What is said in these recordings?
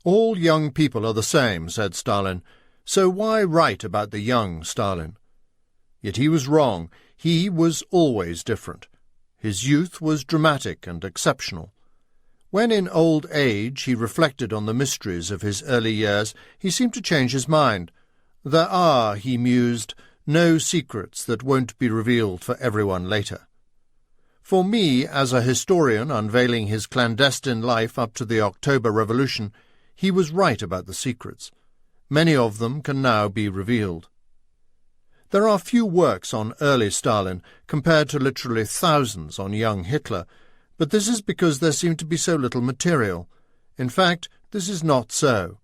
"All young people are the same," said Stalin, "so why write about the young Stalin?" Yet he was wrong. He was always different. His youth was dramatic and exceptional. When in old age he reflected on the mysteries of his early years, he seemed to change his mind. There are, he mused, no secrets that won't be revealed for everyone later. For me, as a historian unveiling his clandestine life up to the October Revolution, he was right about the secrets. Many of them can now be revealed. There are few works on early Stalin compared to literally thousands on young Hitler, but this is because there seemed to be so little material. In fact, this is not so.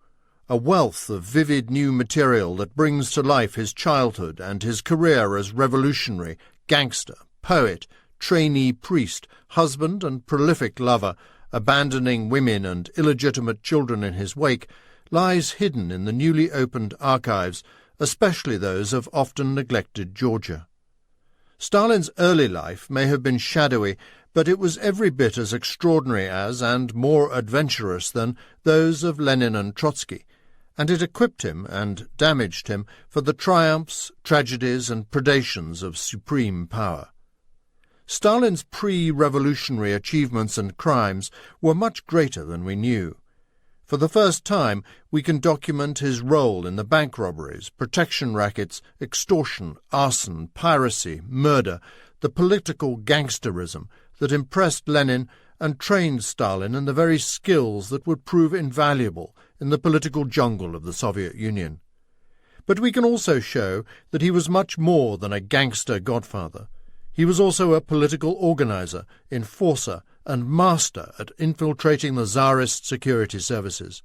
A wealth of vivid new material that brings to life his childhood and his career as revolutionary, gangster, poet, trainee priest, husband and prolific lover, abandoning women and illegitimate children in his wake, lies hidden in the newly opened archives, especially those of often neglected Georgia. Stalin's early life may have been shadowy, but it was every bit as extraordinary as, and more adventurous than, those of Lenin and Trotsky, and it equipped him and damaged him for the triumphs, tragedies, and predations of supreme power. Stalin's pre-revolutionary achievements and crimes were much greater than we knew. For the first time, we can document his role in the bank robberies, protection rackets, extortion, arson, piracy, murder, the political gangsterism that impressed Lenin and trained Stalin in the very skills that would prove invaluable in the political jungle of the Soviet Union. But we can also show that he was much more than a gangster godfather. He was also a political organizer, enforcer, and master at infiltrating the Tsarist security services.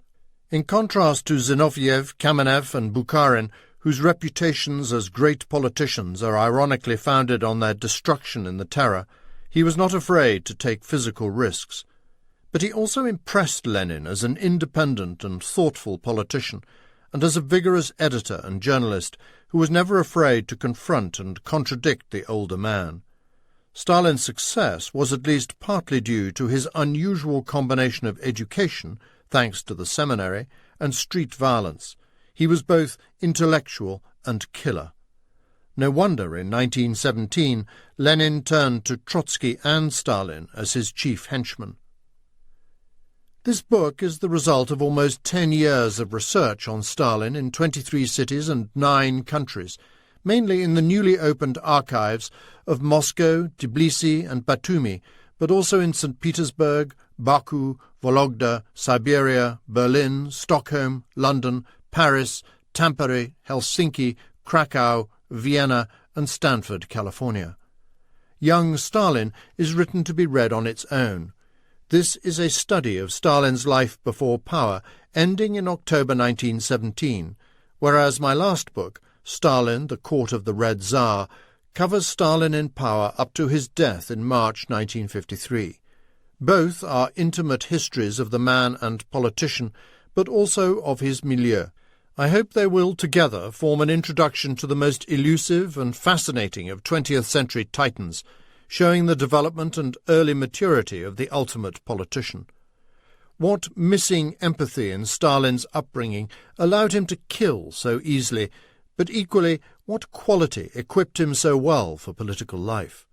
In contrast to Zinoviev, Kamenev, and Bukharin, whose reputations as great politicians are ironically founded on their destruction in the terror, he was not afraid to take physical risks. But he also impressed Lenin as an independent and thoughtful politician, and as a vigorous editor and journalist who was never afraid to confront and contradict the older man. Stalin's success was at least partly due to his unusual combination of education, thanks to the seminary, and street violence. He was both intellectual and killer. No wonder in 1917 Lenin turned to Trotsky and Stalin as his chief henchmen. This book is the result of almost 10 years of research on Stalin in 23 cities and 9 countries, mainly in the newly opened archives of Moscow, Tbilisi and Batumi, but also in St. Petersburg, Baku, Vologda, Siberia, Berlin, Stockholm, London, Paris, Tampere, Helsinki, Krakow, Vienna and Stanford, California. Young Stalin is written to be read on its own. This is a study of Stalin's life before power, ending in October 1917, whereas my last book, Stalin, the Court of the Red Tsar, covers Stalin in power up to his death in March 1953. Both are intimate histories of the man and politician, but also of his milieu. I hope they will together form an introduction to the most elusive and fascinating of 20th century titans, showing the development and early maturity of the ultimate politician. What missing empathy in Stalin's upbringing allowed him to kill so easily, but equally, what quality equipped him so well for political life?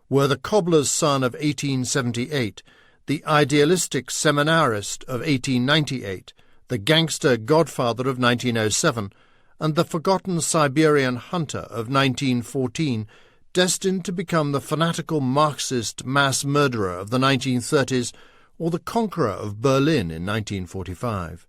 Were the cobbler's son of 1878, the idealistic seminarist of 1898, the gangster godfather of 1907, and the forgotten Siberian hunter of 1914, destined to become the fanatical Marxist mass murderer of the 1930s or the conqueror of Berlin in 1945?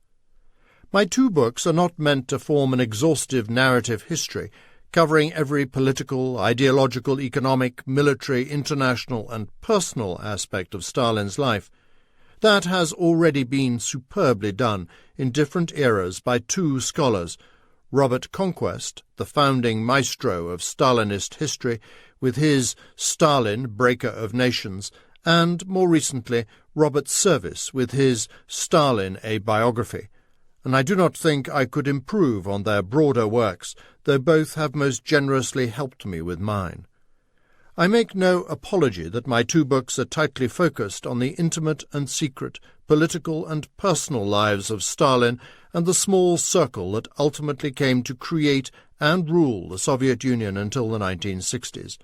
My 2 books are not meant to form an exhaustive narrative history, covering every political, ideological, economic, military, international, and personal aspect of Stalin's life. That has already been superbly done in different eras by 2 scholars, Robert Conquest, the founding maestro of Stalinist history, with his Stalin, Breaker of Nations, and, more recently, Robert Service, with his Stalin, a Biography. And I do not think I could improve on their broader works, though both have most generously helped me with mine. I make no apology that my 2 books are tightly focused on the intimate and secret political and personal lives of Stalin and the small circle that ultimately came to create and rule the Soviet Union until the 1960s.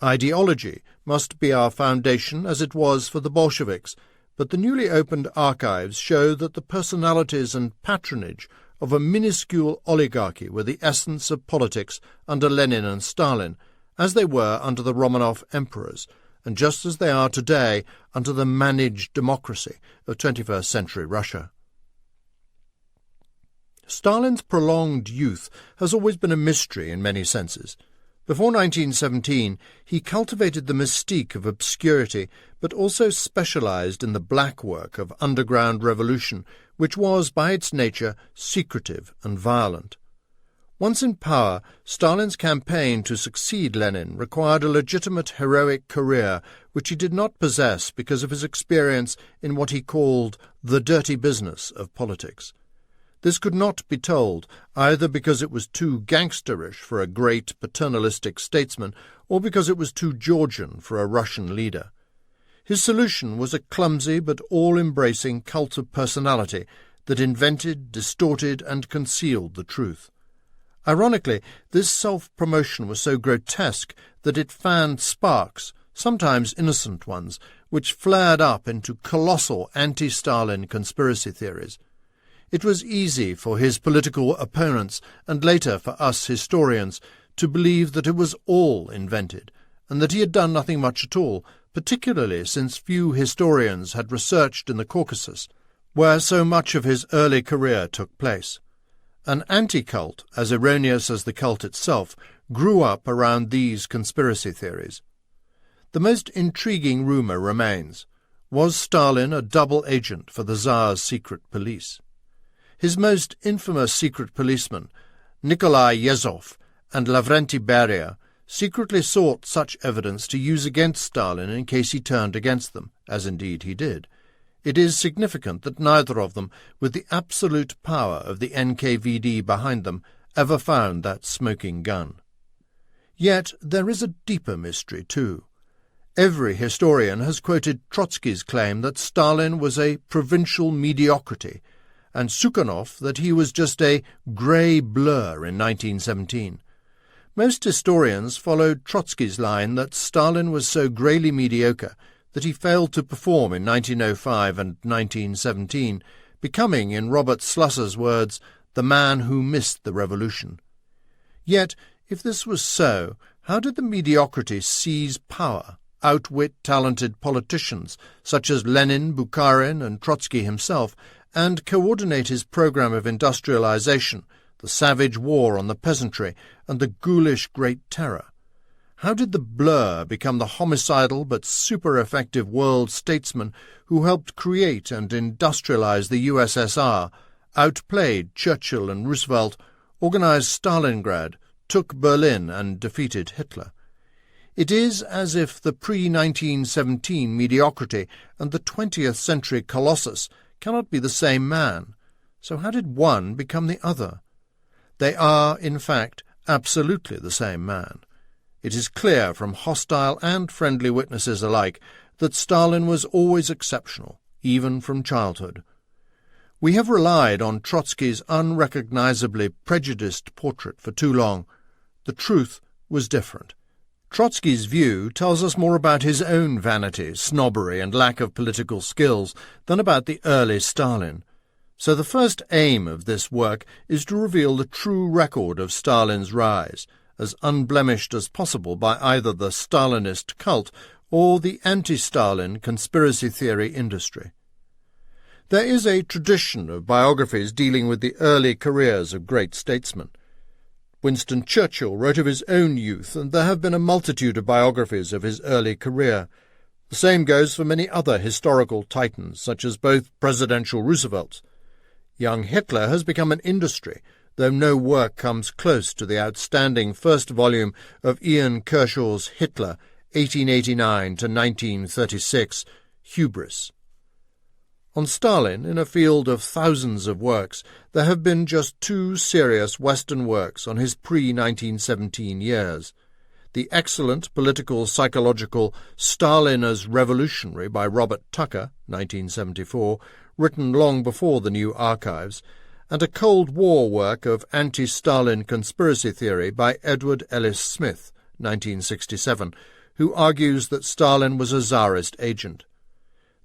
Ideology must be our foundation, as it was for the Bolsheviks, but the newly opened archives show that the personalities and patronage of a minuscule oligarchy were the essence of politics under Lenin and Stalin, as they were under the Romanov emperors, and just as they are today under the managed democracy of 21st century Russia. Stalin's prolonged youth has always been a mystery in many senses. Before 1917, he cultivated the mystique of obscurity, but also specialized in the black work of underground revolution, which was, by its nature, secretive and violent. Once in power, Stalin's campaign to succeed Lenin required a legitimate heroic career, which he did not possess because of his experience in what he called the dirty business of politics. This could not be told, either because it was too gangsterish for a great paternalistic statesman, or because it was too Georgian for a Russian leader. His solution was a clumsy but all-embracing cult of personality that invented, distorted, and concealed the truth. Ironically, this self-promotion was so grotesque that it fanned sparks, sometimes innocent ones, which flared up into colossal anti-Stalin conspiracy theories. It was easy for his political opponents, and later for us historians, to believe that it was all invented, and that he had done nothing much at all, particularly since few historians had researched in the Caucasus, where so much of his early career took place. An anti-cult, as erroneous as the cult itself, grew up around these conspiracy theories. The most intriguing rumour remains. Was Stalin a double agent for the Tsar's secret police? His most infamous secret policemen, Nikolai Yezhov and Lavrenti Beria, secretly sought such evidence to use against Stalin in case he turned against them, as indeed he did. It is significant that neither of them, with the absolute power of the NKVD behind them, ever found that smoking gun. Yet there is a deeper mystery, too. Every historian has quoted Trotsky's claim that Stalin was a provincial mediocrity, and Sukhanov that he was just a grey blur in 1917. Most historians followed Trotsky's line that Stalin was so greyly mediocre that he failed to perform in 1905 and 1917, becoming, in Robert Slusser's words, the man who missed the revolution. Yet, if this was so, how did the mediocrity seize power, outwit talented politicians such as Lenin, Bukharin, and Trotsky himself, and coordinate his program of industrialization, the savage war on the peasantry, and the ghoulish Great Terror? How did the blur become the homicidal but super-effective world statesman who helped create and industrialize the USSR, outplayed Churchill and Roosevelt, organized Stalingrad, took Berlin, and defeated Hitler? It is as if the pre-1917 mediocrity and the 20th century colossus cannot be the same man. So how did one become the other? They are, in fact, absolutely the same man. It is clear from hostile and friendly witnesses alike that Stalin was always exceptional, even from childhood. We have relied on Trotsky's unrecognizably prejudiced portrait for too long. The truth was different. Trotsky's view tells us more about his own vanity, snobbery, and lack of political skills than about the early Stalin. So the first aim of this work is to reveal the true record of Stalin's rise, as unblemished as possible by either the Stalinist cult or the anti-Stalin conspiracy theory industry. There is a tradition of biographies dealing with the early careers of great statesmen. Winston Churchill wrote of his own youth, and there have been a multitude of biographies of his early career. The same goes for many other historical titans, such as both presidential Roosevelts. Young Hitler has become an industry, though no work comes close to the outstanding first volume of Ian Kershaw's Hitler, 1889 to 1936, Hubris. On Stalin, in a field of thousands of works, there have been just two serious Western works on his pre-1917 years. the excellent political psychological Stalin as Revolutionary by Robert Tucker, 1974, written long before the new archives, and a Cold War work of anti-Stalin conspiracy theory by Edward Ellis Smith, 1967, who argues that Stalin was a Tsarist agent.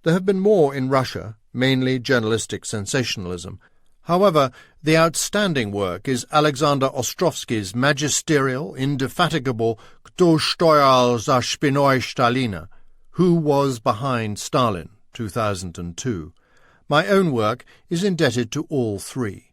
There have been more in Russia, mainly journalistic sensationalism. However, the outstanding work is Alexander Ostrovsky's magisterial, indefatigable Kto stoyal za spinoi Stalina, Who Was Behind Stalin, 2002. My own work is indebted to all three.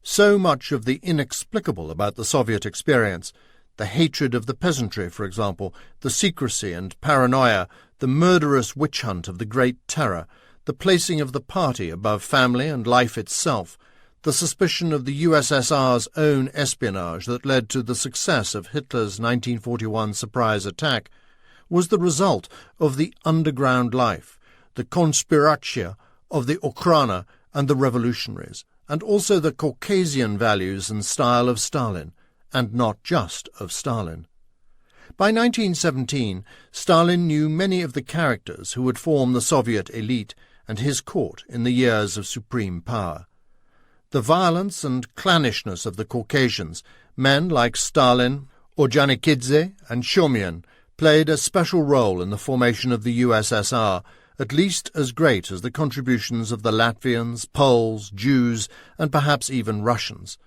So much of the inexplicable about the Soviet experience, the hatred of the peasantry, for example, the secrecy and paranoia, the murderous witch hunt of the Great Terror, the placing of the party above family and life itself, the suspicion of the USSR's own espionage that led to the success of Hitler's 1941 surprise attack, was the result of the underground life, the conspiratia of the Okrana and the revolutionaries, and also the Caucasian values and style of Stalin, and not just of Stalin. By 1917, Stalin knew many of the characters who would form the Soviet elite and his court in the years of supreme power. The violence and clannishness of the Caucasians, men like Stalin, Ordzhonikidze and Shumian, played a special role in the formation of the USSR, at least as great as the contributions of the Latvians, Poles, Jews, and perhaps even Russians.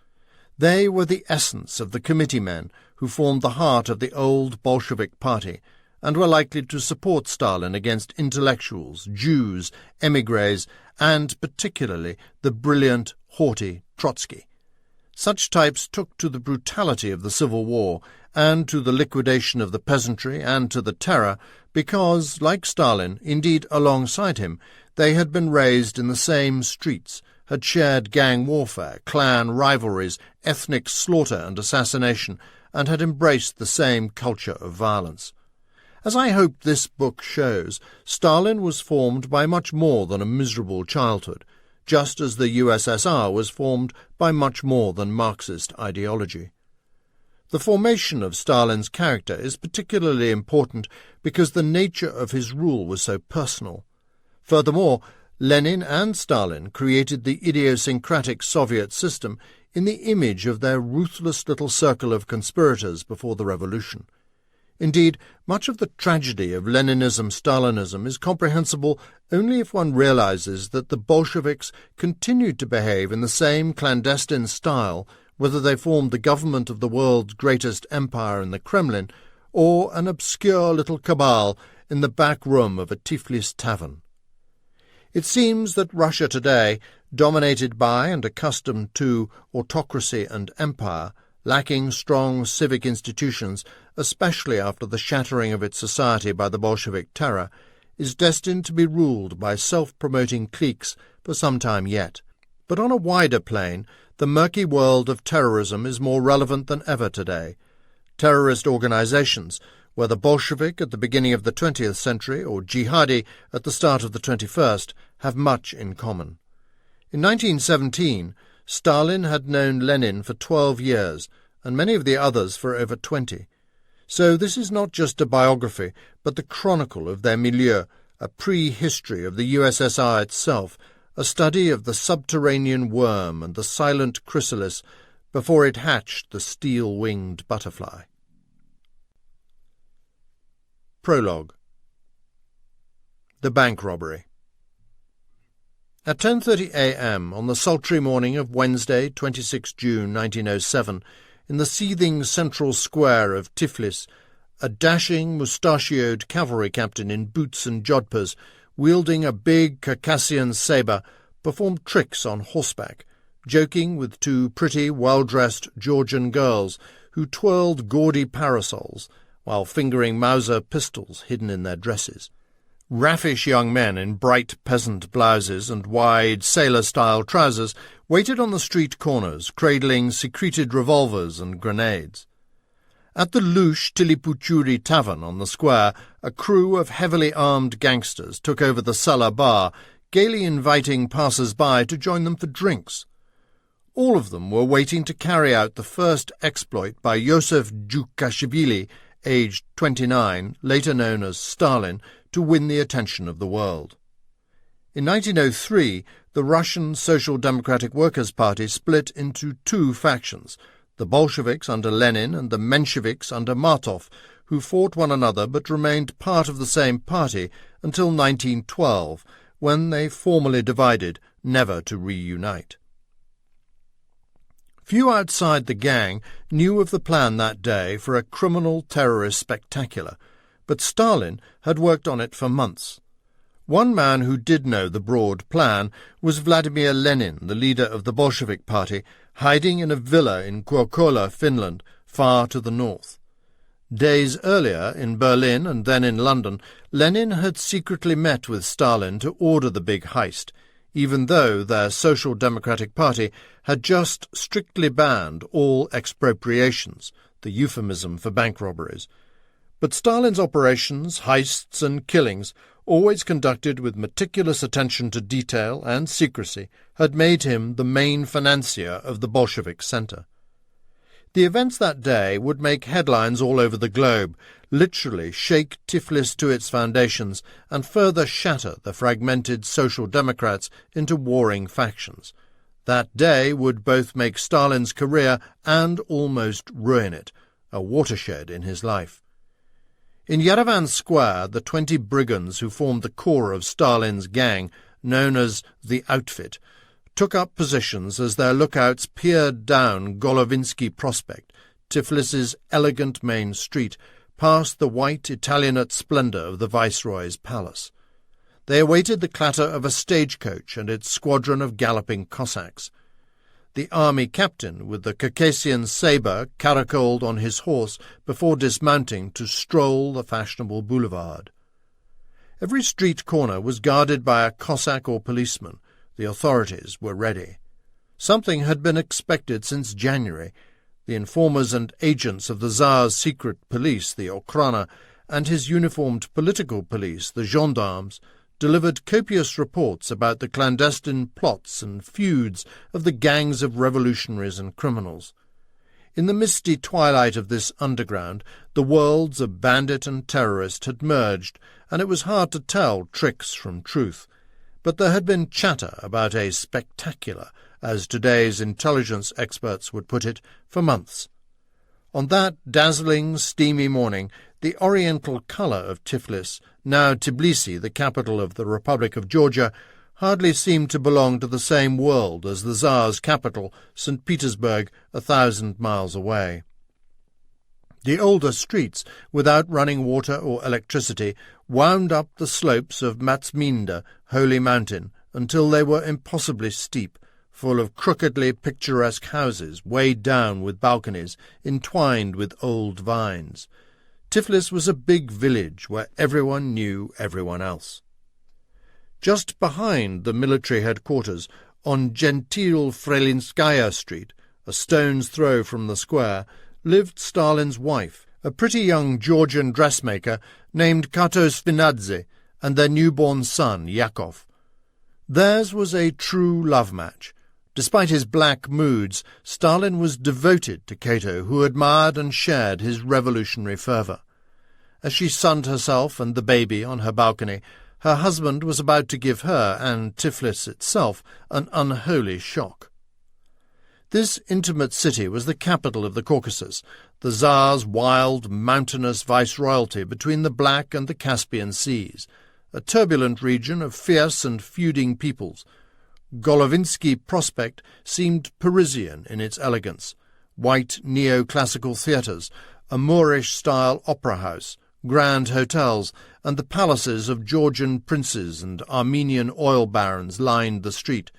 They were the essence of the committee men who formed the heart of the old Bolshevik party, and were likely to support Stalin against intellectuals, Jews, émigrés, and particularly the brilliant, haughty Trotsky. Such types took to the brutality of the Civil War and to the liquidation of the peasantry and to the terror because, like Stalin, indeed alongside him, they had been raised in the same streets, had shared gang warfare, clan rivalries, ethnic slaughter and assassination, and had embraced the same culture of violence. As I hope this book shows, Stalin was formed by much more than a miserable childhood, just as the USSR was formed by much more than Marxist ideology. The formation of Stalin's character is particularly important because the nature of his rule was so personal. Furthermore, Lenin and Stalin created the idiosyncratic Soviet system in the image of their ruthless little circle of conspirators before the revolution. Indeed, much of the tragedy of Leninism-Stalinism is comprehensible only if one realizes that the Bolsheviks continued to behave in the same clandestine style whether they formed the government of the world's greatest empire in the Kremlin or an obscure little cabal in the back room of a Tiflis tavern. It seems that Russia today, dominated by and accustomed to autocracy and empire, lacking strong civic institutions, especially after the shattering of its society by the Bolshevik terror, is destined to be ruled by self-promoting cliques for some time yet. But on a wider plane, the murky world of terrorism is more relevant than ever today. Terrorist organizations, whether Bolshevik at the beginning of the 20th century or jihadi at the start of the 21st, have much in common. In 1917, Stalin had known Lenin for 12 years, and many of the others for over 20. So this is not just a biography, but the chronicle of their milieu, a prehistory of the USSR itself, a study of the subterranean worm and the silent chrysalis before it hatched the steel-winged butterfly. Prologue. The Bank Robbery. At 10:30 a.m. on the sultry morning of Wednesday, 26 June 1907, in the seething central square of Tiflis, a dashing, mustachioed cavalry captain in boots and jodhpurs, wielding a big Circassian sabre, performed tricks on horseback, joking with two pretty, well-dressed Georgian girls who twirled gaudy parasols while fingering Mauser pistols hidden in their dresses. Raffish young men in bright peasant blouses and wide sailor-style trousers waited on the street corners, cradling secreted revolvers and grenades. At the louche Tilipuchuri tavern on the square, a crew of heavily armed gangsters took over the cellar bar, gaily inviting passers-by to join them for drinks. All of them were waiting to carry out the first exploit by Joseph Djukashvili, aged 29, later known as Stalin, to win the attention of the world. In 1903, the Russian Social Democratic Workers' Party split into two factions, the Bolsheviks under Lenin and the Mensheviks under Martov, who fought one another but remained part of the same party until 1912, when they formally divided, never to reunite. Few outside the gang knew of the plan that day for a criminal terrorist spectacular, but Stalin had worked on it for months. One man who did know the broad plan was Vladimir Lenin, the leader of the Bolshevik Party, hiding in a villa in Kokkola, Finland, far to the north. Days earlier, in Berlin and then in London, Lenin had secretly met with Stalin to order the big heist, even though their Social Democratic Party had just strictly banned all expropriations, the euphemism for bank robberies. But Stalin's operations, heists and killings, always conducted with meticulous attention to detail and secrecy, had made him the main financier of the Bolshevik centre. The events that day would make headlines all over the globe, literally shake Tiflis to its foundations and further shatter the fragmented Social Democrats into warring factions. That day would both make Stalin's career and almost ruin it, a watershed in his life. In Yerevan Square, the 20 brigands who formed the core of Stalin's gang, known as the Outfit, took up positions as their lookouts peered down Golovinsky Prospect, Tiflis's elegant main street, past the white Italianate splendour of the Viceroy's palace. They awaited the clatter of a stagecoach and its squadron of galloping Cossacks. The army captain, with the Circassian sabre, caracoled on his horse before dismounting to stroll the fashionable boulevard. Every street corner was guarded by a Cossack or policeman. The authorities were ready. Something had been expected since January. The informers and agents of the Tsar's secret police, the Okhrana, and his uniformed political police, the gendarmes, delivered copious reports about the clandestine plots and feuds of the gangs of revolutionaries and criminals. In the misty twilight of this underground, the worlds of bandit and terrorist had merged, and it was hard to tell tricks from truth. But there had been chatter about a spectacular, as today's intelligence experts would put it, for months. On that dazzling, steamy morning, the oriental colour of Tiflis, now Tbilisi, the capital of the Republic of Georgia, hardly seemed to belong to the same world as the Tsar's capital, St. Petersburg, 1,000 miles away. The older streets, without running water or electricity, wound up the slopes of Matsminda, Holy Mountain, until they were impossibly steep, full of crookedly picturesque houses, weighed down with balconies, entwined with old vines. Tiflis was a big village where everyone knew everyone else. Just behind the military headquarters, on Gentil Frelinskaya Street, a stone's throw from the square, lived Stalin's wife, a pretty young Georgian dressmaker named Kato Svinadze, and their newborn son, Yakov. Theirs was a true love match. Despite his black moods, Stalin was devoted to Cato, who admired and shared his revolutionary fervour. As she sunned herself and the baby on her balcony, her husband was about to give her, and Tiflis itself, an unholy shock. This intimate city was the capital of the Caucasus, the Tsar's wild, mountainous viceroyalty between the Black and the Caspian Seas, a turbulent region of fierce and feuding peoples. Golovinsky Prospect seemed Parisian in its elegance, white neoclassical theatres, a Moorish-style opera house, grand hotels, and the palaces of Georgian princes and Armenian oil barons lined the street.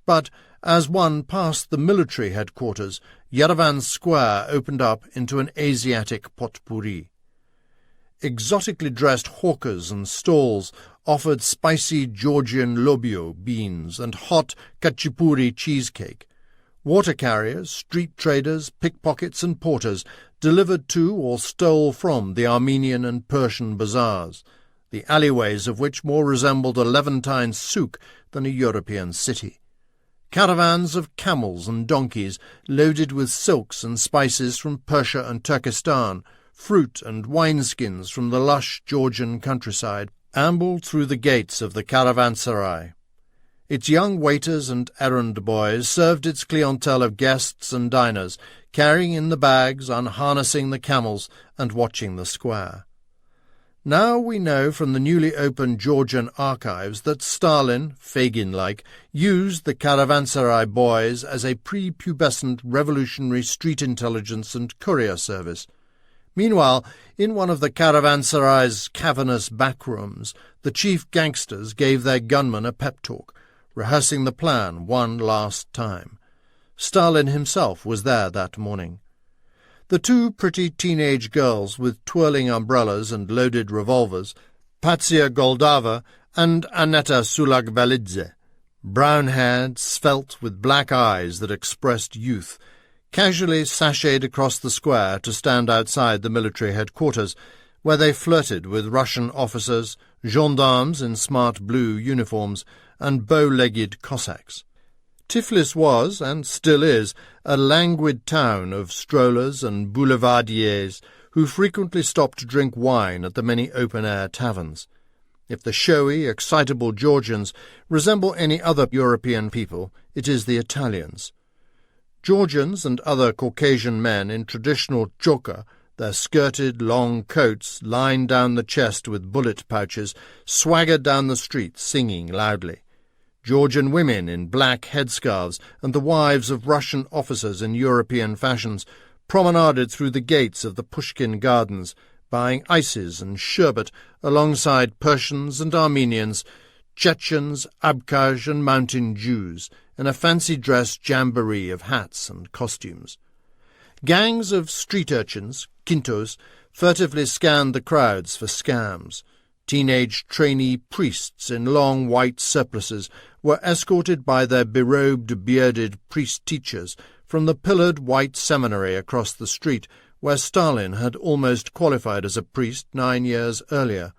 But as one passed the military headquarters, Yerevan Square opened up into an Asiatic potpourri. Exotically dressed hawkers and stalls offered spicy Georgian lobio beans and hot khachapuri cheesecake. Water carriers, street traders, pickpockets and porters delivered to or stole from the Armenian and Persian bazaars, the alleyways of which more resembled a Levantine souk than a European city. Caravans of camels and donkeys loaded with silks and spices from Persia and Turkestan, fruit and wineskins from the lush Georgian countryside, ambled through the gates of the caravanserai. Its young waiters and errand boys served its clientele of guests and diners, carrying in the bags, unharnessing the camels, and watching the square. Now we know from the newly opened Georgian archives that Stalin, Fagin-like, used the caravanserai boys as a prepubescent revolutionary street intelligence and courier service. Meanwhile, in one of the caravanserai's cavernous backrooms, the chief gangsters gave their gunmen a pep talk, rehearsing the plan one last time. Stalin himself was there that morning. The two pretty teenage girls with twirling umbrellas and loaded revolvers, Patsia Goldava and Annetta Sulagvelidze, brown-haired, svelte, with black eyes that expressed youth, casually sashayed across the square to stand outside the military headquarters, where they flirted with Russian officers, gendarmes in smart blue uniforms, and bow-legged Cossacks. Tiflis was, and still is, a languid town of strollers and boulevardiers who frequently stop to drink wine at the many open-air taverns. If the showy, excitable Georgians resemble any other European people, it is the Italians. Georgians and other Caucasian men in traditional choka, their skirted long coats lined down the chest with bullet pouches, swaggered down the street singing loudly. Georgian women in black headscarves and the wives of Russian officers in European fashions promenaded through the gates of the Pushkin Gardens, buying ices and sherbet alongside Persians and Armenians, Chechens, Abkhaz and Mountain Jews, in a fancy-dress jamboree of hats and costumes. Gangs of street urchins, quintos, furtively scanned the crowds for scams. Teenage trainee priests in long white surplices were escorted by their berobed, bearded priest-teachers from the pillared white seminary across the street, where Stalin had almost qualified as a priest 9 years earlier.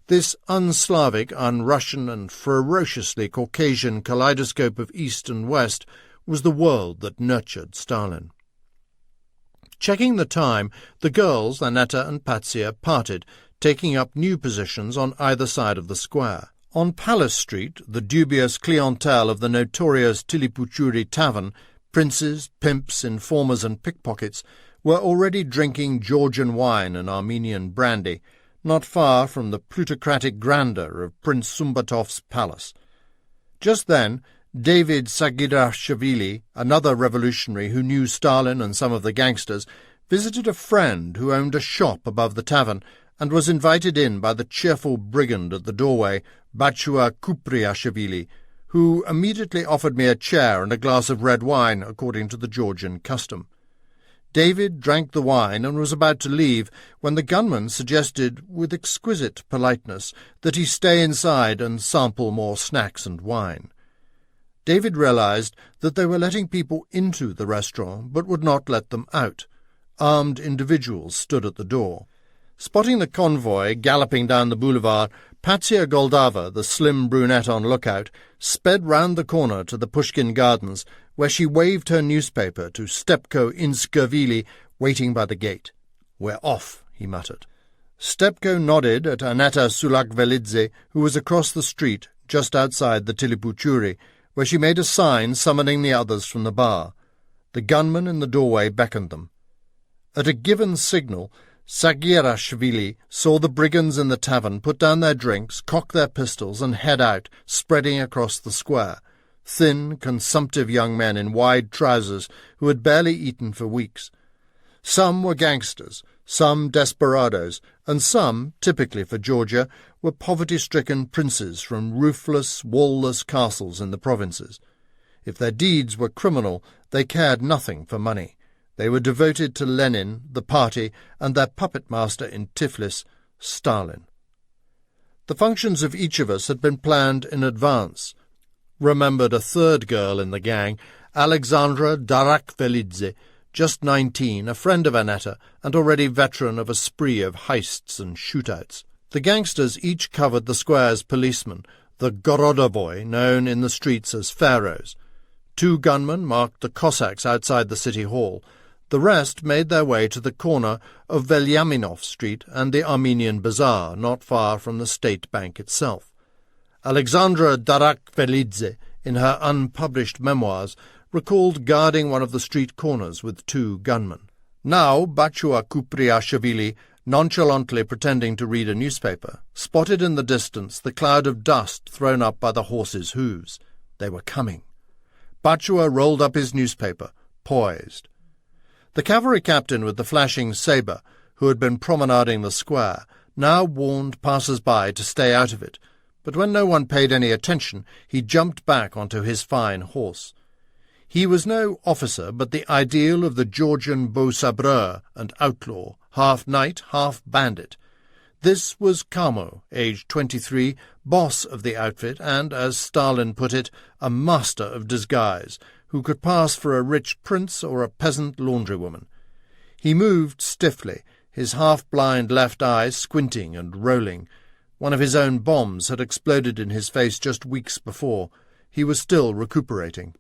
This un-Slavic, un-Russian, and ferociously Caucasian kaleidoscope of East and West was the world that nurtured Stalin. Checking the time, the girls, Annetta and Patsia, parted, taking up new positions on either side of the square. On Palace Street, the dubious clientele of the notorious Tilipuchuri tavern, princes, pimps, informers and pickpockets, were already drinking Georgian wine and Armenian brandy, not far from the plutocratic grandeur of Prince Sumbatov's palace. Just then, David Sagirashvili, another revolutionary who knew Stalin and some of the gangsters, visited a friend who owned a shop above the tavern and was invited in by the cheerful brigand at the doorway, Bachua Kupriashvili, who immediately offered me a chair and a glass of red wine, according to the Georgian custom. David drank the wine and was about to leave when the gunman suggested, with exquisite politeness, that he stay inside and sample more snacks and wine. David realized that they were letting people into the restaurant but would not let them out. Armed individuals stood at the door. Spotting the convoy galloping down the boulevard, Patsia Goldava, the slim brunette on lookout, sped round the corner to the Pushkin Gardens, where she waved her newspaper to Stepko Inskervili, waiting by the gate. "We're off," he muttered. Stepko nodded at Annetta Sulagvelidze, who was across the street, just outside the Tilipuchuri, where she made a sign summoning the others from the bar. The gunman in the doorway beckoned them. At a given signal, Sagirashvili saw the brigands in the tavern put down their drinks, cock their pistols, and head out, spreading across the square. Thin, consumptive young men in wide trousers who had barely eaten for weeks. Some were gangsters, some desperadoes, and some, typically for Georgia, were poverty-stricken princes from roofless, wall-less castles in the provinces. If their deeds were criminal, they cared nothing for money. They were devoted to Lenin, the party, and their puppet master in Tiflis, Stalin. The functions of each of us had been planned in advance. Remembered a third girl in the gang, Alexandra Darakvelidze, just 19, a friend of Annetta, and already veteran of a spree of heists and shootouts. The gangsters each covered the square's policemen, the Gorodovoi, known in the streets as pharaohs. 2 gunmen marked the Cossacks outside the city hall. The rest made their way to the corner of Velyaminov Street and the Armenian Bazaar, not far from the State Bank itself. Alexandra Darakvelidze, in her unpublished memoirs, recalled guarding one of the street corners with 2 gunmen. Now Bachua Kupriashvili, nonchalantly pretending to read a newspaper, spotted in the distance the cloud of dust thrown up by the horses' hooves. They were coming. Bachua rolled up his newspaper, poised. The cavalry captain with the flashing sabre, who had been promenading the square, now warned passers-by to stay out of it, but when no one paid any attention, he jumped back onto his fine horse. He was no officer, but the ideal of the Georgian beau sabreur and outlaw, half knight, half bandit. This was Kamo, aged 23, boss of the outfit and, as Stalin put it, a master of disguise, who could pass for a rich prince or a peasant laundrywoman. He moved stiffly, his half-blind left eye squinting and rolling. One of his own bombs had exploded in his face just weeks before. He was still recuperating.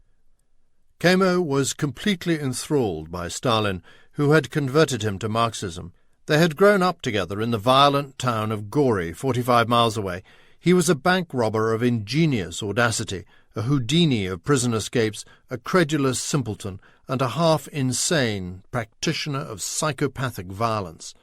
Kamo was completely enthralled by Stalin, who had converted him to Marxism. They had grown up together in the violent town of Gori, 45 miles away. He was a bank robber of ingenious audacity, a Houdini of prison escapes, a credulous simpleton, and a half-insane practitioner of psychopathic violence.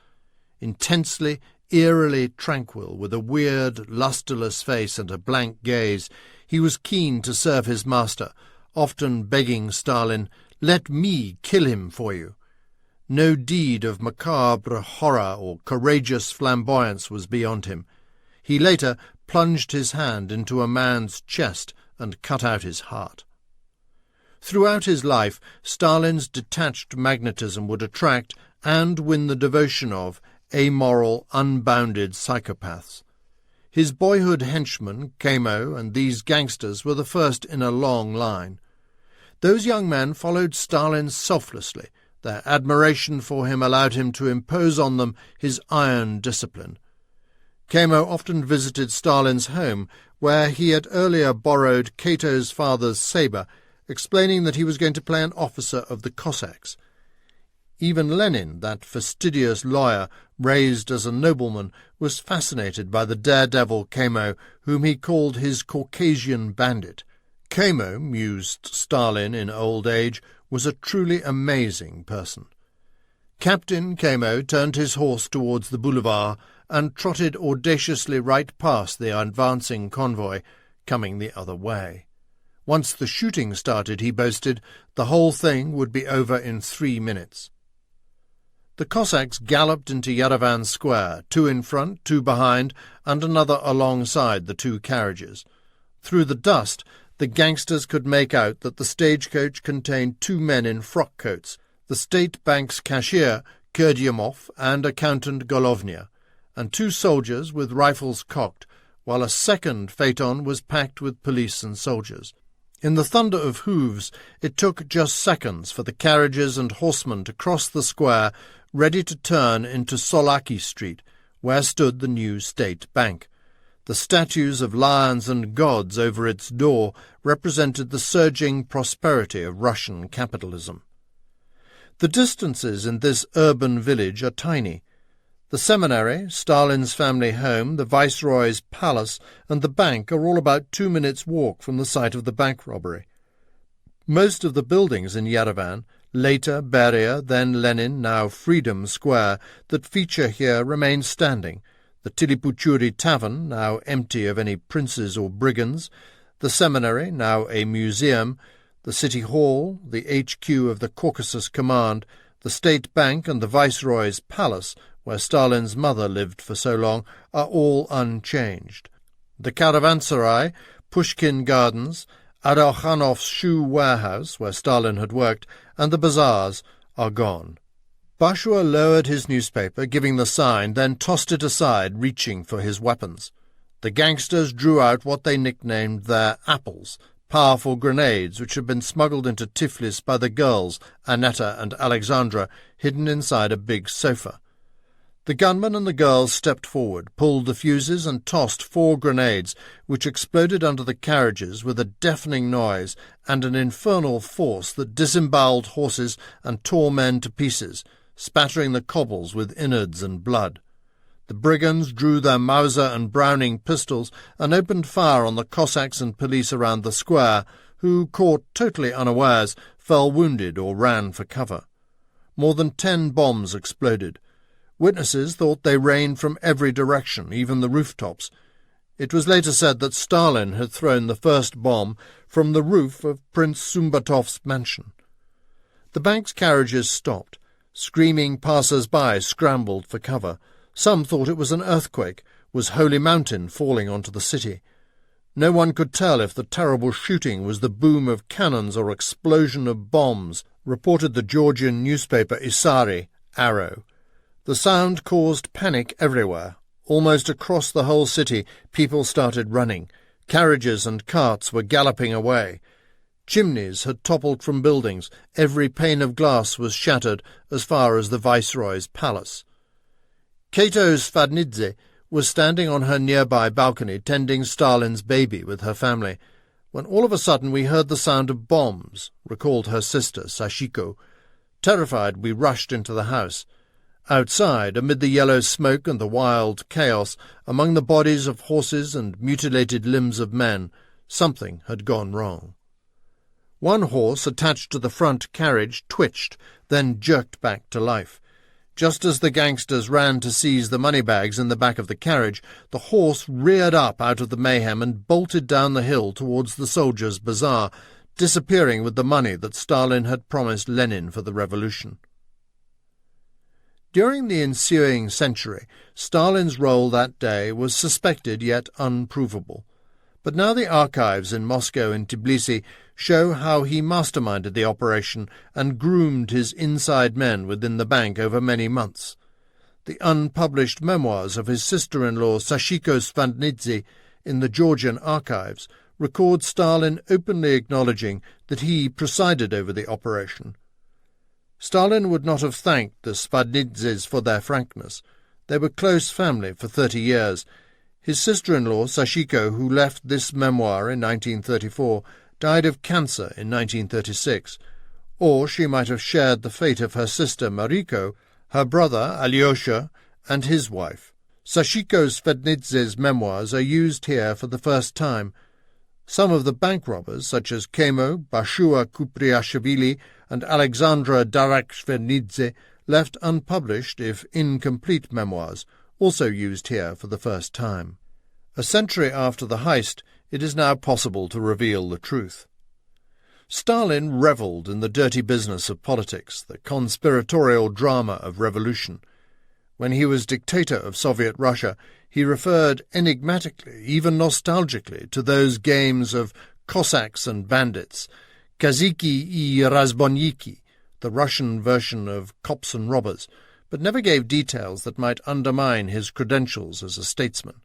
Intensely, eerily tranquil, with a weird, lustreless face and a blank gaze, he was keen to serve his master, often begging Stalin, "Let me kill him for you." No deed of macabre horror or courageous flamboyance was beyond him. He later plunged his hand into a man's chest and cut out his heart. Throughout his life, Stalin's detached magnetism would attract and win the devotion of amoral, unbounded psychopaths. His boyhood henchmen, Kamo, and these gangsters were the first in a long line. Those young men followed Stalin selflessly. Their admiration for him allowed him to impose on them his iron discipline. Kamo often visited Stalin's home, where he had earlier borrowed Cato's father's sabre, explaining that he was going to play an officer of the Cossacks. Even Lenin, that fastidious lawyer, raised as a nobleman, was fascinated by the daredevil Kamo, whom he called his Caucasian bandit. Kamo, mused Stalin in old age, was a truly amazing person. Captain Kamo turned his horse towards the boulevard and trotted audaciously right past the advancing convoy, coming the other way. Once the shooting started, he boasted, the whole thing would be over in 3 minutes. The Cossacks galloped into Yerevan Square, 2 in front, 2 behind, and another alongside the 2 carriages. Through the dust, the gangsters could make out that the stagecoach contained 2 men in frock coats, the State Bank's cashier, Kurdyamov, and accountant Golovnia, and 2 soldiers with rifles cocked, while a second phaeton was packed with police and soldiers. In the thunder of hooves, it took just seconds for the carriages and horsemen to cross the square, ready to turn into Solaki Street, where stood the new State Bank. The statues of lions and gods over its door represented the surging prosperity of Russian capitalism. The distances in this urban village are tiny. The seminary, Stalin's family home, the Viceroy's palace, and the bank are all about 2 minutes' walk from the site of the bank robbery. Most of the buildings in Yerevan, later Beria, then Lenin, now Freedom Square, that feature here remain standing. The Tilipuchuri Tavern, now empty of any princes or brigands, the seminary, now a museum, the City Hall, the HQ of the Caucasus Command, the State Bank and the Viceroy's palace, where Stalin's mother lived for so long, are all unchanged. The caravanserai, Pushkin Gardens, Adokhanov's shoe warehouse, where Stalin had worked, and the bazaars are gone. Bashua lowered his newspaper, giving the sign, then tossed it aside, reaching for his weapons. The gangsters drew out what they nicknamed their apples, powerful grenades which had been smuggled into Tiflis by the girls, Annetta and Alexandra, hidden inside a big sofa. The gunman and the girls stepped forward, pulled the fuses, and tossed 4 grenades, which exploded under the carriages with a deafening noise and an infernal force that disembowelled horses and tore men to pieces, spattering the cobbles with innards and blood. The brigands drew their Mauser and Browning pistols and opened fire on the Cossacks and police around the square, who, caught totally unawares, fell wounded or ran for cover. More than 10 bombs exploded. Witnesses thought they rained from every direction, even the rooftops. It was later said that Stalin had thrown the first bomb from the roof of Prince Sumbatov's mansion. The bank's carriages stopped. Screaming passers-by scrambled for cover. Some thought it was an earthquake, was Holy Mountain falling onto the city. No one could tell if the terrible shooting was the boom of cannons or explosion of bombs, reported the Georgian newspaper Isari, Arrow. The sound caused panic everywhere. Almost across the whole city, people started running. Carriages and carts were galloping away. Chimneys had toppled from buildings. Every pane of glass was shattered as far as the Viceroy's palace. Cato Svadnidze was standing on her nearby balcony tending Stalin's baby with her family, when all of a sudden we heard the sound of bombs, recalled her sister Sashiko. Terrified, we rushed into the house. Outside, amid the yellow smoke and the wild chaos, among the bodies of horses and mutilated limbs of men, something had gone wrong. One horse attached to the front carriage twitched, then jerked back to life. Just as the gangsters ran to seize the moneybags in the back of the carriage, the horse reared up out of the mayhem and bolted down the hill towards the soldiers' bazaar, disappearing with the money that Stalin had promised Lenin for the revolution. During the ensuing century, Stalin's role that day was suspected yet unprovable. But now the archives in Moscow and Tbilisi show how he masterminded the operation and groomed his inside men within the bank over many months. The unpublished memoirs of his sister-in-law Sashiko Svadnidze in the Georgian archives record Stalin openly acknowledging that he presided over the operation. Stalin would not have thanked the Svadnidzes for their frankness. They were close family for 30 years. His sister-in-law, Sashiko, who left this memoir in 1934, died of cancer in 1936, or she might have shared the fate of her sister Mariko, her brother Alyosha, and his wife. Sashiko Svadnidze's memoirs are used here for the first time. Some of the bank robbers, such as Kemo, Bashua Kupriashvili, and Alexandra Darak-Svadnidze, left unpublished, if incomplete, memoirs, also used here for the first time. A century after the heist, it is now possible to reveal the truth. Stalin revelled in the dirty business of politics, the conspiratorial drama of revolution. When he was dictator of Soviet Russia, he referred enigmatically, even nostalgically, to those games of Cossacks and bandits, Kaziki I Razbonniki, the Russian version of cops and robbers, but never gave details that might undermine his credentials as a statesman.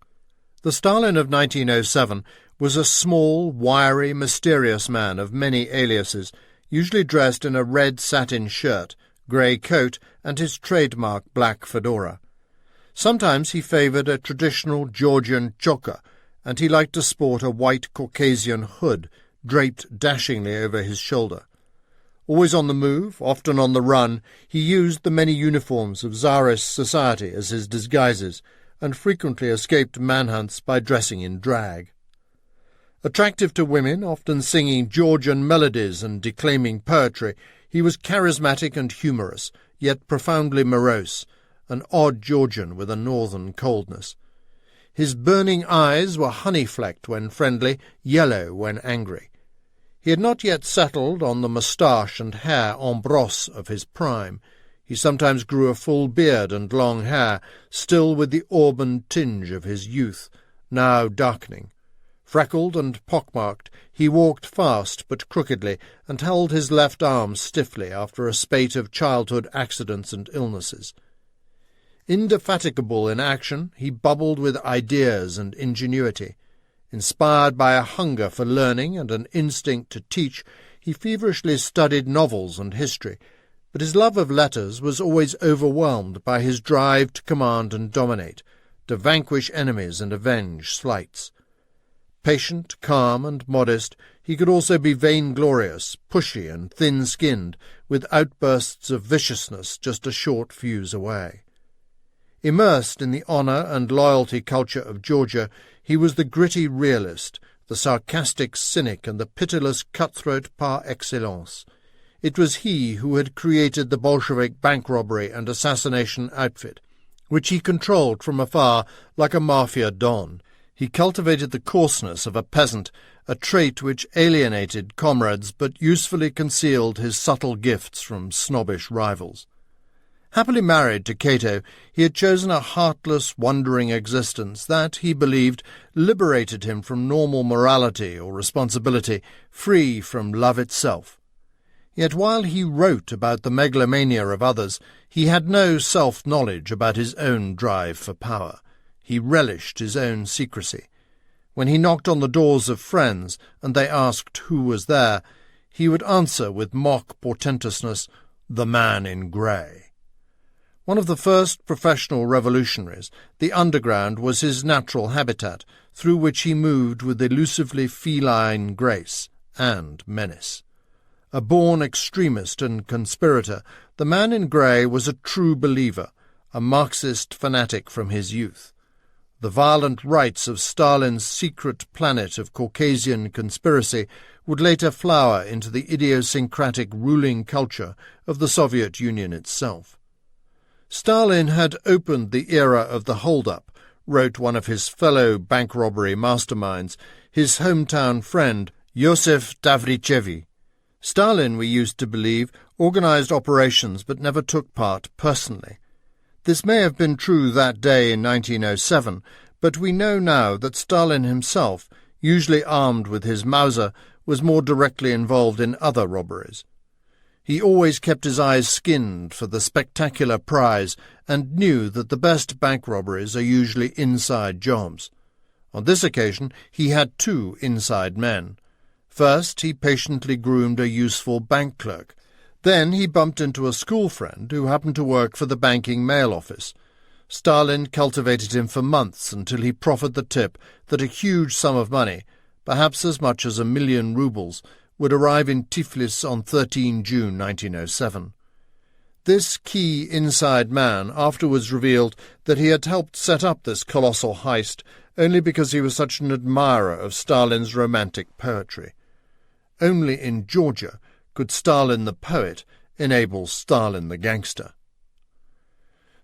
The Stalin of 1907 was a small, wiry, mysterious man of many aliases, usually dressed in a red satin shirt, grey coat, and his trademark black fedora. Sometimes he favoured a traditional Georgian chokha, and he liked to sport a white Caucasian hood, draped dashingly over his shoulder. Always on the move, often on the run, he used the many uniforms of Tsarist society as his disguises, and frequently escaped manhunts by dressing in drag. Attractive to women, often singing Georgian melodies and declaiming poetry, he was charismatic and humorous, yet profoundly morose, an odd Georgian with a northern coldness. His burning eyes were honey-flecked when friendly, yellow when angry. He had not yet settled on the moustache and hair en brosse of his prime. He sometimes grew a full beard and long hair, still with the auburn tinge of his youth, now darkening. Freckled and pockmarked, he walked fast but crookedly, and held his left arm stiffly after a spate of childhood accidents and illnesses. Indefatigable in action, he bubbled with ideas and ingenuity. Inspired by a hunger for learning and an instinct to teach, he feverishly studied novels and history, but his love of letters was always overwhelmed by his drive to command and dominate, to vanquish enemies and avenge slights. Patient, calm, and modest, he could also be vainglorious, pushy, and thin-skinned, with outbursts of viciousness just a short fuse away. Immersed in the honour and loyalty culture of Georgia, he was the gritty realist, the sarcastic cynic, and the pitiless cutthroat par excellence. It was he who had created the Bolshevik bank robbery and assassination outfit, which he controlled from afar like a mafia don. He cultivated the coarseness of a peasant, a trait which alienated comrades but usefully concealed his subtle gifts from snobbish rivals. Happily married to Cato, he had chosen a heartless, wandering existence that, he believed, liberated him from normal morality or responsibility, free from love itself. Yet while he wrote about the megalomania of others, he had no self-knowledge about his own drive for power. He relished his own secrecy. When he knocked on the doors of friends, and they asked who was there, he would answer with mock portentousness, "The man in grey." One of the first professional revolutionaries, the underground was his natural habitat, through which he moved with elusively feline grace and menace. A born extremist and conspirator, the man in grey was a true believer, a Marxist fanatic from his youth. The violent rites of Stalin's secret planet of Caucasian conspiracy would later flower into the idiosyncratic ruling culture of the Soviet Union itself. Stalin had opened the era of the hold-up, wrote one of his fellow bank robbery masterminds, his hometown friend Joseph Davrichevi. Stalin, we used to believe, organized operations but never took part personally. This may have been true that day in 1907, but we know now that Stalin himself, usually armed with his Mauser, was more directly involved in other robberies. He always kept his eyes skinned for the spectacular prize and knew that the best bank robberies are usually inside jobs. On this occasion he had two inside men. First, he patiently groomed a useful bank clerk. Then he bumped into a school friend who happened to work for the banking mail office. Stalin cultivated him for months until he proffered the tip that a huge sum of money, perhaps as much as 1,000,000 rubles, would arrive in Tiflis on 13 June 1907. This key inside man afterwards revealed that he had helped set up this colossal heist only because he was such an admirer of Stalin's romantic poetry. Only in Georgia could Stalin the poet enable Stalin the gangster.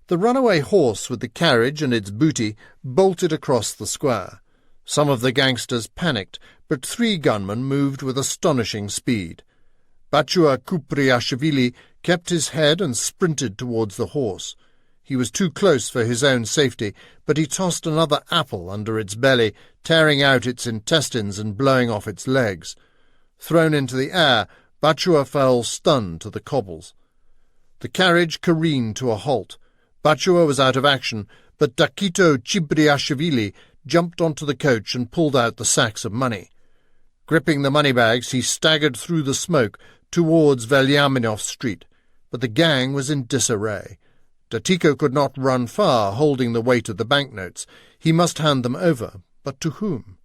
The runaway horse with the carriage and its booty bolted across the square. Some of the gangsters panicked, but 3 gunmen moved with astonishing speed. Batua Kupriashvili kept his head and sprinted towards the horse. He was too close for his own safety, but he tossed another apple under its belly, tearing out its intestines and blowing off its legs. Thrown into the air, Batua fell stunned to the cobbles. The carriage careened to a halt. Batua was out of action, but Dakito Chibriashvili jumped onto the coach and pulled out the sacks of money. Gripping the moneybags, he staggered through the smoke towards Velyaminov Street, but the gang was in disarray. Datiko could not run far, holding the weight of the banknotes. He must hand them over, but to whom?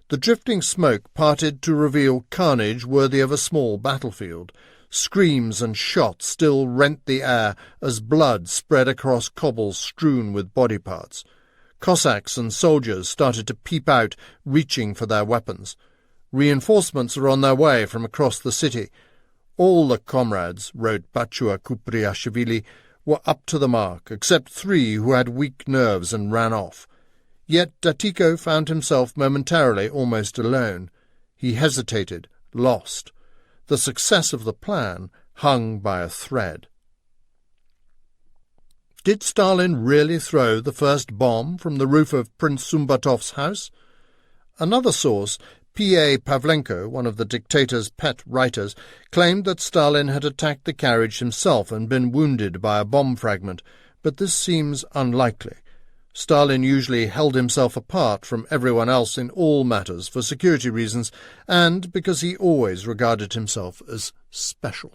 The drifting smoke parted to reveal carnage worthy of a small battlefield. Screams and shots still rent the air as blood spread across cobbles strewn with body parts. Cossacks and soldiers started to peep out, reaching for their weapons. Reinforcements are on their way from across the city. All the comrades, wrote Batua Kupriashvili, were up to the mark, except 3 who had weak nerves and ran off. Yet Datiko found himself momentarily almost alone. He hesitated, lost. The success of the plan hung by a thread. Did Stalin really throw the first bomb from the roof of Prince Sumbatov's house? Another source, P.A. Pavlenko, one of the dictator's pet writers, claimed that Stalin had attacked the carriage himself and been wounded by a bomb fragment, but this seems unlikely. Stalin usually held himself apart from everyone else in all matters for security reasons and because he always regarded himself as special.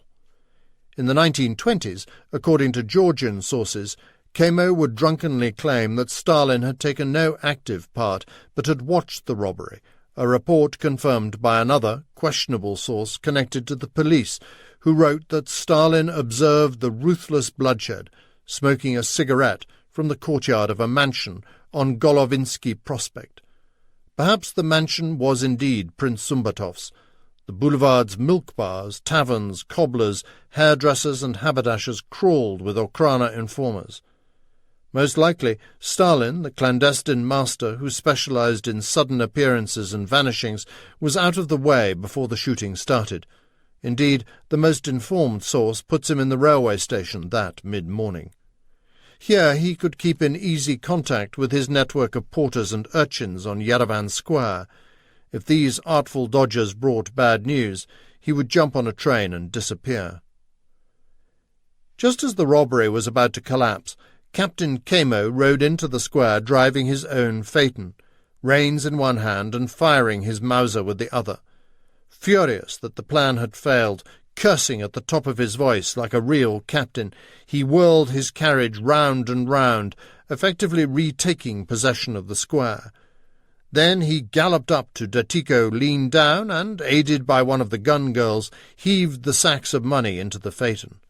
In the 1920s, according to Georgian sources, Kamo would drunkenly claim that Stalin had taken no active part but had watched the robbery, a report confirmed by another, questionable source connected to the police, who wrote that Stalin observed the ruthless bloodshed, smoking a cigarette from the courtyard of a mansion on Golovinsky Prospect. Perhaps the mansion was indeed Prince Sumbatov's. The boulevard's milk bars, taverns, cobblers, hairdressers and haberdashers crawled with Okhrana informers. Most likely, Stalin, the clandestine master who specialized in sudden appearances and vanishings, was out of the way before the shooting started. Indeed, the most informed source puts him in the railway station that mid-morning. Here he could keep in easy contact with his network of porters and urchins on Yerevan Square. If these artful dodgers brought bad news, he would jump on a train and disappear. Just as the robbery was about to collapse, Captain Kamo rode into the square driving his own phaeton, reins in one hand and firing his Mauser with the other. Furious that the plan had failed, cursing at the top of his voice like a real captain, he whirled his carriage round and round, effectively retaking possession of the square. Then he galloped up to Datiko, leaned down, and, aided by one of the gun girls, heaved the sacks of money into the phaeton.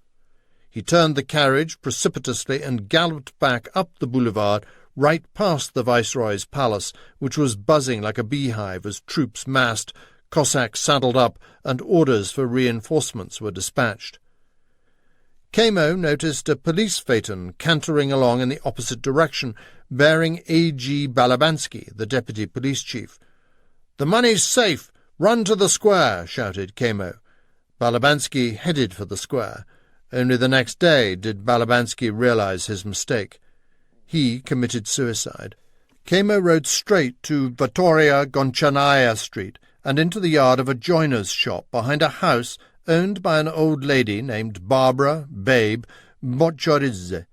He turned the carriage precipitously and galloped back up the boulevard, right past the Viceroy's palace, which was buzzing like a beehive as troops massed, Cossacks saddled up, and orders for reinforcements were dispatched. Kamo noticed a police phaeton cantering along in the opposite direction, bearing A.G. Balabansky, the deputy police chief. "The money's safe! Run to the square!" shouted Kamo. Balabansky headed for the square. Only the next day did Balabansky realize his mistake. He committed suicide. Kamo rode straight to Vatoria Gonchanaya Street and into the yard of a joiner's shop behind a house owned by an old lady named Barbara Babe Mochoridze.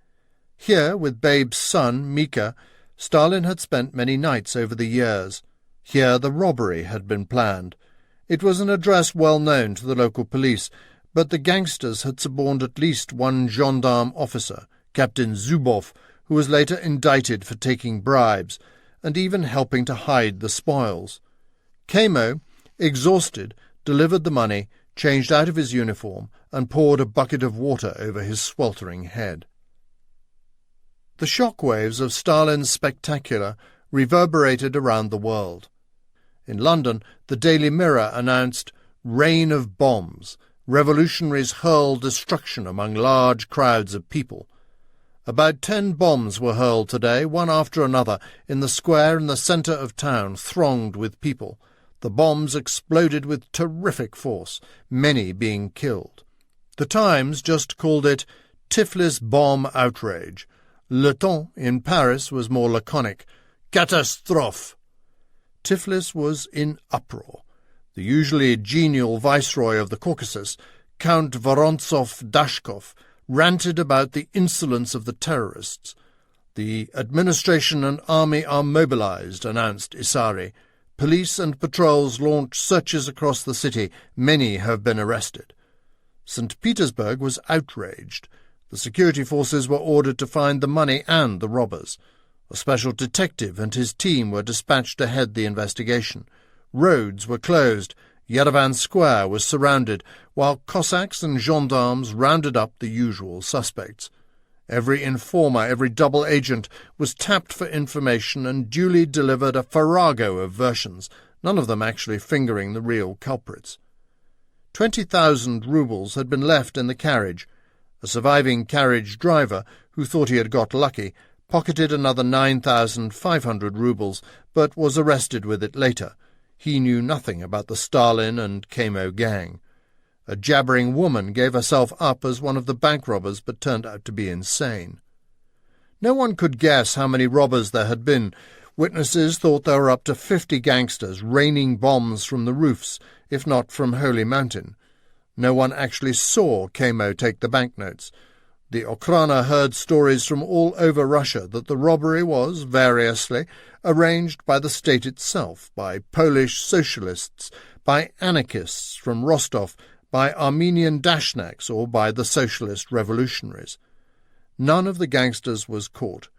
Here, with Babe's son, Mika, Stalin had spent many nights over the years. Here the robbery had been planned. It was an address well known to the local police, but the gangsters had suborned at least one gendarme officer, Captain Zubov, who was later indicted for taking bribes, and even helping to hide the spoils. Kamo, exhausted, delivered the money, changed out of his uniform, and poured a bucket of water over his sweltering head. The shockwaves of Stalin's spectacular reverberated around the world. In London, the Daily Mirror announced, "Rain of bombs. Revolutionaries hurl destruction among large crowds of people." About 10 bombs were hurled today, one after another, in the square in the centre of town, thronged with people. The bombs exploded with terrific force, many being killed. The Times just called it Tiflis bomb outrage. Le Temps in Paris was more laconic. Catastrophe! Tiflis was in uproar. The usually genial viceroy of the Caucasus, Count Vorontsov-Dashkov, ranted about the insolence of the terrorists. "The administration and army are mobilized," announced Isari. "Police and patrols launch searches across the city. Many have been arrested." St. Petersburg was outraged. The security forces were ordered to find the money and the robbers. A special detective and his team were dispatched to head the investigation. Roads were closed. Yerevan Square was surrounded, while Cossacks and gendarmes rounded up the usual suspects. Every informer, every double agent, was tapped for information and duly delivered a farrago of versions, none of them actually fingering the real culprits. 20,000 roubles had been left in the carriage. A surviving carriage driver, who thought he had got lucky, pocketed another 9,500 roubles, but was arrested with it later. He knew nothing about the Stalin and Kamo gang. A jabbering woman gave herself up as one of the bank robbers, but turned out to be insane. No one could guess how many robbers there had been. Witnesses thought there were up to 50 gangsters raining bombs from the roofs, if not from Holy Mountain. No one actually saw Kamo take the banknotes. The Okhrana heard stories from all over Russia that the robbery was, variously, arranged by the state itself, by Polish socialists, by anarchists from Rostov, by Armenian Dashnaks or by the socialist revolutionaries. None of the gangsters was caught.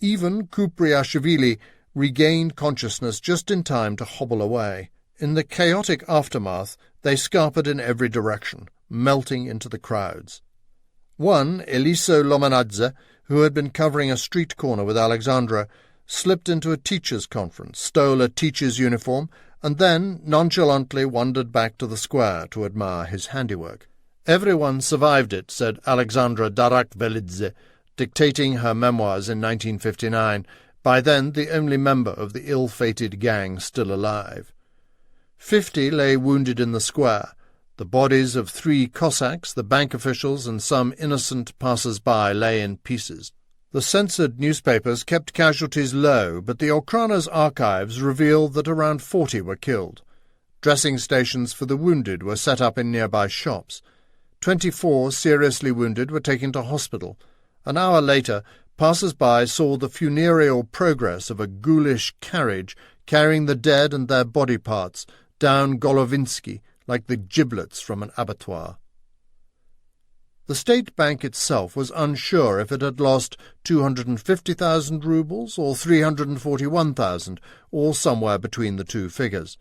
Even Kupriashvili regained consciousness just in time to hobble away. In the chaotic aftermath, they scarpered in every direction, melting into the crowds. One, Eliso Lomanadze, who had been covering a street corner with Alexandra, slipped into a teacher's conference, stole a teacher's uniform, and then nonchalantly wandered back to the square to admire his handiwork. "Everyone survived it," said Alexandra Darakvelidze, dictating her memoirs in 1959, by then the only member of the ill-fated gang still alive. 50 lay wounded in the square. The bodies of 3 Cossacks, the bank officials, and some innocent passers-by lay in pieces. The censored newspapers kept casualties low, but the Okrana's archives reveal that around 40 were killed. Dressing stations for the wounded were set up in nearby shops. 24 seriously wounded were taken to hospital. An hour later, passers-by saw the funereal progress of a ghoulish carriage carrying the dead and their body parts down Golovinsky like the giblets from an abattoir. The State Bank itself was unsure if it had lost 250,000 rubles or 341,000, or somewhere between the two figures.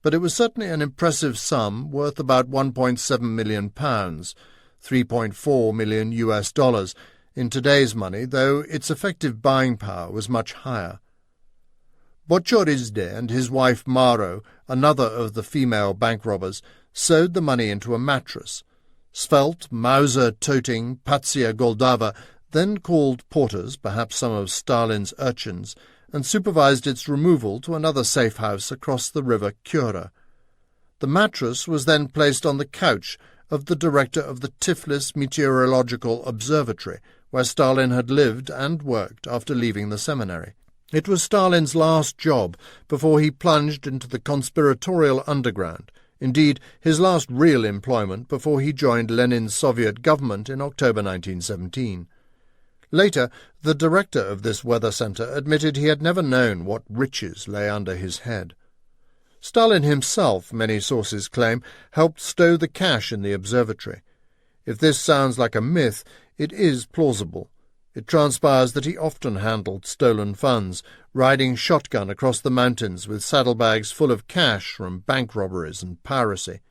But it was certainly an impressive sum worth about £1.7 million, $3.4 million US in today's money, though its effective buying power was much higher. Bochorizde and his wife Maro, another of the female bank robbers, sewed the money into a mattress. Svelte, Mauser-toting Patsia Goldava then called porters, perhaps some of Stalin's urchins, and supervised its removal to another safe house across the river Kura. The mattress was then placed on the couch of the director of the Tiflis Meteorological Observatory, where Stalin had lived and worked after leaving the seminary. It was Stalin's last job before he plunged into the conspiratorial underground, indeed his last real employment before he joined Lenin's Soviet government in October 1917. Later, the director of this weather centre admitted he had never known what riches lay under his head. Stalin himself, many sources claim, helped stow the cash in the observatory. If this sounds like a myth, it is plausible. It transpires that he often handled stolen funds, riding shotgun across the mountains with saddlebags full of cash from bank robberies and piracy.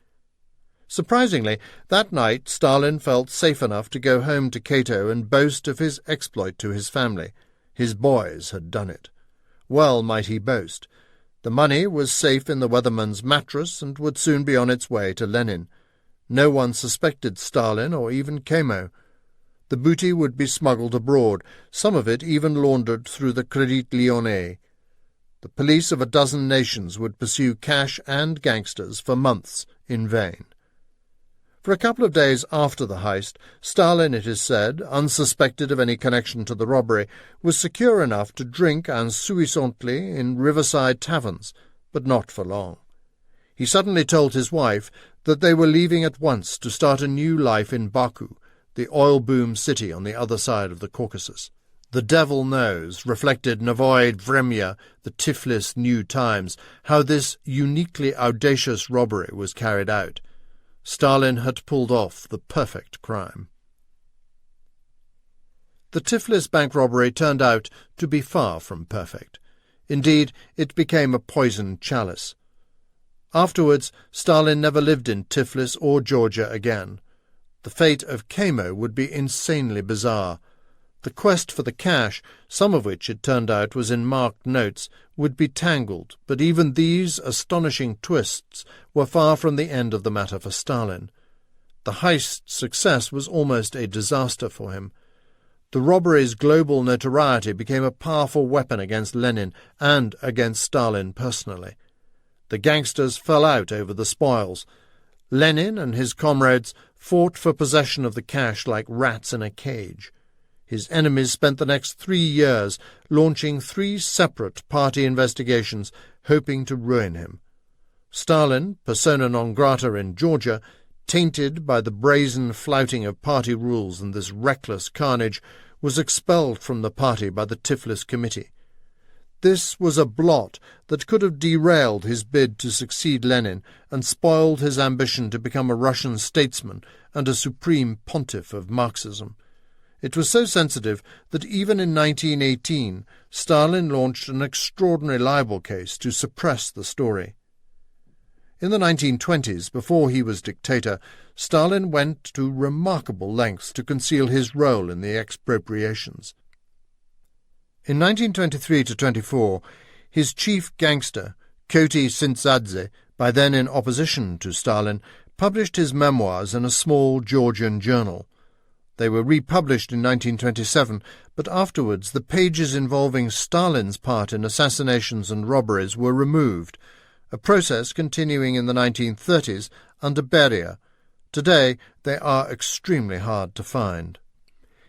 Surprisingly, that night Stalin felt safe enough to go home to Cato and boast of his exploit to his family. His boys had done it. Well might he boast. The money was safe in the weatherman's mattress and would soon be on its way to Lenin. No one suspected Stalin or even Kamo. The booty would be smuggled abroad, some of it even laundered through the Crédit Lyonnais. The police of a dozen nations would pursue cash and gangsters for months in vain. For a couple of days after the heist, Stalin, it is said, unsuspected of any connection to the robbery, was secure enough to drink insouciantly in riverside taverns, but not for long. He suddenly told his wife that they were leaving at once to start a new life in Baku, the oil-boom city on the other side of the Caucasus. The devil knows, reflected Novoye Vremya, the Tiflis New Times, how this uniquely audacious robbery was carried out. Stalin had pulled off the perfect crime. The Tiflis bank robbery turned out to be far from perfect. Indeed, it became a poisoned chalice. Afterwards, Stalin never lived in Tiflis or Georgia again. The fate of Kamo would be insanely bizarre. The quest for the cash, some of which it turned out was in marked notes, would be tangled, but even these astonishing twists were far from the end of the matter for Stalin. The heist's success was almost a disaster for him. The robbery's global notoriety became a powerful weapon against Lenin and against Stalin personally. The gangsters fell out over the spoils. Lenin and his comrades fought for possession of the cash like rats in a cage. His enemies spent the next 3 years launching 3 separate party investigations, hoping to ruin him. Stalin, persona non grata in Georgia, tainted by the brazen flouting of party rules and this reckless carnage, was expelled from the party by the Tiflis Committee. This was a blot that could have derailed his bid to succeed Lenin and spoiled his ambition to become a Russian statesman and a supreme pontiff of Marxism. It was so sensitive that even in 1918 Stalin launched an extraordinary libel case to suppress the story. In the 1920s, before he was dictator, Stalin went to remarkable lengths to conceal his role in the expropriations. In 1923-24, his chief gangster, Koti Sintzadze, by then in opposition to Stalin, published his memoirs in a small Georgian journal. They were republished in 1927, but afterwards the pages involving Stalin's part in assassinations and robberies were removed, a process continuing in the 1930s under Beria. Today they are extremely hard to find.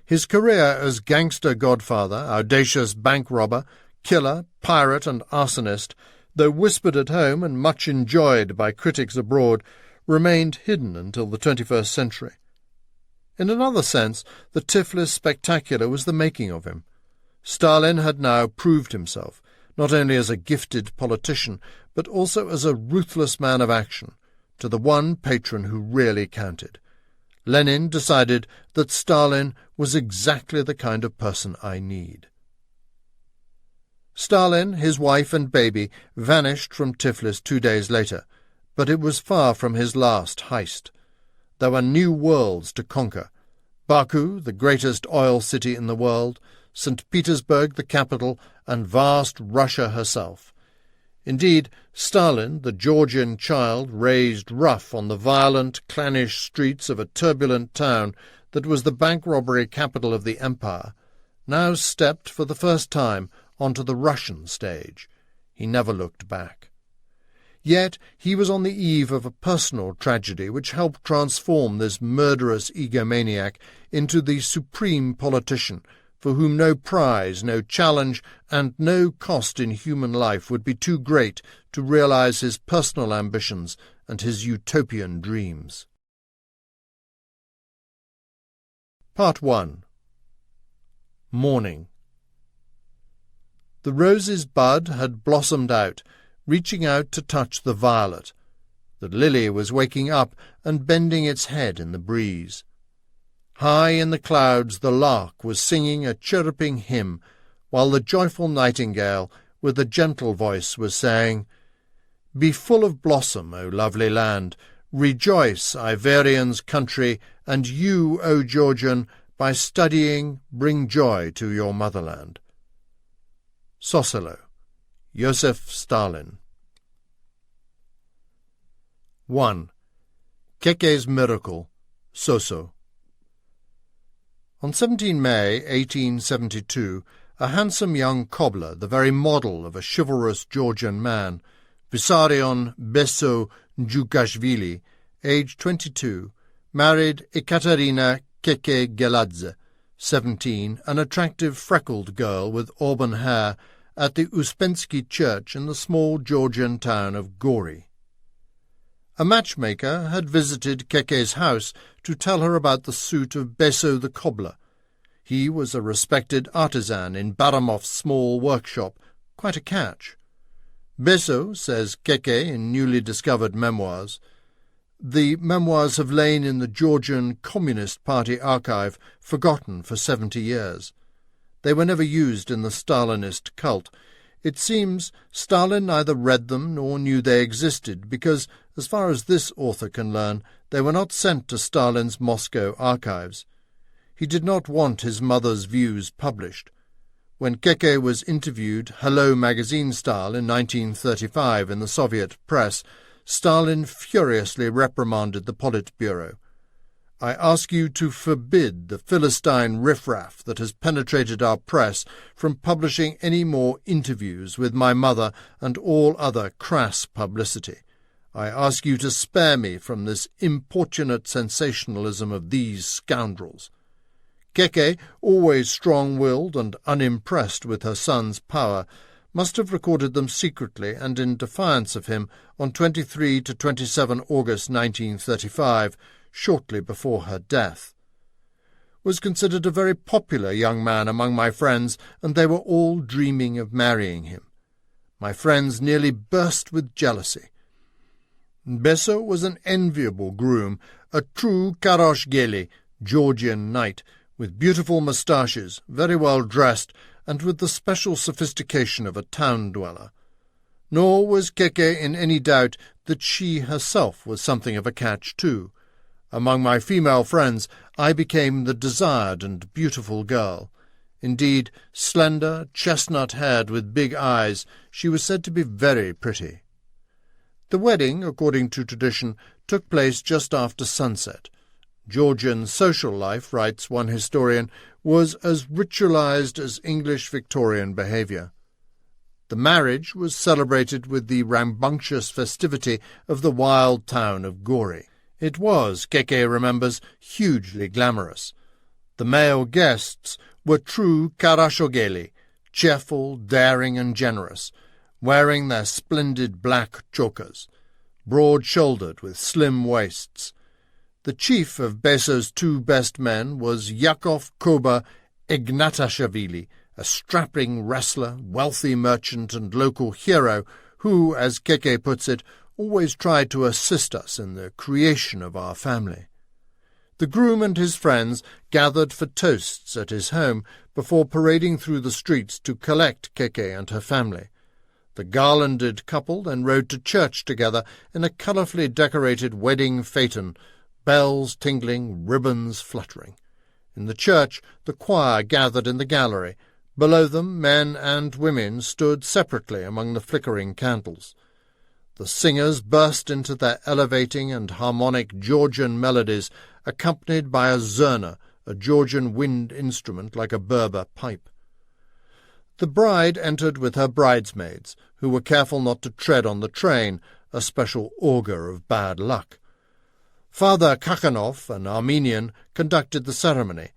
His career as gangster godfather, audacious bank robber, killer, pirate and arsonist, though whispered at home and much enjoyed by critics abroad, remained hidden until the 21st century. In another sense, the Tiflis spectacular was the making of him. Stalin had now proved himself, not only as a gifted politician, but also as a ruthless man of action, to the one patron who really counted. Lenin decided that Stalin was exactly the kind of person I need. Stalin, his wife and baby vanished from Tiflis 2 days later, but it was far from his last heist. There were new worlds to conquer: Baku, the greatest oil city in the world, St. Petersburg, the capital, and vast Russia herself. Indeed, Stalin, the Georgian child raised rough on the violent, clannish streets of a turbulent town that was the bank robbery capital of the empire, now stepped for the first time onto the Russian stage. He never looked back. Yet he was on the eve of a personal tragedy which helped transform this murderous egomaniac into the supreme politician for whom no prize, no challenge, and no cost in human life would be too great to realize his personal ambitions and his utopian dreams. Part 1. Morning. The rose's bud had blossomed out, reaching out to touch the violet. The lily was waking up and bending its head in the breeze. High in the clouds the lark was singing a chirruping hymn, while the joyful nightingale, with a gentle voice, was saying, "Be full of blossom, O lovely land! Rejoice, Iverian's country, and you, O Georgian, by studying bring joy to your motherland." Sosilo, Joseph Stalin. 1. Keke's Miracle, Soso. On 17 May 1872, a handsome young cobbler, the very model of a chivalrous Georgian man, Vissarion Besso Djukashvili, aged 22, married Ekaterina Keke Geladze, 17, an attractive freckled girl with auburn hair, at the Uspensky church in the small Georgian town of Gori. A matchmaker had visited Keke's house to tell her about the suit of Besso the cobbler. He was a respected artisan in Baramov's small workshop, quite a catch. Besso, says Keke in newly discovered memoirs. The memoirs have lain in the Georgian Communist Party archive, forgotten for 70 years. They were never used in the Stalinist cult. It seems Stalin neither read them nor knew they existed, because, as far as this author can learn, they were not sent to Stalin's Moscow archives. He did not want his mother's views published. When Keke was interviewed Hello magazine style in 1935 in the Soviet press, Stalin furiously reprimanded the Politburo. "I ask you to forbid the Philistine riffraff that has penetrated our press from publishing any more interviews with my mother and all other crass publicity. I ask you to spare me from this importunate sensationalism of these scoundrels." Keke, always strong-willed and unimpressed with her son's power, must have recorded them secretly and in defiance of him on 23 to 27 August 1935, shortly before her death. was considered a very popular young man among my friends, and they were all dreaming of marrying him. My friends nearly burst with jealousy. Beso was an enviable groom, a true Karash-Geli, Georgian knight, with beautiful moustaches, very well dressed, and with the special sophistication of a town-dweller. Nor was Keke in any doubt that she herself was something of a catch too. Among my female friends I became the desired and beautiful girl. Indeed, slender, chestnut-haired, with big eyes, she was said to be very pretty. The wedding, according to tradition, took place just after sunset. Georgian social life, writes one historian, was as ritualized as English Victorian behaviour. The marriage was celebrated with the rambunctious festivity of the wild town of Gori. It was, Keke remembers, hugely glamorous. The male guests were true Karashogeli, cheerful, daring and generous, wearing their splendid black chokas, broad-shouldered with slim waists. The chief of Beso's two best men was Yakov Koba Ignatashvili, a strapping wrestler, wealthy merchant and local hero who, as Keke puts it, always tried to assist us in the creation of our family. The groom and his friends gathered for toasts at his home before parading through the streets to collect Keke and her family. The garlanded couple then rode to church together in a colourfully decorated wedding phaeton, bells tingling, ribbons fluttering. In the church the choir gathered in the gallery. Below them men and women stood separately among the flickering candles. The singers burst into their elevating and harmonic Georgian melodies, accompanied by a zurna, a Georgian wind instrument like a Berber pipe. The bride entered with her bridesmaids, who were careful not to tread on the train, a special augur of bad luck. Father Kakhanov, an Armenian, conducted the ceremony.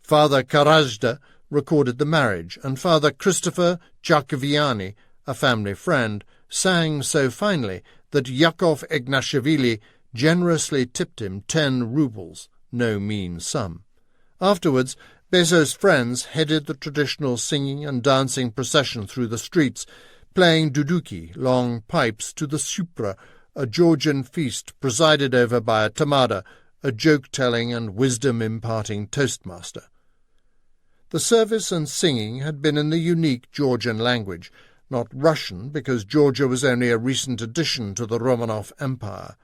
Father Karajda recorded the marriage, and Father Christopher Chakoviani, a family friend, sang so finely that Yakov Ignashvili generously tipped him 10 rubles, no mean sum. Afterwards, Beso's friends headed the traditional singing and dancing procession through the streets, playing duduki, long pipes, to the supra, a Georgian feast presided over by a tamada, a joke-telling and wisdom-imparting toastmaster. The service and singing had been in the unique Georgian language, not Russian, because Georgia was only a recent addition to the Romanov Empire.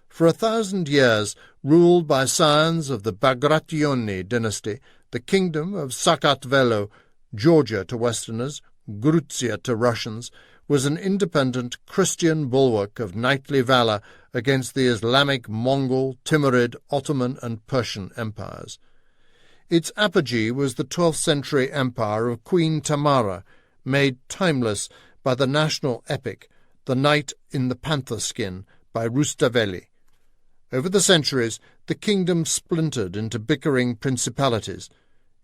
For 1,000 years, ruled by scions of the Bagrationi dynasty, the kingdom of Sakatvelo, Georgia to Westerners, Gruzia to Russians, was an independent Christian bulwark of knightly valour against the Islamic, Mongol, Timurid, Ottoman and Persian empires. Its apogee was the 12th century empire of Queen Tamara, made timeless by the national epic, The Knight in the Panther Skin, by Rustaveli. Over the centuries, the kingdom splintered into bickering principalities.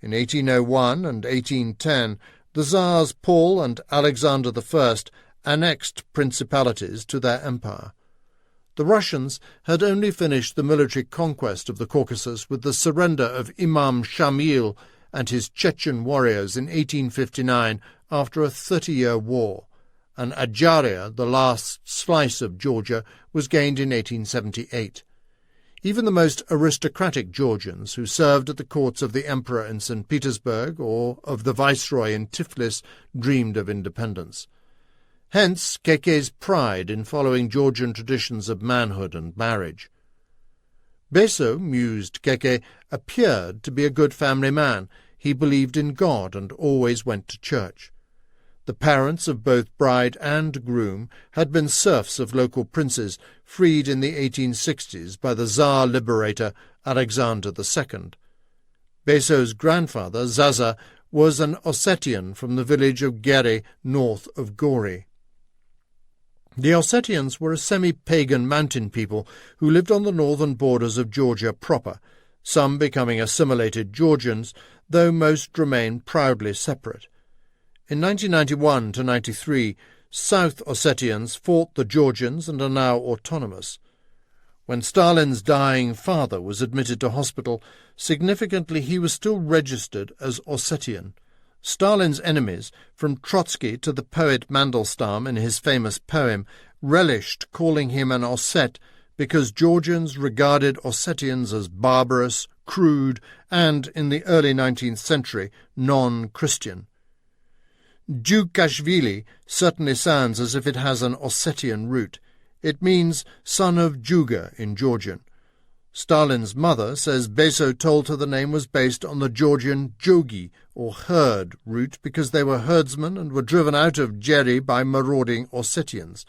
In 1801 and 1810, the Tsars Paul and Alexander I annexed principalities to their empire. The Russians had only finished the military conquest of the Caucasus with the surrender of Imam Shamil and his Chechen warriors in 1859 after a 30-year war, and Adjaria, the last slice of Georgia, was gained in 1878. Even the most aristocratic Georgians who served at the courts of the emperor in St. Petersburg or of the viceroy in Tiflis dreamed of independence. Hence Keke's pride in following Georgian traditions of manhood and marriage. Beso, mused Keke, appeared to be a good family man. He believed in God and always went to church. The parents of both bride and groom had been serfs of local princes, freed in the 1860s by the Tsar liberator Alexander II. Beso's grandfather, Zaza, was an Ossetian from the village of Geri, north of Gori. The Ossetians were a semi-pagan mountain people who lived on the northern borders of Georgia proper, some becoming assimilated Georgians, though most remained proudly separate. In 1991-93, South Ossetians fought the Georgians and are now autonomous. When Stalin's dying father was admitted to hospital, significantly he was still registered as Ossetian. Stalin's enemies, from Trotsky to the poet Mandelstam in his famous poem, relished calling him an Osset because Georgians regarded Ossetians as barbarous, crude, and, in the early 19th century, non-Christian. Djugashvili certainly sounds as if it has an Ossetian root. It means son of Juga in Georgian. Stalin's mother says Beso told her the name was based on the Georgian jogi, or herd, root because they were herdsmen and were driven out of Jeri by marauding Ossetians.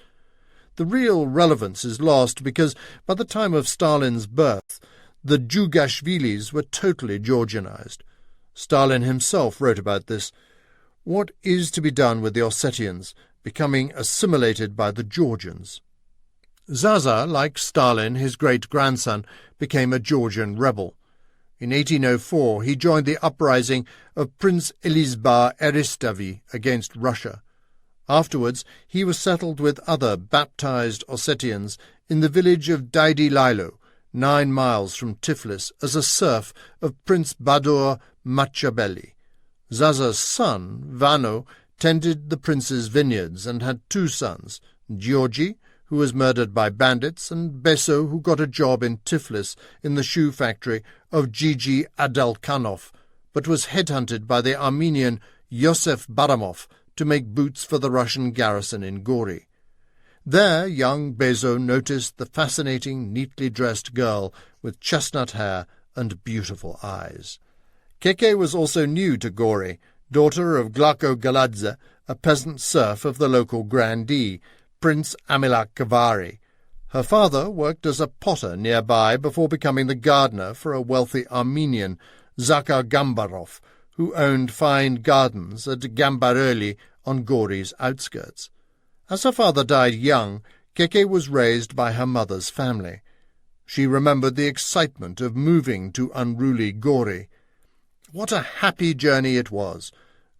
The real relevance is lost because by the time of Stalin's birth, the Djugashvilis were totally Georgianized. Stalin himself wrote about this. What is to be done with the Ossetians, becoming assimilated by the Georgians? Zaza, like Stalin, his great-grandson, became a Georgian rebel. In 1804 he joined the uprising of Prince Elisbar Eristavi against Russia. Afterwards he was settled with other baptized Ossetians in the village of Daidi Lailo, 9 miles from Tiflis, as a serf of Prince Badur Machabeli. Zaza's son, Vano, tended the prince's vineyards and had 2 sons, Georgi, who was murdered by bandits, and Beso, who got a job in Tiflis in the shoe factory of Gigi Adalkanov, but was headhunted by the Armenian Yosef Baramov to make boots for the Russian garrison in Gori. There young Beso noticed the fascinating, neatly dressed girl with chestnut hair and beautiful eyes. Keke was also new to Gori, daughter of Glako Galadze, a peasant serf of the local grandee, Prince Amilak Kavari. Her father worked as a potter nearby before becoming the gardener for a wealthy Armenian, Zakar Gambarov, who owned fine gardens at Gambareli on Gori's outskirts. As her father died young, Keke was raised by her mother's family. She remembered the excitement of moving to unruly Gori. What a happy journey it was!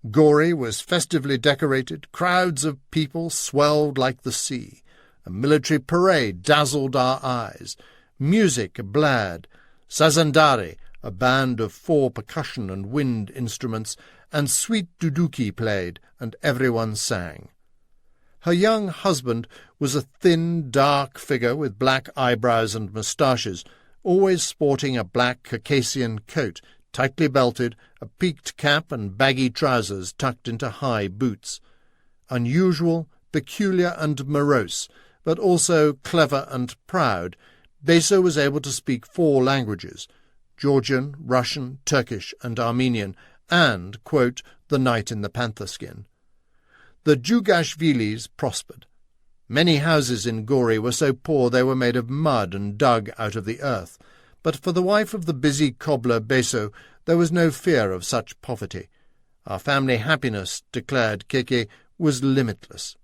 Gori was festively decorated, crowds of people swelled like the sea. A military parade dazzled our eyes. Music blared. Sazandari, a band of 4 percussion and wind instruments, and sweet duduki played, and everyone sang. Her young husband was a thin, dark figure with black eyebrows and moustaches, always sporting a black Circassian coat, tightly belted, a peaked cap and baggy trousers tucked into high boots. Unusual, peculiar and morose, but also clever and proud, Beso was able to speak 4 languages, Georgian, Russian, Turkish and Armenian, and, quote, the knight in the panther skin. The Djugashvilis prospered. Many houses in Gori were so poor they were made of mud and dug out of the earth, but for the wife of the busy cobbler Beso there was no fear of such poverty. Our family happiness, declared Keke, was limitless.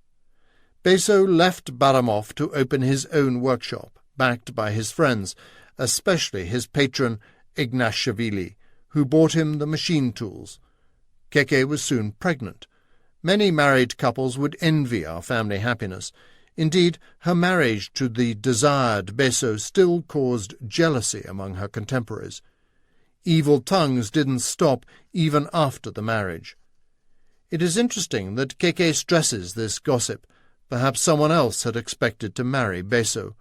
Beso left Baramov to open his own workshop, backed by his friends, especially his patron Ignashvili, who bought him the machine tools. Keke was soon pregnant. Many married couples would envy our family happiness. Indeed, her marriage to the desired Beso still caused jealousy among her contemporaries. Evil tongues didn't stop even after the marriage. It is interesting that Keke stresses this gossip. Perhaps someone else had expected to marry Beso.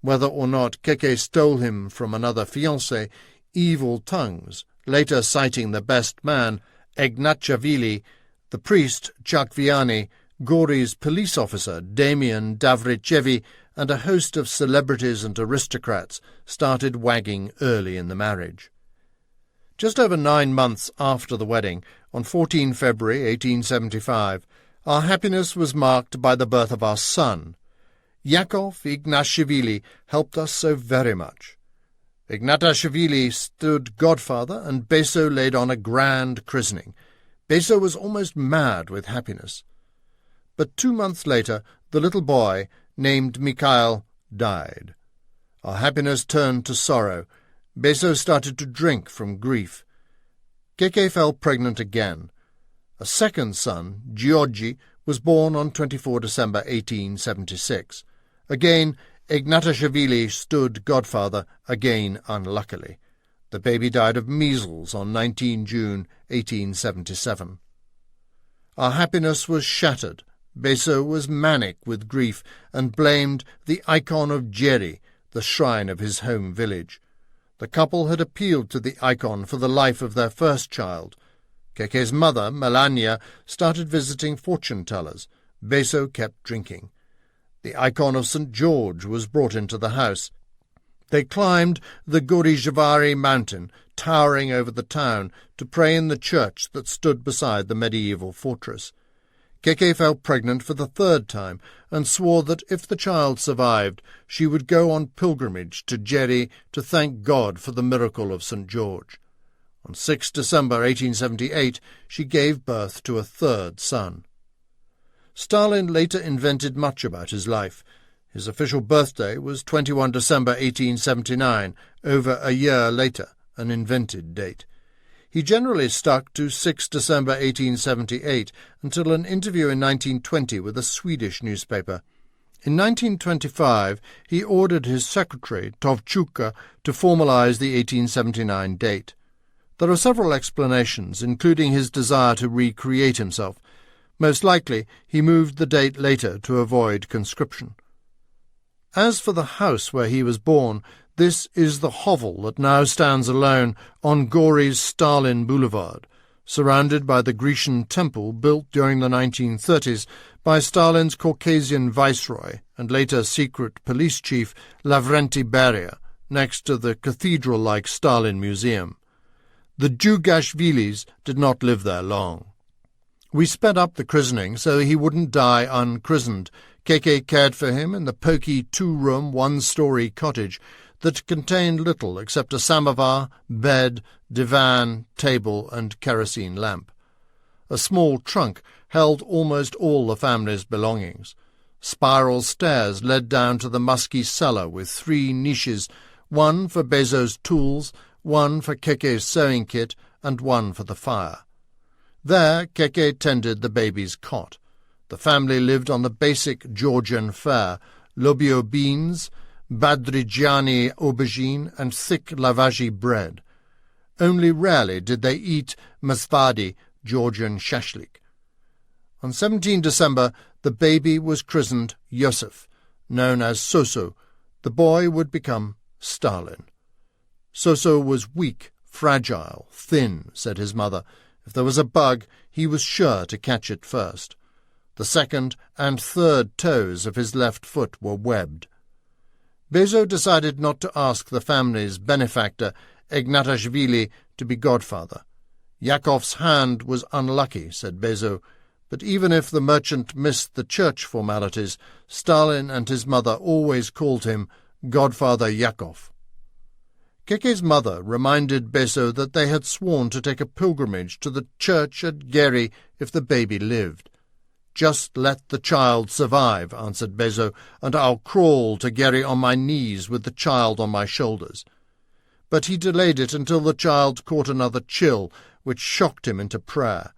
Whether or not Keke stole him from another fiancé, evil tongues, later citing the best man, Ignatchavili, the priest Chakviani, Gori's police officer Damian Davrichevi, and a host of celebrities and aristocrats, started wagging early in the marriage. Just over 9 months after the wedding, on 14 February 1875, our happiness was marked by the birth of our son. Yakov Ignashvili helped us so very much. Ignatashvili stood godfather, and Beso laid on a grand christening. Beso was almost mad with happiness. But 2 months later, the little boy, named Mikhail, died. Our happiness turned to sorrow. Beso started to drink from grief. Keke fell pregnant again. A second son, Georgi, was born on 24 December 1876. Again, Ignatashvili stood godfather again unluckily. The baby died of measles on 19 June 1877. Our happiness was shattered. Beso was manic with grief and blamed the icon of Geri, the shrine of his home village. The couple had appealed to the icon for the life of their first child. Keke's mother, Melania, started visiting fortune-tellers. Beso kept drinking. The icon of St. George was brought into the house. They climbed the Gorijvari mountain, towering over the town, to pray in the church that stood beside the medieval fortress. Keke fell pregnant for the third time and swore that if the child survived, she would go on pilgrimage to Geri to thank God for the miracle of St. George. On 6 December 1878, she gave birth to a third son. Stalin later invented much about his life. His official birthday was 21 December 1879, over a year later, an invented date. He generally stuck to 6 December 1878 until an interview in 1920 with a Swedish newspaper. In 1925, he ordered his secretary, Tovchuka, to formalize the 1879 date. There are several explanations, including his desire to recreate himself. Most likely, he moved the date later to avoid conscription. As for the house where he was born, this is the hovel that now stands alone on Gori's Stalin Boulevard, surrounded by the Grecian temple built during the 1930s by Stalin's Caucasian viceroy and later secret police chief Lavrenti Beria, next to the cathedral-like Stalin Museum. The Djugashvilis did not live there long. We sped up the christening so he wouldn't die unchristened. Keke cared for him in the poky two-room, one-story cottage that contained little except a samovar, bed, divan, table, and kerosene lamp. A small trunk held almost all the family's belongings. Spiral stairs led down to the musky cellar with 3 niches, one for Beso's tools, one for Keke's sewing kit, and one for the fire. There Keke tended the baby's cot. The family lived on the basic Georgian fare, lobio beans, badrigiani aubergine, and thick lavashi bread. Only rarely did they eat masvadi, Georgian shashlik. On 17 December, the baby was christened Joseph, known as Soso. The boy would become Stalin. Soso was weak, fragile, thin, said his mother. If there was a bug, he was sure to catch it first. The second and third toes of his left foot were webbed. Beso decided not to ask the family's benefactor, Ignatashvili, to be godfather. Yakov's hand was unlucky, said Beso, but even if the merchant missed the church formalities, Stalin and his mother always called him Godfather Yakov. Keke's mother reminded Beso that they had sworn to take a pilgrimage to the church at Geri if the baby lived. "Just let the child survive," answered Beso, "and I'll crawl to Geri on my knees with the child on my shoulders." But he delayed it until the child caught another chill, which shocked him into prayer.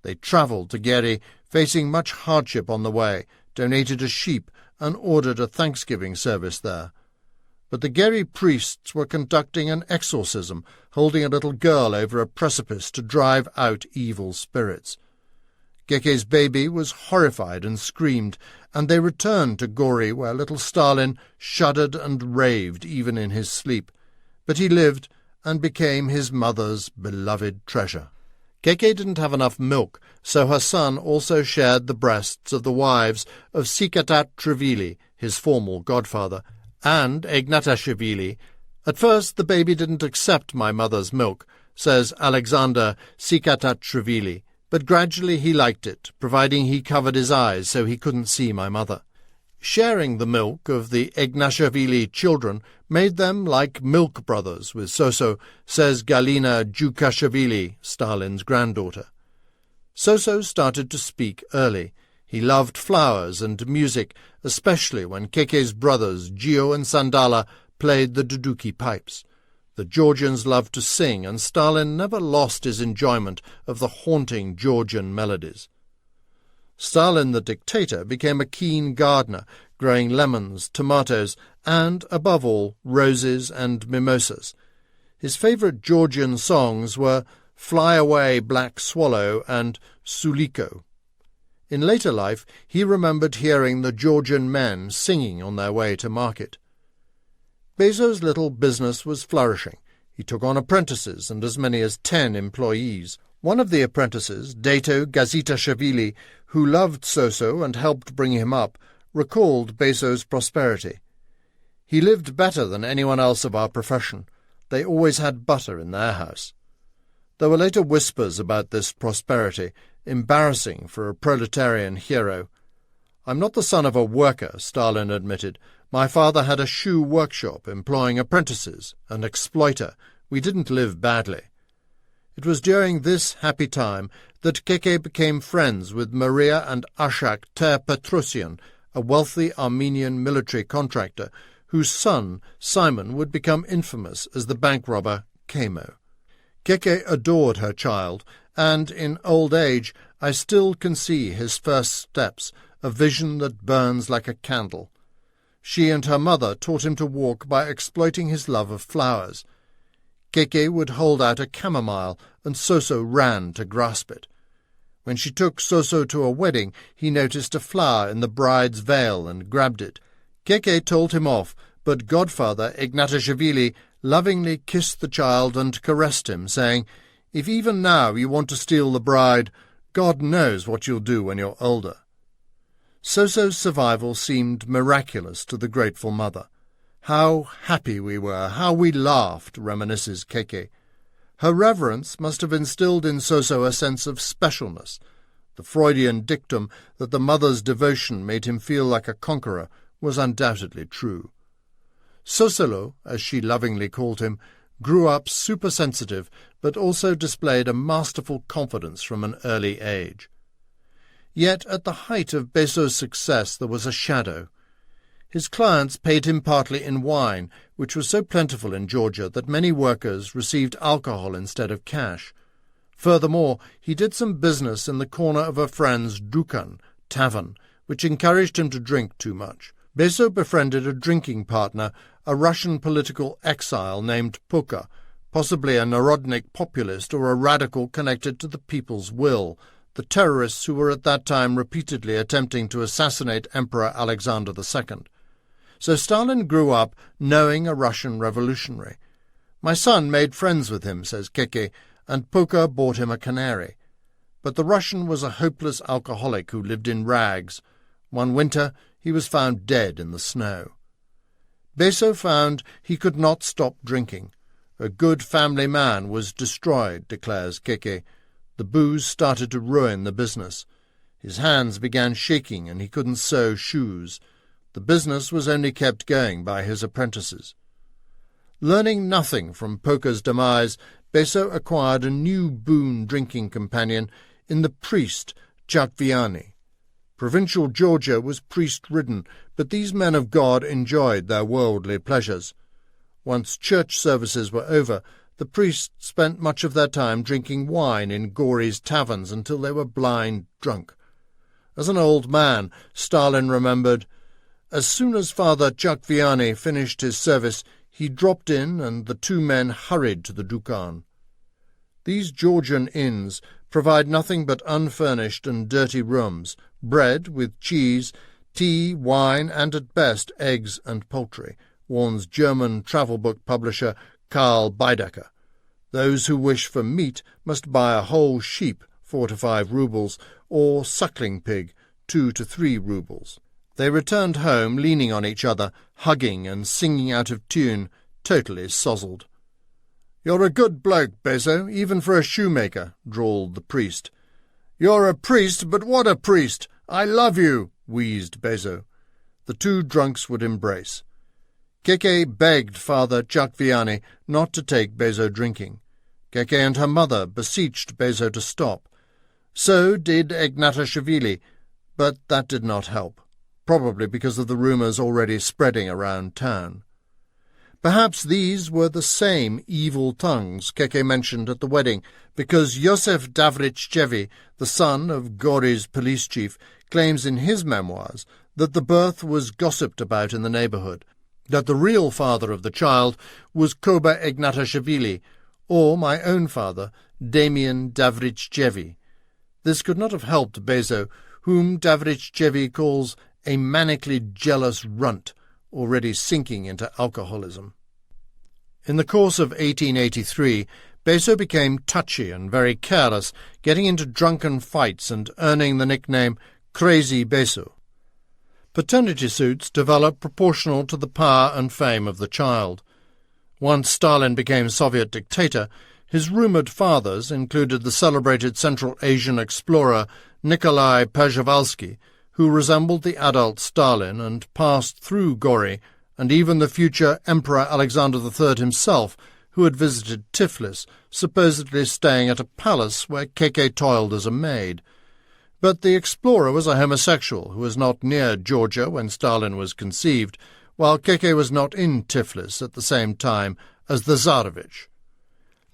They travelled to Geri, facing much hardship on the way, donated a sheep, and ordered a Thanksgiving service there. But the Geri priests were conducting an exorcism, holding a little girl over a precipice to drive out evil spirits. Keke's baby was horrified and screamed, and they returned to Gori, where little Stalin shuddered and raved even in his sleep. But he lived and became his mother's beloved treasure. Keke didn't have enough milk, so her son also shared the breasts of the wives of Sikatat-Trivili, his formal godfather, and Ignatashvili. "At first the baby didn't accept my mother's milk," says Alexander Sikatat-Trivili, "but gradually he liked it, providing he covered his eyes so he couldn't see my mother." Sharing the milk of the Ignatashvili children made them like milk brothers with Soso, says Galina Djukashvili, Stalin's granddaughter. Soso started to speak early. He loved flowers and music, especially when Keke's brothers, Gio and Sandala, played the duduki pipes. The Georgians loved to sing, and Stalin never lost his enjoyment of the haunting Georgian melodies. Stalin the dictator became a keen gardener, growing lemons, tomatoes, and, above all, roses and mimosas. His favourite Georgian songs were Fly Away, Black Swallow and Suliko. In later life, he remembered hearing the Georgian men singing on their way to market. Bezo's little business was flourishing. He took on apprentices and as many as 10 employees. One of the apprentices, Dato Gazitashvili, who loved Soso and helped bring him up, recalled Bezo's prosperity. He lived better than anyone else of our profession. They always had butter in their house. There were later whispers about this prosperity, embarrassing for a proletarian hero. "I'm not the son of a worker," Stalin admitted. "My father had a shoe workshop employing apprentices, an exploiter. We didn't live badly." It was during this happy time that Keke became friends with Maria and Ashak Ter-Petrosyan, a wealthy Armenian military contractor, whose son, Simon, would become infamous as the bank robber Kamo. Keke adored her child, and in old age I still can see his first steps, a vision that burns like a candle. She and her mother taught him to walk by exploiting his love of flowers. Keke would hold out a chamomile, and Soso ran to grasp it. When she took Soso to a wedding, he noticed a flower in the bride's veil and grabbed it. Keke told him off, but godfather Ignatashvili lovingly kissed the child and caressed him, saying, "If even now you want to steal the bride, God knows what you'll do when you're older." Soso's survival seemed miraculous to the grateful mother. "How happy we were, how we laughed," reminisces Keke. Her reverence must have instilled in Soso a sense of specialness. The Freudian dictum that the mother's devotion made him feel like a conqueror was undoubtedly true. Sosolo, as she lovingly called him, grew up supersensitive, but also displayed a masterful confidence from an early age. Yet at the height of Bezo's success there was a shadow. His clients paid him partly in wine, which was so plentiful in Georgia that many workers received alcohol instead of cash. Furthermore, he did some business in the corner of a friend's dukan, tavern, which encouraged him to drink too much. Bezo befriended a drinking partner, a Russian political exile named Puka, possibly a Narodnik populist or a radical connected to the people's will, the terrorists who were at that time repeatedly attempting to assassinate Emperor Alexander II. So Stalin grew up knowing a Russian revolutionary. "My son made friends with him," says Keke, "and Puka bought him a canary." But the Russian was a hopeless alcoholic who lived in rags. One winter he was found dead in the snow. Bezo found he could not stop drinking. A good family man was destroyed, declares Keke. The booze started to ruin the business. His hands began shaking and he couldn't sew shoes. The business was only kept going by his apprentices. Learning nothing from Puka's demise, Bezo acquired a new boon drinking companion in the priest Chakviani. Provincial Georgia was priest-ridden, but these men of God enjoyed their worldly pleasures. Once church services were over, the priests spent much of their time drinking wine in Gori's taverns until they were blind drunk. As an old man, Stalin remembered, "As soon as Father Chakviani finished his service, he dropped in and the two men hurried to the dukan." These Georgian inns provide nothing but unfurnished and dirty rooms, bread with cheese, tea, wine, and at best eggs and poultry, warns German travel book publisher Karl Beidecker. Those who wish for meat must buy a whole sheep, 4 to 5 rubles, or suckling pig, 2 to 3 rubles. They returned home leaning on each other, hugging and singing out of tune, totally sozzled. "You're a good bloke, Bezo, even for a shoemaker," drawled the priest. "You're a priest, but what a priest! I love you," wheezed Bezo. The two drunks would embrace. Keke begged Father Chakviani not to take Bezo drinking. Keke and her mother beseeched Bezo to stop. So did Ignatashvili, but that did not help, probably because of the rumours already spreading around town. Perhaps these were the same evil tongues Keke mentioned at the wedding, because Joseph Davrichchevi, the son of Gori's police chief, claims in his memoirs that the birth was gossiped about in the neighbourhood, that the real father of the child was Koba Ignatashvili, or my own father, Damian Davrichjevi. This could not have helped Bezo, whom Davrichjevi calls a manically jealous runt, already sinking into alcoholism. In the course of 1883, Bezo became touchy and very careless, getting into drunken fights and earning the nickname Crazy Bezo. Paternity suits developed proportional to the power and fame of the child. Once Stalin became Soviet dictator, his rumoured fathers included the celebrated Central Asian explorer Nikolai Przhevalsky, who resembled the adult Stalin and passed through Gori, and even the future Emperor Alexander III himself, who had visited Tiflis, supposedly staying at a palace where Keke toiled as a maid. But the explorer was a homosexual who was not near Georgia when Stalin was conceived, while Keke was not in Tiflis at the same time as the Tsarevich.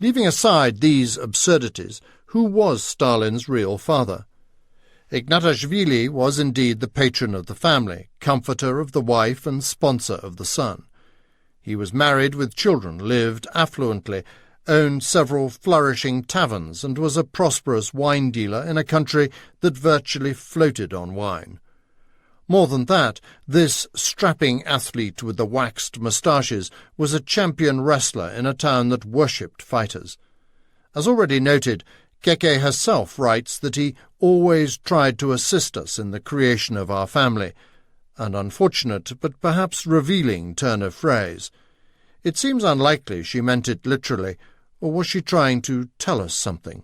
Leaving aside these absurdities, who was Stalin's real father? Ignatashvili was indeed the patron of the family, comforter of the wife and sponsor of the son. He was married with children, lived affluently, owned several flourishing taverns, and was a prosperous wine dealer in a country that virtually floated on wine. More than that, this strapping athlete with the waxed moustaches was a champion wrestler in a town that worshipped fighters. As already noted, Keke herself writes that he always tried to assist us in the creation of our family, an unfortunate but perhaps revealing turn of phrase. It seems unlikely she meant it literally, or was she trying to tell us something?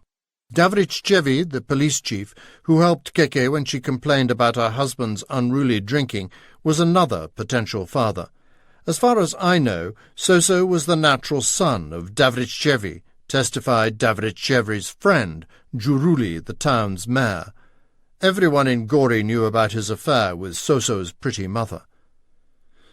Davrichjevi, the police chief, who helped Keke when she complained about her husband's unruly drinking, was another potential father. As far as I know, Soso was the natural son of Davrichjevi, testified Davrichjevi's friend, Juruli, the town's mayor. Everyone in Gori knew about his affair with Soso's pretty mother.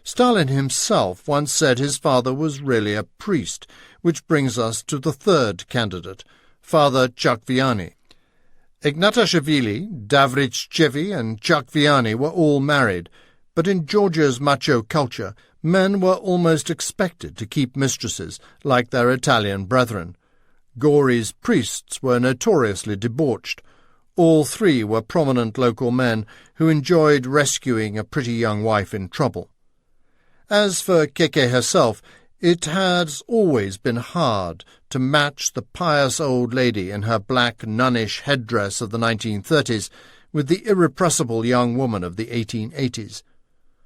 Stalin himself once said his father was really a priest, which brings us to the third candidate, Father Chakviani. Ignatashvili, Davrichjevi, and Chakviani were all married, but in Georgia's macho culture, men were almost expected to keep mistresses, like their Italian brethren. Gori's priests were notoriously debauched. All three were prominent local men who enjoyed rescuing a pretty young wife in trouble. As for Keke herself, it has always been hard to match the pious old lady in her black nunnish headdress of the 1930s with the irrepressible young woman of the 1880s.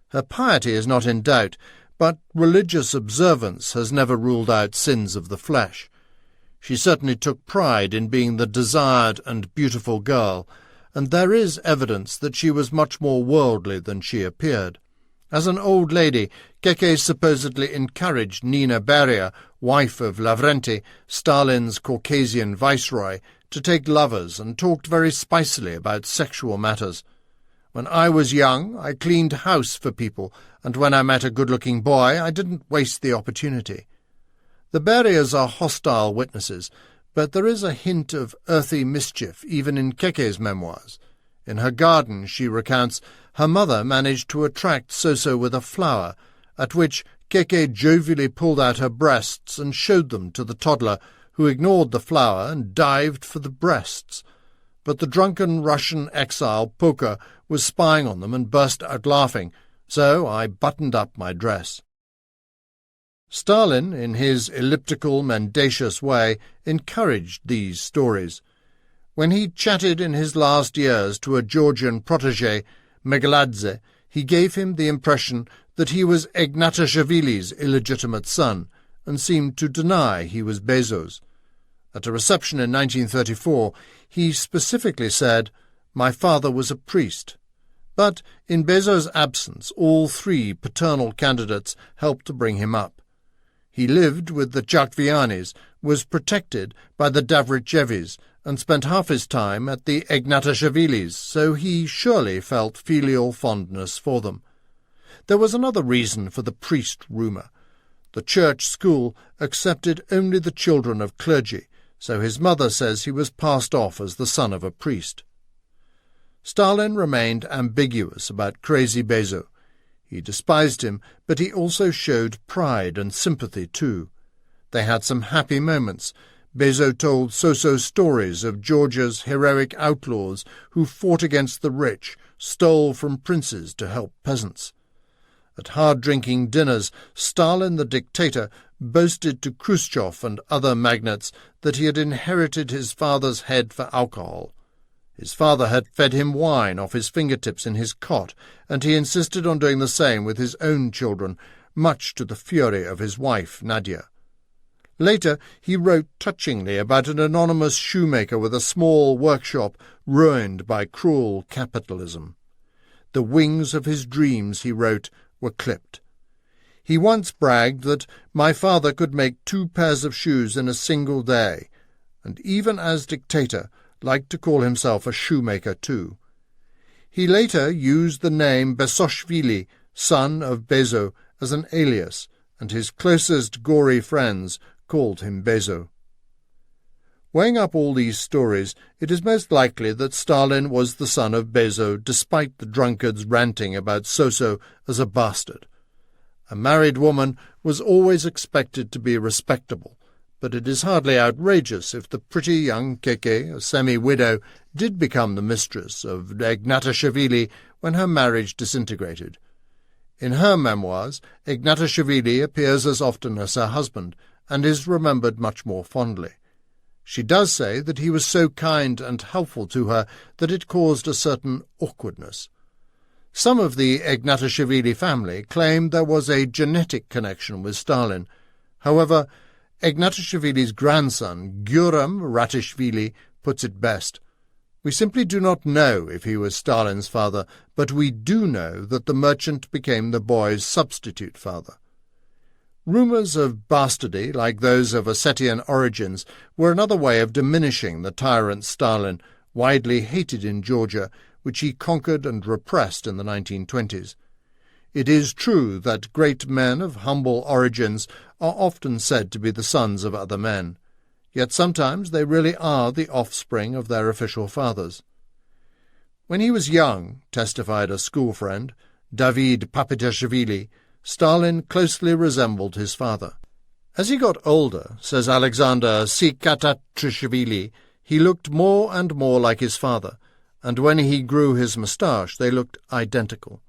Her piety is not in doubt, but religious observance has never ruled out sins of the flesh. She certainly took pride in being the desired and beautiful girl, and there is evidence that she was much more worldly than she appeared. As an old lady, Keke supposedly encouraged Nina Beria, wife of Lavrenti, Stalin's Caucasian viceroy, to take lovers and talked very spicily about sexual matters. When I was young, I cleaned house for people, and when I met a good-looking boy, I didn't waste the opportunity. The Berias are hostile witnesses, but there is a hint of earthy mischief even in Keke's memoirs. In her garden, she recounts, her mother managed to attract Soso with a flower, at which Keke jovially pulled out her breasts and showed them to the toddler, who ignored the flower and dived for the breasts. But the drunken Russian exile Poka was spying on them and burst out laughing, so I buttoned up my dress. Stalin, in his elliptical, mendacious way, encouraged these stories. When he chatted in his last years to a Georgian protégé, Megaladze, he gave him the impression that he was Ignatashvili's illegitimate son, and seemed to deny he was Bezo's. At a reception in 1934, he specifically said, "My father was a priest." But in Bezo's absence, all three paternal candidates helped to bring him up. He lived with the Chakvianis, was protected by the Davrichjevis, and spent half his time at the Ignatashvilis, so he surely felt filial fondness for them. There was another reason for the priest rumour. The church school accepted only the children of clergy, so his mother says he was passed off as the son of a priest. Stalin remained ambiguous about Crazy Bezo. He despised him, but he also showed pride and sympathy too. They had some happy moments. Bezo told Soso stories of Georgia's heroic outlaws who fought against the rich, stole from princes to help peasants. At hard-drinking dinners, Stalin the dictator boasted to Khrushchev and other magnates that he had inherited his father's head for alcohol. His father had fed him wine off his fingertips in his cot, and he insisted on doing the same with his own children, much to the fury of his wife, Nadia. Later, he wrote touchingly about an anonymous shoemaker with a small workshop ruined by cruel capitalism. The wings of his dreams, he wrote, were clipped. He once bragged that my father could make 2 pairs of shoes in a single day, and even as dictator liked to call himself a shoemaker too. He later used the name Besoshvili, son of Bezo, as an alias, and his closest gory friends called him Bezo. Weighing up all these stories, it is most likely that Stalin was the son of Bezo, despite the drunkards ranting about Soso as a bastard. A married woman was always expected to be respectable, but it is hardly outrageous if the pretty young Keke, a semi-widow, did become the mistress of Ignatashvili when her marriage disintegrated. In her memoirs, Ignatashvili appears as often as her husband, and is remembered much more fondly. She does say that he was so kind and helpful to her that it caused a certain awkwardness. Some of the Ignatashvili family claimed there was a genetic connection with Stalin. However, Ignatashvili's grandson, Guram Ratishvili, puts it best. We simply do not know if he was Stalin's father, but we do know that the merchant became the boy's substitute father. Rumours of bastardy, like those of Ossetian origins, were another way of diminishing the tyrant Stalin, widely hated in Georgia, which he conquered and repressed in the 1920s. It is true that great men of humble origins are often said to be the sons of other men, yet sometimes they really are the offspring of their official fathers. When he was young, testified a school friend, David Papetashvili, Stalin closely resembled his father. As he got older, says Alexander Sikatatrishvili, he looked more and more like his father, and when he grew his moustache they looked identical.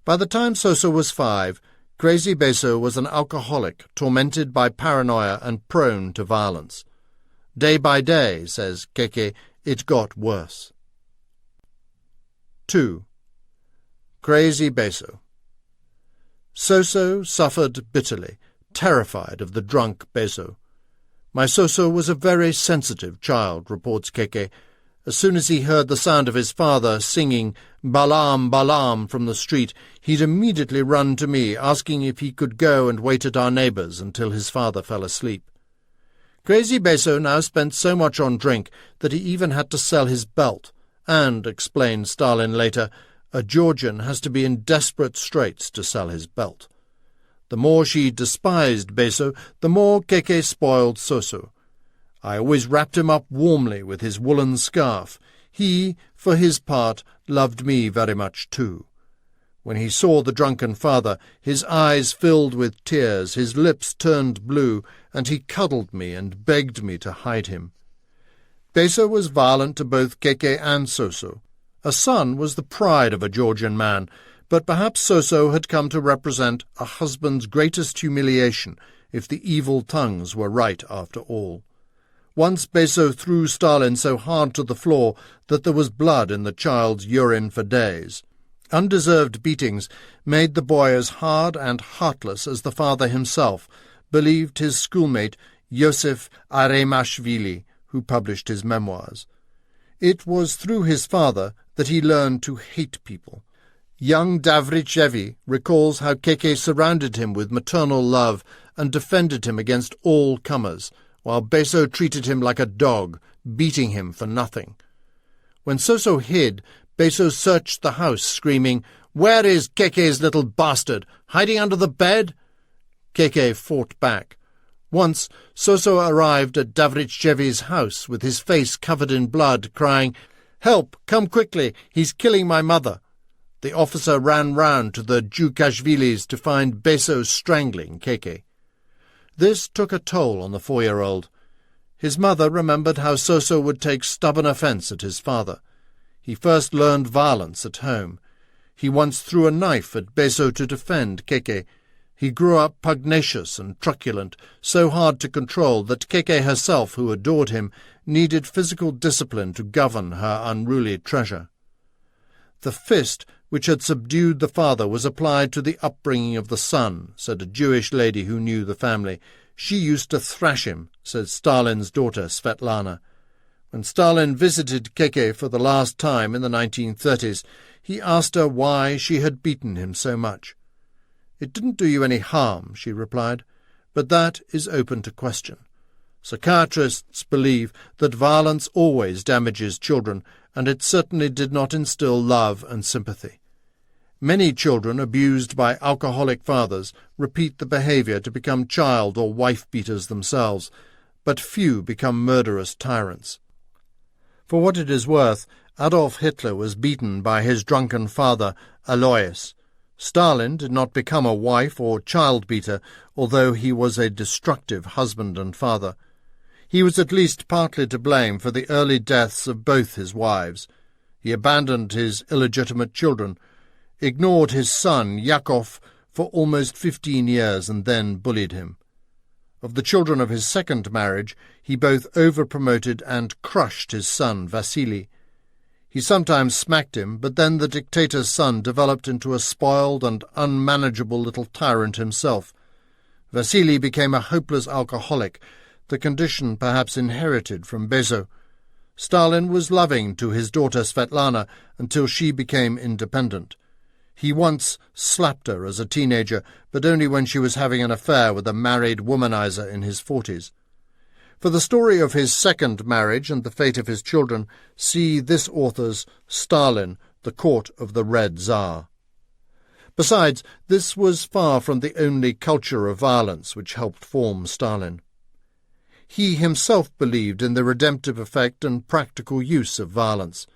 By the time Soso was 5, Crazy Bezo was an alcoholic, tormented by paranoia and prone to violence. Day by day, says Keke, it got worse. 2. Crazy Bezo. Soso suffered bitterly, terrified of the drunk Bezo. My Soso was a very sensitive child, reports Keke. As soon as he heard the sound of his father singing Balam, Balam from the street, he'd immediately run to me, asking if he could go and wait at our neighbour's until his father fell asleep. Crazy Bezo now spent so much on drink that he even had to sell his belt, and, explained Stalin later, a Georgian has to be in desperate straits to sell his belt. The more she despised Bezo, the more Keke spoiled Soso. I always wrapped him up warmly with his woolen scarf. He, for his part, loved me very much too. When he saw the drunken father, his eyes filled with tears, his lips turned blue, and he cuddled me and begged me to hide him. Bezo was violent to both Keke and Soso. A son was the pride of a Georgian man, but perhaps Soso had come to represent a husband's greatest humiliation, if the evil tongues were right after all. Once Bezo threw Stalin so hard to the floor that there was blood in the child's urine for days. Undeserved beatings made the boy as hard and heartless as the father himself, believed his schoolmate Joseph Aremashvili, who published his memoirs. It was through his father that he learned to hate people. Young Davrichevi recalls how Keke surrounded him with maternal love and defended him against all comers, while Bezo treated him like a dog, beating him for nothing. When Soso hid, Bezo searched the house, screaming, "Where is Keke's little bastard? Hiding under the bed?" Keke fought back. Once, Soso arrived at Davrichevi's house with his face covered in blood, crying, "Help! Come quickly! He's killing my mother!" The officer ran round to the Djukashvilis to find Beso strangling Keke. This took a toll on the 4-year-old. His mother remembered how Soso would take stubborn offence at his father. He first learned violence at home. He once threw a knife at Beso to defend Keke. He grew up pugnacious and truculent, so hard to control that Keke herself, who adored him, needed physical discipline to govern her unruly treasure. The fist which had subdued the father was applied to the upbringing of the son, said a Jewish lady who knew the family. She used to thrash him, said Stalin's daughter Svetlana. When Stalin visited Keke for the last time in the 1930s, he asked her why she had beaten him so much. "It didn't do you any harm," she replied, "but that is open to question. Psychiatrists believe that violence always damages children, and it certainly did not instill love and sympathy. Many children abused by alcoholic fathers repeat the behaviour to become child or wife-beaters themselves, but few become murderous tyrants. For what it is worth, Adolf Hitler was beaten by his drunken father, Alois. Stalin did not become a wife or child-beater, although he was a destructive husband and father. He was at least partly to blame for the early deaths of both his wives. He abandoned his illegitimate children, ignored his son, Yakov, for almost 15 years and then bullied him. Of the children of his second marriage, he both over-promoted and crushed his son, Vasily. He sometimes smacked him, but then the dictator's son developed into a spoiled and unmanageable little tyrant himself. Vasily became a hopeless alcoholic, the condition perhaps inherited from Beso. Stalin was loving to his daughter Svetlana until she became independent. He once slapped her as a teenager, but only when she was having an affair with a married womanizer in his 40s. For the story of his second marriage and the fate of his children, see this author's Stalin, the Court of the Red Tsar. Besides, this was far from the only culture of violence which helped form Stalin. He himself believed in the redemptive effect and practical use of violence.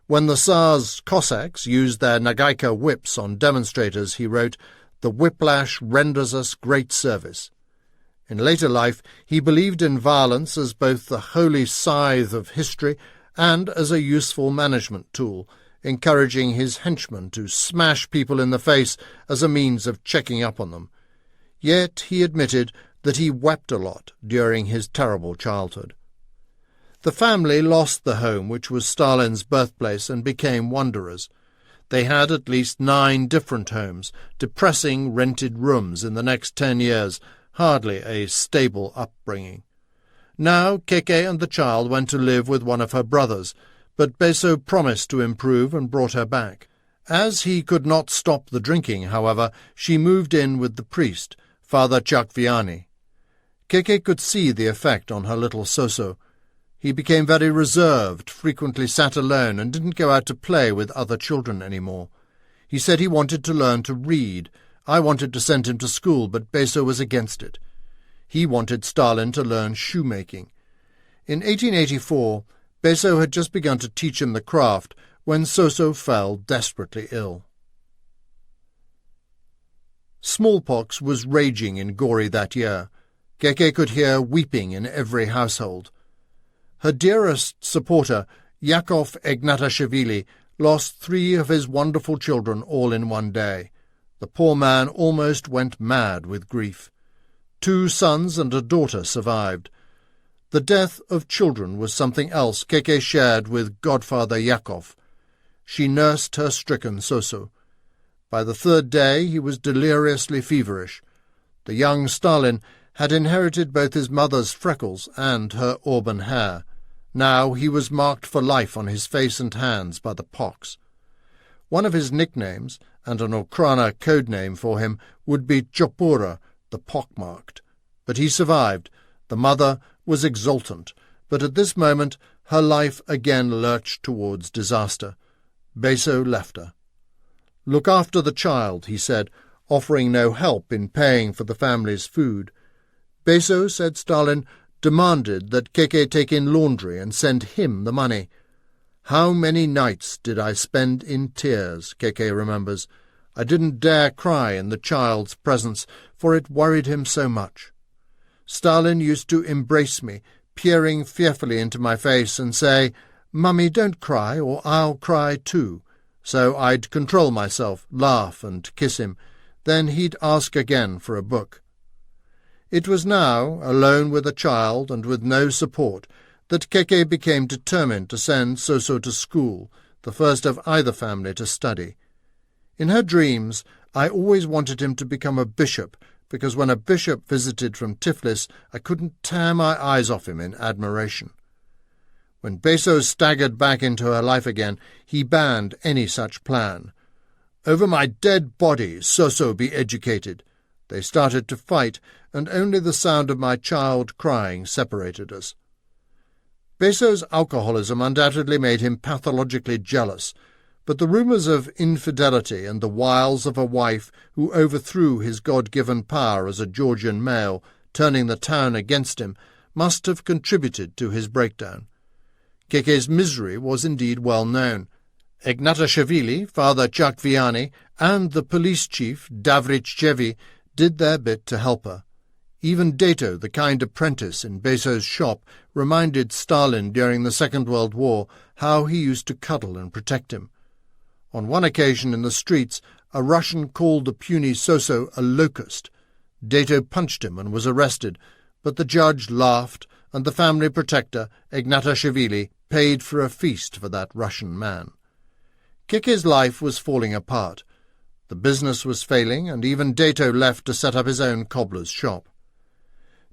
When the Tsar's Cossacks used their nagaika whips on demonstrators, he wrote, "The whiplash renders us great service." In later life, he believed in violence as both the holy scythe of history and as a useful management tool, encouraging his henchmen to smash people in the face as a means of checking up on them. Yet he admitted that he wept a lot during his terrible childhood. The family lost the home which was Stalin's birthplace and became wanderers. They had at least 9 different homes, depressing rented rooms in the next 10 years, hardly a stable upbringing. Now Keke and the child went to live with one of her brothers, but Beso promised to improve and brought her back. As he could not stop the drinking, however, she moved in with the priest, Father Chakviani. Keke could see the effect on her little Soso. He became very reserved, frequently sat alone, and didn't go out to play with other children any more. He said he wanted to learn to read. I wanted to send him to school, but Beso was against it. He wanted Stalin to learn shoemaking. In 1884, Beso had just begun to teach him the craft when Soso fell desperately ill. Smallpox was raging in Gori that year. Keke could hear weeping in every household. Her dearest supporter, Yakov Ignatashvili, lost 3 of his wonderful children all in one day. The poor man almost went mad with grief. 2 sons and a daughter survived. The death of children was something else Keke shared with godfather Yakov. She nursed her stricken Soso. By the 3rd day he was deliriously feverish. The young Stalin had inherited both his mother's freckles and her auburn hair. Now he was marked for life on his face and hands by the pox. One of his nicknames, and an Ukraina code name for him, would be Chopura, the pock-marked. But he survived. The mother was exultant, but at this moment her life again lurched towards disaster. Beso left her. "Look after the child," he said, offering no help in paying for the family's food. Beso, said Stalin, demanded that Keke take in laundry and send him the money. How many nights did I spend in tears, Keke remembers. I didn't dare cry in the child's presence, for it worried him so much. Stalin used to embrace me, peering fearfully into my face, and say, "Mummy, don't cry, or I'll cry too." So I'd control myself, laugh, and kiss him. Then he'd ask again for a book. It was now, alone with a child and with no support, that Keke became determined to send Soso to school, the first of either family to study. In her dreams, I always wanted him to become a bishop, because when a bishop visited from Tiflis, I couldn't tear my eyes off him in admiration. When Beso staggered back into her life again, he banned any such plan. "Over my dead body, Soso be educated." They started to fight, and only the sound of my child crying separated us. Beso's alcoholism undoubtedly made him pathologically jealous, but the rumours of infidelity and the wiles of a wife who overthrew his God-given power as a Georgian male, turning the town against him, must have contributed to his breakdown. Keke's misery was indeed well known. Ignatashvili, Father Chakviani, and the police chief, Davrichchevi, did their bit to help her. Even Dato, the kind apprentice in Beso's shop, reminded Stalin during the Second World War how he used to cuddle and protect him. On one occasion in the streets, a Russian called the puny Soso a locust. Dato punched him and was arrested, but the judge laughed, and the family protector, Ignatashvili, paid for a feast for that Russian man. Keke's life was falling apart. The business was failing, and even Dato left to set up his own cobbler's shop.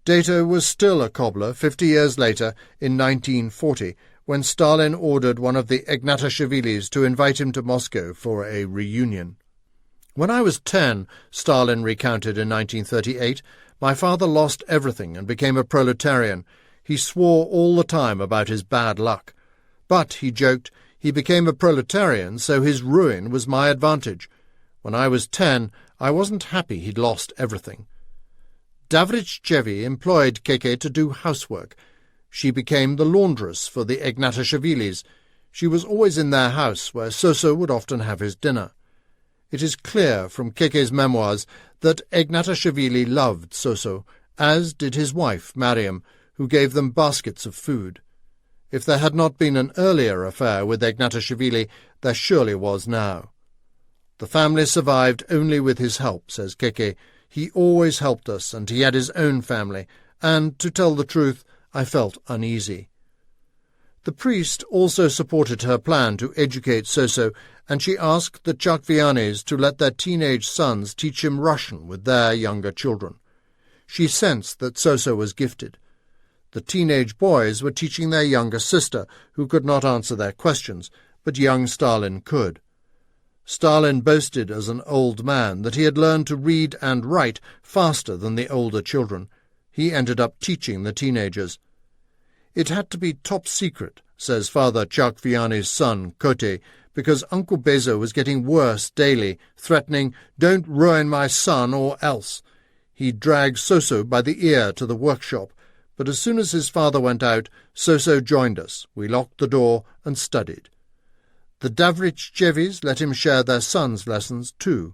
Dato was still a cobbler 50 years later, in 1940, when Stalin ordered one of the Ignatashvilis to invite him to Moscow for a reunion. "When I was 10, Stalin recounted in 1938, my father lost everything and became a proletarian. He swore all the time about his bad luck. But, he joked, he became a proletarian, so his ruin was my advantage. When I was 10, I wasn't happy he'd lost everything." Davrichchevi employed Keke to do housework. She became the laundress for the Ignatashvilis. She was always in their house, where Soso would often have his dinner. It is clear from Keke's memoirs that Ignatashvili loved Soso, as did his wife, Mariam, who gave them baskets of food. If there had not been an earlier affair with Ignatashvili, there surely was now. "The family survived only with his help," says Keke. "He always helped us, and he had his own family, and, to tell the truth, I felt uneasy." The priest also supported her plan to educate Soso, and she asked the Chakvianis to let their teenage sons teach him Russian with their younger children. She sensed that Soso was gifted. The teenage boys were teaching their younger sister, who could not answer their questions, but young Stalin could. Stalin boasted as an old man that he had learned to read and write faster than the older children. He ended up teaching the teenagers. "It had to be top secret," says Father Chakviani's son, Kote, because Uncle Beso was getting worse daily, threatening, "Don't ruin my son or else." He dragged Soso by the ear to the workshop, but as soon as his father went out, Soso joined us. We locked the door and studied. The Davrichchevis let him share their son's lessons too.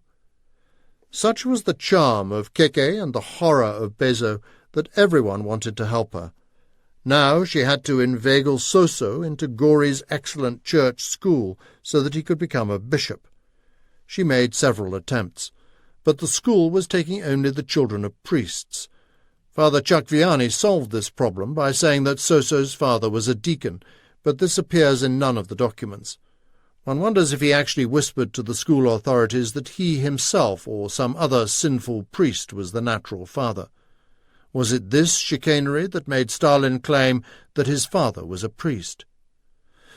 Such was the charm of Keke and the horror of Beso that everyone wanted to help her. Now she had to inveigle Soso into Gori's excellent church school so that he could become a bishop. She made several attempts, but the school was taking only the children of priests. Father Chakviani solved this problem by saying that Soso's father was a deacon, but this appears in none of the documents. One wonders if he actually whispered to the school authorities that he himself or some other sinful priest was the natural father. Was it this chicanery that made Stalin claim that his father was a priest?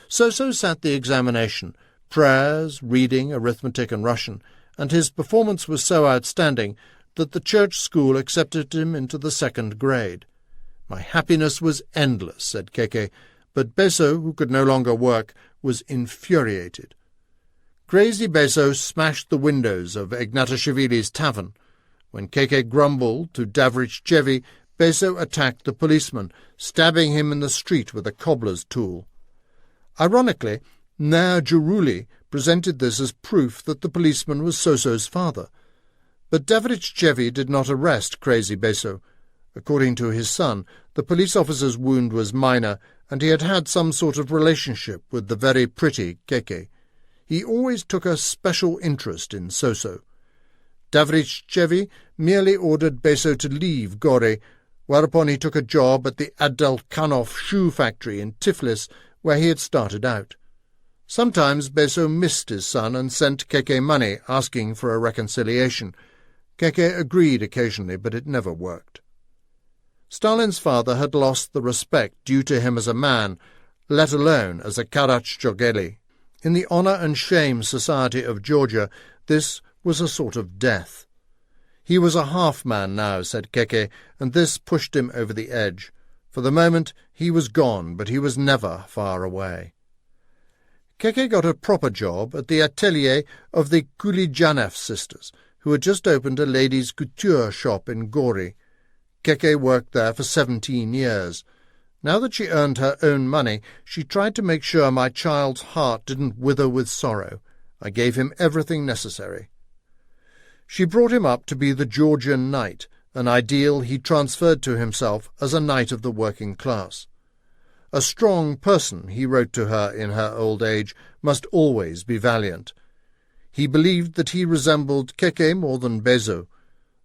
Soso sat the examination, prayers, reading, arithmetic, and Russian, and his performance was so outstanding that the church school accepted him into the 2nd grade. "My happiness was endless," said Keke, but Beso, who could no longer work, was infuriated. Crazy Beso smashed the windows of Ignatashvili's tavern. When Keke grumbled to Davrichchevi, Beso attacked the policeman, stabbing him in the street with a cobbler's tool. Ironically, Nair Juruli presented this as proof that the policeman was Soso's father. But Davrichevi did not arrest Crazy Beso. According to his son, the police officer's wound was minor, and he had had some sort of relationship with the very pretty Keke. He always took a special interest in Soso. Davrichevi merely ordered Beso to leave Gori, whereupon he took a job at the Adelkanov shoe factory in Tiflis, where he had started out. Sometimes Beso missed his son and sent Keke money, asking for a reconciliation. Keke agreed occasionally, but it never worked. Stalin's father had lost the respect due to him as a man, let alone as a Karachjogeli. In the honour and shame society of Georgia, this was a sort of death. He was a half-man now, said Keke, and this pushed him over the edge. For the moment he was gone, but he was never far away. Keke got a proper job at the atelier of the Kulijanev sisters, who had just opened a ladies' couture shop in Gori. Keke worked there for 17 years. Now that she earned her own money, she tried to make sure my child's heart didn't wither with sorrow. I gave him everything necessary. She brought him up to be the Georgian knight, an ideal he transferred to himself as a knight of the working class. A strong person, he wrote to her in her old age, must always be valiant. He believed that he resembled Keke more than Beso.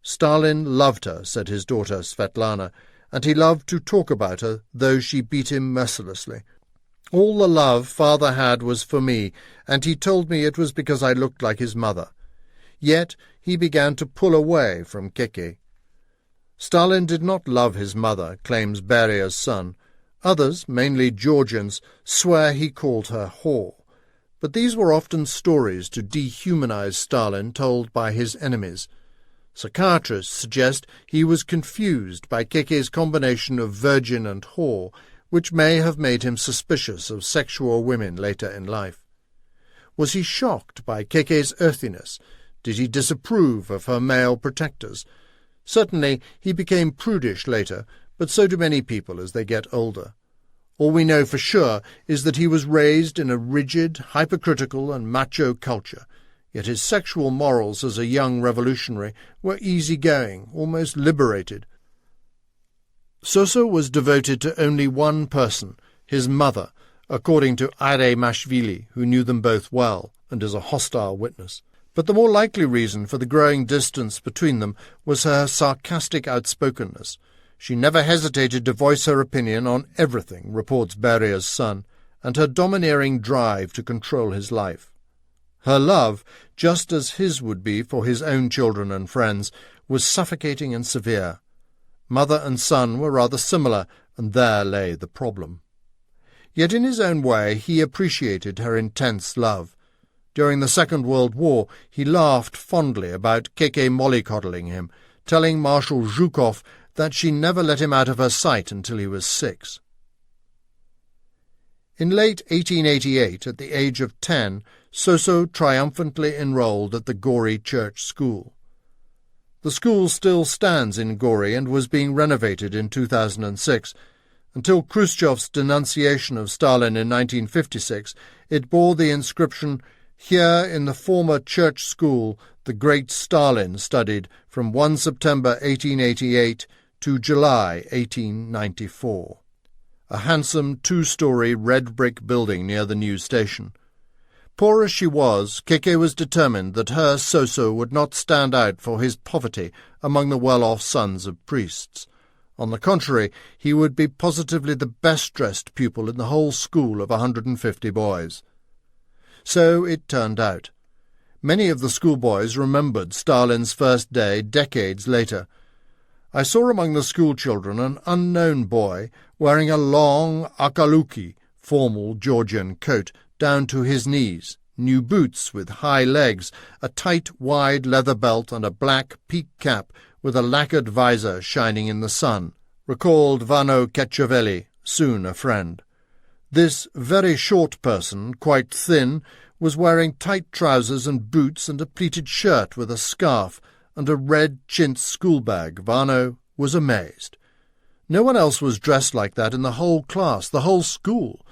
Stalin loved her, said his daughter Svetlana, and he loved to talk about her, though she beat him mercilessly. All the love father had was for me, and he told me it was because I looked like his mother. Yet he began to pull away from Keke. Stalin did not love his mother, claims Beria's son. Others, mainly Georgians, swear he called her whore. But these were often stories to dehumanize Stalin told by his enemies. Psychiatrists suggest he was confused by Keke's combination of virgin and whore, which may have made him suspicious of sexual women later in life. Was he shocked by Keke's earthiness? Did he disapprove of her male protectors? Certainly he became prudish later, but so do many people as they get older. All we know for sure is that he was raised in a rigid, hypercritical and macho culture, yet his sexual morals as a young revolutionary were easy-going, almost liberated. Soso was devoted to only one person, his mother, according to Are Mashvili, who knew them both well and is a hostile witness. But the more likely reason for the growing distance between them was her sarcastic outspokenness. She never hesitated to voice her opinion on everything, reports Beria's son, and her domineering drive to control his life. Her love, just as his would be for his own children and friends, was suffocating and severe. Mother and son were rather similar, and there lay the problem. Yet in his own way he appreciated her intense love. During the Second World War he laughed fondly about Keke mollycoddling him, telling Marshal Zhukov that she never let him out of her sight until he was 6. In late 1888, at the age of 10, Soso triumphantly enrolled at the Gori Church School. The school still stands in Gori and was being renovated in 2006. Until Khrushchev's denunciation of Stalin in 1956, it bore the inscription, "Here in the former church school the great Stalin studied from 1 September 1888 to July 1894. A handsome 2-story red-brick building near the new station. Poor as she was, Keke was determined that her Soso would not stand out for his poverty among the well-off sons of priests. On the contrary, he would be positively the best-dressed pupil in the whole school of 150 boys. So it turned out. Many of the schoolboys remembered Stalin's first day decades later. I saw among the schoolchildren an unknown boy wearing a long akaluki, formal Georgian coat, down to his knees, new boots with high legs, a tight, wide leather belt and a black peak cap with a lacquered visor shining in the sun, recalled Vano Ketchavelli, soon a friend. This very short person, quite thin, was wearing tight trousers and boots and a pleated shirt with a scarf and a red chintz schoolbag. Vano was amazed. No one else was dressed like that in the whole class, the whole school.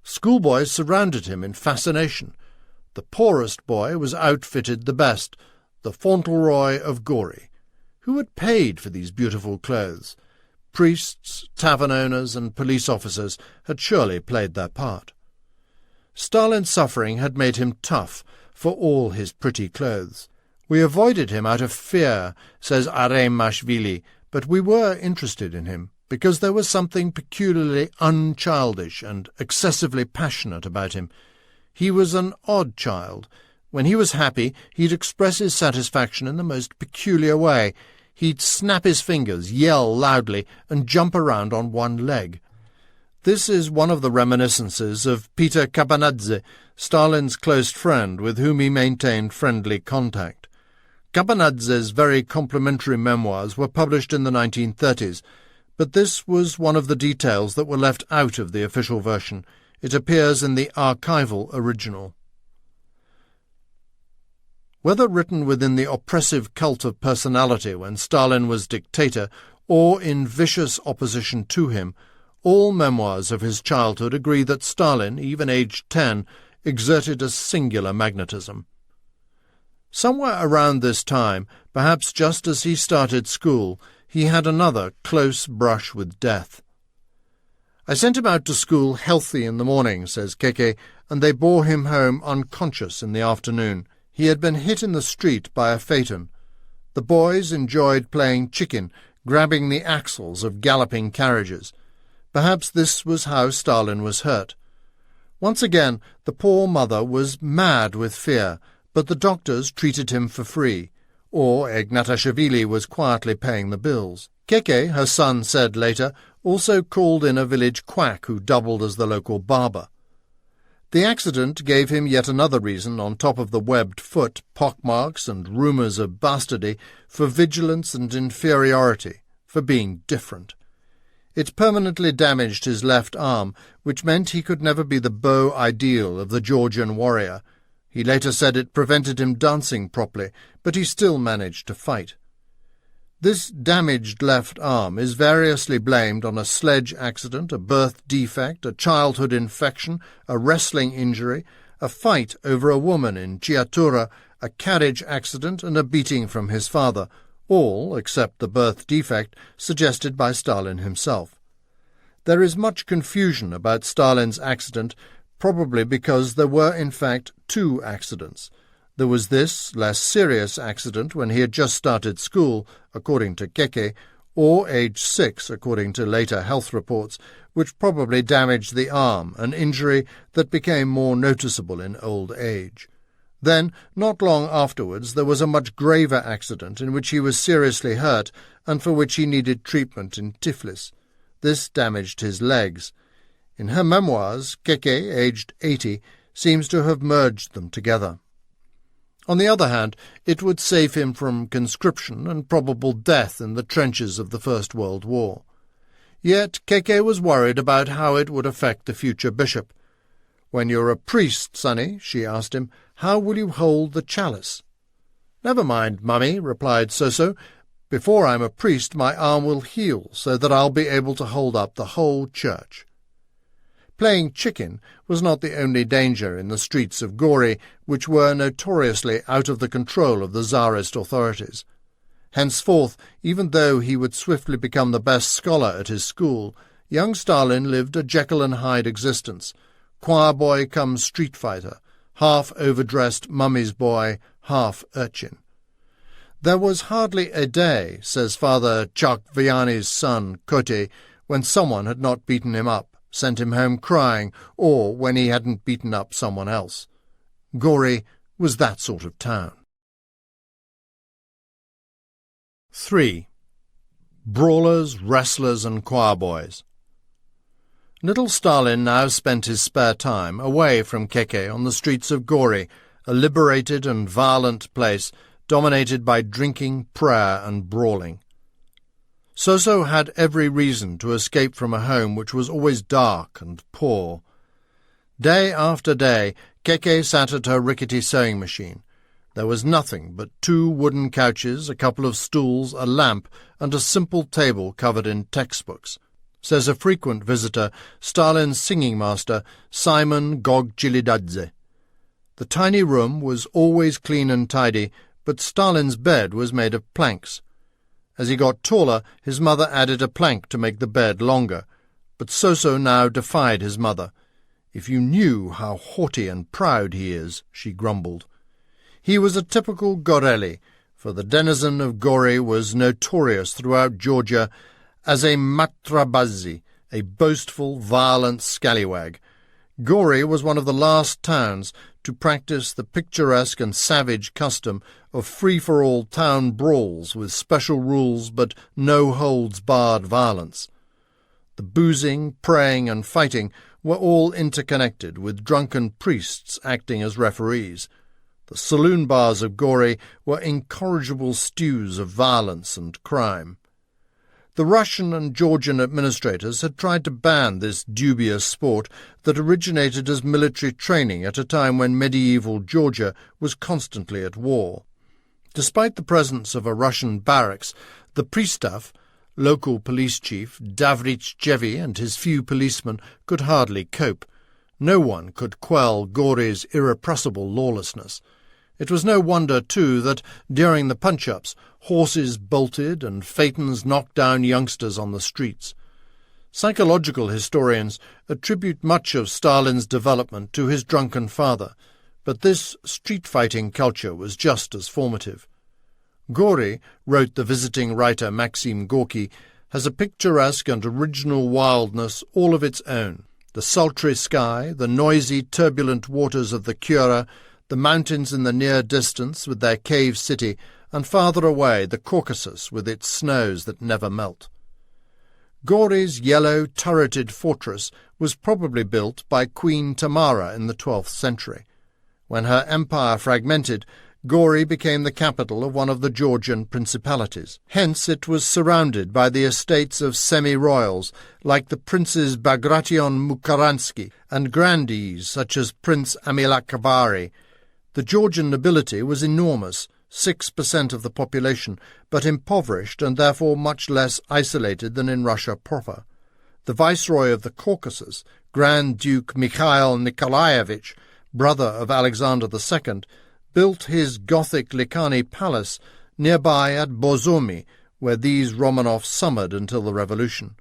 Schoolboys surrounded him in fascination. The poorest boy was outfitted the best, the Fauntleroy of Gorey. Who had paid for these beautiful clothes? Priests, tavern owners, and police officers had surely played their part. Stalin's suffering had made him tough for all his pretty clothes. We avoided him out of fear, says Aremashvili, but we were interested in him, because there was something peculiarly unchildish and excessively passionate about him. He was an odd child. When he was happy, he'd express his satisfaction in the most peculiar way. He'd snap his fingers, yell loudly, and jump around on one leg. This is one of the reminiscences of Peter Kapanadze, Stalin's close friend with whom he maintained friendly contact. Kapanadze's very complimentary memoirs were published in the 1930s, but this was one of the details that were left out of the official version. It appears in the archival original. Whether written within the oppressive cult of personality when Stalin was dictator, or in vicious opposition to him, all memoirs of his childhood agree that Stalin, even aged 10, exerted a singular magnetism. Somewhere around this time, perhaps just as he started school, he had another close brush with death. "I sent him out to school healthy in the morning," says Keke, "and they bore him home unconscious in the afternoon. He had been hit in the street by a phaeton. The boys enjoyed playing chicken, grabbing the axles of galloping carriages. Perhaps this was how Stalin was hurt. Once again, the poor mother was mad with fear, but the doctors treated him for free, or Ignatashvili was quietly paying the bills. Keke, her son said later, also called in a village quack who doubled as the local barber. The accident gave him yet another reason, on top of the webbed foot, pockmarks, and rumours of bastardy, for vigilance and inferiority, for being different. It permanently damaged his left arm, which meant he could never be the beau ideal of the Georgian warrior. He later said it prevented him dancing properly, but he still managed to fight. This damaged left arm is variously blamed on a sledge accident, a birth defect, a childhood infection, a wrestling injury, a fight over a woman in Chiatura, a carriage accident, and a beating from his father, all, except the birth defect, suggested by Stalin himself. There is much confusion about Stalin's accident, probably because there were in fact two accidents. There was this, less serious accident when he had just started school, according to Keke, or age 6, according to later health reports, which probably damaged the arm, an injury that became more noticeable in old age. Then, not long afterwards, there was a much graver accident in which he was seriously hurt and for which he needed treatment in Tiflis. This damaged his legs. In her memoirs, Keke, aged 80, seems to have merged them together. On the other hand, it would save him from conscription and probable death in the trenches of the First World War. Yet Keke was worried about how it would affect the future bishop. "When you're a priest, sonny," she asked him, "how will you hold the chalice?" "Never mind, mummy," replied Soso. "Before I'm a priest, my arm will heal so that I'll be able to hold up the whole church." Playing chicken was not the only danger in the streets of Gori, which were notoriously out of the control of the Tsarist authorities. Henceforth, even though he would swiftly become the best scholar at his school, young Stalin lived a Jekyll-and-Hyde existence, choir boy come street fighter, half overdressed mummy's boy, half urchin. There was hardly a day, says Father Chakviani's son, Kote, when someone had not beaten him up, sent him home crying, or when he hadn't beaten up someone else. Gori was that sort of town. 3. Brawlers, wrestlers, and choir boys. Little Stalin now spent his spare time away from Keke on the streets of Gori, a liberated and violent place dominated by drinking, prayer, and brawling. Soso had every reason to escape from a home which was always dark and poor. Day after day, Keke sat at her rickety sewing machine. There was nothing but 2 wooden couches, a couple of stools, a lamp, and a simple table covered in textbooks. says a frequent visitor, Stalin's singing master, Simon Sebag. The tiny room was always clean and tidy, but Stalin's bed was made of planks. As he got taller, his mother added a plank to make the bed longer, but Soso now defied his mother. "If you knew how haughty and proud he is," she grumbled. He was a typical Goreli, for the denizen of Gori was notorious throughout Georgia as a matrabazi, a boastful, violent scallywag. Gori was one of the last towns to practice the picturesque and savage custom of free-for-all town brawls with special rules but no-holds-barred violence. The boozing, praying, and fighting were all interconnected, with drunken priests acting as referees. The saloon bars of Gori were incorrigible stews of violence and crime. The Russian and Georgian administrators had tried to ban this dubious sport that originated as military training at a time when medieval Georgia was constantly at war. Despite the presence of a Russian barracks, the pristav, local police chief Davrichevi, and his few policemen could hardly cope. No one could quell Gori's irrepressible lawlessness. It was no wonder, too, that during the punch-ups horses bolted and phaetons knocked down youngsters on the streets. Psychological historians attribute much of Stalin's development to his drunken father, but this street-fighting culture was just as formative. Gori, wrote the visiting writer Maxim Gorky, has a picturesque and original wildness all of its own. The sultry sky, the noisy, turbulent waters of the Kura, the mountains in the near distance with their cave city, and farther away the Caucasus with its snows that never melt. Gori's yellow, turreted fortress was probably built by Queen Tamara in the 12th century. When her empire fragmented, Gori became the capital of one of the Georgian principalities. Hence it was surrounded by the estates of semi-royals like the Princes Bagration Mukharansky and grandees such as Prince Amilakavari. The Georgian nobility was enormous, 6% of the population, but impoverished and therefore much less isolated than in Russia proper. The Viceroy of the Caucasus, Grand Duke Mikhail Nikolaevich, brother of Alexander II, built his Gothic Likhani palace nearby at Bozomi, where these Romanovs summered until the revolution.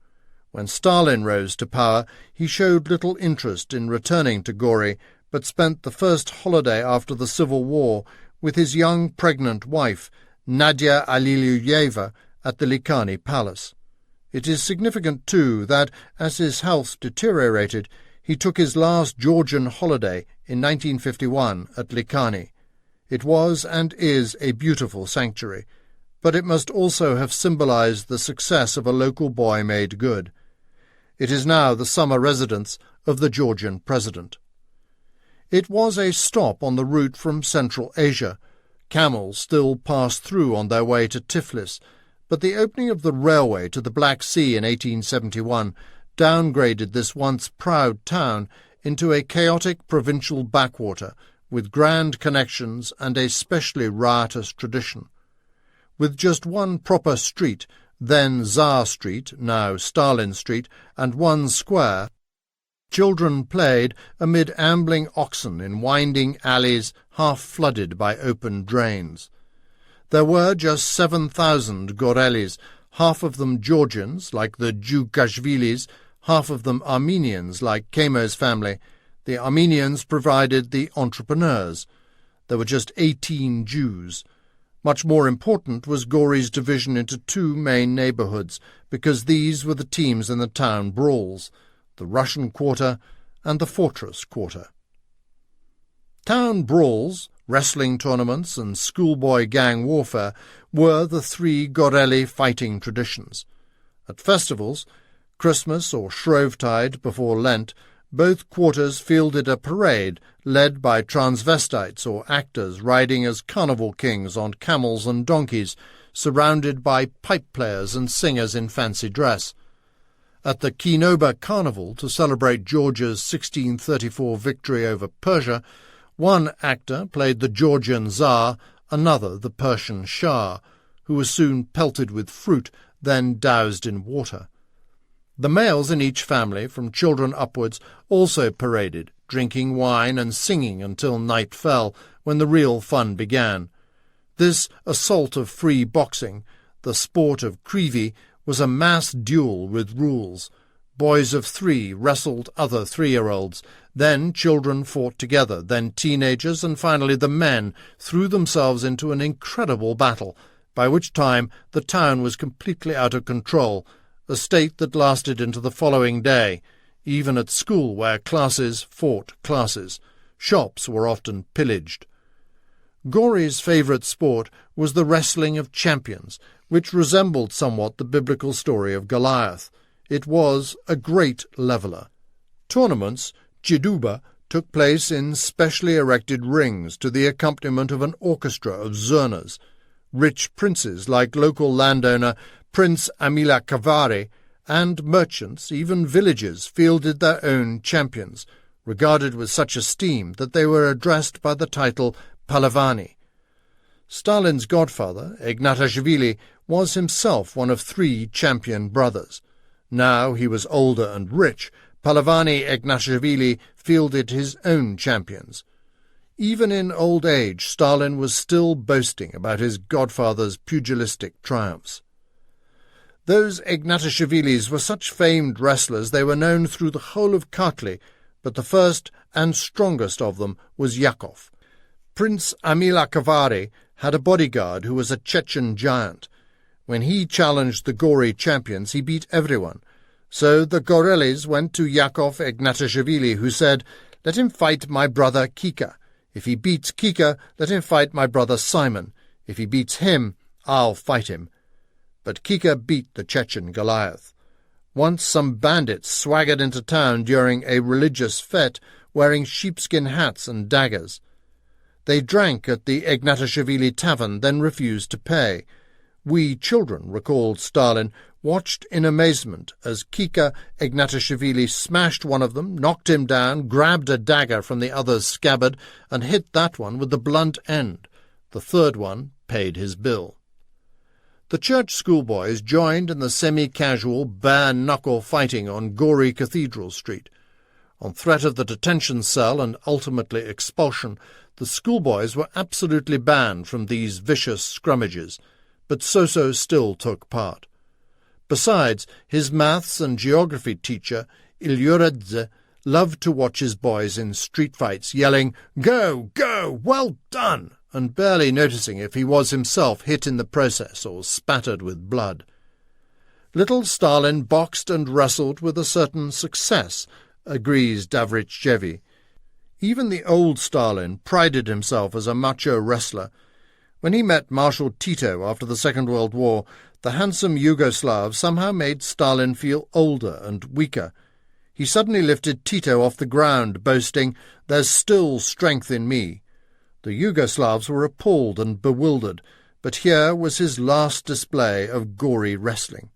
When Stalin rose to power, he showed little interest in returning to Gori, but spent the first holiday after the Civil War with his young pregnant wife, Nadia Aliluyeva, at the Likhani Palace. It is significant, too, that, as his health deteriorated, he took his last Georgian holiday in 1951 at Likhani. It was and is a beautiful sanctuary, but it must also have symbolized the success of a local boy made good. It is now the summer residence of the Georgian president. It was a stop on the route from Central Asia. Camels still passed through on their way to Tiflis, but the opening of the railway to the Black Sea in 1871 downgraded this once proud town into a chaotic provincial backwater with grand connections and a specially riotous tradition. With just one proper street, then Tsar Street, now Stalin Street, and one square, children played amid ambling oxen in winding alleys half flooded by open drains. There were just 7,000 Gorelis, half of them Georgians, like the Djugashvilis, half of them Armenians, like Kemo's family. The Armenians provided the entrepreneurs. There were just 18 Jews. Much more important was Gori's division into two main neighbourhoods, because these were the teams in the town brawls, the Russian quarter and the fortress quarter. Town brawls, wrestling tournaments, and schoolboy gang warfare were the three Goreli fighting traditions. At festivals, Christmas or Shrovetide before Lent, both quarters fielded a parade led by transvestites or actors riding as carnival kings on camels and donkeys, surrounded by pipe players and singers in fancy dress. At the Kinoba Carnival, to celebrate Georgia's 1634 victory over Persia, one actor played the Georgian Tsar, another the Persian Shah, who was soon pelted with fruit, then doused in water. The males in each family, from children upwards, also paraded, drinking wine and singing until night fell, when the real fun began. This assault of free boxing, the sport of creevy, was a mass duel with rules. Boys of 3 wrestled other 3-year-olds, then children fought together, then teenagers, and finally the men threw themselves into an incredible battle, by which time the town was completely out of control, a state that lasted into the following day, even at school where classes fought classes. Shops were often pillaged. Gory's favourite sport was the wrestling of champions, which resembled somewhat the biblical story of Goliath. It was a great leveller. Tournaments, chiduba, took place in specially erected rings to the accompaniment of an orchestra of zurnas. Rich princes like local landowner Prince Amilcare and merchants, even villagers, fielded their own champions, regarded with such esteem that they were addressed by the title Palavani. Stalin's godfather, Ignatashvili, was himself one of 3 champion brothers. Now he was older and rich. Palavani Ignatashvili fielded his own champions. Even in old age, Stalin was still boasting about his godfather's pugilistic triumphs. Those Ignatashvilis were such famed wrestlers they were known through the whole of Kartli, but the first and strongest of them was Yakov. Prince Amilcare had a bodyguard who was a Chechen giant. When he challenged the Gory champions, he beat everyone. So the Gorelis went to Yakov Ignatashvili, who said, "Let him fight my brother Kika. If he beats Kika, let him fight my brother Simon. If he beats him, I'll fight him." But Kika beat the Chechen Goliath. Once some bandits swaggered into town during a religious fete, wearing sheepskin hats and daggers. They drank at the Ignatashvili tavern, then refused to pay. We children, recalled Stalin, watched in amazement as Kika Ignatashvili smashed one of them, knocked him down, grabbed a dagger from the other's scabbard, and hit that one with the blunt end. The third one paid his bill. The church schoolboys joined in the semi-casual, bare-knuckle fighting on Gory Cathedral Street. On threat of the detention cell and ultimately expulsion, the schoolboys were absolutely banned from these vicious scrummages, but Soso still took part. Besides, his maths and geography teacher, Ilyuradze, loved to watch his boys in street fights, yelling, "Go, go, well done!" and barely noticing if he was himself hit in the process or spattered with blood. Little Stalin boxed and wrestled with a certain success, agrees Davrichevi. Even the old Stalin prided himself as a macho wrestler. When he met Marshal Tito after the Second World War, the handsome Yugoslav somehow made Stalin feel older and weaker. He suddenly lifted Tito off the ground, boasting, "There's still strength in me." The Yugoslavs were appalled and bewildered, but here was his last display of gory wrestling.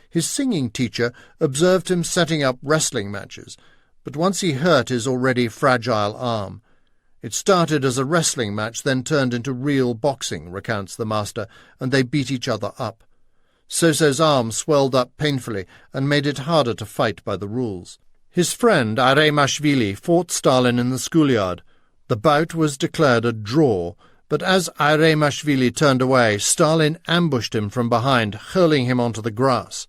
His singing teacher observed him setting up wrestling matches, but once he hurt his already fragile arm. It started as a wrestling match, then turned into real boxing, recounts the master, and they beat each other up. Soso's arm swelled up painfully and made it harder to fight by the rules. His friend Aremashvili fought Stalin in the schoolyard. The bout was declared a draw, but as Aremashvili turned away, Stalin ambushed him from behind, hurling him onto the grass.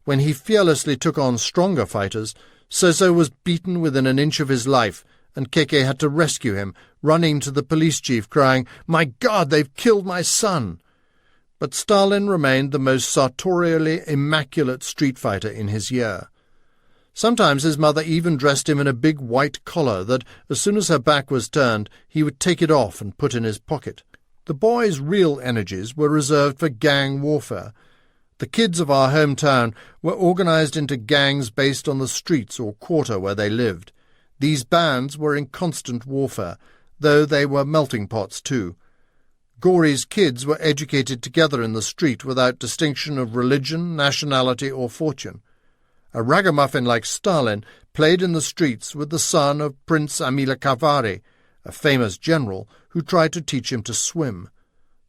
When he fearlessly took on stronger fighters, Soso was beaten within an inch of his life, and Keke had to rescue him, running to the police chief, crying, "My God, they've killed my son!" But Stalin remained the most sartorially immaculate street fighter in his year. Sometimes his mother even dressed him in a big white collar that, as soon as her back was turned, he would take it off and put in his pocket. The boy's real energies were reserved for gang warfare. The kids of our hometown were organized into gangs based on the streets or quarter where they lived. These bands were in constant warfare, though they were melting pots too. Gory's kids were educated together in the street without distinction of religion, nationality, or fortune. A ragamuffin like Stalin played in the streets with the son of Prince Amilcare, a famous general who tried to teach him to swim.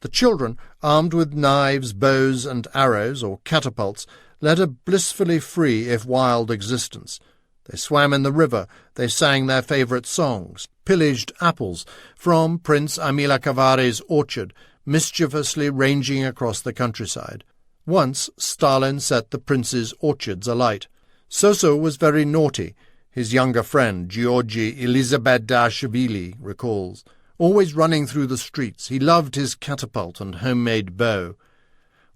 The children, armed with knives, bows, and arrows, or catapults, led a blissfully free if wild existence. They swam in the river, they sang their favourite songs, pillaged apples from Prince Amilcavare's orchard, mischievously ranging across the countryside. Once Stalin set the prince's orchards alight. Soso was very naughty, his younger friend, Georgy Elizabetashvili, recalls. Always running through the streets, he loved his catapult and homemade bow.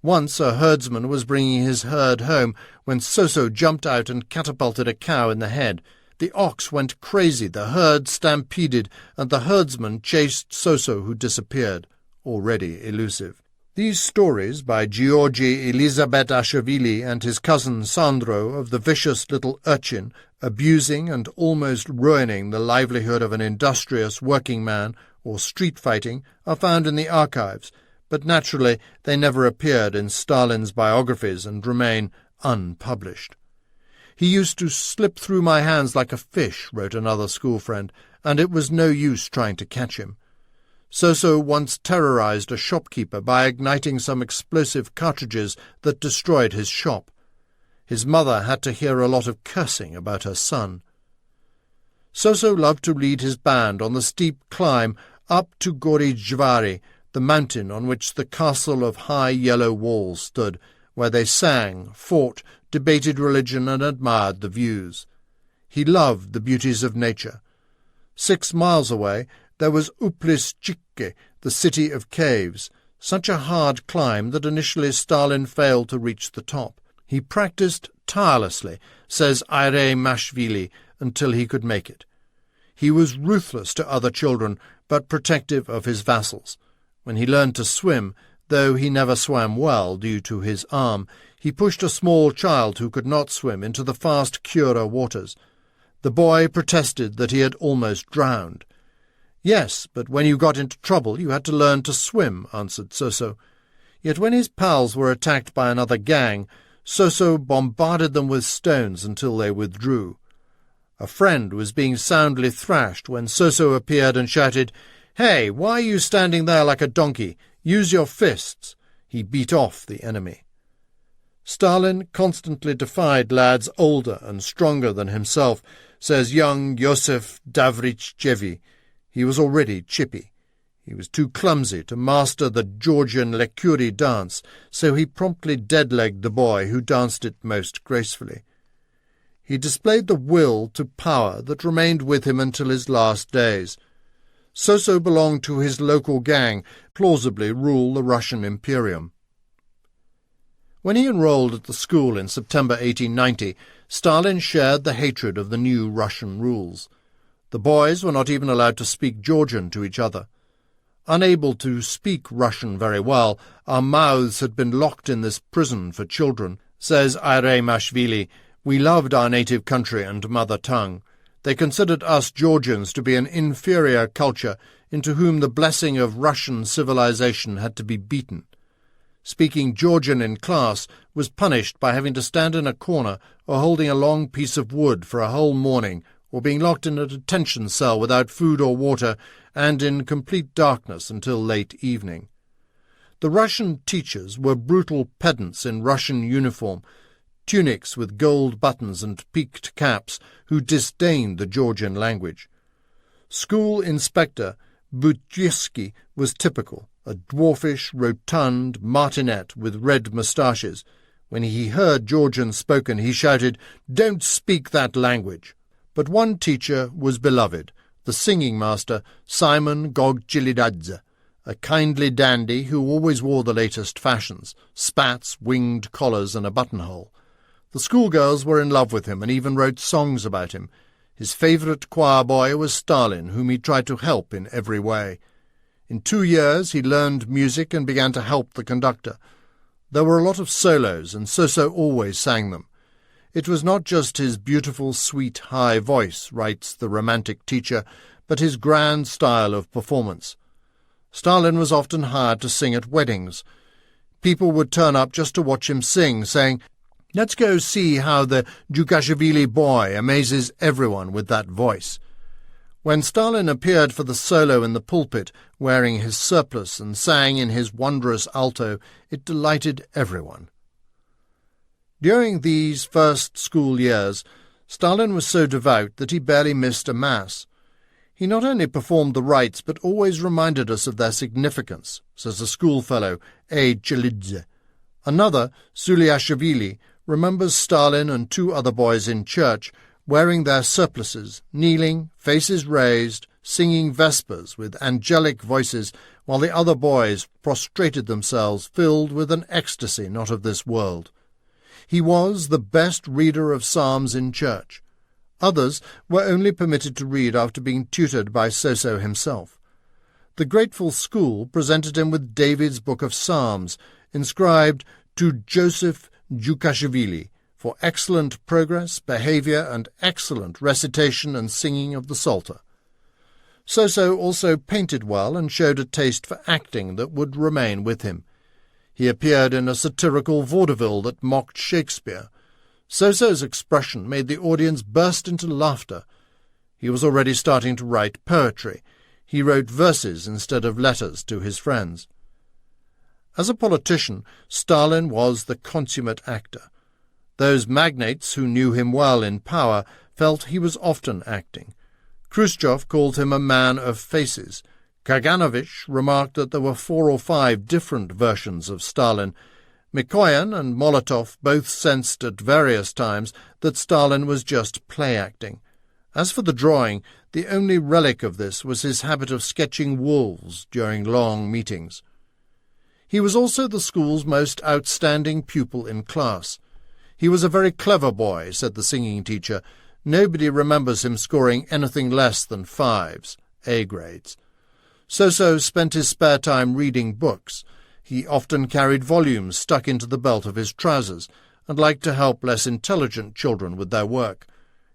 Once a herdsman was bringing his herd home when Soso jumped out and catapulted a cow in the head. The ox went crazy, the herd stampeded, and the herdsman chased Soso, who disappeared, already elusive. These stories by Georgy Elizabetashvili and his cousin Sandro of the vicious little urchin abusing and almost ruining the livelihood of an industrious working man or street fighting are found in the archives, but naturally they never appeared in Stalin's biographies and remain unpublished. "He used to slip through my hands like a fish," wrote another school friend, "and it was no use trying to catch him." Soso once terrorized a shopkeeper by igniting some explosive cartridges that destroyed his shop. His mother had to hear a lot of cursing about her son. Soso loved to lead his band on the steep climb up to Gory Jvari, the mountain on which the castle of high yellow walls stood, where they sang, fought, debated religion, and admired the views. He loved the beauties of nature. 6 miles away there was Uplishchike, the city of caves, such a hard climb that initially Stalin failed to reach the top. He practiced tirelessly, says Aire Mashvili, until he could make it. He was ruthless to other children, but protective of his vassals. When he learned to swim, though he never swam well due to his arm, he pushed a small child who could not swim into the fast Kura waters. The boy protested that he had almost drowned. "Yes, but when you got into trouble you had to learn to swim," answered Soso. Yet when his pals were attacked by another gang, Soso bombarded them with stones until they withdrew. A friend was being soundly thrashed when Soso appeared and shouted, "Hey, why are you standing there like a donkey? Use your fists." He beat off the enemy. Stalin constantly defied lads older and stronger than himself, says young Joseph Davrichevi. He was already chippy. He was too clumsy to master the Georgian Lekuri dance, so he promptly dead-legged the boy who danced it most gracefully. He displayed the will to power that remained with him until his last days. Soso belonged to his local gang, plausibly ruled the Russian Imperium. When he enrolled at the school in September 1890, Stalin shared the hatred of the new Russian rules. The boys were not even allowed to speak Georgian to each other. Unable to speak Russian very well, our mouths had been locked in this prison for children, says Aire Mashvili. We loved our native country and mother tongue. They considered us Georgians to be an inferior culture into whom the blessing of Russian civilization had to be beaten. Speaking Georgian in class was punished by having to stand in a corner or holding a long piece of wood for a whole morning, or being locked in a detention cell without food or water and in complete darkness until late evening. The Russian teachers were brutal pedants in Russian uniform, tunics with gold buttons and peaked caps, who disdained the Georgian language. School inspector Butchevsky was typical, a dwarfish, rotund martinet with red moustaches. When he heard Georgian spoken, he shouted, "Don't speak that language!" But one teacher was beloved, the singing master Simon Gogchilidadze, a kindly dandy who always wore the latest fashions, spats, winged collars, and a buttonhole. The schoolgirls were in love with him and even wrote songs about him. His favourite choir boy was Stalin, whom he tried to help in every way. In 2 years he learned music and began to help the conductor. There were a lot of solos, and Soso always sang them. It was not just his beautiful, sweet, high voice, writes the romantic teacher, but his grand style of performance. Stalin was often hired to sing at weddings. People would turn up just to watch him sing, saying, "Let's go see how the Dukashvili boy amazes everyone with that voice." When Stalin appeared for the solo in the pulpit, wearing his surplice and sang in his wondrous alto, it delighted everyone. During these first school years, Stalin was so devout that he barely missed a mass. He not only performed the rites, but always reminded us of their significance, says a schoolfellow, A. Chelidze. Another, Suliashvili, remembers Stalin and two other boys in church, wearing their surplices, kneeling, faces raised, singing vespers with angelic voices, while the other boys prostrated themselves, filled with an ecstasy not of this world. He was the best reader of psalms in church. Others were only permitted to read after being tutored by Soso himself. The grateful school presented him with David's Book of Psalms, inscribed to Joseph Stalin, for excellent progress, behaviour, and excellent recitation and singing of the Psalter. Soso also painted well and showed a taste for acting that would remain with him. He appeared in a satirical vaudeville that mocked Shakespeare. Soso's expression made the audience burst into laughter. He was already starting to write poetry. He wrote verses instead of letters to his friends. As a politician, Stalin was the consummate actor. Those magnates who knew him well in power felt he was often acting. Khrushchev called him a man of faces. Kaganovich remarked that there were 4 or 5 different versions of Stalin. Mikoyan and Molotov both sensed at various times that Stalin was just play-acting. As for the drawing, the only relic of this was his habit of sketching wolves during long meetings. He was also the school's most outstanding pupil in class. He was a very clever boy, said the singing teacher. Nobody remembers him scoring anything less than 5s, A grades. Soso spent his spare time reading books. He often carried volumes stuck into the belt of his trousers, and liked to help less intelligent children with their work.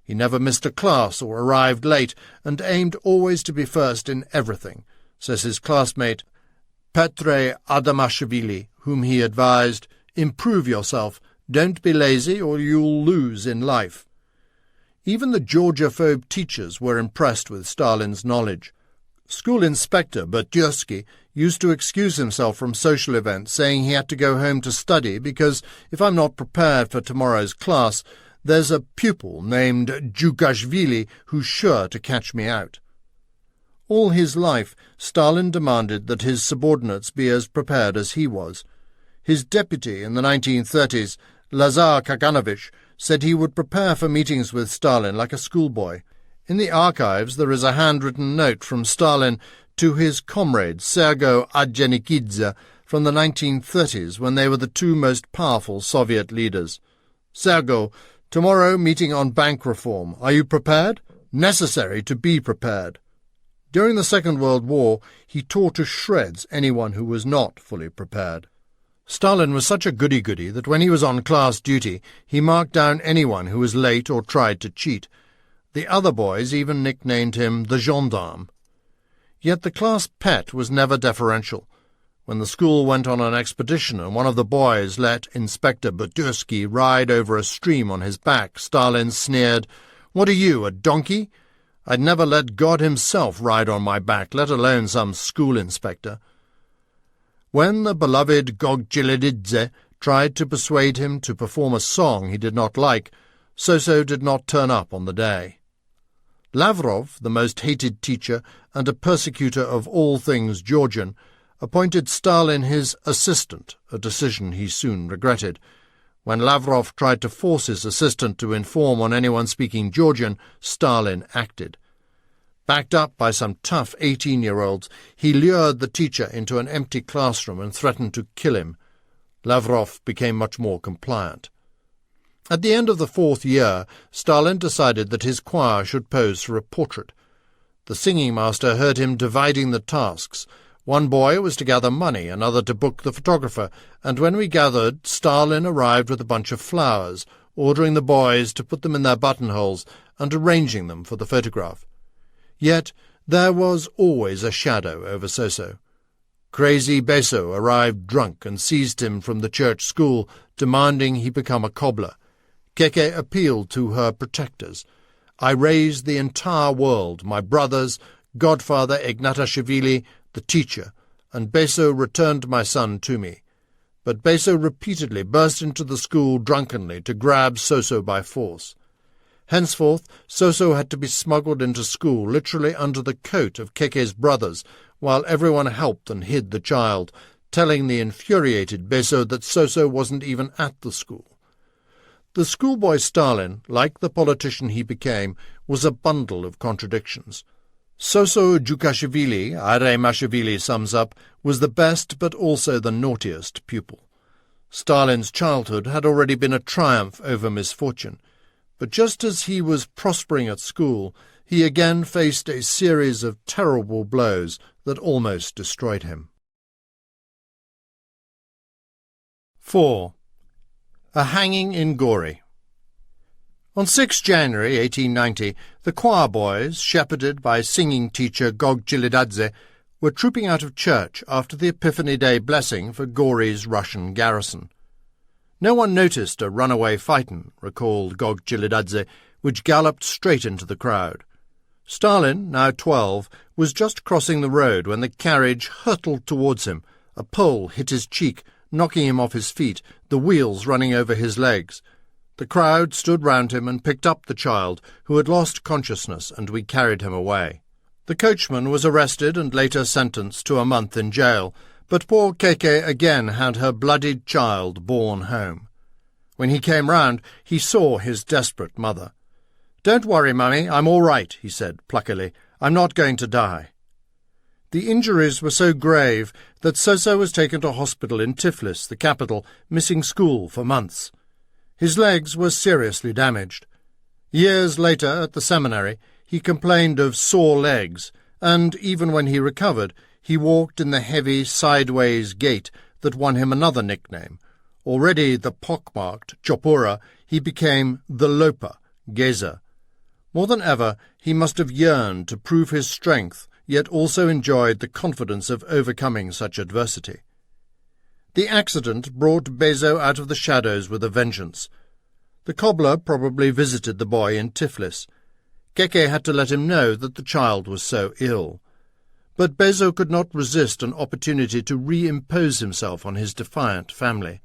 He never missed a class or arrived late, and aimed always to be first in everything, says his classmate Petre Adamashvili, whom he advised, "Improve yourself, don't be lazy or you'll lose in life." Even the Georgiophobe teachers were impressed with Stalin's knowledge. School inspector Bertyersky used to excuse himself from social events, saying he had to go home to study because if I'm not prepared for tomorrow's class, there's a pupil named Djukashvili who's sure to catch me out. All his life, Stalin demanded that his subordinates be as prepared as he was. His deputy in the 1930s, Lazar Kaganovich, said he would prepare for meetings with Stalin like a schoolboy. In the archives there is a handwritten note from Stalin to his comrade Sergei Ordzhonikidze from the 1930s when they were the 2 most powerful Soviet leaders. "Sergei, tomorrow meeting on bank reform. Are you prepared? Necessary to be prepared." During the Second World War, he tore to shreds anyone who was not fully prepared. Stalin was such a goody-goody that when he was on class duty, he marked down anyone who was late or tried to cheat. The other boys even nicknamed him the gendarme. Yet the class pet was never deferential. When the school went on an expedition and one of the boys let Inspector Bertyersky ride over a stream on his back, Stalin sneered, "What are you, a donkey? I'd never let God himself ride on my back, let alone some school inspector." When the beloved Gogchilidze tried to persuade him to perform a song he did not like, Soso did not turn up on the day. Lavrov, the most hated teacher and a persecutor of all things Georgian, appointed Stalin his assistant, a decision he soon regretted. When Lavrov tried to force his assistant to inform on anyone speaking Georgian, Stalin acted. Backed up by some tough 18-year-olds, he lured the teacher into an empty classroom and threatened to kill him. Lavrov became much more compliant. At the end of the 4th year, Stalin decided that his choir should pose for a portrait. The singing master heard him dividing the tasks. One boy was to gather money, another to book the photographer, and when we gathered, Stalin arrived with a bunch of flowers, ordering the boys to put them in their buttonholes and arranging them for the photograph. Yet there was always a shadow over Soso. Crazy Beso arrived drunk and seized him from the church school, demanding he become a cobbler. Keke appealed to her protectors. I raised the entire world, my brothers, godfather Ignatashvili, the teacher, and Beso returned my son to me. But Beso repeatedly burst into the school drunkenly to grab Soso by force. Henceforth, Soso had to be smuggled into school literally under the coat of Keke's brothers, while everyone helped and hid the child, telling the infuriated Beso that Soso wasn't even at the school. The schoolboy Stalin, like the politician he became, was a bundle of contradictions. Soso Jukashvili, Aremashvili sums up, was the best but also the naughtiest pupil. Stalin's childhood had already been a triumph over misfortune, but just as he was prospering at school, he again faced a series of terrible blows that almost destroyed him. 4. A hanging in Gori. On 6 January 1890, the choir boys, shepherded by singing teacher Gog Chilidadze, were trooping out of church after the Epiphany Day blessing for Gori's Russian garrison. No one noticed a runaway phaeton, recalled Gog Chilidadze, which galloped straight into the crowd. Stalin, now 12, was just crossing the road when the carriage hurtled towards him. A pole hit his cheek, knocking him off his feet, the wheels running over his legs. The crowd stood round him and picked up the child, who had lost consciousness, and we carried him away. The coachman was arrested and later sentenced to a month in jail, but poor Keke again had her bloodied child borne home. When he came round, he saw his desperate mother. "Don't worry, Mummy, I'm all right," he said pluckily. "I'm not going to die." The injuries were so grave that Soso was taken to hospital in Tiflis, the capital, missing school for months. His legs were seriously damaged. Years later, at the seminary, he complained of sore legs, and even when he recovered, he walked in the heavy, sideways gait that won him another nickname. Already the pockmarked Chopura, he became the Loper, Geza. More than ever, he must have yearned to prove his strength, yet also enjoyed the confidence of overcoming such adversity. The accident brought Beso out of the shadows with a vengeance. The cobbler probably visited the boy in Tiflis. Keke had to let him know that the child was so ill. But Beso could not resist an opportunity to reimpose himself on his defiant family.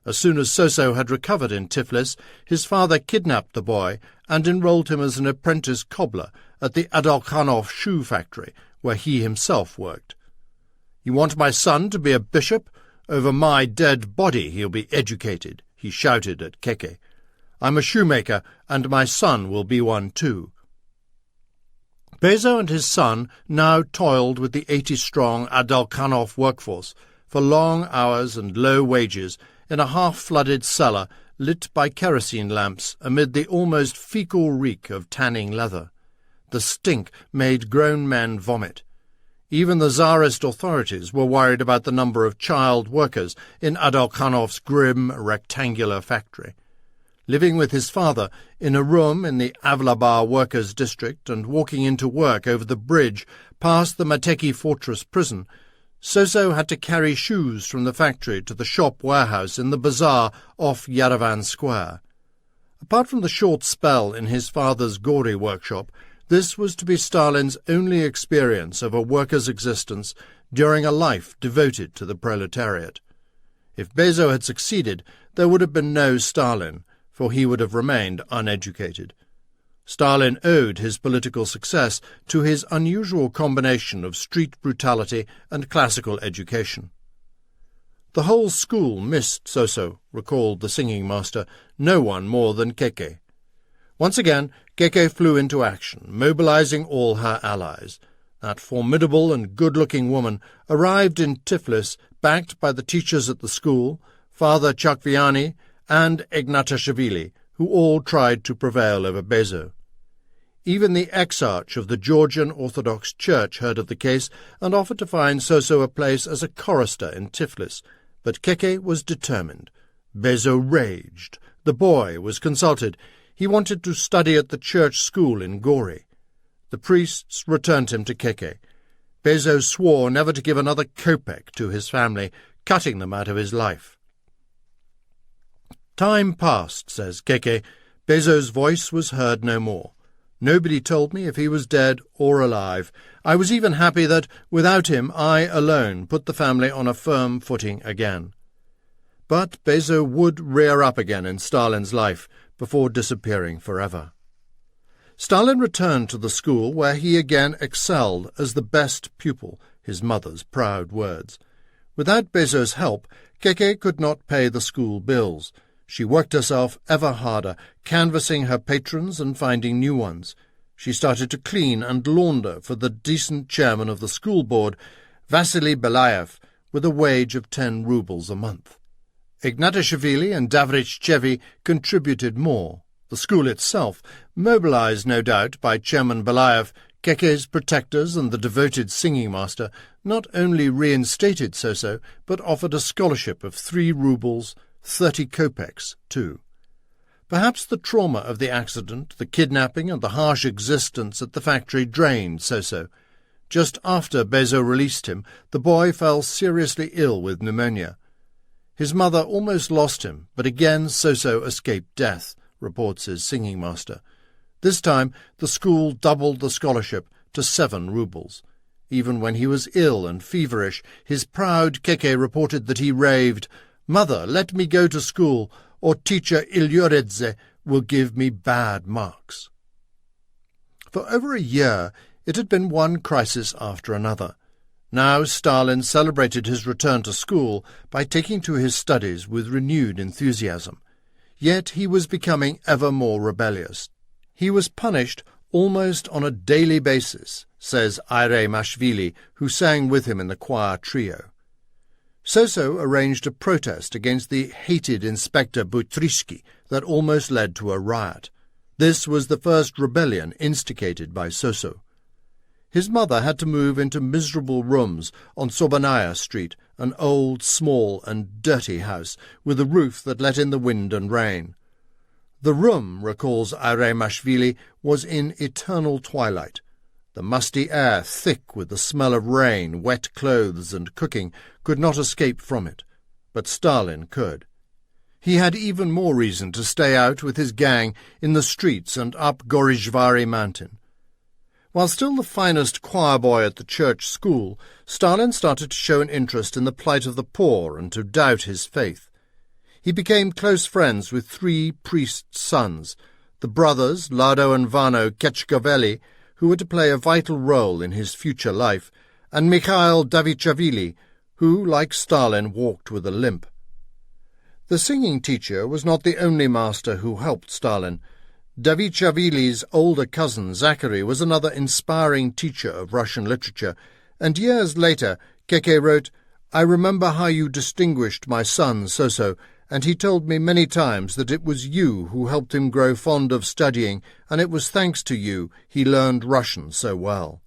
As soon as Soso had recovered in Tiflis, his father kidnapped the boy and enrolled him as an apprentice cobbler at the Adolkhanov shoe factory, where he himself worked. "You want my son to be a bishop? Over my dead body he'll be educated," he shouted at Keke. "I'm a shoemaker, and my son will be one too." Beso and his son now toiled with the 80-strong Adolkhanov workforce for long hours and low wages in a half-flooded cellar lit by kerosene lamps amid the almost fecal reek of tanning leather. The stink made grown men vomit. Even the Tsarist authorities were worried about the number of child workers in Adolkhanov's grim, rectangular factory. Living with his father in a room in the Avlabar workers' district and walking into work over the bridge past the Mateki fortress prison, Soso had to carry shoes from the factory to the shop warehouse in the bazaar off Yerevan Square. Apart from the short spell in his father's Gori workshop, this was to be Stalin's only experience of a worker's existence during a life devoted to the proletariat. If Beso had succeeded, there would have been no Stalin, for he would have remained uneducated. Stalin owed his political success to his unusual combination of street brutality and classical education. "The whole school missed Soso," recalled the singing master, "no one more than Keke." Once again, Keke flew into action, mobilizing all her allies. That formidable and good-looking woman arrived in Tiflis, backed by the teachers at the school, Father Chakviani, and Ignatashvili, who all tried to prevail over Beso. Even the exarch of the Georgian Orthodox Church heard of the case and offered to find Soso a place as a chorister in Tiflis, but Keke was determined. Beso raged. The boy was consulted. He wanted to study at the church school in Gori. The priests returned him to Keke. Beso swore never to give another kopeck to his family, cutting them out of his life. Time passed, says Keke. Beso's voice was heard no more. Nobody told me if he was dead or alive. I was even happy that, without him, I alone put the family on a firm footing again. But Bezo would rear up again in Stalin's life before disappearing forever. Stalin returned to the school where he again excelled as the best pupil, his mother's proud words. Without Bezo's help, Keke could not pay the school bills. She worked herself ever harder, canvassing her patrons and finding new ones. She started to clean and launder for the decent chairman of the school board, Vasily Belayev, with a wage of 10 rubles a month. Ignatishvili and Davrichchevi contributed more. The school itself, mobilized no doubt by Chairman Belayev, Keke's protectors and the devoted singing master, not only reinstated Soso, but offered a scholarship of 3 rubles, 30 kopecks, too. Perhaps the trauma of the accident, the kidnapping and the harsh existence at the factory drained Soso. Just after Bezo released him, the boy fell seriously ill with pneumonia. His mother almost lost him, but again Soso escaped death, reports his singing master. This time the school doubled the scholarship to 7 rubles. Even when he was ill and feverish, his proud Keke reported that he raved, "Mother, let me go to school, or teacher Ilyoredze will give me bad marks." For over a year it had been one crisis after another. Now Stalin celebrated his return to school by taking to his studies with renewed enthusiasm. Yet he was becoming ever more rebellious. He was punished almost on a daily basis, says Mashvili, who sang with him in the choir trio. Soso arranged a protest against the hated Inspector Butrishki that almost led to a riot. This was the first rebellion instigated by Soso. His mother had to move into miserable rooms on Sobanaya Street, an old, small and dirty house with a roof that let in the wind and rain. The room, recalls Mashvili, was in eternal twilight. The musty air, thick with the smell of rain, wet clothes and cooking, could not escape from it. But Stalin could. He had even more reason to stay out with his gang in the streets and up Gorizhvari mountain. While still the finest choir boy at the church school, Stalin started to show an interest in the plight of the poor and to doubt his faith. He became close friends with 3 priests' sons, the brothers Lado and Vano Ketchkovelli, who were to play a vital role in his future life, and Mikhail Davichavili, who, like Stalin, walked with a limp. The singing teacher was not the only master who helped Stalin. Davichavili's older cousin Zachary was another inspiring teacher of Russian literature, and years later Keke wrote, "I remember how you distinguished my son Soso, and he told me many times that it was you who helped him grow fond of studying, and it was thanks to you he learned Russian so well."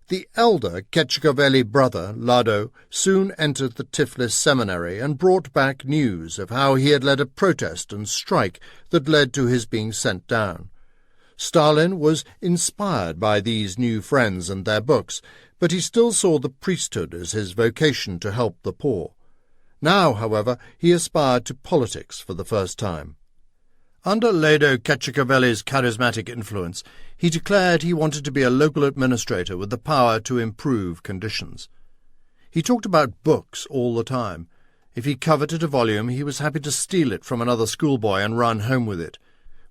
The elder Ketchkovelli brother, Lado, soon entered the Tiflis seminary and brought back news of how he had led a protest and strike that led to his being sent down. Stalin was inspired by these new friends and their books, but he still saw the priesthood as his vocation to help the poor. Now, however, he aspired to politics for the first time. Under Lado Ketchkovelli's charismatic influence, he declared he wanted to be a local administrator with the power to improve conditions. He talked about books all the time. If he coveted a volume, he was happy to steal it from another schoolboy and run home with it.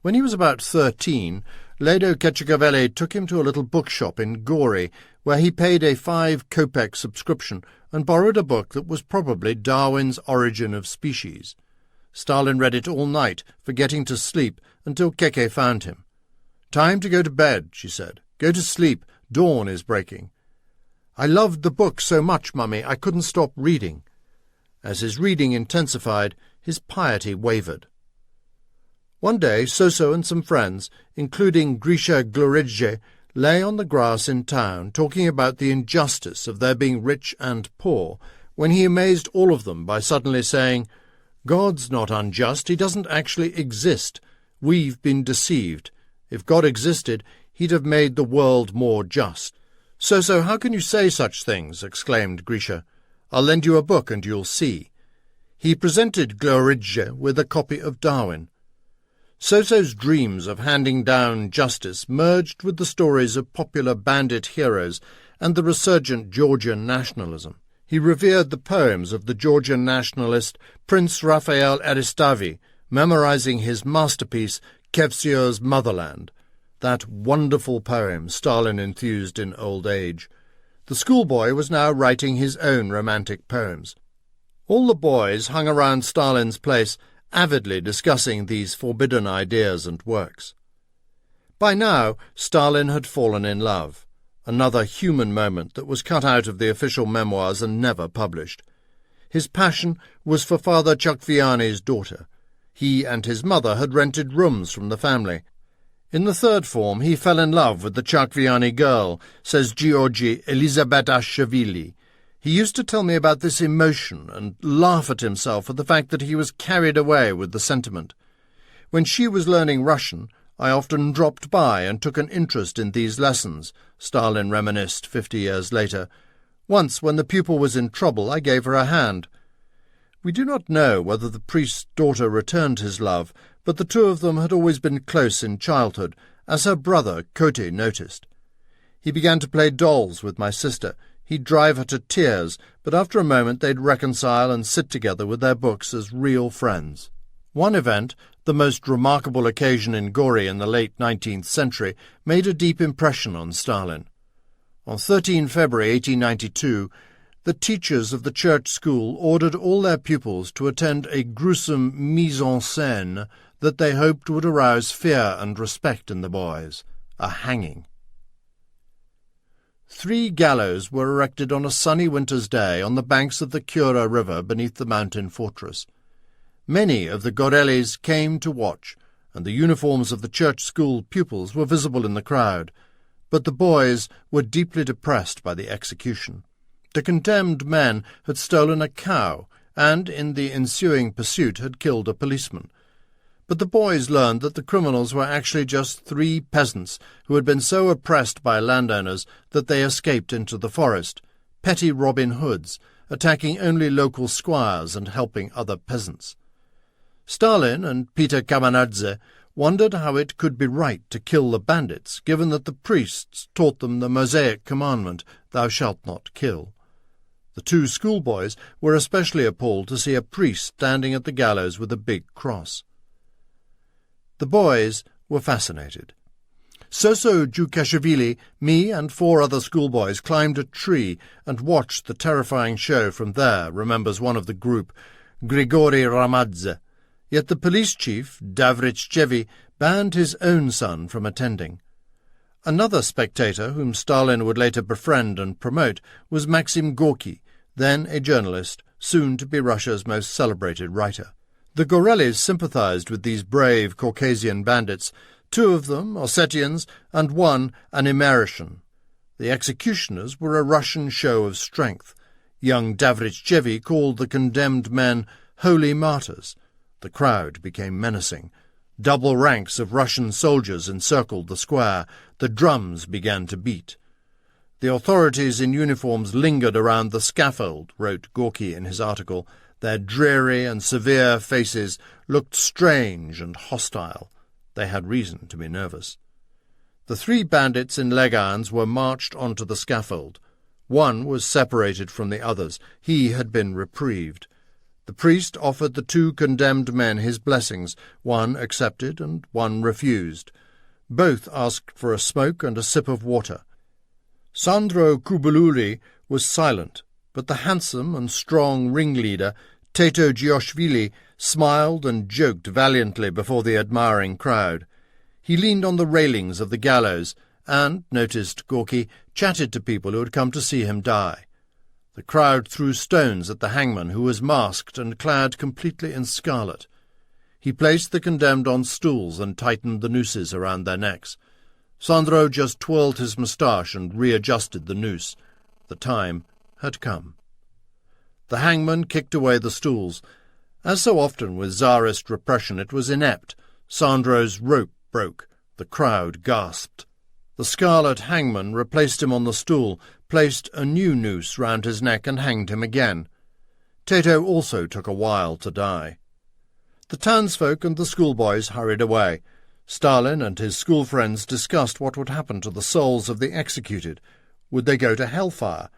When he was about 13, Lado Ketchkovelli took him to a little bookshop in Gori, where he paid a 5 kopeck subscription and borrowed a book that was probably Darwin's Origin of Species. Stalin read it all night, forgetting to sleep, until Keke found him. "Time to go to bed," she said. "Go to sleep. Dawn is breaking." "I loved the book so much, Mummy, I couldn't stop reading." As his reading intensified, his piety wavered. One day Soso and some friends, including Grisha Gloridze, lay on the grass in town talking about the injustice of their being rich and poor, when he amazed all of them by suddenly saying, "God's not unjust, he doesn't actually exist. We've been deceived. If God existed, he'd have made the world more just." "So, how can you say such things?" exclaimed Grisha. "I'll lend you a book and you'll see." He presented Gloridze with a copy of Darwin. Soso's dreams of handing down justice merged with the stories of popular bandit heroes and the resurgent Georgian nationalism. He revered the poems of the Georgian nationalist Prince Raphael Eristavi, memorizing his masterpiece Kevsio's Motherland, that wonderful poem Stalin enthused in old age. The schoolboy was now writing his own romantic poems. All the boys hung around Stalin's place, avidly discussing these forbidden ideas and works. By now, Stalin had fallen in love, another human moment that was cut out of the official memoirs and never published. His passion was for Father Chakviani's daughter. He and his mother had rented rooms from the family. In the third form, he fell in love with the Chakviani girl, says Georgi Elizabetashvili. He used to tell me about this emotion and laugh at himself for the fact that he was carried away with the sentiment. When she was learning Russian, I often dropped by and took an interest in these lessons, Stalin reminisced 50 years later. Once, when the pupil was in trouble, I gave her a hand. We do not know whether the priest's daughter returned his love, but the two of them had always been close in childhood, as her brother, Koti, noticed. He began to play dolls with my sister. He'd drive her to tears, but after a moment they'd reconcile and sit together with their books as real friends. One event, the most remarkable occasion in Gori in the late 19th century, made a deep impression on Stalin. On 13 February 1892, the teachers of the church school ordered all their pupils to attend a gruesome mise-en-scène that they hoped would arouse fear and respect in the boys, a hanging. 3 gallows were erected on a sunny winter's day on the banks of the Kura River beneath the mountain fortress. Many of the Gorelis came to watch, and the uniforms of the church school pupils were visible in the crowd, but the boys were deeply depressed by the execution. The condemned men had stolen a cow, and in the ensuing pursuit had killed a policeman. But the boys learned that the criminals were actually just 3 peasants who had been so oppressed by landowners that they escaped into the forest, petty Robin Hoods, attacking only local squires and helping other peasants. Stalin and Peter Kamenadze wondered how it could be right to kill the bandits, given that the priests taught them the Mosaic commandment, "Thou shalt not kill." The 2 schoolboys were especially appalled to see a priest standing at the gallows with a big cross. The boys were fascinated. Soso Jukashvili, me and 4 other schoolboys climbed a tree and watched the terrifying show from there, remembers one of the group, Grigory Ramadze. Yet the police chief, Davrichchevi, banned his own son from attending. Another spectator, whom Stalin would later befriend and promote, was Maxim Gorky, then a journalist, soon to be Russia's most celebrated writer. The Gorelis sympathized with these brave Caucasian bandits, 2 of them Ossetians and 1 an Emiratian. The executioners were a Russian show of strength. Young Davrichchevi called the condemned men holy martyrs. The crowd became menacing. Double ranks of Russian soldiers encircled the square. The drums began to beat. The authorities in uniforms lingered around the scaffold, wrote Gorky in his article. Their dreary and severe faces looked strange and hostile. They had reason to be nervous. The 3 bandits in legans were marched onto the scaffold. One was separated from the others. He had been reprieved. The priest offered the 2 condemned men his blessings. One accepted and one refused. Both asked for a smoke and a sip of water. Sandro Kubuluri was silent, but the handsome and strong ringleader, Teto Gioshvili, smiled and joked valiantly before the admiring crowd. He leaned on the railings of the gallows and, noticed Gorky, chatted to people who had come to see him die. The crowd threw stones at the hangman, who was masked and clad completely in scarlet. He placed the condemned on stools and tightened the nooses around their necks. Sandro just twirled his moustache and readjusted the noose. The time had come. The hangman kicked away the stools. As so often with Tsarist repression, it was inept. Sandro's rope broke. The crowd gasped. The scarlet hangman replaced him on the stool, placed a new noose round his neck and hanged him again. Teto also took a while to die. The townsfolk and the schoolboys hurried away. Stalin and his school friends discussed what would happen to the souls of the executed. Would they go to hellfire?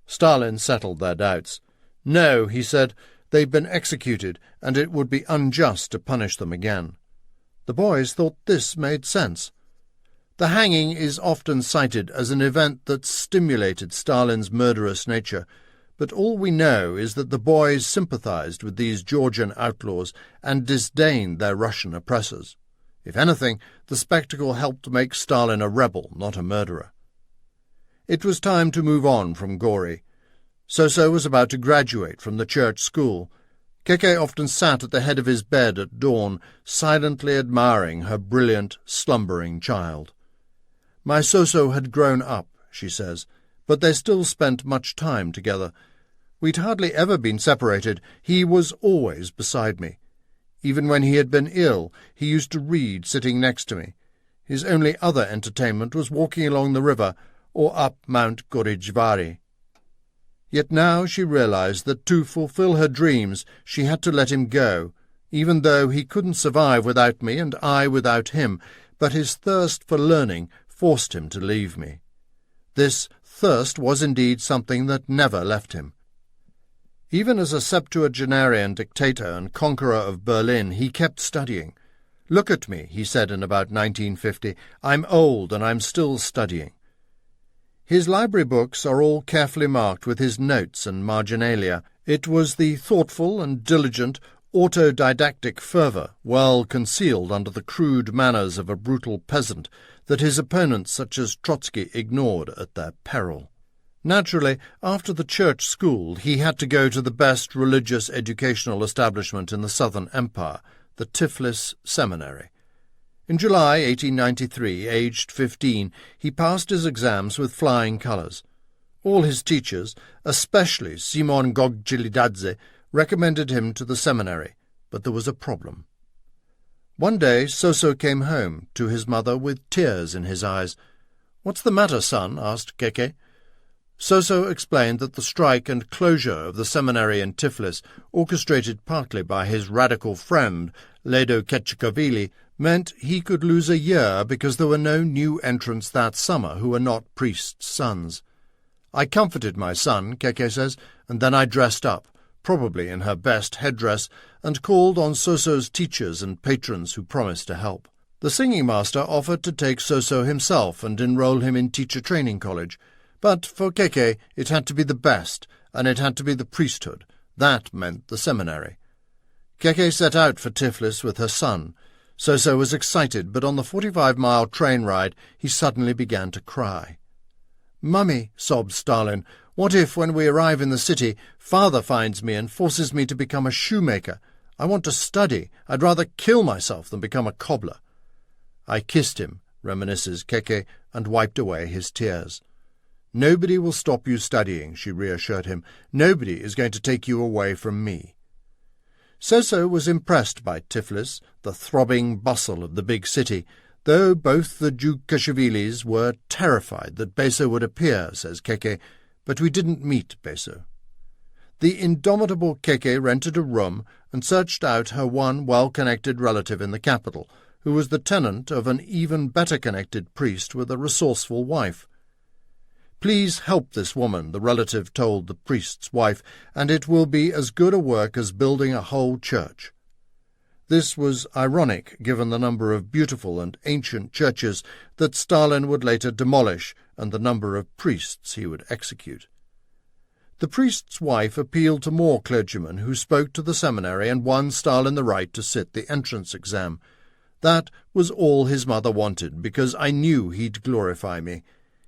Stalin settled their doubts. No, he said, they've been executed, and it would be unjust to punish them again. The boys thought this made sense. The hanging is often cited as an event that stimulated Stalin's murderous nature, but all we know is that the boys sympathized with these Georgian outlaws and disdained their Russian oppressors. If anything, the spectacle helped make Stalin a rebel, not a murderer. It was time to move on from Gori. Soso was about to graduate from the church school. Keke often sat at the head of his bed at dawn, silently admiring her brilliant, slumbering child. My Soso had grown up, she says, but they still spent much time together. We'd hardly ever been separated. He was always beside me. Even when he had been ill, he used to read sitting next to me. His only other entertainment was walking along the river or up Mount Gorijvari. Yet now she realized that to fulfill her dreams she had to let him go, even though he couldn't survive without me and I without him, but his thirst for learning forced him to leave me. This thirst was indeed something that never left him. Even as a septuagenarian dictator and conqueror of Berlin, he kept studying. "Look at me," he said in about 1950. "I'm old and I'm still studying." His library books are all carefully marked with his notes and marginalia. It was the thoughtful and diligent, autodidactic fervour, well concealed under the crude manners of a brutal peasant, that his opponents such as Trotsky ignored at their peril. Naturally, after the church school, he had to go to the best religious educational establishment in the Southern Empire, the Tiflis Seminary. In July 1893, aged 15, he passed his exams with flying colours. All his teachers, especially Simon Gogilidadze, recommended him to the seminary, but there was a problem. One day Soso came home to his mother with tears in his eyes. "What's the matter, son?" asked Keke. Soso explained that the strike and closure of the seminary in Tiflis, orchestrated partly by his radical friend, Ledo Ketchikavili, meant he could lose a year because there were no new entrants that summer who were not priests' sons. "I comforted my son," Keke says, "and then I dressed up, probably in her best headdress, and called on Soso's teachers and patrons who promised to help. The singing master offered to take Soso himself and enroll him in teacher training college. But for Keke it had to be the best, and it had to be the priesthood. That meant the seminary. Keke set out for Tiflis with her son. Soso was excited, but on the 45-mile train ride he suddenly began to cry. "Mummy," sobbed Stalin, "what if, when we arrive in the city, father finds me and forces me to become a shoemaker? I want to study. I'd rather kill myself than become a cobbler." "I kissed him," reminisces Keke, and wiped away his tears. "Nobody will stop you studying," she reassured him. "Nobody is going to take you away from me." Soso was impressed by Tiflis, the throbbing bustle of the big city, though both the Djukashvilis were terrified that Beso would appear, says Keke, but we didn't meet Beso. The indomitable Keke rented a room and searched out her one well-connected relative in the capital, who was the tenant of an even better-connected priest with a resourceful wife. "Please help this woman," the relative told the priest's wife, "and it will be as good a work as building a whole church." This was ironic, given the number of beautiful and ancient churches that Stalin would later demolish and the number of priests he would execute. The priest's wife appealed to more clergymen who spoke to the seminary and won Stalin the right to sit the entrance exam. That was all his mother wanted, because I knew he'd glorify me.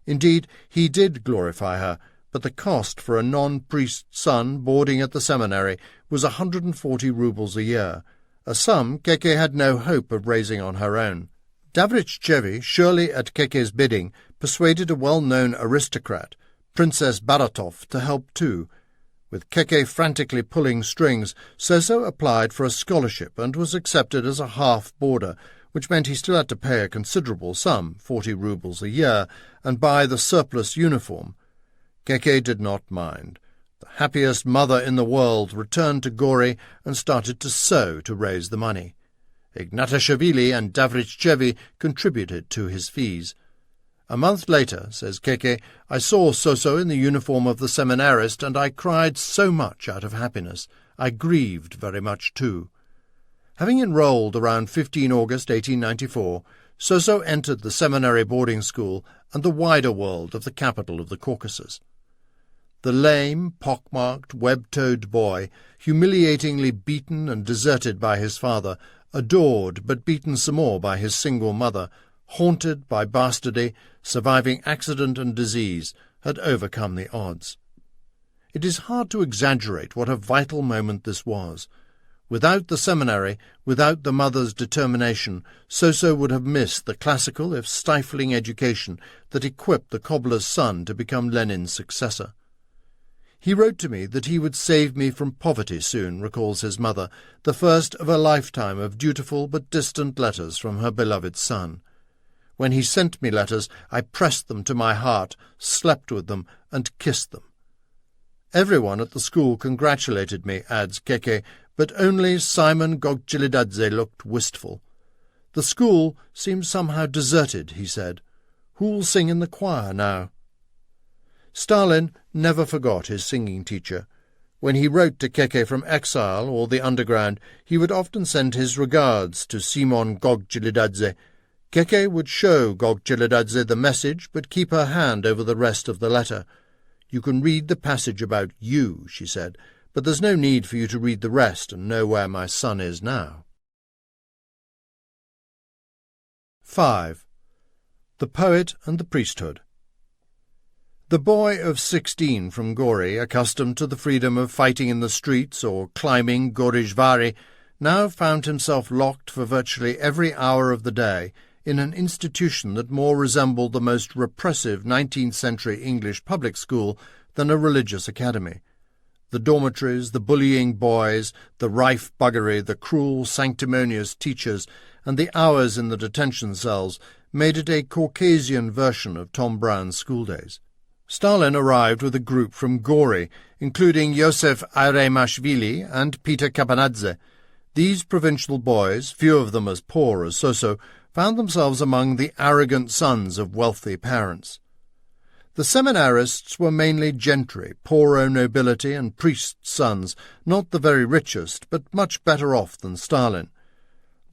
Indeed, he did glorify her, but the cost for a non-priest's son boarding at the seminary was 140 rubles a year, a sum Keke had no hope of raising on her own. Davrichevi, surely at Keke's bidding, persuaded a well-known aristocrat, Princess Baratov, to help too. With Keke frantically pulling strings, Soso applied for a scholarship and was accepted as a half-boarder, which meant he still had to pay a considerable sum, 40 rubles a year, and buy the surplus uniform. Keke did not mind. The the happiest mother in the world, returned to Gori and started to sew to raise the money. Ignatashvili and Davrichevi contributed to his fees. A month later, says Keke, I saw Soso in the uniform of the seminarist, and I cried so much out of happiness. I grieved very much too. Having enrolled around 15 August 1894, Soso entered the seminary boarding school and the wider world of the capital of the Caucasus. The lame, pock-marked, web-toed boy, humiliatingly beaten and deserted by his father, adored but beaten some more by his single mother, haunted by bastardy, surviving accident and disease, had overcome the odds. It is hard to exaggerate what a vital moment this was. Without the seminary, without the mother's determination, Soso would have missed the classical, if stifling, education that equipped the cobbler's son to become Lenin's successor. He wrote to me that he would save me from poverty soon, recalls his mother, the first of a lifetime of dutiful but distant letters from her beloved son. When he sent me letters, I pressed them to my heart, slept with them, and kissed them. Everyone at the school congratulated me, adds Keke, but only Simon Gogchilidadze looked wistful. The school seems somehow deserted, he said. Who'll sing in the choir now? Stalin never forgot his singing teacher. When he wrote to Keke from exile or the underground, he would often send his regards to Simon Gogchilidadze. Keke would show Gogchilidadze the message, but keep her hand over the rest of the letter. You can read the passage about you, she said, but there's no need for you to read the rest and know where my son is now. 5. The Poet and the Priesthood. The boy of 16 from Gori, accustomed to the freedom of fighting in the streets or climbing Gorishvari, now found himself locked for virtually every hour of the day in an institution that more resembled the most repressive 19th-century English public school than a religious academy. The dormitories, the bullying boys, the rife buggery, the cruel, sanctimonious teachers, and the hours in the detention cells made it a Caucasian version of Tom Brown's schooldays. Stalin arrived with a group from Gori, including Joseph Airemashvili and Peter Kapanadze. These provincial boys, few of them as poor as Soso, found themselves among the arrogant sons of wealthy parents. The seminarists were mainly gentry, poorer nobility, and priests' sons, not the very richest, but much better off than Stalin.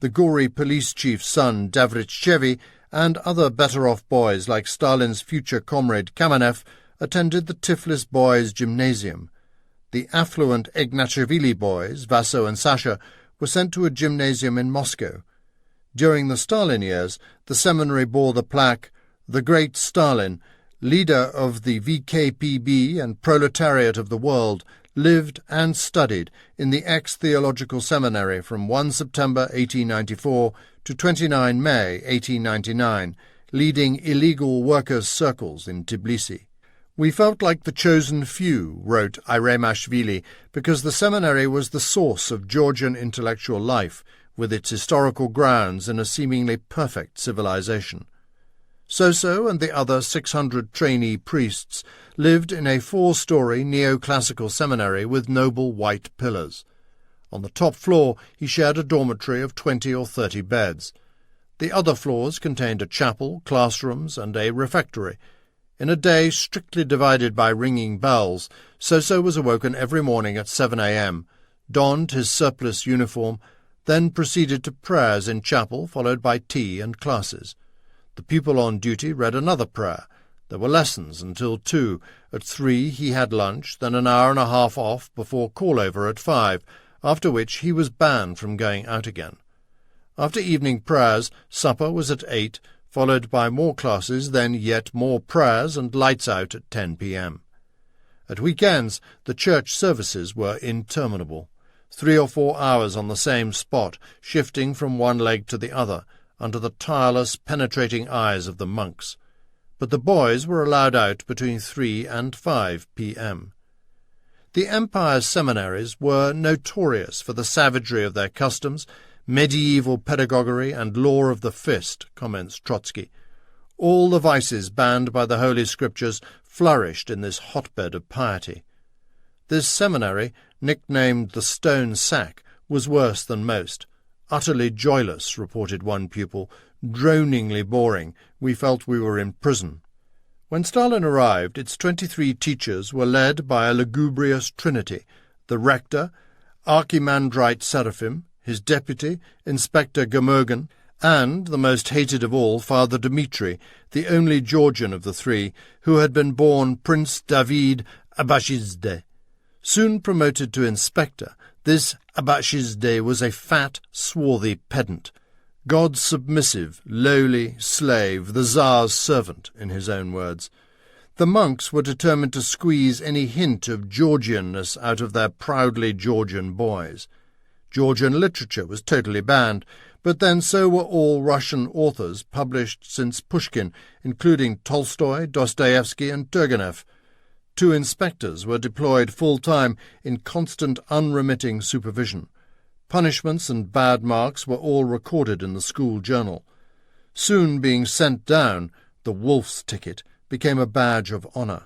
The Gori police chief's son, Davrichevi, and other better-off boys like Stalin's future comrade Kamenev attended the Tiflis boys' gymnasium. The affluent Ignatashvili boys, Vaso and Sasha, were sent to a gymnasium in Moscow. During the Stalin years, the seminary bore the plaque, "The Great Stalin, leader of the VKPB and proletariat of the world, lived and studied in the ex-theological seminary from 1 September 1894 to 29 May 1899, leading illegal workers' circles in Tbilisi. We felt like the chosen few," wrote Airemashvili, because the seminary was the source of Georgian intellectual life, with its historical grounds in a seemingly perfect civilization. Soso and the other 600 trainee priests lived in a 4-story neoclassical seminary with noble white pillars. On the top floor he shared a dormitory of 20 or 30 beds. The other floors contained a chapel, classrooms, and a refectory. In a day strictly divided by ringing bells, Soso was awoken every morning at 7 a.m., donned his surplice uniform, then proceeded to prayers in chapel, followed by tea and classes. The pupil on duty read another prayer. There were lessons until 2. At 3 he had lunch, then an hour and a half off before call-over at 5, after which he was banned from going out again. After evening prayers, supper was at 8, followed by more classes, then yet more prayers and lights out at 10 p.m. At weekends the church services were interminable. 3 or 4 hours on the same spot, shifting from one leg to the other, under the tireless, penetrating eyes of the monks. But the boys were allowed out between 3 and 5 p.m. The Empire's seminaries were notorious for the savagery of their customs, medieval pedagogy, and law of the fist, comments Trotsky. All the vices banned by the Holy Scriptures flourished in this hotbed of piety. This seminary, nicknamed the Stone Sack, was worse than most. Utterly joyless, reported one pupil, droningly boring. We felt we were in prison. When Stalin arrived, its 23 teachers were led by a lugubrious trinity: the rector, Archimandrite Seraphim, his deputy, Inspector Gamogin, and, the most hated of all, Father Dmitri, the only Georgian of the three, who had been born Prince David Abashizde. Soon promoted to inspector, this Abashizde was a fat, swarthy pedant, God's submissive, lowly slave, the Tsar's servant, in his own words. The monks were determined to squeeze any hint of Georgianness out of their proudly Georgian boys. Georgian literature was totally banned, but then so were all Russian authors published since Pushkin, including Tolstoy, Dostoevsky, and Turgenev. 2 inspectors were deployed full-time in constant, unremitting supervision. Punishments and bad marks were all recorded in the school journal. Soon being sent down, the wolf's ticket, became a badge of honour.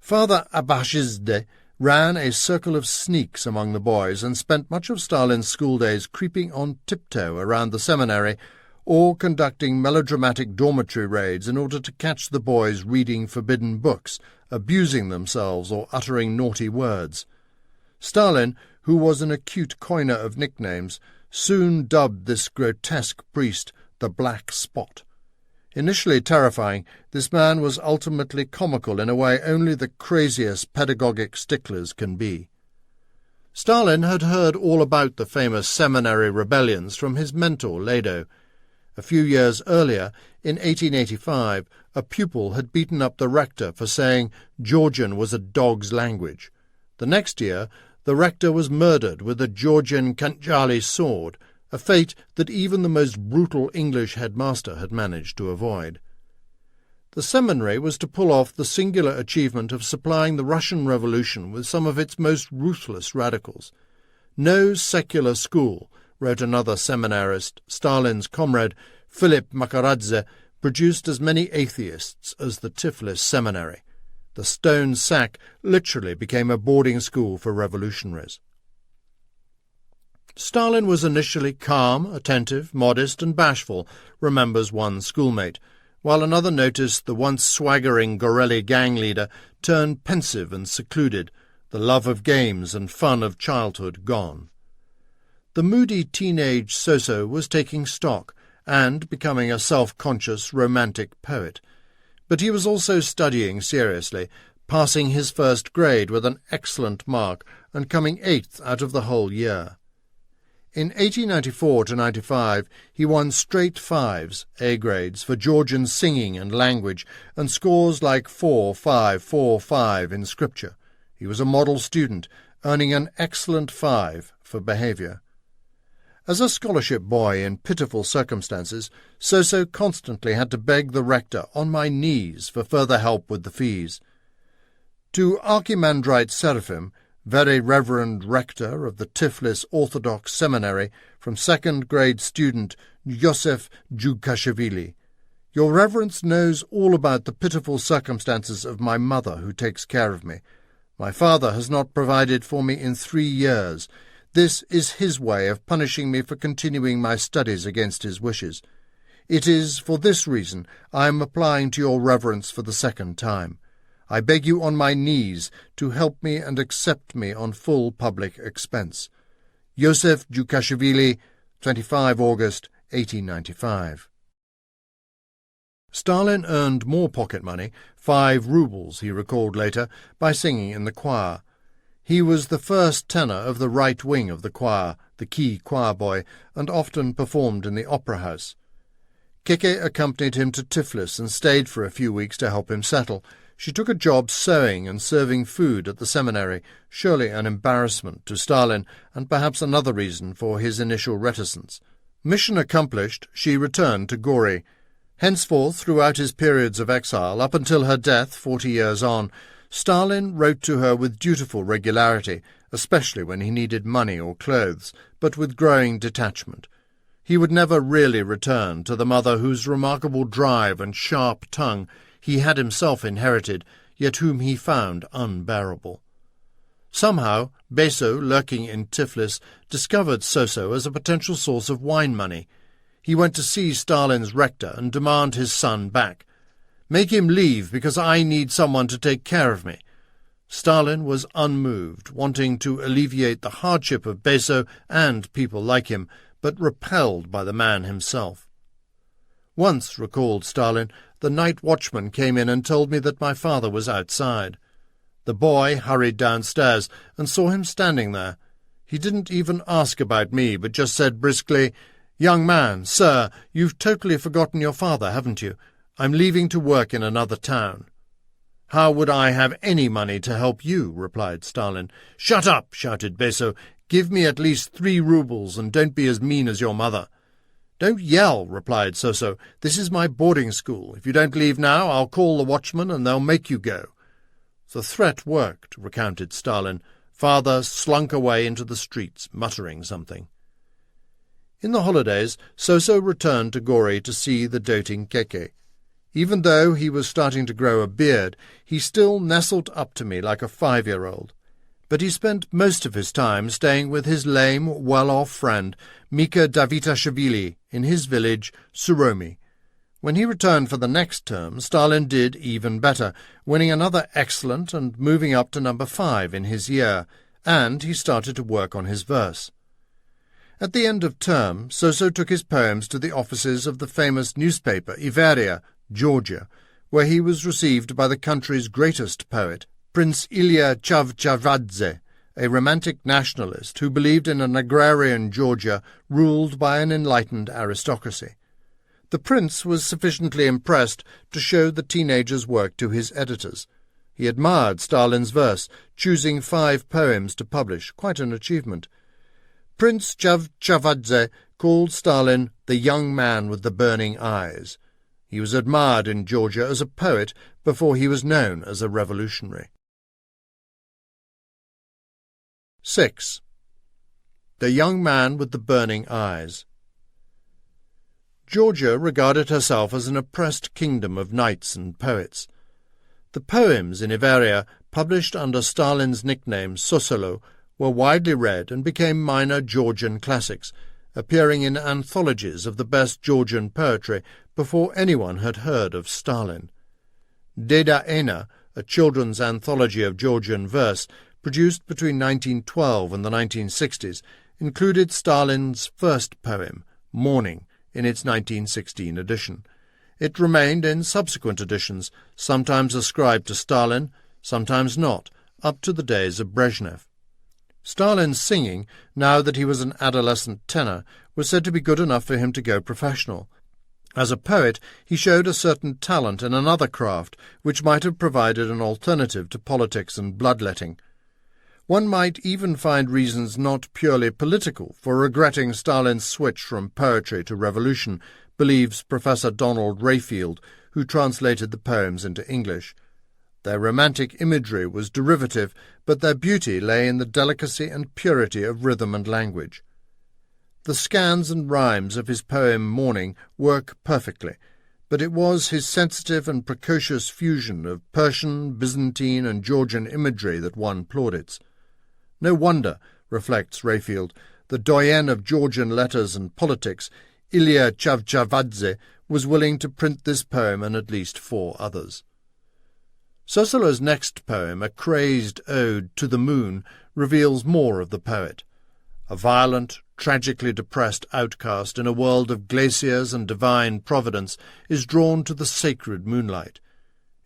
Father Abashizde ran a circle of sneaks among the boys and spent much of Stalin's school days creeping on tiptoe around the seminary or conducting melodramatic dormitory raids in order to catch the boys reading forbidden books, abusing themselves or uttering naughty words. Stalin, who was an acute coiner of nicknames, soon dubbed this grotesque priest the Black Spot. Initially terrifying, this man was ultimately comical in a way only the craziest pedagogic sticklers can be. Stalin had heard all about the famous seminary rebellions from his mentor, Lado. A few years earlier, in 1885, a pupil had beaten up the rector for saying Georgian was a dog's language. The next year, the rector was murdered with a Georgian Khanjali sword, a fate that even the most brutal English headmaster had managed to avoid. The seminary was to pull off the singular achievement of supplying the Russian Revolution with some of its most ruthless radicals. No secular school, wrote another seminarist, Stalin's comrade, Philip Makaradze, produced as many atheists as the Tiflis Seminary. The Stone Sack literally became a boarding school for revolutionaries. Stalin was initially calm, attentive, modest, and bashful, remembers one schoolmate, while another noticed the once swaggering Goreli gang leader turned pensive and secluded, the love of games and fun of childhood gone. The moody teenage Soso was taking stock and becoming a self-conscious romantic poet. But he was also studying seriously, passing his first grade with an excellent mark and coming 8th out of the whole year. In 1894-95, he won straight 5s, A grades, for Georgian singing and language, and scores like 4, 5, 4, 5 in scripture. He was a model student, earning an excellent 5 for behaviour. As a scholarship boy in pitiful circumstances, Soso constantly had to beg the rector on my knees for further help with the fees. To Archimandrite Seraphim, Very Reverend Rector of the Tiflis Orthodox Seminary, from 2nd grade student Joseph Jukashvili, Your Reverence knows all about the pitiful circumstances of my mother who takes care of me. My father has not provided for me in 3 years. This is his way of punishing me for continuing my studies against his wishes. It is for this reason I am applying to your Reverence for the 2nd time. I beg you on my knees to help me and accept me on full public expense. Joseph Jukashvili, 25 August 1895. Stalin earned more pocket money, 5 rubles, he recalled later, by singing in the choir. He was the first tenor of the right wing of the choir, the key choir boy, and often performed in the opera house. Keke accompanied him to Tiflis and stayed for a few weeks to help him settle. She took a job sewing and serving food at the seminary, surely an embarrassment to Stalin, and perhaps another reason for his initial reticence. Mission accomplished, she returned to Gori. Henceforth, throughout his periods of exile, up until her death 40 years on, Stalin wrote to her with dutiful regularity, especially when he needed money or clothes, but with growing detachment. He would never really return to the mother whose remarkable drive and sharp tongue he had himself inherited, yet whom he found unbearable. Somehow, Beso, lurking in Tiflis, discovered Soso as a potential source of wine money. He went to see Stalin's rector and demand his son back. "Make him leave, because I need someone to take care of me." Stalin was unmoved, wanting to alleviate the hardship of Beso and people like him, but repelled by the man himself. Once, recalled Stalin, the night watchman came in and told me that my father was outside. The boy hurried downstairs and saw him standing there. He didn't even ask about me, but just said briskly, "Young man, sir, you've totally forgotten your father, haven't you? I'm leaving to work in another town." "How would I have any money to help you?" replied Stalin. "Shut up!" shouted Beso. "Give me at least 3 rubles, and don't be as mean as your mother." "Don't yell," replied Soso. "This is my boarding school. If you don't leave now, I'll call the watchman and they'll make you go." The threat worked, recounted Stalin. Father slunk away into the streets, muttering something. In the holidays, Soso returned to Gori to see the doting Keke. Even though he was starting to grow a beard, he still nestled up to me like a 5-year-old. But he spent most of his time staying with his lame, well-off friend, Mika Davitashvili, in his village, Suromi. When he returned for the next term, Stalin did even better, winning another excellent and moving up to number 5 in his year, and he started to work on his verse. At the end of term, Soso took his poems to the offices of the famous newspaper Iveria, Georgia, where he was received by the country's greatest poet, Prince Ilya Chavchavadze, a romantic nationalist who believed in an agrarian Georgia ruled by an enlightened aristocracy. The prince was sufficiently impressed to show the teenager's work to his editors. He admired Stalin's verse, choosing 5 poems to publish, quite an achievement. Prince Chavchavadze called Stalin the young man with the burning eyes. He was admired in Georgia as a poet before he was known as a revolutionary. 6. The young man with the burning eyes. Georgia regarded herself as an oppressed kingdom of knights and poets. The poems in Iveria, published under Stalin's nickname Sosolo, were widely read and became minor Georgian classics, appearing in anthologies of the best Georgian poetry before anyone had heard of Stalin. Deda Ena, a children's anthology of Georgian verse, produced between 1912 and the 1960s, included Stalin's first poem, Morning, in its 1916 edition. It remained in subsequent editions, sometimes ascribed to Stalin, sometimes not, up to the days of Brezhnev. Stalin's singing, now that he was an adolescent tenor, was said to be good enough for him to go professional. As a poet, he showed a certain talent in another craft, which might have provided an alternative to politics and bloodletting. One might even find reasons not purely political for regretting Stalin's switch from poetry to revolution, believes Professor Donald Rayfield, who translated the poems into English. Their romantic imagery was derivative, but their beauty lay in the delicacy and purity of rhythm and language. The scans and rhymes of his poem Morning work perfectly, but it was his sensitive and precocious fusion of Persian, Byzantine, and Georgian imagery that won plaudits. No wonder, reflects Rayfield, the doyen of Georgian letters and politics, Ilya Chavchavadze, was willing to print this poem and at least 4 others. Sosolo's next poem, a crazed ode to the moon, reveals more of the poet. A violent, tragically depressed outcast in a world of glaciers and divine providence is drawn to the sacred moonlight.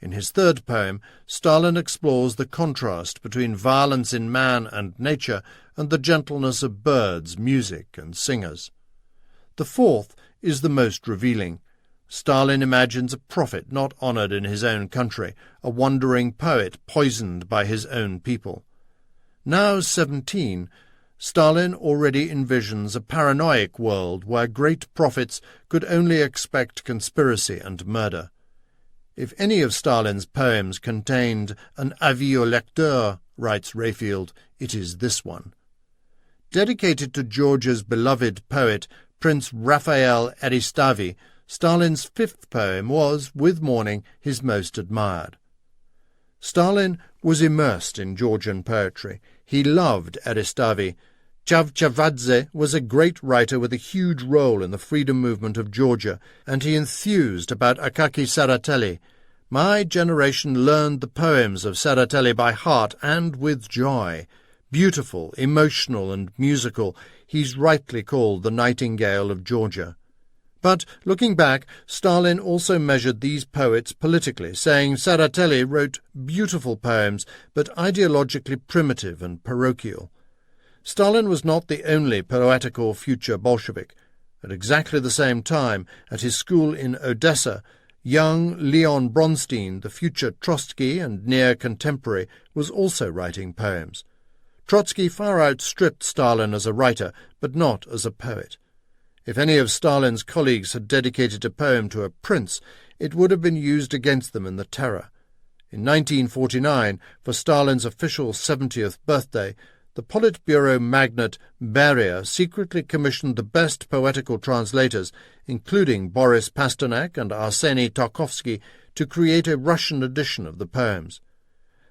In his third poem, Stalin explores the contrast between violence in man and nature and the gentleness of birds, music, and singers. The fourth is the most revealing. Stalin imagines a prophet not honoured in his own country, a wandering poet poisoned by his own people. Now 17, Stalin already envisions a paranoid world where great prophets could only expect conspiracy and murder. If any of Stalin's poems contained an avis au lecteur, writes Rayfield, it is this one. Dedicated to Georgia's beloved poet, Prince Raphael Eristavi, Stalin's 5th poem was, with Morning, his most admired. Stalin was immersed in Georgian poetry. He loved Eristavi. Chavchavadze was a great writer with a huge role in the freedom movement of Georgia, and he enthused about Akaki Tsereteli. My generation learned the poems of Tsereteli by heart and with joy. Beautiful, emotional, and musical, he's rightly called the Nightingale of Georgia. But, looking back, Stalin also measured these poets politically, saying Tsereteli wrote beautiful poems, but ideologically primitive and parochial. Stalin was not the only poetical future Bolshevik. At exactly the same time, at his school in Odessa, young Leon Bronstein, the future Trotsky and near contemporary, was also writing poems. Trotsky far outstripped Stalin as a writer, but not as a poet. If any of Stalin's colleagues had dedicated a poem to a prince, it would have been used against them in the Terror. In 1949, for Stalin's official 70th birthday, the Politburo magnate Beria secretly commissioned the best poetical translators, including Boris Pasternak and Arseny Tarkovsky, to create a Russian edition of the poems.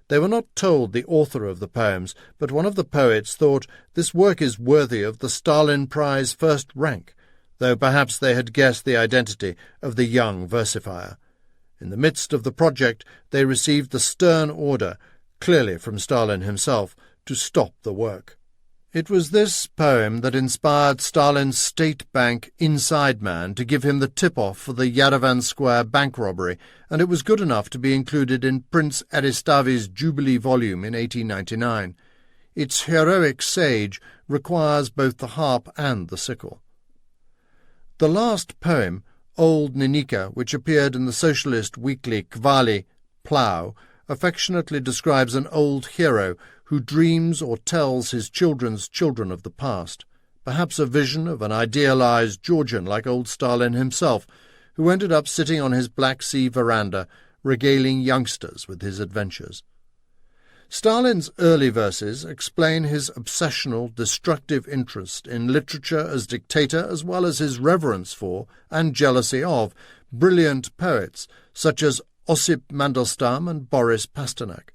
They were not told the author of the poems, but one of the poets thought, "This work is worthy of the Stalin Prize first rank," though perhaps they had guessed the identity of the young versifier. In the midst of the project, they received the stern order, clearly from Stalin himself, to stop the work. It was this poem that inspired Stalin's State Bank inside man to give him the tip-off for the Yerevan Square bank robbery, and it was good enough to be included in Prince Eristavi's Jubilee volume in 1899. Its heroic sage requires both the harp and the sickle. The last poem, Old Ninika, which appeared in the socialist weekly Kvali, Plough, affectionately describes an old hero who dreams or tells his children's children of the past, perhaps a vision of an idealized Georgian like old Stalin himself, who ended up sitting on his Black Sea veranda, regaling youngsters with his adventures. Stalin's early verses explain his obsessional, destructive interest in literature as dictator, as well as his reverence for, and jealousy of, brilliant poets such as Osip Mandelstam and Boris Pasternak.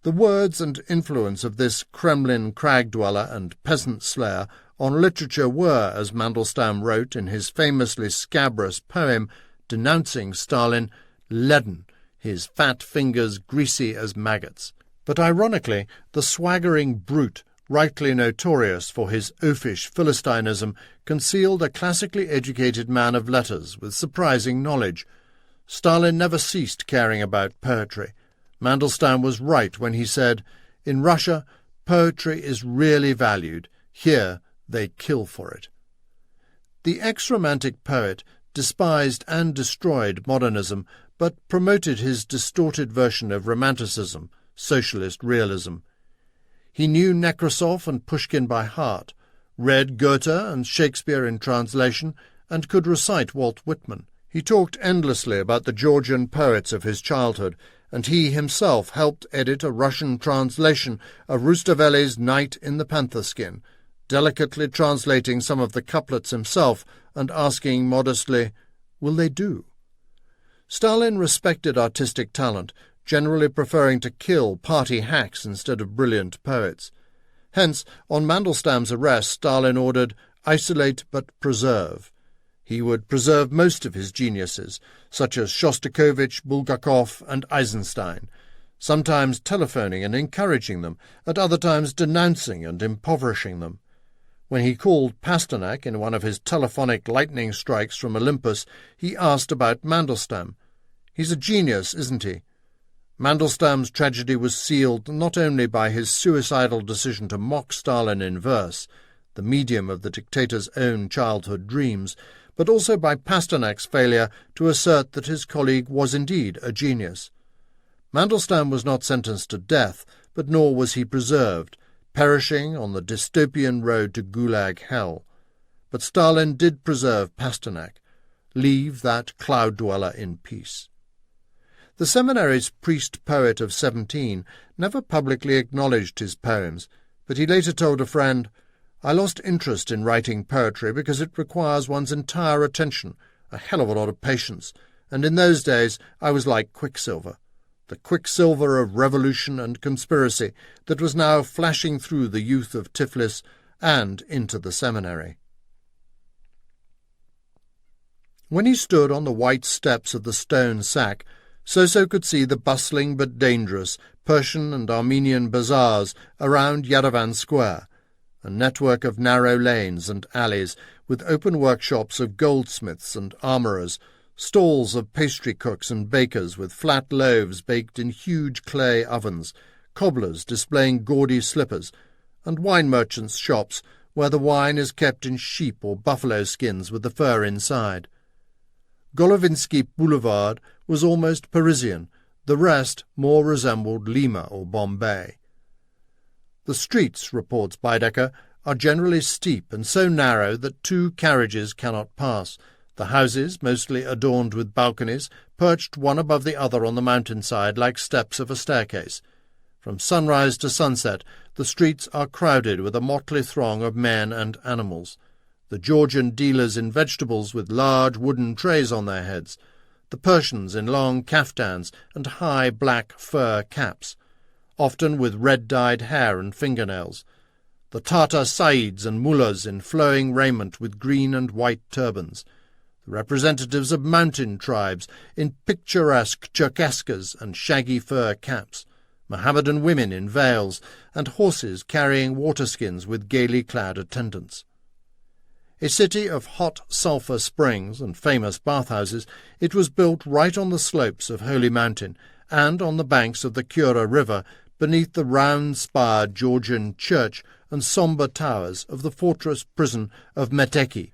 The words and influence of this Kremlin crag-dweller and peasant slayer on literature were, as Mandelstam wrote in his famously scabrous poem denouncing Stalin, leaden, his fat fingers greasy as maggots. But ironically, the swaggering brute, rightly notorious for his oafish Philistinism, concealed a classically educated man of letters with surprising knowledge. Stalin never ceased caring about poetry. Mandelstam was right when he said, "In Russia, poetry is really valued. Here they kill for it." The ex-romantic poet despised and destroyed modernism, but promoted his distorted version of romanticism, socialist realism. He knew Nekrasov and Pushkin by heart, read Goethe and Shakespeare in translation, and could recite Walt Whitman. He talked endlessly about the Georgian poets of his childhood, and he himself helped edit a Russian translation of Rustaveli's Knight in the Panther Skin, delicately translating some of the couplets himself and asking modestly, "Will they do?" Stalin respected artistic talent, generally preferring to kill party hacks instead of brilliant poets. Hence, on Mandelstam's arrest, Stalin ordered, "Isolate but preserve." He would preserve most of his geniuses, such as Shostakovich, Bulgakov, and Eisenstein, sometimes telephoning and encouraging them, at other times denouncing and impoverishing them. When he called Pasternak in one of his telephonic lightning strikes from Olympus, he asked about Mandelstam. "He's a genius, isn't he?" Mandelstam's tragedy was sealed not only by his suicidal decision to mock Stalin in verse, the medium of the dictator's own childhood dreams, but also by Pasternak's failure to assert that his colleague was indeed a genius. Mandelstam was not sentenced to death, but nor was he preserved, perishing on the dystopian road to Gulag hell. But Stalin did preserve Pasternak. Leave that cloud-dweller in peace. The seminary's priest-poet of 17 never publicly acknowledged his poems, but he later told a friend, "I lost interest in writing poetry because it requires one's entire attention, a hell of a lot of patience, and in those days I was like Quicksilver. the quicksilver of revolution and conspiracy that was now flashing through the youth of Tiflis and into the seminary. When he stood on the white steps of the stone sack, Soso could see the bustling but dangerous Persian and Armenian bazaars around Yerevan Square, a network of narrow lanes and alleys with open workshops of goldsmiths and armourers, stalls of pastry cooks and bakers with flat loaves baked in huge clay ovens, cobblers displaying gaudy slippers, and wine merchants' shops where the wine is kept in sheep or buffalo skins with the fur inside. Golovinsky Boulevard was almost Parisian, the rest more resembled Lima or Bombay. The streets, reports Baedeker, are generally steep and so narrow that 2 carriages cannot pass, the houses, mostly adorned with balconies, perched one above the other on the mountainside like steps of a staircase. From sunrise to sunset, the streets are crowded with a motley throng of men and animals. The Georgian dealers in vegetables with large wooden trays on their heads, the Persians in long kaftans and high black fur caps, often with red-dyed hair and fingernails, the Tartar Saids and mullahs in flowing raiment with green and white turbans, the representatives of mountain tribes in picturesque Cherkesskas and shaggy fur caps, Mohammedan women in veils, and horses carrying waterskins with gaily clad attendants. A city of hot sulphur springs and famous bathhouses, it was built right on the slopes of Holy Mountain and on the banks of the Kura River beneath the round-spired Georgian church and sombre towers of the fortress prison of Meteki,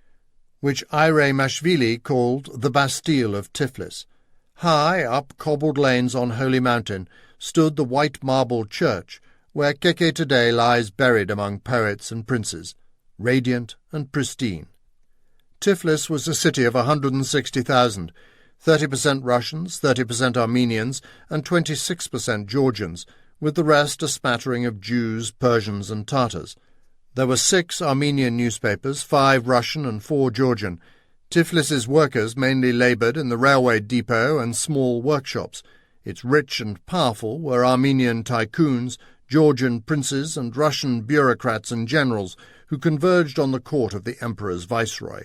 which Mashvili called the Bastille of Tiflis. High up cobbled lanes on Holy Mountain stood the white marble church, where Keke today lies buried among poets and princes, radiant and pristine. Tiflis was a city of 160,000, 30% Russians, 30% Armenians, and 26% Georgians, with the rest a smattering of Jews, Persians, and Tatars. There were 6 Armenian newspapers, 5 Russian and 4 Georgian. Tiflis's workers mainly laboured in the railway depot and small workshops. Its rich and powerful were Armenian tycoons, Georgian princes, and Russian bureaucrats and generals who converged on the court of the emperor's viceroy.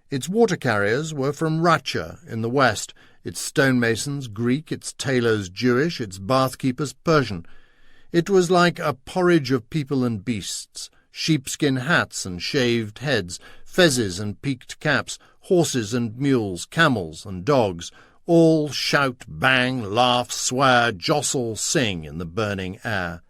Its water carriers were from Racha in the west, its stonemasons Greek, its tailors Jewish, its bathkeepers Persian. It was like a porridge of people and beasts, sheepskin hats and shaved heads, fezzes and peaked caps, horses and mules, camels and dogs, all shout, bang, laugh, swear, jostle, sing in the burning air.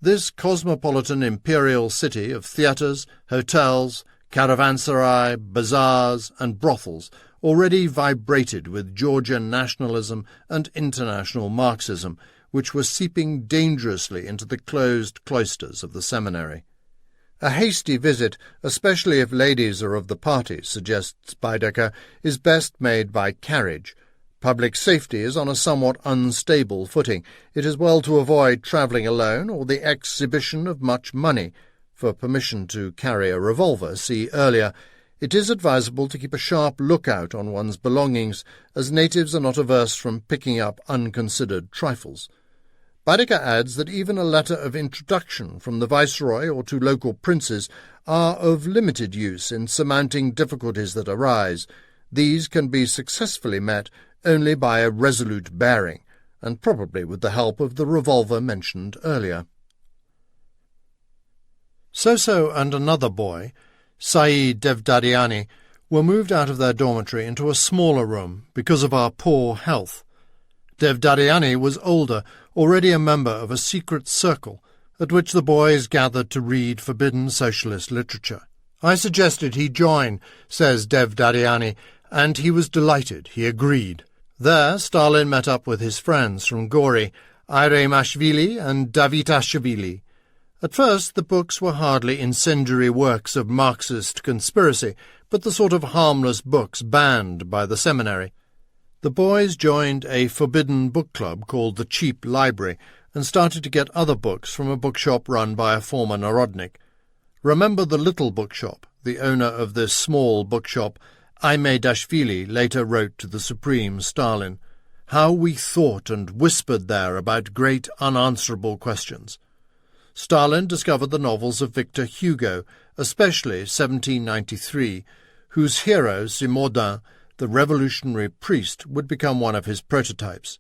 This cosmopolitan imperial city of theatres, hotels, caravanserai, bazaars, and brothels already vibrated with Georgian nationalism and international Marxism, which was seeping dangerously into the closed cloisters of the seminary. A hasty visit, especially if ladies are of the party, suggests Baedeker, is best made by carriage. Public safety is on a somewhat unstable footing. It is well to avoid travelling alone or the exhibition of much money. For permission to carry a revolver, see earlier. It is advisable to keep a sharp lookout on one's belongings, as natives are not averse from picking up unconsidered trifles. Baedeker adds that even a letter of introduction from the viceroy or to local princes are of limited use in surmounting difficulties that arise. These can be successfully met only by a resolute bearing, and probably with the help of the revolver mentioned earlier. Soso and another boy, Saeed Devdariani, were moved out of their dormitory into a smaller room because of our poor health. Devdariani was older, already a member of a secret circle at which the boys gathered to read forbidden socialist literature. I suggested he join, says Devdariani, and he was delighted. He agreed. There Stalin met up with his friends from Gori, Mashvili and Davitashvili. At first the books were hardly incendiary works of Marxist conspiracy, but the sort of harmless books banned by the seminary. The boys joined a forbidden book club called the Cheap Library and started to get other books from a bookshop run by a former Narodnik. Remember the Little Bookshop, the owner of this small bookshop, Dashvili later wrote to the Supreme Stalin. How we thought and whispered there about great unanswerable questions. Stalin discovered the novels of Victor Hugo, especially 1793, whose hero, Simondin, the revolutionary priest, would become one of his prototypes.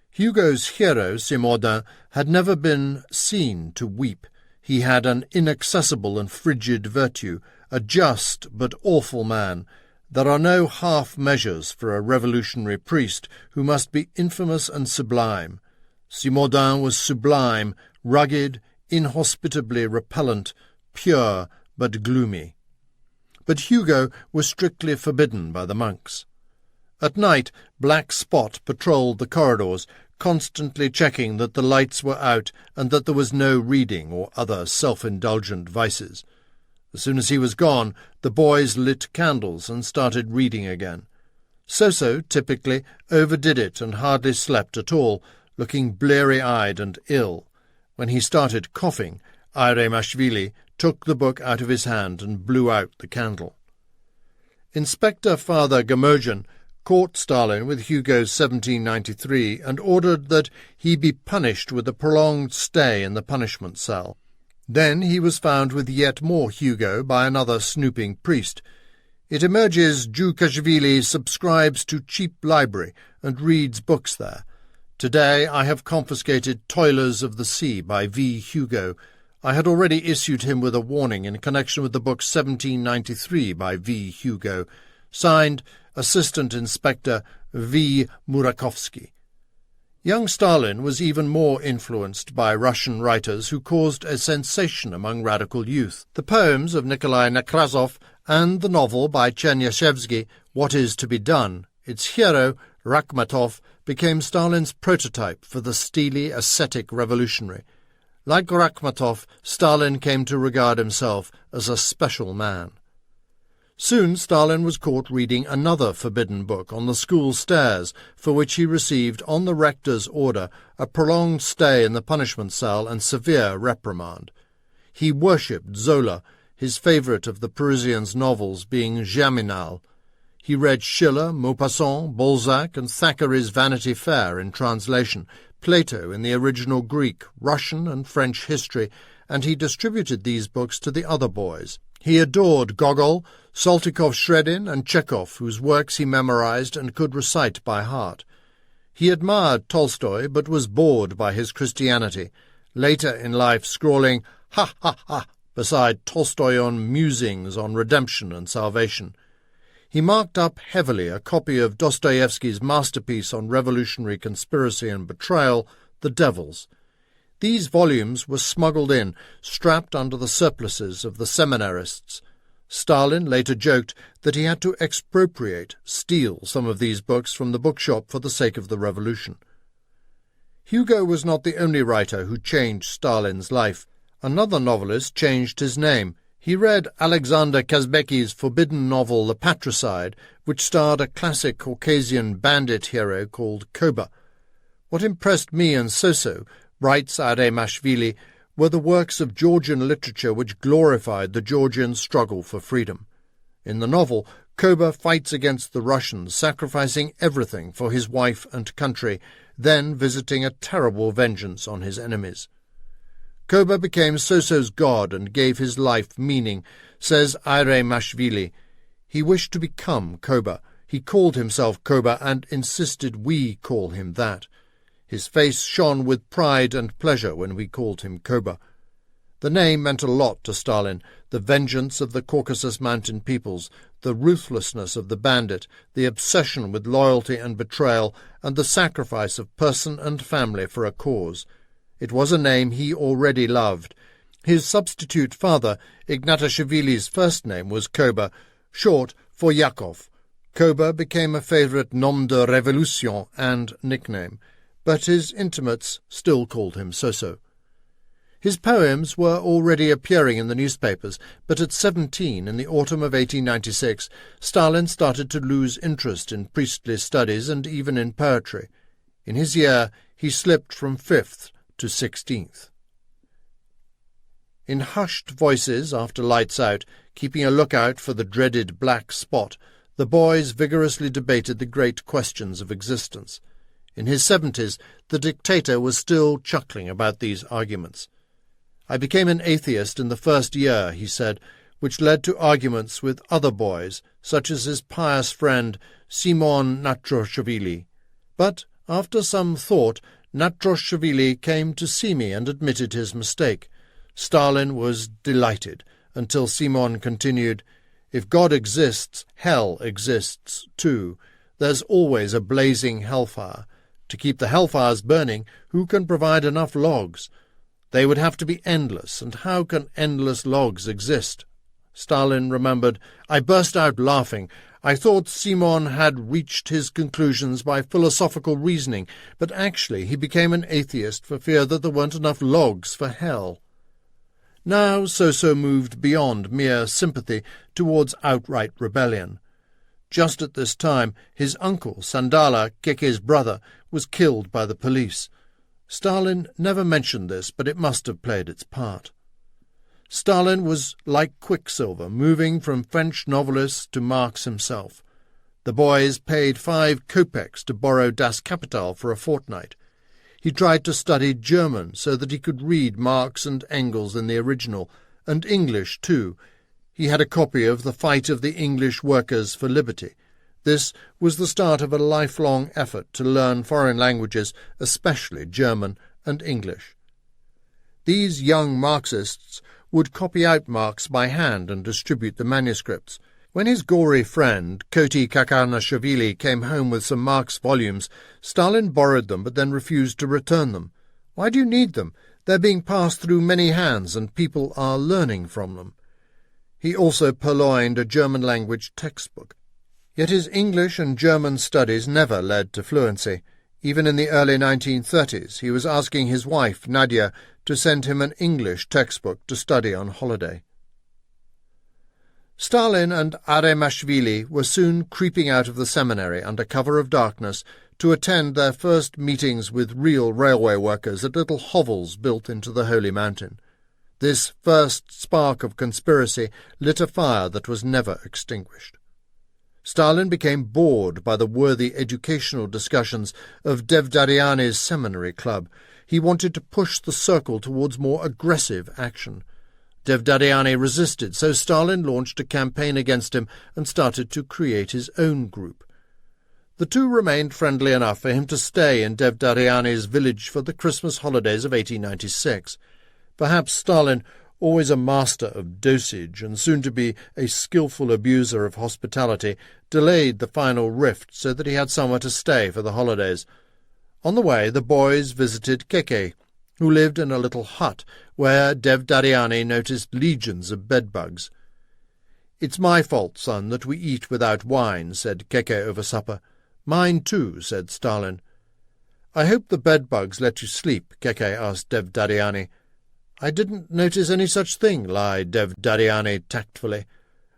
Hugo's hero, Simondin, had never been seen to weep. He had an inaccessible and frigid virtue, a just but awful man. There are no half measures for a revolutionary priest who must be infamous and sublime. Simondin was sublime, rugged, inhospitably repellent, pure but gloomy. But Hugo was strictly forbidden by the monks. At night, Black Spot patrolled the corridors, constantly checking that the lights were out and that there was no reading or other self-indulgent vices. As soon as he was gone, the boys lit candles and started reading again. Soso, typically, overdid it and hardly slept at all, looking bleary-eyed and ill. When he started coughing, Airemashvili took the book out of his hand and blew out the candle. Inspector Father Gamogin caught Stalin with Hugo's 1793 and ordered that he be punished with a prolonged stay in the punishment cell. Then he was found with yet more Hugo by another snooping priest. It emerges Djukashvili subscribes to cheap library and reads books there. Today I have confiscated Toilers of the Sea by V. Hugo. I had already issued him with a warning in connection with the book 1793 by V. Hugo. Signed, Assistant Inspector V. Murakovsky. Young Stalin was even more influenced by Russian writers who caused a sensation among radical youth. The poems of Nikolai Nekrasov and the novel by Chernyashevsky, What Is to Be Done, its hero, Rakhmatov, became Stalin's prototype for the steely, ascetic revolutionary. Like Rakhmatov, Stalin came to regard himself as a special man. Soon Stalin was caught reading another forbidden book on the school stairs, for which he received, on the rector's order, a prolonged stay in the punishment cell and severe reprimand. He worshipped Zola, his favourite of the Parisian's novels being Germinal. He read Schiller, Maupassant, Balzac, and Thackeray's Vanity Fair in translation, Plato in the original Greek, Russian and French history, and he distributed these books to the other boys. He adored Gogol, Saltykov-Shredin, and Chekhov, whose works he memorized and could recite by heart. He admired Tolstoy, but was bored by his Christianity, later in life scrawling "ha ha ha" beside Tolstoyan musings on redemption and salvation. He marked up heavily a copy of Dostoevsky's masterpiece on revolutionary conspiracy and betrayal, The Devils. These volumes were smuggled in, strapped under the surplices of the seminarists. Stalin later joked that he had to steal some of these books from the bookshop for the sake of the revolution. Hugo was not the only writer who changed Stalin's life. Another novelist changed his name. He read Alexander Kazbecki's forbidden novel The Patricide, which starred a classic Caucasian bandit hero called Koba. What impressed me and Soso, writes Airemashvili, were the works of Georgian literature which glorified the Georgian struggle for freedom. In the novel, Koba fights against the Russians, sacrificing everything for his wife and country, then visiting a terrible vengeance on his enemies. Koba became Soso's god and gave his life meaning, says Airemashvili. He wished to become Koba. He called himself Koba and insisted we call him that. His face shone with pride and pleasure when we called him Koba. The name meant a lot to Stalin, the vengeance of the Caucasus Mountain peoples, the ruthlessness of the bandit, the obsession with loyalty and betrayal, and the sacrifice of person and family for a cause. It was a name he already loved. His substitute father, Ignatashvili's first name was Koba, short for Yakov. Koba became a favourite nom de révolution and nickname, but his intimates still called him Soso. His poems were already appearing in the newspapers, but at 17, in the autumn of 1896, Stalin started to lose interest in priestly studies and even in poetry. In his year, he slipped from 5th to 16th. In hushed voices after lights out, keeping a lookout for the dreaded black spot, the boys vigorously debated the great questions of existence. In his 70s, the dictator was still chuckling about these arguments. "I became an atheist in the first year," he said, which led to arguments with other boys, such as his pious friend Simon Natroshvili. But, after some thought, Natroshvili came to see me and admitted his mistake. Stalin was delighted, until Simon continued, "If God exists, hell exists too. There's always a blazing hellfire. To keep the hellfires burning, who can provide enough logs? They would have to be endless, and how can endless logs exist?" Stalin remembered, "I burst out laughing. I thought Simon had reached his conclusions by philosophical reasoning, but actually he became an atheist for fear that there weren't enough logs for hell." Now Soso moved beyond mere sympathy towards outright rebellion. Just at this time, his uncle, Sandala, Keke's brother, was killed by the police. Stalin never mentioned this, but it must have played its part. Stalin was like quicksilver, moving from French novelists to Marx himself. The boys paid 5 kopecks to borrow Das Kapital for a fortnight. He tried to study German so that he could read Marx and Engels in the original, and English too. He had a copy of The Fight of the English Workers for Liberty. This was the start of a lifelong effort to learn foreign languages, especially German and English. These young Marxists would copy out Marx by hand and distribute the manuscripts. When his gory friend, Koti Kakarnashvili, came home with some Marx volumes, Stalin borrowed them but then refused to return them. "Why do you need them? They're being passed through many hands and people are learning from them." He also purloined a German-language textbook. Yet his English and German studies never led to fluency. Even in the early 1930s, he was asking his wife, Nadia, to send him an English textbook to study on holiday. Stalin and Aremashvili were soon creeping out of the seminary under cover of darkness to attend their first meetings with real railway workers at little hovels built into the Holy Mountain. This first spark of conspiracy lit a fire that was never extinguished. Stalin became bored by the worthy educational discussions of Devdaryany's seminary club. He wanted to push the circle towards more aggressive action. Devdaryany resisted, so Stalin launched a campaign against him and started to create his own group. The two remained friendly enough for him to stay in Devdaryany's village for the Christmas holidays of 1896. Perhaps Stalin, always a master of dosage and soon to be a skilful abuser of hospitality, delayed the final rift so that he had somewhere to stay for the holidays. On the way, the boys visited Keke, who lived in a little hut where Devdaryany noticed legions of bedbugs. "It's my fault, son, that we eat without wine," said Keke over supper. "Mine too," said Stalin. "I hope the bedbugs let you sleep," Keke asked Devdaryany. "I didn't notice any such thing," lied Devdaryany tactfully.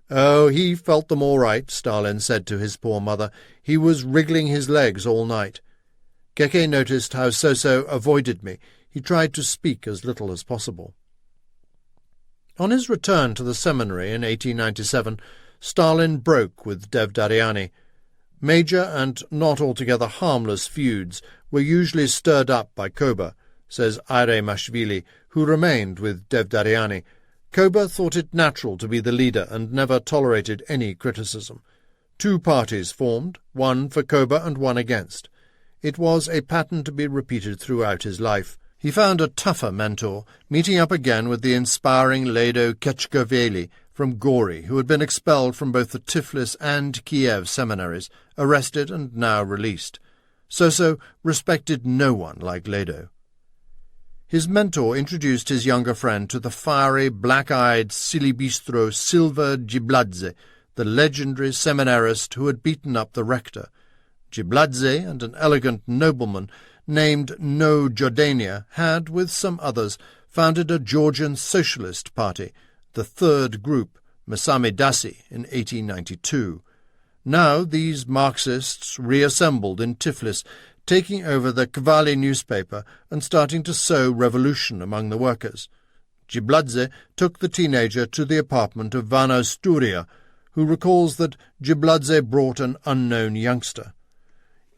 "Oh, he felt them all right," Stalin said to his poor mother. "He was wriggling his legs all night." Keke noticed how Soso avoided me. He tried to speak as little as possible. On his return to the seminary in 1897, Stalin broke with Devdaryany. Major and not altogether harmless feuds were usually stirred up by Koba, says Aremashvili, who remained with Devdaryany. Koba thought it natural to be the leader and never tolerated any criticism. 2 parties formed, one for Koba and one against. It was a pattern to be repeated throughout his life. He found a tougher mentor, meeting up again with the inspiring Lado Ketchkoveli from Gori, who had been expelled from both the Tiflis and Kiev seminaries, arrested and now released. Soso respected no one like Lado. His mentor introduced his younger friend to the fiery, black-eyed Silibistro Silva Gibladze, the legendary seminarist who had beaten up the rector. Gibladze and an elegant nobleman named No Jordania had, with some others, founded a Georgian socialist party, the third group, Mesame Dasi, in 1892. Now these Marxists reassembled in Tiflis, taking over the Kvali newspaper and starting to sow revolution among the workers. Gibladze took the teenager to the apartment of Vana Sturia, who recalls that Gibladze brought an unknown youngster.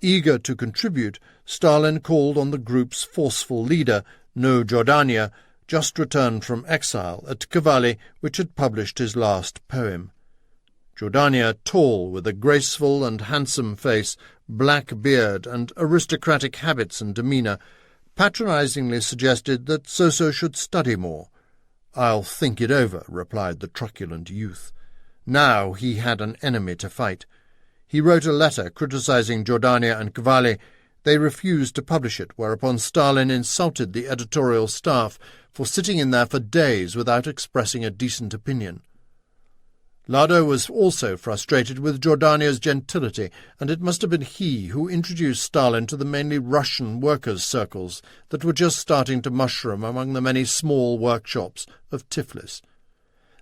Eager to contribute, Stalin called on the group's forceful leader, No Jordania, just returned from exile at Cavalli, which had published his last poem. Jordania, tall, with a graceful and handsome face, black beard, and aristocratic habits and demeanour, patronizingly suggested that Soso should study more. "I'll think it over," replied the truculent youth. Now he had an enemy to fight. He wrote a letter criticizing Jordania and Cavalli. They refused to publish it, whereupon Stalin insulted the editorial staff for sitting in there for days without expressing a decent opinion. Lado was also frustrated with Jordania's gentility, and it must have been he who introduced Stalin to the mainly Russian workers' circles that were just starting to mushroom among the many small workshops of Tiflis.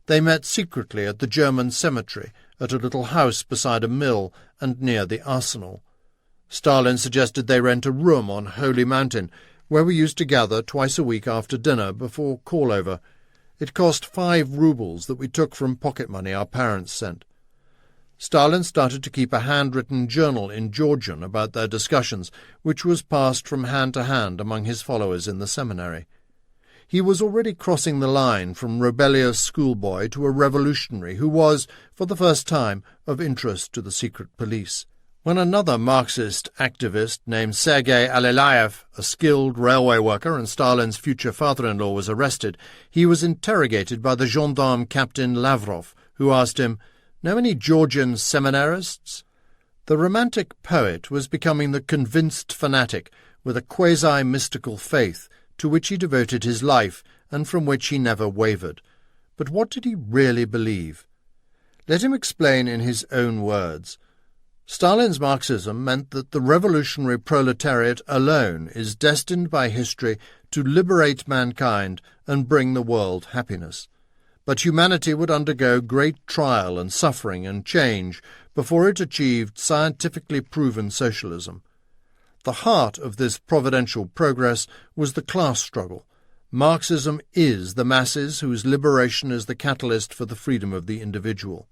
They met secretly at the German cemetery, at a little house beside a mill and near the arsenal. Stalin suggested they rent a room on Holy Mountain, where we used to gather twice a week after dinner before call-over. It cost 5 rubles that we took from pocket money our parents sent. Stalin started to keep a handwritten journal in Georgian about their discussions, which was passed from hand to hand among his followers in the seminary. He was already crossing the line from rebellious schoolboy to a revolutionary who was, for the first time, of interest to the secret police. When another Marxist activist named Sergei Alelayev, a skilled railway worker and Stalin's future father-in-law, was arrested, he was interrogated by the gendarme captain Lavrov, who asked him, "Know any Georgian seminarists?" The romantic poet was becoming the convinced fanatic, with a quasi-mystical faith, to which he devoted his life and from which he never wavered. But what did he really believe? Let him explain in his own words. Stalin's Marxism meant that the revolutionary proletariat alone is destined by history to liberate mankind and bring the world happiness. But humanity would undergo great trial and suffering and change before it achieved scientifically proven socialism. The heart of this providential progress was the class struggle. Marxism is the masses whose liberation is the catalyst for the freedom of the individual.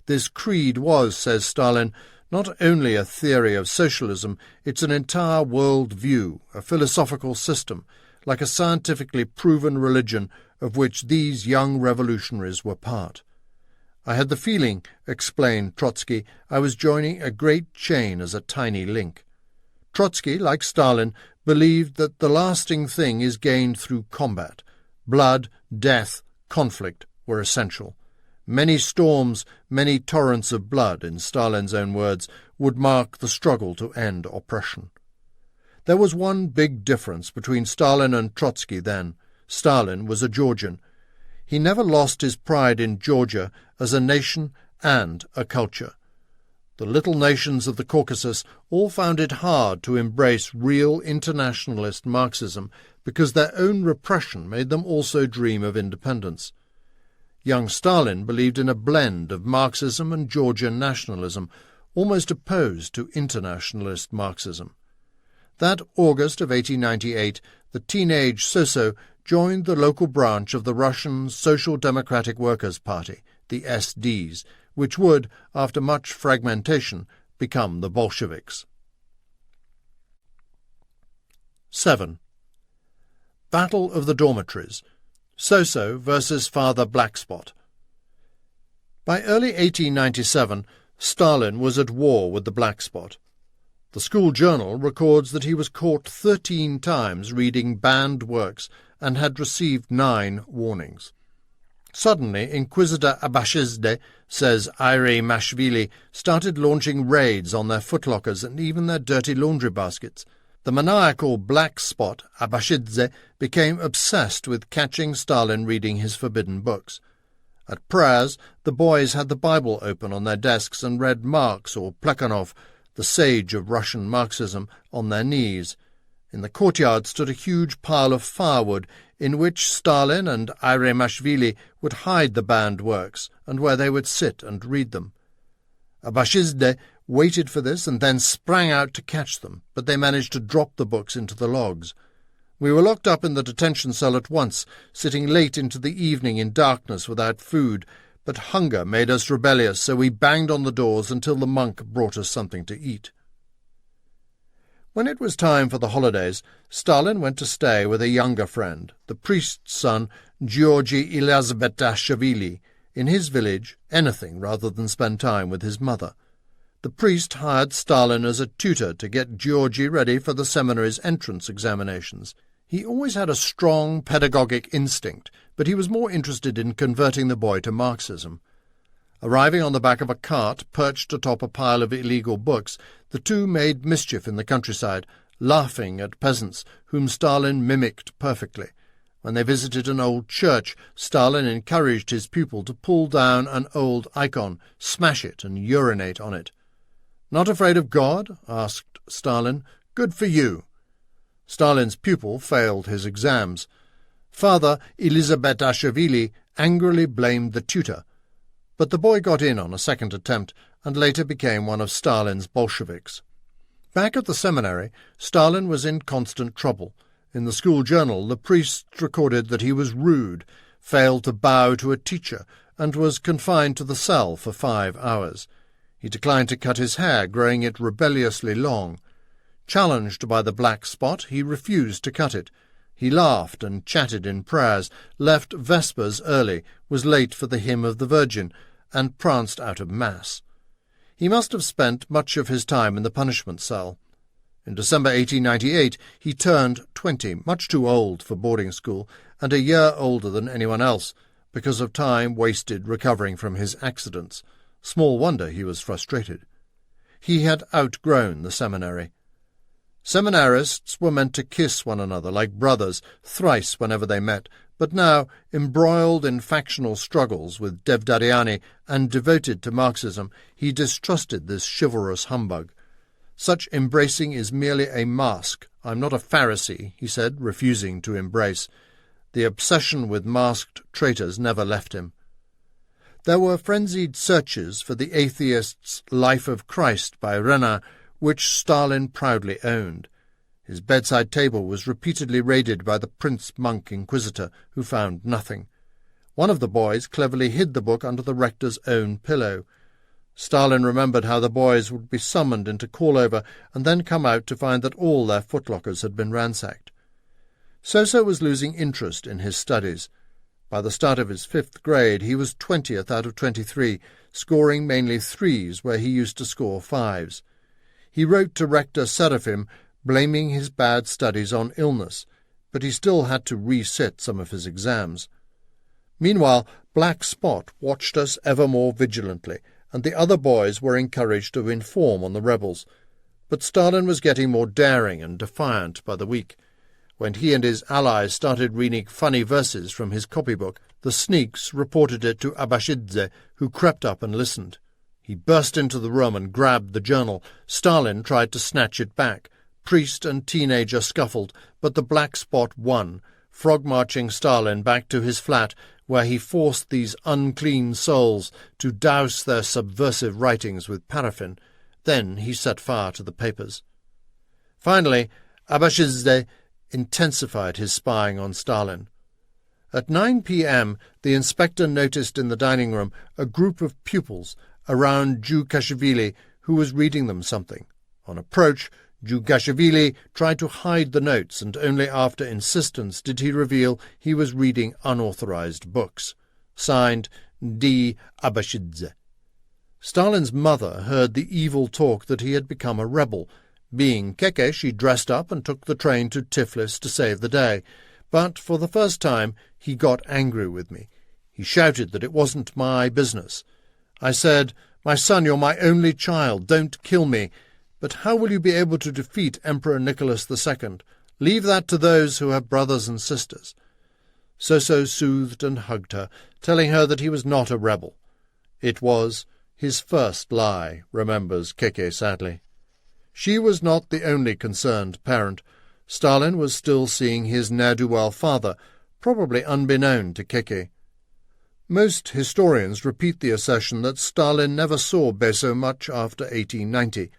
This creed was, says Stalin, not only a theory of socialism, it's an entire world view, a philosophical system, like a scientifically proven religion of which these young revolutionaries were part. "I had the feeling," explained Trotsky, "I was joining a great chain as a tiny link." Trotsky, like Stalin, believed that the lasting thing is gained through combat. Blood, death, conflict were essential. Many storms, many torrents of blood, in Stalin's own words, would mark the struggle to end oppression. There was one big difference between Stalin and Trotsky then. Stalin was a Georgian. He never lost his pride in Georgia as a nation and a culture. The little nations of the Caucasus all found it hard to embrace real internationalist Marxism because their own repression made them also dream of independence. Young Stalin believed in a blend of Marxism and Georgian nationalism, almost opposed to internationalist Marxism. That August of 1898, the teenage Soso joined the local branch of the Russian Social Democratic Workers' Party, the SDs, which would, after much fragmentation, become the Bolsheviks. 7. Battle of the Dormitories. Soso versus Father Blackspot. By early 1897, Stalin was at war with the Blackspot. The school journal records that he was caught 13 times reading banned works and had received 9 warnings. Suddenly, Inquisitor Abashizde, says Ire Mashvili, started launching raids on their footlockers and even their dirty laundry baskets. The maniacal Black Spot, Abashidze, became obsessed with catching Stalin reading his forbidden books. At prayers, the boys had the Bible open on their desks and read Marx or Plekhanov, the sage of Russian Marxism, on their knees. In the courtyard stood a huge pile of firewood in which Stalin and Iremashvili would hide the banned works and where they would sit and read them. Abashizde waited for this and then sprang out to catch them, but they managed to drop the books into the logs. We were locked up in the detention cell at once, sitting late into the evening in darkness without food, but hunger made us rebellious, so we banged on the doors until the monk brought us something to eat. When it was time for the holidays, Stalin went to stay with a younger friend, the priest's son, Georgy Elizabetashvili, in his village, anything rather than spend time with his mother. The priest hired Stalin as a tutor to get Georgy ready for the seminary's entrance examinations. He always had a strong pedagogic instinct, but he was more interested in converting the boy to Marxism. Arriving on the back of a cart perched atop a pile of illegal books, the two made mischief in the countryside, laughing at peasants whom Stalin mimicked perfectly. When they visited an old church, Stalin encouraged his pupil to pull down an old icon, smash it, and urinate on it. "Not afraid of God?" asked Stalin. "Good for you." Stalin's pupil failed his exams. Father Elizabetashvili angrily blamed the tutor, but the boy got in on a second attempt and later became one of Stalin's Bolsheviks. Back at the seminary, Stalin was in constant trouble. In the school journal, the priest recorded that he was rude, failed to bow to a teacher, and was confined to the cell for 5 hours. He declined to cut his hair, growing it rebelliously long. Challenged by the black spot, he refused to cut it. He laughed and chatted in prayers, left Vespers early, was late for the hymn of the Virgin, and pranced out of Mass. He must have spent much of his time in the punishment cell. In December 1898 he turned 20, much too old for boarding school, and a year older than anyone else, because of time wasted recovering from his accidents. Small wonder he was frustrated. He had outgrown the seminary. Seminarists were meant to kiss one another like brothers thrice whenever they met, but now, embroiled in factional struggles with Devdariani and devoted to Marxism, he distrusted this chivalrous humbug. "Such embracing is merely a mask. I'm not a Pharisee," he said, refusing to embrace. The obsession with masked traitors never left him. There were frenzied searches for the atheist's Life of Christ by Renan, which Stalin proudly owned. His bedside table was repeatedly raided by the prince-monk inquisitor, who found nothing. One of the boys cleverly hid the book under the rector's own pillow. Stalin remembered how the boys would be summoned into call-over and then come out to find that all their footlockers had been ransacked. Soso was losing interest in his studies. By the start of his 5th grade, he was 20th out of 23, scoring mainly 3s where he used to score 5s. He wrote to Rector Seraphim, blaming his bad studies on illness, but he still had to resit some of his exams. Meanwhile, Black Spot watched us ever more vigilantly, and the other boys were encouraged to inform on the rebels. But Stalin was getting more daring and defiant by the week. When he and his allies started reading funny verses from his copybook, the sneaks reported it to Abashidze, who crept up and listened. He burst into the room and grabbed the journal. Stalin tried to snatch it back. Priest and teenager scuffled, but the Black Spot won, frog-marching Stalin back to his flat, where he forced these unclean souls to douse their subversive writings with paraffin. Then he set fire to the papers. Finally, Abashidze intensified his spying on Stalin. At 9 p.m. the inspector noticed in the dining room a group of pupils around Djukashvili, who was reading them something. On approach, Djukashvili tried to hide the notes, and only after insistence did he reveal he was reading unauthorized books. Signed, D. Abashidze. Stalin's mother heard the evil talk that he had become a rebel. Being Keke, she dressed up and took the train to Tiflis to save the day. But for the first time he got angry with me. He shouted that it wasn't my business. I said, "My son, you're my only child. Don't kill me. But how will you be able to defeat Emperor Nicholas II? Leave that to those who have brothers and sisters." Soso soothed and hugged her, telling her that he was not a rebel. It was his first lie, remembers Keke sadly. She was not the only concerned parent. Stalin was still seeing his ne'er-do-well father, probably unbeknown to Keke. Most historians repeat the assertion that Stalin never saw Beso much after 1890,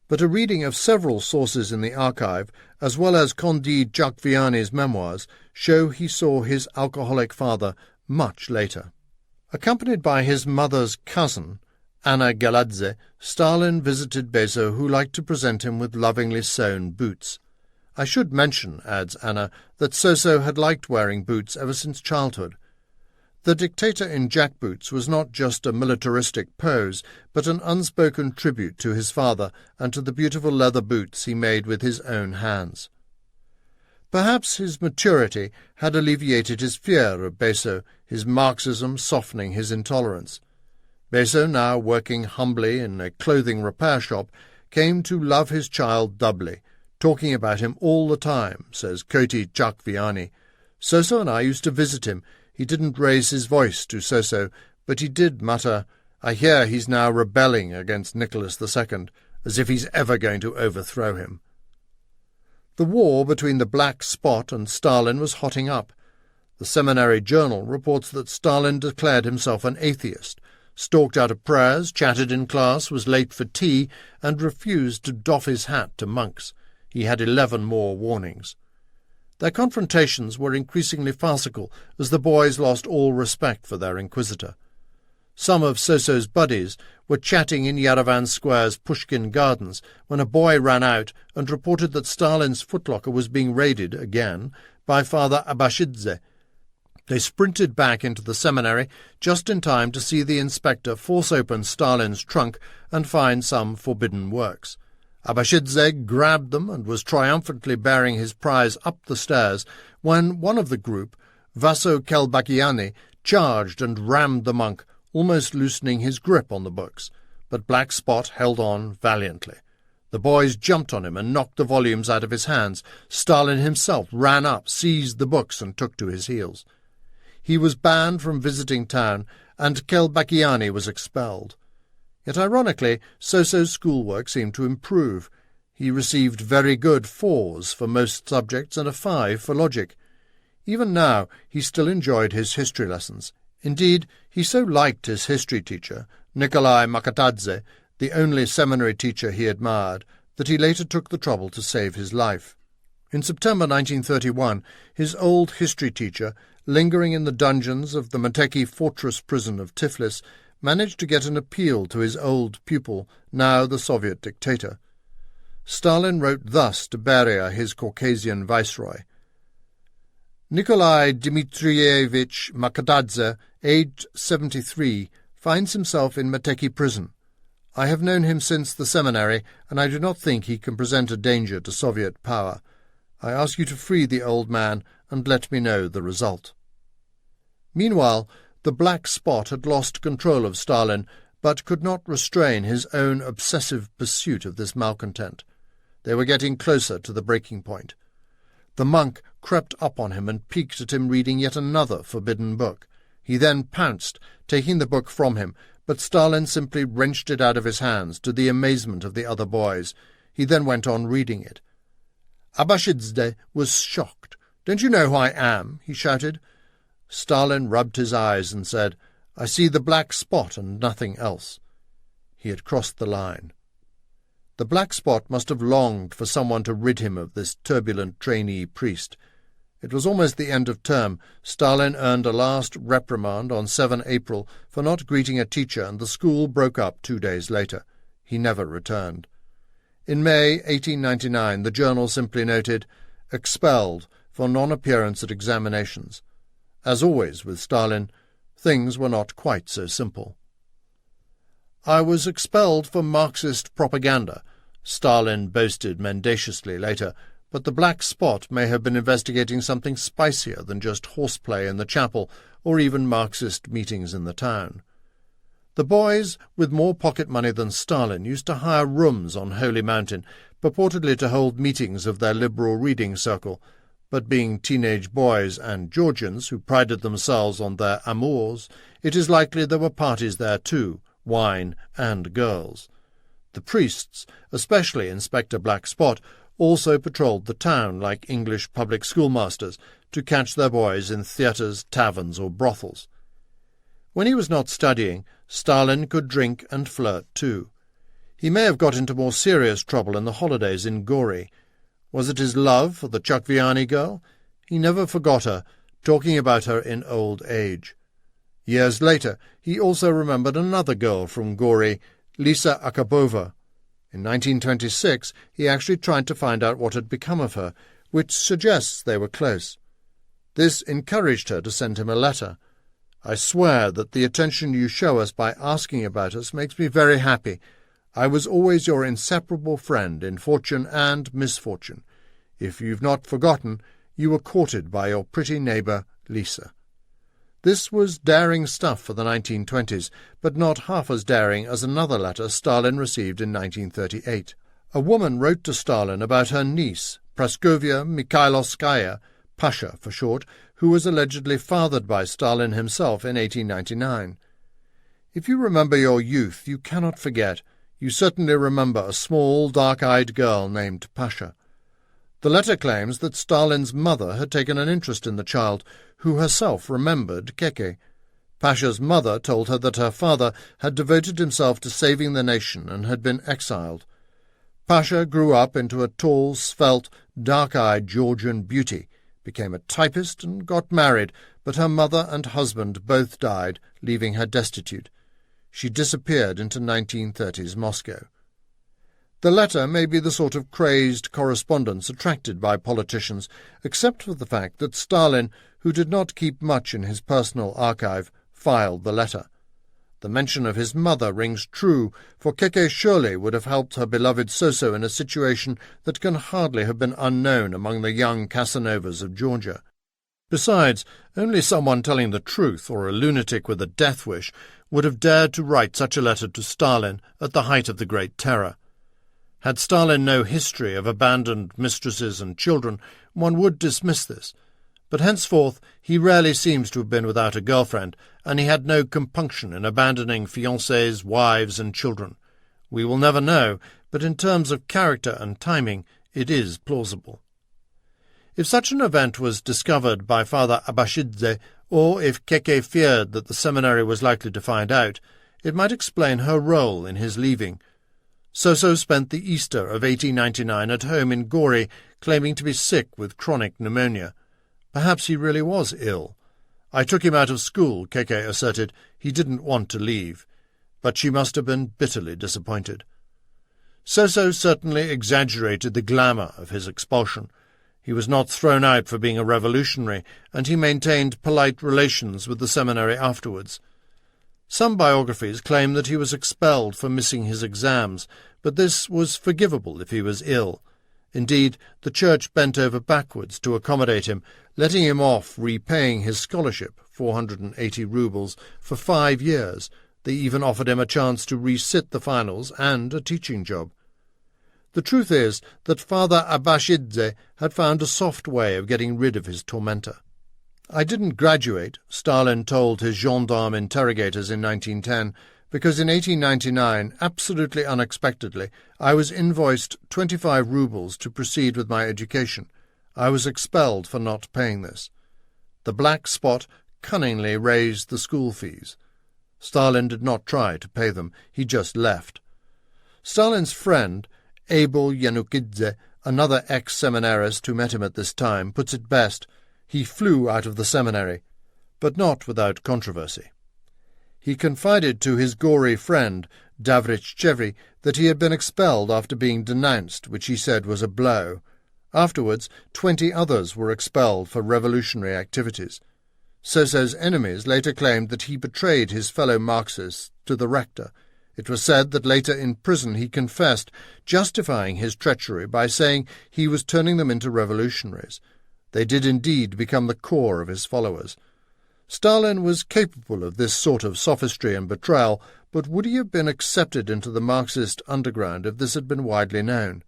but a reading of several sources in the archive, as well as Candide Jacquiani's memoirs, show he saw his alcoholic father much later. Accompanied by his mother's cousin, Anna Galadze, Stalin visited Beso, who liked to present him with lovingly sewn boots. I should mention, adds Anna, that Soso had liked wearing boots ever since childhood. The dictator in jackboots was not just a militaristic pose, but an unspoken tribute to his father and to the beautiful leather boots he made with his own hands. Perhaps his maturity had alleviated his fear of Beso, his Marxism softening his intolerance. Beso, now working humbly in a clothing repair shop, came to love his child doubly, talking about him all the time, says Koti Chakviani. Soso and I used to visit him. He didn't raise his voice to Soso, but he did mutter, "I hear he's now rebelling against Nicholas II, as if he's ever going to overthrow him." The war between the Black Spot and Stalin was hotting up. The Seminary Journal reports that Stalin declared himself an atheist, stalked out of prayers, chatted in class, was late for tea, and refused to doff his hat to monks. He had 11 more warnings. Their confrontations were increasingly farcical as the boys lost all respect for their inquisitor. Some of Soso's buddies were chatting in Yerevan Square's Pushkin Gardens when a boy ran out and reported that Stalin's footlocker was being raided again by Father Abashidze. They sprinted back into the seminary just in time to see the inspector force open Stalin's trunk and find some forbidden works. Abashidze grabbed them and was triumphantly bearing his prize up the stairs when one of the group, Vaso Kelbakiani, charged and rammed the monk, almost loosening his grip on the books, but Black Spot held on valiantly. The boys jumped on him and knocked the volumes out of his hands. Stalin himself ran up, seized the books, and took to his heels. He was banned from visiting town, and Kelbakiani was expelled. Yet ironically, Soso's schoolwork seemed to improve. He received very good 4s for most subjects and a 5 for logic. Even now he still enjoyed his history lessons. Indeed, he so liked his history teacher, Nikolai Makatadze, the only seminary teacher he admired, that he later took the trouble to save his life. In September 1931, his old history teacher, lingering in the dungeons of the Meteki fortress prison of Tiflis, managed to get an appeal to his old pupil, now the Soviet dictator. Stalin wrote thus to Beria, his Caucasian viceroy. Nikolai Dmitrievich Makatadze, aged 73, finds himself in Meteki prison. I have known him since the seminary, and I do not think he can present a danger to Soviet power. I ask you to free the old man and let me know the result. Meanwhile, the Black Spot had lost control of Stalin, but could not restrain his own obsessive pursuit of this malcontent. They were getting closer to the breaking point. The monk crept up on him and peeked at him reading yet another forbidden book. He then pounced, taking the book from him, but Stalin simply wrenched it out of his hands, to the amazement of the other boys. He then went on reading it. Abashidze was shocked. "Don't you know who I am?" he shouted. Stalin rubbed his eyes and said, "I see the Black Spot and nothing else." He had crossed the line. The Black Spot must have longed for someone to rid him of this turbulent trainee priest. It was almost the end of term. Stalin earned a last reprimand on 7 April for not greeting a teacher, and the school broke up 2 days later. He never returned. In May 1899, the journal simply noted, "Expelled for non-appearance at examinations." As always with Stalin, things were not quite so simple. "I was expelled for Marxist propaganda," Stalin boasted mendaciously later, but the Black Spot may have been investigating something spicier than just horseplay in the chapel or even Marxist meetings in the town. The boys, with more pocket money than Stalin, used to hire rooms on Holy Mountain, purportedly to hold meetings of their liberal reading circle, but being teenage boys and Georgians who prided themselves on their amours, it is likely there were parties there too, wine and girls. The priests, especially Inspector Black Spot, also patrolled the town like English public schoolmasters to catch their boys in theatres, taverns, or brothels. When he was not studying, Stalin could drink and flirt too. He may have got into more serious trouble in the holidays in Gori. Was it his love for the Chakviani girl? He never forgot her, talking about her in old age. Years later, he also remembered another girl from Gori, Lisa Akabova. In 1926, he actually tried to find out what had become of her, which suggests they were close. This encouraged her to send him a letter. "I swear that the attention you show us by asking about us makes me very happy. I was always your inseparable friend in fortune and misfortune. If you've not forgotten, you were courted by your pretty neighbour, Lisa." This was daring stuff for the 1920s, but not half as daring as another letter Stalin received in 1938. A woman wrote to Stalin about her niece, Praskovia Mikhailovskaya, Pasha for short, who was allegedly fathered by Stalin himself in 1899. "If you remember your youth, you cannot forget. You certainly remember a small, dark-eyed girl named Pasha." The letter claims that Stalin's mother had taken an interest in the child, who herself remembered Keke. Pasha's mother told her that her father had devoted himself to saving the nation and had been exiled. Pasha grew up into a tall, svelte, dark-eyed Georgian beauty, became a typist and got married, but her mother and husband both died, leaving her destitute. She disappeared into 1930s Moscow. The letter may be the sort of crazed correspondence attracted by politicians, except for the fact that Stalin, who did not keep much in his personal archive, filed the letter. The mention of his mother rings true, for Keke surely would have helped her beloved Soso in a situation that can hardly have been unknown among the young Casanovas of Georgia. Besides, only someone telling the truth, or a lunatic with a death wish, would have dared to write such a letter to Stalin at the height of the Great Terror. Had Stalin no history of abandoned mistresses and children, one would dismiss this. But henceforth he rarely seems to have been without a girlfriend, and he had no compunction in abandoning fiancées, wives, and children. We will never know, but in terms of character and timing, it is plausible. If such an event was discovered by Father Abashidze, or if Keke feared that the seminary was likely to find out, it might explain her role in his leaving. Soso spent the Easter of 1899 at home in Gori, claiming to be sick with chronic pneumonia. Perhaps he really was ill. "I took him out of school," Keke asserted. "He didn't want to leave." But she must have been bitterly disappointed. Soso certainly exaggerated the glamour of his expulsion. He was not thrown out for being a revolutionary, and he maintained polite relations with the seminary afterwards. Some biographies claim that he was expelled for missing his exams, but this was forgivable if he was ill. Indeed, the church bent over backwards to accommodate him, letting him off repaying his scholarship, 480 rubles, for 5 years. They even offered him a chance to resit the finals and a teaching job. The truth is that Father Abashidze had found a soft way of getting rid of his tormentor. "I didn't graduate," Stalin told his gendarme interrogators in 1910, "because in 1899, absolutely unexpectedly, I was invoiced 25 rubles to proceed with my education. I was expelled for not paying this." The black spot cunningly raised the school fees. Stalin did not try to pay them, he just left. Stalin's friend, Abel Yanukidze, another ex-seminarist who met him at this time, puts it best: he flew out of the seminary, but not without controversy. He confided to his Gori friend, Davrich Chevry, that he had been expelled after being denounced, which he said was a blow. Afterwards, 20 others were expelled for revolutionary activities. Soso's enemies later claimed that he betrayed his fellow Marxists to the rector. It was said that later in prison he confessed, justifying his treachery by saying he was turning them into revolutionaries. They did indeed become the core of his followers. Stalin was capable of this sort of sophistry and betrayal, but would he have been accepted into the Marxist underground if this had been widely known?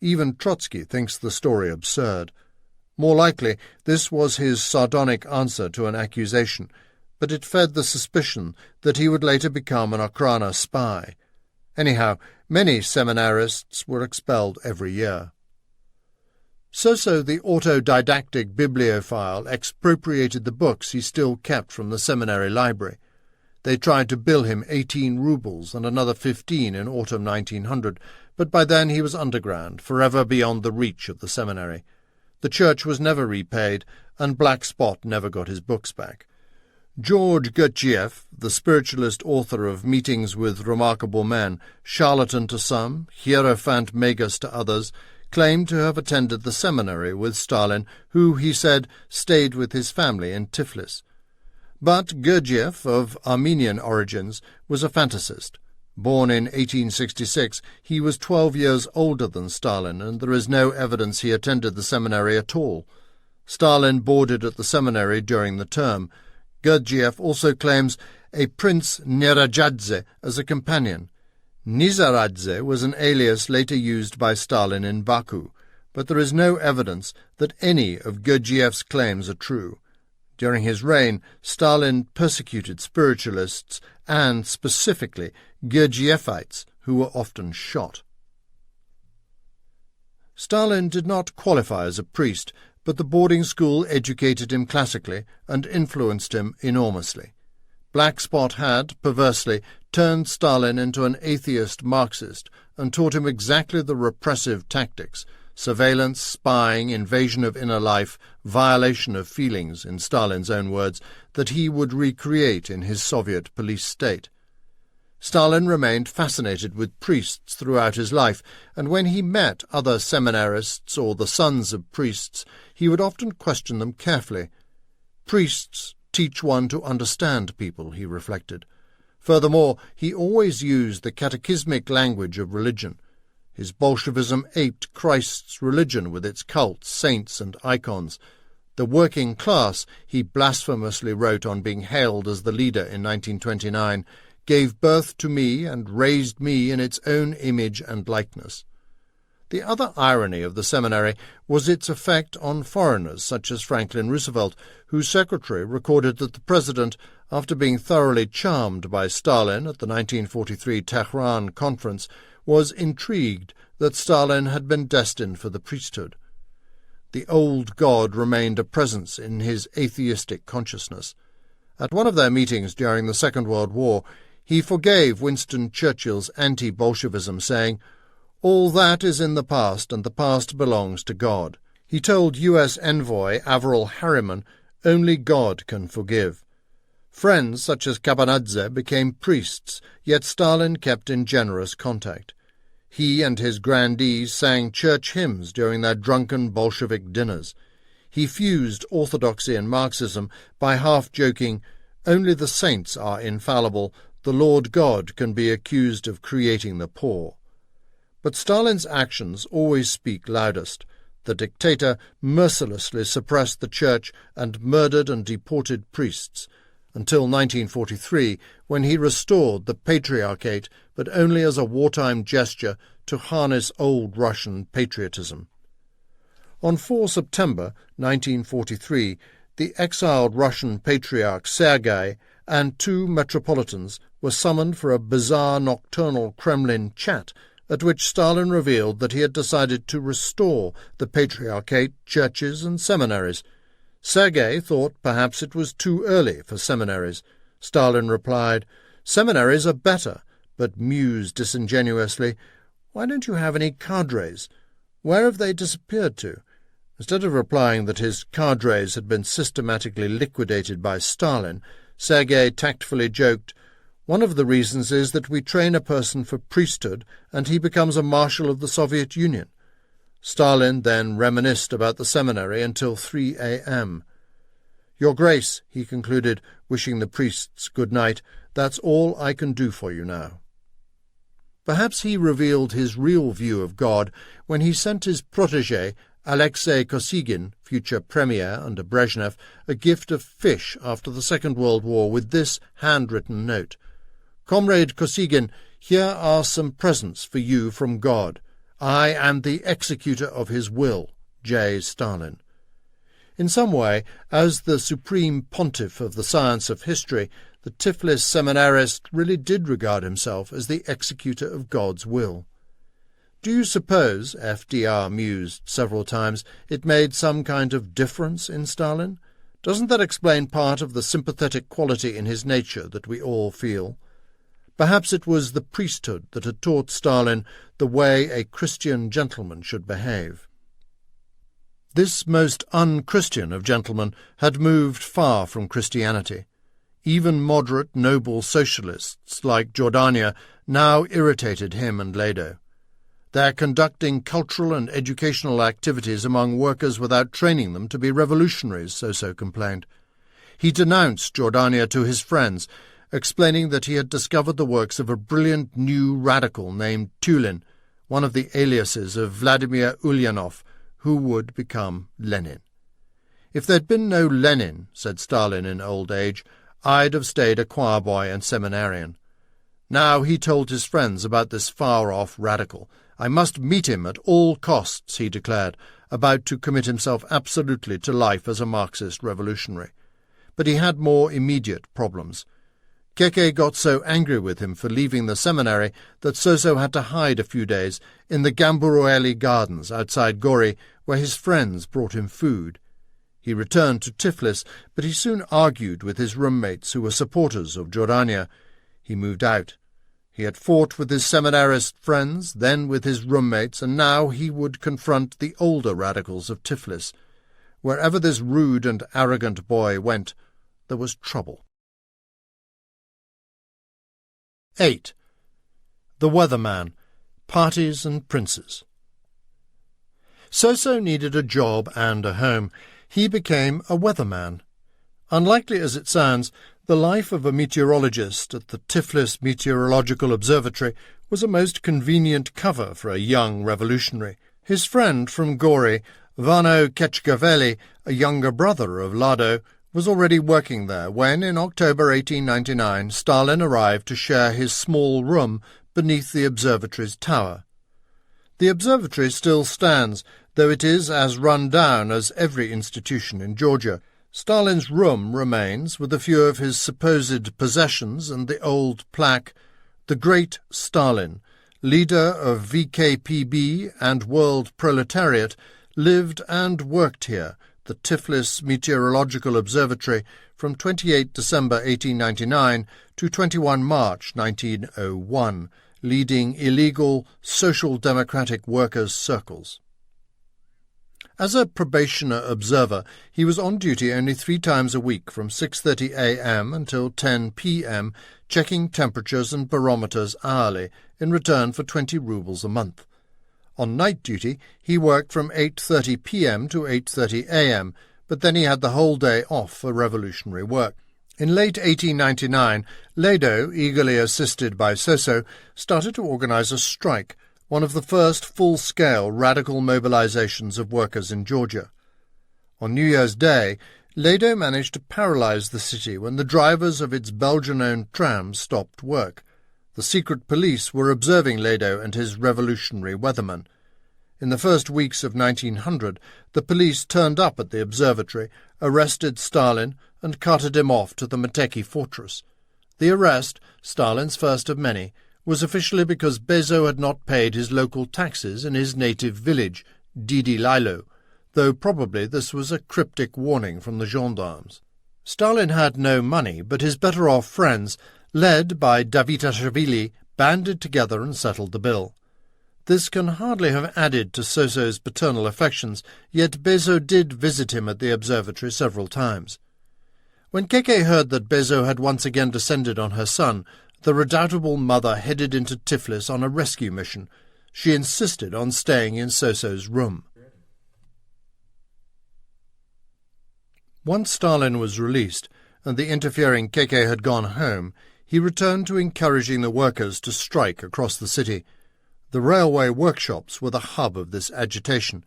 Even Trotsky thinks the story absurd. More likely, this was his sardonic answer to an accusation, but it fed the suspicion that he would later become an Okhrana spy. Anyhow, many seminarists were expelled every year. Soso, the autodidactic bibliophile, expropriated the books he still kept from the seminary library. They tried to bill him 18 rubles and another 15 in autumn 1900, but by then he was underground, forever beyond the reach of the seminary. The church was never repaid, and Black Spot never got his books back. George Gurdjieff, the spiritualist author of Meetings with Remarkable Men, charlatan to some, hierophant magus to others, claimed to have attended the seminary with Stalin, who, he said, stayed with his family in Tiflis. But Gurdjieff, of Armenian origins, was a fantasist. Born in 1866, he was 12 years older than Stalin, and there is no evidence he attended the seminary at all. Stalin boarded at the seminary during the term. Gurdjieff also claims a Prince Nerajadze as a companion. Nizaradze was an alias later used by Stalin in Baku, but there is no evidence that any of Gurdjieff's claims are true. During his reign, Stalin persecuted spiritualists and, specifically, Gurdjieffites, who were often shot. Stalin did not qualify as a priest, but the boarding school educated him classically and influenced him enormously. Black Spot had, perversely, turned Stalin into an atheist Marxist and taught him exactly the repressive tactics: surveillance, spying, invasion of inner life, violation of feelings, in Stalin's own words, that he would recreate in his Soviet police state. Stalin remained fascinated with priests throughout his life, and when he met other seminarists or the sons of priests, he would often question them carefully. Priests teach one to understand people, he reflected. Furthermore, he always used the catechismic language of religion. His Bolshevism aped Christ's religion with its cults, saints, and icons. The working class, he blasphemously wrote on being hailed as the leader in 1929, gave birth to me and raised me in its own image and likeness. The other irony of the seminary was its effect on foreigners such as Franklin Roosevelt, whose secretary recorded that the president, after being thoroughly charmed by Stalin at the 1943 Tehran conference, was intrigued that Stalin had been destined for the priesthood. The old god remained a presence in his atheistic consciousness. At one of their meetings during the Second World War, he forgave Winston Churchill's anti-Bolshevism, saying, "All that is in the past, and the past belongs to God." He told U.S. envoy Averell Harriman, "Only God can forgive." Friends such as Kabanadze became priests, yet Stalin kept in generous contact. He and his grandees sang church hymns during their drunken Bolshevik dinners. He fused orthodoxy and Marxism by half-joking, "Only the saints are infallible. The Lord God can be accused of creating the poor." But Stalin's actions always speak loudest. The dictator mercilessly suppressed the church and murdered and deported priests, until 1943, when he restored the Patriarchate, but only as a wartime gesture to harness old Russian patriotism. On 4 September 1943, the exiled Russian Patriarch Sergei and 2 metropolitans were summoned for a bizarre nocturnal Kremlin chat at which Stalin revealed that he had decided to restore the Patriarchate, churches and seminaries. Sergei thought perhaps it was too early for seminaries. Stalin replied, "Seminaries are better," but mused disingenuously, "Why don't you have any cadres? Where have they disappeared to?" Instead of replying that his cadres had been systematically liquidated by Stalin, Sergei tactfully joked, "One of the reasons is that we train a person for priesthood and he becomes a marshal of the Soviet Union." Stalin then reminisced about the seminary until 3 a.m. "Your Grace," he concluded, wishing the priests good night, "that's all I can do for you now." Perhaps he revealed his real view of God when he sent his protégé, Alexei Kosygin, future premier under Brezhnev, a gift of fish after the Second World War with this handwritten note: "Comrade Kosygin, here are some presents for you from God. I am the executor of his will, J. Stalin." In some way, as the supreme pontiff of the science of history, the Tiflis seminarist really did regard himself as the executor of God's will. Do you suppose, FDR mused several times, it made some kind of difference in Stalin? Doesn't that explain part of the sympathetic quality in his nature that we all feel? Perhaps it was the priesthood that had taught Stalin the way a Christian gentleman should behave. This most un-Christian of gentlemen had moved far from Christianity. Even moderate, noble socialists like Jordania now irritated him and Lado. They're conducting cultural and educational activities among workers without training them to be revolutionaries, Soso complained. He denounced Jordania to his friends, explaining that he had discovered the works of a brilliant new radical named Tulin, one of the aliases of Vladimir Ulyanov, who would become Lenin. If there'd been no Lenin, said Stalin in old age, I'd have stayed a choir boy and seminarian. Now he told his friends about this far-off radical. I must meet him at all costs, he declared, about to commit himself absolutely to life as a Marxist revolutionary. But he had more immediate problems. Keke got so angry with him for leaving the seminary that Soso had to hide a few days in the Gamburueli gardens outside Gori, where his friends brought him food. He returned to Tiflis, but he soon argued with his roommates who were supporters of Jordania. He moved out. He had fought with his seminarist friends, then with his roommates, and now he would confront the older radicals of Tiflis. Wherever this rude and arrogant boy went, there was trouble. 8. The Weatherman, Parties and Princes. Soso needed a job and a home. He became a weatherman. Unlikely as it sounds, the life of a meteorologist at the Tiflis Meteorological Observatory was a most convenient cover for a young revolutionary. His friend from Gori, Vano Ketchgaveli, a younger brother of Lado, was already working there when, in October 1899, Stalin arrived to share his small room beneath the observatory's tower. The observatory still stands, though it is as run down as every institution in Georgia. Stalin's room remains, with a few of his supposed possessions and the old plaque, "The Great Stalin, leader of VKPB and world proletariat, lived and worked here, the Tiflis Meteorological Observatory, from 28 December 1899 to 21 March 1901, leading illegal social democratic workers' circles." As a probationer observer, he was on duty only 3 times a week from 6:30 a.m. until 10 p.m., checking temperatures and barometers hourly in return for 20 rubles a month. On night duty, he worked from 8:30 p.m. to 8:30 a.m., but then he had the whole day off for revolutionary work. In late 1899, Lado, eagerly assisted by Soso, started to organize a strike, one of the first full-scale radical mobilizations of workers in Georgia. On New Year's Day, Lado managed to paralyze the city when the drivers of its Belgian-owned trams stopped work. The secret police were observing Lado and his revolutionary weatherman. In the first weeks of 1900, the police turned up at the observatory, arrested Stalin, and carted him off to the Meteki fortress. The arrest, Stalin's first of many, was officially because Bezo had not paid his local taxes in his native village, Didi Lilo, though probably this was a cryptic warning from the gendarmes. Stalin had no money, but his better-off friends, led by Davitashvili, banded together and settled the bill. This can hardly have added to Soso's paternal affections, yet Bezo did visit him at the observatory several times. When Keke heard that Bezo had once again descended on her son, the redoubtable mother headed into Tiflis on a rescue mission. She insisted on staying in Soso's room. Once Stalin was released, and the interfering Keke had gone home, he returned to encouraging the workers to strike across the city. The railway workshops were the hub of this agitation.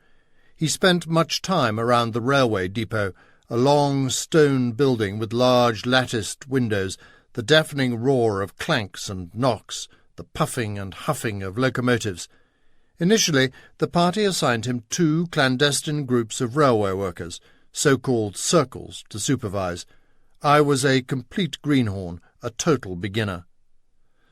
He spent much time around the railway depot, a long stone building with large latticed windows, the deafening roar of clanks and knocks, the puffing and huffing of locomotives. Initially, the party assigned him 2 clandestine groups of railway workers, so-called circles, to supervise. I was a complete greenhorn, a total beginner.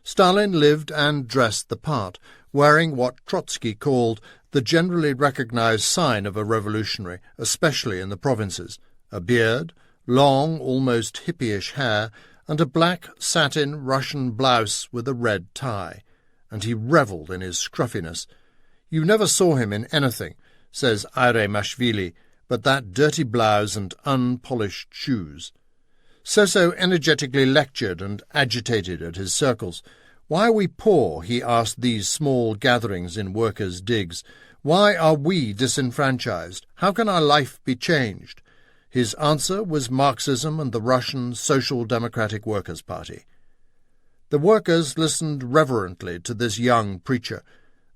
Stalin lived and dressed the part, wearing what Trotsky called the generally recognized sign of a revolutionary, especially in the provinces, a beard, long, almost hippyish hair, and a black satin Russian blouse with a red tie, and he revelled in his scruffiness. You never saw him in anything, says Aire Mashvili, but that dirty blouse and unpolished shoes. So energetically lectured and agitated at his circles. Why are we poor, he asked these small gatherings in workers' digs. Why are we disenfranchised? How can our life be changed? His answer was Marxism and the Russian Social Democratic Workers' Party. The workers listened reverently to this young preacher,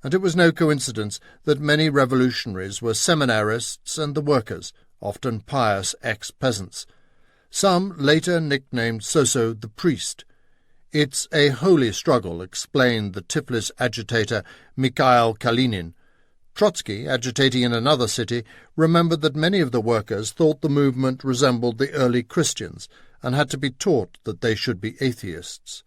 and it was no coincidence that many revolutionaries were seminarists and the workers, often pious ex-peasants. Some later nicknamed Soso the priest. It's a holy struggle, explained the Tiflis agitator Mikhail Kalinin. Trotsky, agitating in another city, remembered that many of the workers thought the movement resembled the early Christians and had to be taught that they should be atheists.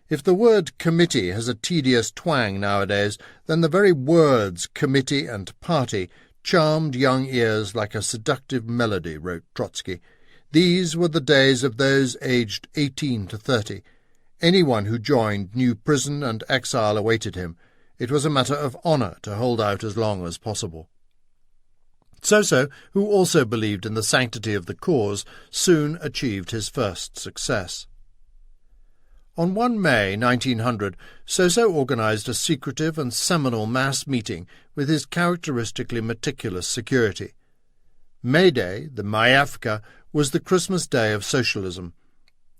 If the word committee has a tedious twang nowadays, then the very words committee and party charmed young ears like a seductive melody, wrote Trotsky. These were the days of those aged 18 to 30. Anyone who joined knew prison and exile awaited him. It was a matter of honour to hold out as long as possible. Soso, who also believed in the sanctity of the cause, soon achieved his first success. On 1 May 1900, Soso organised a secretive and seminal mass meeting with his characteristically meticulous security. May Day, the Mayavka, was the Christmas Day of socialism.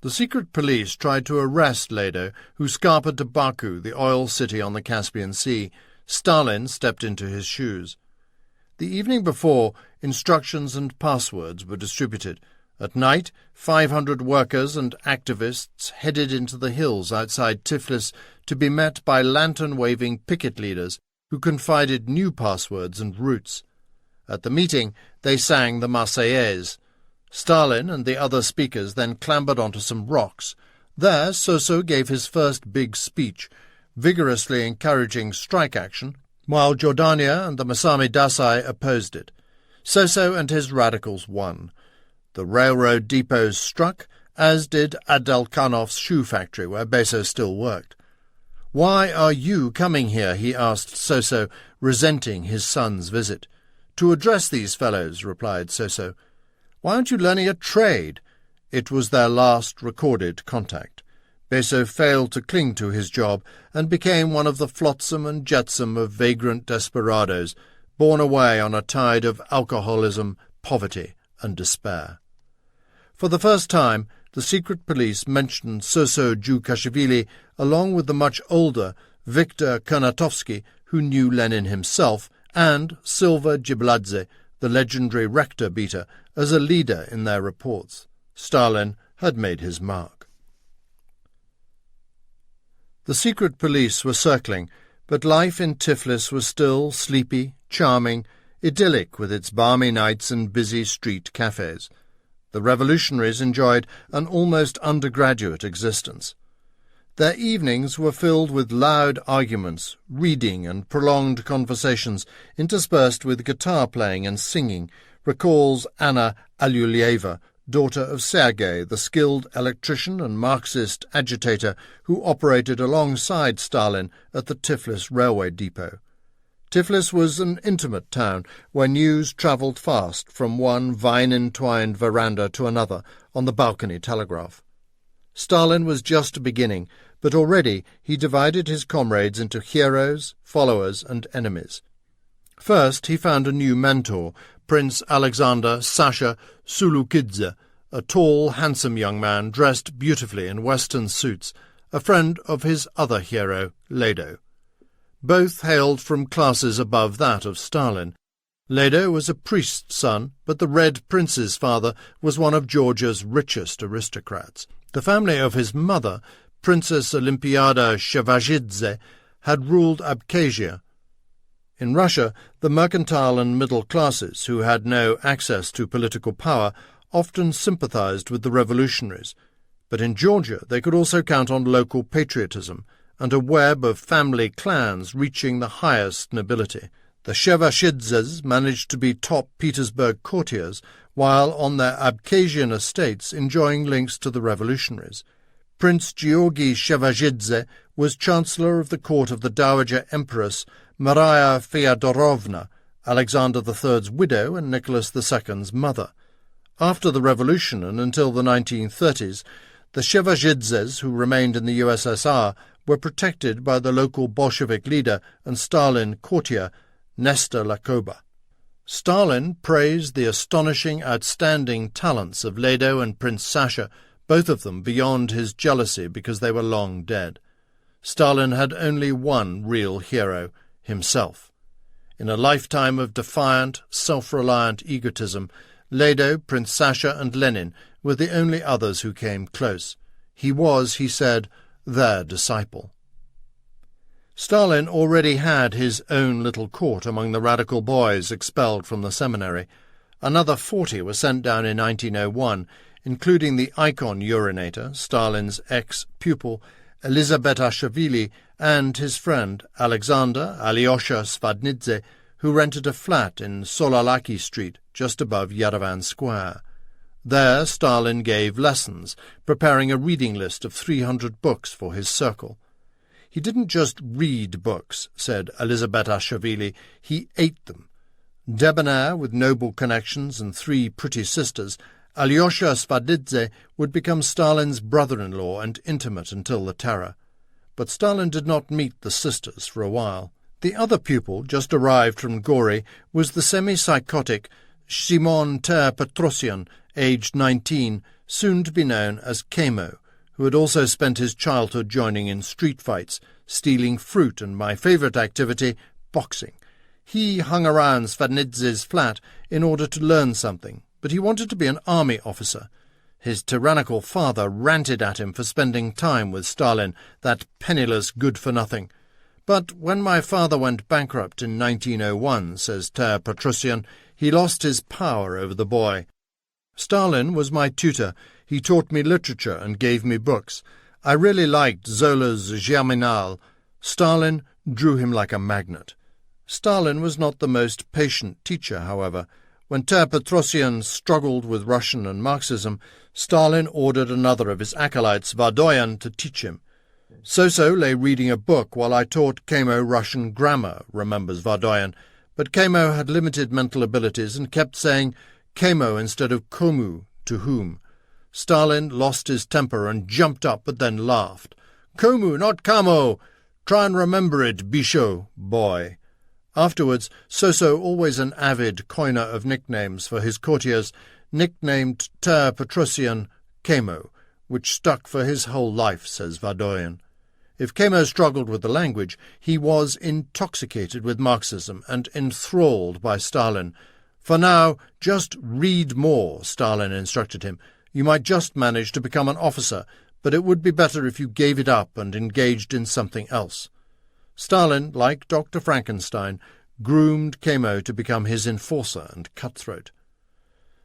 The secret police tried to arrest Ledo, who scarpered to Baku, the oil city on the Caspian Sea. Stalin stepped into his shoes. The evening before, instructions and passwords were distributed. At night, 500 workers and activists headed into the hills outside Tiflis to be met by lantern-waving picket leaders who confided new passwords and routes. At the meeting, they sang the Marseillaise. Stalin and the other speakers then clambered onto some rocks. There, Soso gave his first big speech, vigorously encouraging strike action, while Jordania and the Masami Dasai opposed it. Soso and his radicals won. The railroad depots struck, as did Adelkanov's shoe factory, where Beso still worked. "Why are you coming here?" he asked Soso, resenting his son's visit. "To address these fellows," replied Soso. "Why aren't you learning a trade?" It was their last recorded contact. Beso failed to cling to his job and became one of the flotsam and jetsam of vagrant desperadoes, borne away on a tide of alcoholism, poverty, and despair. For the first time, the secret police mentioned Soso Djukashvili along with the much older Viktor Kurnatovsky, who knew Lenin himself, and Silva Gibladze, the legendary rector beater, as a leader in their reports. Stalin had made his mark. The secret police were circling, but life in Tiflis was still sleepy, charming, idyllic with its balmy nights and busy street cafes. The revolutionaries enjoyed an almost undergraduate existence. Their evenings were filled with loud arguments, reading and prolonged conversations, interspersed with guitar playing and singing, recalls Anna Alyulieva, daughter of Sergei, the skilled electrician and Marxist agitator who operated alongside Stalin at the Tiflis railway depot. Tiflis was an intimate town where news travelled fast from one vine-entwined veranda to another on the balcony telegraph. Stalin was just beginning, but already he divided his comrades into heroes, followers, and enemies. First he found a new mentor, Prince Alexander Sasha Sulukidze, a tall, handsome young man dressed beautifully in Western suits, a friend of his other hero, Ledo. Both hailed from classes above that of Stalin. Ledo was a priest's son, but the Red Prince's father was one of Georgia's richest aristocrats. The family of his mother, Princess Olimpiada Shevazhidze, had ruled Abkhazia. In Russia, the mercantile and middle classes, who had no access to political power, often sympathized with the revolutionaries, but in Georgia they could also count on local patriotism and a web of family clans reaching the highest nobility. The Shevashidzes managed to be top Petersburg courtiers, while on their Abkhazian estates enjoying links to the revolutionaries. Prince Georgy Shevazhidze was Chancellor of the court of the Dowager Empress Maria Feodorovna, Alexander III's widow and Nicholas II's mother. After the revolution and until the 1930s, the Shevajidzes who remained in the USSR were protected by the local Bolshevik leader and Stalin courtier, Nestor Lakoba. Stalin praised the astonishing, outstanding talents of Lado and Prince Sasha, both of them beyond his jealousy because they were long dead. Stalin had only one real hero, himself. In a lifetime of defiant, self-reliant egotism, Lado, Prince Sasha, and Lenin were the only others who came close. He was, he said, their disciple. Stalin already had his own little court among the radical boys expelled from the seminary. Another 40 were sent down in 1901, including the icon urinator, Stalin's ex-pupil, Elizabetashvili, and his friend Alexander Alyosha Svadnidze, who rented a flat in Solalaki Street, just above Yerevan Square. There Stalin gave lessons, preparing a reading list of 300 books for his circle. He didn't just read books, said Elizabetashvili, he ate them. Debonair, with noble connections and 3 pretty sisters, Alyosha Svadnidze would become Stalin's brother-in-law and intimate until the terror. But Stalin did not meet the sisters for a while. The other pupil, just arrived from Gori, was the semi-psychotic Simon Petrosian, aged 19, soon to be known as Kemo, who had also spent his childhood joining in street fights, stealing fruit, and my favourite activity, boxing. He hung around Svadnidze's flat in order to learn something, but he wanted to be an army officer. His tyrannical father ranted at him for spending time with Stalin, that penniless good-for-nothing. But when my father went bankrupt in 1901, says Petrosian, he lost his power over the boy. Stalin was my tutor. He taught me literature and gave me books. I really liked Zola's Germinal. Stalin drew him like a magnet. Stalin was not the most patient teacher, however. When Petrosian struggled with Russian and Marxism, Stalin ordered another of his acolytes, Vadoyan, to teach him. Soso lay reading a book while I taught Kemo Russian grammar, remembers Vadoyan, but Kemo had limited mental abilities and kept saying Kemo instead of Komu, to whom. Stalin lost his temper and jumped up but then laughed. Komu, not Kamo! Try and remember it, Bisho, boy. Afterwards, Soso, always an avid coiner of nicknames for his courtiers, nicknamed Petrosian Kemo, which stuck for his whole life, says Vadoyan. If Kemo struggled with the language, he was intoxicated with Marxism and enthralled by Stalin. For now, just read more, Stalin instructed him. You might just manage to become an officer, but it would be better if you gave it up and engaged in something else. Stalin, like Dr. Frankenstein, groomed Kemo to become his enforcer and cutthroat.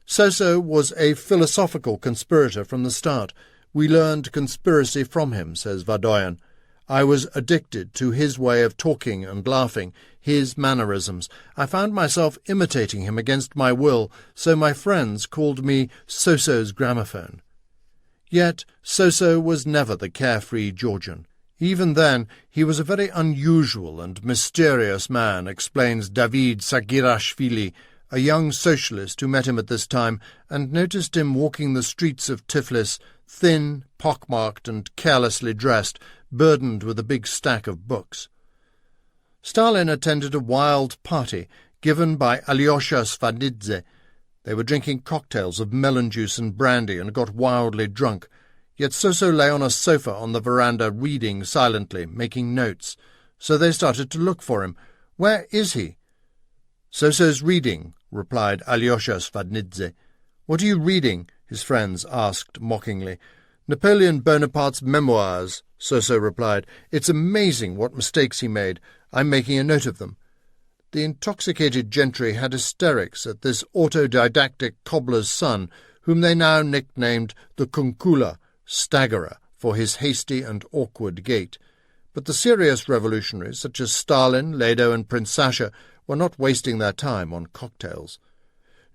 Soso was a philosophical conspirator from the start. We learned conspiracy from him, says Vadoyan. I was addicted to his way of talking and laughing, his mannerisms. I found myself imitating him against my will, so my friends called me Soso's gramophone. Yet Soso was never the carefree Georgian. Even then, he was a very unusual and mysterious man, explains David Sagirashvili, a young socialist who met him at this time and noticed him walking the streets of Tiflis, thin, pockmarked and carelessly dressed, burdened with a big stack of books. Stalin attended a wild party given by Alyosha Svadnidze. They were drinking cocktails of melon juice and brandy and got wildly drunk. Yet Soso lay on a sofa on the veranda reading silently, making notes. So they started to look for him. Where is he? Soso's reading, replied Alyosha Svadnidze. What are you reading? His friends asked mockingly. Napoleon Bonaparte's memoirs, Soso replied. It's amazing what mistakes he made. I'm making a note of them. The intoxicated gentry had hysterics at this autodidactic cobbler's son, whom they now nicknamed the Kunkula, staggerer, for his hasty and awkward gait. But the serious revolutionaries, such as Stalin, Lado, and Prince Sasha, were not wasting their time on cocktails.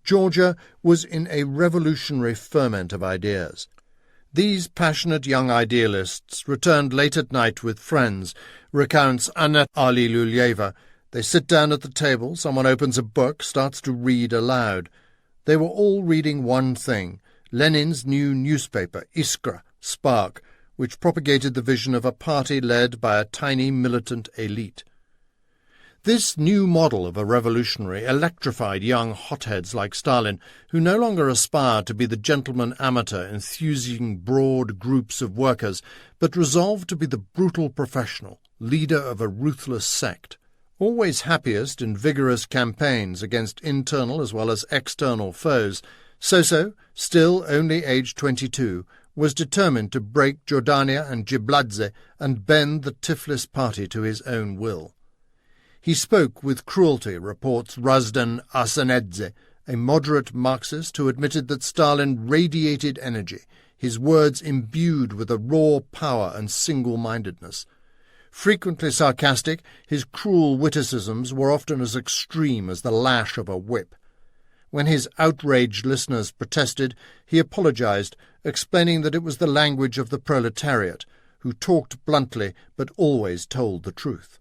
Georgia was in a revolutionary ferment of ideas. These passionate young idealists returned late at night with friends, recounts Anna Alilulyeva. They sit down at the table, someone opens a book, starts to read aloud. They were all reading one thing, Lenin's new newspaper, Iskra, Spark, which propagated the vision of a party led by a tiny militant elite. This new model of a revolutionary electrified young hotheads like Stalin, who no longer aspired to be the gentleman amateur enthusing broad groups of workers, but resolved to be the brutal professional, leader of a ruthless sect. Always happiest in vigorous campaigns against internal as well as external foes, Soso, still only aged 22, was determined to break Jordania and Gibladze and bend the Tiflis party to his own will. He spoke with cruelty, reports Razdan Arsenedze, a moderate Marxist who admitted that Stalin radiated energy, his words imbued with a raw power and single-mindedness. Frequently sarcastic, his cruel witticisms were often as extreme as the lash of a whip. When his outraged listeners protested, he apologized, explaining that it was the language of the proletariat, who talked bluntly but always told the truth.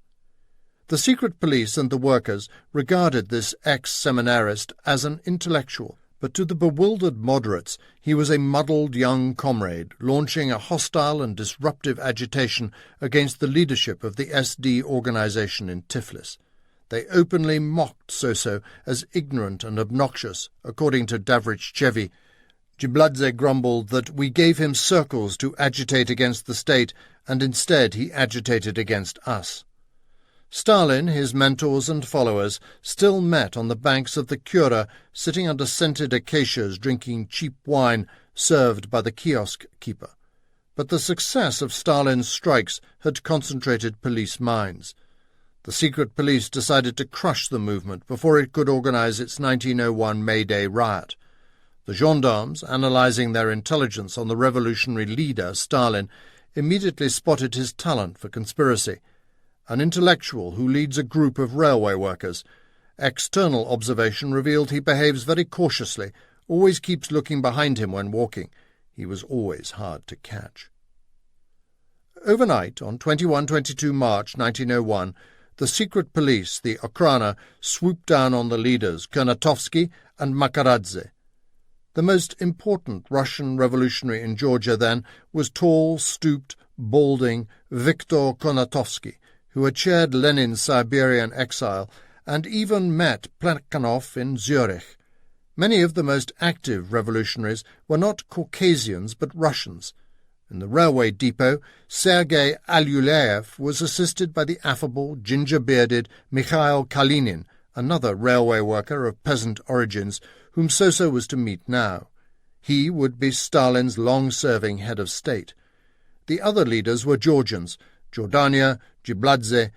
The secret police and the workers regarded this ex-seminarist as an intellectual, but to the bewildered moderates he was a muddled young comrade launching a hostile and disruptive agitation against the leadership of the SD organization in Tiflis. They openly mocked Soso as ignorant and obnoxious, according to Davrichevi. Gibladze grumbled that we gave him circles to agitate against the state, and instead he agitated against us. Stalin, his mentors and followers, still met on the banks of the Kura, sitting under scented acacias drinking cheap wine served by the kiosk keeper. But the success of Stalin's strikes had concentrated police minds. The secret police decided to crush the movement before it could organize its 1901 May Day riot. The gendarmes, analyzing their intelligence on the revolutionary leader, Stalin, immediately spotted his talent for conspiracy. An intellectual who leads a group of railway workers. External observation revealed he behaves very cautiously, always keeps looking behind him when walking. He was always hard to catch. Overnight, on 21-22 March 1901, the secret police, the Okhrana, swooped down on the leaders, Kurnatovsky and Makaradze. The most important Russian revolutionary in Georgia then was tall, stooped, balding Viktor Kurnatovsky, who had shared Lenin's Siberian exile and even met Plekhanov in Zurich. Many of the most active revolutionaries were not Caucasians but Russians. In the railway depot, Sergei Alyulaev was assisted by the affable, ginger-bearded Mikhail Kalinin, another railway worker of peasant origins, whom Soso was to meet now. He would be Stalin's long-serving head of state. The other leaders were Georgians, Jordania, Gibladze,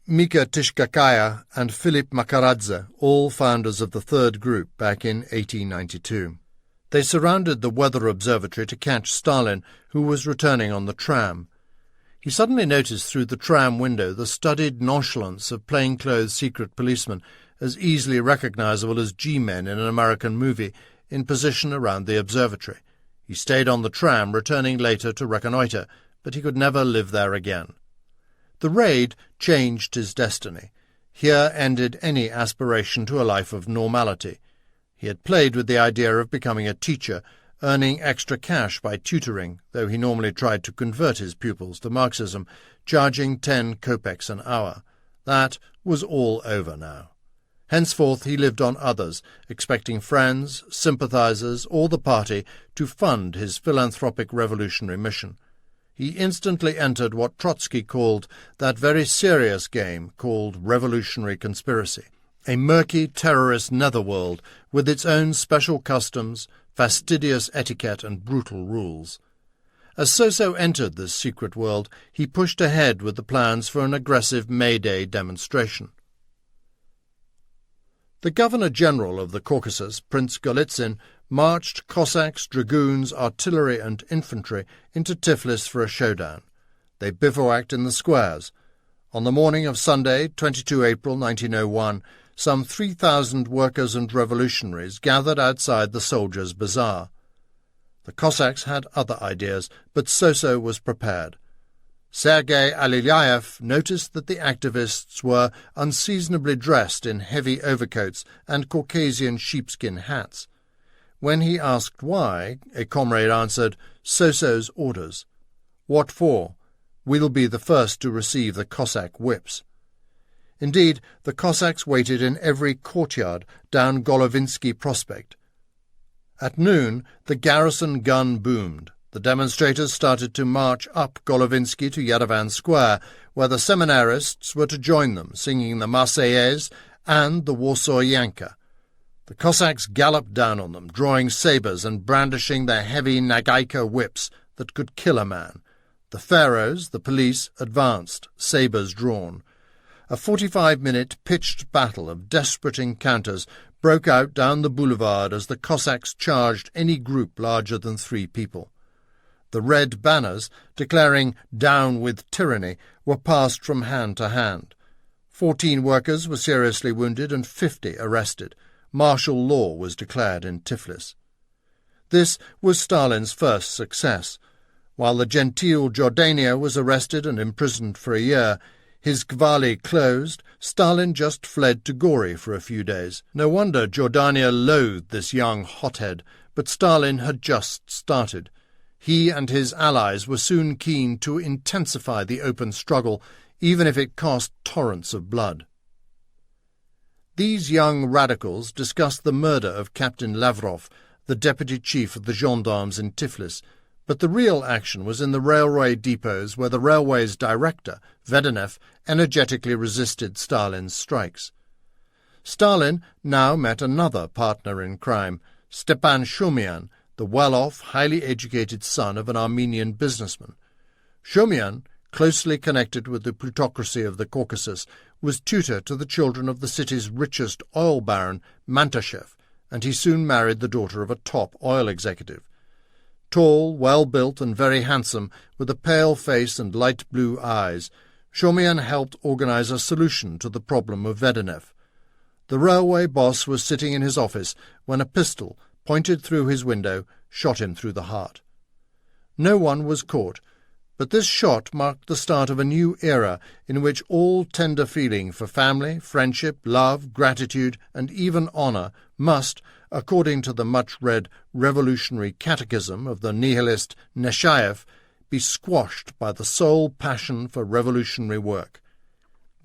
Mika Tishkakaya, and Philip Makaradze, all founders of the Third Group back in 1892. They surrounded the weather observatory to catch Stalin, who was returning on the tram. He suddenly noticed through the tram window the studied nonchalance of plainclothes secret policemen, as easily recognizable as G-men in an American movie, in position around the observatory. He stayed on the tram, returning later to reconnoitre, but he could never live there again. The raid changed his destiny. Here ended any aspiration to a life of normality. He had played with the idea of becoming a teacher, earning extra cash by tutoring, though he normally tried to convert his pupils to Marxism, charging 10 kopecks an hour. That was all over now. Henceforth he lived on others, expecting friends, sympathizers, or the party to fund his philanthropic revolutionary mission. He instantly entered what Trotsky called that very serious game called revolutionary conspiracy, a murky terrorist netherworld with its own special customs, fastidious etiquette, and brutal rules. As Soso entered this secret world, he pushed ahead with the plans for an aggressive May Day demonstration. The Governor-General of the Caucasus, Prince Golitsyn, marched Cossacks, dragoons, artillery, and infantry into Tiflis for a showdown. They bivouacked in the squares. On the morning of Sunday, 22 April 1901, some 3,000 workers and revolutionaries gathered outside the soldiers' bazaar. The Cossacks had other ideas, but Soso was prepared. Sergei Alyulaev noticed that the activists were unseasonably dressed in heavy overcoats and Caucasian sheepskin hats. When he asked why, a comrade answered, "So-so's orders." "What for?" "We'll be the first to receive the Cossack whips." Indeed, the Cossacks waited in every courtyard down Golovinsky Prospect. At noon, the garrison gun boomed. The demonstrators started to march up Golovinsky to Yerevan Square, where the seminarists were to join them, singing the Marseillaise and the Warsaw Yanka. The Cossacks galloped down on them, drawing sabres and brandishing their heavy nagaika whips that could kill a man. The pharaohs, the police, advanced, sabres drawn. A 45-minute pitched battle of desperate encounters broke out down the boulevard as the Cossacks charged any group larger than 3 people. The red banners, declaring "Down with Tyranny," were passed from hand to hand. 14 workers were seriously wounded and 50 arrested. Martial law was declared in Tiflis. This was Stalin's first success. While the genteel Jordania was arrested and imprisoned for a year, his Gvali closed, Stalin just fled to Gori for a few days. No wonder Jordania loathed this young hothead, but Stalin had just started. He and his allies were soon keen to intensify the open struggle, even if it cost torrents of blood. These young radicals discussed the murder of Captain Lavrov, the deputy chief of the gendarmes in Tiflis, but the real action was in the railway depots where the railway's director, Vedenev, energetically resisted Stalin's strikes. Stalin now met another partner in crime, Stepan Shumyan, the well-off, highly educated son of an Armenian businessman. Shumyan, closely connected with the plutocracy of the Caucasus, was tutor to the children of the city's richest oil baron, Mantashev, and he soon married the daughter of a top oil executive. Tall, well-built, and very handsome, with a pale face and light blue eyes, Shumyan helped organize a solution to the problem of Vedenev. The railway boss was sitting in his office when a pistol, pointed through his window, shot him through the heart. No one was caught, but this shot marked the start of a new era in which all tender feeling for family, friendship, love, gratitude, and even honour must, according to the much-read revolutionary catechism of the nihilist Neshayev, be squashed by the sole passion for revolutionary work.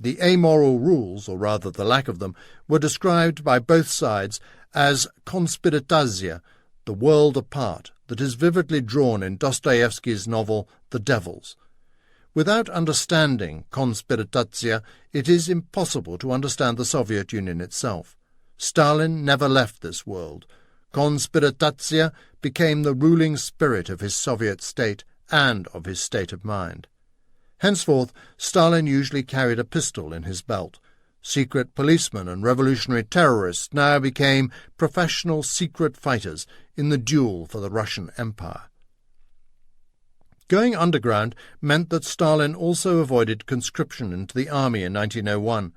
The amoral rules, or rather the lack of them, were described by both sides as konspiratazia, the world apart, that is vividly drawn in Dostoevsky's novel The Devils. Without understanding konspiratazia, it is impossible to understand the Soviet Union itself. Stalin never left this world. Konspiratazia became the ruling spirit of his Soviet state and of his state of mind. Henceforth, Stalin usually carried a pistol in his belt. Secret policemen and revolutionary terrorists now became professional secret fighters in the duel for the Russian Empire. Going underground meant that Stalin also avoided conscription into the army in 1901.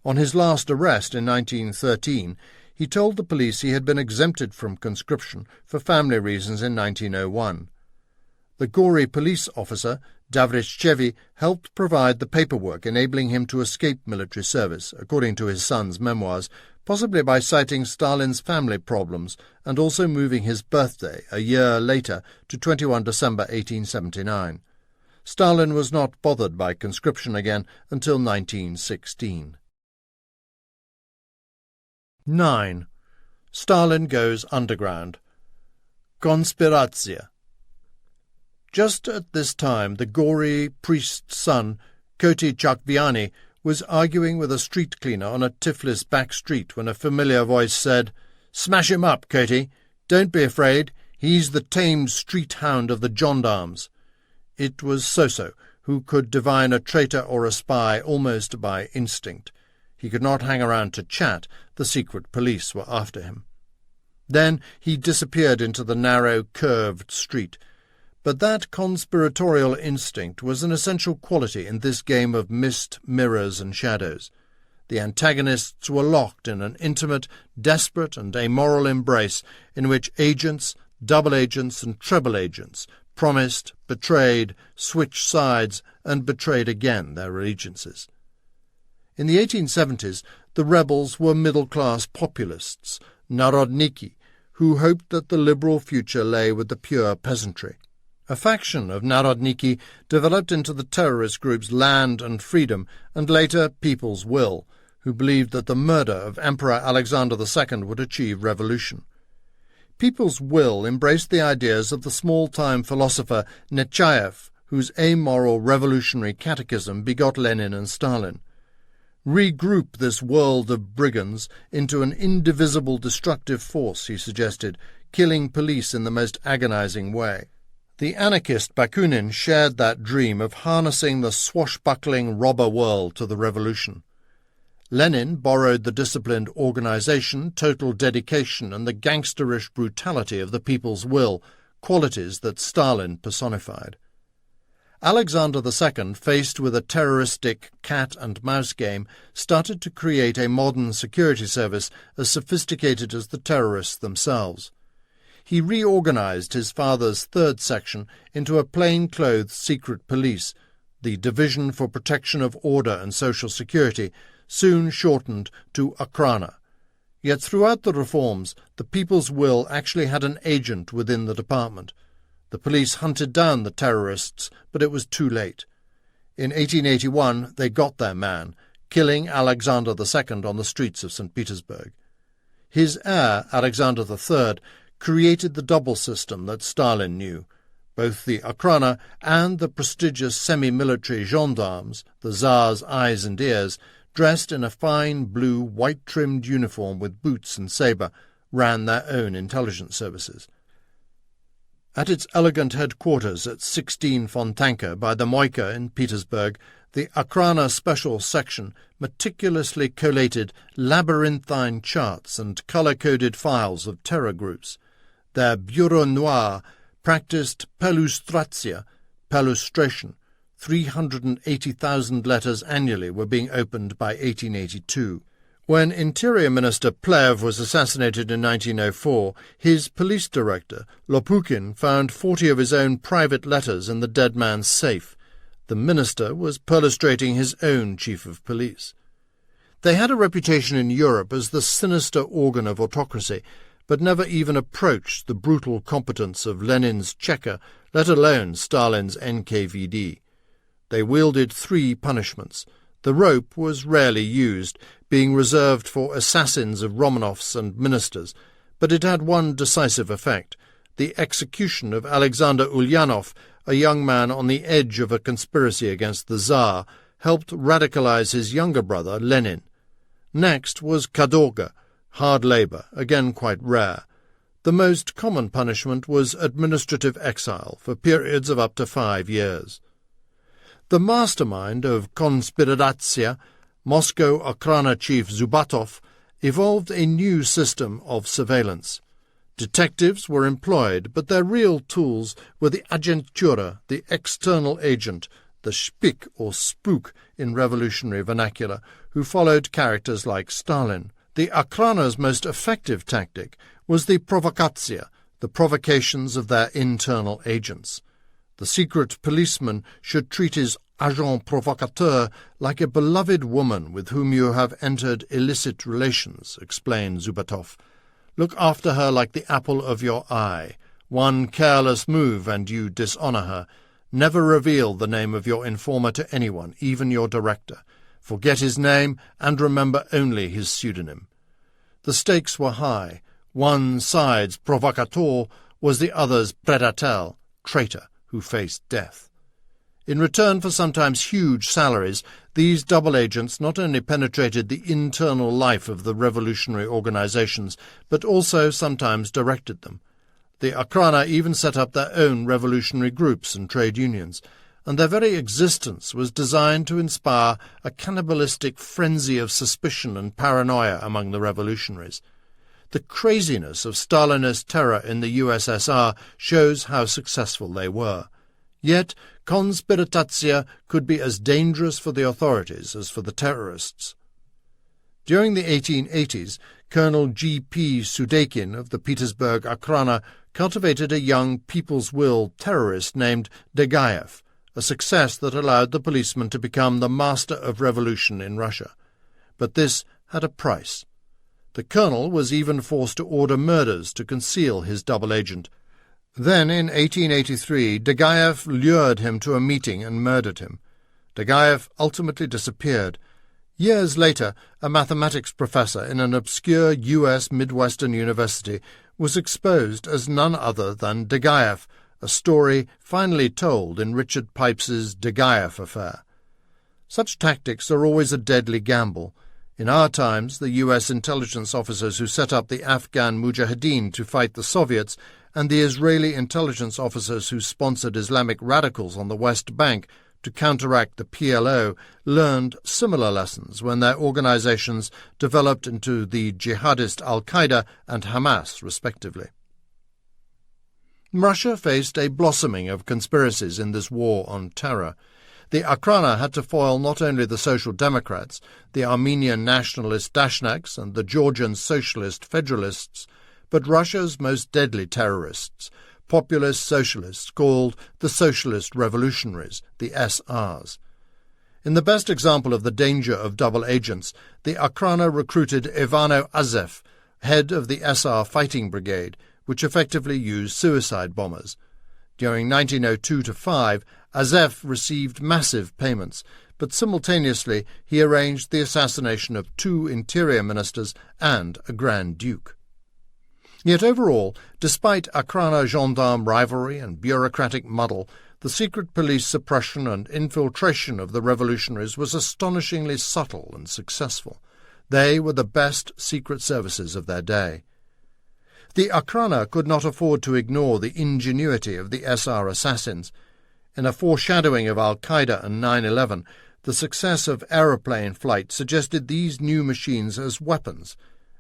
On his last arrest in 1913, he told the police he had been exempted from conscription for family reasons in 1901. The Gori police officer, Davrichevi, helped provide the paperwork enabling him to escape military service, according to his son's memoirs, possibly by citing Stalin's family problems and also moving his birthday a year later to 21 December 1879. Stalin was not bothered by conscription again until 1916. 9. Stalin goes underground. Konspiratsia. Just at this time, the Gori priest's son, Koti Chakviani, was arguing with a street cleaner on a Tiflis back street when a familiar voice said, "Smash him up, Koti. Don't be afraid. He's the tamed street hound of the gendarmes." It was So-So, who could divine a traitor or a spy almost by instinct. He could not hang around to chat. The secret police were after him. Then he disappeared into the narrow, curved street. But that conspiratorial instinct was an essential quality in this game of mist, mirrors, and shadows. The antagonists were locked in an intimate, desperate, and amoral embrace in which agents, double agents, and treble agents promised, betrayed, switched sides, and betrayed again their allegiances. In the 1870s, the rebels were middle-class populists, narodniki, who hoped that the liberal future lay with the pure peasantry. A faction of Narodniki developed into the terrorist groups Land and Freedom, and later People's Will, who believed that the murder of Emperor Alexander II would achieve revolution. People's Will embraced the ideas of the small-time philosopher Nechayev, whose amoral revolutionary catechism begot Lenin and Stalin. Regroup this world of brigands into an indivisible destructive force, he suggested, killing police in the most agonizing way. The anarchist Bakunin shared that dream of harnessing the swashbuckling robber world to the revolution. Lenin borrowed the disciplined organization, total dedication, and the gangsterish brutality of the People's Will, qualities that Stalin personified. Alexander II, faced with a terroristic cat-and-mouse game, started to create a modern security service as sophisticated as the terrorists themselves. He reorganized his father's third section into a plain-clothes secret police, the Division for Protection of Order and Social Security, soon shortened to Okhrana. Yet throughout the reforms, the People's Will actually had an agent within the department. The police hunted down the terrorists, but it was too late. In 1881 they got their man, killing Alexander II on the streets of St. Petersburg. His heir, Alexander III, created the double system that Stalin knew. Both the Okhrana and the prestigious semi-military gendarmes, the Tsar's eyes and ears, dressed in a fine blue, white-trimmed uniform with boots and sabre, ran their own intelligence services. At its elegant headquarters at 16 Fontanka by the Moika in Petersburg, the Okhrana Special Section meticulously collated labyrinthine charts and colour-coded files of terror groups. Their Bureau Noir practiced perlustration. 380,000 letters annually were being opened by 1882. When Interior Minister Plehve was assassinated in 1904, his police director, Lopukhin, found 40 of his own private letters in the dead man's safe. The minister was perlustrating his own chief of police. They had a reputation in Europe as the sinister organ of autocracy, but never even approached the brutal competence of Lenin's Cheka, let alone Stalin's NKVD. They wielded 3 punishments. The rope was rarely used, being reserved for assassins of Romanovs and ministers, but it had one decisive effect: the execution of Alexander Ulyanov, a young man on the edge of a conspiracy against the Tsar, helped radicalize his younger brother, Lenin. Next was kadorga, hard labour, again quite rare. The most common punishment was administrative exile for periods of up to 5 years. The mastermind of Konspiracja, Moscow Okhrana chief Zubatov, evolved a new system of surveillance. Detectives were employed, but their real tools were the agentura, the external agent, the shpik or spook in revolutionary vernacular, who followed characters like Stalin. The Okhrana's most effective tactic was the provokatsia, the provocations of their internal agents. The secret policeman should treat his agent provocateur like a beloved woman with whom you have entered illicit relations, explained Zubatov. Look after her like the apple of your eye. One careless move and you dishonour her. Never reveal the name of your informer to anyone, even your director. Forget his name and remember only his pseudonym. The stakes were high. One side's provocateur was the other's predatel, traitor, who faced death. In return for sometimes huge salaries, these double agents not only penetrated the internal life of the revolutionary organizations, but also sometimes directed them. The Okhrana even set up their own revolutionary groups and trade unions, and their very existence was designed to inspire a cannibalistic frenzy of suspicion and paranoia among the revolutionaries. The craziness of Stalinist terror in the USSR shows how successful they were. Yet konspiracja could be as dangerous for the authorities as for the terrorists. During the 1880s, Colonel G.P. Sudekin of the Petersburg Okhrana cultivated a young People's Will terrorist named Degaev, a success that allowed the policeman to become the master of revolution in Russia. But this had a price. The colonel was even forced to order murders to conceal his double agent. Then, in 1883, Degaev lured him to a meeting and murdered him. Degaev ultimately disappeared. Years later, a mathematics professor in an obscure U.S. Midwestern university was exposed as none other than Degaev, a story finally told in Richard Pipes's Degaev Affair. Such tactics are always a deadly gamble. In our times, the U.S. intelligence officers who set up the Afghan Mujahideen to fight the Soviets and the Israeli intelligence officers who sponsored Islamic radicals on the West Bank to counteract the PLO learned similar lessons when their organizations developed into the jihadist Al-Qaeda and Hamas, respectively. Russia faced a blossoming of conspiracies in this war on terror. The Akhrana had to foil not only the Social Democrats, the Armenian nationalist Dashnaks and the Georgian socialist federalists, but Russia's most deadly terrorists, populist socialists called the Socialist Revolutionaries, the SRs. In the best example of the danger of double agents, the Akhrana recruited Ivano Azev, head of the SR Fighting Brigade, which effectively used suicide bombers. During 1902-5, Azev received massive payments, but simultaneously he arranged the assassination of 2 interior ministers and a Grand Duke. Yet overall, despite Akhrana gendarme rivalry and bureaucratic muddle, the secret police suppression and infiltration of the revolutionaries was astonishingly subtle and successful. They were the best secret services of their day. The Akhrana could not afford to ignore the ingenuity of the SR assassins. In a foreshadowing of Al-Qaeda and 9/11, the success of aeroplane flight suggested these new machines as weapons.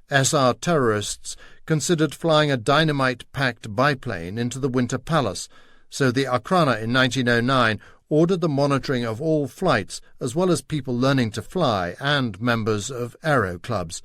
SR terrorists considered flying a dynamite-packed biplane into the Winter Palace, so the Akhrana in 1909 ordered the monitoring of all flights as well as people learning to fly and members of aero clubs.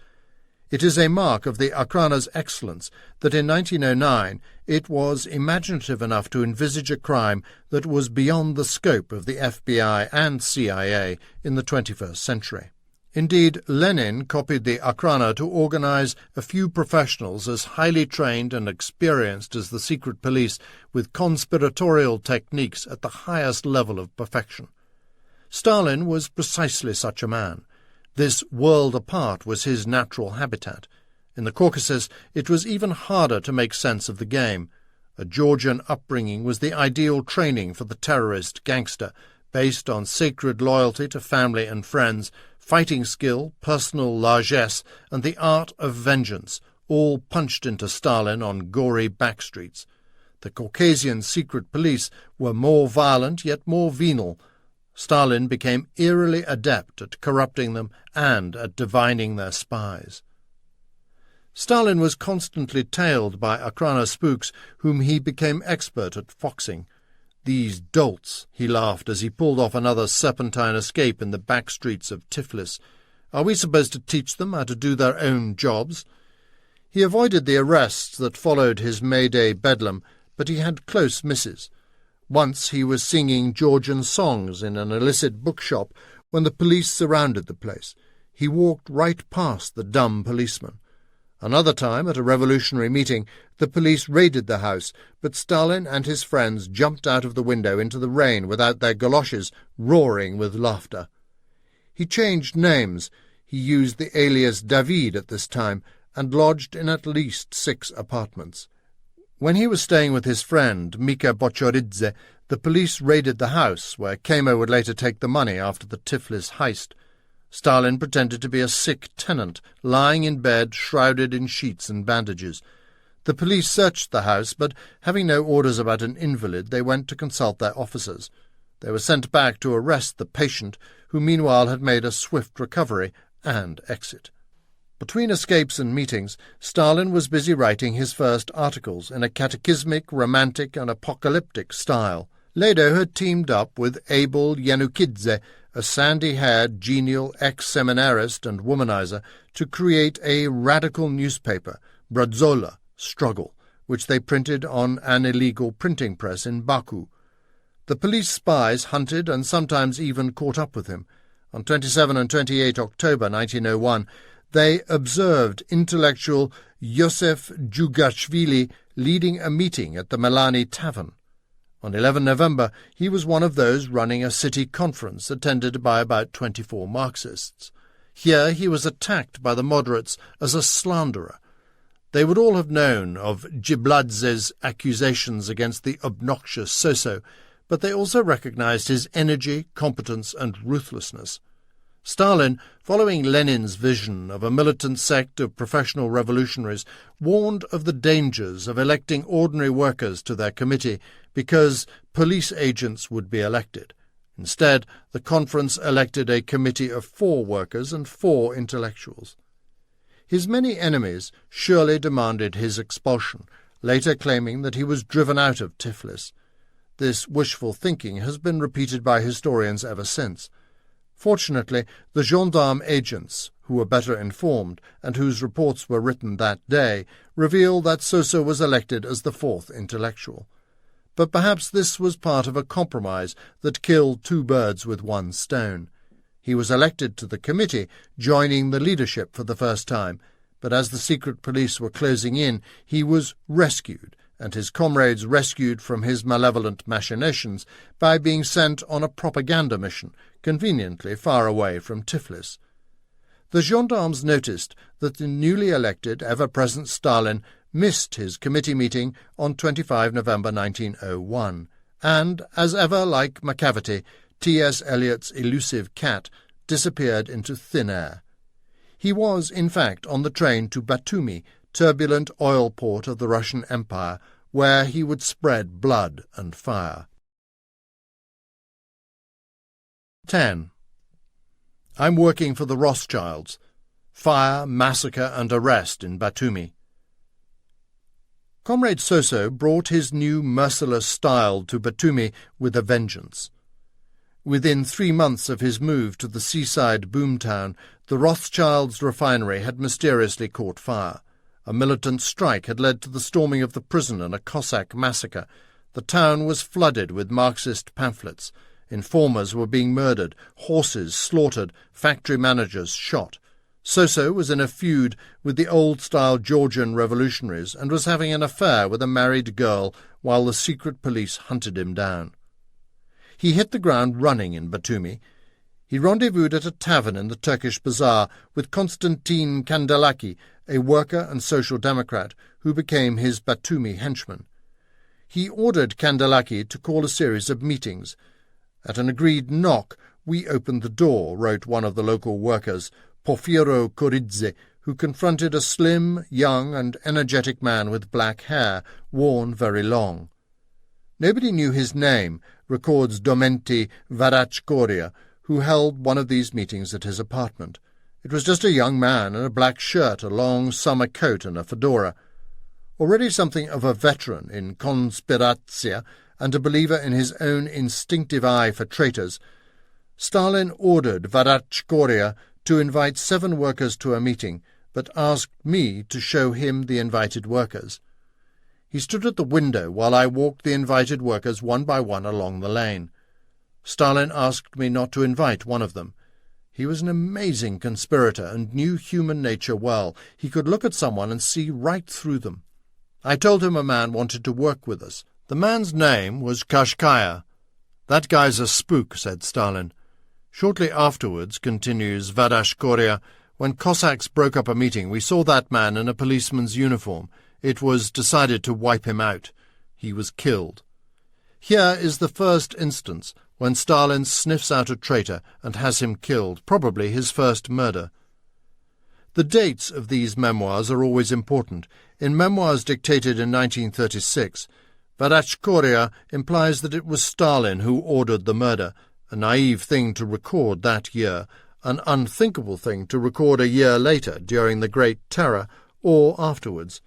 It is a mark of the Akhrana's excellence that in 1909 it was imaginative enough to envisage a crime that was beyond the scope of the FBI and CIA in the 21st century. Indeed, Lenin copied the Akhrana to organize a few professionals as highly trained and experienced as the secret police with conspiratorial techniques at the highest level of perfection. Stalin was precisely such a man. This world apart was his natural habitat. In the Caucasus, it was even harder to make sense of the game. A Georgian upbringing was the ideal training for the terrorist gangster, based on sacred loyalty to family and friends, fighting skill, personal largesse, and the art of vengeance, all punched into Stalin on gory backstreets. The Caucasian secret police were more violent yet more venal. Stalin became eerily adept at corrupting them and at divining their spies. Stalin was constantly tailed by Akhrana spooks whom he became expert at foxing. "These dolts," he laughed as he pulled off another serpentine escape in the back streets of Tiflis. "Are we supposed to teach them how to do their own jobs?" He avoided the arrests that followed his May Day bedlam, but he had close misses. Once he was singing Georgian songs in an illicit bookshop when the police surrounded the place. He walked right past the dumb policeman. Another time, at a revolutionary meeting, the police raided the house, but Stalin and his friends jumped out of the window into the rain without their galoshes, roaring with laughter. He changed names. He used the alias David at this time, and lodged in at least 6 apartments. When he was staying with his friend, Mika Bochoridze, the police raided the house, where Kamo would later take the money after the Tiflis heist. Stalin pretended to be a sick tenant, lying in bed, shrouded in sheets and bandages. The police searched the house, but having no orders about an invalid, they went to consult their officers. They were sent back to arrest the patient, who meanwhile had made a swift recovery and exit. Between escapes and meetings, Stalin was busy writing his first articles in a catechismic, romantic, and apocalyptic style. Lado had teamed up with Abel Yanukidze, a sandy-haired, genial ex-seminarist and womanizer, to create a radical newspaper, Bradzola, Struggle, which they printed on an illegal printing press in Baku. The police spies hunted and sometimes even caught up with him. On 27 and 28 October 1901, They observed intellectual Joseph Jugashvili leading a meeting at the Melani Tavern. On 11 November, he was one of those running a city conference attended by about 24 Marxists. Here he was attacked by the moderates as a slanderer. They would all have known of Gibladze's accusations against the obnoxious Soso, but they also recognized his energy, competence, and ruthlessness. Stalin, following Lenin's vision of a militant sect of professional revolutionaries, warned of the dangers of electing ordinary workers to their committee because police agents would be elected. Instead, the conference elected a committee of 4 workers and 4 intellectuals. His many enemies surely demanded his expulsion, later claiming that he was driven out of Tiflis. This wishful thinking has been repeated by historians ever since. Fortunately, the gendarme agents, who were better informed and whose reports were written that day, reveal that Soso was elected as the 4th intellectual. But perhaps this was part of a compromise that killed 2 birds with 1 stone. He was elected to the committee, joining the leadership for the first time, but as the secret police were closing in, he was rescued, and his comrades rescued from his malevolent machinations by being sent on a propaganda mission, conveniently far away from Tiflis. The gendarmes noticed that the newly elected, ever-present Stalin missed his committee meeting on 25 November 1901, and, as ever like Macavity, T.S. Eliot's elusive cat disappeared into thin air. He was, in fact, on the train to Batumi, turbulent oil port of the Russian Empire, where he would spread blood and fire. 10. I'm working for the Rothschilds. Fire, massacre, and arrest in Batumi. Comrade Soso brought his new merciless style to Batumi with a vengeance. Within 3 months of his move to the seaside boomtown, the Rothschilds' refinery had mysteriously caught fire. A militant strike had led to the storming of the prison and a Cossack massacre. The town was flooded with Marxist pamphlets. Informers were being murdered, horses slaughtered, factory managers shot. Soso was in a feud with the old-style Georgian revolutionaries and was having an affair with a married girl while the secret police hunted him down. He hit the ground running in Batumi. He rendezvoused at a tavern in the Turkish bazaar with Konstantin Kandelaki, a worker and social democrat who became his Batumi henchman. He ordered Kandelaki to call a series of meetings. At an agreed knock, we opened the door, wrote one of the local workers, Porfiro Koridze, who confronted a slim, young, and energetic man with black hair, worn very long. Nobody knew his name, records Domenti Varachkoria, who held one of these meetings at his apartment. It was just a young man in a black shirt, a long summer coat, and a fedora. Already something of a veteran in conspiratsia and a believer in his own instinctive eye for traitors, Stalin ordered Varachkoria to invite 7 workers to a meeting, but asked me to show him the invited workers. He stood at the window while I walked the invited workers one by one along the lane. Stalin asked me not to invite one of them. He was an amazing conspirator and knew human nature well. He could look at someone and see right through them. I told him a man wanted to work with us. The man's name was Kashkaya. That guy's a spook, said Stalin. Shortly afterwards, continues Varachkoria, when Cossacks broke up a meeting, we saw that man in a policeman's uniform. It was decided to wipe him out. He was killed. Here is the first instance when Stalin sniffs out a traitor and has him killed, probably his first murder. The dates of these memoirs are always important. In memoirs dictated in 1936, Varachkoria implies that it was Stalin who ordered the murder, a naive thing to record that year, an unthinkable thing to record a year later during the Great Terror or afterwards.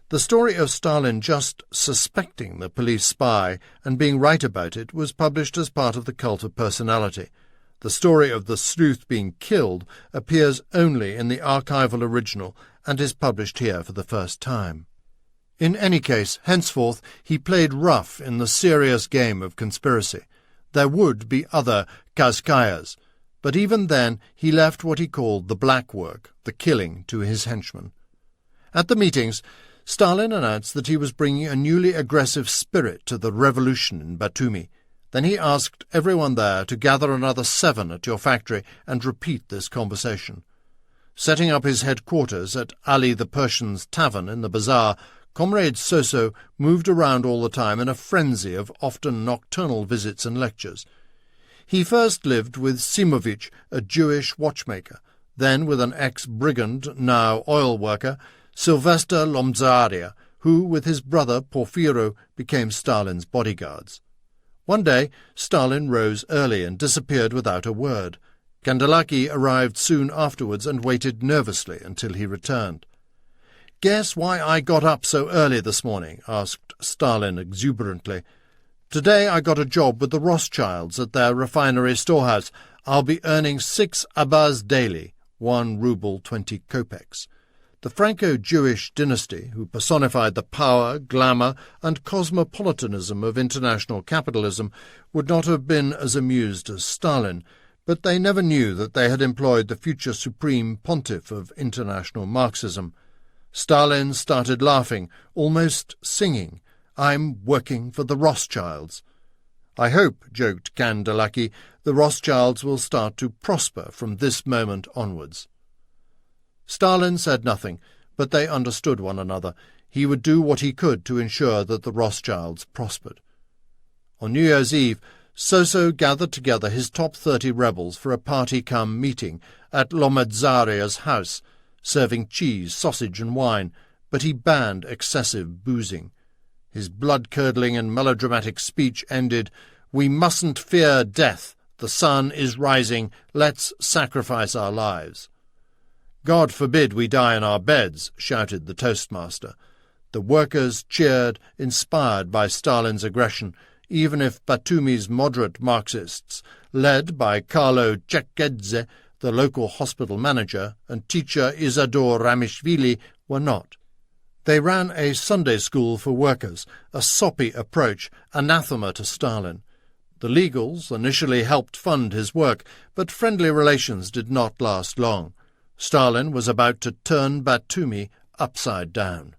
The story of Stalin just suspecting the police spy and being right about it was published as part of the cult of personality. The story of the sleuth being killed appears only in the archival original and is published here for the first time. In any case, henceforth, he played rough in the serious game of conspiracy. There would be other Kashkayas, but even then he left what he called the black work, the killing, to his henchmen. At the meetings, Stalin announced that he was bringing a newly aggressive spirit to the revolution in Batumi. Then he asked everyone there to gather another 7 at your factory and repeat this conversation. Setting up his headquarters at Ali the Persian's tavern in the bazaar, Comrade Soso moved around all the time in a frenzy of often nocturnal visits and lectures. He first lived with Simovich, a Jewish watchmaker, then with an ex-brigand, now oil worker, Sylvester Lomzaria, who, with his brother Porfiro, became Stalin's bodyguards. One day, Stalin rose early and disappeared without a word. Kandelaki arrived soon afterwards and waited nervously until he returned. "Guess why I got up so early this morning?" asked Stalin exuberantly. "Today I got a job with the Rothschilds at their refinery storehouse. I'll be earning 6 abaz daily, 1 ruble 20 kopecks. The Franco-Jewish dynasty, who personified the power, glamour, and cosmopolitanism of international capitalism, would not have been as amused as Stalin, but they never knew that they had employed the future supreme pontiff of international Marxism. Stalin started laughing, almost singing, "I'm working for the Rothschilds." "I hope," joked Kandelaki, "the Rothschilds will start to prosper from this moment onwards." Stalin said nothing, but they understood one another. He would do what he could to ensure that the Rothschilds prospered. On New Year's Eve, Soso gathered together his top 30 rebels for a party-cum-meeting at Lomadzaria's house, serving cheese, sausage, and wine, but he banned excessive boozing. His blood-curdling and melodramatic speech ended, "We mustn't fear death. The sun is rising. Let's sacrifice our lives." "God forbid we die in our beds," shouted the toastmaster. The workers cheered, inspired by Stalin's aggression, even if Batumi's moderate Marxists, led by Carlo Cekedze, the local hospital manager, and teacher Isador Ramishvili, were not. They ran a Sunday school for workers, a soppy approach, anathema to Stalin. The legals initially helped fund his work, but friendly relations did not last long. Stalin was about to turn Batumi upside down.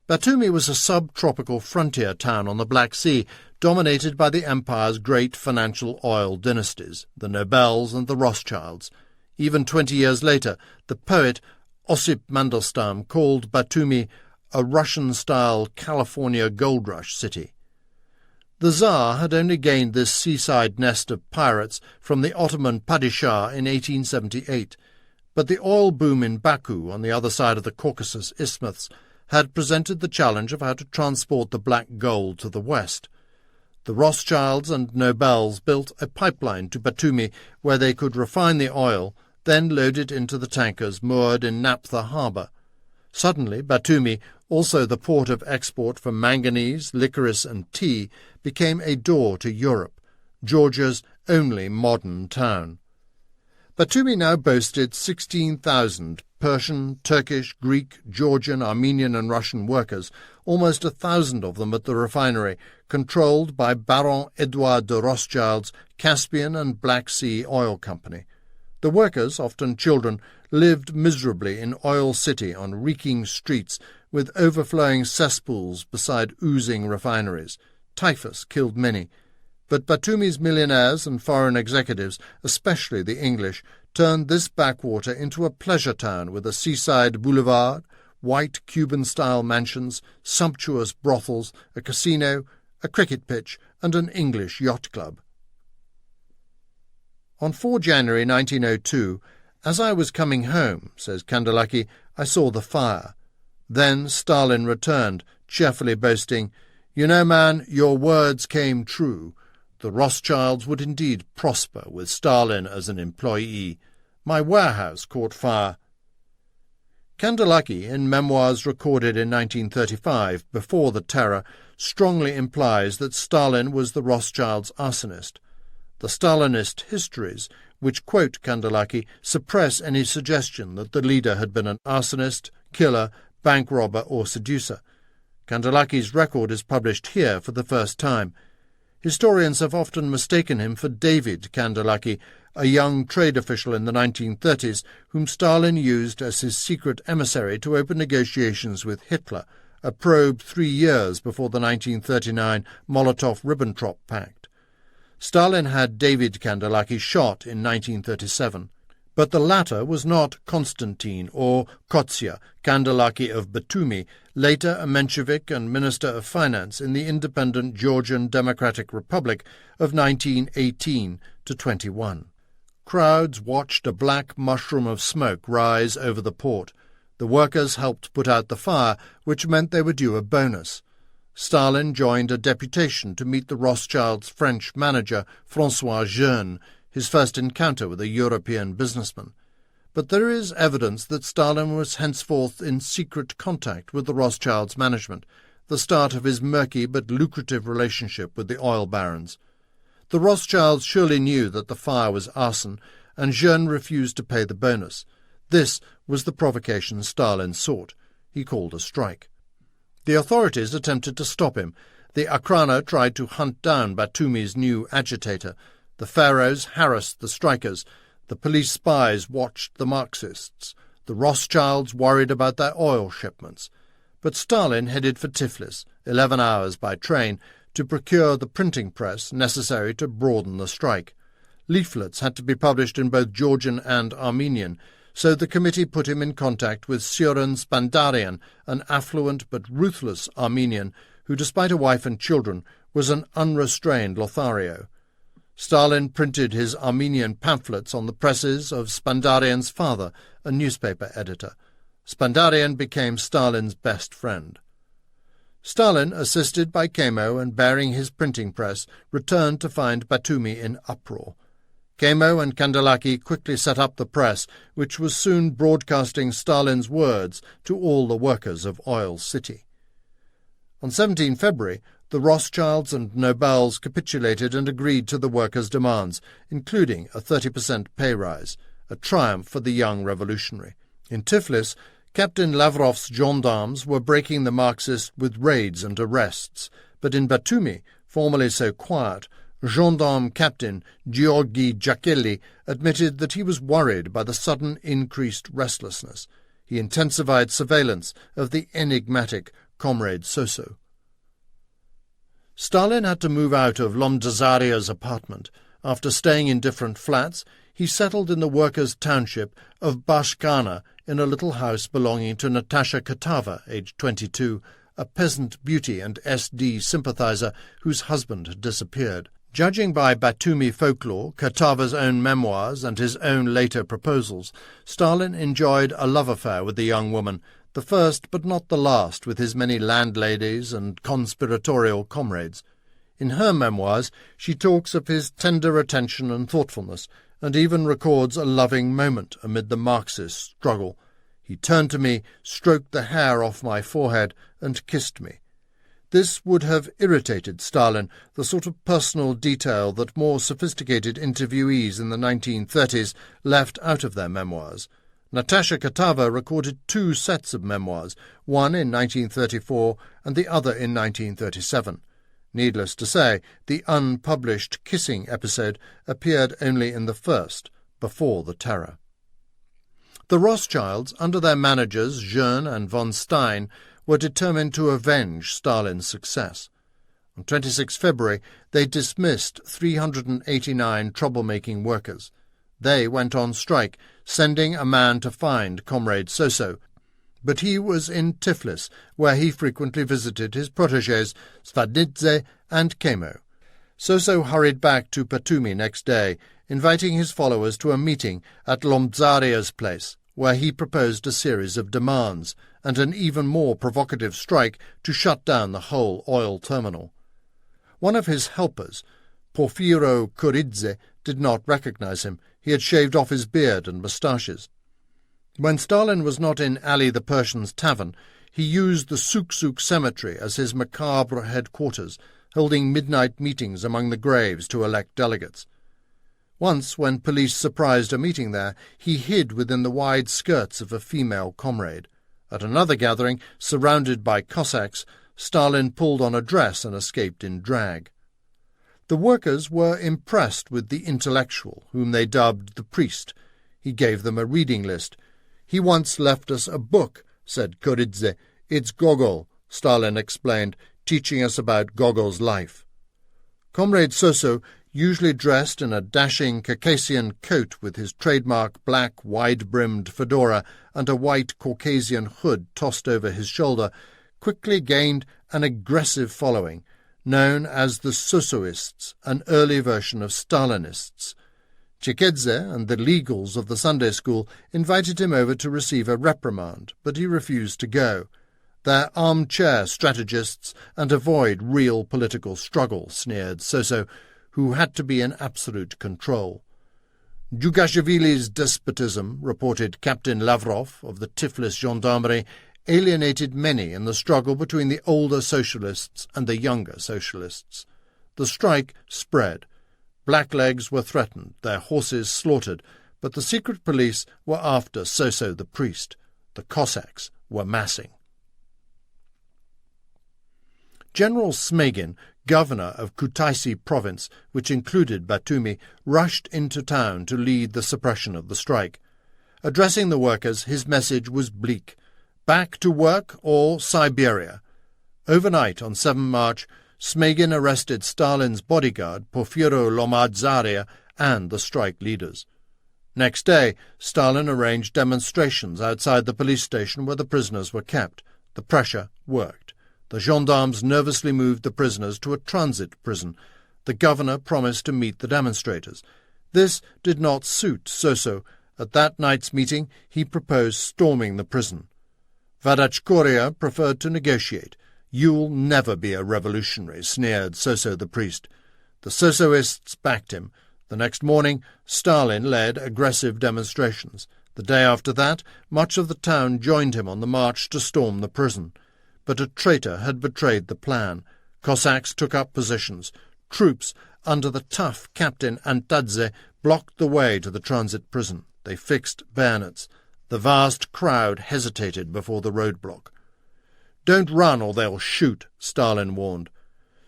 Batumi was a subtropical frontier town on the Black Sea, dominated by the empire's great financial oil dynasties, the Nobels and the Rothschilds. Even 20 years later, the poet Osip Mandelstam called Batumi a Russian-style California gold rush city. The Tsar had only gained this seaside nest of pirates from the Ottoman Padishah in 1878, but the oil boom in Baku, on the other side of the Caucasus Isthmus, had presented the challenge of how to transport the black gold to the west. The Rothschilds and Nobels built a pipeline to Batumi where they could refine the oil, then load it into the tankers moored in Naphtha harbour. Suddenly, Batumi, also the port of export for manganese, licorice and tea, became a door to Europe, Georgia's only modern town. Batumi now boasted 16,000 Persian, Turkish, Greek, Georgian, Armenian and Russian workers, almost 1,000 of them at the refinery, controlled by Baron Edouard de Rothschild's Caspian and Black Sea Oil Company. The workers, often children, lived miserably in Oil City on reeking streets with overflowing cesspools beside oozing refineries. Typhus killed many. But Batumi's millionaires and foreign executives, especially the English, turned this backwater into a pleasure town with a seaside boulevard, white Cuban-style mansions, sumptuous brothels, a casino, a cricket pitch, and an English yacht club. On 4 January 1902, "As I was coming home," says Kandelaki, "I saw the fire. Then Stalin returned, cheerfully boasting, 'You know, man, your words came true. The Rothschilds would indeed prosper with Stalin as an employee. My warehouse caught fire.'" Kandelaki, in memoirs recorded in 1935, before the terror, strongly implies that Stalin was the Rothschilds' arsonist. The Stalinist histories, which quote Kandelaki, suppress any suggestion that the leader had been an arsonist, killer, bank robber or seducer. Kandelaki's record is published here for the first time. Historians have often mistaken him for David Kandinsky, a young trade official in the 1930s whom Stalin used as his secret emissary to open negotiations with Hitler, a probe 3 years before the 1939 Molotov-Ribbentrop Pact. Stalin had David Kandinsky shot in 1937, but the latter was not Konstantin or Kotsia, Kandinsky of Batumi, later a Menshevik and Minister of Finance in the independent Georgian Democratic Republic of 1918 to 21. Crowds watched a black mushroom of smoke rise over the port. The workers helped put out the fire, which meant they were due a bonus. Stalin joined a deputation to meet the Rothschilds' French manager, François Jeune, his first encounter with a European businessman. But there is evidence that Stalin was henceforth in secret contact with the Rothschilds' management, the start of his murky but lucrative relationship with the oil barons. The Rothschilds surely knew that the fire was arson, and Jeune refused to pay the bonus. This was the provocation Stalin sought. He called a strike. The authorities attempted to stop him. The Akhrana tried to hunt down Batumi's new agitator. The pharaohs harassed the strikers. The police spies watched the Marxists. The Rothschilds worried about their oil shipments. But Stalin headed for Tiflis, 11 hours by train, to procure the printing press necessary to broaden the strike. Leaflets had to be published in both Georgian and Armenian, so the committee put him in contact with Suren Spandarian, an affluent but ruthless Armenian who, despite a wife and children, was an unrestrained Lothario. Stalin printed his Armenian pamphlets on the presses of Spandarian's father, a newspaper editor. Spandarian became Stalin's best friend. Stalin, assisted by Kamo and bearing his printing press, returned to find Batumi in uproar. Kamo and Kandinsky quickly set up the press, which was soon broadcasting Stalin's words to all the workers of Oil City. On 17 February, the Rothschilds and Nobels capitulated and agreed to the workers' demands, including a 30% pay rise, a triumph for the young revolutionary. In Tiflis, Captain Lavrov's gendarmes were breaking the Marxists with raids and arrests, but in Batumi, formerly so quiet, gendarme captain Georgi Jakeli admitted that he was worried by the sudden increased restlessness. He intensified surveillance of the enigmatic Comrade Soso. Stalin had to move out of Lomdzaria's apartment. After staying in different flats, he settled in the workers' township of Bashkana in a little house belonging to Natasha Katava, aged 22, a peasant beauty and SD sympathizer whose husband had disappeared. Judging by Batumi folklore, Katava's own memoirs, and his own later proposals, Stalin enjoyed a love affair with the young woman, the first but not the last with his many landladies and conspiratorial comrades. In her memoirs she talks of his tender attention and thoughtfulness, and even records a loving moment amid the Marxist struggle. He turned to me, stroked the hair off my forehead, and kissed me. This would have irritated Stalin, the sort of personal detail that more sophisticated interviewees in the 1930s left out of their memoirs. Natasha Katava recorded 2 sets of memoirs, one in 1934 and the other in 1937. Needless to say, the unpublished kissing episode appeared only in the first, before the terror. The Rothschilds, under their managers Jeune and von Stein, were determined to avenge Stalin's success. On 26 February, they dismissed 389 troublemaking workers. They went on strike, sending a man to find Comrade Soso, but he was in Tiflis, where he frequently visited his protégés Svadidze and Kamo. Soso hurried back to Batumi next day, inviting his followers to a meeting at Lomdzaria's place, where he proposed a series of demands and an even more provocative strike to shut down the whole oil terminal. One of his helpers, Porfiro Kuridze, did not recognize him. He had shaved off his beard and moustaches. When Stalin was not in Ali the Persian's tavern, he used the Suk-Suk cemetery as his macabre headquarters, holding midnight meetings among the graves to elect delegates. Once, when police surprised a meeting there, he hid within the wide skirts of a female comrade. At another gathering, surrounded by Cossacks, Stalin pulled on a dress and escaped in drag. The workers were impressed with the intellectual, whom they dubbed the priest. He gave them a reading list. "He once left us a book," said Koridze. "It's Gogol," Stalin explained, teaching us about Gogol's life. Comrade Soso, usually dressed in a dashing Caucasian coat with his trademark black wide-brimmed fedora and a white Caucasian hood tossed over his shoulder, quickly gained an aggressive following, known as the Sosoists, an early version of Stalinists. Chikedze and the legals of the Sunday school invited him over to receive a reprimand, but he refused to go. "They're armchair strategists and avoid real political struggle," sneered Soso, who had to be in absolute control. "Djugashvili's despotism," reported Captain Lavrov of the Tiflis Gendarmerie, alienated many in the struggle between the older socialists and the younger socialists. The strike spread. Blacklegs were threatened, their horses slaughtered, but the secret police were after Soso the priest. The Cossacks were massing. General Smegin, governor of Kutaisi province, which included Batumi, rushed into town to lead the suppression of the strike. Addressing the workers, his message was bleak: back to work or Siberia. Overnight, on 7 March, Smegin arrested Stalin's bodyguard, Porfirio Lomardzaria, and the strike leaders. Next day, Stalin arranged demonstrations outside the police station where the prisoners were kept. The pressure worked. The gendarmes nervously moved the prisoners to a transit prison. The governor promised to meet the demonstrators. This did not suit Soso. At that night's meeting, he proposed storming the prison. Vadachkoria preferred to negotiate. "You'll never be a revolutionary," sneered Soso the priest. The Sosoists backed him. The next morning, Stalin led aggressive demonstrations. The day after that, much of the town joined him on the march to storm the prison. But a traitor had betrayed the plan. Cossacks took up positions. Troops, under the tough Captain Antadze, blocked the way to the transit prison. They fixed bayonets. The vast crowd hesitated before the roadblock. "Don't run or they'll shoot," Stalin warned.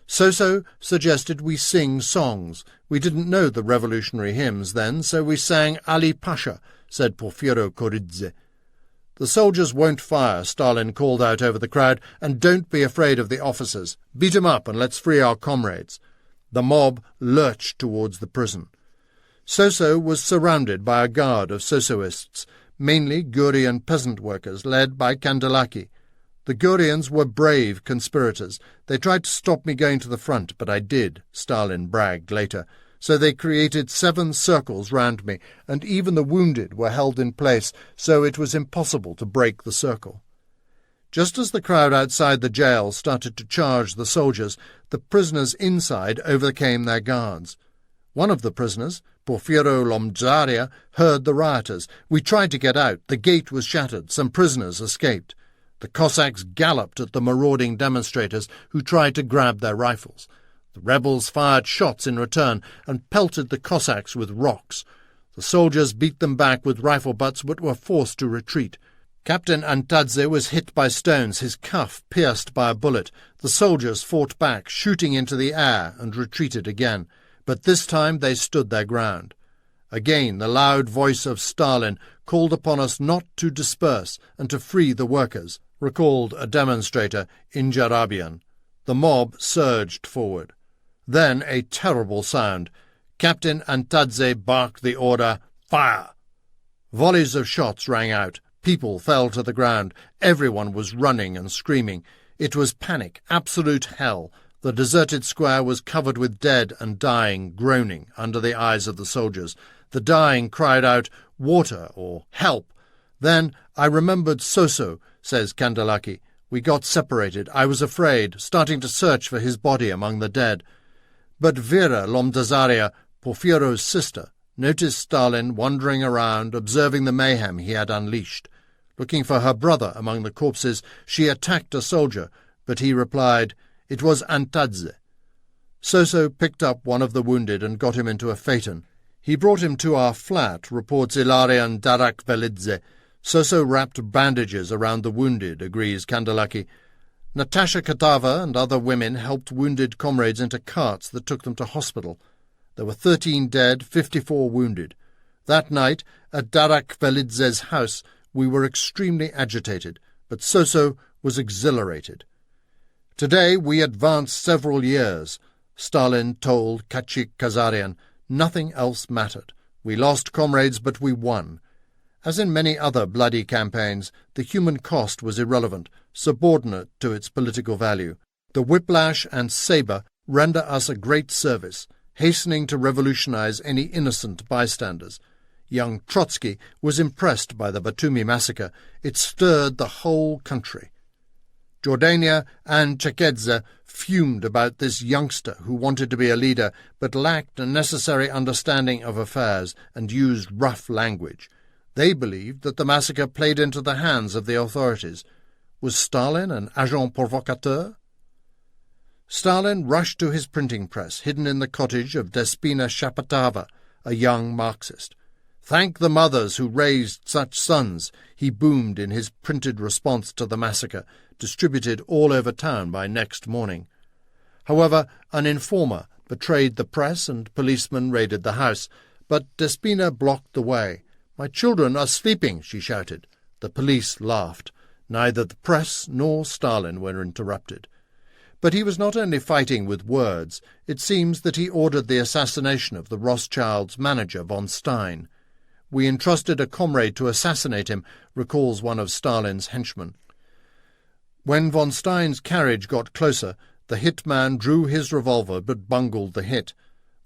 Soso suggested we sing songs. "We didn't know the revolutionary hymns then, so we sang Ali Pasha," said Porfirio Koridze. "The soldiers won't fire," Stalin called out over the crowd, "and don't be afraid of the officers. Beat 'em up and let's free our comrades." The mob lurched towards the prison. Soso was surrounded by a guard of Sosoists, mainly Gurian peasant workers, led by Kandelaki. The Gurians were brave conspirators. "They tried to stop me going to the front, but I did," Stalin bragged later. "So they created 7 circles round me, and even the wounded were held in place, so it was impossible to break the circle." Just as the crowd outside the jail started to charge the soldiers, the prisoners inside overcame their guards. One of the prisoners, Porfirio Lomardzaria, heard the rioters. "We tried to get out. The gate was shattered. Some prisoners escaped." The Cossacks galloped at the marauding demonstrators who tried to grab their rifles. The rebels fired shots in return and pelted the Cossacks with rocks. The soldiers beat them back with rifle butts but were forced to retreat. Captain Antadze was hit by stones, his cuff pierced by a bullet. The soldiers fought back, shooting into the air, and retreated again. But this time they stood their ground. Again the loud voice of Stalin called upon us not to disperse and to free the workers, recalled a demonstrator in Jarabian. The mob surged forward. Then a terrible sound. Captain Antadze barked the order, "Fire!" Volleys of shots rang out. People fell to the ground. Everyone was running and screaming. It was panic, absolute hell. The deserted square was covered with dead and dying, groaning under the eyes of the soldiers. The dying cried out, "Water!" or "Help!" Then I remembered Soso, says Kandelaki. We got separated. I was afraid, starting to search for his body among the dead. But Vera Lomardzaria, Porfiro's sister, noticed Stalin wandering around, observing the mayhem he had unleashed. Looking for her brother among the corpses, she attacked a soldier, but he replied, "It was Antadze." Soso picked up one of the wounded and got him into a phaeton. He brought him to our flat, reports Ilarion Darakvelidze. Soso wrapped bandages around the wounded, agrees Kandelaki. Natasha Katava and other women helped wounded comrades into carts that took them to hospital. There were 13 dead, 54 wounded. That night, at Darak Velidze's house, we were extremely agitated, but Soso was exhilarated. Today we advanced several years, Stalin told Kachik Kazarian. Nothing else mattered. We lost comrades, but we won. As in many other bloody campaigns, the human cost was irrelevant, subordinate to its political value. The whiplash and sabre render us a great service, hastening to revolutionize any innocent bystanders. Young Trotsky was impressed by the Batumi massacre. It stirred the whole country. Jordania and Chekedze fumed about this youngster who wanted to be a leader but lacked a necessary understanding of affairs and used rough language. They believed that the massacre played into the hands of the authorities. Was Stalin an agent provocateur? Stalin rushed to his printing press, hidden in the cottage of Despina Shapatava, a young Marxist. "Thank the mothers who raised such sons," he boomed in his printed response to the massacre, distributed all over town by next morning. However, an informer betrayed the press and policemen raided the house, but Despina blocked the way. "My children are sleeping," she shouted. The police laughed. Neither the press nor Stalin were interrupted. But he was not only fighting with words. It seems that he ordered the assassination of the Rothschilds' manager, von Stein. "We entrusted a comrade to assassinate him," recalls one of Stalin's henchmen. When von Stein's carriage got closer, the hitman drew his revolver but bungled the hit.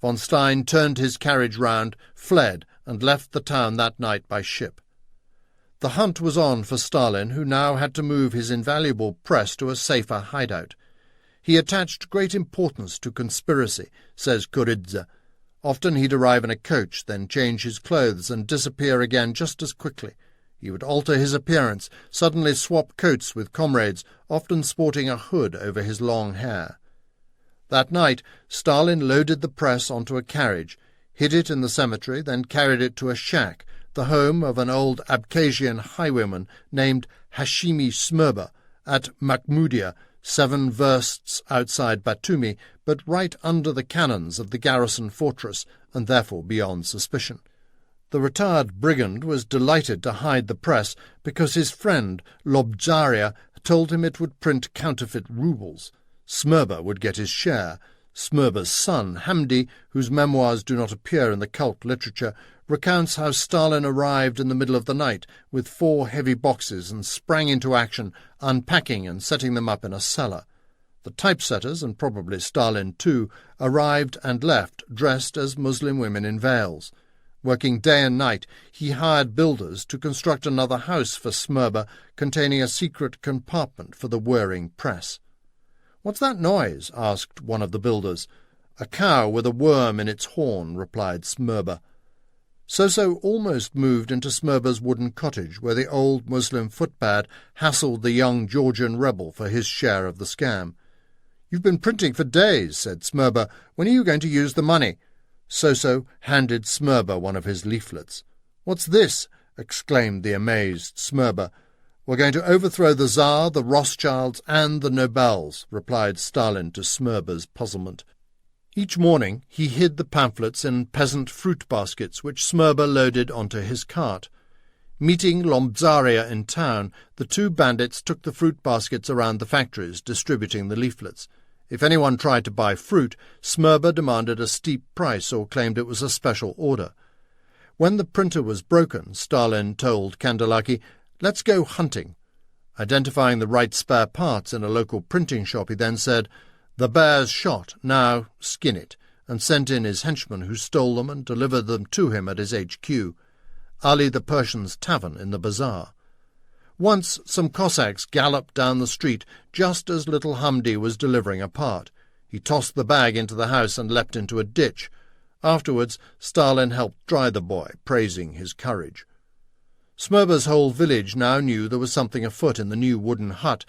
Von Stein turned his carriage round, fled, and left the town that night by ship. The hunt was on for Stalin, who now had to move his invaluable press to a safer hideout. He attached great importance to conspiracy, says Kuridze. Often he'd arrive in a coach, then change his clothes and disappear again just as quickly. He would alter his appearance, suddenly swap coats with comrades, often sporting a hood over his long hair. That night, Stalin loaded the press onto a carriage, hid it in the cemetery, then carried it to a shack, the home of an old Abkhazian highwayman named Hashimi Smurba, at Makhmudia, 7 versts outside Batumi, but right under the cannons of the garrison fortress, and therefore beyond suspicion. The retired brigand was delighted to hide the press because his friend Lobzaria told him it would print counterfeit rubles. Smurba would get his share. Smurba's son, Hamdi, whose memoirs do not appear in the cult literature, recounts how Stalin arrived in the middle of the night with 4 heavy boxes and sprang into action, unpacking and setting them up in a cellar. The typesetters, and probably Stalin too, arrived and left dressed as Muslim women in veils. Working day and night, he hired builders to construct another house for Smurba containing a secret compartment for the whirring press. "What's that noise?" asked one of the builders. "A cow with a worm in its horn," replied Smurba. Soso almost moved into Smurba's wooden cottage, where the old Muslim footpad hassled the young Georgian rebel for his share of the scam. "You've been printing for days," said Smurba. "When are you going to use the money?" Soso handed Smurba one of his leaflets. "What's this?" exclaimed the amazed Smurba. "We're going to overthrow the Tsar, the Rothschilds, and the Nobels," replied Stalin to Smurba's puzzlement. Each morning he hid the pamphlets in peasant fruit baskets, which Smurba loaded onto his cart. Meeting Lobzaria in town, the 2 bandits took the fruit baskets around the factories, distributing the leaflets. If anyone tried to buy fruit, Smurba demanded a steep price or claimed it was a special order. When the printer was broken, Stalin told Kandelaki, "Let's go hunting." Identifying the right spare parts in a local printing shop, he then said, "The bear's shot, now skin it," and sent in his henchmen, who stole them and delivered them to him at his HQ, Ali the Persian's tavern in the bazaar. Once some Cossacks galloped down the street just as little Hamdi was delivering a part. He tossed the bag into the house and leapt into a ditch. Afterwards, Stalin helped dry the boy, praising his courage. Smurba's whole village now knew there was something afoot in the new wooden hut,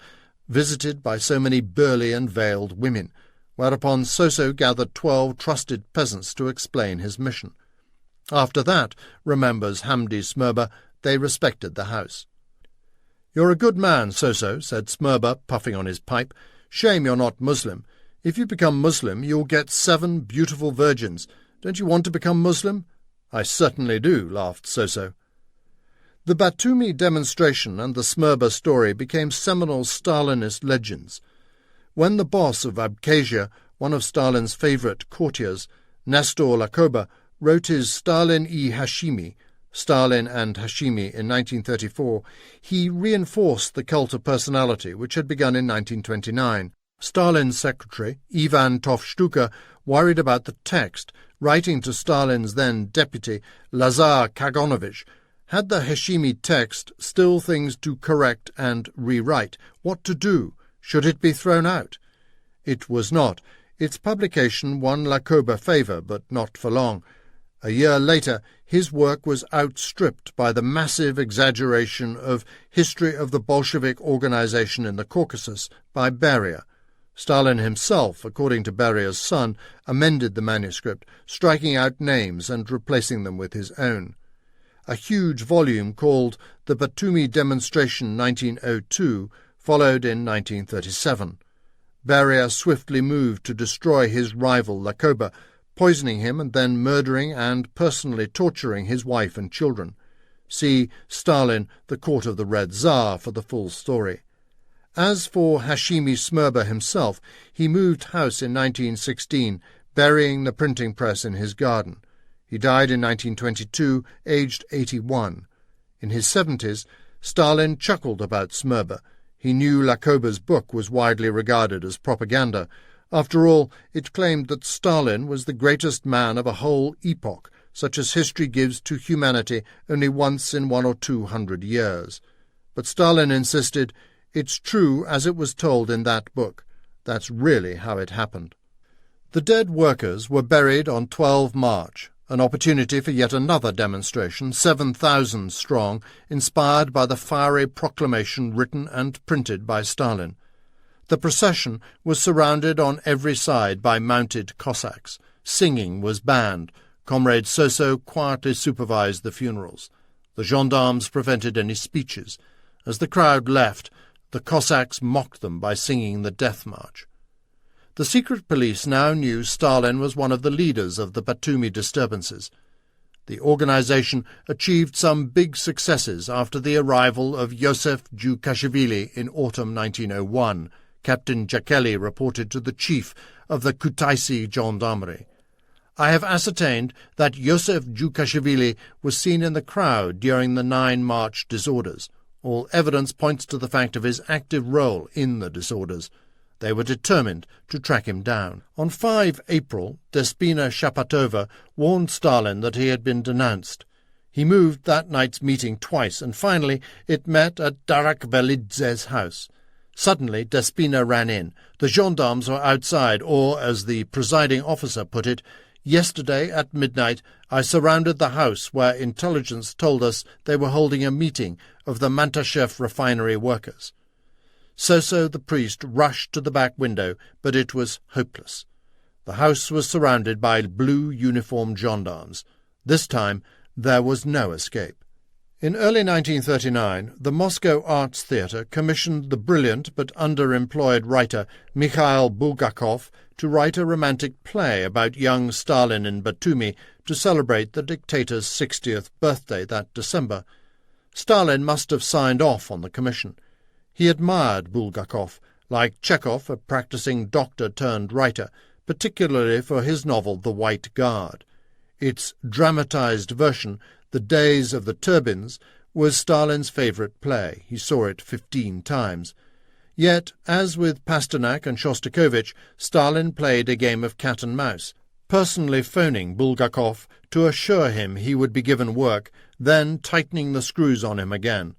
visited by so many burly and veiled women, whereupon Soso gathered 12 trusted peasants to explain his mission. After that, remembers Hamdi Smurba, they respected the house. "You're a good man, So-So," said Smurber, puffing on his pipe. "Shame you're not Muslim. If you become Muslim, you'll get 7 beautiful virgins. Don't you want to become Muslim?" "I certainly do," laughed So-So. The Batumi demonstration and the Smurber story became seminal Stalinist legends. When the boss of Abkhazia, one of Stalin's favourite courtiers, Nestor Lakoba, wrote his Stalin-i Hashimi, Stalin and Hashimi, in 1934, he reinforced the cult of personality which had begun in 1929. Stalin's secretary, Ivan Tovshtuka, worried about the text, writing to Stalin's then deputy, Lazar Kaganovich, had the Hashimi text still things to correct and rewrite? What to do? Should it be thrown out? It was not. Its publication won Lakoba favour, but not for long. A year later, his work was outstripped by the massive exaggeration of History of the Bolshevik Organization in the Caucasus by Beria. Stalin himself, according to Beria's son, amended the manuscript, striking out names and replacing them with his own. A huge volume called The Batumi Demonstration 1902 followed in 1937. Beria swiftly moved to destroy his rival Lakoba, poisoning him and then murdering and personally torturing his wife and children. See Stalin, The Court of the Red Tsar for the full story. As for Hashimi Smurber himself, he moved house in 1916, burying the printing press in his garden. He died in 1922, aged 81. In his 70s, Stalin chuckled about Smurber. He knew Lakoba's book was widely regarded as propaganda. After all, it claimed that Stalin was the greatest man of a whole epoch, such as history gives to humanity only once in 100 or 200 years. But Stalin insisted, "It's true as it was told in that book. That's really how it happened." The dead workers were buried on 12 March, an opportunity for yet another demonstration, 7,000 strong, inspired by the fiery proclamation written and printed by Stalin. The procession was surrounded on every side by mounted Cossacks. Singing was banned. Comrade So-So quietly supervised the funerals. The gendarmes prevented any speeches. As the crowd left, the Cossacks mocked them by singing the death march. The secret police now knew Stalin was one of the leaders of the Batumi disturbances. The organization achieved some big successes after the arrival of Joseph Dukashvili in autumn 1901, Captain Jakeli reported to the chief of the Kutaisi Gendarmerie. "I have ascertained that Joseph Dukashvili was seen in the crowd during the 9 March disorders. All evidence points to the fact of his active role in the disorders. They were determined to track him down." On 5 April, Despina Shapatova warned Stalin that he had been denounced. He moved that night's meeting twice, and finally it met at Darakvelidze's house. Suddenly Despina ran in. The gendarmes were outside, or, as the presiding officer put it, "Yesterday at midnight I surrounded the house where intelligence told us they were holding a meeting of the Mantashev refinery workers." So-So the priest rushed to the back window, but it was hopeless. The house was surrounded by blue uniformed gendarmes. This time there was no escape. In early 1939, the Moscow Arts Theatre commissioned the brilliant but underemployed writer Mikhail Bulgakov to write a romantic play about young Stalin in Batumi to celebrate the dictator's 60th birthday that December. Stalin must have signed off on the commission. He admired Bulgakov, like Chekhov, a practising doctor-turned-writer, particularly for his novel The White Guard. Its dramatized version, The Days of the Turbines, was Stalin's favourite play. He saw it 15 times. Yet, as with Pasternak and Shostakovich, Stalin played a game of cat and mouse, personally phoning Bulgakov to assure him he would be given work, then tightening the screws on him again.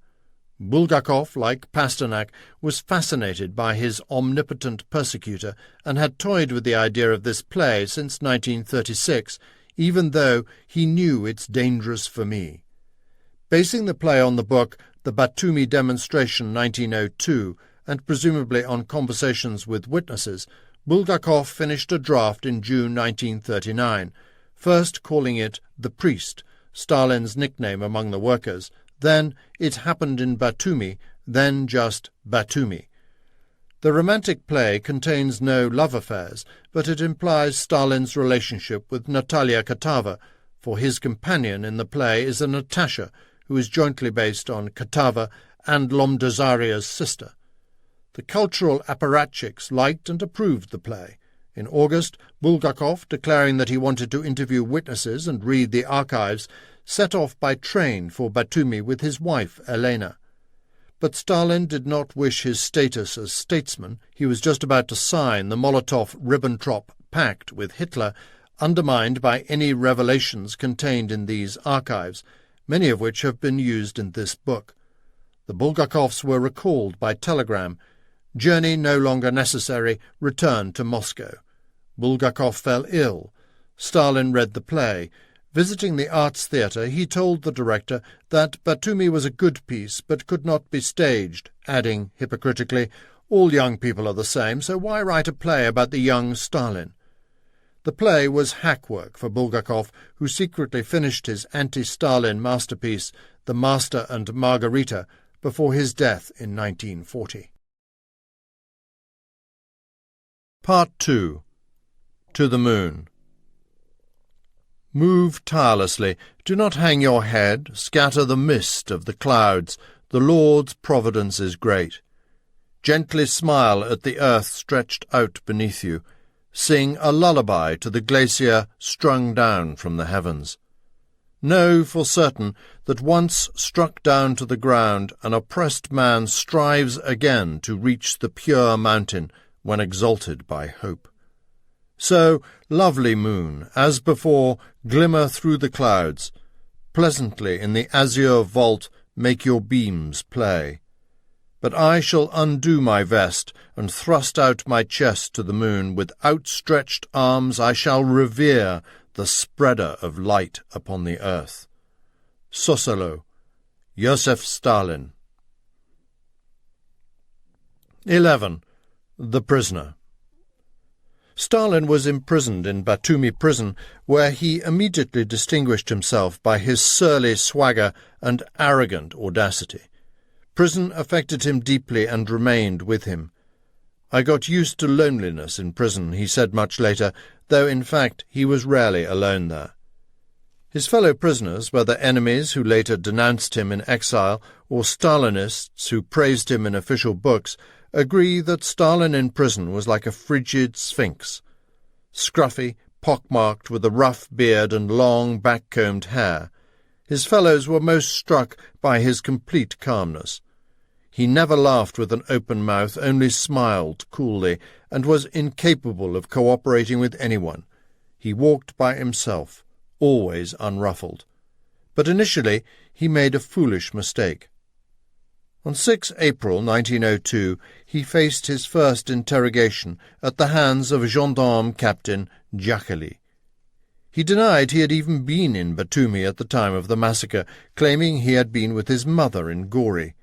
Bulgakov, like Pasternak, was fascinated by his omnipotent persecutor and had toyed with the idea of this play since 1936, even though he knew it's dangerous for me. Basing the play on the book The Batumi Demonstration 1902, and presumably on conversations with witnesses, Bulgakov finished a draft in June 1939, first calling it The Priest, Stalin's nickname among the workers, then It Happened in Batumi, then just Batumi. The romantic play contains no love affairs, but it implies Stalin's relationship with Natalia Katava, for his companion in the play is a Natasha, who is jointly based on Katava and Lomdozaria's sister. The cultural apparatchiks liked and approved the play. In August, Bulgakov, declaring that he wanted to interview witnesses and read the archives, set off by train for Batumi with his wife, Elena. But Stalin did not wish his status as statesman. He was just about to sign the Molotov-Ribbentrop Pact with Hitler, undermined by any revelations contained in these archives, many of which have been used in this book. The Bulgakovs were recalled by telegram. Journey no longer necessary, return to Moscow. Bulgakov fell ill. Stalin read the play. Visiting the Arts Theatre, he told the director that Batumi was a good piece but could not be staged, adding hypocritically, "All young people are the same, so why write a play about the young Stalin?" The play was hackwork for Bulgakov, who secretly finished his anti-Stalin masterpiece, The Master and Margarita, before his death in 1940. Part 2. To the Moon. Move tirelessly, do not hang your head, scatter the mist of the clouds, the Lord's providence is great. Gently smile at the earth stretched out beneath you, sing a lullaby to the glacier strung down from the heavens. Know for certain that once struck down to the ground, an oppressed man strives again to reach the pure mountain when exalted by hope. So, lovely moon, as before, glimmer through the clouds. Pleasantly in the azure vault make your beams play. But I shall undo my vest and thrust out my chest to the moon. With outstretched arms I shall revere the spreader of light upon the earth. Sosolo, Joseph Stalin. 11. The Prisoner. Stalin was imprisoned in Batumi prison, where he immediately distinguished himself by his surly swagger and arrogant audacity. Prison affected him deeply and remained with him. "I got used to loneliness in prison," he said much later, though in fact he was rarely alone there. His fellow prisoners, whether enemies who later denounced him in exile or Stalinists who praised him in official books, agree that Stalin in prison was like a frigid sphinx. Scruffy, pockmarked, with a rough beard and long back-combed hair. His fellows were most struck by his complete calmness. He never laughed with an open mouth, only smiled coolly, and was incapable of cooperating with anyone. He walked by himself, always unruffled. But initially he made a foolish mistake. On 6 April 1902, he faced his first interrogation at the hands of gendarme captain Giaccoli. He denied he had even been in Batumi at the time of the massacre, claiming he had been with his mother in Gori.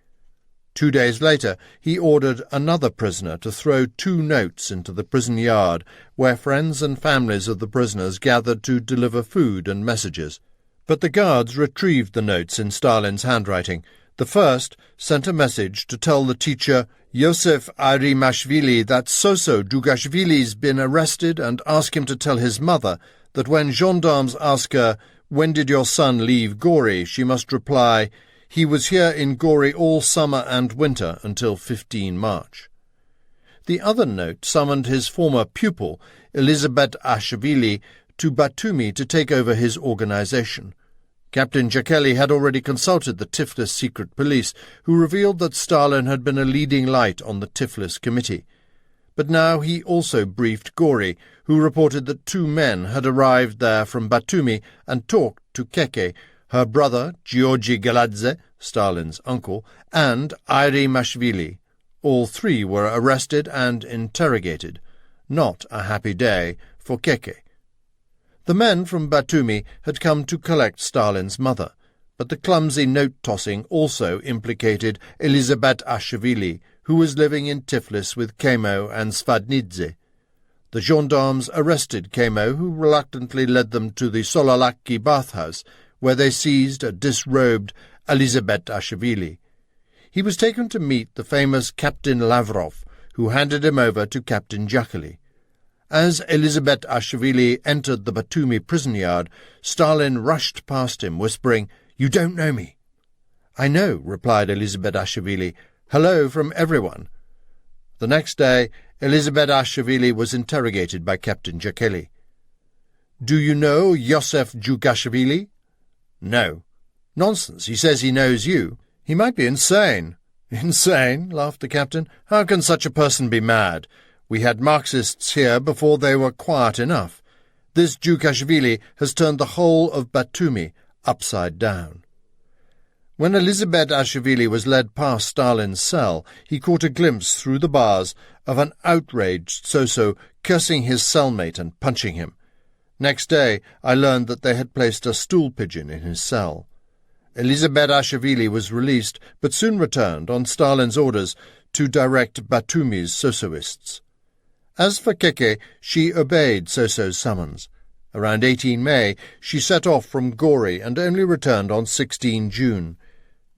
2 days later, he ordered another prisoner to throw 2 notes into the prison yard, where friends and families of the prisoners gathered to deliver food and messages. But the guards retrieved the notes in Stalin's handwriting. The first sent a message to tell the teacher, Yosef Arimashvili, that Soso Dugashvili's been arrested, and ask him to tell his mother that when gendarmes ask her, "When did your son leave Gori?" she must reply, "He was here in Gori all summer and winter until 15 March. The other note summoned his former pupil, Elizabeth Ashvili, to Batumi to take over his organization. Captain Giaccoli had already consulted the Tiflis secret police, who revealed that Stalin had been a leading light on the Tiflis committee. But now he also briefed Gori, who reported that 2 men had arrived there from Batumi and talked to Keke, her brother, Georgi Galadze, Stalin's uncle, and Airi Mashvili. All 3 were arrested and interrogated. Not a happy day for Keke. The men from Batumi had come to collect Stalin's mother, but the clumsy note-tossing also implicated Elizabeth Ashvili, who was living in Tiflis with Kemo and Svadnidze. The gendarmes arrested Kemo, who reluctantly led them to the Solalaki bathhouse, where they seized a disrobed Elizabeth Ashvili. He was taken to meet the famous Captain Lavrov, who handed him over to Captain Jakely. As Elizabeth-Ashvili entered the Batumi prison yard, Stalin rushed past him, whispering, "You don't know me." "I know," replied Elizabeth-Ashvili. "Hello from everyone." The next day, Elizabeth-Ashvili was interrogated by Captain Jakely. "Do you know Joseph Jukashvili?" "No." "Nonsense. He says he knows you. He might be insane." "Insane?" laughed the captain. "How can such a person be mad? We had Marxists here before they were quiet enough. This Jukashvili has turned the whole of Batumi upside down." When Elizabeth-Ashvili was led past Stalin's cell, he caught a glimpse through the bars of an outraged Soso cursing his cellmate and punching him. Next day I learned that they had placed a stool pigeon in his cell. Elizabeth-Ashvili was released, but soon returned, on Stalin's orders, to direct Batumi's Sosoists. As for Keke, she obeyed Soso's summons. Around 18 May, she set off from Gori and only returned on 16 June.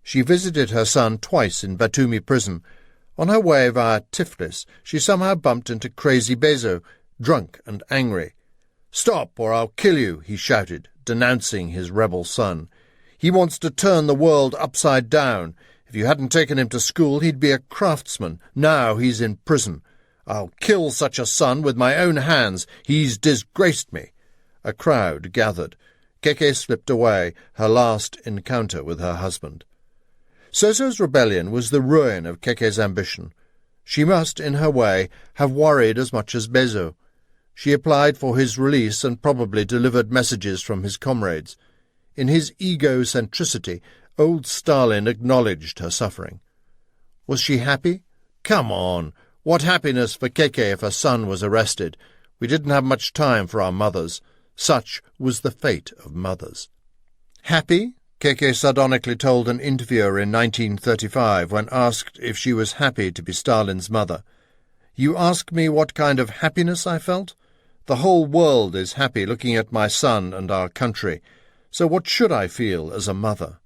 She visited her son twice in Batumi prison. On her way via Tiflis, she somehow bumped into Crazy Bezo, drunk and angry. "Stop, or I'll kill you," he shouted, denouncing his rebel son. "He wants to turn the world upside down. If you hadn't taken him to school, he'd be a craftsman. Now he's in prison. I'll kill such a son with my own hands. He's disgraced me." A crowd gathered. Keke slipped away, her last encounter with her husband. Soso's rebellion was the ruin of Keke's ambition. She must, in her way, have worried as much as Bezo. She applied for his release and probably delivered messages from his comrades. In his egocentricity, old Stalin acknowledged her suffering. Was she happy? Come on! What happiness for Keke if her son was arrested? We didn't have much time for our mothers. Such was the fate of mothers. Happy? Keke sardonically told an interviewer in 1935 when asked if she was happy to be Stalin's mother. "You ask me what kind of happiness I felt? The whole world is happy looking at my son and our country. So what should I feel as a mother?"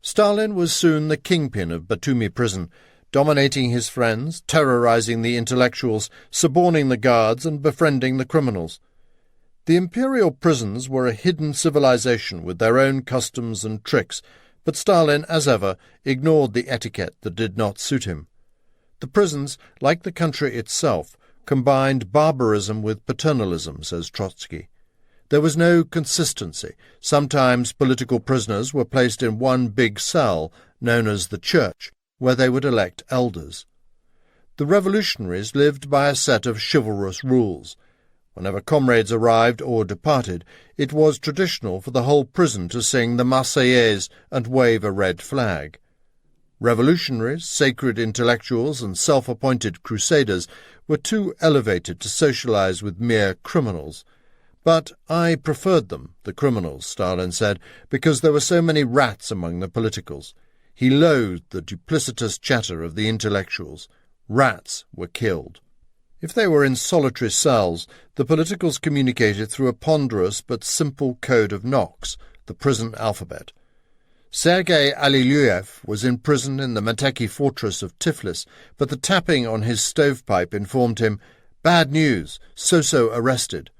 Stalin was soon the kingpin of Batumi prison, dominating his friends, terrorizing the intellectuals, suborning the guards, and befriending the criminals. The imperial prisons were a hidden civilization with their own customs and tricks, but Stalin, as ever, ignored the etiquette that did not suit him. The prisons, like the country itself, combined barbarism with paternalism, says Trotsky. There was no consistency. Sometimes political prisoners were placed in one big cell, known as the church, where they would elect elders. The revolutionaries lived by a set of chivalrous rules. Whenever comrades arrived or departed, it was traditional for the whole prison to sing the Marseillaise and wave a red flag. Revolutionaries, sacred intellectuals, and self-appointed crusaders were too elevated to socialize with mere criminals. But I preferred them, the criminals, Stalin said, because there were so many rats among the politicals. He loathed the duplicitous chatter of the intellectuals. Rats were killed. If they were in solitary cells, the politicals communicated through a ponderous but simple code of knocks, the prison alphabet. Sergei Aliluev was in prison in the Meteki fortress of Tiflis, but the tapping on his stovepipe informed him, "Bad news, Soso arrested."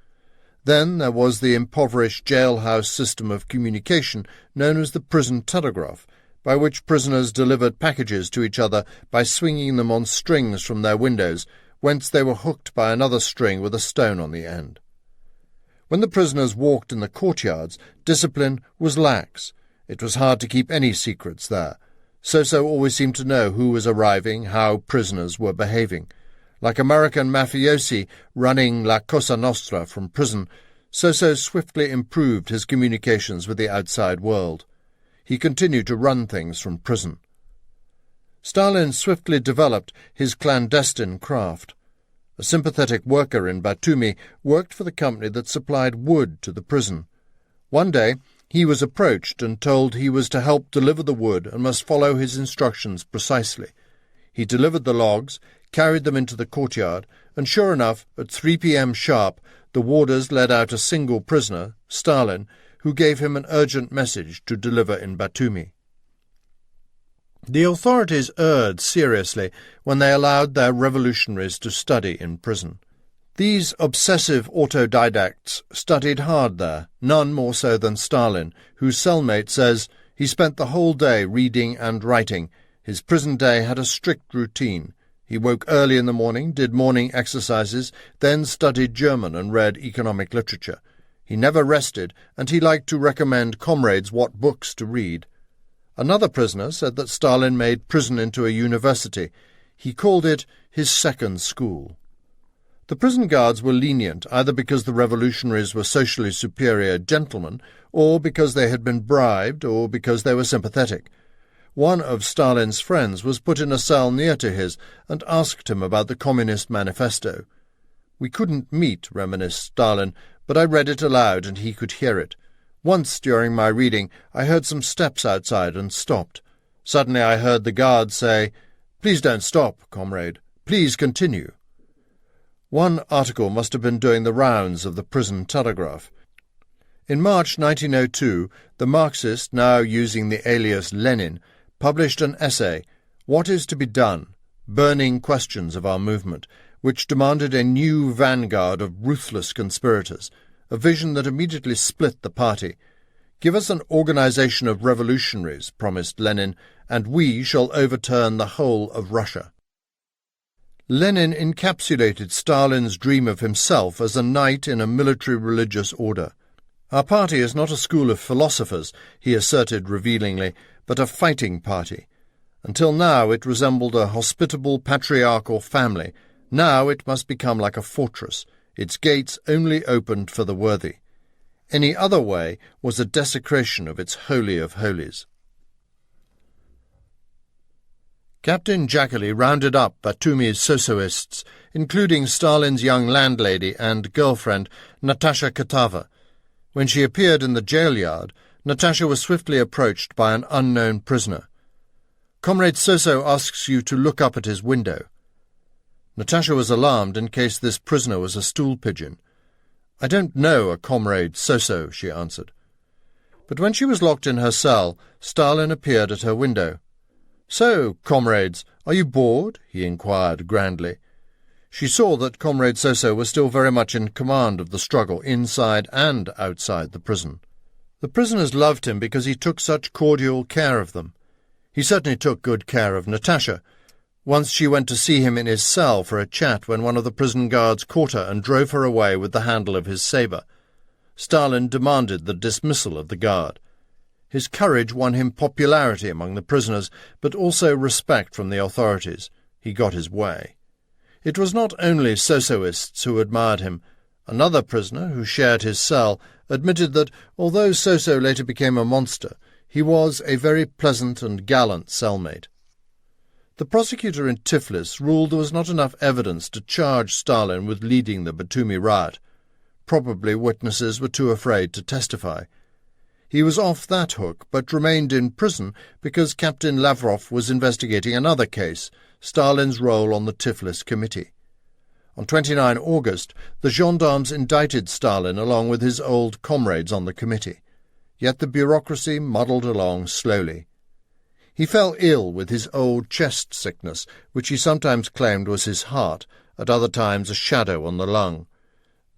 Then there was the impoverished jailhouse system of communication known as the prison telegraph, by which prisoners delivered packages to each other by swinging them on strings from their windows, whence they were hooked by another string with a stone on the end. When the prisoners walked in the courtyards, discipline was lax. It was hard to keep any secrets there. Soso always seemed to know who was arriving, how prisoners were behaving. Like American mafiosi running La Cosa Nostra from prison, Soso swiftly improved his communications with the outside world. He continued to run things from prison. Stalin swiftly developed his clandestine craft. A sympathetic worker in Batumi worked for the company that supplied wood to the prison. One day he was approached and told he was to help deliver the wood and must follow his instructions precisely. He delivered the logs, carried them into the courtyard, and sure enough, at 3 p.m. sharp, the warders led out a single prisoner, Stalin, who gave him an urgent message to deliver in Batumi. The authorities erred seriously when they allowed their revolutionaries to study in prison. These obsessive autodidacts studied hard there, none more so than Stalin, whose cellmate says he spent the whole day reading and writing. His prison day had a strict routine. He woke early in the morning, did morning exercises, then studied German and read economic literature. He never rested, and he liked to recommend comrades what books to read. Another prisoner said that Stalin made prison into a university. He called it his second school. The prison guards were lenient, either because the revolutionaries were socially superior gentlemen, or because they had been bribed, or because they were sympathetic. One of Stalin's friends was put in a cell near to his and asked him about the Communist Manifesto. "We couldn't meet," reminisced Stalin, "but I read it aloud and he could hear it. Once during my reading I heard some steps outside and stopped. Suddenly I heard the guard say, 'Please don't stop, comrade. Please continue.'" One article must have been doing the rounds of the prison telegraph. In March 1902, the Marxist, now using the alias Lenin, published an essay, "What is to be Done? Burning Questions of Our Movement," which demanded a new vanguard of ruthless conspirators, a vision that immediately split the party. "Give us an organization of revolutionaries," promised Lenin, "and we shall overturn the whole of Russia." Lenin encapsulated Stalin's dream of himself as a knight in a military religious order. "Our party is not a school of philosophers," he asserted revealingly, "but a fighting party. Until now it resembled a hospitable patriarchal family. Now it must become like a fortress, its gates only opened for the worthy. Any other way was a desecration of its holy of holies." Captain Jackley rounded up Batumi's Sosoists, including Stalin's young landlady and girlfriend, Natasha Katava. When she appeared in the jail yard, Natasha was swiftly approached by an unknown prisoner. "Comrade Soso asks you to look up at his window." Natasha was alarmed in case this prisoner was a stool pigeon. "I don't know a Comrade Soso," she answered. But when she was locked in her cell, Stalin appeared at her window. "So, comrades, are you bored?" he inquired grandly. She saw that Comrade Soso was still very much in command of the struggle inside and outside the prison. The prisoners loved him because he took such cordial care of them. He certainly took good care of Natasha. Once she went to see him in his cell for a chat when one of the prison guards caught her and drove her away with the handle of his sabre. Stalin demanded the dismissal of the guard. His courage won him popularity among the prisoners, but also respect from the authorities. He got his way. It was not only Sosoists who admired him. Another prisoner, who shared his cell, admitted that, although Soso later became a monster, he was a very pleasant and gallant cellmate. The prosecutor in Tiflis ruled there was not enough evidence to charge Stalin with leading the Batumi riot. Probably witnesses were too afraid to testify. He was off that hook, but remained in prison because Captain Lavrov was investigating another case, Stalin's role on the Tiflis Committee. On 29 August, the gendarmes indicted Stalin along with his old comrades on the committee. Yet the bureaucracy muddled along slowly. He fell ill with his old chest sickness, which he sometimes claimed was his heart, at other times a shadow on the lung.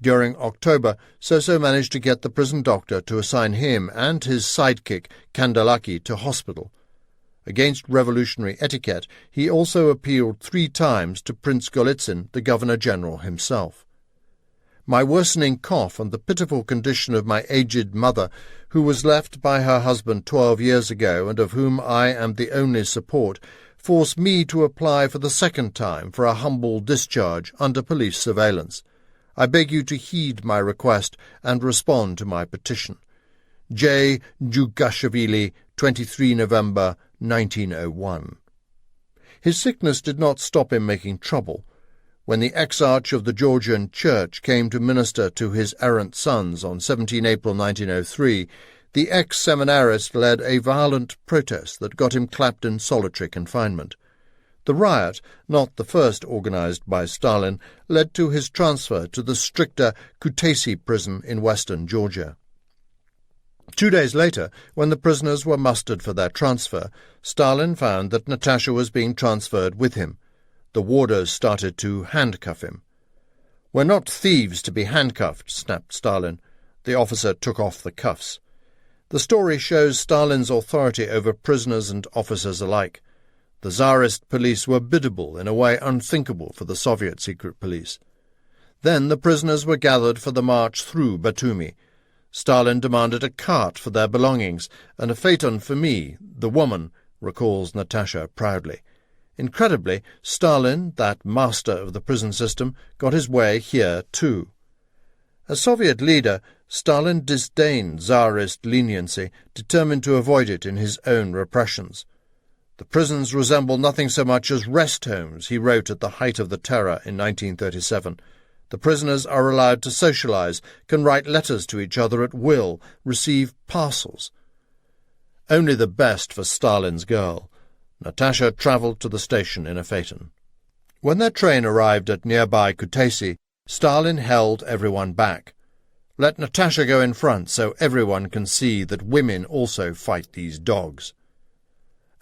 During October, Soso managed to get the prison doctor to assign him and his sidekick, Kandalaki, to hospital. Against revolutionary etiquette, he also appealed 3 times to Prince Golitsyn, the Governor-General himself. My worsening cough and the pitiful condition of my aged mother, who was left by her husband 12 years ago and of whom I am the only support, forced me to apply for the second time for a humble discharge under police surveillance. I beg you to heed my request and respond to my petition. J. Djugashvili, 23 November 1901. His sickness did not stop him making trouble. When the ex-arch of the Georgian Church came to minister to his errant sons on 17 April 1903, the ex-seminarist led a violent protest that got him clapped in solitary confinement. The riot, not the first organized by Stalin, led to his transfer to the stricter Kutaisi prison in western Georgia. 2 days later, when the prisoners were mustered for their transfer, Stalin found that Natasha was being transferred with him. The warders started to handcuff him. "We're not thieves to be handcuffed," snapped Stalin. The officer took off the cuffs. The story shows Stalin's authority over prisoners and officers alike. The Tsarist police were biddable in a way unthinkable for the Soviet secret police. Then the prisoners were gathered for the march through Batumi. Stalin demanded a cart for their belongings, and a phaeton for me, the woman, recalls Natasha proudly. Incredibly, Stalin, that master of the prison system, got his way here too. As Soviet leader, Stalin disdained Tsarist leniency, determined to avoid it in his own repressions. "The prisons resemble nothing so much as rest homes," he wrote at the height of the terror in 1937. "The prisoners are allowed to socialize, can write letters to each other at will, receive parcels." Only the best for Stalin's girl. Natasha travelled to the station in a phaeton. When their train arrived at nearby Kutaisi, Stalin held everyone back. "Let Natasha go in front so everyone can see that women also fight these dogs."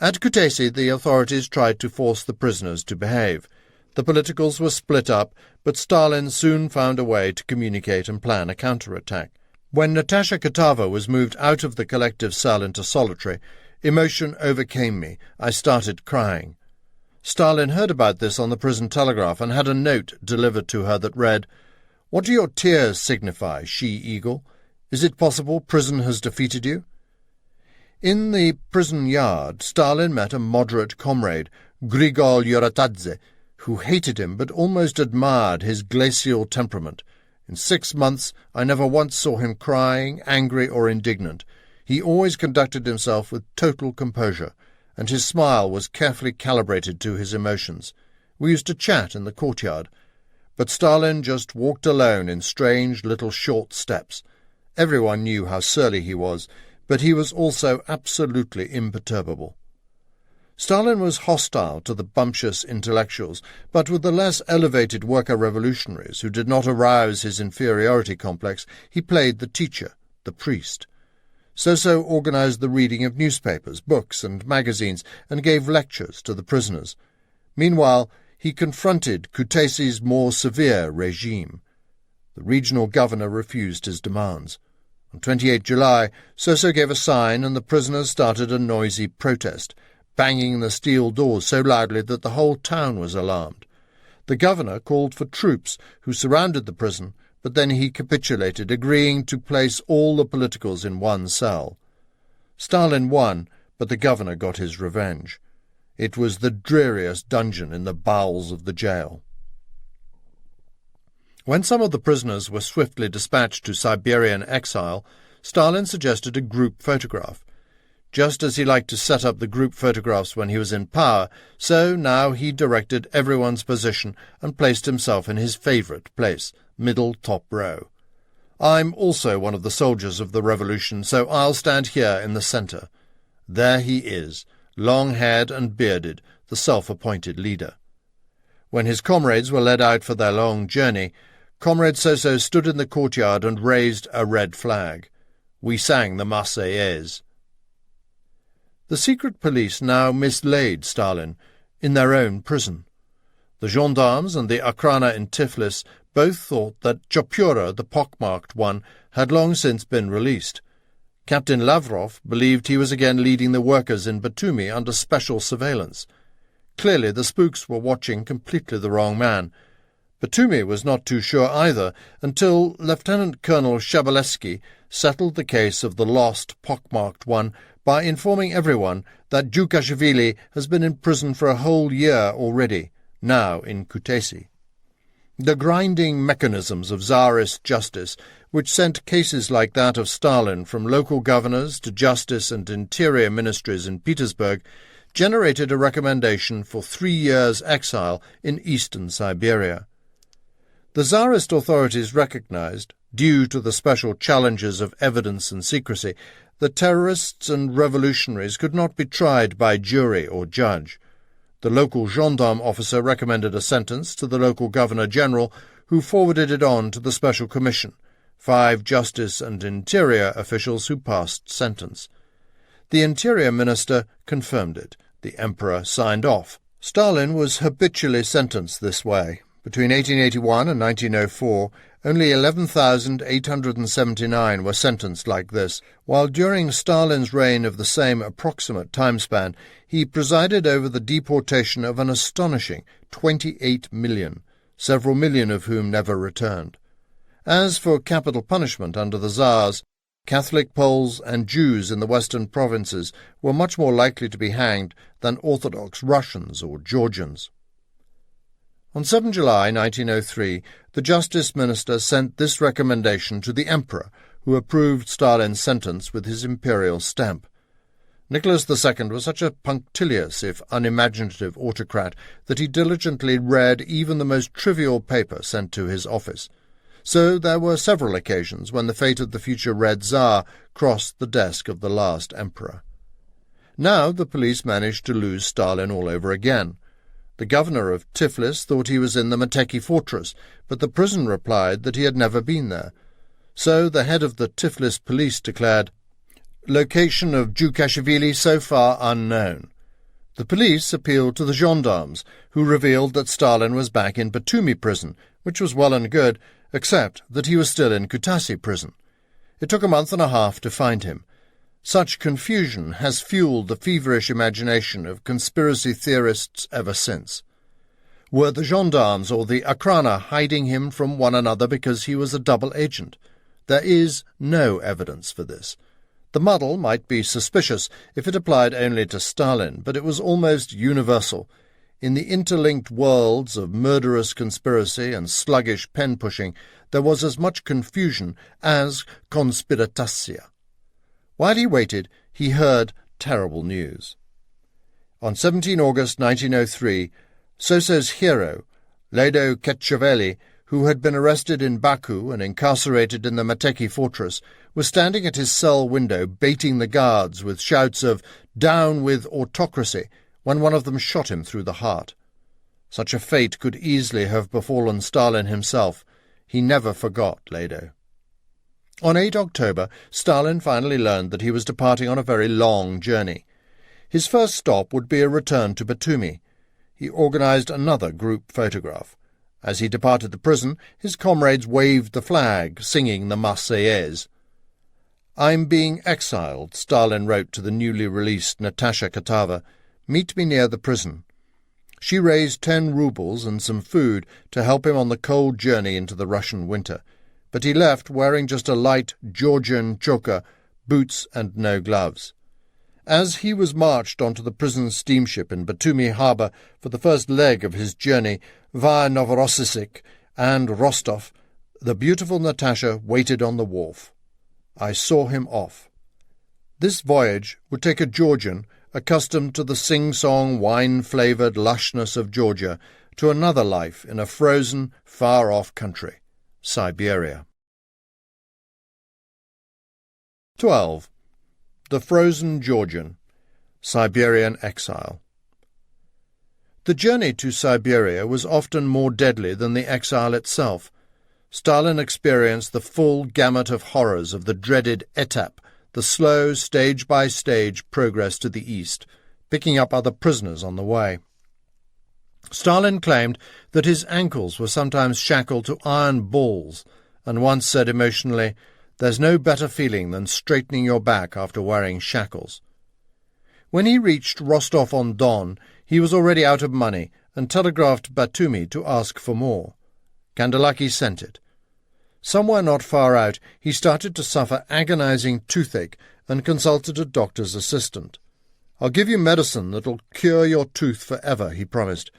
At Kutaisi, the authorities tried to force the prisoners to behave. The politicals were split up, but Stalin soon found a way to communicate and plan a counterattack. When Natasha Katava was moved out of the collective cell into solitary, emotion overcame me. I started crying. Stalin heard about this on the prison telegraph and had a note delivered to her that read, "What do your tears signify, she-eagle? Is it possible prison has defeated you?" In the prison yard, Stalin met a moderate comrade, Grigol Yuratadze, who hated him but almost admired his glacial temperament. In 6 months I never once saw him crying, angry, or indignant. He always conducted himself with total composure, and his smile was carefully calibrated to his emotions. We used to chat in the courtyard, but Stalin just walked alone in strange little short steps. Everyone knew how surly he was, but he was also absolutely imperturbable. Stalin was hostile to the bumptious intellectuals, but with the less elevated worker revolutionaries who did not arouse his inferiority complex, he played the teacher, the priest. Soso organized the reading of newspapers, books, and magazines, and gave lectures to the prisoners. Meanwhile, he confronted Kutaisi's more severe regime. The regional governor refused his demands. On 28 July, Soso gave a sign, and the prisoners started a noisy protest, banging the steel doors so loudly that the whole town was alarmed. The governor called for troops, who surrounded the prison, but then he capitulated, agreeing to place all the politicals in one cell. Stalin won, but the governor got his revenge. It was the dreariest dungeon in the bowels of the jail. When some of the prisoners were swiftly dispatched to Siberian exile, Stalin suggested a group photograph. Just as he liked to set up the group photographs when he was in power, so now he directed everyone's position and placed himself in his favourite place, middle top row. "I'm also one of the soldiers of the revolution, so I'll stand here in the centre." There he is, long-haired and bearded, the self-appointed leader. When his comrades were led out for their long journey, Comrade Soso stood in the courtyard and raised a red flag. We sang the Marseillaise. The secret police now mislaid Stalin in their own prison. The gendarmes and the Akhrana in Tiflis both thought that Chopura, the pockmarked one, had long since been released. Captain Lavrov believed he was again leading the workers in Batumi under special surveillance. Clearly the spooks were watching completely the wrong man. Batumi was not too sure either until Lieutenant Colonel Shabalevsky settled the case of the lost, pockmarked one by informing everyone that Djukashvili has been in prison for a whole year already, now in Kutaisi. The grinding mechanisms of Tsarist justice, which sent cases like that of Stalin from local governors to justice and interior ministries in Petersburg, generated a recommendation for 3 years' exile in eastern Siberia. The Tsarist authorities recognized, due to the special challenges of evidence and secrecy, that terrorists and revolutionaries could not be tried by jury or judge. The local gendarme officer recommended a sentence to the local governor-general, who forwarded it on to the special commission. 5 justice and interior officials who passed sentence. The interior minister confirmed it. The emperor signed off. Stalin was habitually sentenced this way. Between 1881 and 1904, only 11,879 were sentenced like this, while during Stalin's reign of the same approximate time span, he presided over the deportation of an astonishing 28 million, several million of whom never returned. As for capital punishment under the Tsars, Catholic Poles and Jews in the western provinces were much more likely to be hanged than Orthodox Russians or Georgians. On 7 July 1903, the Justice Minister sent this recommendation to the Emperor, who approved Stalin's sentence with his imperial stamp. Nicholas II was such a punctilious, if unimaginative, autocrat that he diligently read even the most trivial paper sent to his office. So there were several occasions when the fate of the future Red Tsar crossed the desk of the last emperor. Now the police managed to lose Stalin all over again. The governor of Tiflis thought he was in the Meteki fortress, but the prison replied that he had never been there. So the head of the Tiflis police declared, "Location of Djukashvili so far unknown." The police appealed to the gendarmes, who revealed that Stalin was back in Batumi prison, which was well and good, except that he was still in Kutaisi prison. It took a month and a half to find him. Such confusion has fueled the feverish imagination of conspiracy theorists ever since. Were the gendarmes or the Akrana hiding him from one another because he was a double agent? There is no evidence for this. The muddle might be suspicious if it applied only to Stalin, but it was almost universal. In the interlinked worlds of murderous conspiracy and sluggish pen-pushing, there was as much confusion as conspiratassia. While he waited, he heard terrible news. On 17 August 1903, Sose's hero, Ledo Ketchavelli, who had been arrested in Baku and incarcerated in the Meteki fortress, was standing at his cell window baiting the guards with shouts of "Down with autocracy," when one of them shot him through the heart. Such a fate could easily have befallen Stalin himself. He never forgot Ledo. On 8 October, Stalin finally learned that he was departing on a very long journey. His first stop would be a return to Batumi. He organized another group photograph. As he departed the prison, his comrades waved the flag, singing the Marseillaise. "I'm being exiled," Stalin wrote to the newly released Natasha Katava. "Meet me near the prison." She raised 10 rubles and some food to help him on the cold journey into the Russian winter, but he left wearing just a light Georgian choker, boots and no gloves. As he was marched onto the prison steamship in Batumi harbour for the first leg of his journey via Novorossiysk and Rostov, the beautiful Natasha waited on the wharf. I saw him off. This voyage would take a Georgian, accustomed to the sing-song, wine-flavoured lushness of Georgia, to another life in a frozen, far-off country. Siberia. 12. The Frozen Georgian. Siberian Exile. The journey to Siberia was often more deadly than the exile itself. Stalin experienced the full gamut of horrors of the dreaded etape, the slow, stage-by-stage progress to the east, picking up other prisoners on the way. Stalin claimed that his ankles were sometimes shackled to iron balls, and once said emotionally, "There's no better feeling than straightening your back after wearing shackles." When he reached Rostov-on-Don, he was already out of money and telegraphed Batumi to ask for more. Kandaláki sent it. Somewhere not far out, he started to suffer agonizing toothache and consulted a doctor's assistant. "I'll give you medicine that'll cure your tooth forever," he promised.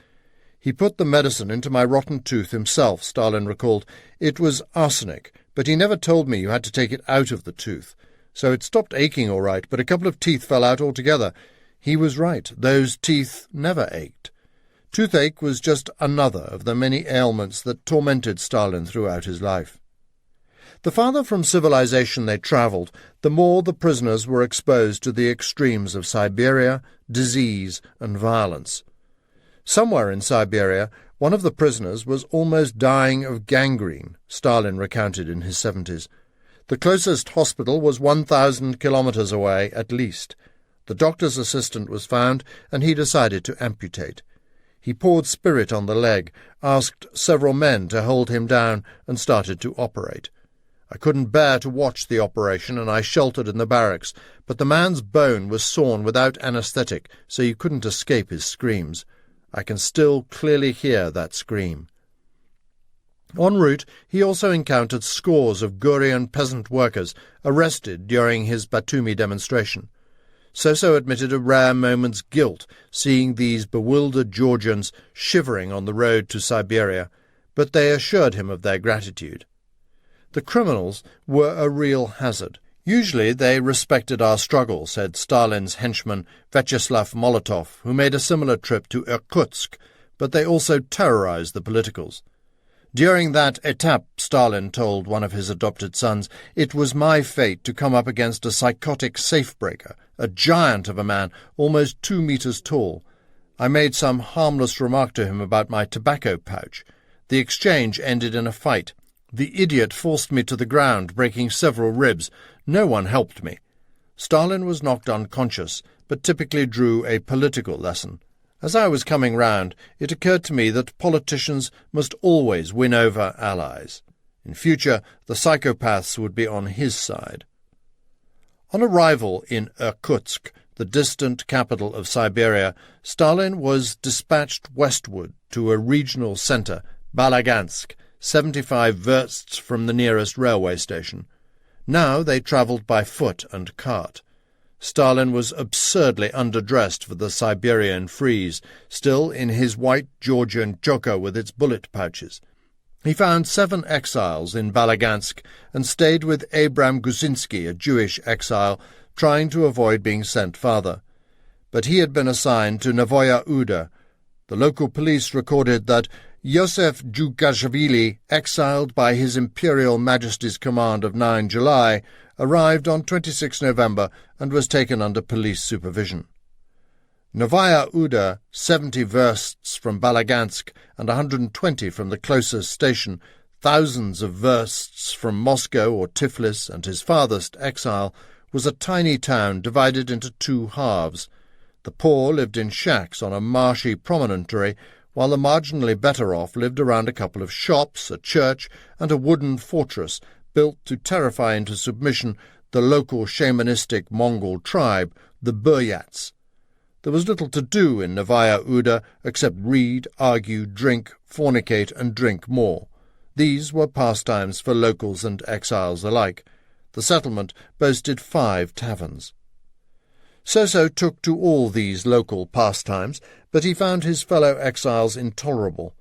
"He put the medicine into my rotten tooth himself," Stalin recalled. "It was arsenic, but he never told me you had to take it out of the tooth. So it stopped aching all right, but a couple of teeth fell out altogether. He was right. Those teeth never ached." Toothache was just another of the many ailments that tormented Stalin throughout his life. The farther from civilization they travelled, the more the prisoners were exposed to the extremes of Siberia, disease, and violence. Somewhere in Siberia, One of the prisoners was almost dying of gangrene, Stalin recounted in his 70s. The closest hospital was 1,000 kilometres away at least. The doctor's assistant was found, and he decided to amputate. He poured spirit on the leg, asked several men to hold him down, and started to operate. I couldn't bear to watch the operation, and I sheltered in the barracks, but the man's bone was sawn without anaesthetic, so you couldn't escape his screams. I can still clearly hear that scream. En route, he also encountered scores of Gurian peasant workers arrested during his Batumi demonstration. Soso admitted a rare moment's guilt seeing these bewildered Georgians shivering on the road to Siberia, but they assured him of their gratitude. The criminals were a real hazard. Usually they respected our struggle, said Stalin's henchman Vyacheslav Molotov, who made a similar trip to Irkutsk, but they also terrorized the politicals. During that étape, Stalin told one of his adopted sons, it was my fate to come up against a psychotic safe-breaker, a giant of a man, almost 2 meters tall. I made some harmless remark to him about my tobacco pouch. The exchange ended in a fight. The idiot forced me to the ground, breaking several ribs. No one helped me. Stalin was knocked unconscious, but typically drew a political lesson. As I was coming round, it occurred to me that politicians must always win over allies. In future, the psychopaths would be on his side. On arrival in Irkutsk, the distant capital of Siberia, Stalin was dispatched westward to a regional centre, Balagansk, 75 versts from the nearest railway station. Now they travelled by foot and cart. Stalin was absurdly underdressed for the Siberian freeze, still in his white Georgian chokha with its bullet pouches. He found 7 exiles in Balagansk and stayed with Abram Guzinski, a Jewish exile, trying to avoid being sent farther. But he had been assigned to Novoye Uda. The local police recorded that Yosef Djugashvili, exiled by His Imperial Majesty's command of 9 July, arrived on 26 November and was taken under police supervision. Novoye Uda, 70 versts from Balagansk and 120 from the closest station, thousands of versts from Moscow or Tiflis and his farthest exile, was a tiny town divided into 2 halves. The poor lived in shacks on a marshy promontory, while the marginally better off lived around a couple of shops, a church, and a wooden fortress built to terrify into submission the local shamanistic Mongol tribe, the Buryats. There was little to do in Novoye Uda except read, argue, drink, fornicate, and drink more. These were pastimes for locals and exiles alike. The settlement boasted 5 taverns. Soso took to all these local pastimes, but he found his fellow exiles intolerable.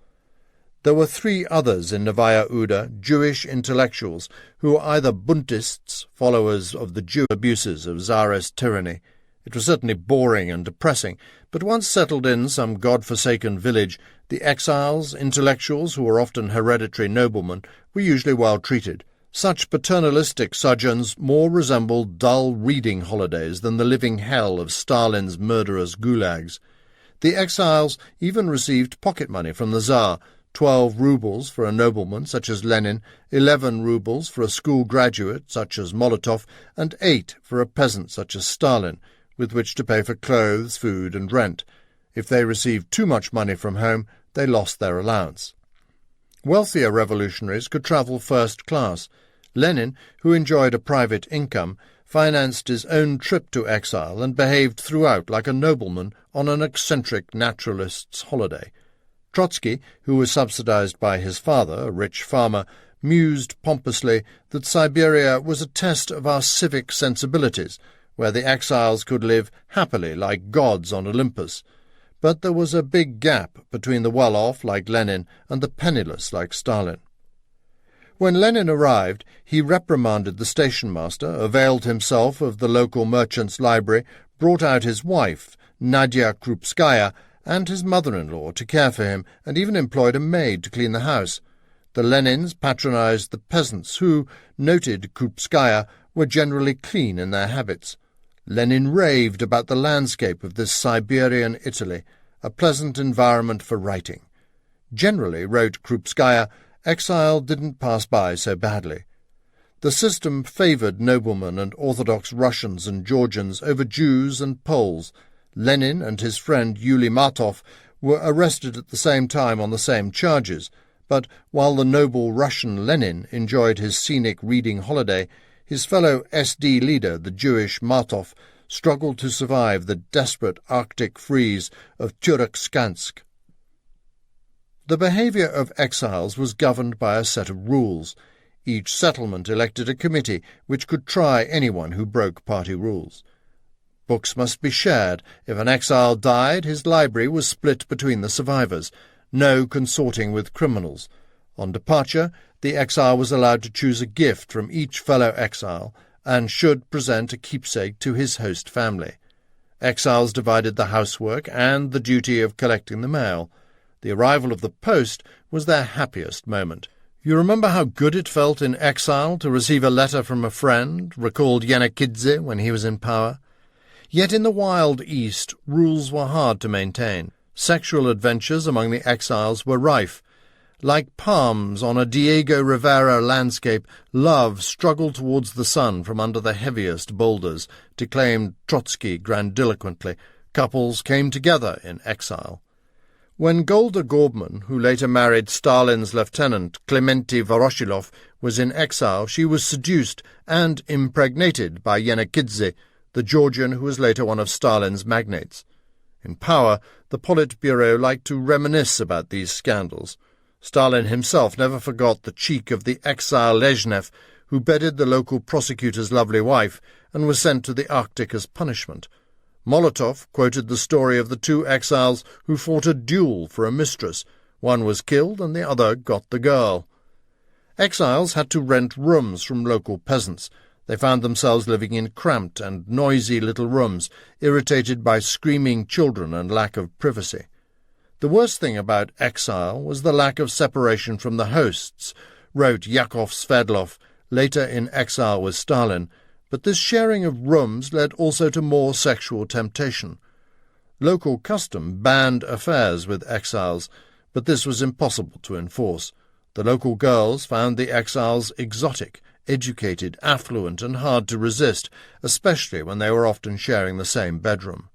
There were 3 others in Novoye Uda, Jewish intellectuals, who were either Buntists, followers of the Jew abuses of Tsarist tyranny. It was certainly boring and depressing, but once settled in some god-forsaken village, the exiles, intellectuals, who were often hereditary noblemen, were usually well treated. Such paternalistic sojourns more resembled dull reading holidays than the living hell of Stalin's murderous gulags. The exiles even received pocket money from the Tsar, 12 rubles for a nobleman such as Lenin, 11 rubles for a school graduate such as Molotov, and 8 for a peasant such as Stalin, with which to pay for clothes, food, and rent. If they received too much money from home, they lost their allowance. Wealthier revolutionaries could travel first class. Lenin, who enjoyed a private income, financed his own trip to exile and behaved throughout like a nobleman on an eccentric naturalist's holiday. Trotsky, who was subsidized by his father, a rich farmer, mused pompously that Siberia was a test of our civic sensibilities, where the exiles could live happily like gods on Olympus. But there was a big gap between the well-off, like Lenin, and the penniless, like Stalin. When Lenin arrived, he reprimanded the station-master, availed himself of the local merchant's library, brought out his wife, Nadia Krupskaya, and his mother-in-law to care for him, and even employed a maid to clean the house. The Lenins patronized the peasants who, noted Krupskaya, were generally clean in their habits. Lenin raved about the landscape of this Siberian Italy, a pleasant environment for writing. Generally, wrote Krupskaya, exile didn't pass by so badly. The system favoured noblemen and Orthodox Russians and Georgians over Jews and Poles. Lenin and his friend Yuli Martov were arrested at the same time on the same charges, but while the noble Russian Lenin enjoyed his scenic reading holiday, his fellow SD leader, the Jewish Martov, struggled to survive the desperate Arctic freeze of Turkeskansk. The behaviour of exiles was governed by a set of rules. Each settlement elected a committee which could try anyone who broke party rules. Books must be shared. If an exile died, his library was split between the survivors. No consorting with criminals. On departure, the exile was allowed to choose a gift from each fellow exile and should present a keepsake to his host family. Exiles divided the housework and the duty of collecting the mail. The arrival of the post was their happiest moment. You remember how good it felt in exile to receive a letter from a friend, recalled Yanakidze when he was in power. Yet in the wild East, rules were hard to maintain. Sexual adventures among the exiles were rife. Like palms on a Diego Rivera landscape, love struggled towards the sun from under the heaviest boulders, declaimed Trotsky grandiloquently. Couples came together in exile. When Golda Gorbman, who later married Stalin's lieutenant Clementy Voroshilov, was in exile, she was seduced and impregnated by Yanakidze, the Georgian who was later one of Stalin's magnates. In power, the Politburo liked to reminisce about these scandals. Stalin himself never forgot the cheek of the exile Lezhnev, who bedded the local prosecutor's lovely wife and was sent to the Arctic as punishment. Molotov quoted the story of the two exiles who fought a duel for a mistress. One was killed and the other got the girl. Exiles had to rent rooms from local peasants. They found themselves living in cramped and noisy little rooms, irritated by screaming children and lack of privacy. The worst thing about exile was the lack of separation from the hosts, wrote Yakov Sverdlov, later in exile with Stalin, but this sharing of rooms led also to more sexual temptation. Local custom banned affairs with exiles, but this was impossible to enforce. The local girls found the exiles exotic, educated, affluent, and hard to resist, especially when they were often sharing the same bedroom.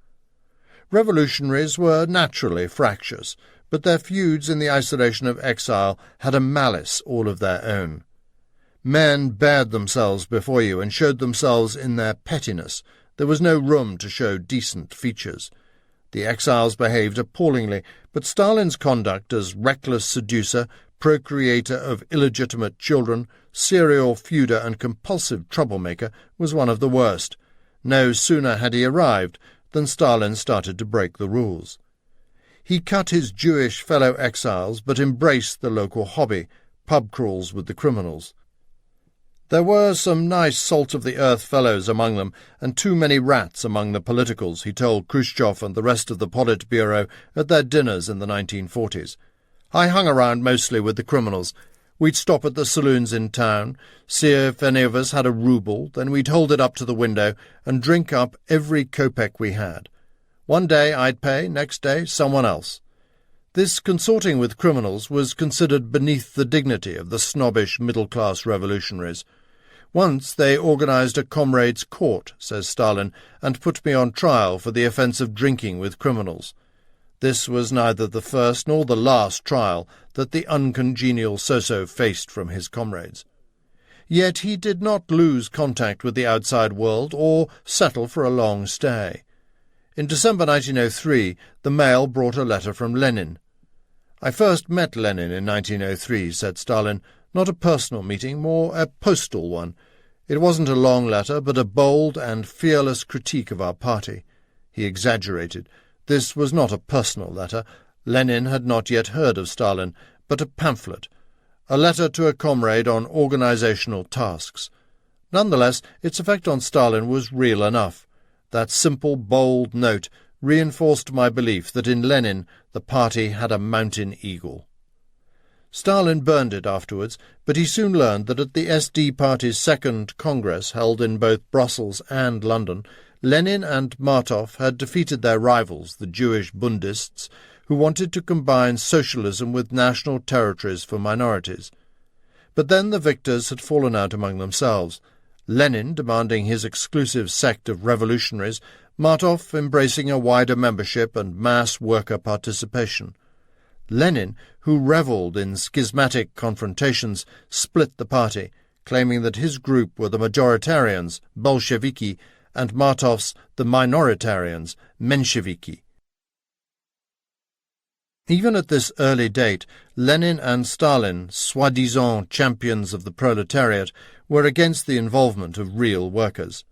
Revolutionaries were naturally fractious, but their feuds in the isolation of exile had a malice all of their own. Men bared themselves before you and showed themselves in their pettiness. There was no room to show decent features. The exiles behaved appallingly, but Stalin's conduct as reckless seducer, procreator of illegitimate children, serial feuder and compulsive troublemaker was one of the worst. No sooner had he arrived than Stalin started to break the rules. He cut his Jewish fellow exiles but embraced the local hobby, pub crawls with the criminals. There were some nice salt-of-the-earth fellows among them, and too many rats among the politicals, he told Khrushchev and the rest of the Politburo at their dinners in the 1940s. I hung around mostly with the criminals. We'd stop at the saloons in town, see if any of us had a rouble, then we'd hold it up to the window and drink up every kopeck we had. One day I'd pay, next day someone else. This consorting with criminals was considered beneath the dignity of the snobbish middle-class revolutionaries. Once they organized a comrades' court, says Stalin, and put me on trial for the offence of drinking with criminals. This was neither the first nor the last trial that the uncongenial Soso faced from his comrades. Yet he did not lose contact with the outside world or settle for a long stay. In December 1903, the mail brought a letter from Lenin. I first met Lenin in 1903, said Stalin, not a personal meeting, more a postal one. It wasn't a long letter, but a bold and fearless critique of our party. He exaggerated. This was not a personal letter. Lenin had not yet heard of Stalin, but a pamphlet, a letter to a comrade on organizational tasks. Nonetheless, its effect on Stalin was real enough. That simple, bold note reinforced my belief that in Lenin the party had a mountain eagle. Stalin burned it afterwards, but he soon learned that at the SD party's second Congress, held in both Brussels and London, Lenin and Martov had defeated their rivals, the Jewish Bundists, who wanted to combine socialism with national territories for minorities. But then the victors had fallen out among themselves, Lenin demanding his exclusive sect of revolutionaries, Martov embracing a wider membership and mass worker participation. Lenin, who revelled in schismatic confrontations, split the party, claiming that his group were the majoritarians, Bolsheviki, and Martov's the minoritarians, Mensheviki. Even at this early date, Lenin and Stalin, soi-disant champions of the proletariat, were against the involvement of real workers.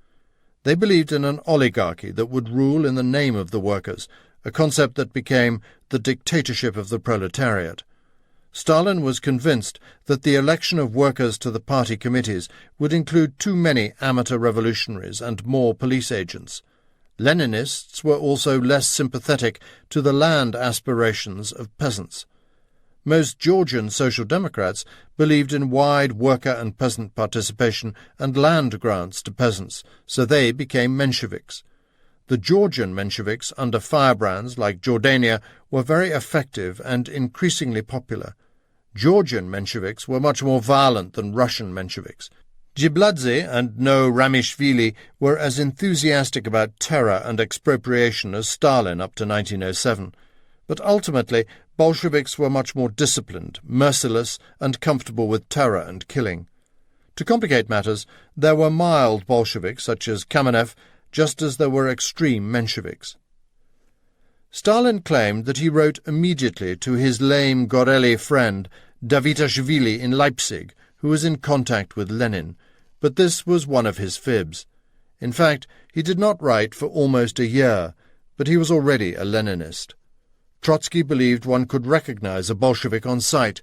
They believed in an oligarchy that would rule in the name of the workers, a concept that became the dictatorship of the proletariat. Stalin was convinced that the election of workers to the party committees would include too many amateur revolutionaries and more police agents. Leninists were also less sympathetic to the land aspirations of peasants. Most Georgian Social Democrats believed in wide worker and peasant participation and land grants to peasants, so they became Mensheviks. The Georgian Mensheviks under firebrands like Jordania were very effective and increasingly popular. Georgian Mensheviks were much more violent than Russian Mensheviks. Gibladze and No Ramishvili were as enthusiastic about terror and expropriation as Stalin up to 1907. But ultimately, Bolsheviks were much more disciplined, merciless, and comfortable with terror and killing. To complicate matters, there were mild Bolsheviks, such as Kamenev, just as there were extreme Mensheviks. Stalin claimed that he wrote immediately to his lame Goreli friend Davitashvili in Leipzig, who was in contact with Lenin, but this was one of his fibs. In fact, he did not write for almost a year, but he was already a Leninist. Trotsky believed one could recognize a Bolshevik on sight.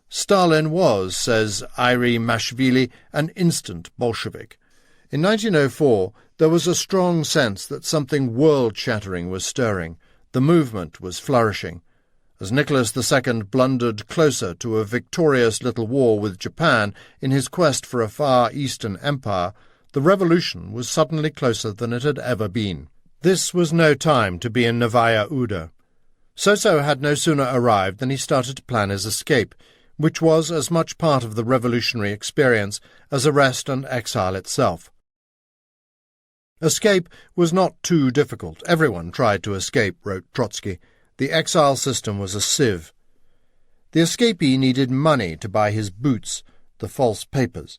Stalin was, says Iri Mashvili, an instant Bolshevik. In 1904, there was a strong sense that something world-shattering was stirring. The movement was flourishing. As Nicholas II blundered closer to a victorious little war with Japan in his quest for a Far Eastern empire, the revolution was suddenly closer than it had ever been. This was no time to be in Novaya Uda. Soso had no sooner arrived than he started to plan his escape, which was as much part of the revolutionary experience as arrest and exile itself. Escape was not too difficult. Everyone tried to escape, wrote Trotsky. The exile system was a sieve. The escapee needed money to buy his boots, the false papers.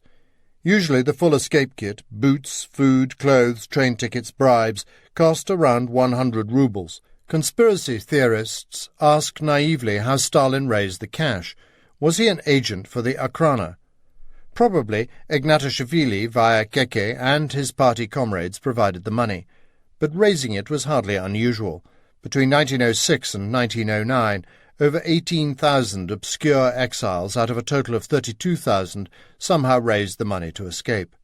Usually the full escape kit, boots, food, clothes, train tickets, bribes, cost around 100 rubles. Conspiracy theorists ask naively how Stalin raised the cash. Was he an agent for the Akhrana? Probably Ignatashvili via Keke and his party comrades provided the money, but raising it was hardly unusual. Between 1906 and 1909, over 18,000 obscure exiles out of a total of 32,000 somehow raised the money to escape.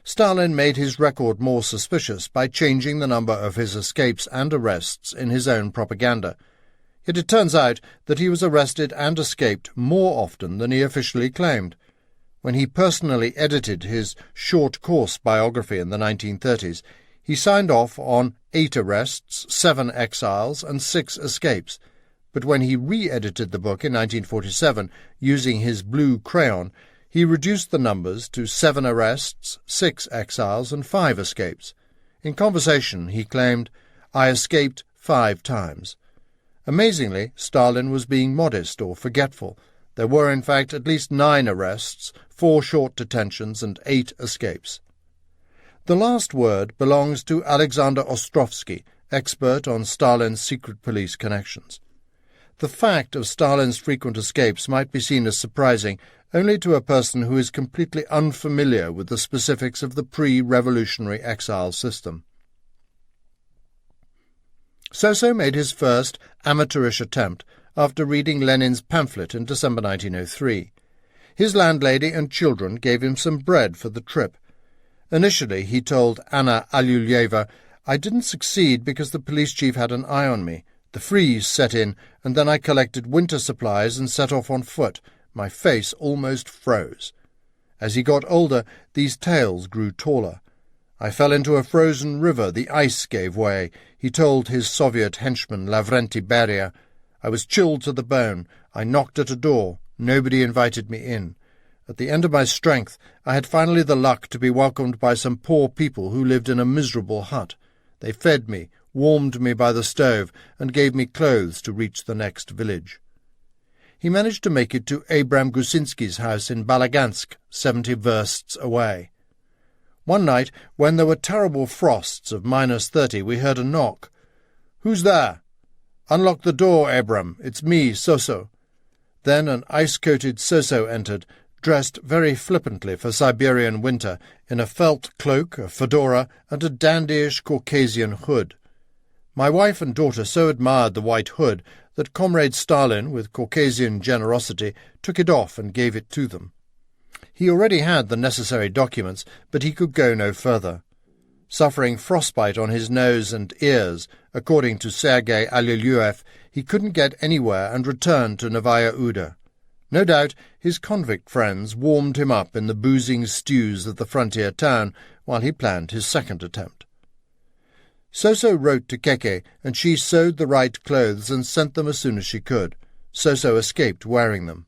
Stalin made his record more suspicious by changing the number of his escapes and arrests in his own propaganda. Yet it turns out that he was arrested and escaped more often than he officially claimed. When he personally edited his short course biography in the 1930s, he signed off on 8 arrests, 7 exiles, and 6 escapes. But when he re-edited the book in 1947, using his blue crayon, he reduced the numbers to 7 arrests, 6 exiles, and 5 escapes. In conversation, he claimed, "I escaped 5 times." Amazingly, Stalin was being modest or forgetful. There were, in fact, at least 9 arrests, 4 short detentions, and 8 escapes. The last word belongs to Alexander Ostrovsky, expert on Stalin's secret police connections. The fact of Stalin's frequent escapes might be seen as surprising only to a person who is completely unfamiliar with the specifics of the pre-revolutionary exile system. Soso made his first amateurish attempt after reading Lenin's pamphlet in December 1903. His landlady and children gave him some bread for the trip. Initially, he told Anna Alyulyeva, "I didn't succeed because the police chief had an eye on me. The freeze set in, and then I collected winter supplies and set off on foot. My face almost froze." As he got older, these tales grew taller. "I fell into a frozen river. The ice gave way," he told his Soviet henchman Lavrenti Beria. I was chilled to the bone. I knocked at a door. Nobody invited me in. At the end of my strength, I had finally the luck to be welcomed by some poor people who lived in a miserable hut. They fed me, warmed me by the stove, and gave me clothes to reach the next village. He managed to make it to Abram Gusinski's house in Balagansk, 70 versts away. One night, when there were terrible frosts of -30, we heard a knock. "Who's there?" "Unlock the door, Abram. It's me, Soso." Then an ice-coated Soso entered, dressed very flippantly for Siberian winter, in a felt cloak, a fedora, and a dandyish Caucasian hood. My wife and daughter so admired the white hood that Comrade Stalin, with Caucasian generosity, took it off and gave it to them. He already had the necessary documents, but he could go no further. Suffering frostbite on his nose and ears, according to Sergei Alyelyuev, he couldn't get anywhere and returned to Novaya Uda. No doubt his convict friends warmed him up in the boozing stews of the frontier town while he planned his second attempt. Soso wrote to Keke, and she sewed the right clothes and sent them as soon as she could. Soso escaped wearing them.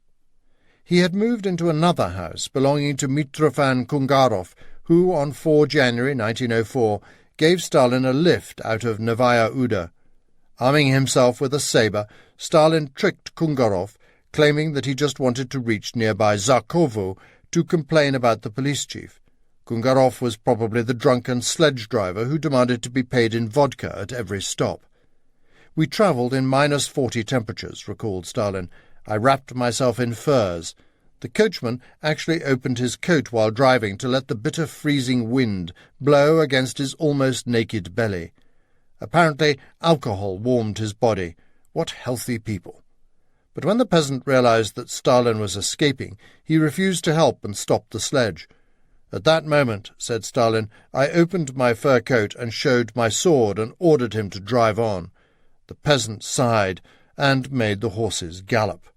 He had moved into another house belonging to Mitrofan Kungarov, who, on 4 January 1904, gave Stalin a lift out of Novaya Uda. Arming himself with a sabre, Stalin tricked Kungarov, claiming that he just wanted to reach nearby Zarkovo to complain about the police chief. Kungarov was probably the drunken sledge driver who demanded to be paid in vodka at every stop. "We travelled in -40 temperatures," recalled Stalin. "I wrapped myself in furs. The coachman actually opened his coat while driving to let the bitter freezing wind blow against his almost naked belly. Apparently alcohol warmed his body. What healthy people!" But when the peasant realized that Stalin was escaping, he refused to help and stopped the sledge. "At that moment," said Stalin, "I opened my fur coat and showed my sword and ordered him to drive on." The peasant sighed and made the horses gallop.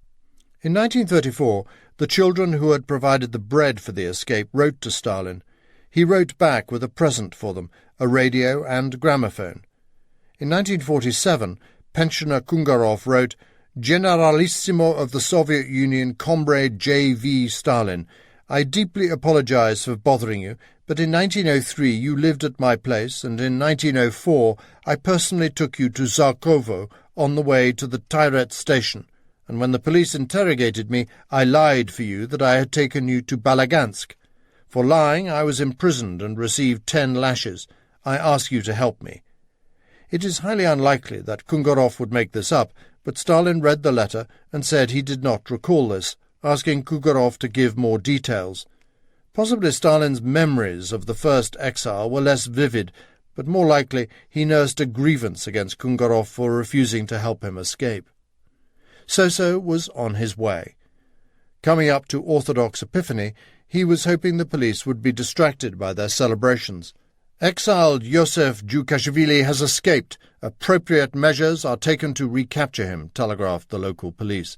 In 1934, the children who had provided the bread for the escape wrote to Stalin. He wrote back with a present for them, a radio and gramophone. In 1947, pensioner Kungarov wrote, "Generalissimo of the Soviet Union, Comrade J.V. Stalin, I deeply apologize for bothering you, but in 1903 you lived at my place, and in 1904 I personally took you to Zarkovo on the way to the Tyrets station, and when the police interrogated me, I lied for you that I had taken you to Balagansk. For lying, I was imprisoned and received 10 lashes. I ask you to help me." It is highly unlikely that Kungarov would make this up, but Stalin read the letter and said he did not recall this, asking Kungarov to give more details. Possibly Stalin's memories of the first exile were less vivid, but more likely he nursed a grievance against Kungarov for refusing to help him escape. Soso was on his way. Coming up to Orthodox Epiphany, he was hoping the police would be distracted by their celebrations. "Exiled Yosef Dukashvili has escaped. Appropriate measures are taken to recapture him," telegraphed the local police.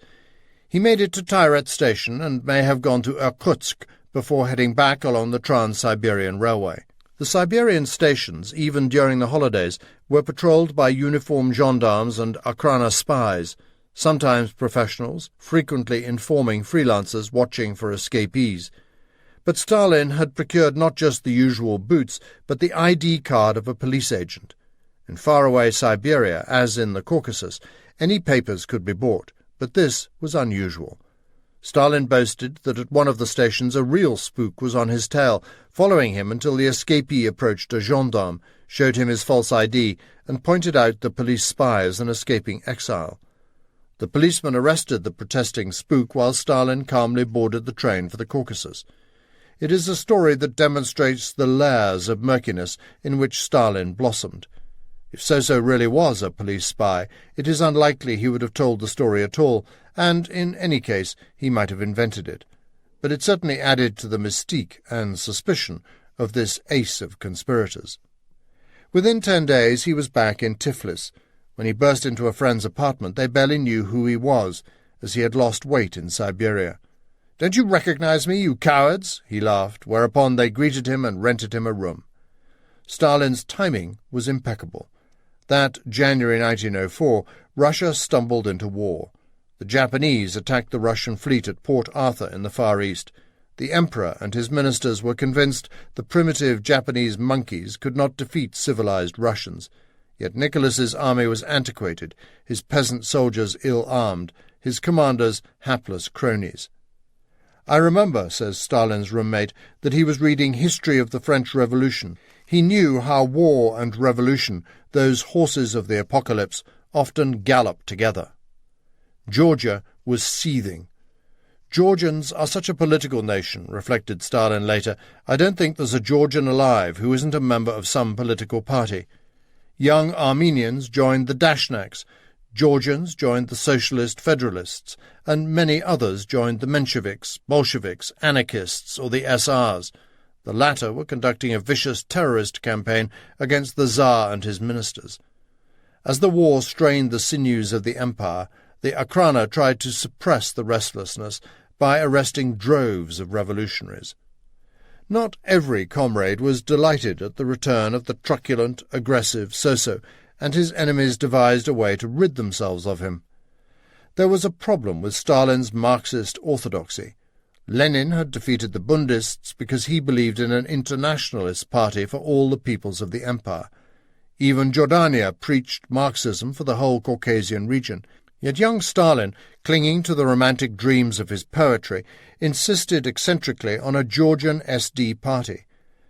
He made it to Tyrets station and may have gone to Irkutsk before heading back along the Trans-Siberian Railway. The Siberian stations, even during the holidays, were patrolled by uniformed gendarmes and Okhrana spies, sometimes professionals, frequently informing freelancers watching for escapees. But Stalin had procured not just the usual boots, but the ID card of a police agent. In faraway Siberia, as in the Caucasus, any papers could be bought, but this was unusual. Stalin boasted that at one of the stations a real spook was on his tail, following him until the escapee approached a gendarme, showed him his false ID, and pointed out the police spy as an escaping exile. The policeman arrested the protesting spook while Stalin calmly boarded the train for the Caucasus. It is a story that demonstrates the layers of murkiness in which Stalin blossomed. If Soso really was a police spy, it is unlikely he would have told the story at all, and, in any case, he might have invented it. But it certainly added to the mystique and suspicion of this ace of conspirators. Within 10 days he was back in Tiflis. When he burst into a friend's apartment, they barely knew who he was, as he had lost weight in Siberia. "Don't you recognize me, you cowards?" he laughed, whereupon they greeted him and rented him a room. Stalin's timing was impeccable. That January 1904 Russia stumbled into war. The Japanese attacked the Russian fleet at Port Arthur in the Far East. The Emperor and his ministers were convinced the primitive Japanese monkeys could not defeat civilized Russians. Yet Nicholas's army was antiquated, his peasant soldiers ill-armed, his commanders hapless cronies. "I remember," says Stalin's roommate, "that he was reading History of the French Revolution. He knew how war and revolution, those horses of the apocalypse, often gallop together." Georgia was seething. "Georgians are such a political nation," reflected Stalin later. "I don't think there's a Georgian alive who isn't a member of some political party." Young Armenians joined the Dashnaks, Georgians joined the Socialist Federalists, and many others joined the Mensheviks, Bolsheviks, anarchists, or the SRs. The latter were conducting a vicious terrorist campaign against the Tsar and his ministers. As the war strained the sinews of the empire, the Akhrana tried to suppress the restlessness by arresting droves of revolutionaries. Not every comrade was delighted at the return of the truculent, aggressive Soso, and his enemies devised a way to rid themselves of him. There was a problem with Stalin's Marxist orthodoxy. Lenin had defeated the Bundists because he believed in an internationalist party for all the peoples of the empire. Even Jordania preached Marxism for the whole Caucasian region. Yet young Stalin, clinging to the romantic dreams of his poetry, insisted eccentrically on a Georgian SD party.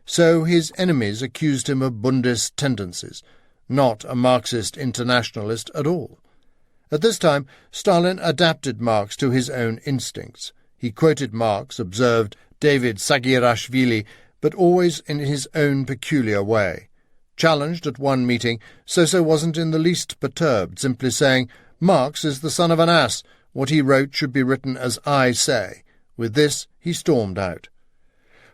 So his enemies accused him of Bundist tendencies, not a Marxist internationalist at all. At this time, Stalin adapted Marx to his own instincts. He quoted Marx, observed David Sagirashvili, but always in his own peculiar way. Challenged at one meeting, Soso wasn't in the least perturbed, simply saying, "Marx is the son of an ass. What he wrote should be written as I say." With this, he stormed out.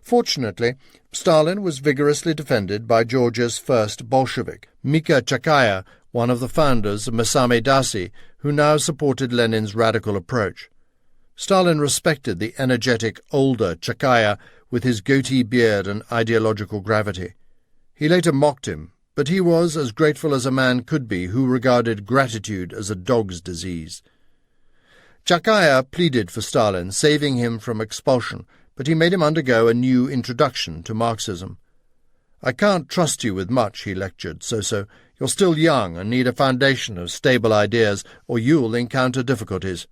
Fortunately, Stalin was vigorously defended by Georgia's first Bolshevik, Mika Chakaya, one of the founders of Masame Dasi, who now supported Lenin's radical approach. Stalin respected the energetic, older Chakaya with his goatee beard and ideological gravity. He later mocked him, but he was as grateful as a man could be who regarded gratitude as a dog's disease. Chakaya pleaded for Stalin, saving him from expulsion, but he made him undergo a new introduction to Marxism. "I can't trust you with much," he lectured Soso. "You're still young and need a foundation of stable ideas, or you'll encounter difficulties."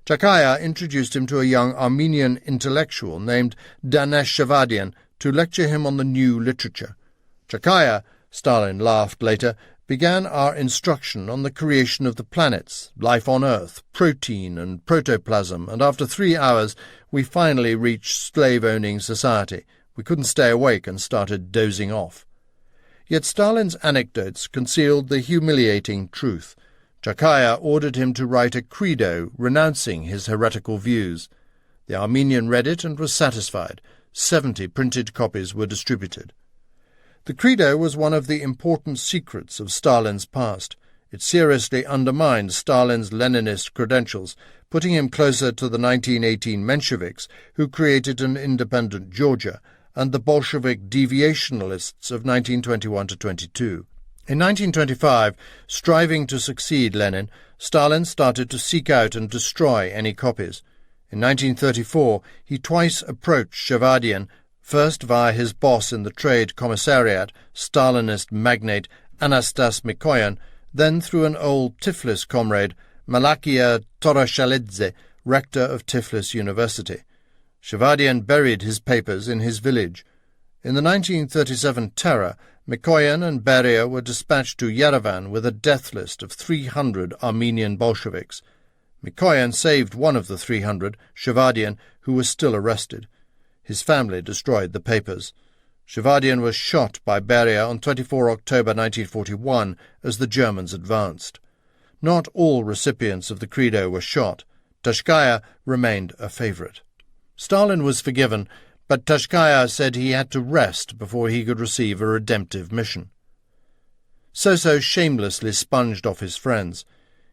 Chakaya introduced him to a young Armenian intellectual named Danesh Shavadian to lecture him on the new literature. Chakaya, Stalin laughed later, began our instruction on the creation of the planets, life on Earth, protein and protoplasm, and after 3 hours we finally reached slave-owning society. We couldn't stay awake and started dozing off. Yet Stalin's anecdotes concealed the humiliating truth. Chakaya ordered him to write a credo renouncing his heretical views. The Armenian read it and was satisfied. 70 printed copies were distributed. The credo was one of the important secrets of Stalin's past. It seriously undermined Stalin's Leninist credentials, putting him closer to the 1918 Mensheviks, who created an independent Georgia, and the Bolshevik deviationalists of 1921-22. In 1925, striving to succeed Lenin, Stalin started to seek out and destroy any copies. In 1934, he twice approached Shavadian, first via his boss in the Trade Commissariat, Stalinist magnate Anastas Mikoyan, then through an old Tiflis comrade, Malakia Toroshaledze, rector of Tiflis University. Shavadian buried his papers in his village. In the 1937 terror, Mikoyan and Beria were dispatched to Yerevan with a death list of 300 Armenian Bolsheviks. Mikoyan saved one of the 300, Shavadian, who was still arrested. His family destroyed the papers. Shavadian was shot by Beria on 24 October 1941 as the Germans advanced. Not all recipients of the credo were shot. Tashkaya remained a favourite. Stalin was forgiven, but Tashkaya said he had to rest before he could receive a redemptive mission. Soso shamelessly sponged off his friends.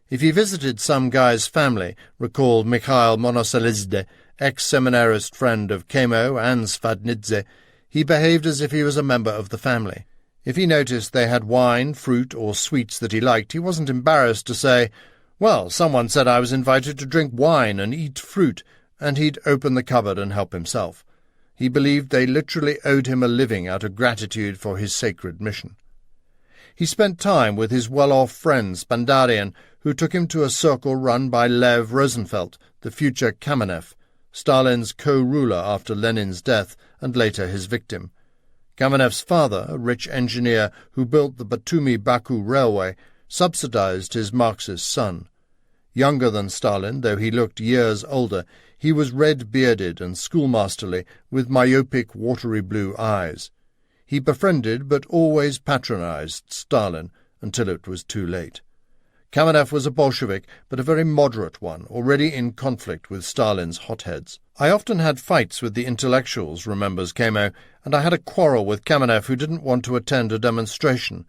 If he visited some guy's family, recalled Mikhail Monoselizde, ex-seminarist friend of Kemo and Svadnidze, he behaved as if he was a member of the family. If he noticed they had wine, fruit, or sweets that he liked, he wasn't embarrassed to say, "Well, someone said I was invited to drink wine and eat fruit," and he'd open the cupboard and help himself. He believed they literally owed him a living out of gratitude for his sacred mission. He spent time with his well-off friend Spandarian, who took him to a circle run by Lev Rosenfeld, the future Kamenev, Stalin's co-ruler after Lenin's death and later his victim. Kamenev's father, a rich engineer who built the Batumi-Baku railway, subsidized his Marxist son. Younger than Stalin, though he looked years older, he was red-bearded and schoolmasterly, with myopic, watery blue eyes. He befriended but always patronized Stalin until it was too late. Kamenev was a Bolshevik, but a very moderate one, already in conflict with Stalin's hotheads. "I often had fights with the intellectuals," remembers Kamo, "and I had a quarrel with Kamenev who didn't want to attend a demonstration."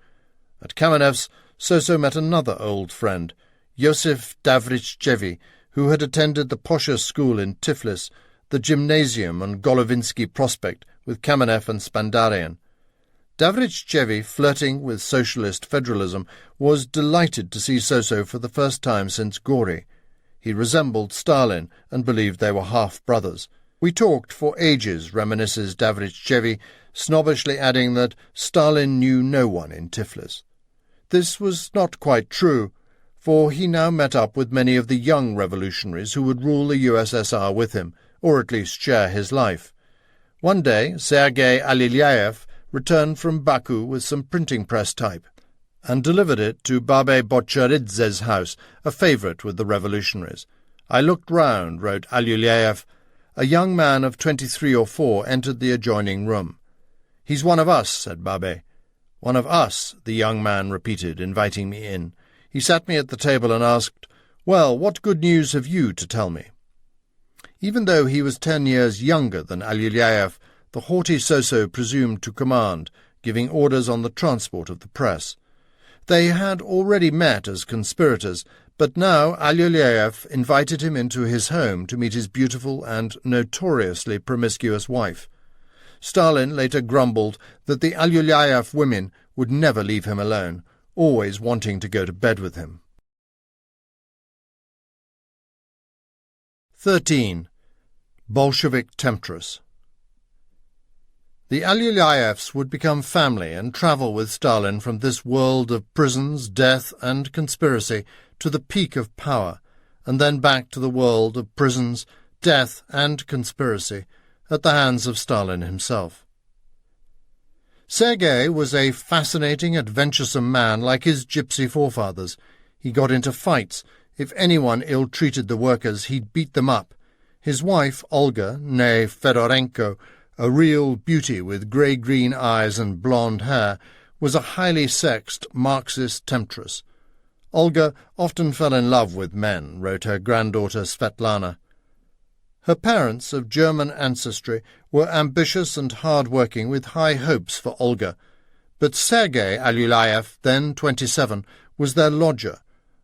At Kamenev's, Soso met another old friend, Joseph Davrichevi, who had attended the posher school in Tiflis, the gymnasium on Golovinsky Prospect with Kamenev and Spandarian. Davrichevi, flirting with socialist federalism, was delighted to see Soso for the first time since Gori. He resembled Stalin and believed they were half-brothers. "We talked for ages," reminisces Davrichevi, snobbishly adding that Stalin knew no one in Tiflis. This was not quite true, for he now met up with many of the young revolutionaries who would rule the USSR with him, or at least share his life. One day, Sergei Alilyaev returned from Baku with some printing press type, and delivered it to Babe Bocharidze's house, a favourite with the revolutionaries. "I looked round," wrote Alilyaev. A young man of 23 or 4 entered the adjoining room. "He's one of us," said Babe. "One of us," the young man repeated, inviting me in. He sat me at the table and asked, "Well, what good news have you to tell me?" Even though he was 10 years younger than Alilyaev, the haughty Soso presumed to command, giving orders on the transport of the press. They had already met as conspirators, but now Alilyaev invited him into his home to meet his beautiful and notoriously promiscuous wife. Stalin later grumbled that the Alilyaev women would never leave him alone, always wanting to go to bed with him. 13. Bolshevik Temptress. The Alilyaevs would become family and travel with Stalin from this world of prisons, death, and conspiracy to the peak of power, and then back to the world of prisons, death, and conspiracy at the hands of Stalin himself. Sergei was a fascinating, adventuresome man like his gypsy forefathers. He got into fights. If anyone ill-treated the workers, he'd beat them up. His wife, Olga, née Fedorenko, a real beauty with grey-green eyes and blonde hair, was a highly sexed Marxist temptress. Olga often fell in love with men, wrote her granddaughter Svetlana. Her parents, of German ancestry, were ambitious and hard-working, with high hopes for Olga. But Sergei Alilyaev, then 27, was their lodger,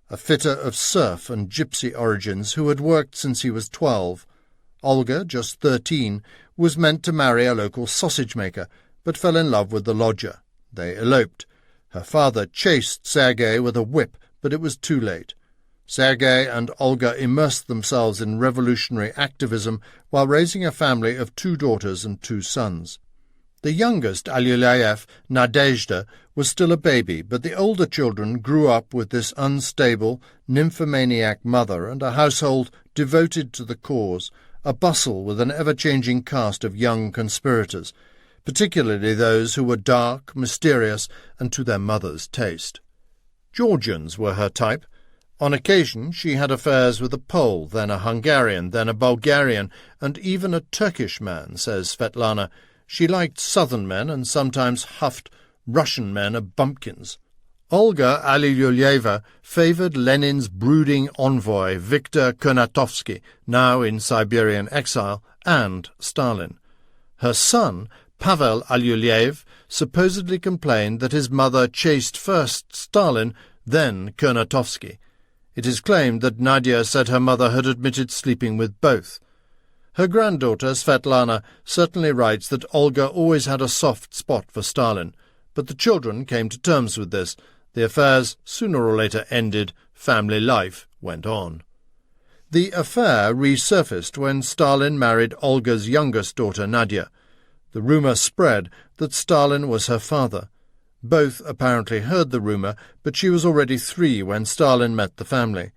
a fitter of serf and gypsy origins who had worked since he was 12. Olga, just 13, was meant to marry a local sausage-maker, but fell in love with the lodger. They eloped. Her father chased Sergei with a whip, but it was too late. Sergei and Olga immersed themselves in revolutionary activism while raising a family of 2 daughters and 2 sons. The youngest, Alilyaev, Nadezhda, was still a baby, but the older children grew up with this unstable, nymphomaniac mother and a household devoted to the cause, a bustle with an ever-changing cast of young conspirators, particularly those who were dark, mysterious, and to their mother's taste. Georgians were her type. On occasion she had affairs with a Pole, then a Hungarian, then a Bulgarian, and even a Turkish man, says Svetlana. She liked southern men and sometimes huffed Russian men of bumpkins. Olga Alilyaeva favoured Lenin's brooding envoy Viktor Kurnatovsky, now in Siberian exile, and Stalin. Her son, Pavel Alilyaev, supposedly complained that his mother chased first Stalin, then Kurnatovsky. It is claimed that Nadia said her mother had admitted sleeping with both. Her granddaughter, Svetlana, certainly writes that Olga always had a soft spot for Stalin, but the children came to terms with this. The affairs sooner or later ended. Family life went on. The affair resurfaced when Stalin married Olga's youngest daughter, Nadia. The rumour spread that Stalin was her father. Both apparently heard the rumour, but she was already 3 when Stalin met the family.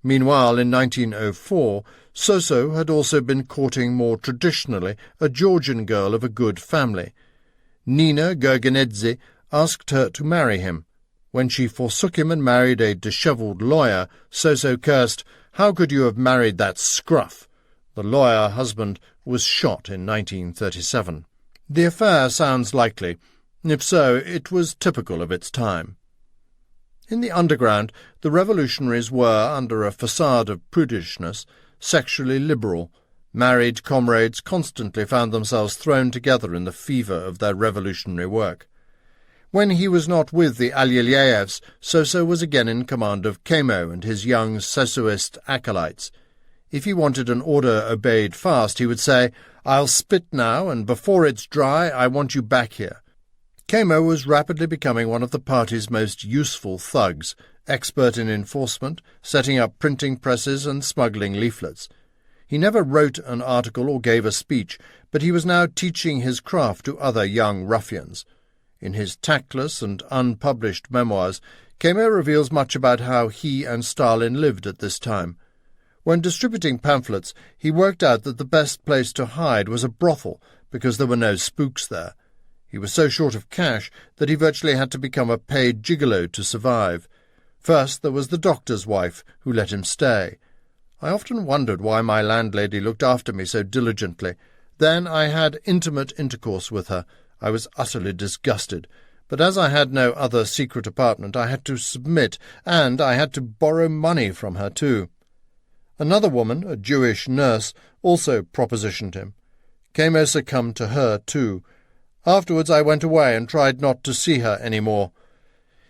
Meanwhile, in 1904, Soso had also been courting more traditionally a Georgian girl of a good family. Nina Gurgenidze asked her to marry him. When she forsook him and married a dishevelled lawyer, Soso cursed, "How could you have married that scruff?" The lawyer husband was shot in 1937. The affair sounds likely. If so, it was typical of its time. In the underground, the revolutionaries were, under a facade of prudishness, sexually liberal. Married comrades constantly found themselves thrown together in the fever of their revolutionary work. When he was not with the Alyelyevs, Soso was again in command of Kemo and his young Sosoist acolytes. If he wanted an order obeyed fast, he would say, "I'll spit now, and before it's dry, I want you back here." Kemo was rapidly becoming one of the party's most useful thugs, expert in enforcement, setting up printing presses and smuggling leaflets. He never wrote an article or gave a speech, but he was now teaching his craft to other young ruffians. In his tactless and unpublished memoirs, Kemo reveals much about how he and Stalin lived at this time. When distributing pamphlets, he worked out that the best place to hide was a brothel, because there were no spooks there. He was so short of cash that he virtually had to become a paid gigolo to survive. First there was the doctor's wife, who let him stay. I often wondered why my landlady looked after me so diligently. Then I had intimate intercourse with her. I was utterly disgusted. But as I had no other secret apartment, I had to submit, and I had to borrow money from her too. Another woman, a Jewish nurse, also propositioned him. Kemo succumbed to her too. Afterwards I went away and tried not to see her any more.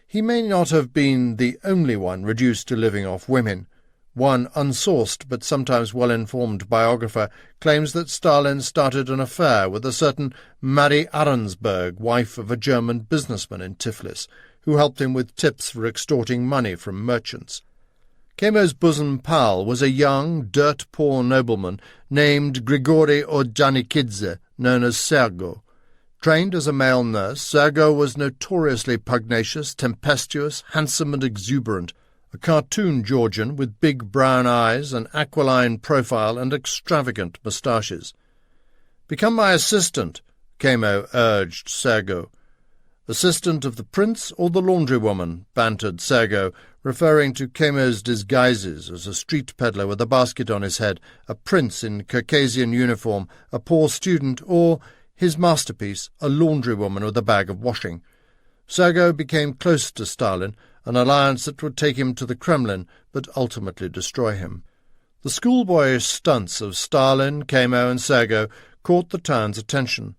He may not have been the only one reduced to living off women. One unsourced but sometimes well-informed biographer claims that Stalin started an affair with a certain Marie Arensberg, wife of a German businessman in Tiflis, who helped him with tips for extorting money from merchants. Kemo's bosom pal was a young, dirt-poor nobleman named Grigory Ordzhonikidze, known as Sergo. Trained as a male nurse, Sergo was notoriously pugnacious, tempestuous, handsome and exuberant, a cartoon Georgian with big brown eyes, an aquiline profile and extravagant moustaches. "Become my assistant," Kemo urged Sergo. "Assistant of the prince or the laundrywoman?" bantered Sergo, referring to Kemo's disguises as a street peddler with a basket on his head, a prince in Caucasian uniform, a poor student, or, his masterpiece, a laundrywoman with a bag of washing. Sergo became close to Stalin, an alliance that would take him to the Kremlin, but ultimately destroy him. The schoolboyish stunts of Stalin, Kemo, and Sergo caught the town's attention.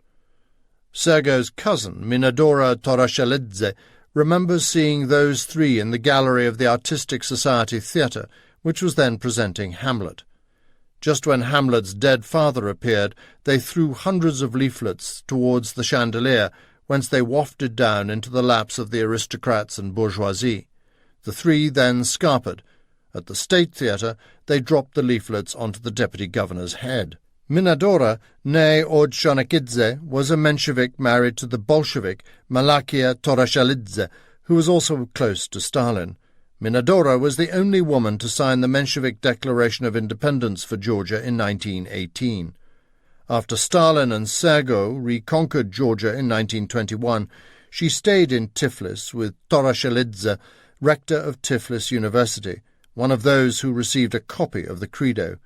Sergo's cousin, Minadora Toroshelidze, remembers seeing those 3 in the gallery of the Artistic Society Theatre, which was then presenting Hamlet. Just when Hamlet's dead father appeared, they threw hundreds of leaflets towards the chandelier, whence they wafted down into the laps of the aristocrats and bourgeoisie. The 3 then scarpered. At the State Theatre, they dropped the leaflets onto the deputy governor's head. Minadora, née Ordzhonikidze, was a Menshevik married to the Bolshevik Malakia Toroshelidze, who was also close to Stalin. Minadora was the only woman to sign the Menshevik Declaration of Independence for Georgia in 1918. After Stalin and Sergo reconquered Georgia in 1921, she stayed in Tiflis with Toroshelidze, rector of Tiflis University, one of those who received a copy of the Credo.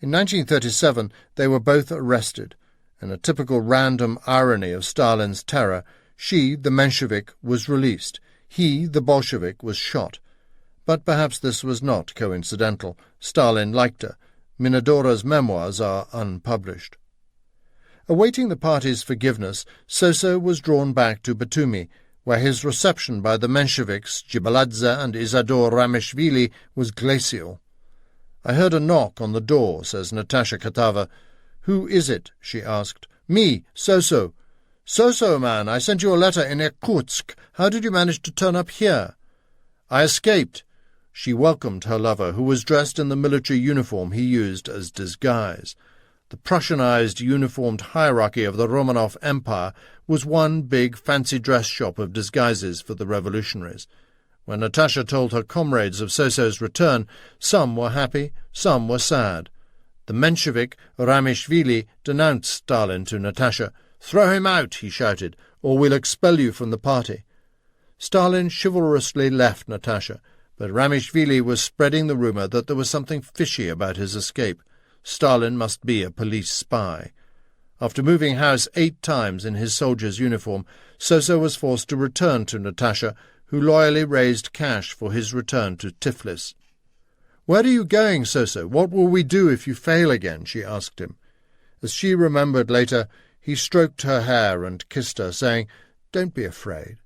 In 1937 they were both arrested. In a typical random irony of Stalin's terror, she, the Menshevik, was released. He, the Bolshevik, was shot. But perhaps this was not coincidental. Stalin liked her. Minadora's memoirs are unpublished. Awaiting the party's forgiveness, Soso was drawn back to Batumi, where his reception by the Mensheviks, Jibaladze and Isador Ramishvili, was glacial. "I heard a knock on the door," says Natasha Katava. "Who is it?" she asked. "Me, Soso." "So, man, I sent you a letter in Irkutsk. How did you manage to turn up here?" "I escaped." She welcomed her lover, who was dressed in the military uniform he used as disguise. The Prussianized uniformed hierarchy of the Romanov Empire was one big fancy dress shop of disguises for the revolutionaries. When Natasha told her comrades of Soso's return, some were happy, some were sad. The Menshevik Ramishvili denounced Stalin to Natasha. "Throw him out," he shouted, "or we'll expel you from the party." Stalin chivalrously left Natasha, but Ramishvili was spreading the rumour that there was something fishy about his escape. Stalin must be a police spy. After moving house 8 times in his soldier's uniform, Soso was forced to return to Natasha, who loyally raised cash for his return to Tiflis. "Where are you going, Soso? What will we do if you fail again?" she asked him. As she remembered later, he stroked her hair and kissed her, saying, "Don't be afraid."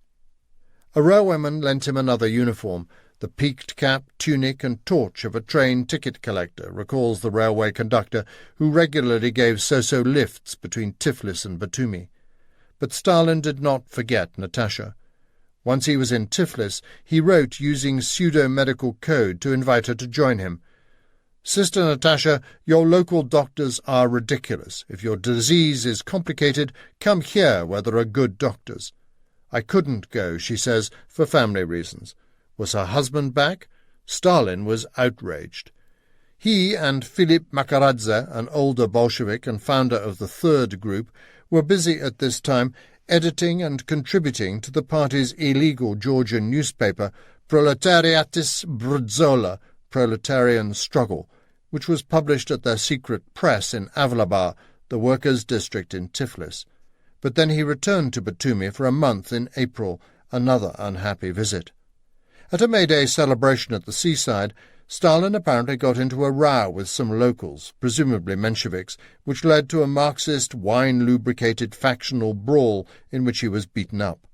A railwayman lent him another uniform. The peaked cap, tunic, and torch of a train ticket collector, recalls the railway conductor who regularly gave Soso lifts between Tiflis and Batumi. But Stalin did not forget Natasha. Once he was in Tiflis, he wrote using pseudo-medical code to invite her to join him. "Sister Natasha, your local doctors are ridiculous. If your disease is complicated, come here where there are good doctors." "I couldn't go," she says, "for family reasons." Was her husband back? Stalin was outraged. He and Philip Makaradze, an older Bolshevik and founder of the Third Group, were busy at this time editing and contributing to the party's illegal Georgian newspaper Proletariatis Brudzola, Proletarian Struggle, which was published at their secret press in Avlabar, the workers' district in Tiflis. But then he returned to Batumi for a month in April, another unhappy visit. At a May Day celebration at the seaside, Stalin apparently got into a row with some locals, presumably Mensheviks, which led to a Marxist, wine-lubricated factional brawl in which he was beaten up.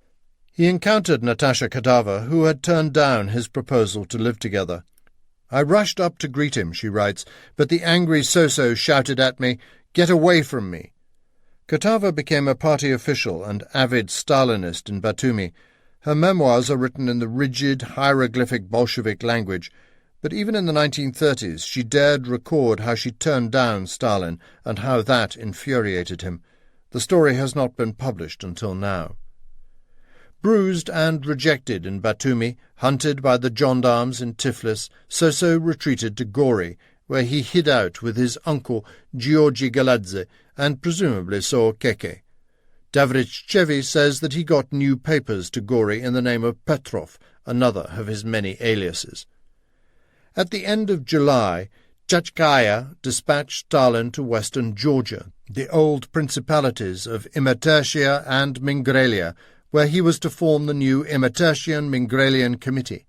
He encountered Natasha Kadava, who had turned down his proposal to live together. "I rushed up to greet him," she writes, "but the angry Soso shouted at me, 'Get away from me!'" Kadava became a party official and avid Stalinist in Batumi. Her memoirs are written in the rigid, hieroglyphic Bolshevik language, but even in the 1930s she dared record how she turned down Stalin and how that infuriated him. The story has not been published until now. Bruised and rejected in Batumi, hunted by the gendarmes in Tiflis, Soso retreated to Gori, where he hid out with his uncle Georgi Galadze and presumably saw Keke. Davrichevi says that he got new papers to Gori in the name of Petrov, another of his many aliases. At the end of July, Chachkaya dispatched Stalin to western Georgia, the old principalities of Imertertia and Mingrelia, where he was to form the new Imertertian-Mingrelian Committee.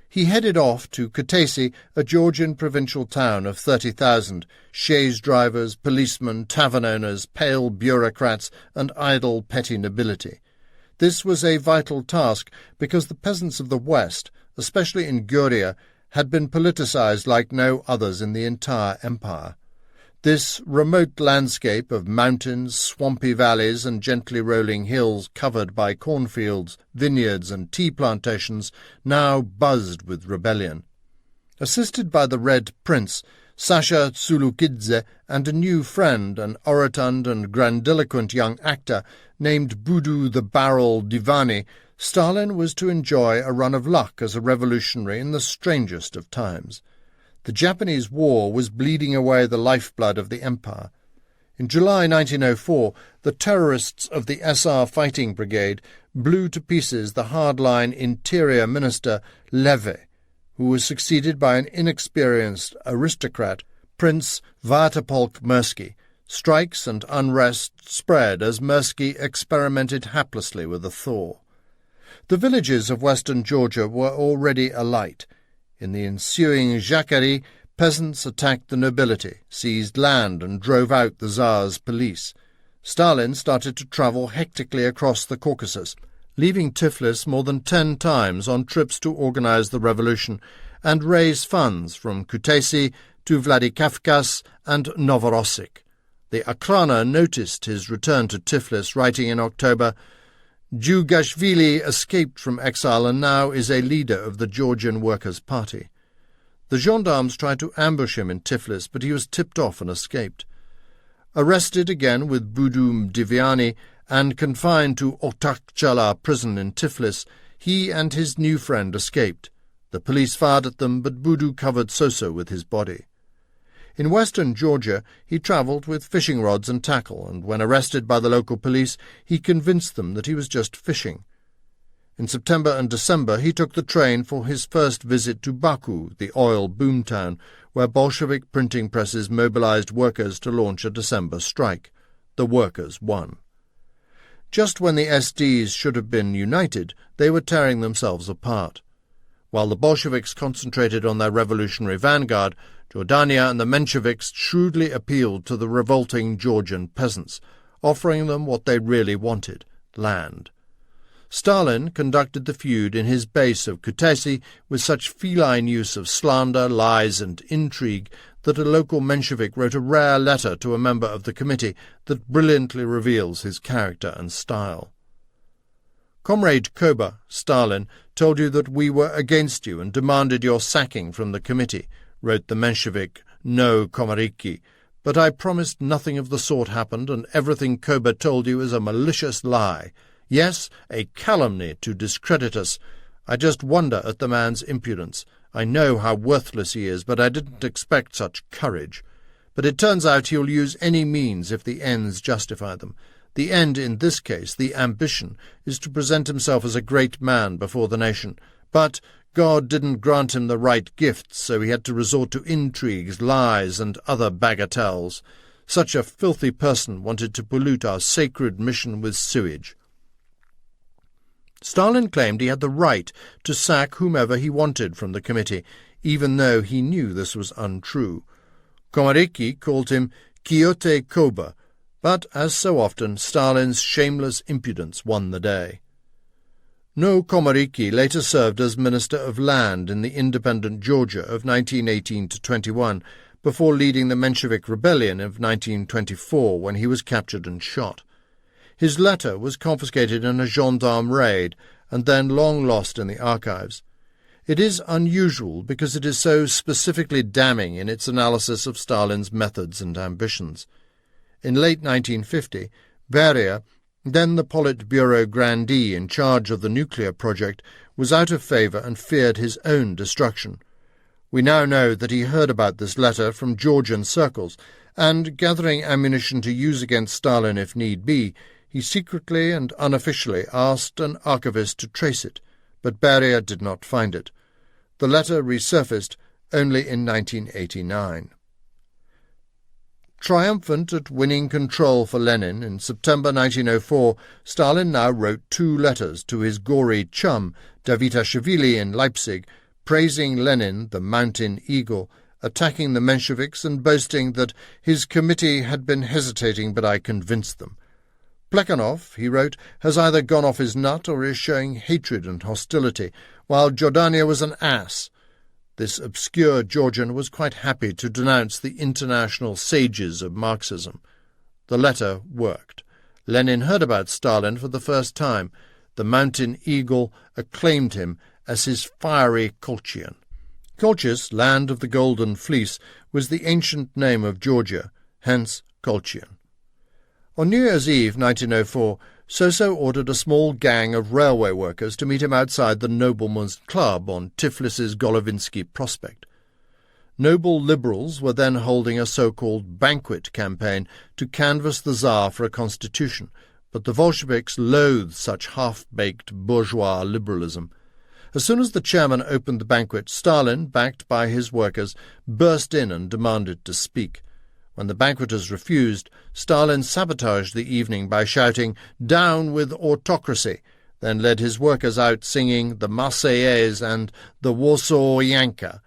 He headed off to Kutaisi, a Georgian provincial town of 30,000, chaise drivers, policemen, tavern owners, pale bureaucrats, and idle petty nobility. This was a vital task because the peasants of the West, especially in Guria, had been politicized like no others in the entire empire. This remote landscape of mountains, swampy valleys, and gently rolling hills covered by cornfields, vineyards, and tea plantations now buzzed with rebellion. Assisted by the Red Prince, Sasha Tsulukidze, and a new friend, an orotund and grandiloquent young actor named Budu the Barrel Divani, Stalin was to enjoy a run of luck as a revolutionary in the strangest of times. The Japanese War was bleeding away the lifeblood of the empire. In July 1904, the terrorists of the SR Fighting Brigade blew to pieces the hardline Interior Minister Leve, who was succeeded by an inexperienced aristocrat, Prince Vartopolk Mirsky. Strikes and unrest spread as Mirsky experimented haplessly with a thaw. The villages of western Georgia were already alight. In the ensuing jacquerie, peasants attacked the nobility, seized land, and drove out the Tsar's police. Stalin started to travel hectically across the Caucasus, leaving Tiflis more than 10 times on trips to organize the revolution and raise funds from Kutaisi to Vladikavkaz and Novorossiysk. The Akhrana noticed his return to Tiflis, writing in October, "Djugashvili escaped from exile and now is a leader of the Georgian Workers' Party." The gendarmes tried to ambush him in Tiflis, but he was tipped off and escaped. Arrested again with Budu Mdiviani and confined to Otakchala prison in Tiflis, he and his new friend escaped. The police fired at them, but Budu covered Soso with his body. In western Georgia, he travelled with fishing rods and tackle, and when arrested by the local police, he convinced them that he was just fishing. In September and December, he took the train for his first visit to Baku, the oil boomtown, where Bolshevik printing presses mobilized workers to launch a December strike. The workers won. Just when the SDs should have been united, they were tearing themselves apart. While the Bolsheviks concentrated on their revolutionary vanguard, Jordania and the Mensheviks shrewdly appealed to the revolting Georgian peasants, offering them what they really wanted, land. Stalin conducted the feud in his base of Kutaisi with such feline use of slander, lies, and intrigue that a local Menshevik wrote a rare letter to a member of the committee that brilliantly reveals his character and style. "Comrade Koba, Stalin, told you that we were against you and demanded your sacking from the committee," wrote the Menshevik No Komariki, "but I promised nothing of the sort happened, and everything Koba told you is a malicious lie. Yes, a calumny to discredit us. I just wonder at the man's impudence. I know how worthless he is, but I didn't expect such courage. But it turns out he'll use any means if the ends justify them. The end in this case, the ambition, is to present himself as a great man before the nation. But God didn't grant him the right gifts, so he had to resort to intrigues, lies, and other bagatelles. Such a filthy person wanted to pollute our sacred mission with sewage." Stalin claimed he had the right to sack whomever he wanted from the committee, even though he knew this was untrue. Komariki called him Quixote Koba, but, as so often, Stalin's shameless impudence won the day. No Komariki later served as Minister of Land in the independent Georgia of 1918-21, before leading the Menshevik rebellion of 1924 when he was captured and shot. His letter was confiscated in a gendarme raid and then long lost in the archives. It is unusual because it is so specifically damning in its analysis of Stalin's methods and ambitions. In late 1950, Beria, then the Politburo grandee in charge of the nuclear project, was out of favour and feared his own destruction. We now know that he heard about this letter from Georgian circles, and, gathering ammunition to use against Stalin if need be, he secretly and unofficially asked an archivist to trace it, but Beria did not find it. The letter resurfaced only in 1989. Triumphant at winning control for Lenin, in September 1904, Stalin now wrote 2 letters to his gory chum, Davitashvili, in Leipzig, praising Lenin, the mountain eagle, attacking the Mensheviks and boasting that his committee had been hesitating, but I convinced them. Plekhanov, he wrote, has either gone off his nut or is showing hatred and hostility, while Jordania was an ass. This obscure Georgian was quite happy to denounce the international sages of Marxism. The letter worked. Lenin heard about Stalin for the first time. The mountain eagle acclaimed him as his fiery Colchian. Colchis, land of the Golden Fleece, was the ancient name of Georgia, hence Colchian. On New Year's Eve 1904, Soso ordered a small gang of railway workers to meet him outside the Noblemen's Club on Tiflis's Golovinsky Prospect. Noble liberals were then holding a so-called banquet campaign to canvass the Tsar for a constitution, but the Bolsheviks loathed such half-baked bourgeois liberalism. As soon as the chairman opened the banquet, Stalin, backed by his workers, burst in and demanded to speak. When the banqueters refused, Stalin sabotaged the evening by shouting, "Down with autocracy," then led his workers out singing the Marseillaise and the Warsaw Yanka.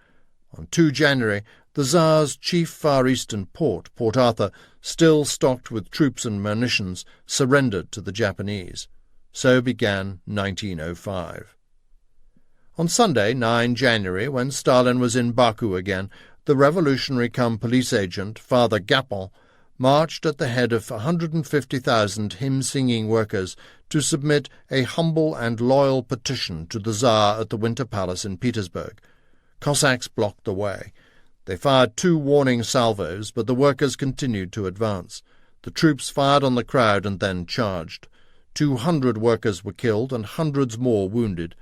On 2 January, the Tsar's chief Far Eastern port, Port Arthur, still stocked with troops and munitions, surrendered to the Japanese. So began 1905. On Sunday, 9 January, when Stalin was in Baku again, the revolutionary-come-police agent, Father Gapon, marched at the head of 150,000 hymn-singing workers to submit a humble and loyal petition to the Tsar at the Winter Palace in Petersburg. Cossacks blocked the way. They fired 2 warning salvos, but the workers continued to advance. The troops fired on the crowd and then charged. 200 workers were killed and hundreds more wounded.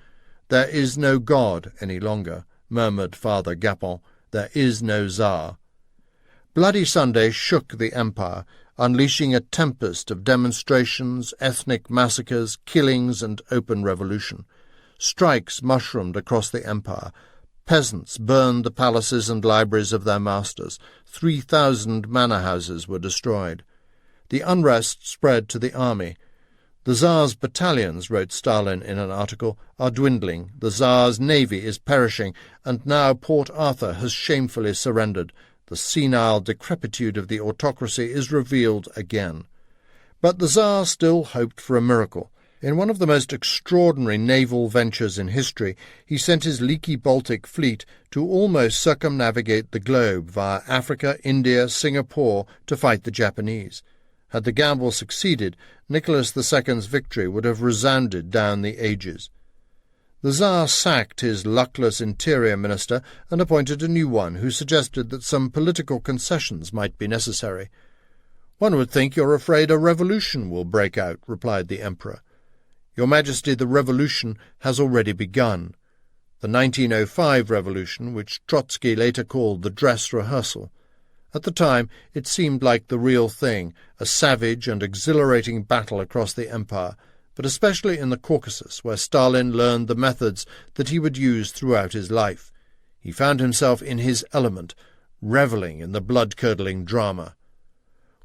"There is no God any longer," murmured Father Gapon. "There is no Tsar." Bloody Sunday shook the empire, unleashing a tempest of demonstrations, ethnic massacres, killings, and open revolution. Strikes mushroomed across the empire. Peasants burned the palaces and libraries of their masters. 3,000 manor houses were destroyed. The unrest spread to the army. "The Tsar's battalions," wrote Stalin in an article, "are dwindling. The Tsar's navy is perishing, and now Port Arthur has shamefully surrendered. The senile decrepitude of the autocracy is revealed again." But the Tsar still hoped for a miracle. In one of the most extraordinary naval ventures in history, he sent his leaky Baltic fleet to almost circumnavigate the globe via Africa, India, Singapore to fight the Japanese. Had the gamble succeeded, Nicholas II's victory would have resounded down the ages. The Tsar sacked his luckless interior minister and appointed a new one who suggested that some political concessions might be necessary. "One would think you're afraid a revolution will break out," replied the emperor. "Your Majesty, the revolution has already begun." The 1905 revolution, which Trotsky later called the dress rehearsal. At the time, it seemed like the real thing, a savage and exhilarating battle across the empire, but especially in the Caucasus, where Stalin learned the methods that he would use throughout his life. He found himself in his element, revelling in the blood-curdling drama.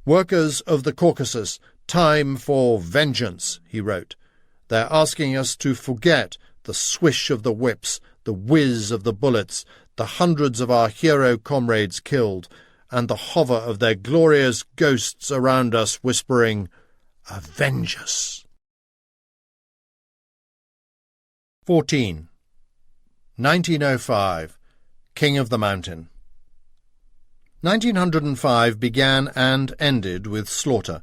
"Workers of the Caucasus, time for vengeance," he wrote. "They're asking us to forget the swish of the whips, the whiz of the bullets, the hundreds of our hero comrades killed, and the hover of their glorious ghosts around us whispering, 'Avenge us!'" 14. 1905. King of the Mountain. 1905 began and ended with slaughter.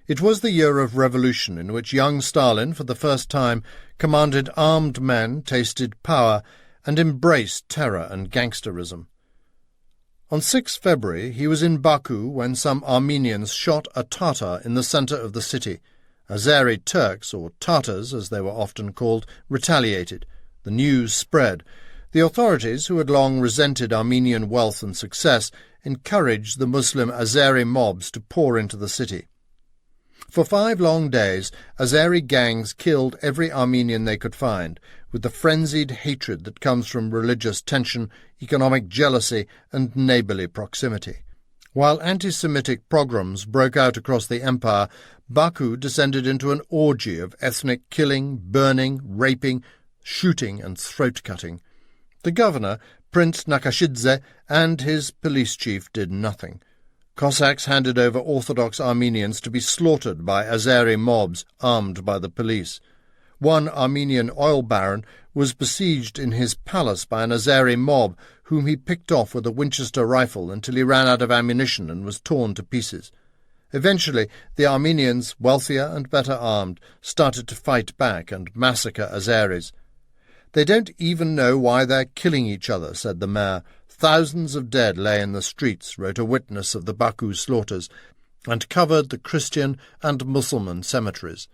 It was the year of revolution in which young Stalin, for the first time, commanded armed men, tasted power, and embraced terror and gangsterism. On 6 February he was in Baku when some Armenians shot a Tatar in the centre of the city. Azeri Turks, or Tatars as they were often called, retaliated. The news spread. The authorities, who had long resented Armenian wealth and success, encouraged the Muslim Azeri mobs to pour into the city. For 5 long days, Azeri gangs killed every Armenian they could find, with the frenzied hatred that comes from religious tension, economic jealousy, and neighbourly proximity. While anti-Semitic pogroms broke out across the empire, Baku descended into an orgy of ethnic killing, burning, raping, shooting, and throat-cutting. The governor, Prince Nakashidze, and his police chief did nothing. Cossacks handed over Orthodox Armenians to be slaughtered by Azeri mobs armed by the police. One Armenian oil baron was besieged in his palace by an Azeri mob whom he picked off with a Winchester rifle until he ran out of ammunition and was torn to pieces. Eventually, the Armenians, wealthier and better armed, started to fight back and massacre Azeris. "They don't even know why they're killing each other," said the mayor. "Thousands of dead lay in the streets," wrote a witness of the Baku slaughters, "and covered the Christian and Mussulman cemeteries.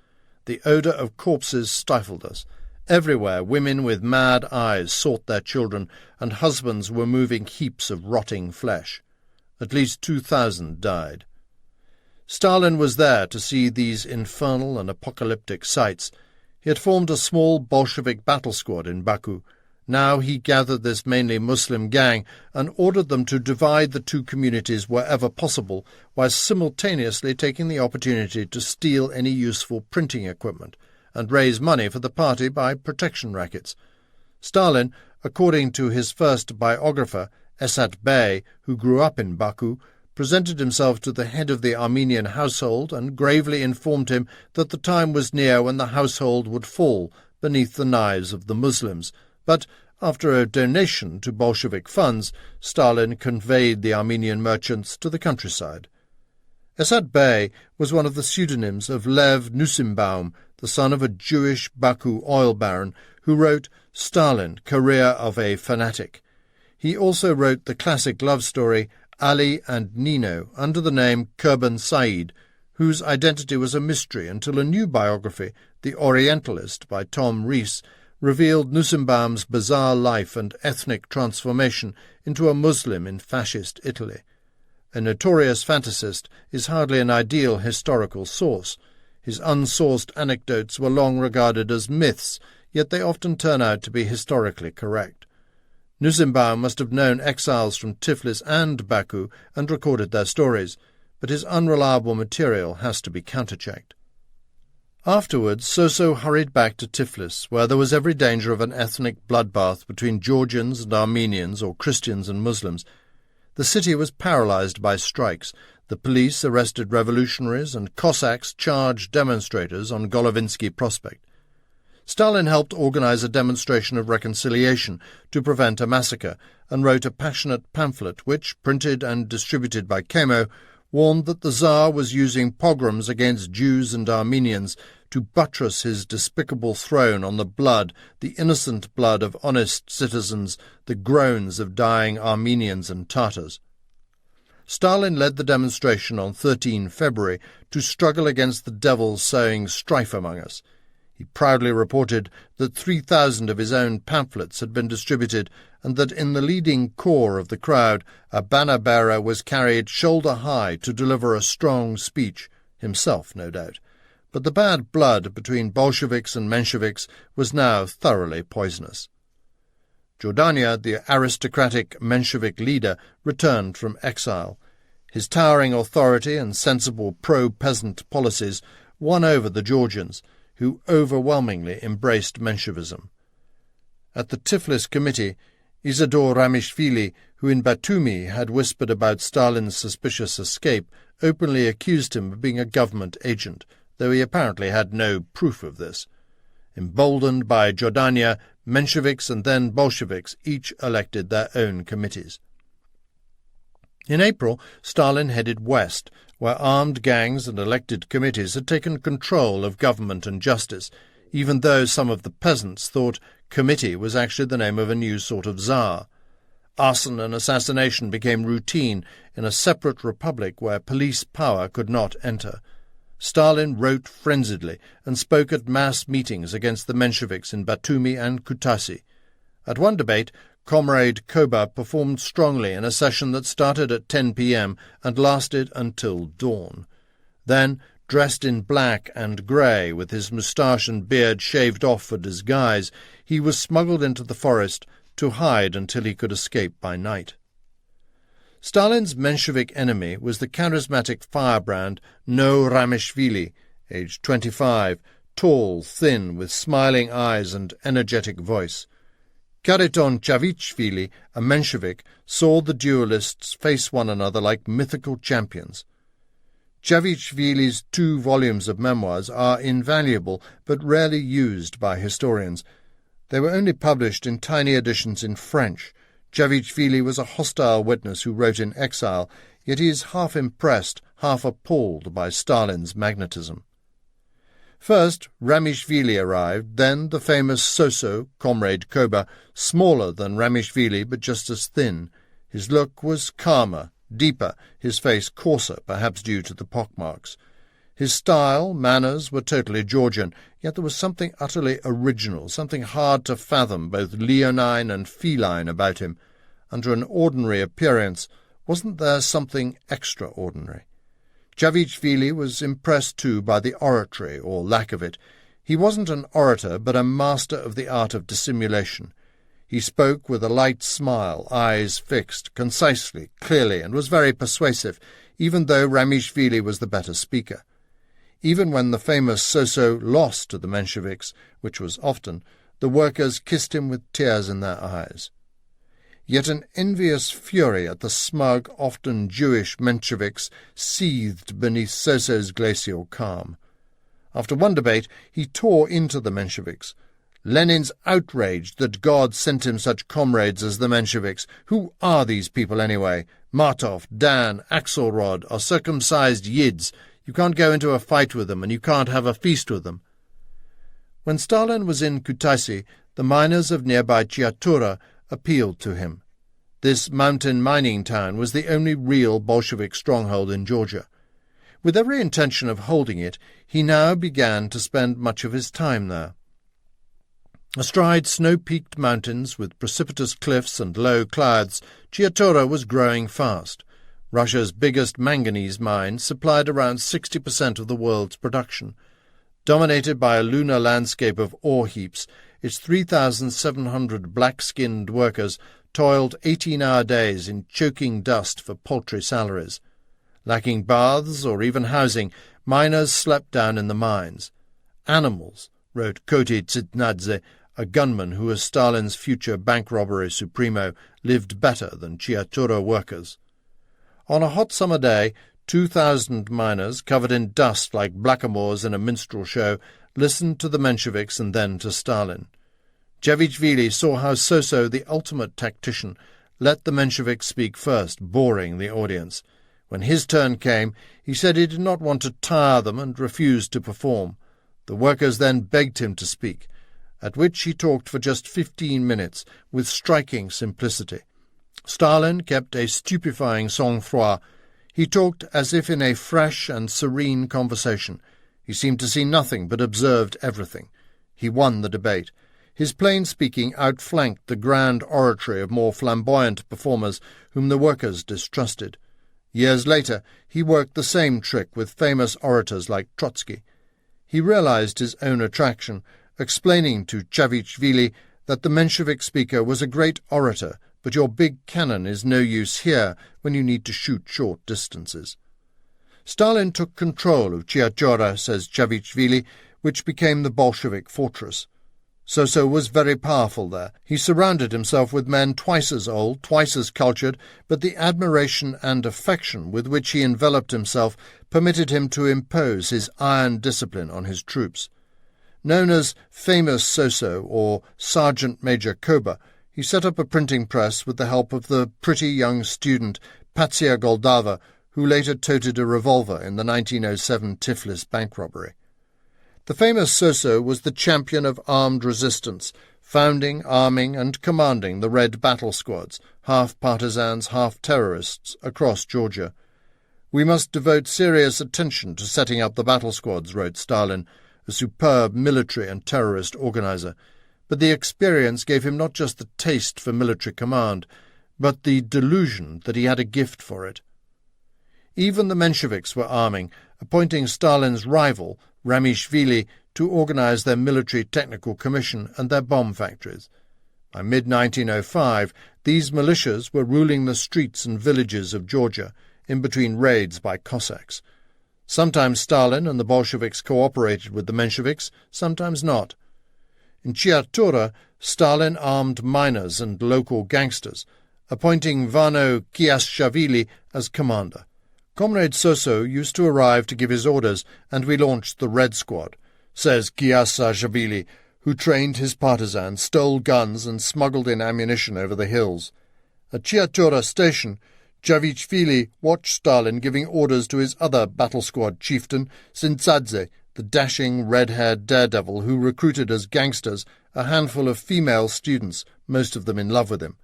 The odour of corpses stifled us. Everywhere women with mad eyes sought their children, and husbands were moving heaps of rotting flesh. At least 2,000 died." Stalin was there to see these infernal and apocalyptic sights. He had formed a small Bolshevik battle squad in Baku. Now he gathered this mainly Muslim gang and ordered them to divide the two communities wherever possible, while simultaneously taking the opportunity to steal any useful printing equipment and raise money for the party by protection rackets. Stalin, according to his first biographer, Esat Bey, who grew up in Baku, presented himself to the head of the Armenian household and gravely informed him that the time was near when the household would fall beneath the knives of the Muslims. But after a donation to Bolshevik funds, Stalin conveyed the Armenian merchants to the countryside. Esad Bey was one of the pseudonyms of Lev Nusimbaum, the son of a Jewish Baku oil baron who wrote Stalin, Career of a Fanatic. He also wrote the classic love story Ali and Nino under the name Kurban Said, whose identity was a mystery until a new biography, The Orientalist by Tom Rees, revealed Nusimbaum's bizarre life and ethnic transformation into a Muslim in fascist Italy. A notorious fantasist is hardly an ideal historical source. His unsourced anecdotes were long regarded as myths, yet they often turn out to be historically correct. Nusimbaum must have known exiles from Tiflis and Baku and recorded their stories, but his unreliable material has to be counterchecked. Afterwards, Soso hurried back to Tiflis, where there was every danger of an ethnic bloodbath between Georgians and Armenians or Christians and Muslims. The city was paralyzed by strikes. The police arrested revolutionaries and Cossacks charged demonstrators on Golovinsky Prospect. Stalin helped organize a demonstration of reconciliation to prevent a massacre and wrote a passionate pamphlet which, printed and distributed by Kemo, warned that the Tsar was using pogroms against Jews and Armenians to buttress his despicable throne on the blood, the innocent blood of honest citizens, the groans of dying Armenians and Tatars. Stalin led the demonstration on 13 February to struggle against the devil sowing strife among us. He proudly reported that 3,000 of his own pamphlets had been distributed and that in the leading corps of the crowd a banner-bearer was carried shoulder-high to deliver a strong speech, himself, no doubt. But the bad blood between Bolsheviks and Mensheviks was now thoroughly poisonous. Jordania, the aristocratic Menshevik leader, returned from exile. His towering authority and sensible pro-peasant policies won over the Georgians, who overwhelmingly embraced Menshevism. At the Tiflis Committee, Isidor Ramishvili, who in Batumi had whispered about Stalin's suspicious escape, openly accused him of being a government agent, though he apparently had no proof of this. Emboldened by Jordania, Mensheviks and then Bolsheviks each elected their own committees. In April, Stalin headed west, where armed gangs and elected committees had taken control of government and justice, even though some of the peasants thought committee was actually the name of a new sort of Tsar. Arson and assassination became routine in a separate republic where police power could not enter. Stalin wrote frenziedly and spoke at mass meetings against the Mensheviks in Batumi and Kutaisi. At one debate, Comrade Koba performed strongly in a session that started at 10 p.m. and lasted until dawn. Then, dressed in black and grey, with his moustache and beard shaved off for disguise, he was smuggled into the forest to hide until he could escape by night. Stalin's Menshevik enemy was the charismatic firebrand No Ramishvili, aged 25, tall, thin, with smiling eyes and energetic voice. Khariton Chavichvili, a Menshevik, saw the duelists face one another like mythical champions. Chavichvili's 2 volumes of memoirs are invaluable but rarely used by historians. They were only published in tiny editions in French. Chavichvili was a hostile witness who wrote in exile, yet he is half impressed, half appalled by Stalin's magnetism. First, Ramishvili arrived, then the famous Soso, Comrade Koba, smaller than Ramishvili but just as thin. His look was calmer, deeper, his face coarser, perhaps due to the pockmarks. His style, manners were totally Georgian, yet there was something utterly original, something hard to fathom, both leonine and feline about him. Under an ordinary appearance, wasn't there something extraordinary? Chavichvili was impressed too by the oratory, or lack of it. He wasn't an orator, but a master of the art of dissimulation. He spoke with a light smile, eyes fixed, concisely, clearly, and was very persuasive, even though Ramishvili was the better speaker. Even when the famous Soso lost to the Mensheviks, which was often, the workers kissed him with tears in their eyes. Yet an envious fury at the smug, often Jewish Mensheviks seethed beneath Soso's glacial calm. After one debate, he tore into the Mensheviks. Lenin's outraged that God sent him such comrades as the Mensheviks. Who are these people anyway? Martov, Dan, Axelrod are circumcised Yids. You can't go into a fight with them, and you can't have a feast with them. When Stalin was in Kutaisi, the miners of nearby Chiatura appealed to him. This mountain mining town was the only real Bolshevik stronghold in Georgia. With every intention of holding it, he now began to spend much of his time there. Astride snow-peaked mountains with precipitous cliffs and low clouds, Chiatura was growing fast. Russia's biggest manganese mine supplied around 60% of the world's production. Dominated by a lunar landscape of ore heaps, its 3,700 black-skinned workers toiled 18-hour days in choking dust for paltry salaries. Lacking baths or even housing, miners slept down in the mines. Animals, wrote Koti Tsitnadze, a gunman who was Stalin's future bank robbery supremo, lived better than Chiatura workers. On a hot summer day, 2,000 miners, covered in dust like blackamoors in a minstrel show, listened to the Mensheviks and then to Stalin. Javishvili saw how Soso, the ultimate tactician, let the Mensheviks speak first, boring the audience. When his turn came, he said he did not want to tire them and refused to perform. The workers then begged him to speak, at which he talked for just 15 minutes, with striking simplicity. Stalin kept a stupefying sang-froid. He talked as if in a fresh and serene conversation. He seemed to see nothing but observed everything. He won the debate. His plain speaking outflanked the grand oratory of more flamboyant performers whom the workers distrusted. Years later, he worked the same trick with famous orators like Trotsky. He realized his own attraction, explaining to Javishvili that the Menshevik speaker was a great orator, but your big cannon is no use here when you need to shoot short distances. Stalin took control of Chiatura, says Javishvili, which became the Bolshevik fortress. Soso was very powerful there. He surrounded himself with men twice as old, twice as cultured, but the admiration and affection with which he enveloped himself permitted him to impose his iron discipline on his troops. Known as Famous Soso or Sergeant Major Koba, he set up a printing press with the help of the pretty young student Patsia Goldava, who later toted a revolver in the 1907 Tiflis bank robbery. The famous Soso was the champion of armed resistance, founding, arming, and commanding the Red Battle Squads, half partisans, half terrorists, across Georgia. We must devote serious attention to setting up the battle squads, wrote Stalin, a superb military and terrorist organizer. But the experience gave him not just the taste for military command, but the delusion that he had a gift for it. Even the Mensheviks were arming, appointing Stalin's rival, Ramishvili, to organize their military technical commission and their bomb factories. By mid-1905, these militias were ruling the streets and villages of Georgia, in between raids by Cossacks. Sometimes Stalin and the Bolsheviks cooperated with the Mensheviks, sometimes not. In Chiatura, Stalin armed miners and local gangsters, appointing Vano Kiashvili as commander. Comrade Soso used to arrive to give his orders, and we launched the Red Squad, says Kiashvili, who trained his partisans, stole guns, and smuggled in ammunition over the hills. At Chiatura station, Javishvili watched Stalin giving orders to his other battle squad chieftain, Sintzadze, the dashing, red-haired daredevil who recruited as gangsters a handful of female students, most of them in love with him.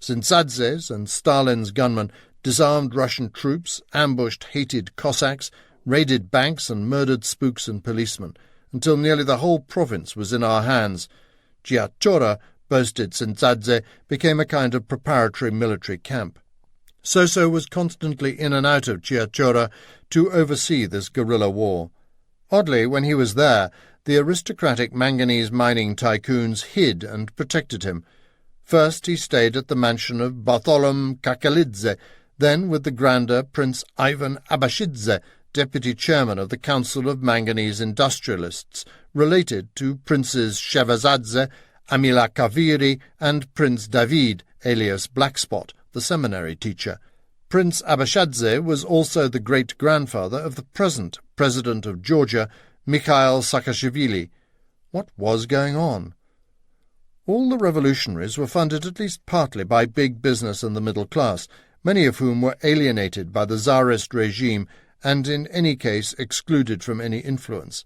Sintzadze's and Stalin's gunmen disarmed Russian troops, ambushed hated Cossacks, raided banks and murdered spooks and policemen, until nearly the whole province was in our hands. Chiatura, boasted Sintzadze, became a kind of preparatory military camp. Soso was constantly in and out of Chiatura to oversee this guerrilla war. Oddly, when he was there, the aristocratic manganese mining tycoons hid and protected him. First he stayed at the mansion of Bartholom Kakalidze, then with the grander Prince Ivan Abashidze, deputy chairman of the Council of Manganese Industrialists, related to Princes Shevazadze, Amila Kaviri, and Prince David, alias Blackspot, the seminary teacher. Prince Abashadze was also the great-grandfather of the present President of Georgia, Mikhail Saakashvili. What was going on? All the revolutionaries were funded at least partly by big business and the middle class, many of whom were alienated by the Tsarist regime and in any case excluded from any influence.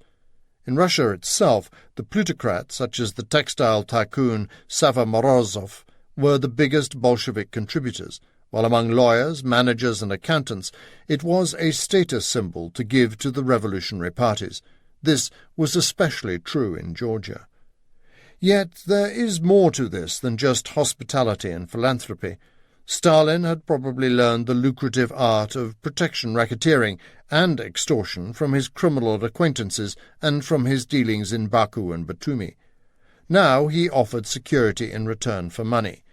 In Russia itself, the plutocrats, such as the textile tycoon Sava Morozov, were the biggest Bolshevik contributors, while among lawyers, managers and accountants it was a status symbol to give to the revolutionary parties. This was especially true in Georgia. Yet there is more to this than just hospitality and philanthropy. Stalin had probably learned the lucrative art of protection racketeering and extortion from his criminal acquaintances and from his dealings in Baku and Batumi. Now he offered security in return for money.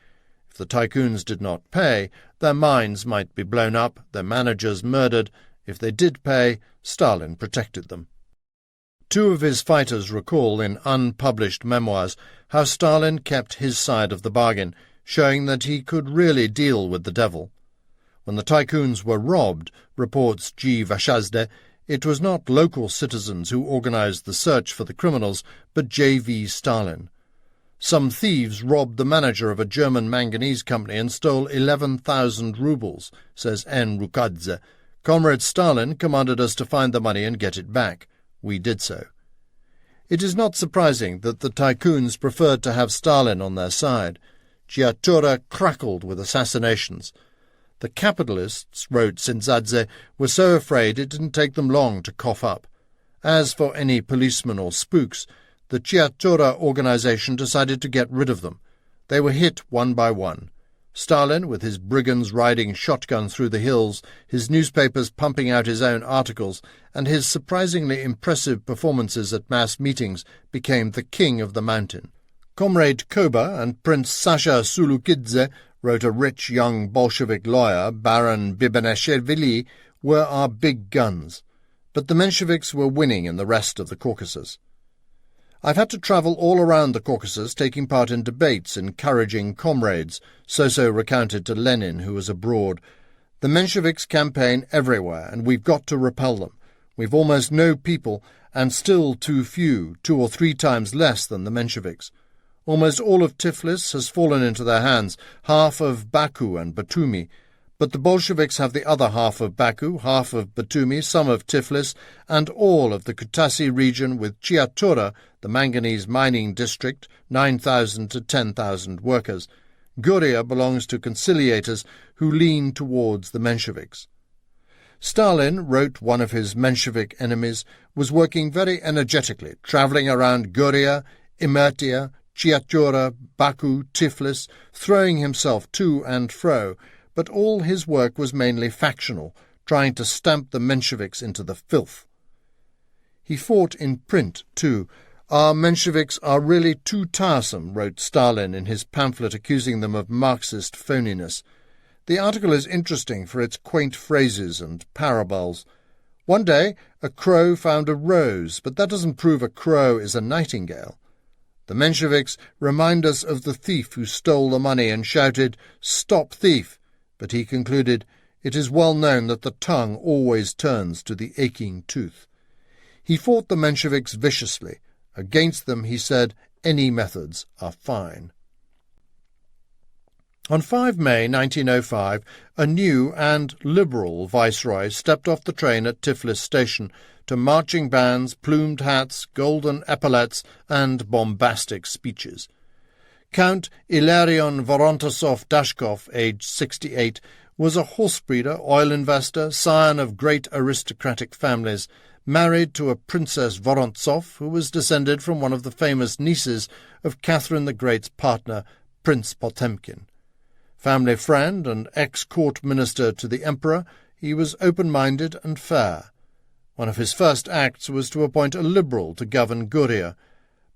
If the tycoons did not pay, their mines might be blown up, their managers murdered. If they did pay, Stalin protected them. Two of his fighters recall in unpublished memoirs how Stalin kept his side of the bargain, showing that he could really deal with the devil. When the tycoons were robbed, reports G. Vashazde, it was not local citizens who organized the search for the criminals, but J.V. Stalin. Some thieves robbed the manager of a German manganese company and stole 11,000 rubles, says N. Rukadze. Comrade Stalin commanded us to find the money and get it back. We did so. It is not surprising that the tycoons preferred to have Stalin on their side. Chiatura crackled with assassinations. The capitalists, wrote Sindzadze, were so afraid it didn't take them long to cough up. As for any policemen or spooks, the Chiatura organization decided to get rid of them. They were hit one by one. Stalin, with his brigands riding shotgun through the hills, his newspapers pumping out his own articles, and his surprisingly impressive performances at mass meetings, became the king of the mountain. Comrade Koba and Prince Sasha Sulukidze, wrote a rich young Bolshevik lawyer, Baron Bibanashvili, were our big guns. But the Mensheviks were winning in the rest of the Caucasus. I've had to travel all around the Caucasus, taking part in debates, encouraging comrades, Soso recounted to Lenin, who was abroad. The Mensheviks campaign everywhere, and we've got to repel them. We've almost no people, and still too few, 2 or 3 times less than the Mensheviks. Almost all of Tiflis has fallen into their hands, half of Baku and Batumi. But the Bolsheviks have the other half of Baku, half of Batumi, some of Tiflis, and all of the Kutaisi region with Chiatura, the manganese mining district, 9,000 to 10,000 workers. Guria belongs to conciliators who lean towards the Mensheviks. Stalin, wrote one of his Menshevik enemies, was working very energetically, travelling around Guria, Imertia, Chiatura, Baku, Tiflis, throwing himself to and fro, but all his work was mainly factional, trying to stamp the Mensheviks into the filth. He fought in print, too. Our Mensheviks are really too tiresome, wrote Stalin in his pamphlet accusing them of Marxist phoniness. The article is interesting for its quaint phrases and parables. One day a crow found a rose, but that doesn't prove a crow is a nightingale. The Mensheviks remind us of the thief who stole the money and shouted, "Stop thief!" But he concluded, "It is well known that the tongue always turns to the aching tooth." He fought the Mensheviks viciously. Against them, he said, any methods are fine. On 5 May 1905, a new and liberal viceroy stepped off the train at Tiflis station to marching bands, plumed hats, golden epaulets, and bombastic speeches. Count Ilarion Vorontsov-Dashkov, aged 68, was a horse-breeder, oil investor, scion of great aristocratic families, married to a Princess Vorontsov, who was descended from one of the famous nieces of Catherine the Great's partner, Prince Potemkin. Family friend and ex-court minister to the emperor, he was open-minded and fair. One of his first acts was to appoint a liberal to govern Guria,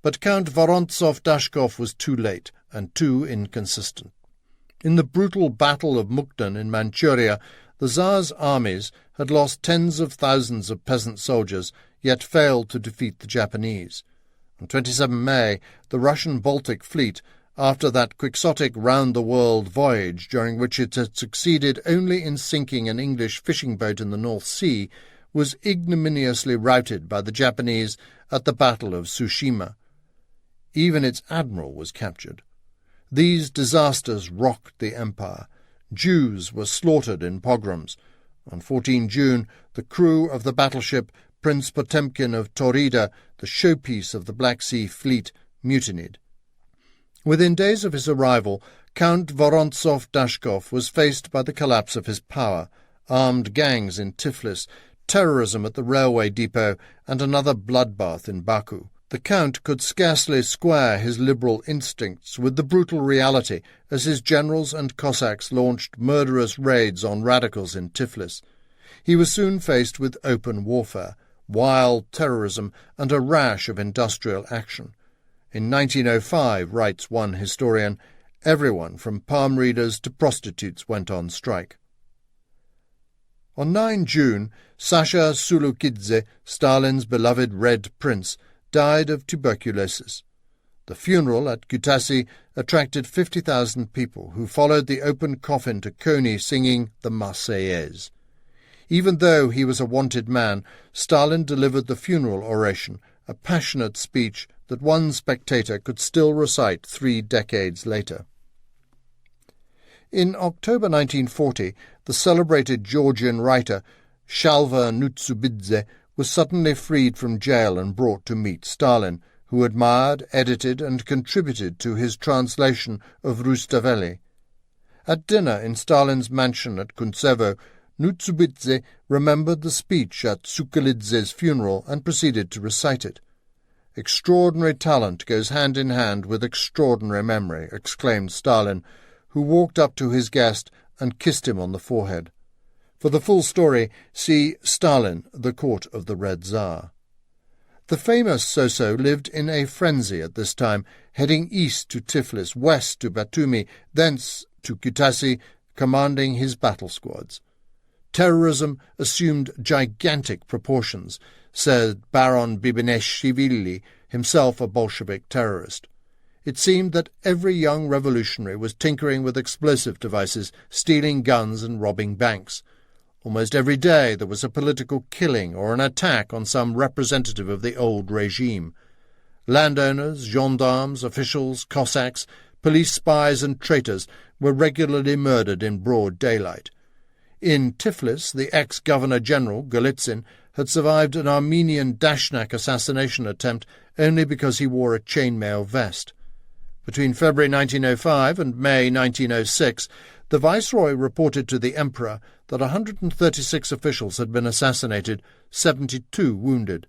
but Count Vorontsov-Dashkov was too late and too inconsistent. In the brutal Battle of Mukden in Manchuria, the Tsar's armies had lost tens of thousands of peasant soldiers, yet failed to defeat the Japanese. On 27 May, the Russian Baltic fleet, after that quixotic round-the-world voyage during which it had succeeded only in sinking an English fishing boat in the North Sea, was ignominiously routed by the Japanese at the Battle of Tsushima. Even its admiral was captured. These disasters rocked the empire. Jews were slaughtered in pogroms. On 14 June, the crew of the battleship Prince Potemkin of Taurida, the showpiece of the Black Sea Fleet, mutinied. Within days of his arrival, Count Vorontsov-Dashkov was faced by the collapse of his power, armed gangs in Tiflis, terrorism at the railway depot, and another bloodbath in Baku. The Count could scarcely square his liberal instincts with the brutal reality as his generals and Cossacks launched murderous raids on radicals in Tiflis. He was soon faced with open warfare, wild terrorism, and a rash of industrial action. In 1905, writes one historian, everyone from palm readers to prostitutes went on strike. On 9 June, Sasha Sulukidze, Stalin's beloved Red Prince, died of tuberculosis. The funeral at Kutaisi attracted 50,000 people who followed the open coffin to Kony singing the Marseillaise. Even though he was a wanted man, Stalin delivered the funeral oration, a passionate speech that one spectator could still recite 3 decades later. In October 1940, the celebrated Georgian writer Shalva Nutsubidze was suddenly freed from jail and brought to meet Stalin, who admired, edited, and contributed to his translation of Rustaveli. At dinner in Stalin's mansion at Kuntsevo, Nutsubidze remembered the speech at Sukalidze's funeral and proceeded to recite it. "Extraordinary talent goes hand in hand with extraordinary memory," exclaimed Stalin, who walked up to his guest and kissed him on the forehead. For the full story, see Stalin, the Court of the Red Tsar. The famous Soso lived in a frenzy at this time, heading east to Tiflis, west to Batumi, thence to Kutaisi, commanding his battle squads. Terrorism assumed gigantic proportions, said Baron Bibeneshvili, himself a Bolshevik terrorist. It seemed that every young revolutionary was tinkering with explosive devices, stealing guns and robbing banks. Almost every day there was a political killing or an attack on some representative of the old regime. Landowners, gendarmes, officials, Cossacks, police spies and traitors were regularly murdered in broad daylight. In Tiflis, the ex-governor-general, Golitsyn, had survived an Armenian Dashnak assassination attempt only because he wore a chainmail vest. Between February 1905 and May 1906, the Viceroy reported to the Emperor that 136 officials had been assassinated, 72 wounded.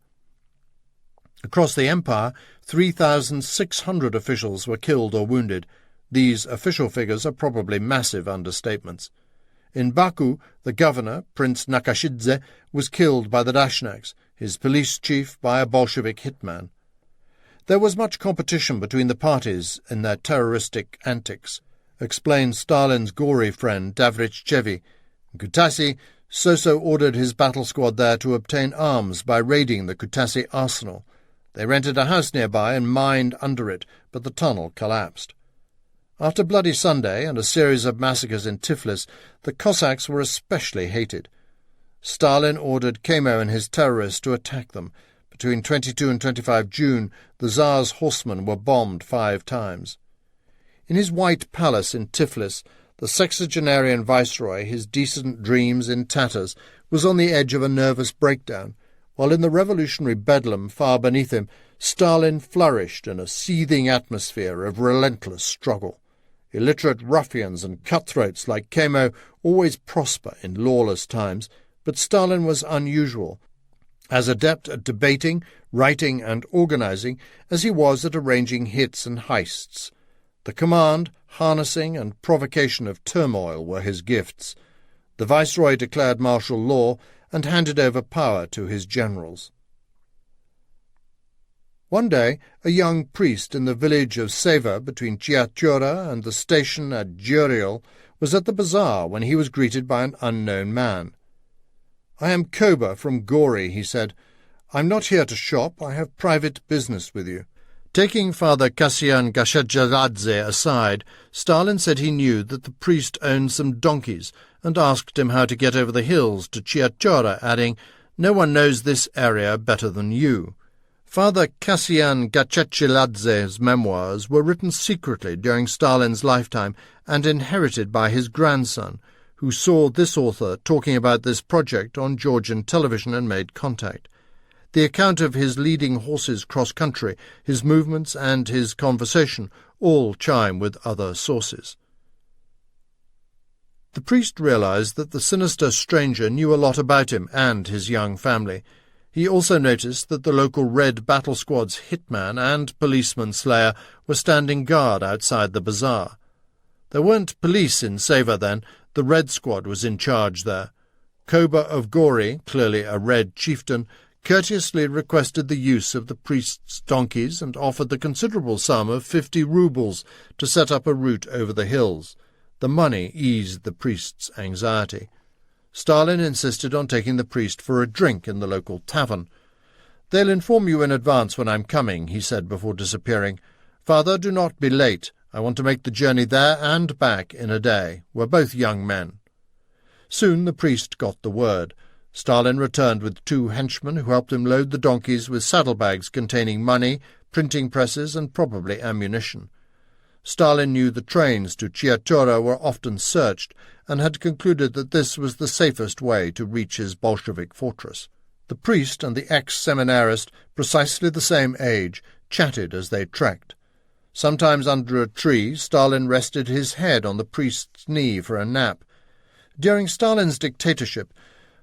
Across the Empire, 3,600 officials were killed or wounded. These official figures are probably massive understatements. In Baku, the governor, Prince Nakashidze, was killed by the Dashnaks, his police chief by a Bolshevik hitman. There was much competition between the parties in their terroristic antics, explained Stalin's gory friend Davrichchevi. In Kutaisi, Soso ordered his battle squad there to obtain arms by raiding the Kutaisi arsenal. They rented a house nearby and mined under it, but the tunnel collapsed. After Bloody Sunday and a series of massacres in Tiflis, the Cossacks were especially hated. Stalin ordered Kamo and his terrorists to attack them. Between 22 and 25 June, the Tsar's horsemen were bombed 5 times. In his White Palace in Tiflis, the sexagenarian viceroy, his decent dreams in tatters, was on the edge of a nervous breakdown, while in the revolutionary bedlam far beneath him, Stalin flourished in a seething atmosphere of relentless struggle. Illiterate ruffians and cutthroats like Kamo always prosper in lawless times, but Stalin was unusual, as adept at debating, writing, and organizing as he was at arranging hits and heists. The command, harnessing, and provocation of turmoil were his gifts. The viceroy declared martial law and handed over power to his generals. One day, a young priest in the village of Seva between Chiatura and the station at Giuriel was at the bazaar when he was greeted by an unknown man. "I am Koba from Gori," he said. "I'm not here to shop. I have private business with you." Taking Father Kasyan Gashadzaladze aside, Stalin said he knew that the priest owned some donkeys and asked him how to get over the hills to Chiatura, adding, "No one knows this area better than you." Father Kasyan Gachechiladze's memoirs were written secretly during Stalin's lifetime and inherited by his grandson, who saw this author talking about this project on Georgian television and made contact. The account of his leading horses cross-country, his movements and his conversation all chime with other sources. The priest realized that the sinister stranger knew a lot about him and his young family. He also noticed that the local Red Battle Squad's hitman and policeman slayer were standing guard outside the bazaar. There weren't police in Seva then. The Red Squad was in charge there. Koba of Gori, clearly a Red chieftain, courteously requested the use of the priest's donkeys and offered the considerable sum of 50 rubles to set up a route over the hills. The money eased the priest's anxiety. Stalin insisted on taking the priest for a drink in the local tavern. "They'll inform you in advance when I'm coming," he said before disappearing. "Father, do not be late. I want to make the journey there and back in a day. We're both young men." Soon the priest got the word. Stalin returned with 2 henchmen who helped him load the donkeys with saddlebags containing money, printing presses, and probably ammunition. Stalin knew the trains to Chiatura were often searched and had concluded that this was the safest way to reach his Bolshevik fortress. The priest and the ex-seminarist, precisely the same age, chatted as they trekked. Sometimes under a tree, Stalin rested his head on the priest's knee for a nap. During Stalin's dictatorship,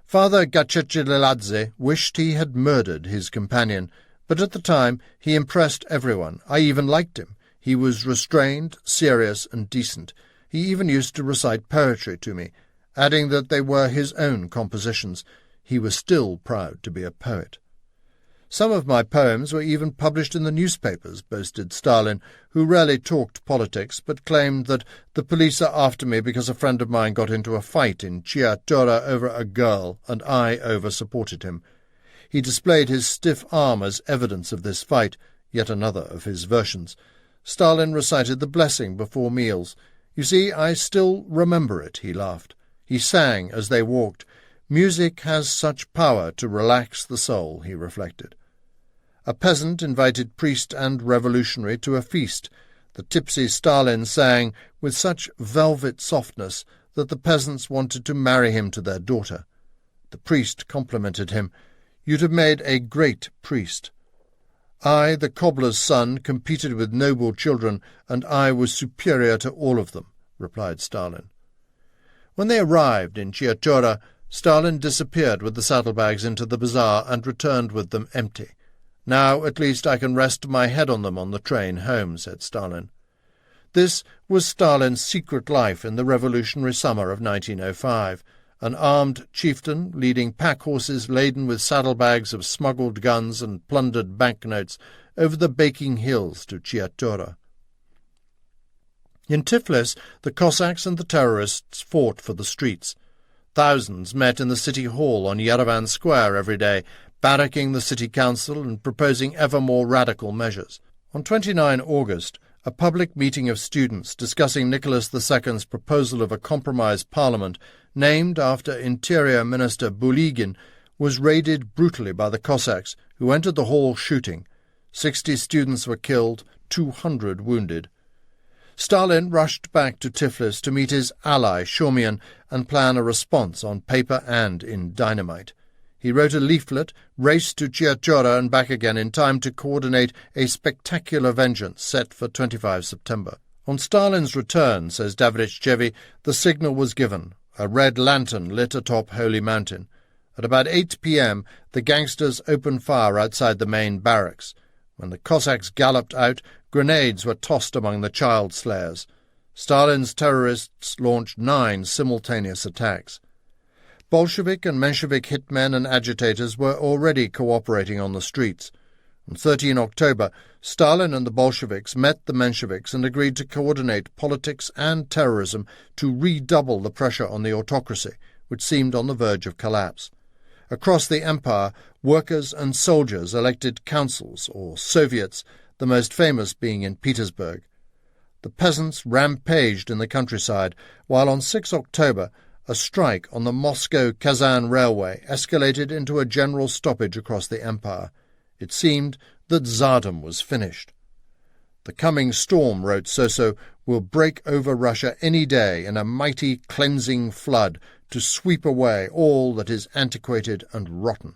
Father Gachechiladze wished he had murdered his companion, but at the time he impressed everyone. I even liked him. He was restrained, serious, and decent. He even used to recite poetry to me, adding that they were his own compositions. He was still proud to be a poet. "Some of my poems were even published in the newspapers," boasted Stalin, who rarely talked politics, but claimed that the police are after me because a friend of mine got into a fight in Chiatura over a girl, and I over-supported him. He displayed his stiff arm as evidence of this fight, yet another of his versions. Stalin recited the blessing before meals. "You see, I still remember it," he laughed. He sang as they walked. "Music has such power to relax the soul," he reflected. A peasant invited priest and revolutionary to a feast. The tipsy Stalin sang with such velvet softness that the peasants wanted to marry him to their daughter. The priest complimented him. "You'd have made a great priest." "I, the cobbler's son, competed with noble children, and I was superior to all of them," replied Stalin. When they arrived in Chiatura, Stalin disappeared with the saddlebags into the bazaar and returned with them empty. "Now at least I can rest my head on them on the train home," said Stalin. This was Stalin's secret life in the revolutionary summer of 1905. An armed chieftain leading pack-horses laden with saddlebags of smuggled guns and plundered banknotes over the baking hills to Chiatura. In Tiflis, the Cossacks and the terrorists fought for the streets. Thousands met in the city hall on Yerevan Square every day, barracking the city council and proposing ever more radical measures. On 29 August, a public meeting of students discussing Nicholas II's proposal of a compromise parliament named after Interior Minister Buligin was raided brutally by the Cossacks, who entered the hall shooting. 60 students were killed, 200 wounded. Stalin rushed back to Tiflis to meet his ally Shurmian and plan a response on paper and in dynamite. He wrote a leaflet, raced to Chiatura and back again in time to coordinate a spectacular vengeance set for 25 September. On Stalin's return, says Davrichevi, the signal was given. A red lantern lit atop Holy Mountain. At about 8 p.m., the gangsters opened fire outside the main barracks. When the Cossacks galloped out, grenades were tossed among the child slayers. Stalin's terrorists launched 9 simultaneous attacks. Bolshevik and Menshevik hitmen and agitators were already cooperating on the streets. On 13 October, Stalin and the Bolsheviks met the Mensheviks and agreed to coordinate politics and terrorism to redouble the pressure on the autocracy, which seemed on the verge of collapse. Across the empire, workers and soldiers elected councils, or Soviets, the most famous being in Petersburg. The peasants rampaged in the countryside, while on 6 October, a strike on the Moscow-Kazan railway escalated into a general stoppage across the empire. It seemed that Tsardom was finished. "The coming storm," wrote Soso, "will break over Russia any day in a mighty cleansing flood to sweep away all that is antiquated and rotten."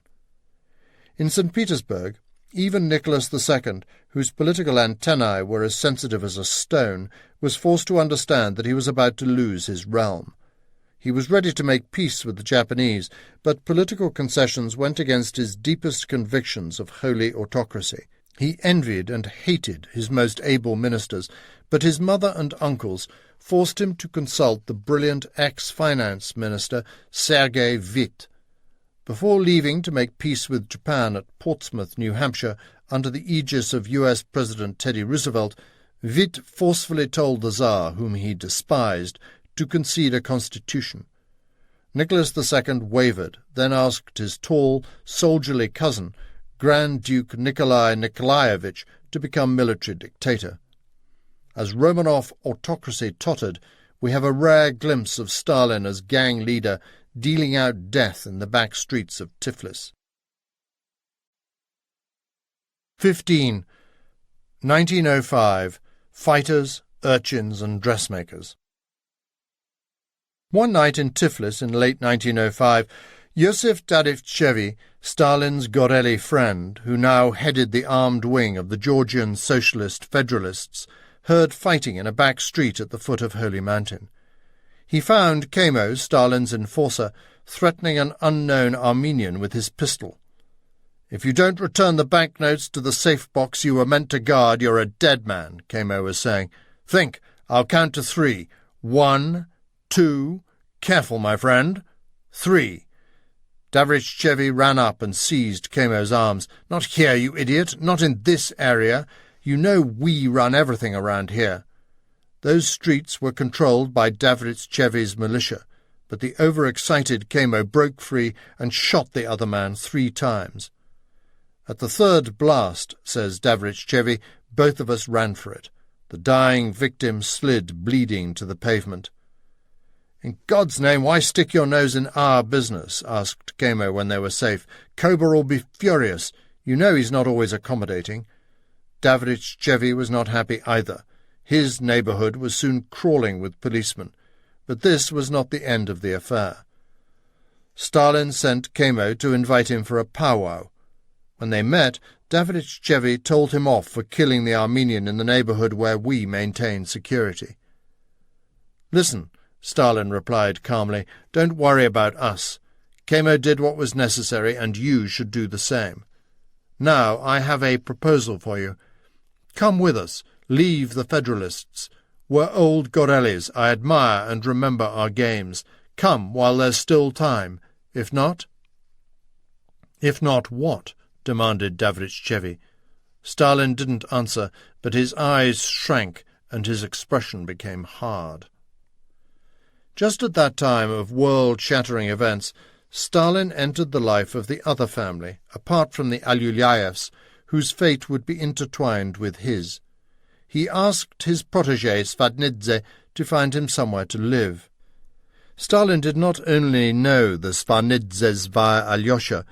In St. Petersburg, even Nicholas II, whose political antennae were as sensitive as a stone, was forced to understand that he was about to lose his realm. He was ready to make peace with the Japanese, but political concessions went against his deepest convictions of holy autocracy. He envied and hated his most able ministers, but his mother and uncles forced him to consult the brilliant ex-finance minister Sergei Witte. Before leaving to make peace with Japan at Portsmouth, New Hampshire, under the aegis of U.S. President Teddy Roosevelt, Witte forcefully told the Tsar, whom he despised, to concede a constitution. Nicholas II wavered, then asked his tall, soldierly cousin, Grand Duke Nikolai Nikolaevich, to become military dictator. As Romanov autocracy tottered, we have a rare glimpse of Stalin as gang leader, dealing out death in the back streets of Tiflis. 15. 1905. Fighters, Urchins and Dressmakers. One night in Tiflis in late 1905, Joseph Stalin, Stalin's Goreli friend, who now headed the armed wing of the Georgian Socialist Federalists, heard fighting in a back street at the foot of Holy Mountain. He found Kamo, Stalin's enforcer, threatening an unknown Armenian with his pistol. "If you don't return the banknotes to the safe box you were meant to guard, you're a dead man," Kamo was saying. "Think, I'll count to 3. 1, 2, careful, my friend. 3. Davrichevi ran up and seized Kamo's arms. "Not here, you idiot! Not in this area! You know we run everything around here." Those streets were controlled by Davrichevi's militia, but the overexcited Kamo broke free and shot the other man 3 times. "At the 3rd blast," says Davrichevi, "both of us ran for it. The dying victim slid bleeding to the pavement." "In God's name, why stick your nose in our business?" asked Kamo when they were safe. "Kober'll be furious. You know he's not always accommodating." Davrichevi was not happy either. His neighbourhood was soon crawling with policemen. But this was not the end of the affair. Stalin sent Kamo to invite him for a powwow. When they met, Davrichevi told him off for killing the Armenian in the neighbourhood where we maintained security. "Listen," Stalin replied calmly, "don't worry about us. Kamo did what was necessary, and you should do the same. Now I have a proposal for you. Come with us. Leave the Federalists. We're old Gorelis. I admire and remember our games. Come while there's still time. If not—" "If not what?" demanded Davrichevi. Stalin didn't answer, but his eyes shrank and his expression became hard. Just at that time of world-shattering events, Stalin entered the life of the other family, apart from the Alyulaevs, whose fate would be intertwined with his. He asked his protégé Svanidze to find him somewhere to live. Stalin did not only know the Svanidzes via Alyosha.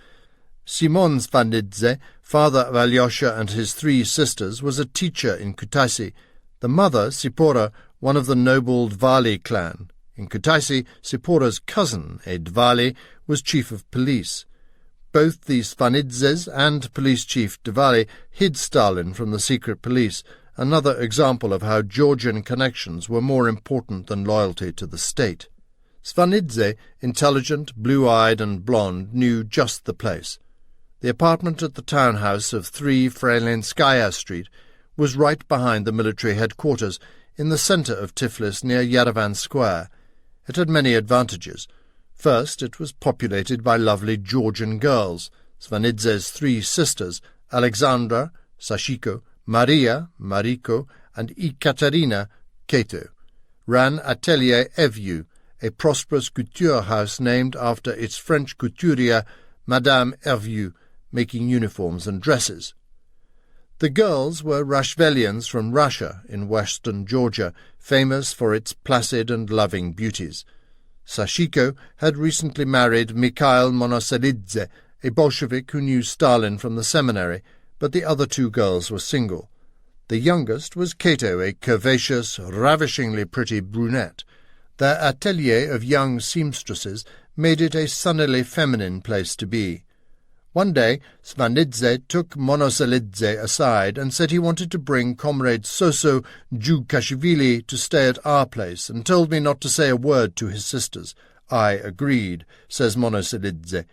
Simon Svanidze, father of Alyosha and his 3 sisters, was a teacher in Kutaisi. The mother, Sipora, one of the noble Dvali clan. In Kutaisi, Sipora's cousin, a Dvali, was chief of police. Both the Svanidzes and police chief Dvali hid Stalin from the secret police, another example of how Georgian connections were more important than loyalty to the state. Svanidze, intelligent, blue-eyed and blonde, knew just the place. The apartment at the townhouse of 3 Frelinskaya Street was right behind the military headquarters, in the centre of Tiflis near Yerevan Square. It had many advantages. First, it was populated by lovely Georgian girls. Svanidze's 3 sisters, Alexandra, Sashiko, Maria, Mariko, and Ekaterina, Kato, ran Atelier Evieu, a prosperous couture house named after its French couturier, Madame Hervieux, making uniforms and dresses. The girls were Rashvelians from Russia in western Georgia, famous for its placid and loving beauties. Sashiko had recently married Mikhail Monoselidze, a Bolshevik who knew Stalin from the seminary, but the other 2 girls were single. The youngest was Cato, a curvaceous, ravishingly pretty brunette. Their atelier of young seamstresses made it a sunnily feminine place to be. One day Svanidze took Monoselidze aside and said he wanted to bring Comrade Soso Djukashvili to stay at our place, and told me not to say a word to his sisters. I agreed, says Monoselidze.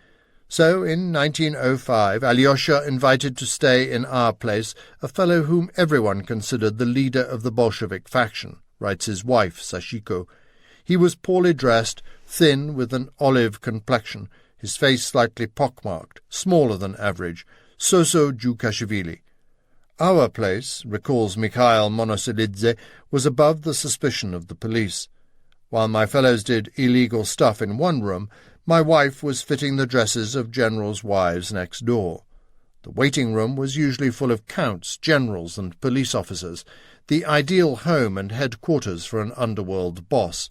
So in 1905 Alyosha invited to stay in our place a fellow whom everyone considered the leader of the Bolshevik faction, writes his wife Sashiko. He was poorly dressed, thin, with an olive complexion, his face slightly pockmarked, smaller than average, Soso Djukashvili. Our place, recalls Mikhail Monoselidze, was above the suspicion of the police. While my fellows did illegal stuff in one room, my wife was fitting the dresses of generals' wives next door. The waiting room was usually full of counts, generals, and police officers, the ideal home and headquarters for an underworld boss.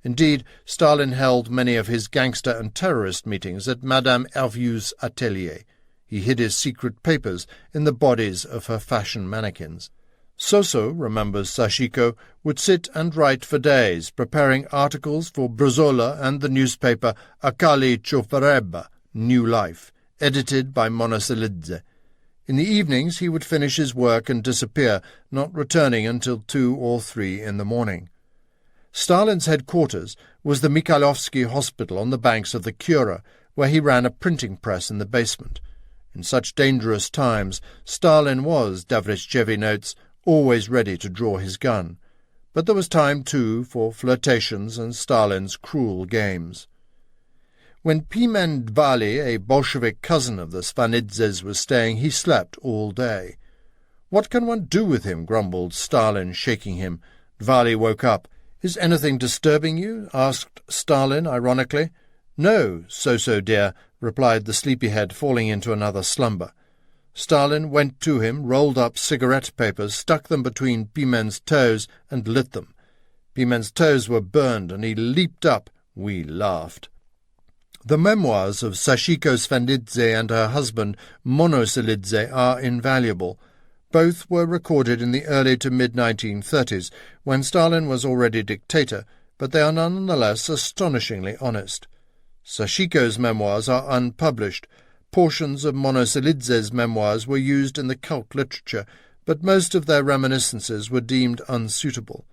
Indeed, Stalin held many of his gangster and terrorist meetings at Madame Hervieux's atelier. He hid his secret papers in the bodies of her fashion mannequins. Soso, remembers Sashiko, would sit and write for days, preparing articles for Brzola and the newspaper Akali Chofareba, New Life, edited by Monoselidze. In the evenings he would finish his work and disappear, not returning until 2 or 3 in the morning. Stalin's headquarters was the Mikhailovsky Hospital on the banks of the Kura, where he ran a printing press in the basement. In such dangerous times, Stalin was, Davrichevi notes, always ready to draw his gun. But there was time, too, for flirtations and Stalin's cruel games. When Pimen Dvali, a Bolshevik cousin of the Svanidzes, was staying, he slept all day. "What can one do with him?" grumbled Stalin, shaking him. Dvali woke up. "Is anything disturbing you?" asked Stalin, ironically. "No, Soso dear," replied the sleepyhead, falling into another slumber. Stalin went to him, rolled up cigarette papers, stuck them between Pimen's toes, and lit them. Pimen's toes were burned, and he leaped up. We laughed. The memoirs of Sashiko Svanidze and her husband Monoselidze are invaluable. Both were recorded in the early to mid-1930s, when Stalin was already dictator, but they are nonetheless astonishingly honest. Sashiko's memoirs are unpublished. Portions of Monoselidze's memoirs were used in the cult literature, but most of their reminiscences were deemed unsuitable.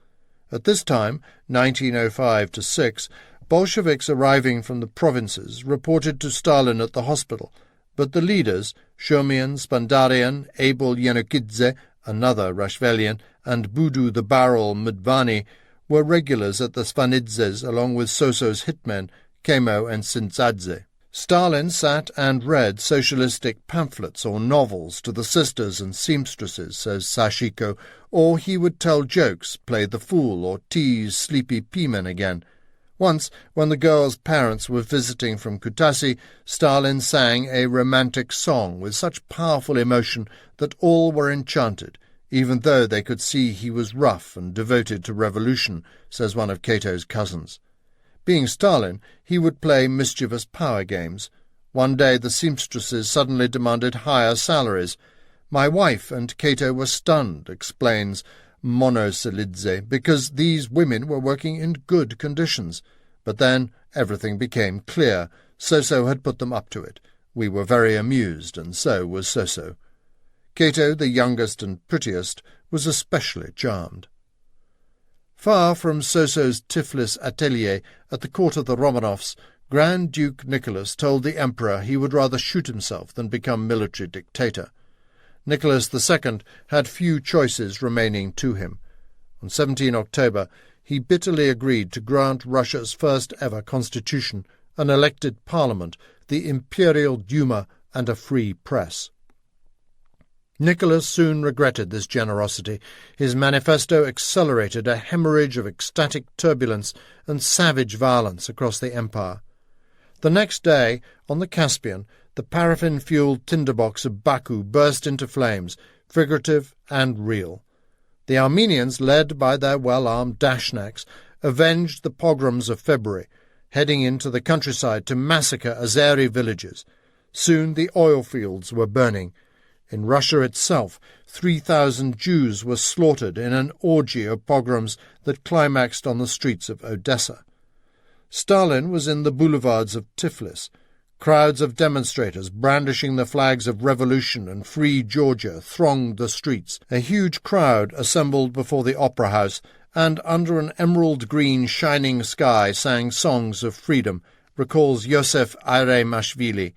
At this time, 1905-6, Bolsheviks arriving from the provinces reported to Stalin at the hospital, but the leaders, Shomian, Spandarian, Abel Yenokidze, another Rashvelian, and Budu the Barrel Mudvani, were regulars at the Svanidzes along with Soso's hitmen, Kemo and Sintzadze. Stalin sat and read socialistic pamphlets or novels to the sisters and seamstresses, says Sashiko, or he would tell jokes, play the fool, or tease sleepy Pimen again. Once, when the girls' parents were visiting from Kutaisi, Stalin sang a romantic song with such powerful emotion that all were enchanted, even though they could see he was rough and devoted to revolution, says one of Cato's cousins. Being Stalin, he would play mischievous power games. One day the seamstresses suddenly demanded higher salaries. "My wife and Cato were stunned," explains Monoselidze, because these women were working in good conditions. But then everything became clear. Soso had put them up to it. We were very amused, and so was Soso. Cato, the youngest and prettiest, was especially charmed. Far from Soso's Tiflis atelier at the court of the Romanovs, Grand Duke Nicholas told the Emperor he would rather shoot himself than become military dictator. Nicholas II had few choices remaining to him. On 17 October, he bitterly agreed to grant Russia's first-ever constitution, an elected parliament, the Imperial Duma, and a free press. Nicholas soon regretted this generosity. His manifesto accelerated a hemorrhage of ecstatic turbulence and savage violence across the empire. The next day, on the Caspian, the paraffin-fueled tinderbox of Baku burst into flames, figurative and real. The Armenians, led by their well-armed Dashnaks, avenged the pogroms of February, heading into the countryside to massacre Azeri villages. Soon the oil fields were burning. In Russia itself, 3,000 Jews were slaughtered in an orgy of pogroms that climaxed on the streets of Odessa. Stalin was in the boulevards of Tiflis. Crowds of demonstrators brandishing the flags of revolution and free Georgia thronged the streets. A huge crowd assembled before the opera house and under an emerald-green shining sky sang songs of freedom, recalls Joseph Mashvili.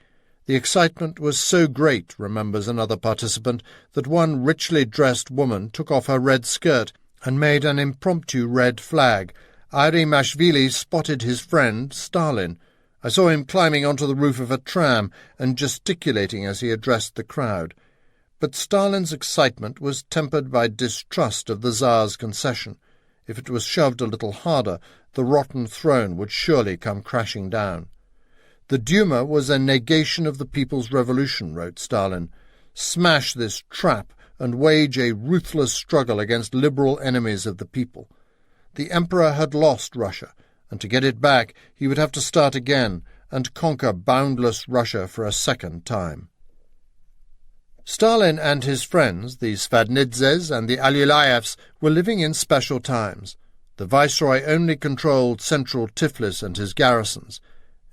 The excitement was so great, remembers another participant, that one richly dressed woman took off her red skirt and made an impromptu red flag. Mashvili spotted his friend Stalin. I saw him climbing onto the roof of a tram and gesticulating as he addressed the crowd. But Stalin's excitement was tempered by distrust of the Tsar's concession. If it was shoved a little harder, the rotten throne would surely come crashing down. The Duma was a negation of the people's revolution, wrote Stalin. Smash this trap and wage a ruthless struggle against liberal enemies of the people. The Emperor had lost Russia, and to get it back he would have to start again and conquer boundless Russia for a second time. Stalin and his friends, the Svadnidzes and the Alyulaevs, were living in special times. The viceroy only controlled central Tiflis and his garrisons.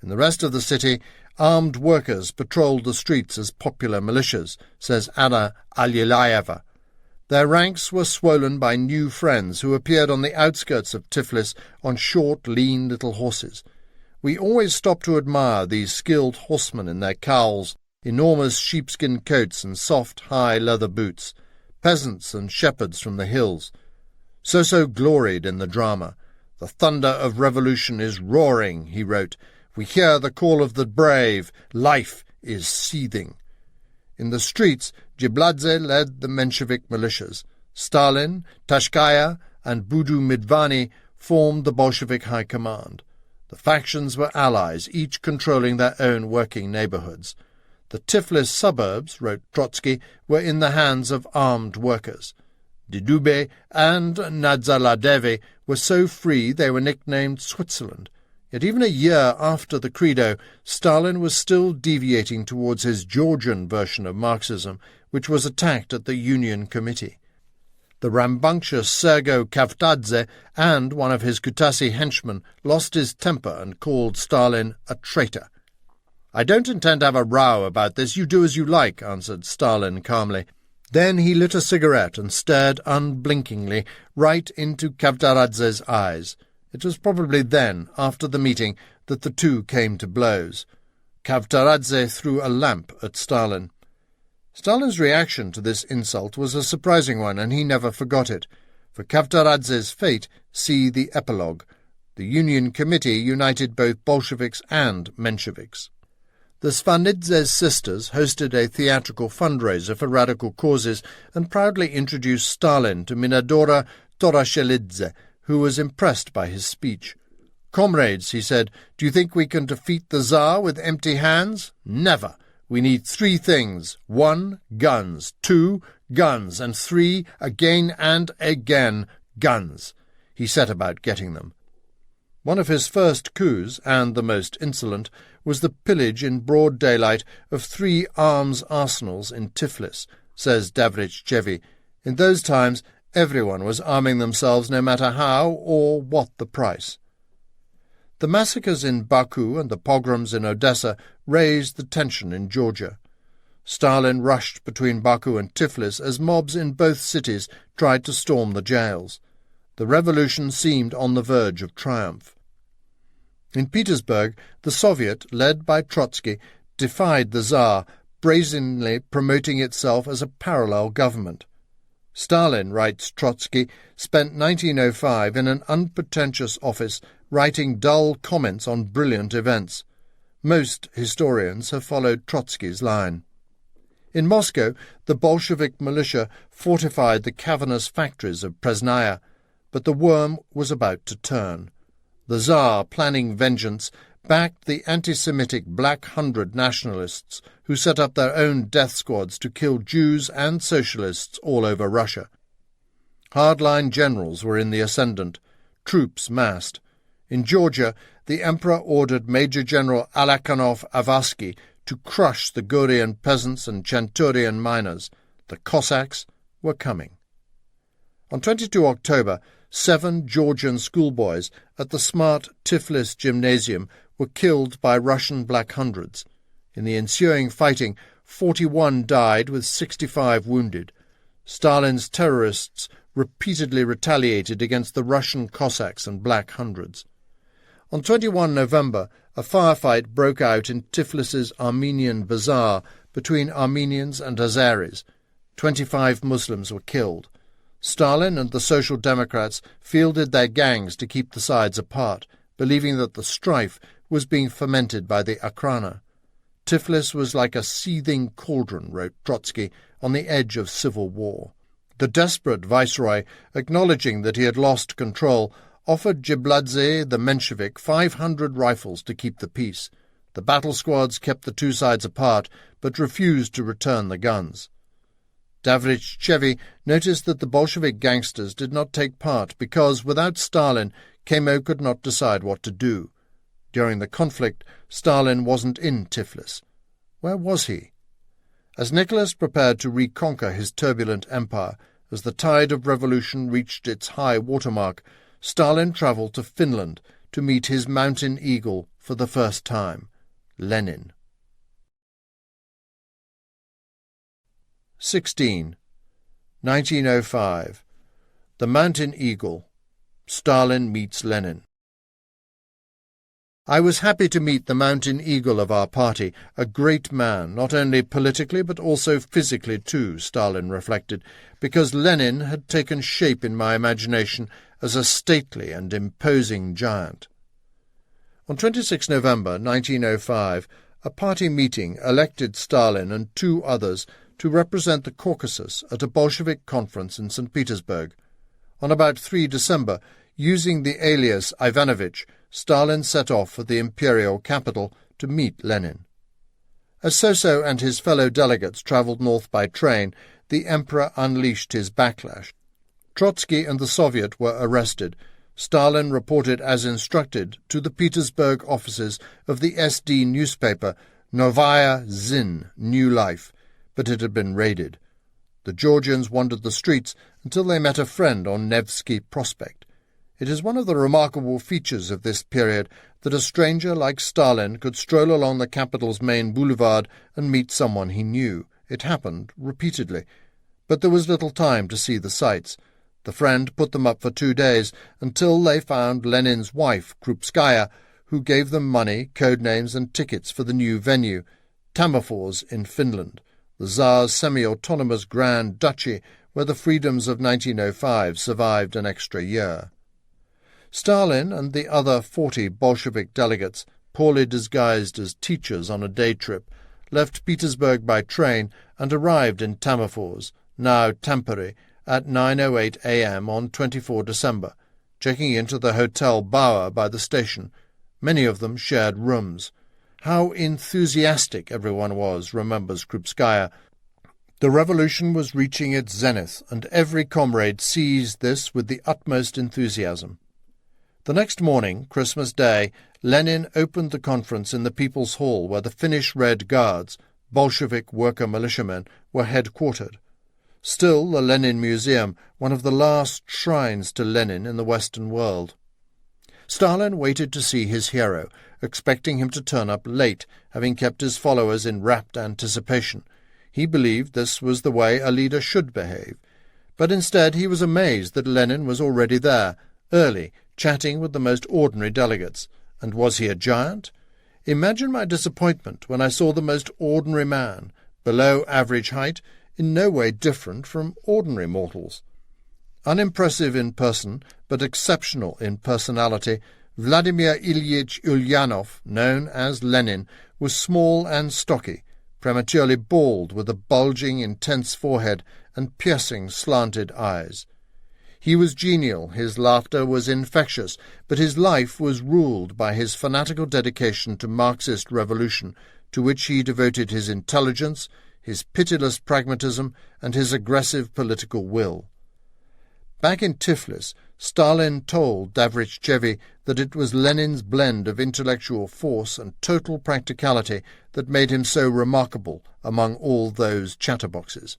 In the rest of the city, armed workers patrolled the streets as popular militias, says Anna Alyulaeva. Their ranks were swollen by new friends who appeared on the outskirts of Tiflis on short, lean little horses. We always stopped to admire these skilled horsemen in their cowls, enormous sheepskin coats and soft, high leather boots, peasants and shepherds from the hills. So gloried in the drama. The thunder of revolution is roaring, he wrote. We hear the call of the brave. Life is seething. In the streets, Jibladze led the Menshevik militias. Stalin, Tashkaya, and Budu Midvani formed the Bolshevik High Command. The factions were allies, each controlling their own working neighborhoods. The Tiflis suburbs, wrote Trotsky, were in the hands of armed workers. Didube and Nadzaladevi were so free they were nicknamed Switzerland. Yet even a year after the Credo, Stalin was still deviating towards his Georgian version of Marxism, which was attacked at the Union Committee. The rambunctious Sergo Kavtadze and one of his Kutasi henchmen lost his temper and called Stalin a traitor. "I don't intend to have a row about this. You do as you like," answered Stalin calmly. Then he lit a cigarette and stared unblinkingly right into Kavtaradze's eyes. It was probably then, after the meeting, that the two came to blows. Kavtaradze threw a lamp at Stalin. Stalin's reaction to this insult was a surprising one, and he never forgot it. For Kavtaradze's fate, see the epilogue. The Union Committee united both Bolsheviks and Mensheviks. The Svanidze's sisters hosted a theatrical fundraiser for radical causes and proudly introduced Stalin to Minadora Torashelidze, who was impressed by his speech. "Comrades," he said, "do you think we can defeat the Tsar with empty hands? Never. We need 3 things. 1, guns. 2, guns. And 3, again and again, guns." He set about getting them. One of his first coups, and the most insolent, was the pillage in broad daylight of 3 arms arsenals in Tiflis, says Davrichevi. In those times everyone was arming themselves no matter how or what the price. The massacres in Baku and the pogroms in Odessa raised the tension in Georgia. Stalin rushed between Baku and Tiflis as mobs in both cities tried to storm the jails. The revolution seemed on the verge of triumph. In Petersburg, the Soviet, led by Trotsky, defied the Tsar, brazenly promoting itself as a parallel government. Stalin, writes Trotsky, spent 1905 in an unpretentious office writing dull comments on brilliant events. Most historians have followed Trotsky's line. In Moscow, the Bolshevik militia fortified the cavernous factories of Presnaya, but the worm was about to turn. The Tsar, planning vengeance, backed the anti-Semitic Black Hundred nationalists who set up their own death squads to kill Jews and socialists all over Russia. Hardline generals were in the ascendant. Troops massed. In Georgia, the Emperor ordered Major General Alakhanov Avasky to crush the Gurian peasants and Chanturian miners. The Cossacks were coming. On 22 October, 7 Georgian schoolboys at the smart Tiflis gymnasium were killed by Russian Black Hundreds. In the ensuing fighting, 41 died with 65 wounded. Stalin's terrorists repeatedly retaliated against the Russian Cossacks and Black Hundreds. On 21 November, a firefight broke out in Tiflis's Armenian Bazaar between Armenians and Azeris. 25 Muslims were killed. Stalin and the Social Democrats fielded their gangs to keep the sides apart, believing that the strife was being fomented by the Akhrana. Tiflis was like a seething cauldron, wrote Trotsky, on the edge of civil war. The desperate viceroy, acknowledging that he had lost control, offered Jibladze the Menshevik 500 rifles to keep the peace. The battle squads kept the two sides apart, but refused to return the guns. Davrichevi noticed that the Bolshevik gangsters did not take part because, without Stalin, Kemo could not decide what to do. During the conflict, Stalin wasn't in Tiflis. Where was he? As Nicholas prepared to reconquer his turbulent empire, as the tide of revolution reached its high watermark, Stalin travelled to Finland to meet his mountain eagle for the first time, Lenin. 16. 1905. The Mountain Eagle. Stalin meets Lenin. I was happy to meet the mountain eagle of our party, a great man, not only politically but also physically too, Stalin reflected, because Lenin had taken shape in my imagination as a stately and imposing giant. On 26 November 1905, a party meeting elected Stalin and 2 others to represent the Caucasus at a Bolshevik conference in St. Petersburg. On about 3 December, using the alias Ivanovich, Stalin set off for the imperial capital to meet Lenin. As Soso and his fellow delegates travelled north by train, the Emperor unleashed his backlash. Trotsky and the Soviet were arrested. Stalin reported as instructed to the Petersburg offices of the SD newspaper Novaya Zin, New Life, but it had been raided. The Georgians wandered the streets until they met a friend on Nevsky Prospect. It is one of the remarkable features of this period that a stranger like Stalin could stroll along the capital's main boulevard and meet someone he knew. It happened repeatedly. But there was little time to see the sights. The friend put them up for 2 days until they found Lenin's wife, Krupskaya, who gave them money, code names, and tickets for the new venue, Tammerfors in Finland, the Tsar's semi-autonomous Grand Duchy, where the freedoms of 1905 survived an extra year. Stalin and the other 40 Bolshevik delegates, poorly disguised as teachers on a day trip, left Petersburg by train and arrived in Tammerfors, now Tampere, at 9:08 a.m. on 24 December, checking into the Hotel Bauer by the station. Many of them shared rooms. How enthusiastic everyone was, remembers Krupskaya. The revolution was reaching its zenith, and every comrade seized this with the utmost enthusiasm. The next morning, Christmas Day, Lenin opened the conference in the People's Hall where the Finnish Red Guards, Bolshevik worker militiamen, were headquartered. Still the Lenin Museum, one of the last shrines to Lenin in the Western world. Stalin waited to see his hero, expecting him to turn up late, having kept his followers in rapt anticipation. He believed this was the way a leader should behave. But instead he was amazed that Lenin was already there, early, chatting with the most ordinary delegates. And was he a giant? Imagine my disappointment when I saw the most ordinary man, below average height, in no way different from ordinary mortals. Unimpressive in person, but exceptional in personality, Vladimir Ilyich Ulyanov, known as Lenin, was small and stocky, prematurely bald with a bulging, intense forehead and piercing, slanted eyes. He was genial, his laughter was infectious, but his life was ruled by his fanatical dedication to Marxist revolution, to which he devoted his intelligence, his pitiless pragmatism, and his aggressive political will. Back in Tiflis, Stalin told Davrichevi that it was Lenin's blend of intellectual force and total practicality that made him so remarkable among all those chatterboxes.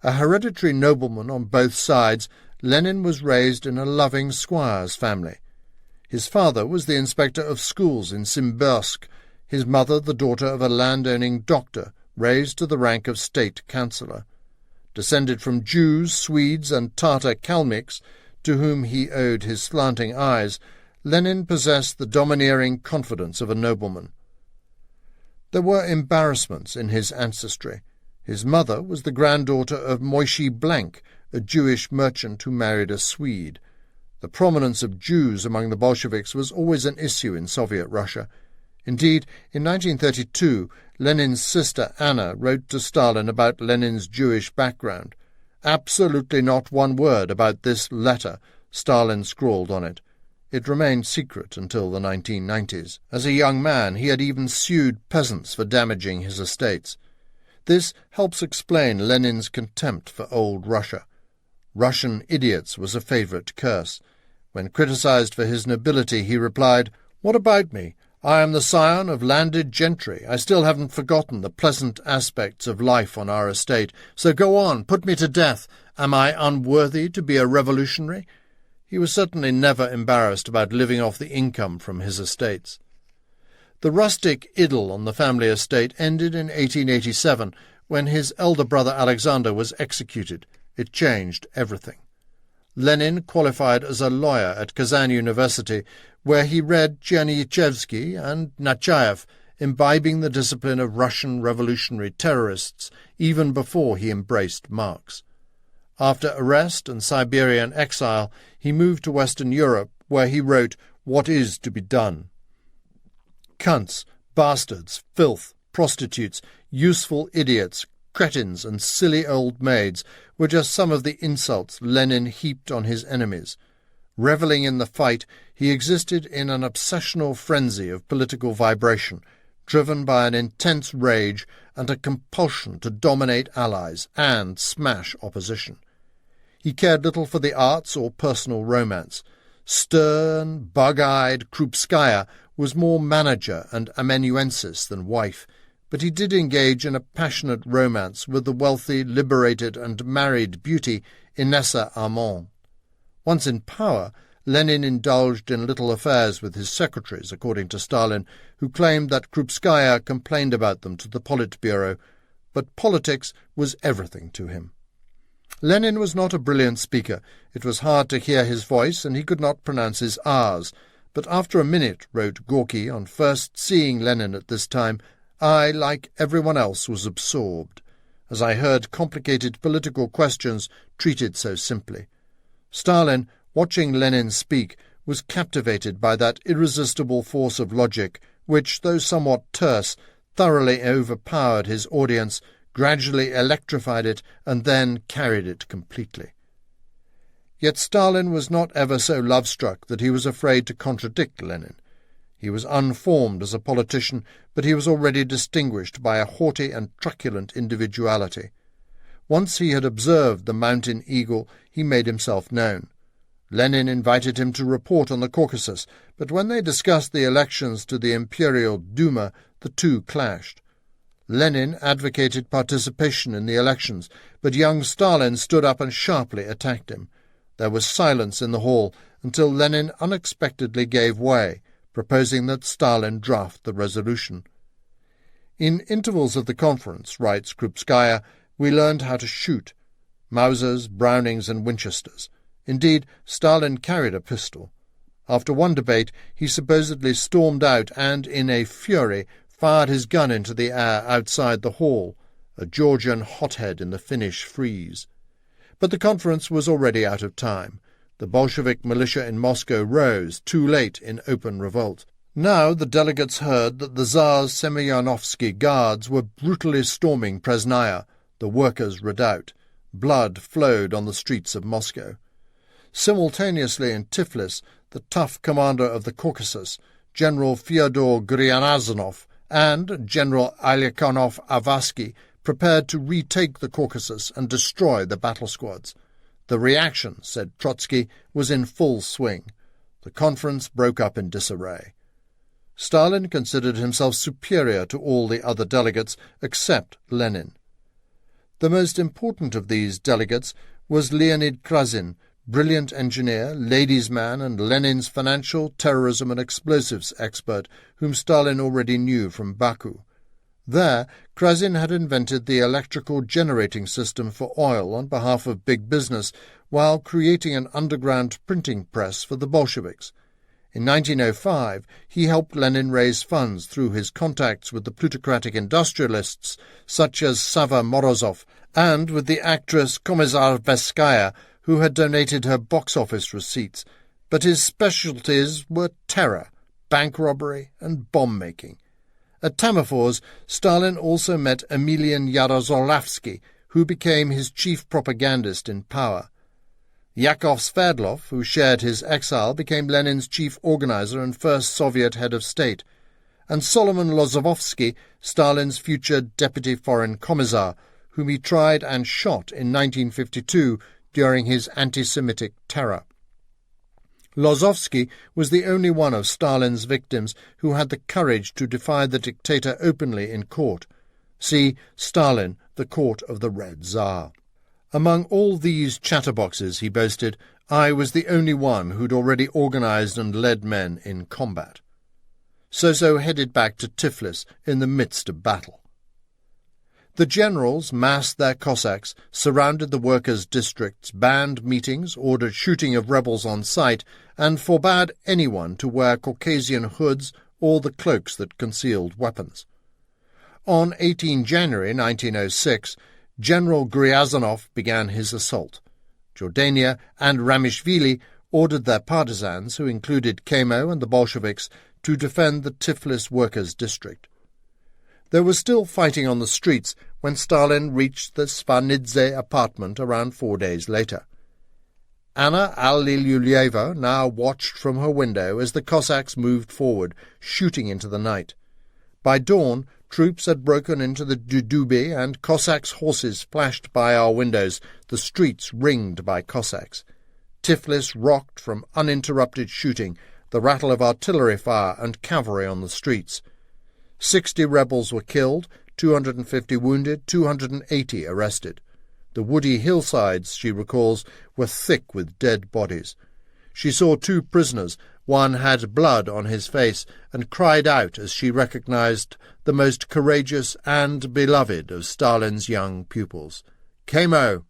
A hereditary nobleman on both sides, Lenin was raised in a loving squire's family. His father was the inspector of schools in Simbirsk, his mother the daughter of a landowning doctor, raised to the rank of state councillor. Descended from Jews, Swedes, and Tatar Kalmyks, to whom he owed his slanting eyes, Lenin possessed the domineering confidence of a nobleman. There were embarrassments in his ancestry. His mother was the granddaughter of Moishe Blank, a Jewish merchant who married a Swede. The prominence of Jews among the Bolsheviks was always an issue in Soviet Russia. Indeed, in 1932, Lenin's sister Anna wrote to Stalin about Lenin's Jewish background. "Absolutely not one word about this letter," Stalin scrawled on it. It remained secret until the 1990s. As a young man, he had even sued peasants for damaging his estates. This helps explain Lenin's contempt for old Russia. Russian idiots was a favourite curse. When criticized for his nobility, he replied, "What about me? I am the scion of landed gentry. I still haven't forgotten the pleasant aspects of life on our estate. So go on, put me to death. Am I unworthy to be a revolutionary?" He was certainly never embarrassed about living off the income from his estates. The rustic idyll on the family estate ended in 1887, when his elder brother Alexander was executed. It changed everything. Lenin qualified as a lawyer at Kazan University, where he read Chernyshevsky and Nechayev, imbibing the discipline of Russian revolutionary terrorists even before he embraced Marx. After arrest and Siberian exile, he moved to Western Europe, where he wrote What Is to Be Done. Cunts, bastards, filth, prostitutes, useful idiots, cretins, and silly old maids were just some of the insults Lenin heaped on his enemies. Revelling in the fight, he existed in an obsessional frenzy of political vibration, driven by an intense rage and a compulsion to dominate allies and smash opposition. He cared little for the arts or personal romance. Stern, bug-eyed Krupskaya was more manager and amanuensis than wife, but he did engage in a passionate romance with the wealthy, liberated, and married beauty Inessa Armand. Once in power, Lenin indulged in little affairs with his secretaries, according to Stalin, who claimed that Krupskaya complained about them to the Politburo, but politics was everything to him. Lenin was not a brilliant speaker. It was hard to hear his voice, and he could not pronounce his R's. But after a minute, wrote Gorky on first seeing Lenin at this time, I, like everyone else, was absorbed, as I heard complicated political questions treated so simply. Stalin, watching Lenin speak, was captivated by that irresistible force of logic which, though somewhat terse, thoroughly overpowered his audience, gradually electrified it, and then carried it completely. Yet Stalin was not ever so love-struck that he was afraid to contradict Lenin. He was unformed as a politician, but he was already distinguished by a haughty and truculent individuality. Once he had observed the mountain eagle, he made himself known. Lenin invited him to report on the Caucasus, but when they discussed the elections to the Imperial Duma, the two clashed. Lenin advocated participation in the elections, but young Stalin stood up and sharply attacked him. There was silence in the hall until Lenin unexpectedly gave way, proposing that Stalin draft the resolution. In intervals of the conference, writes Krupskaya, we learned how to shoot. Mausers, Brownings, and Winchesters. Indeed, Stalin carried a pistol. After one debate, he supposedly stormed out and, in a fury, fired his gun into the air outside the hall, a Georgian hothead in the Finnish freeze. But the conference was already out of time. The Bolshevik militia in Moscow rose, too late, in open revolt. Now the delegates heard that the Tsar's Semyonovsky guards were brutally storming Presnaya, the workers' redoubt. Blood flowed on the streets of Moscow. Simultaneously in Tiflis, the tough commander of the Caucasus, General Fyodor Gryanazonov, and General Alyakonov-Avasky prepared to retake the Caucasus and destroy the battle squads. The reaction, said Trotsky, was in full swing. The conference broke up in disarray. Stalin considered himself superior to all the other delegates except Lenin. The most important of these delegates was Leonid Krasin, brilliant engineer, ladies' man, and Lenin's financial, terrorism and explosives expert, whom Stalin already knew from Baku. There, Krasin had invented the electrical generating system for oil on behalf of big business, while creating an underground printing press for the Bolsheviks. In 1905, he helped Lenin raise funds through his contacts with the plutocratic industrialists such as Sava Morozov and with the actress Komissarveskaya, who had donated her box office receipts, but his specialties were terror, bank robbery, and bomb-making. At Tammerfors, Stalin also met Emelian Yaroslavsky, who became his chief propagandist in power. Yakov Sverdlov, who shared his exile, became Lenin's chief organizer and first Soviet head of state, and Solomon Lozovsky, Stalin's future deputy foreign commissar, whom he tried and shot in 1952 during his anti-Semitic terror. Lozovsky was the only one of Stalin's victims who had the courage to defy the dictator openly in court. See Stalin, the Court of the Red Tsar. Among all these chatterboxes, he boasted, I was the only one who'd already organized and led men in combat. So headed back to Tiflis in the midst of battle. The generals massed their Cossacks, surrounded the workers' districts, banned meetings, ordered shooting of rebels on sight, and forbade anyone to wear Caucasian hoods or the cloaks that concealed weapons. On 18 January 1906, General Gryazanov began his assault. Jordania and Ramishvili ordered their partisans, who included Kemo and the Bolsheviks, to defend the Tiflis workers' district. There was still fighting on the streets when Stalin reached the Svanidze apartment around 4 days later. Anna Alilyeva now watched from her window as the Cossacks moved forward, shooting into the night. By dawn, troops had broken into the Dudubi, and Cossacks' horses flashed by our windows, the streets ringed by Cossacks. Tiflis rocked from uninterrupted shooting, the rattle of artillery fire and cavalry on the streets. 60 rebels were killed, 250 wounded, 280 arrested. The woody hillsides, she recalls, were thick with dead bodies. She saw 2 prisoners. One had blood on his face, and cried out as she recognized the most courageous and beloved of Stalin's young pupils. Kemo!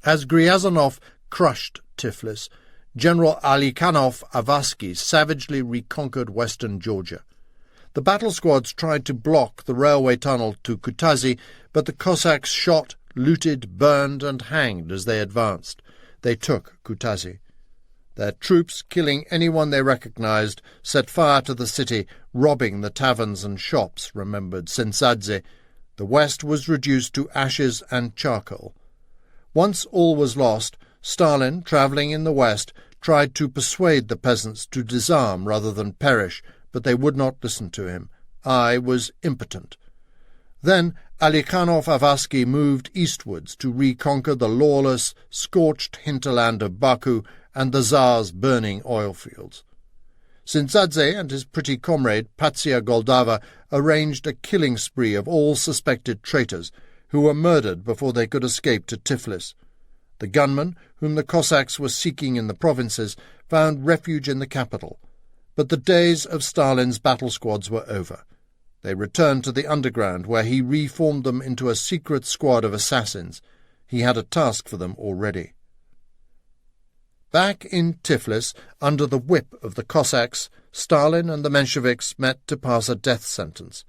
As Gryazanov crushed Tiflis, General Alikhanov Avasky savagely reconquered western Georgia. The battle squads tried to block the railway tunnel to Kutaisi, but the Cossacks shot, looted, burned, and hanged as they advanced. They took Kutaisi. Their troops, killing anyone they recognized, set fire to the city, robbing the taverns and shops, remembered Sensadze. The west was reduced to ashes and charcoal. Once all was lost, Stalin, travelling in the west, tried to persuade the peasants to disarm rather than perish, but they would not listen to him. I was impotent. Then Alikhanov Avasky moved eastwards to reconquer the lawless, scorched hinterland of Baku and the Tsar's burning oil fields. Sensadze and his pretty comrade Patsia Goldava arranged a killing spree of all suspected traitors, who were murdered before they could escape to Tiflis. The gunmen, whom the Cossacks were seeking in the provinces, found refuge in the capital. But the days of Stalin's battle squads were over. They returned to the underground, where he reformed them into a secret squad of assassins. He had a task for them already. Back in Tiflis, under the whip of the Cossacks, Stalin and the Mensheviks met to pass a death sentence.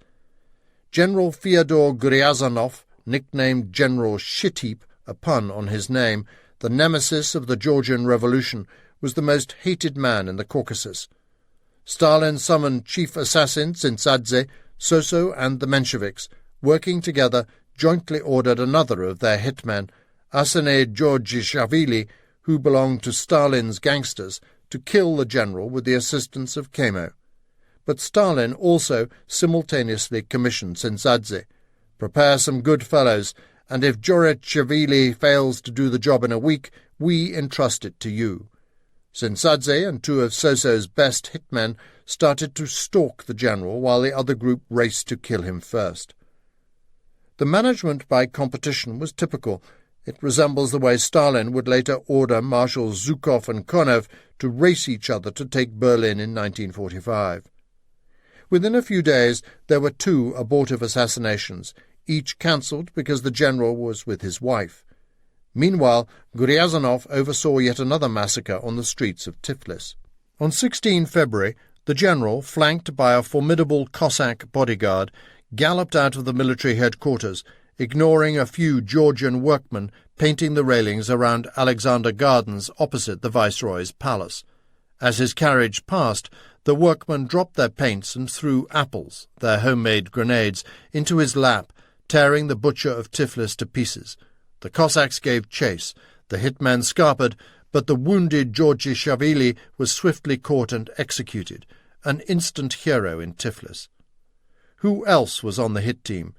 General Fyodor Gryazanov, nicknamed General Shit-Heap, a pun on his name, the nemesis of the Georgian Revolution, was the most hated man in the Caucasus. Stalin summoned chief assassin Sensadze, Soso, and the Mensheviks. Working together, jointly ordered another of their hitmen, Arseny Georgishvili, who belonged to Stalin's gangsters, to kill the general with the assistance of Kemo. But Stalin also simultaneously commissioned Sensadze. Prepare some good fellows, and if Djuricashvili fails to do the job in a week, we entrust it to you. Tsintsadze and two of Soso's best hitmen started to stalk the general while the other group raced to kill him first. The management by competition was typical. It resembles the way Stalin would later order Marshals Zhukov and Konev to race each other to take Berlin in 1945. Within a few days there were 2 abortive assassinations, each cancelled because the general was with his wife. Meanwhile, Gryazanov oversaw yet another massacre on the streets of Tiflis. On 16 February, the general, flanked by a formidable Cossack bodyguard, galloped out of the military headquarters, ignoring a few Georgian workmen painting the railings around Alexander Gardens opposite the Viceroy's palace. As his carriage passed, the workmen dropped their paints and threw apples, their homemade grenades, into his lap, tearing the butcher of Tiflis to pieces. The Cossacks gave chase. The hitmen scarpered, but the wounded Djuricashvili was swiftly caught and executed, an instant hero in Tiflis. Who else was on the hit team?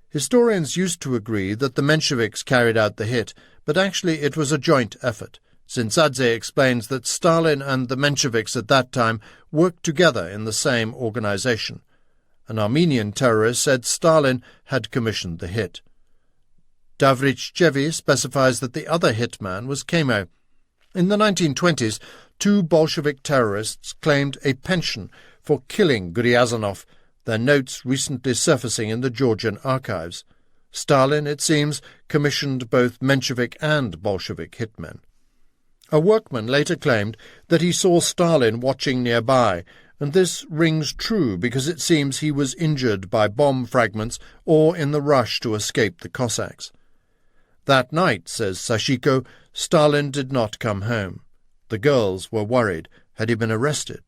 Historians used to agree that the Mensheviks carried out the hit, but actually it was a joint effort. Tsintsadze explains that Stalin and the Mensheviks at that time worked together in the same organization. An Armenian terrorist said Stalin had commissioned the hit. Davrichevi specifies that the other hitman was Kemo. In the 1920s, 2 Bolshevik terrorists claimed a pension for killing Gryazanov, their notes recently surfacing in the Georgian archives. Stalin, it seems, commissioned both Menshevik and Bolshevik hitmen. A workman later claimed that he saw Stalin watching nearby, and this rings true because it seems he was injured by bomb fragments or in the rush to escape the Cossacks. That night, says Sashiko, Stalin did not come home. The girls were worried. Had he been arrested?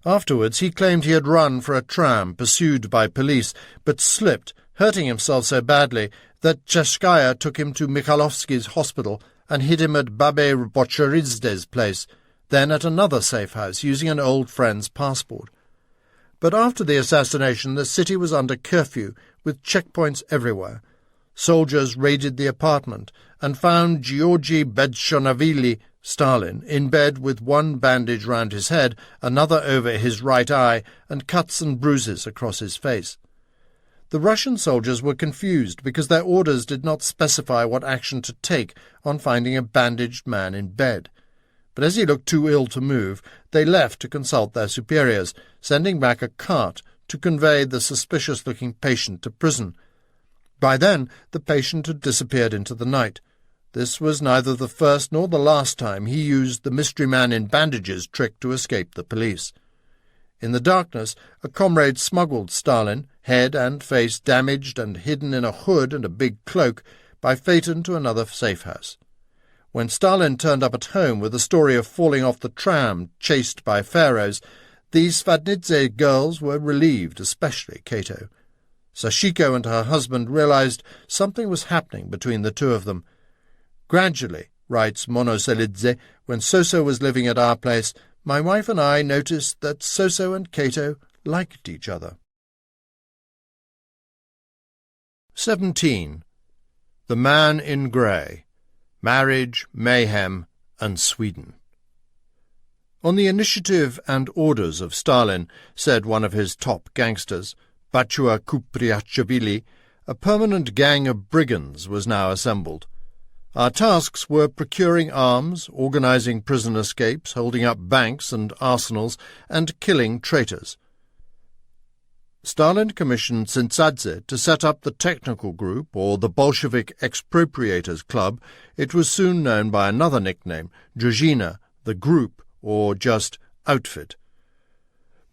Afterwards he claimed he had run for a tram pursued by police, but slipped, hurting himself so badly that Cheshkaya took him to Mikhailovsky's hospital and hid him at Babe Bocherizde's place, then at another safe house using an old friend's passport. But after the assassination the city was under curfew, with checkpoints everywhere. Soldiers raided the apartment and found Georgy Bedshonavili, Stalin, in bed with one bandage round his head, another over his right eye, and cuts and bruises across his face. The Russian soldiers were confused because their orders did not specify what action to take on finding a bandaged man in bed. But as he looked too ill to move, they left to consult their superiors, sending back a cart to convey the suspicious-looking patient to prison. By then the patient had disappeared into the night. This was neither the first nor the last time he used the mystery man in bandages trick to escape the police. In the darkness, a comrade smuggled Stalin, head and face damaged and hidden in a hood and a big cloak, by phaeton to another safe house. When Stalin turned up at home with the story of falling off the tram chased by pharaohs, these Svadnidze girls were relieved, especially Kato. Sashiko and her husband realized something was happening between the two of them. Gradually, writes Monoselidze, when Soso was living at our place, my wife and I noticed that Soso and Kato liked each other. 17. The Man in Grey. Marriage, Mayhem, and Sweden. On the initiative and orders of Stalin, said one of his top gangsters, Batua Kupriachvili, a permanent gang of brigands was now assembled. Our tasks were procuring arms, organizing prison escapes, holding up banks and arsenals, and killing traitors. Stalin commissioned Tsintsadze to set up the technical group, or the Bolshevik Expropriators Club. It was soon known by another nickname, Druzhina, the group, or just outfit.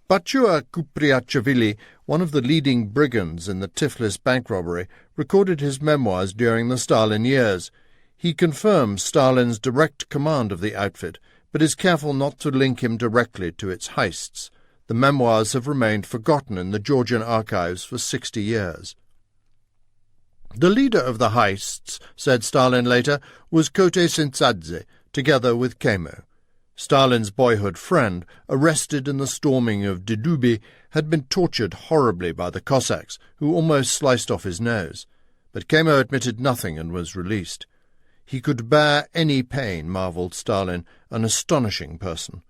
Batua Kupriachvili, one of the leading brigands in the Tiflis bank robbery, recorded his memoirs during the Stalin years. He confirms Stalin's direct command of the outfit, but is careful not to link him directly to its heists. The memoirs have remained forgotten in the Georgian archives for 60 years. The leader of the heists, said Stalin later, was Kote Tsintsadze, together with Kemo. Stalin's boyhood friend, arrested in the storming of Didubi, had been tortured horribly by the Cossacks, who almost sliced off his nose. but Kamo admitted nothing and was released. He could bear any pain, marvelled Stalin, an astonishing person.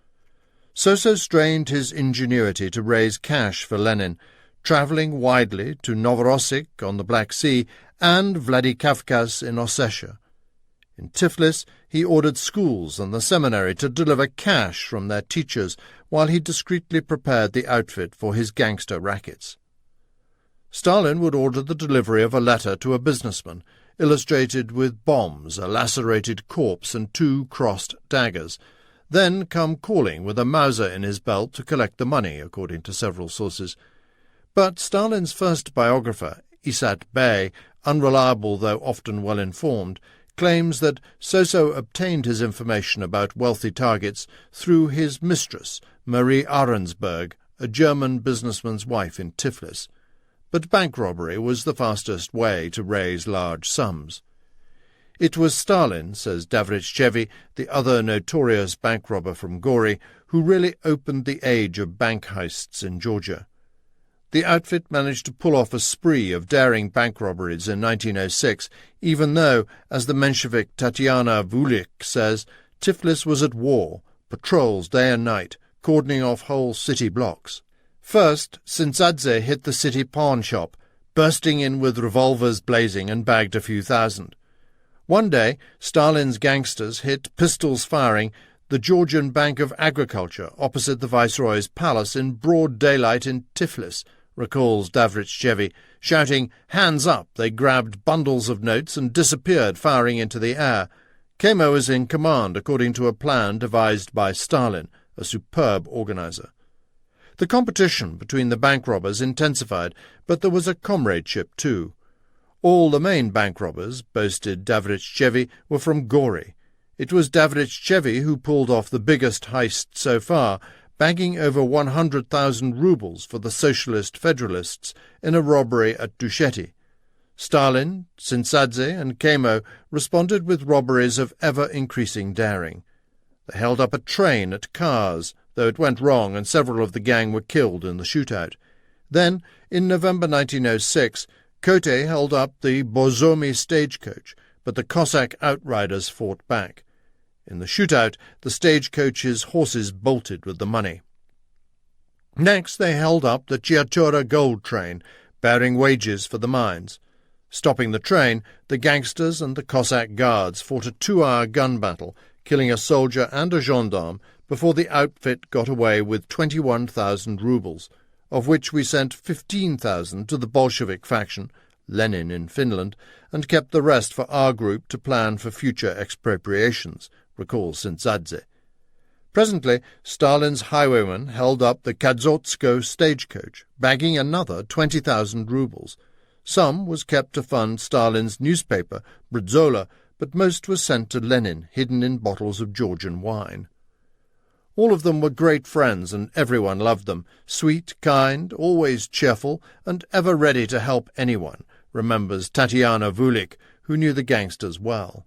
Soso strained his ingenuity to raise cash for Lenin, travelling widely to Novorossiysk on the Black Sea and Vladikavkaz in Ossetia. In Tiflis, he ordered schools and the seminary to deliver cash from their teachers while he discreetly prepared the outfit for his gangster rackets. Stalin would order the delivery of a letter to a businessman, illustrated with bombs, a lacerated corpse, and 2 crossed daggers, then come calling with a Mauser in his belt to collect the money, according to several sources. But Stalin's first biographer, Isat Bey, unreliable though often well-informed, claims that Soso obtained his information about wealthy targets through his mistress, Marie Ahrensberg, a German businessman's wife in Tiflis. But bank robbery was the fastest way to raise large sums. It was Stalin, says Davritchevi, the other notorious bank robber from Gori, who really opened the age of bank heists in Georgia. The outfit managed to pull off a spree of daring bank robberies in 1906, even though, as the Menshevik Tatiana Vulik says, Tiflis was at war, patrols day and night, cordoning off whole city blocks. First, Tsintsadze hit the city pawn shop, bursting in with revolvers blazing and bagged a few thousand. One day, Stalin's gangsters hit, pistols firing, the Georgian Bank of Agriculture opposite the Viceroy's palace in broad daylight in Tiflis, recalls Davritchevi, shouting, "Hands up!" They grabbed bundles of notes and disappeared, firing into the air. Kamo was in command, according to a plan devised by Stalin, a superb organizer. The competition between the bank robbers intensified, but there was a comradeship too. All the main bank robbers, boasted Davritchevi, were from Gori. It was Davritchevi who pulled off the biggest heist so far, bagging over 100,000 rubles for the Socialist Federalists in a robbery at Dusheti. Stalin, Tsintsadze, and Kamo responded with robberies of ever-increasing daring. They held up a train at Kars, though it went wrong and several of the gang were killed in the shootout. Then, in November 1906, Kote held up the Bozomi stagecoach, but the Cossack outriders fought back. In the shootout, the stagecoach's horses bolted with the money. Next, they held up the Chiatura gold train, bearing wages for the mines. Stopping the train, the gangsters and the Cossack guards fought a 2-hour gun battle, killing a soldier and a gendarme before the outfit got away with 21,000 rubles, of which we sent 15,000 to the Bolshevik faction, Lenin in Finland, and kept the rest for our group to plan for future expropriations, recalls Tsintsadze. Presently, Stalin's highwaymen held up the Kadzotsko stagecoach, bagging another 20,000 rubles. Some was kept to fund Stalin's newspaper, Brdzola, but most was sent to Lenin, hidden in bottles of Georgian wine. All of them were great friends, and everyone loved them, sweet, kind, always cheerful, and ever ready to help anyone, remembers Tatiana Vulik, who knew the gangsters well.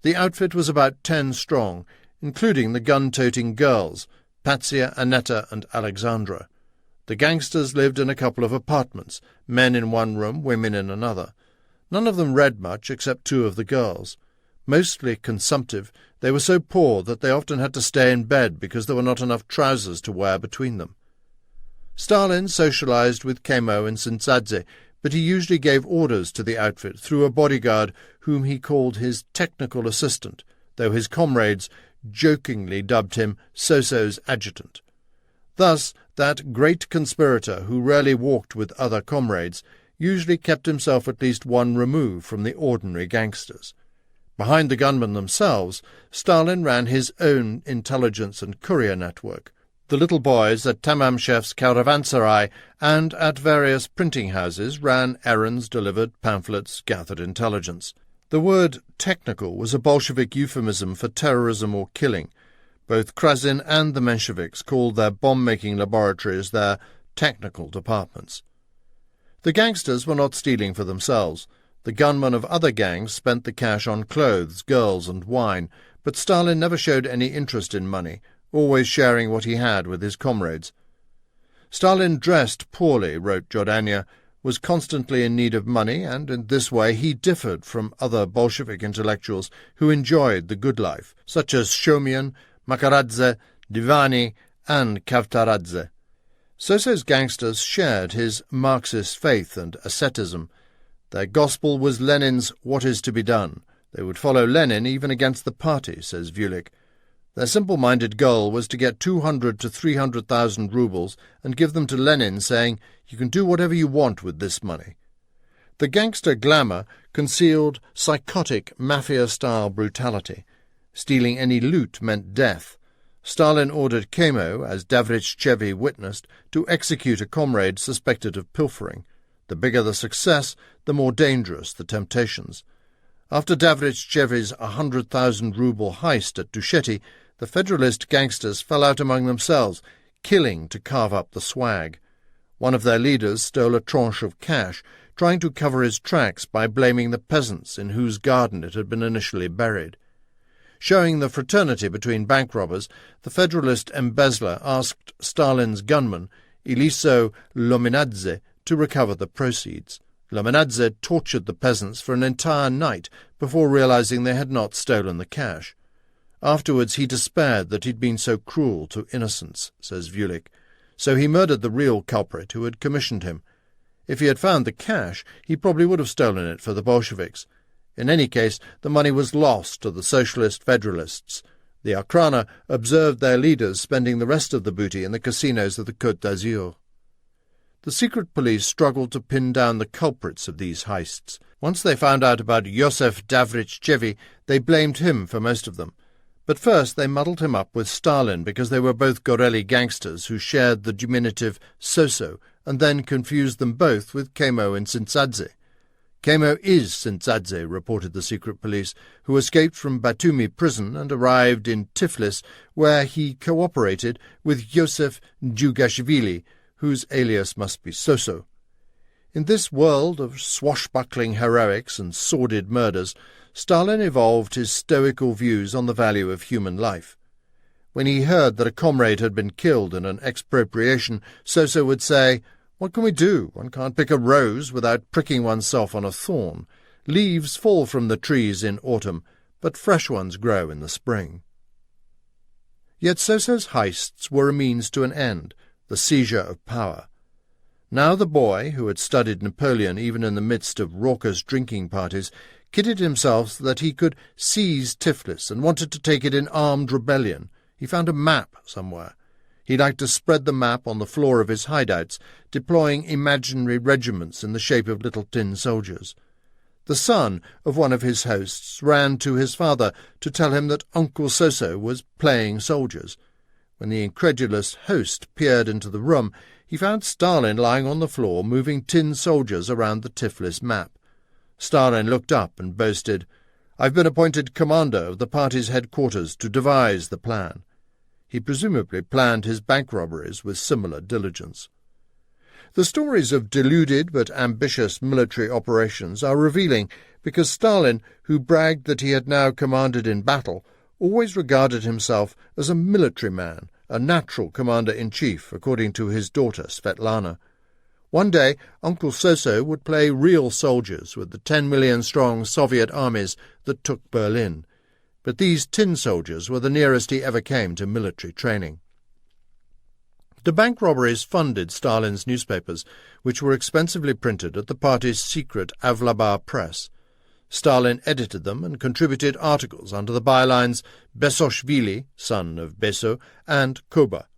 The outfit was about 10 strong, including the gun-toting girls, Patsya, Annetta, and Alexandra. The gangsters lived in a couple of apartments, men in one room, women in another. None of them read much except 2 of the girls. Mostly consumptive, they were so poor that they often had to stay in bed because there were not enough trousers to wear between them. Stalin socialized with Kamo and Tsintsadze, but he usually gave orders to the outfit through a bodyguard whom he called his technical assistant, though his comrades jokingly dubbed him Soso's adjutant. Thus, that great conspirator who rarely walked with other comrades usually kept himself at least 1 remove from the ordinary gangsters. Behind the gunmen themselves, Stalin ran his own intelligence and courier network. The little boys at Tamamshev's caravanserai and at various printing houses ran errands, delivered pamphlets, gathered intelligence. The word technical was a Bolshevik euphemism for terrorism or killing. Both Krasin and the Mensheviks called their bomb-making laboratories their technical departments. The gangsters were not stealing for themselves. The gunmen of other gangs spent the cash on clothes, girls, and wine, but Stalin never showed any interest in money, always sharing what he had with his comrades. Stalin dressed poorly, wrote Jordania. was constantly in need of money, and in this way he differed from other Bolshevik intellectuals who enjoyed the good life, such as Shomian, Makaradze, Divani, and Kavtaradze. Soso's gangsters shared his Marxist faith and asceticism. Their gospel was Lenin's "what is to be done." They would follow Lenin even against the party, says Vulik. Their simple-minded goal was to get 200 to 300,000 rubles and give them to Lenin, saying, "You can do whatever you want with this money." The gangster glamour concealed psychotic mafia-style brutality. Stealing any loot meant death. Stalin ordered Kemo, as Davrichchevi witnessed, to execute a comrade suspected of pilfering. The bigger the success, the more dangerous the temptations. After Davrichchevi's 100,000 ruble heist at Dushetti, the Federalist gangsters fell out among themselves, killing to carve up the swag. One of their leaders stole a tranche of cash, trying to cover his tracks by blaming the peasants in whose garden it had been initially buried. Showing the fraternity between bank robbers, the Federalist embezzler asked Stalin's gunman, Iliso Lominadze, to recover the proceeds. Lominadze tortured the peasants for an entire night before realizing they had not stolen the cash. Afterwards he despaired that he'd been so cruel to innocents, says Vulik. So he murdered the real culprit who had commissioned him. If he had found the cash, he probably would have stolen it for the Bolsheviks. In any case, the money was lost to the Socialist Federalists. The Akhrana observed their leaders spending the rest of the booty in the casinos of the Côte d'Azur. The secret police struggled to pin down the culprits of these heists. Once they found out about Joseph Davrichchevi, they blamed him for most of them. But first they muddled him up with Stalin because they were both Goreli gangsters who shared the diminutive Soso, and then confused them both with Kemo and Tsintsadze. Kemo is Tsintsadze, reported the secret police, who escaped from Batumi prison and arrived in Tiflis, where he cooperated with Joseph Djugashvili, whose alias must be Soso. In this world of swashbuckling heroics and sordid murders, Stalin evolved his stoical views on the value of human life. When he heard that a comrade had been killed in an expropriation, Soso would say, "What can we do? One can't pick a rose without pricking oneself on a thorn. Leaves fall from the trees in autumn, but fresh ones grow in the spring." Yet Soso's heists were a means to an end, the seizure of power. Now the boy, who had studied Napoleon even in the midst of raucous drinking parties, kidded himself that he could seize Tiflis and wanted to take it in armed rebellion. He found a map somewhere. He liked to spread the map on the floor of his hideouts, deploying imaginary regiments in the shape of little tin soldiers. The son of one of his hosts ran to his father to tell him that Uncle Soso was playing soldiers. When the incredulous host peered into the room, he found Stalin lying on the floor, moving tin soldiers around the Tiflis map. Stalin looked up and boasted, "I've been appointed commander of the party's headquarters to devise the plan." He presumably planned his bank robberies with similar diligence. The stories of deluded but ambitious military operations are revealing because Stalin, who bragged that he had now commanded in battle, always regarded himself as a military man, a natural commander-in-chief, according to his daughter Svetlana. One day Uncle Soso would play real soldiers with the 10 million-strong Soviet armies that took Berlin. But these tin soldiers were the nearest he ever came to military training. The bank robberies funded Stalin's newspapers, which were expensively printed at the party's secret Avlabar press. Stalin edited them and contributed articles under the bylines Besoshvili, son of Beso, and Koba.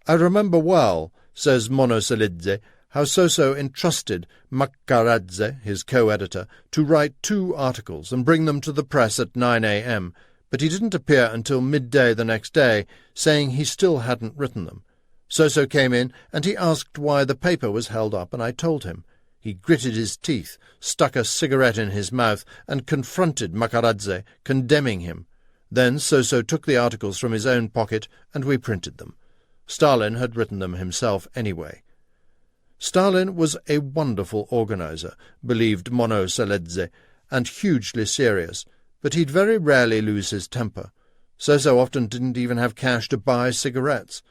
"I remember well," says Monoselidze, "how Soso entrusted Makaradze, his co-editor, to write 2 articles and bring them to the press at 9 a.m., but he didn't appear until midday the next day, saying he still hadn't written them. Soso came in, and he asked why the paper was held up, and I told him. He gritted his teeth, stuck a cigarette in his mouth, and confronted Makaradze, condemning him. Then Soso took the articles from his own pocket, and we printed them. Stalin had written them himself anyway." Stalin was a wonderful organizer, believed Monoselidze, and hugely serious, but he'd very rarely lose his temper. Soso often didn't even have cash to buy cigarettes.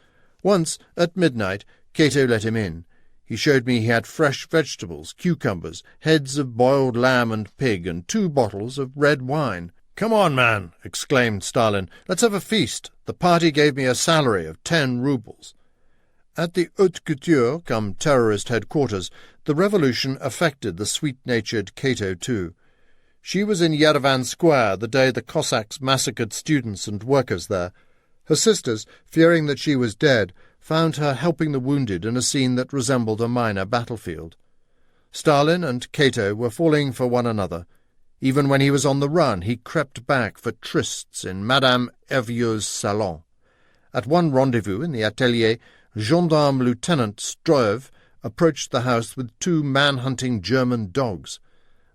Once, at midnight, Cato let him in. He showed me he had fresh vegetables, cucumbers, heads of boiled lamb and pig, and 2 bottles of red wine. "Come on, man," exclaimed Stalin. "Let's have a feast. The party gave me a salary of 10 rubles." At the haute couture, come terrorist headquarters, the revolution affected the sweet-natured Cato too. She was in Yerevan Square the day the Cossacks massacred students and workers there. Her sisters, fearing that she was dead, found her helping the wounded in a scene that resembled a minor battlefield. Stalin and Cato were falling for one another. Even when he was on the run, he crept back for trysts in Madame Hervieux's salon. At one rendezvous in the atelier, Gendarme Lieutenant Stroev approached the house with 2 man-hunting German dogs.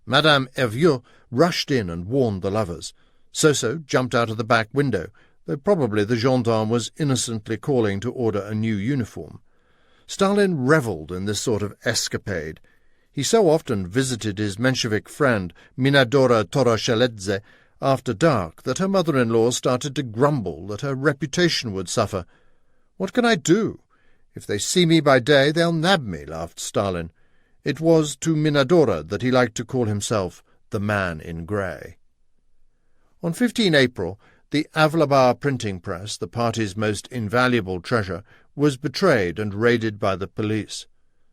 Madame Hervieux rushed in and warned the lovers. Soso jumped out of the back window, though probably the gendarme was innocently calling to order a new uniform. Stalin revelled in this sort of escapade. He so often visited his Menshevik friend, Minadora Torosheledze, after dark that her mother-in-law started to grumble that her reputation would suffer. "What can I do? If they see me by day, they'll nab me," laughed Stalin. It was to Minadora that he liked to call himself the Man in Grey. On 15 April, the Avlabar printing press, the party's most invaluable treasure, was betrayed and raided by the police.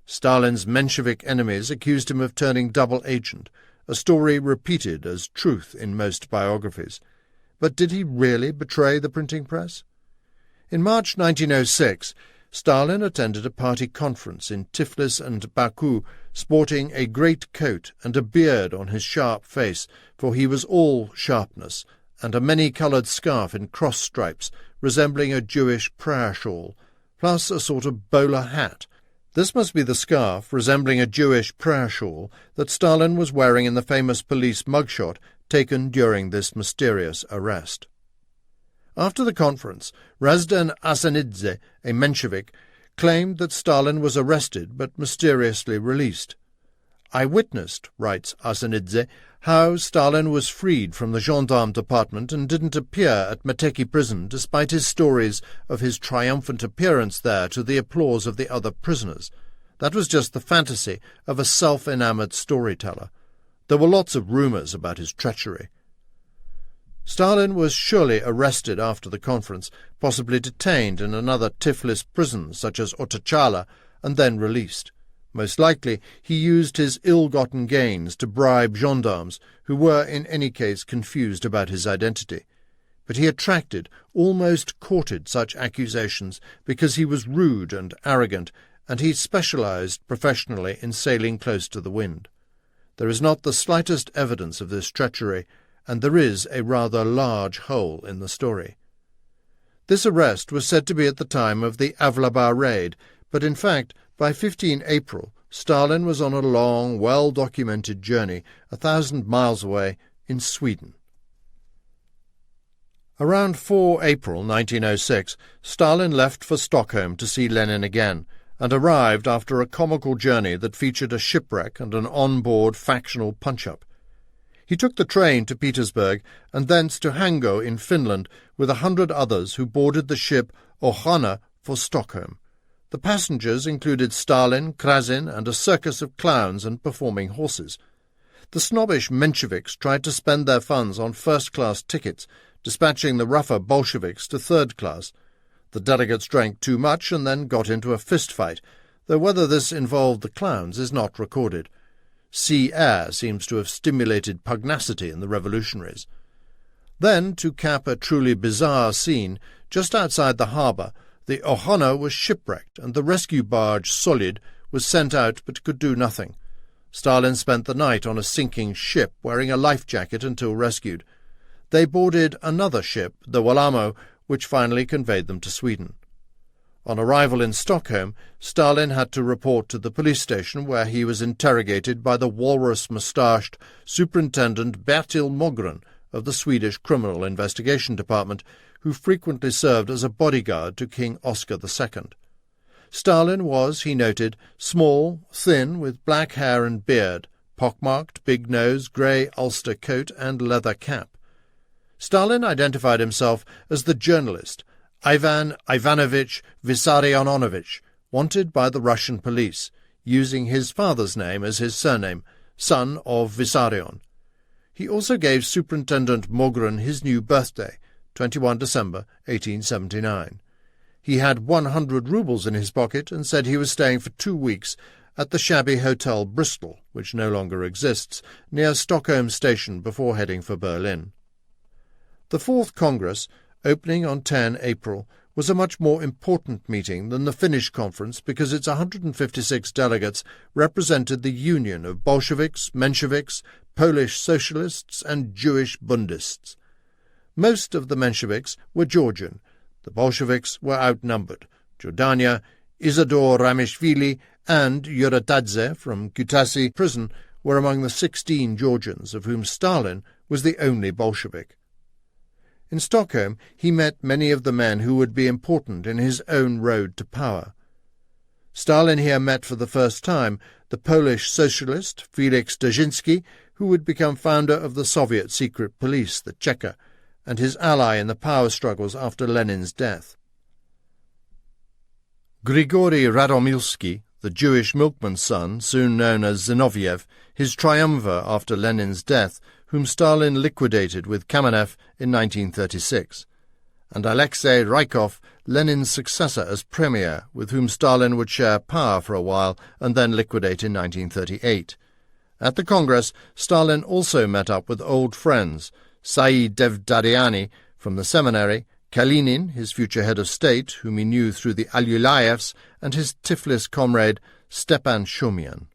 Stalin's Menshevik enemies accused him of turning double agent, a story repeated as truth in most biographies. But did he really betray the printing press? In March 1906, Stalin attended a party conference in Tiflis and Baku, sporting a great coat and a beard on his sharp face, for he was all sharpness, and a many-coloured scarf in cross stripes, resembling a Jewish prayer shawl, plus a sort of bowler hat. This must be the scarf, resembling a Jewish prayer shawl, that Stalin was wearing in the famous police mugshot taken during this mysterious arrest. After the conference, Razdan Asanidze, a Menshevik, claimed that Stalin was arrested but mysteriously released. "I witnessed," writes Asanidze, "how Stalin was freed from the gendarme department and didn't appear at Meteki prison despite his stories of his triumphant appearance there to the applause of the other prisoners. That was just the fantasy of a self-enamoured storyteller. There were lots of rumours about his treachery." Stalin was surely arrested after the conference, possibly detained in another Tiflis prison such as Otachala, and then released. Most likely he used his ill-gotten gains to bribe gendarmes, who were in any case confused about his identity. But he attracted, almost courted such accusations because he was rude and arrogant, and he specialized professionally in sailing close to the wind. There is not the slightest evidence of this treachery, and there is a rather large hole in the story. This arrest was said to be at the time of the Avlabar raid, but in fact, by 15 April, Stalin was on a long, well-documented journey 1,000 miles away in Sweden. Around 4 April 1906, Stalin left for Stockholm to see Lenin again, and arrived after a comical journey that featured a shipwreck and an on-board factional punch-up. He took the train to Petersburg and thence to Hango in Finland with 100 others who boarded the ship Ohana for Stockholm. The passengers included Stalin, Krasin, and a circus of clowns and performing horses. The snobbish Mensheviks tried to spend their funds on first-class tickets, dispatching the rougher Bolsheviks to third class. The delegates drank too much and then got into a fist-fight, though whether this involved the clowns is not recorded. Sea air seems to have stimulated pugnacity in the revolutionaries. Then, to cap a truly bizarre scene, just outside the harbour, the Ohana was shipwrecked, and the rescue barge Solid was sent out but could do nothing. Stalin spent the night on a sinking ship, wearing a life jacket until rescued. They boarded another ship, the Wallamo, which finally conveyed them to Sweden. On arrival in Stockholm, Stalin had to report to the police station, where he was interrogated by the walrus-moustached Superintendent Bertil Mogren of the Swedish Criminal Investigation Department, who frequently served as a bodyguard to King Oscar II. Stalin was, he noted, small, thin, with black hair and beard, pockmarked, big nose, grey Ulster coat, and leather cap. Stalin identified himself as the journalist Ivan Ivanovich Vissarionovich, wanted by the Russian police, using his father's name as his surname, son of Vissarion. He also gave Superintendent Mogren his new birthday, 21 December 1879. He had 100 rubles in his pocket and said he was staying for 2 weeks at the shabby Hotel Bristol, which no longer exists, near Stockholm Station before heading for Berlin. The Fourth Congress, opening on 10 April, was a much more important meeting than the Finnish conference because its 156 delegates represented the union of Bolsheviks, Mensheviks, Polish socialists and Jewish Bundists. Most of the Mensheviks were Georgian. The Bolsheviks were outnumbered. Jordania, Isidor Ramishvili and Yuratadze from Kutaisi prison were among the 16 Georgians, of whom Stalin was the only Bolshevik. In Stockholm he met many of the men who would be important in his own road to power. Stalin here met for the first time the Polish socialist Felix Dzerzhinsky, who would become founder of the Soviet secret police, the Cheka, and his ally in the power struggles after Lenin's death. Grigory Radomilsky, the Jewish milkman's son, soon known as Zinoviev, his triumvir after Lenin's death, whom Stalin liquidated with Kamenev in 1936, and Alexei Rykov, Lenin's successor as premier, with whom Stalin would share power for a while and then liquidate in 1938. At the Congress, Stalin also met up with old friends, Said Devdariani from the seminary, Kalinin, his future head of state, whom he knew through the Alyulaevs, and his Tiflis comrade Stepan Shumian.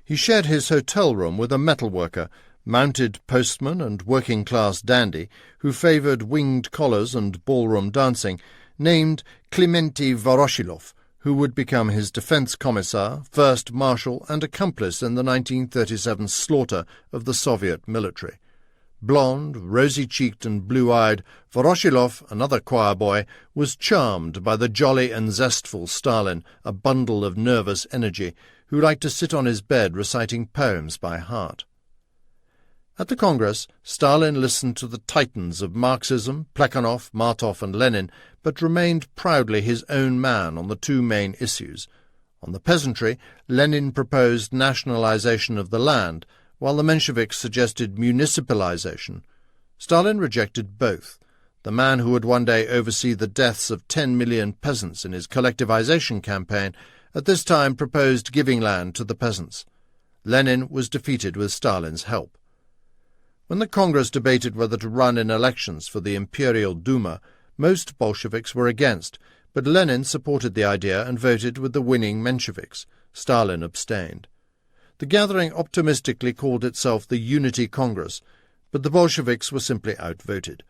He shared his hotel room with a metalworker, mounted postman and working-class dandy, who favoured winged collars and ballroom dancing, named Klimenty Voroshilov, who would become his defence commissar, first marshal and accomplice in the 1937 slaughter of the Soviet military. Blond, rosy-cheeked and blue-eyed, Voroshilov, another choir boy, was charmed by the jolly and zestful Stalin, a bundle of nervous energy, who liked to sit on his bed reciting poems by heart. At the Congress, Stalin listened to the titans of Marxism, Plekhanov, Martov and Lenin, but remained proudly his own man on the two main issues. On the peasantry, Lenin proposed nationalization of the land, while the Mensheviks suggested municipalization. Stalin rejected both. The man who would one day oversee the deaths of 10 million peasants in his collectivization campaign at this time proposed giving land to the peasants. Lenin was defeated with Stalin's help. When the Congress debated whether to run in elections for the Imperial Duma, most Bolsheviks were against, but Lenin supported the idea and voted with the winning Mensheviks. Stalin abstained. The gathering optimistically called itself the Unity Congress, but the Bolsheviks were simply outvoted.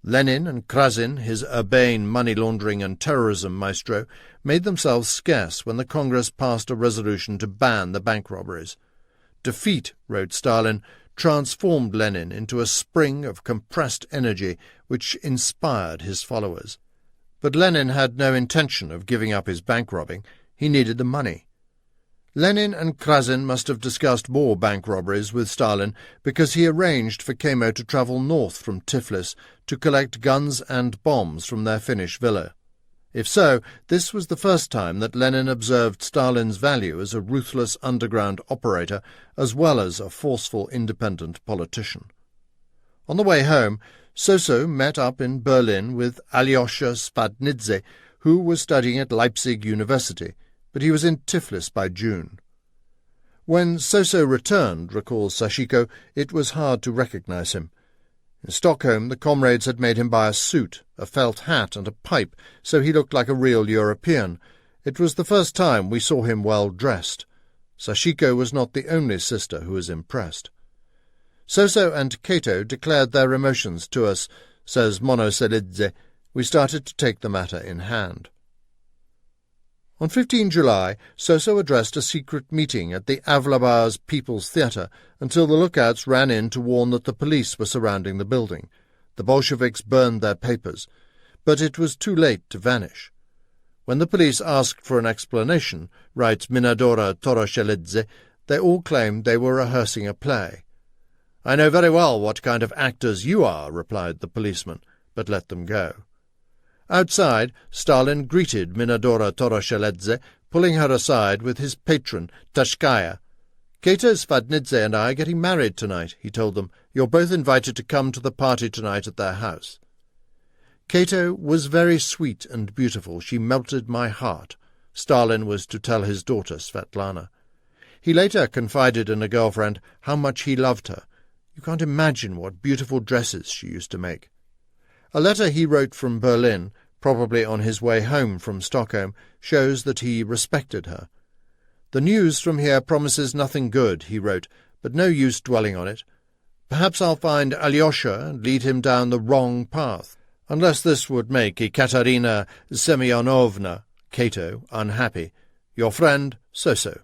Lenin and Krasin, his urbane money-laundering and terrorism maestro, made themselves scarce when the Congress passed a resolution to ban the bank robberies. Defeat, wrote Stalin, transformed Lenin into a spring of compressed energy which inspired his followers. But Lenin had no intention of giving up his bank robbing. He needed the money. Lenin and Krasin must have discussed more bank robberies with Stalin because he arranged for Kemo to travel north from Tiflis to collect guns and bombs from their Finnish villa. If so, this was the first time that Lenin observed Stalin's value as a ruthless underground operator as well as a forceful independent politician. On the way home, Soso met up in Berlin with Alyosha Spadnidze, who was studying at Leipzig University, but he was in Tiflis by June. When Soso returned, recalls Sashiko, it was hard to recognize him. In Stockholm, the comrades had made him buy a suit, a felt hat and a pipe, so he looked like a real European. It was the first time we saw him well dressed. Sashiko was not the only sister who was impressed. Soso and Kato declared their emotions to us, says Monoselidze. We started to take the matter in hand. On 15 July, Soso addressed a secret meeting at the Avlabars People's Theatre until the lookouts ran in to warn that the police were surrounding the building. The Bolsheviks burned their papers, but it was too late to vanish. When the police asked for an explanation, writes Minadora Toroshelidze, they all claimed they were rehearsing a play. "I know very well what kind of actors you are," replied the policeman, but let them go. Outside, Stalin greeted Minadora Torosheledze, pulling her aside with his patron, Tashkaya. "Cato Svadnidze and I are getting married tonight," he told them. "You're both invited to come to the party tonight at their house." Cato was very sweet and beautiful. She melted my heart, Stalin was to tell his daughter Svetlana. He later confided in a girlfriend how much he loved her. You can't imagine what beautiful dresses she used to make. A letter he wrote from Berlin, probably on his way home from Stockholm, shows that he respected her. "The news from here promises nothing good," he wrote, "but no use dwelling on it. Perhaps I'll find Alyosha and lead him down the wrong path, unless this would make Ekaterina Semyonovna, Cato, unhappy. Your friend, So-So."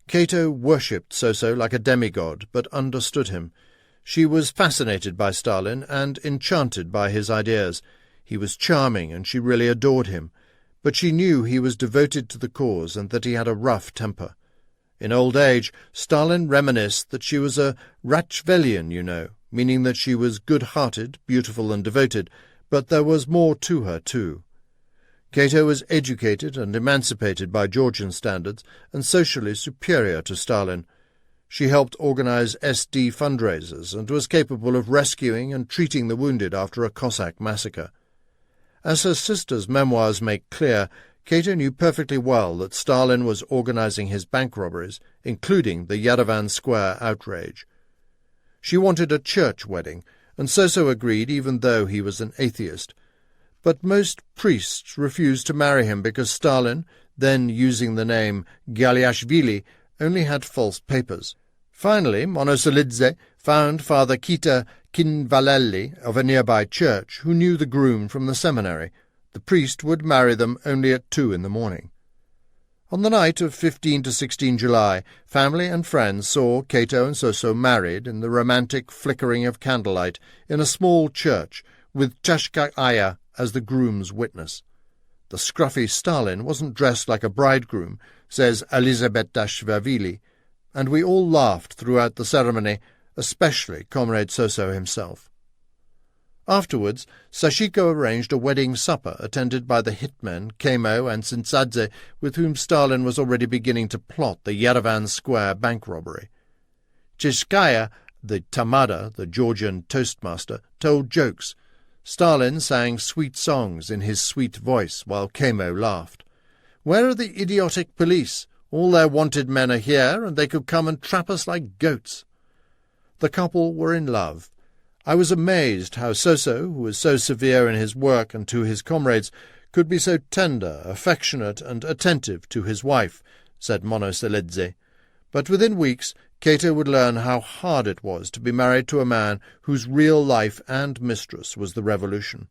Cato worshipped So-So like a demigod, but understood him. She was fascinated by Stalin and enchanted by his ideas. He was charming, and she really adored him. But she knew he was devoted to the cause and that he had a rough temper. In old age, Stalin reminisced that she was a Rachvelian, meaning that she was good-hearted, beautiful and devoted, but there was more to her, too. Cato was educated and emancipated by Georgian standards and socially superior to Stalin. She helped organize SD fundraisers and was capable of rescuing and treating the wounded after a Cossack massacre. As her sister's memoirs make clear, Cato knew perfectly well that Stalin was organizing his bank robberies, including the Yerevan Square outrage. She wanted a church wedding, and So-So agreed even though he was an atheist. But most priests refused to marry him because Stalin, then using the name Galiashvili, only had false papers. Finally, Monosolidze found Father Kita Kinvalelli of a nearby church, who knew the groom from the seminary. The priest would marry them only at 2 a.m. On the night of 15 to 16 July, family and friends saw Cato and So-So married in the romantic flickering of candlelight in a small church, with Tashkaya as the groom's witness. The scruffy Stalin wasn't dressed like a bridegroom, says Elizabeth Dashvili, and we all laughed throughout the ceremony, especially Comrade So-So himself. Afterwards, Sashiko arranged a wedding supper attended by the hitmen Kemo and Tsintsadze, with whom Stalin was already beginning to plot the Yerevan Square bank robbery. Chishkaya, the Tamada, the Georgian toastmaster, told jokes. Stalin sang sweet songs in his sweet voice while Kemo laughed. "Where are the idiotic police? All their wanted men are here, and they could come and trap us like goats." The couple were in love. I was amazed how So-So, who was so severe in his work and to his comrades, could be so tender, affectionate, and attentive to his wife, said Monosolidze. But within weeks, Cato would learn how hard it was to be married to a man whose real life and mistress was the revolution.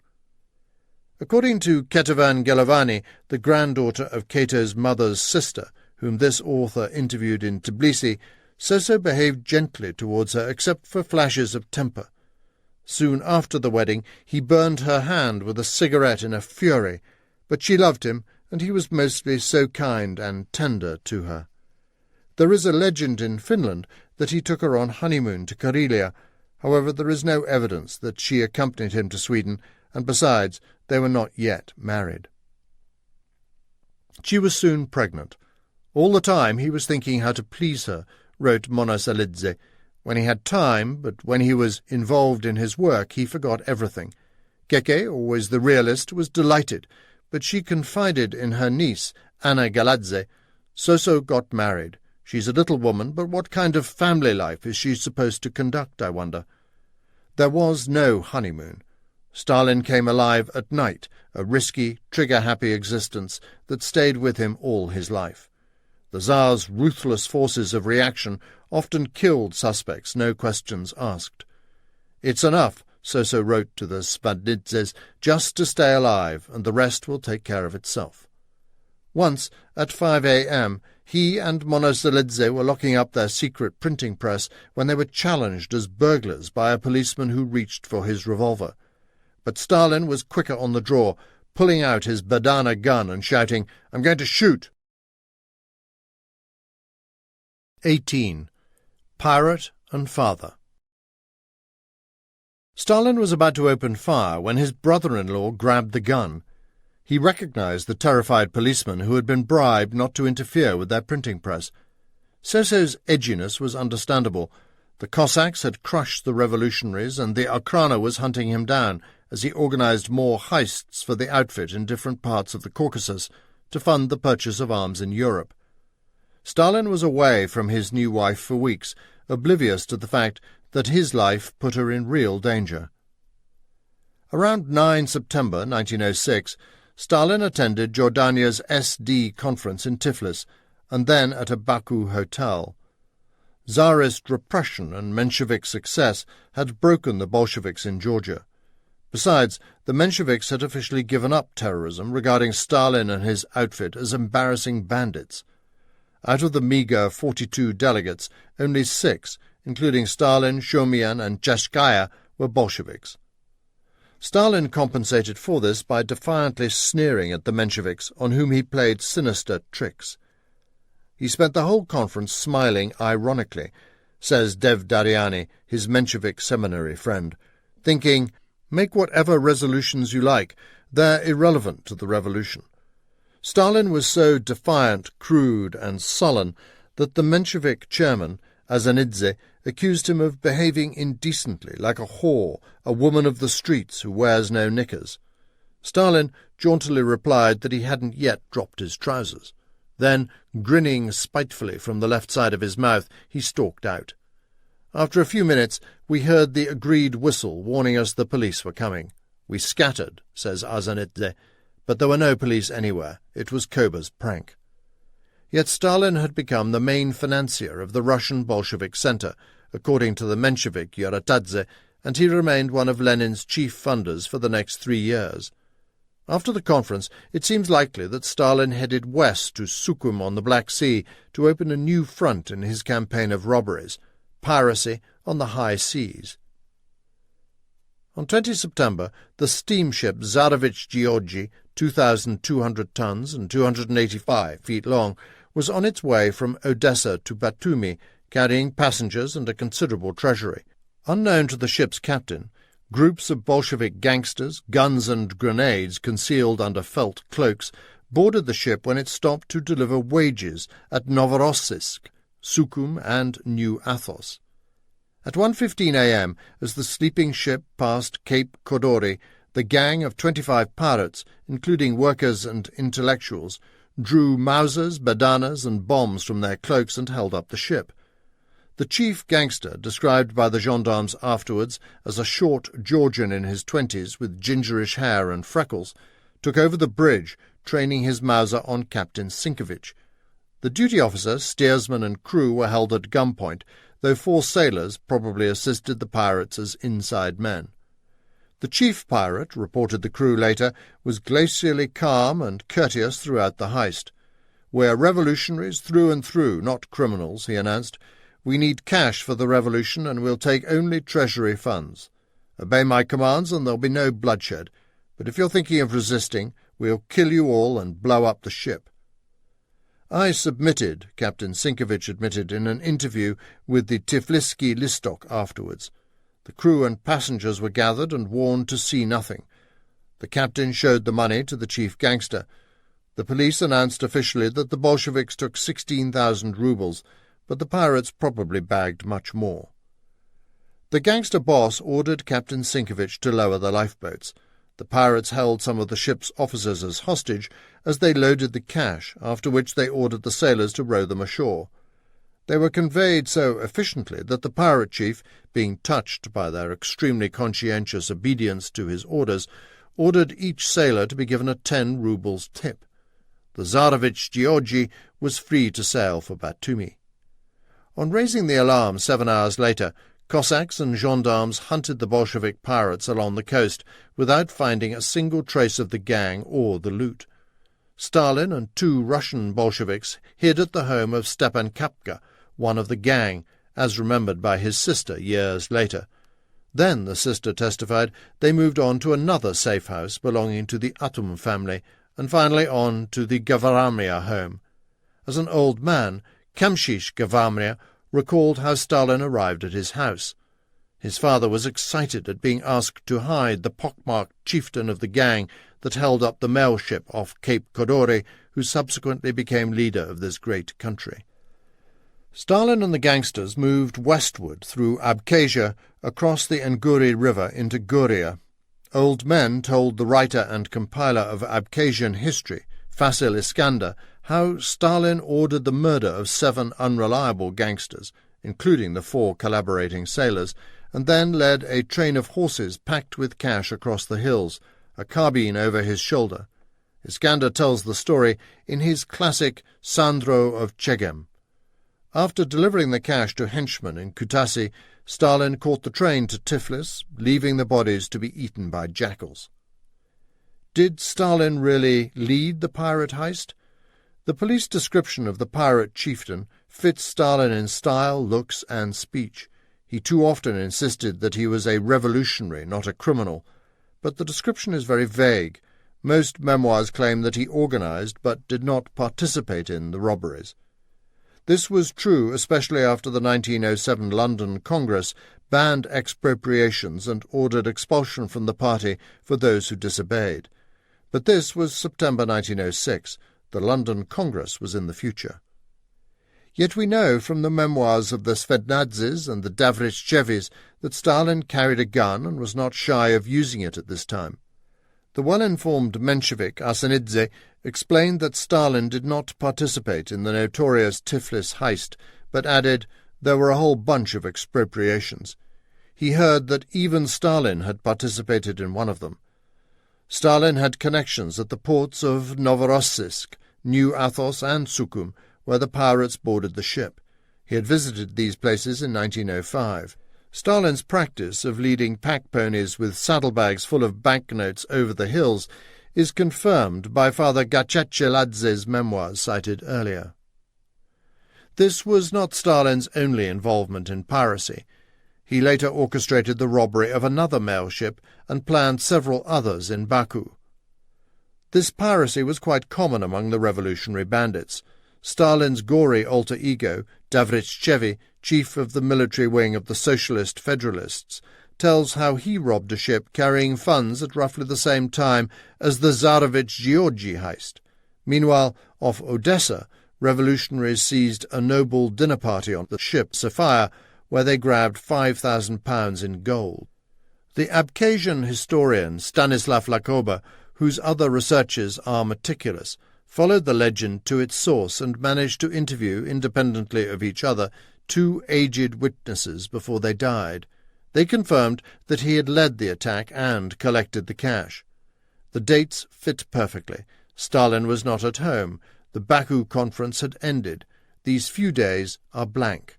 According to Ketavan Gelovani, the granddaughter of Cato's mother's sister, whom this author interviewed in Tbilisi, So-So behaved gently towards her except for flashes of temper. Soon after the wedding, he burned her hand with a cigarette in a fury, but she loved him, and he was mostly so kind and tender to her. There is a legend in Finland that he took her on honeymoon to Karelia. However, there is no evidence that she accompanied him to Sweden, and besides, they were not yet married. She was soon pregnant. All the time he was thinking how to please her, wrote Monosolidze. When he had time, but when he was involved in his work, he forgot everything. Keke, always the realist, was delighted, but she confided in her niece, Anna Galadze. So-So got married. She's a little woman, but what kind of family life is she supposed to conduct, I wonder? There was no honeymoon. Stalin came alive at night, a risky, trigger-happy existence that stayed with him all his life. The Tsar's ruthless forces of reaction often killed suspects, no questions asked. "It's enough," So-So wrote to the Svadnidzes, "just to stay alive, and the rest will take care of itself." Once, at 5 a.m., he and Monosolidze were locking up their secret printing press when they were challenged as burglars by a policeman who reached for his revolver. But Stalin was quicker on the draw, pulling out his Badana gun and shouting, "I'm going to shoot!" 18. Pirate and Father. Stalin was about to open fire when his brother-in-law grabbed the gun. He recognized the terrified policemen who had been bribed not to interfere with their printing press. Soso's edginess was understandable. The Cossacks had crushed the revolutionaries, and the Okhrana was hunting him down as he organized more heists for the outfit in different parts of the Caucasus to fund the purchase of arms in Europe. Stalin was away from his new wife for weeks, oblivious to the fact that his life put her in real danger. Around 9 September 1906, Stalin attended Jordania's SD conference in Tiflis, and then at a Baku hotel. Tsarist repression and Menshevik success had broken the Bolsheviks in Georgia. Besides, the Mensheviks had officially given up terrorism, regarding Stalin and his outfit as embarrassing bandits. Out of the meagre 42 delegates, only 6, including Stalin, Shumian, and Cheshkaya, were Bolsheviks. Stalin compensated for this by defiantly sneering at the Mensheviks, on whom he played sinister tricks. He spent the whole conference smiling ironically, says Dev Dariani, his Menshevik seminary friend, thinking, "Make whatever resolutions you like, they're irrelevant to the revolution." Stalin was so defiant, crude, and sullen that the Menshevik chairman, Azanidze, accused him of behaving indecently, like a whore, a woman of the streets who wears no knickers. Stalin jauntily replied that he hadn't yet dropped his trousers. Then, grinning spitefully from the left side of his mouth, he stalked out. After a few minutes, we heard the agreed whistle warning us the police were coming. We scattered, says Azanidze, but there were no police anywhere. It was Koba's prank. Yet Stalin had become the main financier of the Russian Bolshevik Center, according to the Menshevik Yeretadze, and he remained one of Lenin's chief funders for the next 3 years. After the conference, it seems likely that Stalin headed west to Sukhum on the Black Sea to open a new front in his campaign of robberies, piracy on the high seas. On 20 September, the steamship Tsarevich Georgy, 2,200 tons and 285 feet long, was on its way from Odessa to Batumi, carrying passengers and a considerable treasury. Unknown to the ship's captain, groups of Bolshevik gangsters, guns and grenades concealed under felt cloaks, boarded the ship when it stopped to deliver wages at Novorossiysk, Sukhum, and New Athos. At 1:15 a.m., as the sleeping ship passed Cape Kodori, the gang of 25 pirates, including workers and intellectuals, drew Mausers, badanas, and bombs from their cloaks and held up the ship. The chief gangster, described by the gendarmes afterwards as a short Georgian in his 20s with gingerish hair and freckles, took over the bridge, training his Mauser on Captain Sinkovich. The duty officer, steersman, and crew were held at gunpoint, though 4 sailors probably assisted the pirates as inside men. The chief pirate, reported the crew later, was glacially calm and courteous throughout the heist. "We're revolutionaries through and through, not criminals," he announced. "We need cash for the revolution, and we'll take only treasury funds. Obey my commands, and there'll be no bloodshed. But if you're thinking of resisting, we'll kill you all and blow up the ship." "I submitted," Captain Sinkovich admitted in an interview with the Tiflisky Listok afterwards. The crew and passengers were gathered and warned to see nothing. The captain showed the money to the chief gangster. The police announced officially that the Bolsheviks took 16,000 rubles, but the pirates probably bagged much more. The gangster boss ordered Captain Sinkovich to lower the lifeboats. The pirates held some of the ship's officers as hostage as they loaded the cash, after which they ordered the sailors to row them ashore. They were conveyed so efficiently that the pirate chief, being touched by their extremely conscientious obedience to his orders, ordered each sailor to be given a 10 rubles tip. The Tsarevich Georgy was free to sail for Batumi. On raising the alarm 7 hours later, Cossacks and gendarmes hunted the Bolshevik pirates along the coast without finding a single trace of the gang or the loot. Stalin and 2 Russian Bolsheviks hid at the home of Stepan Kapka, one of the gang, as remembered by his sister years later. Then, the sister testified, they moved on to another safe house belonging to the Atum family, and finally on to the Gavaramia home. As an old man, Kamshish Gavaramia recalled how Stalin arrived at his house. His father was excited at being asked to hide the pockmarked chieftain of the gang that held up the mail ship off Cape Kodori, who subsequently became leader of this great country. Stalin and the gangsters moved westward through Abkhazia across the Nguri River into Guria. Old men told the writer and compiler of Abkhazian history, Fasil Iskander, how Stalin ordered the murder of 7 unreliable gangsters, including the 4 collaborating sailors, and then led a train of horses packed with cash across the hills, a carbine over his shoulder. Iskander tells the story in his classic Sandro of Chegem. After delivering the cash to henchmen in Kutaisi, Stalin caught the train to Tiflis, leaving the bodies to be eaten by jackals. Did Stalin really lead the pirate heist? The police description of the pirate chieftain fits Stalin in style, looks, and speech. He too often insisted that he was a revolutionary, not a criminal, but the description is very vague. Most memoirs claim that he organized but did not participate in the robberies. This was true especially after the 1907 London Congress banned expropriations and ordered expulsion from the party for those who disobeyed. But this was September 1906. The London Congress was in the future. Yet we know from the memoirs of the Svednadzes and the Davrichevis that Stalin carried a gun and was not shy of using it at this time. The well-informed Menshevik Arsenidze explained that Stalin did not participate in the notorious Tiflis heist, but added there were a whole bunch of expropriations. He heard that even Stalin had participated in one of them. Stalin had connections at the ports of Novorossiysk, New Athos, and Sukhum, where the pirates boarded the ship. He had visited these places in 1905. Stalin's practice of leading pack ponies with saddlebags full of banknotes over the hills is confirmed by Father Gachacheladze's memoirs cited earlier. This was not Stalin's only involvement in piracy. He later orchestrated the robbery of another mail ship and planned several others in Baku. This piracy was quite common among the revolutionary bandits. Stalin's gory alter ego, Davrichevi, chief of the military wing of the Socialist Federalists, tells how he robbed a ship carrying funds at roughly the same time as the Tsarevich-Georgy heist. Meanwhile, off Odessa, revolutionaries seized a noble dinner party on the ship Sophia, where they grabbed £5,000 in gold. The Abkhazian historian Stanislav Lakoba, whose other researches are meticulous, followed the legend to its source and managed to interview, independently of each other, 2 aged witnesses before they died. They confirmed that he had led the attack and collected the cash. The dates fit perfectly. Stalin was not at home. The Baku conference had ended. These few days are blank.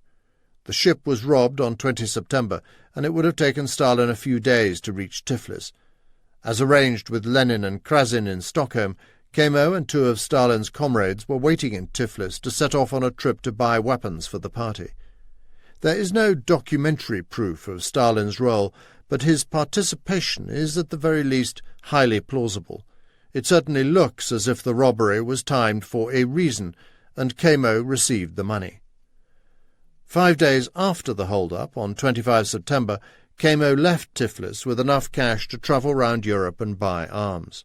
The ship was robbed on 20 September, and it would have taken Stalin a few days to reach Tiflis. As arranged with Lenin and Krasin in Stockholm, Kamo and 2 of Stalin's comrades were waiting in Tiflis to set off on a trip to buy weapons for the party. There is no documentary proof of Stalin's role, but his participation is at the very least highly plausible. It certainly looks as if the robbery was timed for a reason, and Kamo received the money. 5 days after the hold-up, on 25 September, Kamo left Tiflis with enough cash to travel round Europe and buy arms.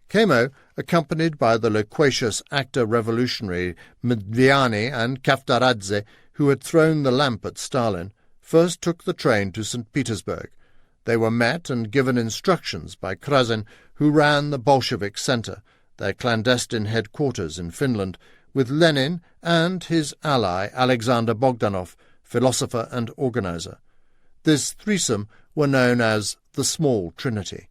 Kamo, accompanied by the loquacious actor-revolutionary Mdviani and Kaftaradze, who had thrown the lamp at Stalin, first took the train to St. Petersburg. They were met and given instructions by Krasin, who ran the Bolshevik Centre, their clandestine headquarters in Finland, with Lenin and his ally Alexander Bogdanov, philosopher and organizer. This threesome were known as the Small Trinity.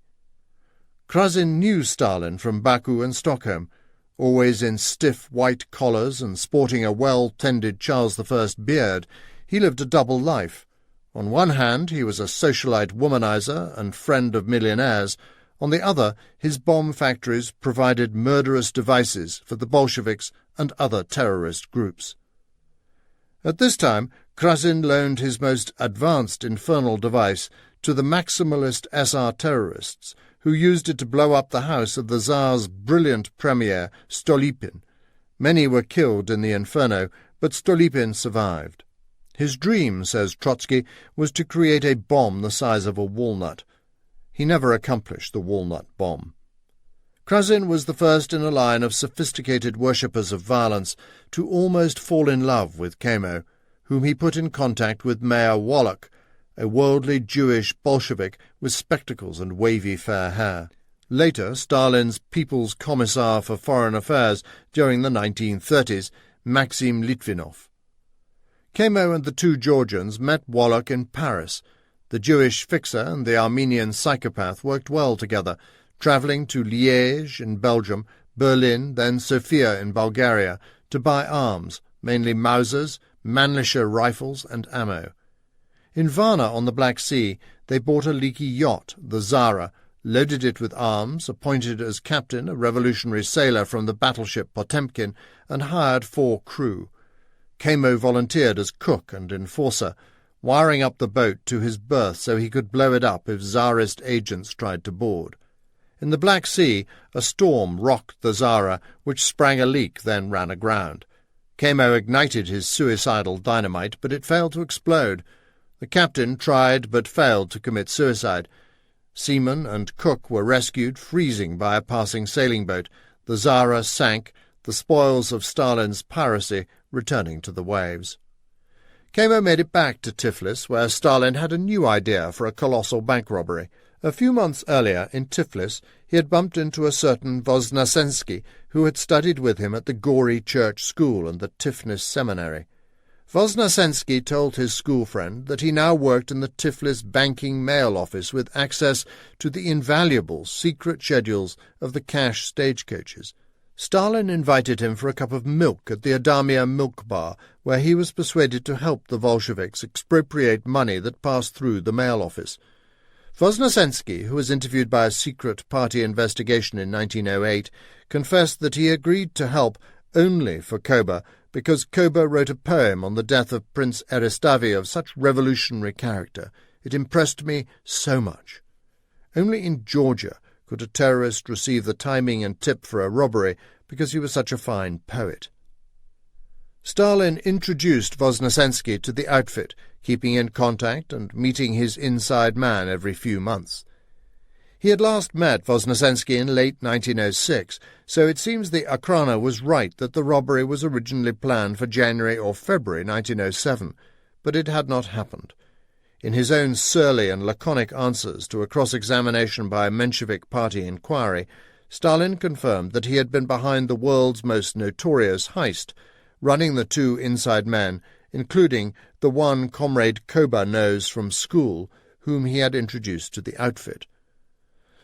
Krasin knew Stalin from Baku and Stockholm. Always in stiff white collars and sporting a well-tended Charles I beard, he lived a double life. On one hand, he was a socialite womanizer and friend of millionaires. On the other, his bomb factories provided murderous devices for the Bolsheviks and other terrorist groups. At this time, Krasin loaned his most advanced infernal device to the maximalist SR terrorists, who used it to blow up the house of the Tsar's brilliant premier, Stolypin. Many were killed in the inferno, but Stolypin survived. His dream, says Trotsky, was to create a bomb the size of a walnut. He never accomplished the walnut bomb. Krassin was the first in a line of sophisticated worshippers of violence to almost fall in love with Kamo, whom he put in contact with Mayor Wallach, a worldly Jewish Bolshevik with spectacles and wavy fair hair. Later, Stalin's People's Commissar for Foreign Affairs during the 1930s, Maxim Litvinov. Kamo and the two Georgians met Wallach in Paris. The Jewish fixer and the Armenian psychopath worked well together, travelling to Liège in Belgium, Berlin, then Sofia in Bulgaria, to buy arms, mainly Mausers, Mannlicher rifles and ammo. In Varna on the Black Sea, they bought a leaky yacht, the Zara, loaded it with arms, appointed as captain a revolutionary sailor from the battleship Potemkin, and hired 4 crew. Kamo volunteered as cook and enforcer, wiring up the boat to his berth so he could blow it up if Tsarist agents tried to board. In the Black Sea, a storm rocked the Zara, which sprang a leak, then ran aground. Kamo ignited his suicidal dynamite, but it failed to explode. The captain tried but failed to commit suicide. Seaman and cook were rescued, freezing by a passing sailing boat. The Zara sank, the spoils of Stalin's piracy returning to the waves. Kamo made it back to Tiflis, where Stalin had a new idea for a colossal bank robbery. A few months earlier, in Tiflis, he had bumped into a certain Voznesensky, who had studied with him at the Gori Church School and the Tiflis Seminary. Voznesensky told his school friend that he now worked in the Tiflis banking mail office with access to the invaluable secret schedules of the cash stagecoaches. Stalin invited him for a cup of milk at the Adamia milk bar, where he was persuaded to help the Bolsheviks expropriate money that passed through the mail office. Voznesensky, who was interviewed by a secret party investigation in 1908, confessed that he agreed to help only for Koba because Koba wrote a poem on the death of Prince Eristavi of such revolutionary character. It impressed me so much. Only in Georgia could a terrorist receive the timing and tip for a robbery because he was such a fine poet. Stalin introduced Voznesensky to the outfit, keeping in contact and meeting his inside man every few months. He had last met Voznesensky in late 1906, so it seems the Akhrana was right that the robbery was originally planned for January or February 1907, but it had not happened. In his own surly and laconic answers to a cross-examination by a Menshevik party inquiry, Stalin confirmed that he had been behind the world's most notorious heist, running the 2 inside men, including the one Comrade Koba knows from school, whom he had introduced to the outfit.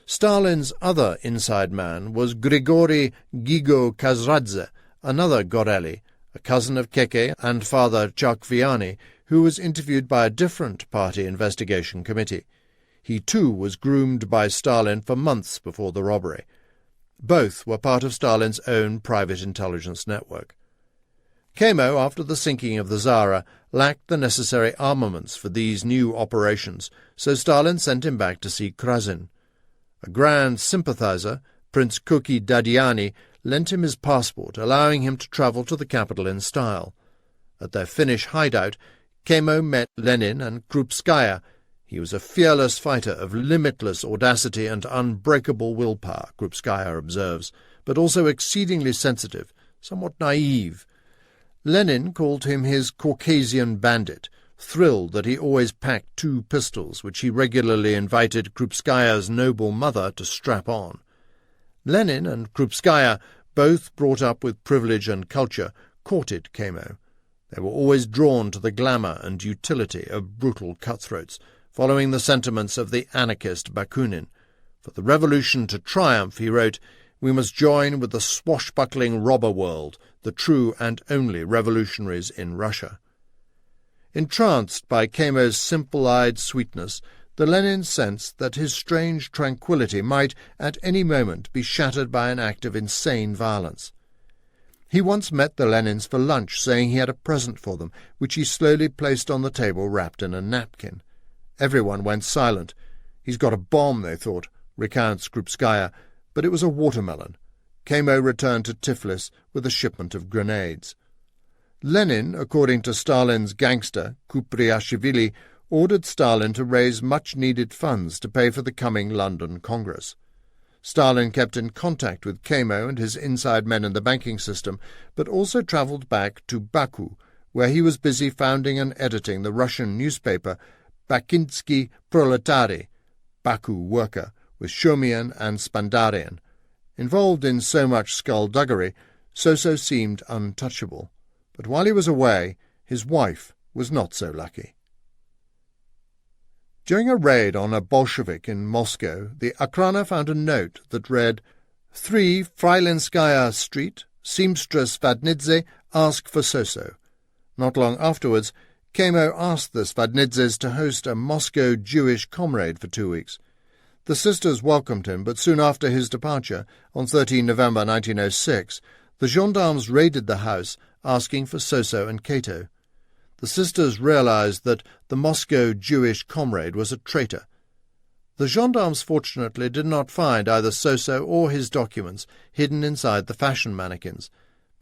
Stalin's other inside man was Grigory Gigo Kazradze, another Goreli, a cousin of Keke and Father Chakviani, who was interviewed by a different party investigation committee. He too was groomed by Stalin for months before the robbery. Both were part of Stalin's own private intelligence network. Kamo, after the sinking of the Zara, lacked the necessary armaments for these new operations, so Stalin sent him back to see Krassin. A grand sympathizer, Prince Kuki Dadiani, lent him his passport, allowing him to travel to the capital in style. At their Finnish hideout, Kamo met Lenin and Krupskaya. He was a fearless fighter of limitless audacity and unbreakable willpower, Krupskaya observes, but also exceedingly sensitive, somewhat naive. Lenin called him his Caucasian bandit, thrilled that he always packed 2 pistols, which he regularly invited Krupskaya's noble mother to strap on. Lenin and Krupskaya, both brought up with privilege and culture, courted Kamo. They were always drawn to the glamour and utility of brutal cutthroats, following the sentiments of the anarchist Bakunin. For the revolution to triumph, he wrote, we must join with the swashbuckling robber world, the true and only revolutionaries in Russia. Entranced by Kamo's simple-eyed sweetness, the Lenin sensed that his strange tranquillity might at any moment be shattered by an act of insane violence. He once met the Lenins for lunch, saying he had a present for them, which he slowly placed on the table wrapped in a napkin. Everyone went silent. He's got a bomb, they thought, recounts Krupskaya, but it was a watermelon. Kamo returned to Tiflis with a shipment of grenades. Lenin, according to Stalin's gangster, Kupriashvili, ordered Stalin to raise much-needed funds to pay for the coming London Congress. Stalin kept in contact with Kamo and his inside men in the banking system, but also travelled back to Baku, where he was busy founding and editing the Russian newspaper Bakinsky Proletary, Baku Worker, with Shumian and Spandarian. Involved in so much skullduggery, Soso seemed untouchable. But while he was away, his wife was not so lucky. During a raid on a Bolshevik in Moscow, the Akhrana found a note that read, 3 Freilinskaya Street, Seamstress Svadnidze, ask for Soso. Not long afterwards, Kamo asked the Svadnidzes to host a Moscow Jewish comrade for 2 weeks. The sisters welcomed him, but soon after his departure, on 13 November 1906, the gendarmes raided the house, asking for Soso and Cato. The sisters realized that the Moscow Jewish comrade was a traitor. The gendarmes fortunately did not find either Soso or his documents hidden inside the fashion mannequins,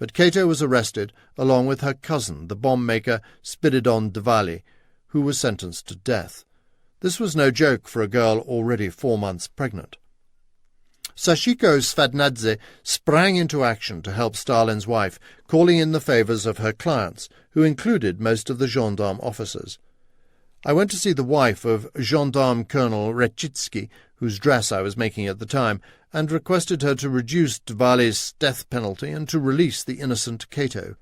but Cato was arrested along with her cousin, the bomb-maker Spiridon Dvali, who was sentenced to death. This was no joke for a girl already 4 months pregnant. Sashiko Svadnadze sprang into action to help Stalin's wife, calling in the favours of her clients, who included most of the gendarme officers. I went to see the wife of Gendarme Colonel Rechitsky, whose dress I was making at the time, and requested her to reduce Dvali's death penalty and to release the innocent Cato.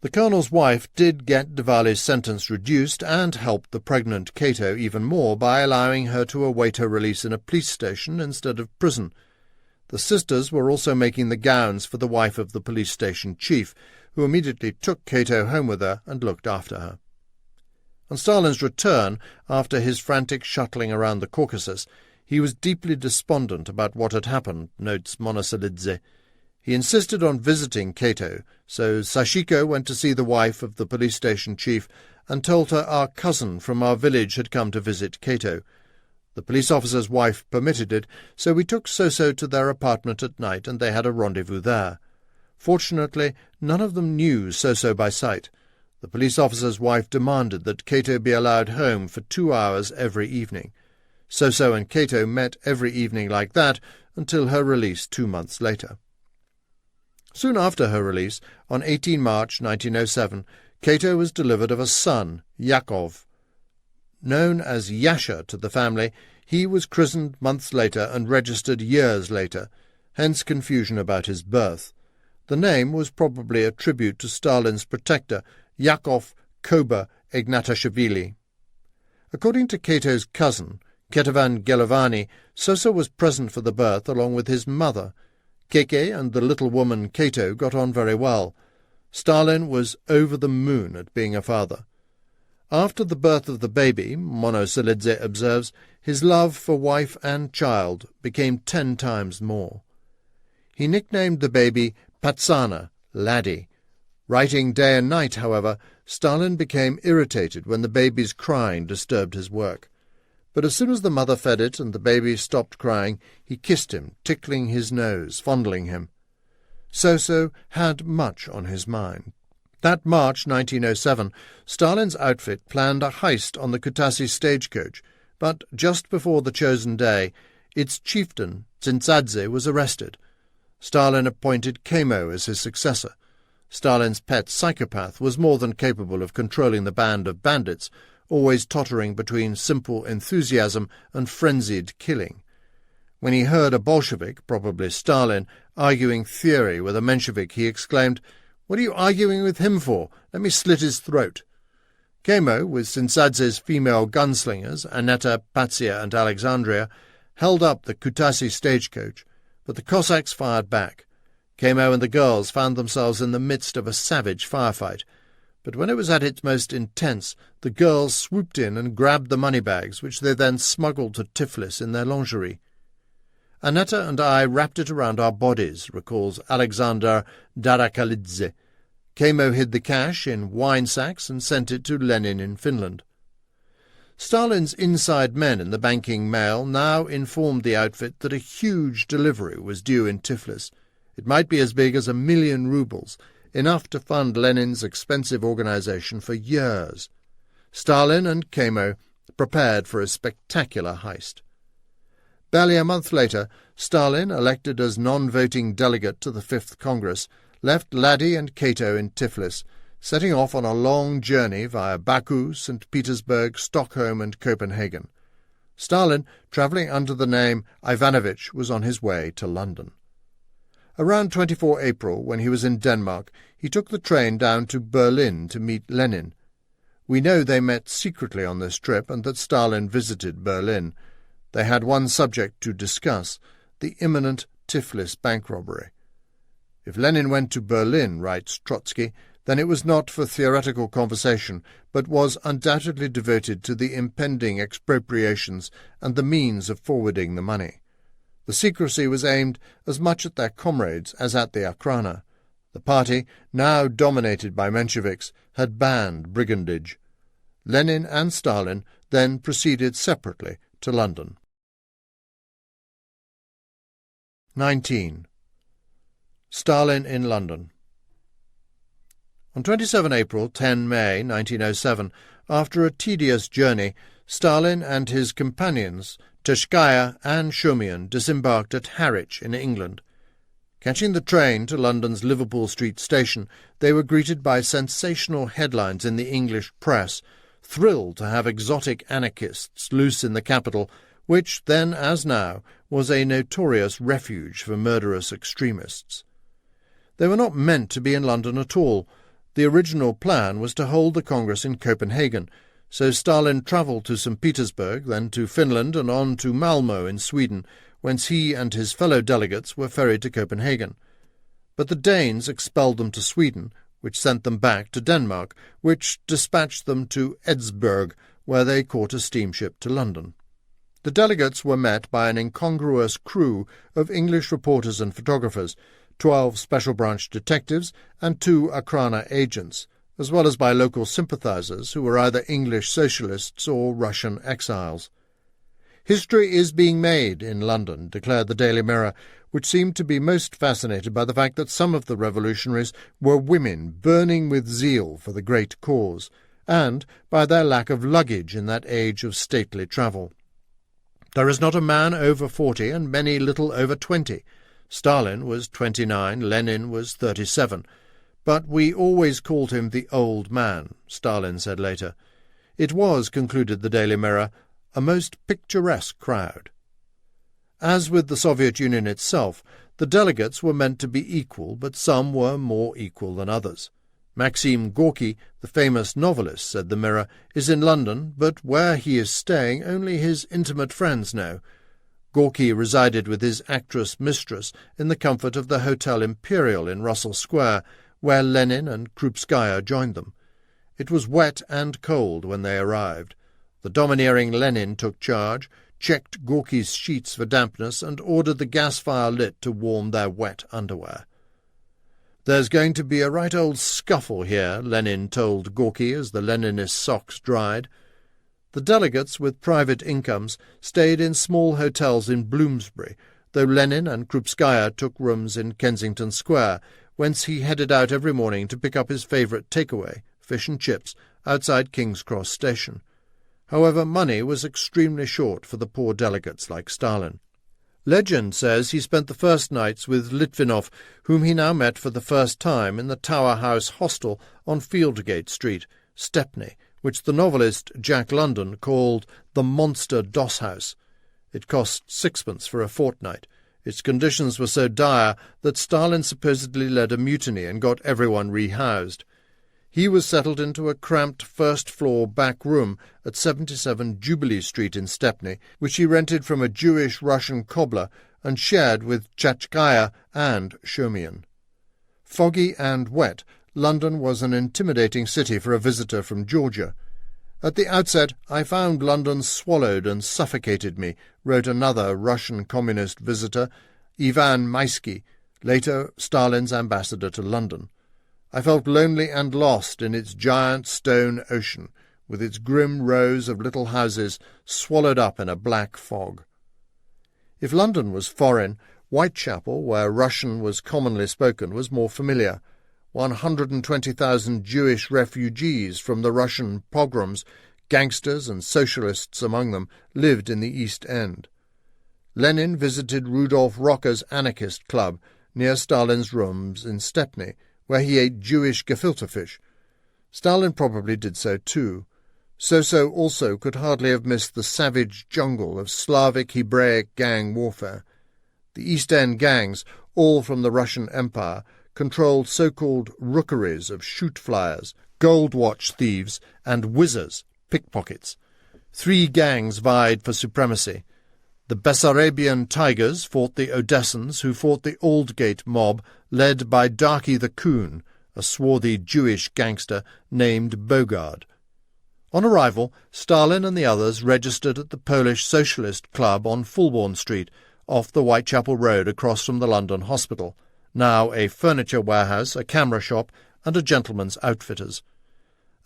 The colonel's wife did get Dvali's sentence reduced and helped the pregnant Cato even more by allowing her to await her release in a police station instead of prison. The sisters were also making the gowns for the wife of the police station chief, who immediately took Cato home with her and looked after her. On Stalin's return, after his frantic shuttling around the Caucasus, he was deeply despondent about what had happened, notes Monosolidze. He insisted on visiting Cato, so Sashiko went to see the wife of the police station chief and told her our cousin from our village had come to visit Cato. The police officer's wife permitted it, so we took Soso to their apartment at night and they had a rendezvous there. Fortunately, none of them knew Soso by sight. The police officer's wife demanded that Cato be allowed home for 2 hours every evening. Soso and Cato met every evening like that until her release 2 months later. Soon after her release, on 18 March 1907, Cato was delivered of a son, Yakov. Known as Yasha to the family, he was christened months later and registered years later, hence confusion about his birth. The name was probably a tribute to Stalin's protector, Yakov Koba Ignatashvili. According to Cato's cousin, Ketavan Gelovani, Soso was present for the birth along with his mother. Keke and the little woman Cato got on very well. Stalin was over the moon at being a father. After the birth of the baby, Monosolidze observes, his love for wife and child became 10 times more. He nicknamed the baby Patsana, laddie. Writing day and night, however, Stalin became irritated when the baby's crying disturbed his work. But as soon as the mother fed it and the baby stopped crying, he kissed him, tickling his nose, fondling him. Soso had much on his mind. That March 1907, Stalin's outfit planned a heist on the Kutaisi stagecoach, but just before the chosen day, its chieftain, Tsintsadze, was arrested. Stalin appointed Kamo as his successor. Stalin's pet psychopath was more than capable of controlling the band of bandits, always tottering between simple enthusiasm and frenzied killing. When he heard a Bolshevik, probably Stalin, arguing theory with a Menshevik, he exclaimed, "What are you arguing with him for? Let me slit his throat." Kamo, with Tsintsadze's female gunslingers, Annetta, Patsia, and Alexandria, held up the Kutaisi stagecoach, but the Cossacks fired back. Kamo and the girls found themselves in the midst of a savage firefight. But when it was at its most intense, the girls swooped in and grabbed the moneybags, which they then smuggled to Tiflis in their lingerie. Annetta and I wrapped it around our bodies, recalls Alexander Darakalidze. Kamo hid the cash in wine sacks and sent it to Lenin in Finland. Stalin's inside men in the banking mail now informed the outfit that a huge delivery was due in Tiflis. It might be as big as 1,000,000 rubles. enough to fund Lenin's expensive organization for years. Stalin and Kamo prepared for a spectacular heist. Barely a month later, Stalin, elected as non-voting delegate to the Fifth Congress, left Laddie and Cato in Tiflis, setting off on a long journey via Baku, St. Petersburg, Stockholm and Copenhagen. Stalin, travelling under the name Ivanovich, was on his way to London. Around 24 April, when he was in Denmark, he took the train down to Berlin to meet Lenin. We know they met secretly on this trip and that Stalin visited Berlin. They had one subject to discuss, the imminent Tiflis bank robbery. If Lenin went to Berlin, writes Trotsky, then it was not for theoretical conversation, but was undoubtedly devoted to the impending expropriations and the means of forwarding the money. The secrecy was aimed as much at their comrades as at the Akhrana. The party, now dominated by Mensheviks, had banned brigandage. Lenin and Stalin then proceeded separately to London. 19. Stalin in London. On 27 April, 10 May 1907, after a tedious journey, Stalin and his companions, Teshkaya and Shumian, disembarked at Harwich in England. Catching the train to London's Liverpool Street station, they were greeted by sensational headlines in the English press, thrilled to have exotic anarchists loose in the capital, which, then as now, was a notorious refuge for murderous extremists. They were not meant to be in London at all. The original plan was to hold the Congress in Copenhagen, so Stalin travelled to St. Petersburg, then to Finland and on to Malmö in Sweden, whence he and his fellow delegates were ferried to Copenhagen. But the Danes expelled them to Sweden, which sent them back to Denmark, which dispatched them to Edsberg, where they caught a steamship to London. The delegates were met by an incongruous crew of English reporters and photographers, 12 special branch detectives and 2 Akhrana agents, as well as by local sympathizers who were either English socialists or Russian exiles. History is being made in London, declared the Daily Mirror, which seemed to be most fascinated by the fact that some of the revolutionaries were women burning with zeal for the great cause, and by their lack of luggage in that age of stately travel. There is not a man over 40 and many little over 20. Stalin was 29, Lenin was 37. But we always called him the old man, Stalin said later. It was, concluded the Daily Mirror, a most picturesque crowd. As with the Soviet Union itself, the delegates were meant to be equal, but some were more equal than others. Maxim Gorky, the famous novelist, said the Mirror, is in London, but where he is staying only his intimate friends know. Gorky resided with his actress mistress in the comfort of the Hotel Imperial in Russell Square, where Lenin and Krupskaya joined them. It was wet and cold when they arrived. The domineering Lenin took charge, checked Gorky's sheets for dampness, and ordered the gas fire lit to warm their wet underwear. "There's going to be a right old scuffle here," Lenin told Gorky as the Leninist socks dried. The delegates, with private incomes, stayed in small hotels in Bloomsbury, though Lenin and Krupskaya took rooms in Kensington Square, whence he headed out every morning to pick up his favourite takeaway, fish and chips, outside King's Cross Station. However, money was extremely short for the poor delegates like Stalin. Legend says he spent the first nights with Litvinov, whom he now met for the first time in the Tower House Hostel on Fieldgate Street, Stepney, which the novelist Jack London called the Monster Doss House. It cost 6pence for a fortnight. Its conditions were so dire that Stalin supposedly led a mutiny and got everyone rehoused. He was settled into a cramped first-floor back room at 77 Jubilee Street in Stepney, which he rented from a Jewish Russian cobbler and shared with Tchachkaya and Shumian. Foggy and wet, London was an intimidating city for a visitor from Georgia. "At the outset, I found London swallowed and suffocated me," wrote another Russian communist visitor, Ivan Maisky, later Stalin's ambassador to London. "I felt lonely and lost in its giant stone ocean, with its grim rows of little houses swallowed up in a black fog." If London was foreign, Whitechapel, where Russian was commonly spoken, was more familiar. 120,000 Jewish refugees from the Russian pogroms, gangsters and socialists among them, lived in the East End. Lenin visited Rudolf Rocker's anarchist club near Stalin's rooms in Stepney, where he ate Jewish gefilte fish. Stalin probably did so too. So also could hardly have missed the savage jungle of Slavic-Hebraic gang warfare. The East End gangs, all from the Russian Empire, controlled so-called rookeries of shoot-flyers, gold watch thieves, and whizzers, pickpockets. 3 gangs vied for supremacy. The Bessarabian Tigers fought the Odessans, who fought the Aldgate mob, led by Darky the Coon, a swarthy Jewish gangster named Bogard. On arrival, Stalin and the others registered at the Polish Socialist Club on Fulbourn Street, off the Whitechapel Road across from the London Hospital, now a furniture warehouse, a camera shop, and a gentleman's outfitter's.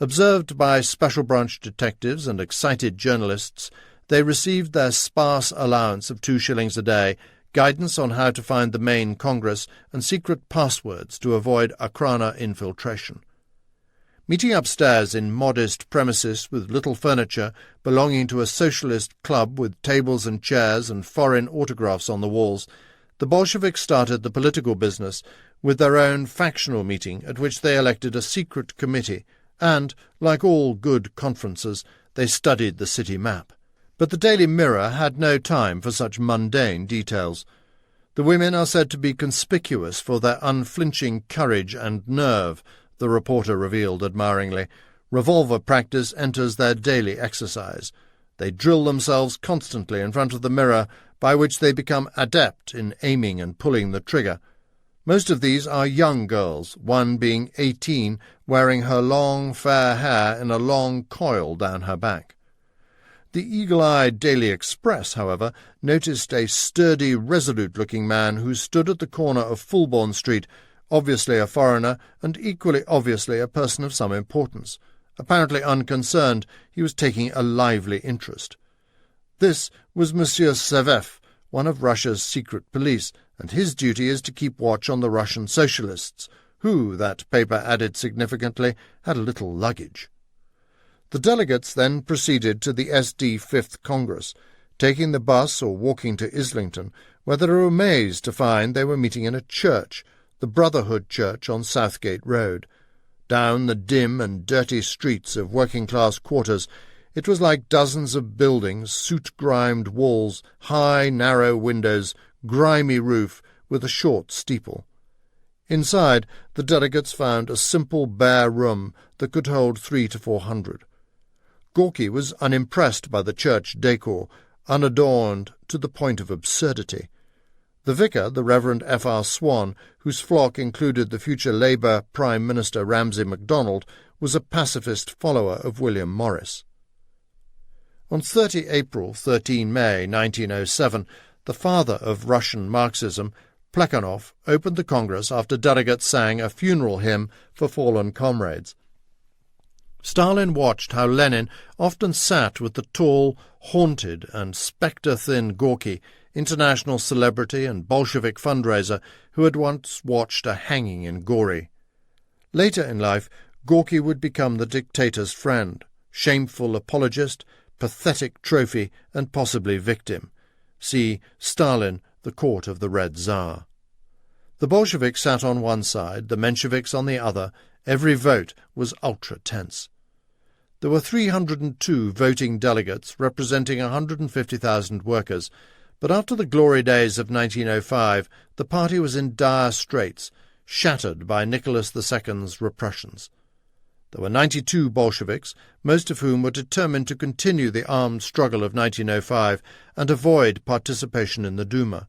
Observed by special branch detectives and excited journalists, they received their sparse allowance of 2 shillings a day, guidance on how to find the main Congress, and secret passwords to avoid Akrana infiltration. Meeting upstairs in modest premises with little furniture belonging to a socialist club with tables and chairs and foreign autographs on the walls, the Bolsheviks started the political business with their own factional meeting at which they elected a secret committee and, like all good conferences, they studied the city map. But the Daily Mirror had no time for such mundane details. The women are said to be conspicuous for their unflinching courage and nerve, the reporter revealed admiringly. Revolver practice enters their daily exercise. They drill themselves constantly in front of the mirror, by which they become adept in aiming and pulling the trigger. Most of these are young girls, one being 18, wearing her long, fair hair in a long coil down her back. The eagle-eyed Daily Express, however, noticed a sturdy, resolute-looking man who stood at the corner of Fulbourn Street, obviously a foreigner, and equally obviously a person of some importance. Apparently unconcerned, he was taking a lively interest. This was Monsieur Sevev, one of Russia's secret police, and his duty is to keep watch on the Russian socialists, who, that paper added significantly, had little luggage. The delegates then proceeded to the SD 5th Congress, taking the bus or walking to Islington, where they were amazed to find they were meeting in a church, the Brotherhood Church on Southgate Road. Down the dim and dirty streets of working-class quarters, it was like dozens of buildings, soot-grimed walls, high, narrow windows, grimy roof, with a short steeple. Inside, the delegates found a simple bare room that could hold 300 to 400. Gorky was unimpressed by the church decor, unadorned to the point of absurdity. The vicar, the Reverend F.R. Swan, whose flock included the future Labour Prime Minister Ramsay MacDonald, was a pacifist follower of William Morris. On 30 April, 13 May 1907, the father of Russian Marxism, Plekhanov, opened the Congress after delegates sang a funeral hymn for fallen comrades. Stalin watched how Lenin often sat with the tall, haunted and spectre-thin Gorky, international celebrity and Bolshevik fundraiser who had once watched a hanging in Gori. Later in life, Gorky would become the dictator's friend, shameful apologist, pathetic trophy, and possibly victim. See Stalin, the Court of the Red Tsar. The Bolsheviks sat on one side, the Mensheviks on the other. Every vote was ultra-tense. There were 302 voting delegates representing 150,000 workers, but after the glory days of 1905, the party was in dire straits, shattered by Nicholas II's repressions. There were 92 Bolsheviks, most of whom were determined to continue the armed struggle of 1905 and avoid participation in the Duma.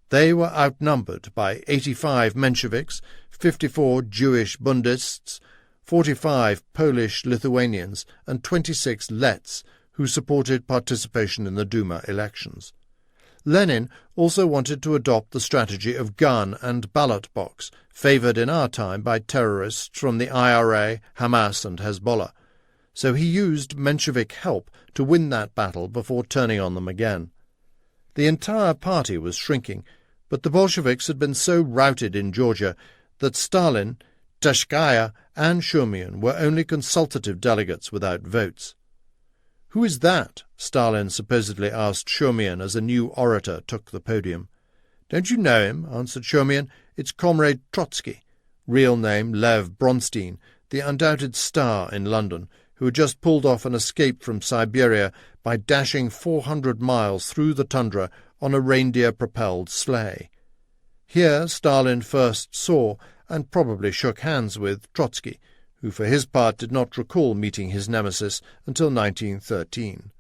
They were outnumbered by 85 Mensheviks, 54 Jewish Bundists, 45 Polish-Lithuanians, and 26 Lets, who supported participation in the Duma elections. Lenin also wanted to adopt the strategy of gun and ballot box, favoured in our time by terrorists from the IRA, Hamas and Hezbollah. So he used Menshevik help to win that battle before turning on them again. The entire party was shrinking, but the Bolsheviks had been so routed in Georgia that Stalin, Tashkaya and Shumian were only consultative delegates without votes. "Who is that?" Stalin supposedly asked Shumian as a new orator took the podium. "Don't you know him?" answered Shumian. "It's Comrade Trotsky," real name Lev Bronstein, the undoubted star in London, who had just pulled off an escape from Siberia by dashing 400 miles through the tundra on a reindeer-propelled sleigh. Here Stalin first saw, and probably shook hands with, Trotsky, who for his part did not recall meeting his nemesis until 1913.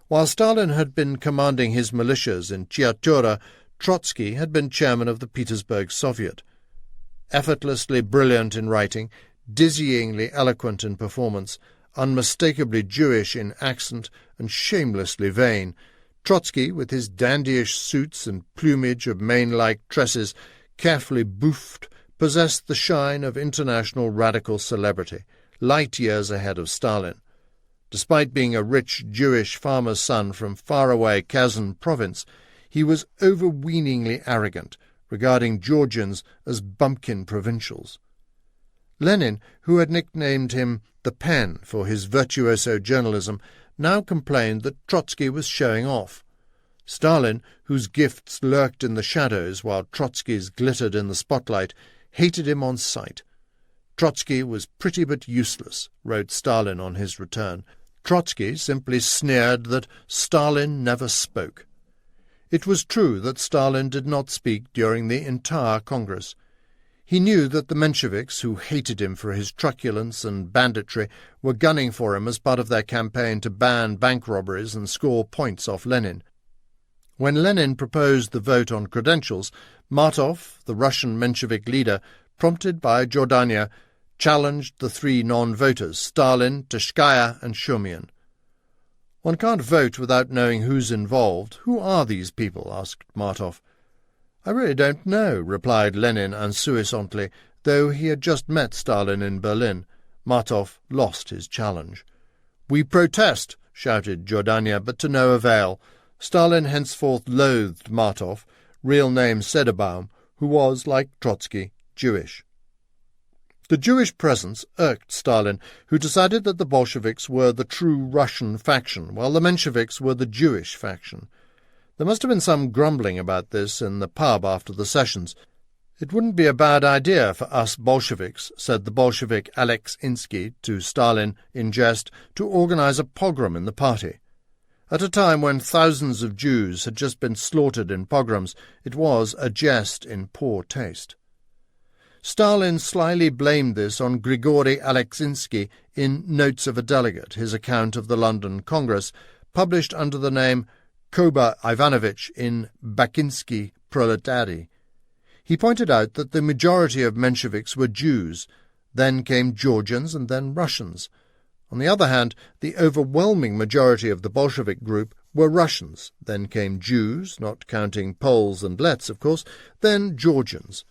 While Stalin had been commanding his militias in Chitaura, Trotsky had been chairman of the Petersburg Soviet. Effortlessly brilliant in writing, dizzyingly eloquent in performance, unmistakably Jewish in accent, and shamelessly vain, Trotsky, with his dandyish suits and plumage of mane-like tresses, carefully bouffed, possessed the shine of international radical celebrity, light years ahead of Stalin. Despite being a rich Jewish farmer's son from faraway Kazan province, he was overweeningly arrogant, regarding Georgians as bumpkin provincials. Lenin, who had nicknamed him the Pen for his virtuoso journalism, now complained that Trotsky was showing off. Stalin, whose gifts lurked in the shadows while Trotsky's glittered in the spotlight, hated him on sight. "Trotsky was pretty but useless," wrote Stalin on his return. Trotsky simply sneered that Stalin never spoke. It was true that Stalin did not speak during the entire Congress. He knew that the Mensheviks, who hated him for his truculence and banditry, were gunning for him as part of their campaign to ban bank robberies and score points off Lenin. When Lenin proposed the vote on credentials, Martov, the Russian Menshevik leader, prompted by Jordania, challenged the three non-voters, Stalin, Tashkaya and Shumian. "One can't vote without knowing who's involved. Who are these people?" asked Martov. "I really don't know," replied Lenin insouciantly, though he had just met Stalin in Berlin. Martov lost his challenge. "We protest," shouted Jordania, but to no avail. Stalin henceforth loathed Martov, real name Sederbaum, who was, like Trotsky, Jewish. The Jewish presence irked Stalin, who decided that the Bolsheviks were the true Russian faction, while the Mensheviks were the Jewish faction. There must have been some grumbling about this in the pub after the sessions. "It wouldn't be a bad idea for us Bolsheviks," said the Bolshevik Alexinsky to Stalin in jest, "to organize a pogrom in the party." At a time when thousands of Jews had just been slaughtered in pogroms, it was a jest in poor taste. Stalin slyly blamed this on Grigory Alexinsky in Notes of a Delegate, his account of the London Congress, published under the name Koba Ivanovich in Bakinsky Proletary. He pointed out that the majority of Mensheviks were Jews, then came Georgians and then Russians. On the other hand, the overwhelming majority of the Bolshevik group were Russians, then came Jews, not counting Poles and Lets, of course, then Georgians.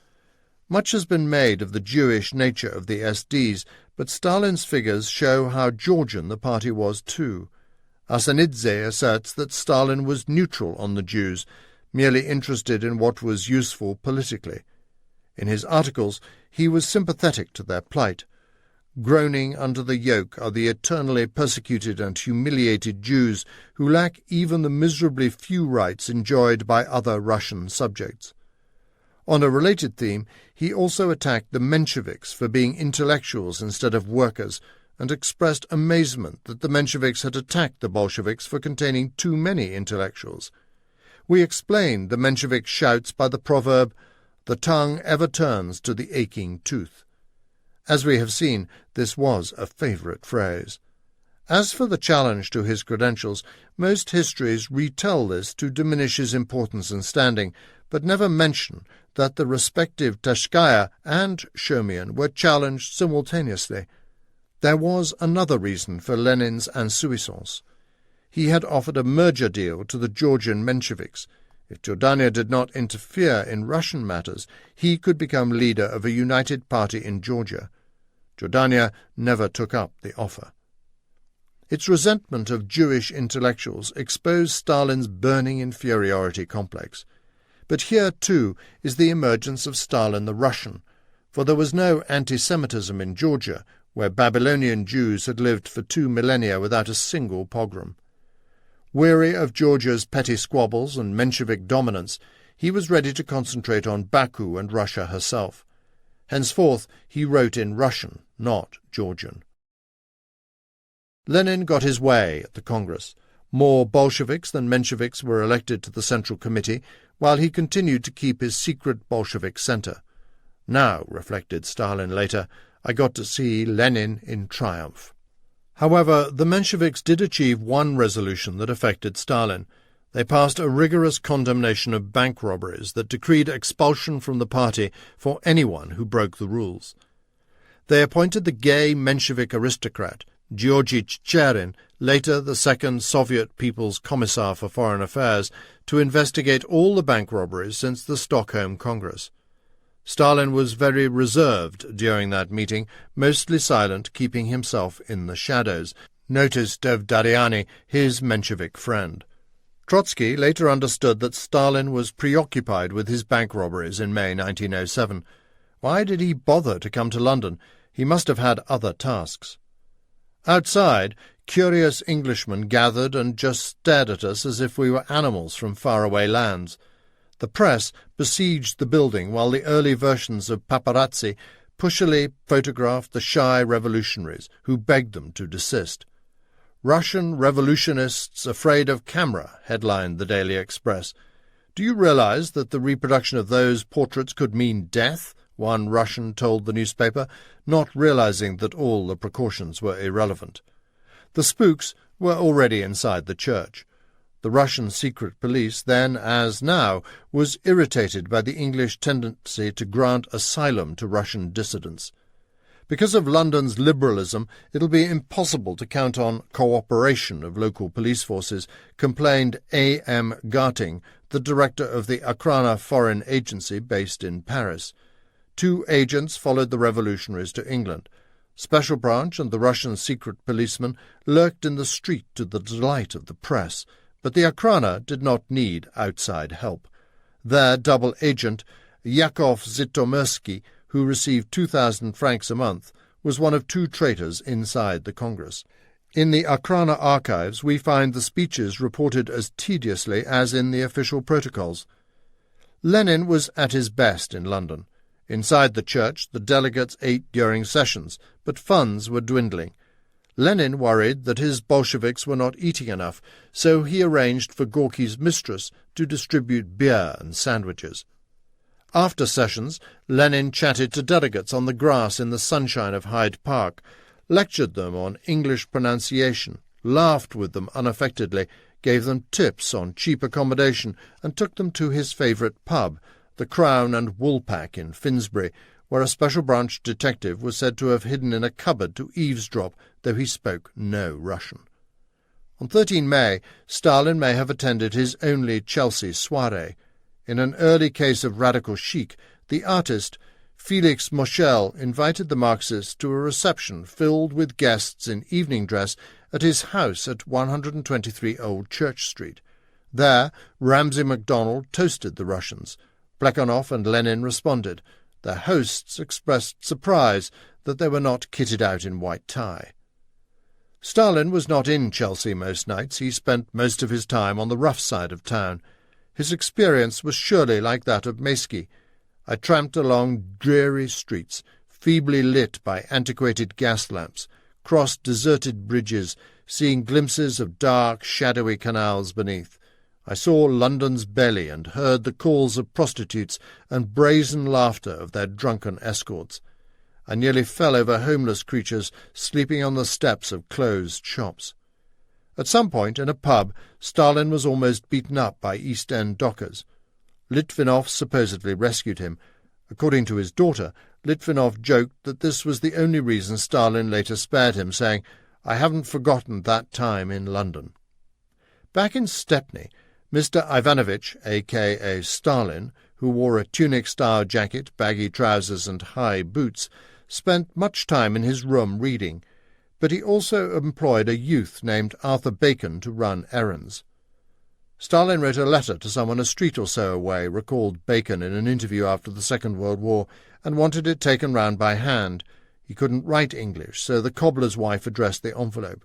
Much has been made of the Jewish nature of the SDs, but Stalin's figures show how Georgian the party was too. Asanidze asserts that Stalin was neutral on the Jews, merely interested in what was useful politically. In his articles, he was sympathetic to their plight. Groaning under the yoke are the eternally persecuted and humiliated Jews who lack even the miserably few rights enjoyed by other Russian subjects. On a related theme, he also attacked the Mensheviks for being intellectuals instead of workers, and expressed amazement that the Mensheviks had attacked the Bolsheviks for containing too many intellectuals. We explained the Menshevik shouts by the proverb, "The tongue ever turns to the aching tooth." As we have seen, this was a favourite phrase. As for the challenge to his credentials, most histories retell this to diminish his importance and standing, but never mention that the respective Tashkaya and Shumian were challenged simultaneously. There was another reason for Lenin's insouciance. He had offered a merger deal to the Georgian Mensheviks. If Jordania did not interfere in Russian matters, he could become leader of a united party in Georgia. Jordania never took up the offer. Its resentment of Jewish intellectuals exposed Stalin's burning inferiority complex. But here, too, is the emergence of Stalin the Russian. for there was no anti-Semitism in Georgia, where Babylonian Jews had lived for 2 millennia without a single pogrom. Weary of Georgia's petty squabbles and Menshevik dominance, he was ready to concentrate on Baku and Russia herself. Henceforth he wrote in Russian, not Georgian. Lenin got his way at the Congress. More Bolsheviks than Mensheviks were elected to the Central Committee, while he continued to keep his secret Bolshevik centre. Now, reflected Stalin later, I got to see Lenin in triumph. However, the Mensheviks did achieve one resolution that affected Stalin. They passed a rigorous condemnation of bank robberies that decreed expulsion from the party for anyone who broke the rules. They appointed the gay Menshevik aristocrat, Georgy Chicherin, later the second Soviet People's Commissar for Foreign Affairs, to investigate all the bank robberies since the Stockholm Congress. Stalin was very reserved during that meeting, mostly silent, keeping himself in the shadows, noticed Devdariani, his Menshevik friend. Trotsky later understood that Stalin was preoccupied with his bank robberies in May 1907. Why did he bother to come to London? He must have had other tasks. Outside, curious Englishmen gathered and just stared at us as if we were animals from faraway lands. The press besieged the building while the early versions of paparazzi pushily photographed the shy revolutionaries, who begged them to desist. "Russian revolutionists afraid of camera," headlined the Daily Express. "Do you realize that the reproduction of those portraits could mean death?" one Russian told the newspaper, not realizing that all the precautions were irrelevant. The spooks were already inside the church. The Russian secret police, then as now, was irritated by the English tendency to grant asylum to Russian dissidents. Because of London's liberalism, it'll be impossible to count on cooperation of local police forces, complained A. M. Garting, the director of the Akhrana Foreign Agency based in Paris. 2 agents followed the revolutionaries to England. Special Branch and the Russian secret policeman lurked in the street to the delight of the press, but the Akhrana did not need outside help. Their double agent, Yakov Zhytomyrsky, who received 2,000 francs a month, was one of 2 traitors inside the Congress. In the Akhrana archives we find the speeches reported as tediously as in the official protocols. Lenin was at his best in London. Inside the church, the delegates ate during sessions, but funds were dwindling. Lenin worried that his Bolsheviks were not eating enough, so he arranged for Gorky's mistress to distribute beer and sandwiches. After sessions, Lenin chatted to delegates on the grass in the sunshine of Hyde Park, lectured them on English pronunciation, laughed with them unaffectedly, gave them tips on cheap accommodation, and took them to his favourite pub, the Crown and Woolpack in Finsbury, where a Special Branch detective was said to have hidden in a cupboard to eavesdrop, though he spoke no Russian. On 13 May, Stalin may have attended his only Chelsea soiree. In an early case of radical chic, the artist Felix Moschel invited the Marxists to a reception filled with guests in evening dress at his house at 123 Old Church Street. There, Ramsay MacDonald toasted the Russians. Plekhanov and Lenin responded. Their hosts expressed surprise that they were not kitted out in white tie. Stalin was not in Chelsea most nights. He spent most of his time on the rough side of town. His experience was surely like that of Maysky. I tramped along dreary streets, feebly lit by antiquated gas lamps, crossed deserted bridges, seeing glimpses of dark, shadowy canals beneath. I saw London's belly and heard the calls of prostitutes and brazen laughter of their drunken escorts. I nearly fell over homeless creatures sleeping on the steps of closed shops. At some point, in a pub, Stalin was almost beaten up by East End dockers. Litvinov supposedly rescued him. According to his daughter, Litvinov joked that this was the only reason Stalin later spared him, saying, "I haven't forgotten that time in London." Back in Stepney, Mr. Ivanovich, a.k.a. Stalin, who wore a tunic-style jacket, baggy trousers, and high boots, spent much time in his room reading, but he also employed a youth named Arthur Bacon to run errands. Stalin wrote a letter to someone a street or so away, recalled Bacon in an interview after the Second World War, and wanted it taken round by hand. He couldn't write English, so the cobbler's wife addressed the envelope.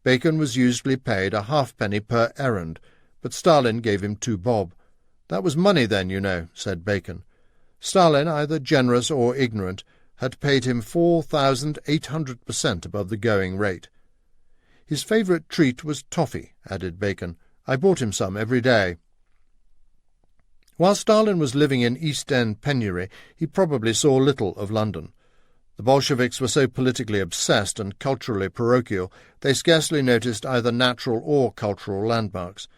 Bacon was usually paid a halfpenny per errand, but Stalin gave him 2 bob. That was money then, you know, said Bacon. Stalin, either generous or ignorant, had paid him 4,800% above the going rate. His favourite treat was toffee, added Bacon. I bought him some every day. While Stalin was living in East End penury, he probably saw little of London. The Bolsheviks were so politically obsessed and culturally parochial, they scarcely noticed either natural or cultural landmarks.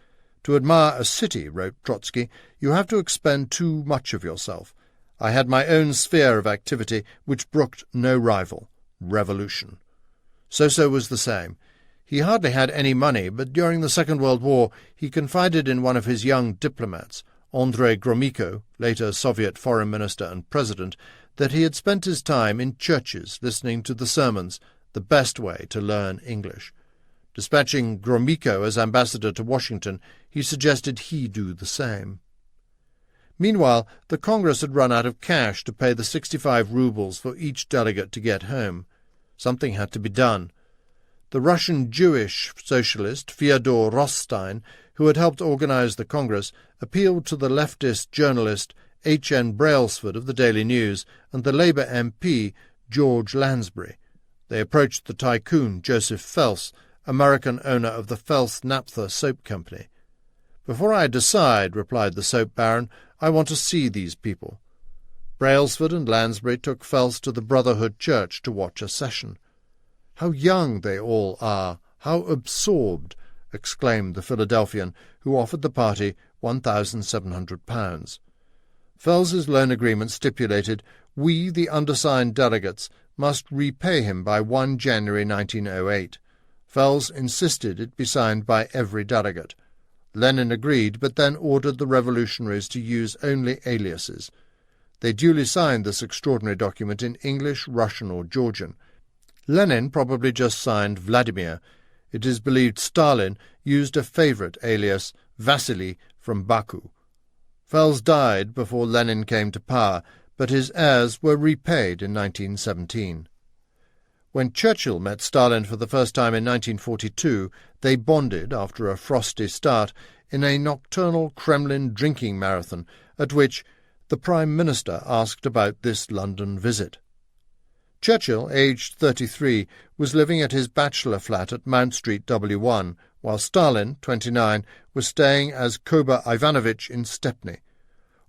To admire a city, wrote Trotsky, you have to expend too much of yourself. I had my own sphere of activity, which brooked no rival, revolution. So was the same. He hardly had any money, but during the Second World War he confided in one of his young diplomats, Andrei Gromyko, later Soviet foreign minister and president, that he had spent his time in churches listening to the sermons, the best way to learn English. Dispatching Gromyko as ambassador to Washington, he suggested he do the same. Meanwhile, the Congress had run out of cash to pay the 65 rubles for each delegate to get home. Something had to be done. The Russian Jewish socialist Fyodor Rothstein, who had helped organize the Congress, appealed to the leftist journalist H. N. Brailsford of the Daily News and the Labour MP George Lansbury. They approached the tycoon Joseph Fels, American owner of the Fels-Naphtha soap company. "Before I decide," replied the soap baron, "I want to see these people." Brailsford and Lansbury took Fels to the Brotherhood Church to watch a session. "How young they all are! How absorbed!" exclaimed the Philadelphian, who offered the party £1,700. Fells's loan agreement stipulated, "We, the undersigned delegates, must repay him by 1 January 1908. Fels insisted it be signed by every delegate. Lenin agreed, but then ordered the revolutionaries to use only aliases. They duly signed this extraordinary document in English, Russian, or Georgian. Lenin probably just signed Vladimir. It is believed Stalin used a favourite alias, Vasily from Baku. Fels died before Lenin came to power, but his heirs were repaid in 1917. When Churchill met Stalin for the first time in 1942, they bonded, after a frosty start, in a nocturnal Kremlin drinking marathon, at which the Prime Minister asked about this London visit. Churchill, aged 33, was living at his bachelor flat at Mount Street W1, while Stalin, 29, was staying as Koba Ivanovich in Stepney.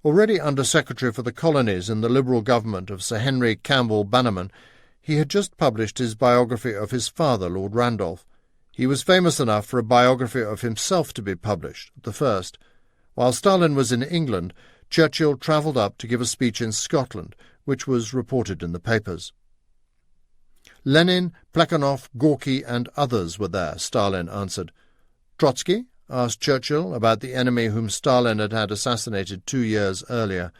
Already Under-Secretary for the Colonies in the Liberal government of Sir Henry Campbell Bannerman, he had just published his biography of his father, Lord Randolph. He was famous enough for a biography of himself to be published, the first. While Stalin was in England, Churchill travelled up to give a speech in Scotland, which was reported in the papers. Lenin, Plekhanov, Gorky, and others were there, Stalin answered. Trotsky? Asked Churchill about the enemy whom Stalin had assassinated 2 years earlier.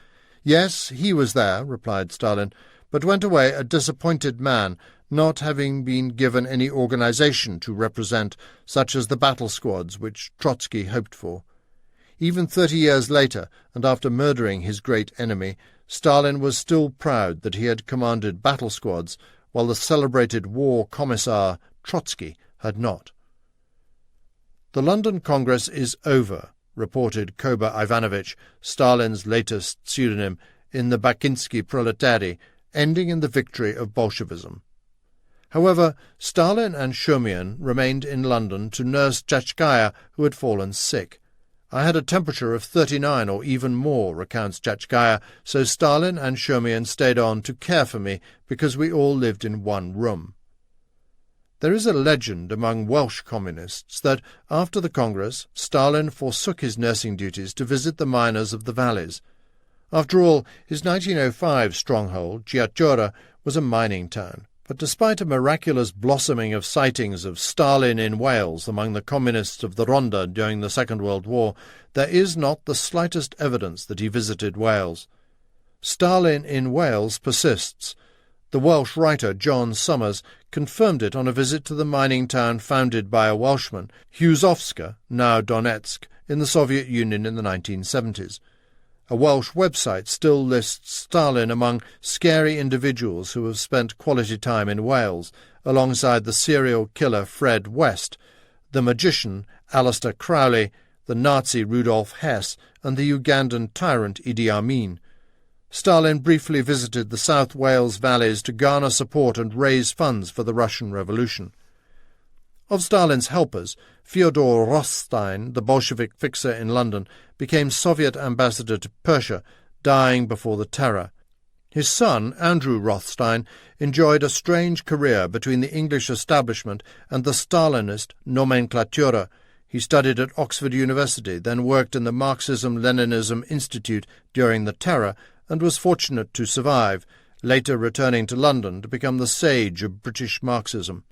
Yes, he was there, replied Stalin, but went away a disappointed man, not having been given any organization to represent, such as the battle squads which Trotsky hoped for. Even 30 years later, and after murdering his great enemy, Stalin was still proud that he had commanded battle squads, while the celebrated war commissar Trotsky had not. The London Congress is over, reported Koba Ivanovich, Stalin's latest pseudonym, in the Bakinsky Proletary, ending in the victory of Bolshevism. However, Stalin and Shumian remained in London to nurse Chachkaya, who had fallen sick. I had a temperature of 39 or even more, recounts Chachkaya, so Stalin and Shumian stayed on to care for me because we all lived in one room. There is a legend among Welsh communists that, after the Congress, Stalin forsook his nursing duties to visit the miners of the valleys. After all, his 1905 stronghold, Giachora, was a mining town. But despite a miraculous blossoming of sightings of Stalin in Wales among the communists of the Rhondda during the Second World War, there is not the slightest evidence that he visited Wales. Stalin in Wales persists. The Welsh writer John Summers confirmed it on a visit to the mining town founded by a Welshman, Husovska, now Donetsk, in the Soviet Union in the 1970s. A Welsh website still lists Stalin among scary individuals who have spent quality time in Wales, alongside the serial killer Fred West, the magician Aleister Crowley, the Nazi Rudolf Hess, and the Ugandan tyrant Idi Amin. Stalin briefly visited the South Wales valleys to garner support and raise funds for the Russian Revolution. Of Stalin's helpers, Fyodor Rothstein, the Bolshevik fixer in London, became Soviet ambassador to Persia, dying before the terror. His son, Andrew Rothstein, enjoyed a strange career between the English establishment and the Stalinist nomenklatura. He studied at Oxford University, then worked in the Marxism-Leninism Institute during the terror, and was fortunate to survive, later returning to London to become the sage of British Marxism.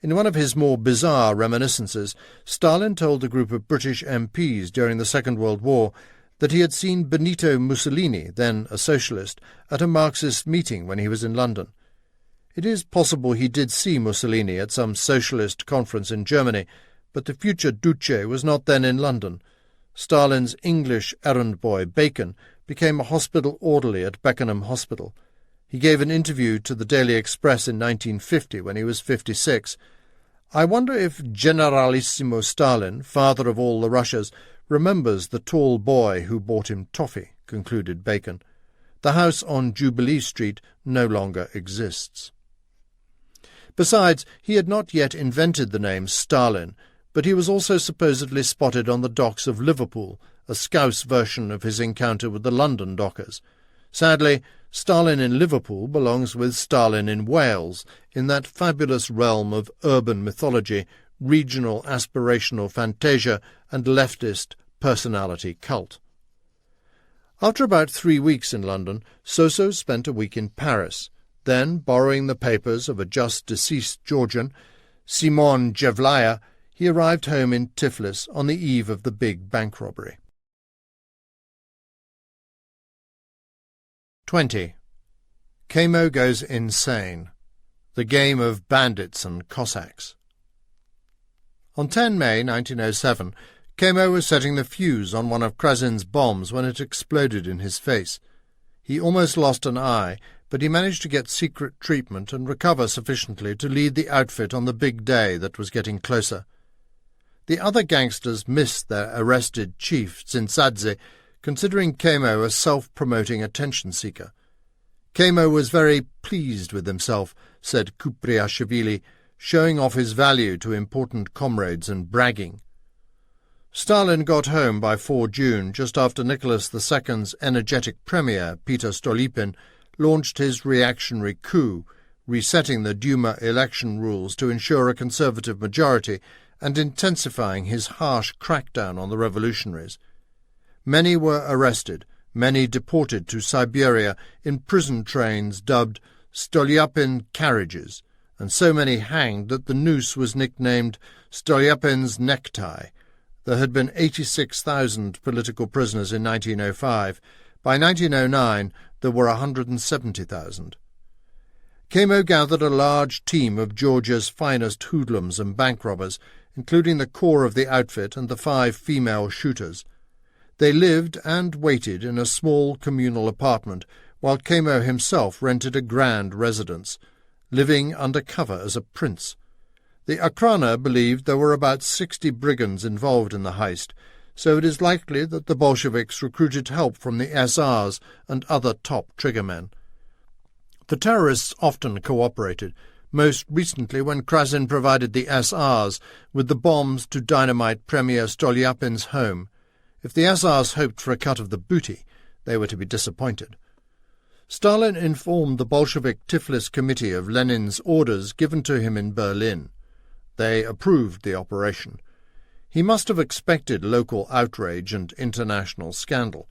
In one of his more bizarre reminiscences, Stalin told a group of British MPs during the Second World War that he had seen Benito Mussolini, then a socialist, at a Marxist meeting when he was in London. It is possible he did see Mussolini at some socialist conference in Germany, but the future Duce was not then in London. Stalin's English errand boy, Bacon, became a hospital orderly at Beckenham Hospital. He gave an interview to the Daily Express in 1950 when he was 56. "I wonder if Generalissimo Stalin, father of all the Russias, remembers the tall boy who bought him toffee," concluded Bacon. The house on Jubilee Street no longer exists. Besides, he had not yet invented the name Stalin, but he was also supposedly spotted on the docks of Liverpool, a Scouse version of his encounter with the London dockers. Sadly, Stalin in Liverpool belongs with Stalin in Wales, in that fabulous realm of urban mythology, regional aspirational fantasia, and leftist personality cult. After about 3 weeks in London, Soso spent a week in Paris. Then, borrowing the papers of a just-deceased Georgian, Simon Jevlaya, he arrived home in Tiflis on the eve of the big bank robbery. 20. Kamo goes insane. The game of bandits and Cossacks. On 10 May 1907, Kamo was setting the fuse on one of Krasin's bombs when it exploded in his face. He almost lost an eye, but he managed to get secret treatment and recover sufficiently to lead the outfit on the big day that was getting closer. The other gangsters missed their arrested chief, Zinsadze, considering Kamo a self-promoting attention-seeker. Kamo was very pleased with himself, said Kupriashvili, showing off his value to important comrades and bragging. Stalin got home by 4 June, just after Nicholas II's energetic premier, Peter Stolypin, launched his reactionary coup, resetting the Duma election rules to ensure a conservative majority and intensifying his harsh crackdown on the revolutionaries. Many were arrested, many deported to Siberia in prison trains dubbed Stolyapin carriages, and so many hanged that the noose was nicknamed Stolyapin's necktie. There had been 86,000 political prisoners in 1905. By 1909 there were 170,000. Kamo gathered a large team of Georgia's finest hoodlums and bank robbers, including the core of the outfit and the 5 female shooters. They lived and waited in a small communal apartment, while Kamo himself rented a grand residence, living under cover as a prince. The Akhrana believed there were about 60 brigands involved in the heist, so it is likely that the Bolsheviks recruited help from the SRs and other top triggermen. The terrorists often cooperated, most recently when Krasin provided the SRs with the bombs to dynamite Premier Stolyapin's home. If the SRs hoped for a cut of the booty, they were to be disappointed. Stalin informed the Bolshevik Tiflis Committee of Lenin's orders given to him in Berlin. They approved the operation. He must have expected local outrage and international scandal.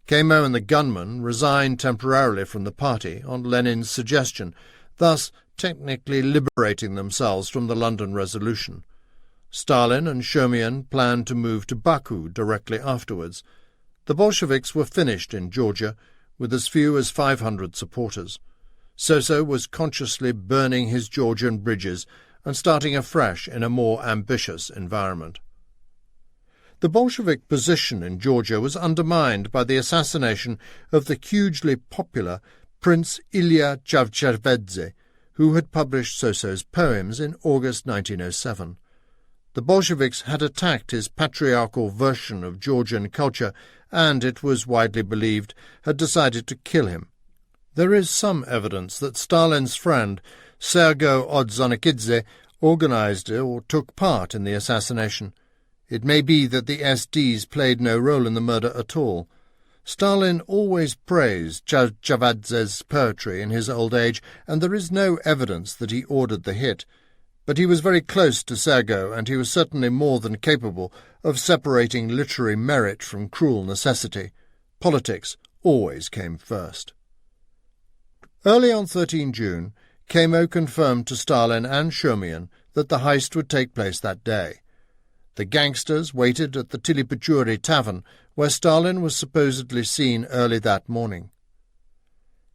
Kamo and the gunmen resigned temporarily from the party on Lenin's suggestion, thus technically liberating themselves from the London Resolution. Stalin and Shomian planned to move to Baku directly afterwards. The Bolsheviks were finished in Georgia, with as few as 500 supporters. Soso was consciously burning his Georgian bridges and starting afresh in a more ambitious environment. The Bolshevik position in Georgia was undermined by the assassination of the hugely popular Prince Ilya Chavchavadze, who had published Soso's poems in August 1907. The Bolsheviks had attacked his patriarchal version of Georgian culture and, it was widely believed, had decided to kill him. There is some evidence that Stalin's friend Sergo Ordzhonikidze organized or took part in the assassination. It may be that the SDs played no role in the murder at all. Stalin always praised Chavchavadze's poetry in his old age, and there is no evidence that he ordered the hit. But he was very close to Sergo, and he was certainly more than capable of separating literary merit from cruel necessity. Politics always came first. Early on 13 June, Kamo confirmed to Stalin and Shumian that the heist would take place that day. The gangsters waited at the Tilipachuri tavern, where Stalin was supposedly seen early that morning.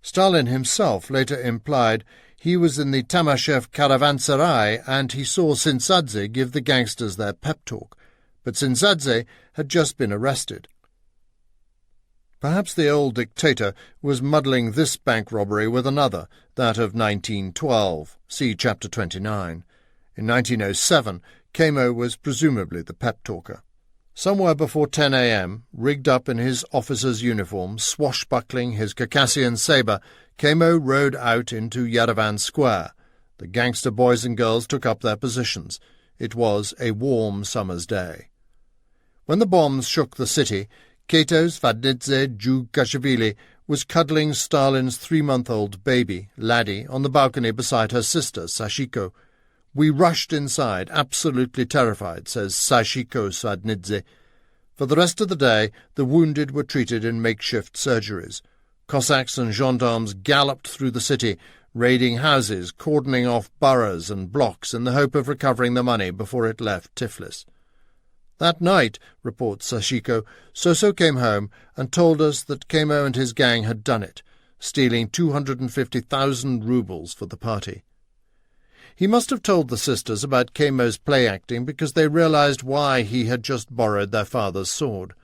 Stalin himself later implied he was in the Tamashev caravanserai and he saw Tsintsadze give the gangsters their pep talk, but Tsintsadze had just been arrested. Perhaps the old dictator was muddling this bank robbery with another, that of 1912, see Chapter 29. In 1907, Kamo was presumably the pep-talker. Somewhere before 10 a.m., rigged up in his officer's uniform, swashbuckling his Circassian sabre, Kamo rode out into Yerevan Square. The gangster boys and girls took up their positions. It was a warm summer's day. When the bombs shook the city, Kato Svadnidze Djugashvili was cuddling Stalin's 3-month-old baby, Laddie, on the balcony beside her sister, Sashiko. "We rushed inside, absolutely terrified," says Sashiko Svadnidze. For the rest of the day, the wounded were treated in makeshift surgeries. Cossacks and gendarmes galloped through the city, raiding houses, cordoning off boroughs and blocks in the hope of recovering the money before it left Tiflis. That night, reports Sashiko, Soso came home and told us that Kamo and his gang had done it, stealing 250,000 rubles for the party. He must have told the sisters about Kamo's play-acting because they realized why he had just borrowed their father's sword.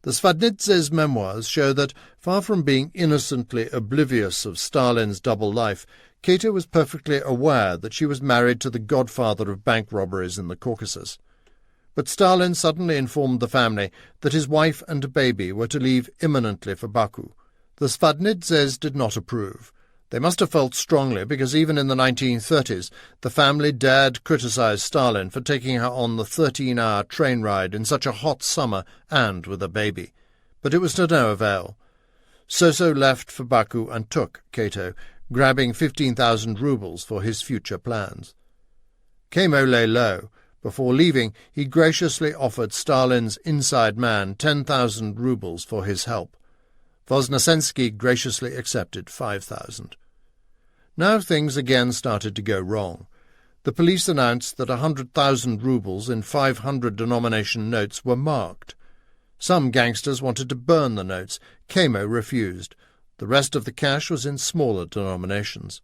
The Svadnidze's memoirs show that, far from being innocently oblivious of Stalin's double life, Kato was perfectly aware that she was married to the godfather of bank robberies in the Caucasus. But Stalin suddenly informed the family that his wife and baby were to leave imminently for Baku. The Svadnidzes did not approve. They must have felt strongly because even in the 1930s the family dared criticize Stalin for taking her on the 13-hour train ride in such a hot summer and with a baby. But it was to no avail. Soso left for Baku and took Kato, grabbing 15,000 rubles for his future plans. Kamo lay low. Before leaving, he graciously offered Stalin's inside man 10,000 rubles for his help. Voznesensky graciously accepted 5,000. Now things again started to go wrong. The police announced that 100,000 rubles in 500 denomination notes were marked. Some gangsters wanted to burn the notes. Kamo refused. The rest of the cash was in smaller denominations.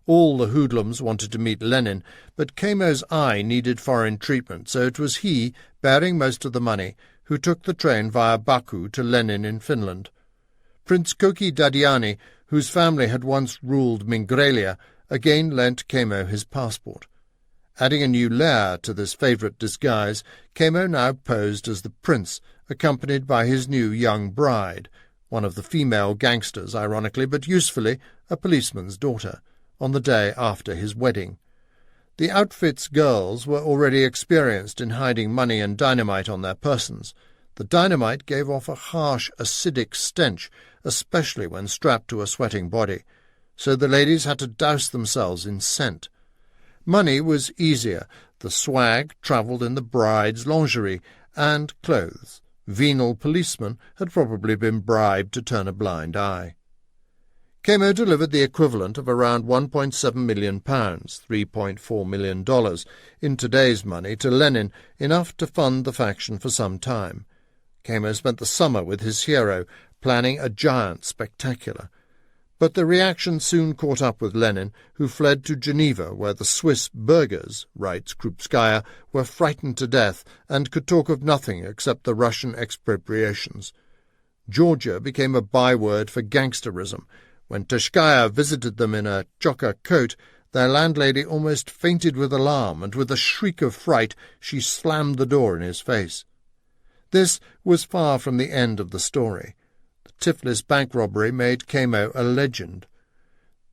All the hoodlums wanted to meet Lenin, but Kamo's eye needed foreign treatment, so it was he, bearing most of the money, who took the train via Baku to Lenin in Finland. Prince Koki Dadiani, whose family had once ruled Mingrelia, again lent Kamo his passport. Adding a new layer to this favourite disguise, Kamo now posed as the prince, accompanied by his new young bride, one of the female gangsters, ironically, but usefully, a policeman's daughter, on the day after his wedding. The outfit's girls were already experienced in hiding money and dynamite on their persons. The dynamite gave off a harsh, acidic stench, especially when strapped to a sweating body, so the ladies had to douse themselves in scent. Money was easier. The swag travelled in the bride's lingerie and clothes. Venal policemen had probably been bribed to turn a blind eye. Kamo delivered the equivalent of around £1.7 million, $3.4 million, in today's money to Lenin, enough to fund the faction for some time. Kamo spent the summer with his hero, planning a giant spectacular. But the reaction soon caught up with Lenin, who fled to Geneva, where the Swiss burghers, writes Krupskaya, were frightened to death and could talk of nothing except the Russian expropriations. Georgia became a byword for gangsterism. When Tishkaya visited them in a chokha coat, their landlady almost fainted with alarm, and with a shriek of fright she slammed the door in his face. This was far from the end of the story. The Tiflis bank robbery made Kamo a legend.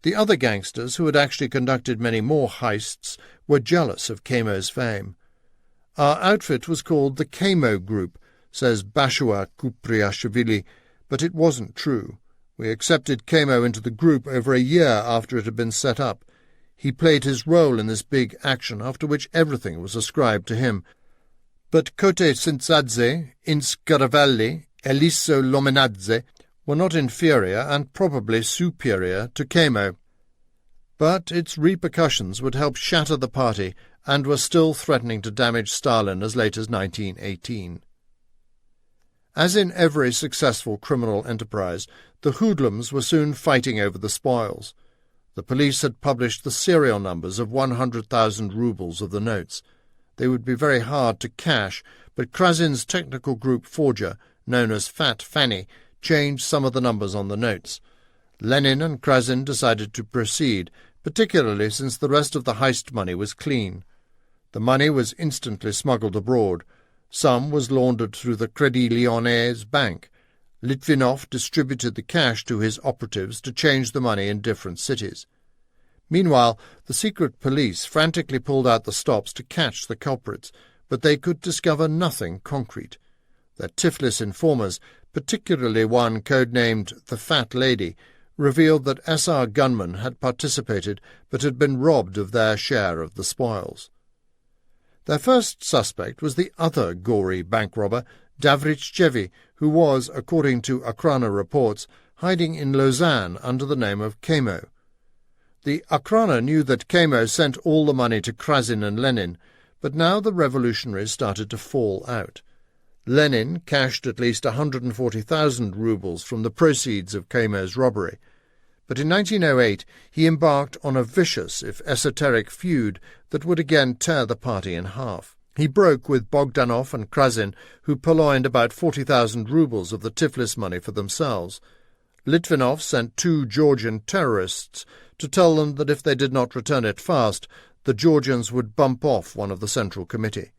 The other gangsters, who had actually conducted many more heists, were jealous of Kamo's fame. "Our outfit was called the Kamo Group," says Bashua Kupriashvili, but it wasn't true. We accepted Kamo into the group over a year after it had been set up. He played his role in this big action, after which everything was ascribed to him. But Kote Sintzadze, Inskaravelli, Eliso Lomenadze were not inferior and probably superior to Kamo. But its repercussions would help shatter the party and were still threatening to damage Stalin as late as 1918. As in every successful criminal enterprise, the hoodlums were soon fighting over the spoils. The police had published the serial numbers of 100,000 rubles of the notes. They would be very hard to cash, but Krasin's technical group forger, known as Fat Fanny, changed some of the numbers on the notes. Lenin and Krasin decided to proceed, particularly since the rest of the heist money was clean. The money was instantly smuggled abroad. Some was laundered through the Crédit Lyonnais bank. Litvinov distributed the cash to his operatives to change the money in different cities. Meanwhile, the secret police frantically pulled out the stops to catch the culprits, but they could discover nothing concrete. Their Tiflis informers, particularly one codenamed the Fat Lady, revealed that SR gunmen had participated but had been robbed of their share of the spoils. Their first suspect was the other gory bank robber, Davrichevi, who was, according to Akhrana reports, hiding in Lausanne under the name of Kamo. The Akhrana knew that Kamo sent all the money to Krasin and Lenin, but now the revolutionaries started to fall out. Lenin cashed at least 140,000 rubles from the proceeds of Kamo's robbery. But in 1908 he embarked on a vicious, if esoteric, feud that would again tear the party in half. He broke with Bogdanov and Krasin, who purloined about 40,000 rubles of the Tiflis money for themselves. Litvinov sent 2 Georgian terrorists to tell them that if they did not return it fast, the Georgians would bump off one of the Central Committee.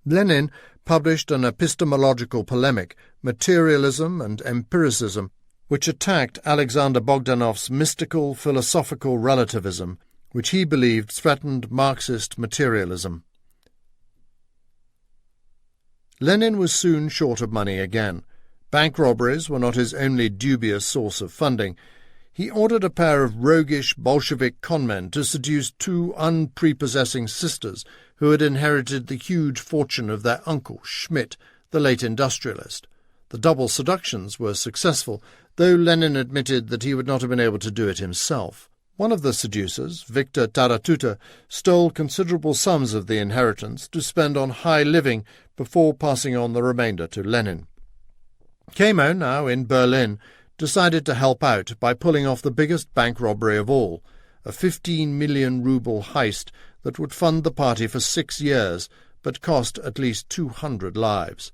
Lenin published an epistemological polemic, Materialism and Empiricism, which attacked Alexander Bogdanov's mystical philosophical relativism, which he believed threatened Marxist materialism. Lenin was soon short of money again. Bank robberies were not his only dubious source of funding. He ordered a pair of roguish Bolshevik conmen to seduce 2 unprepossessing sisters who had inherited the huge fortune of their uncle, Schmidt, the late industrialist. The double seductions were successful, though Lenin admitted that he would not have been able to do it himself. One of the seducers, Victor Taratuta, stole considerable sums of the inheritance to spend on high living before passing on the remainder to Lenin. Kamo, now in Berlin, decided to help out by pulling off the biggest bank robbery of all, a 15 million ruble heist that would fund the party for 6 years, but cost at least 200 lives.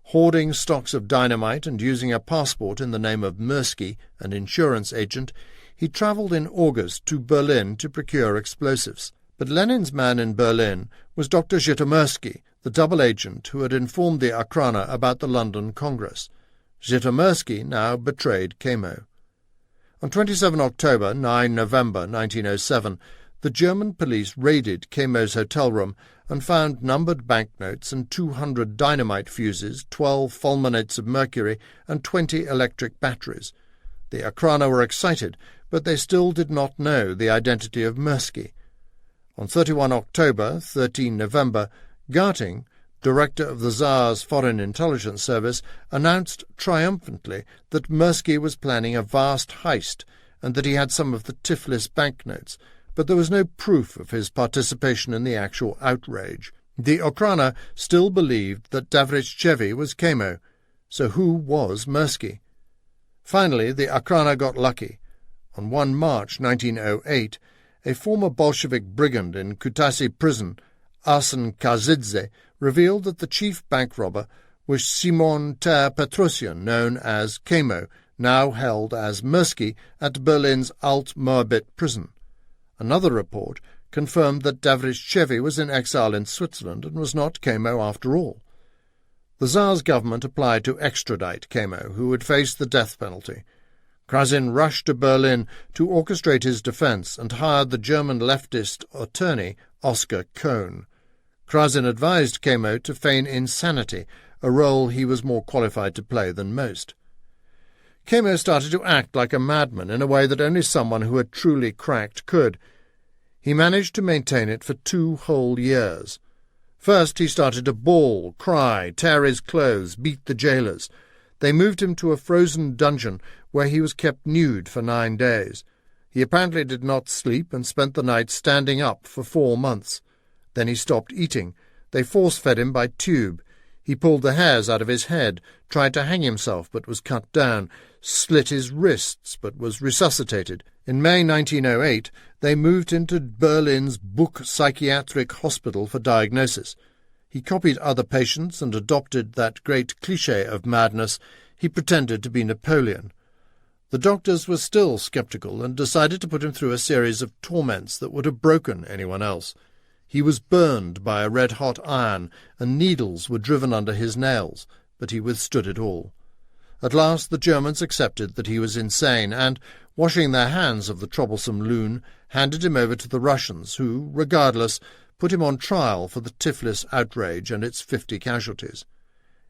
Hoarding stocks of dynamite and using a passport in the name of Mirsky, an insurance agent, he travelled in August to Berlin to procure explosives. But Lenin's man in Berlin was Dr. Zhytomyrsky, the double agent who had informed the Akhrana about the London Congress. Zhytomyrsky now betrayed Kamo. On 27 October, 9 November 1907, the German police raided Kamo's hotel room and found numbered banknotes and 200 dynamite fuses, 12 fulminates of mercury, and 20 electric batteries. The Akhrana were excited, but they still did not know the identity of Mirsky. On 31 October, 13 November, Garting, director of the Tsar's Foreign Intelligence Service, announced triumphantly that Mirsky was planning a vast heist and that he had some of the Tiflis banknotes, but there was no proof of his participation in the actual outrage. The Akhrana still believed that Davrichevi was Kamo, so who was Mirsky? Finally, the Akhrana got lucky. On 1 March 1908, a former Bolshevik brigand in Kutaisi prison, Arsen Kazidze, revealed that the chief bank robber was Simon Petrosian, known as Kamo, now held as Mirsky at Berlin's Alt-Moabit prison. Another report confirmed that Davrichevi was in exile in Switzerland and was not Kamo after all. The Tsar's government applied to extradite Kamo, who would face the death penalty. Krasin rushed to Berlin to orchestrate his defence and hired the German leftist attorney Oskar Kohn. Krasin advised Kamo to feign insanity, a role he was more qualified to play than most. Kamo started to act like a madman in a way that only someone who had truly cracked could. He managed to maintain it for 2 whole years. First he started to bawl, cry, tear his clothes, beat the jailers. They moved him to a frozen dungeon where he was kept nude for 9 days. He apparently did not sleep and spent the night standing up for 4 months. Then he stopped eating. They force-fed him by tube. He pulled the hairs out of his head, tried to hang himself but was cut down, slit his wrists but was resuscitated. In May 1908, they moved him to Berlin's Buch Psychiatric Hospital for diagnosis. He copied other patients and adopted that great cliché of madness. He pretended to be Napoleon. The doctors were still sceptical and decided to put him through a series of torments that would have broken anyone else. He was burned by a red-hot iron, and needles were driven under his nails, but he withstood it all. At last the Germans accepted that he was insane and, washing their hands of the troublesome loon, handed him over to the Russians, who, regardless, put him on trial for the Tiflis outrage and its 50 casualties.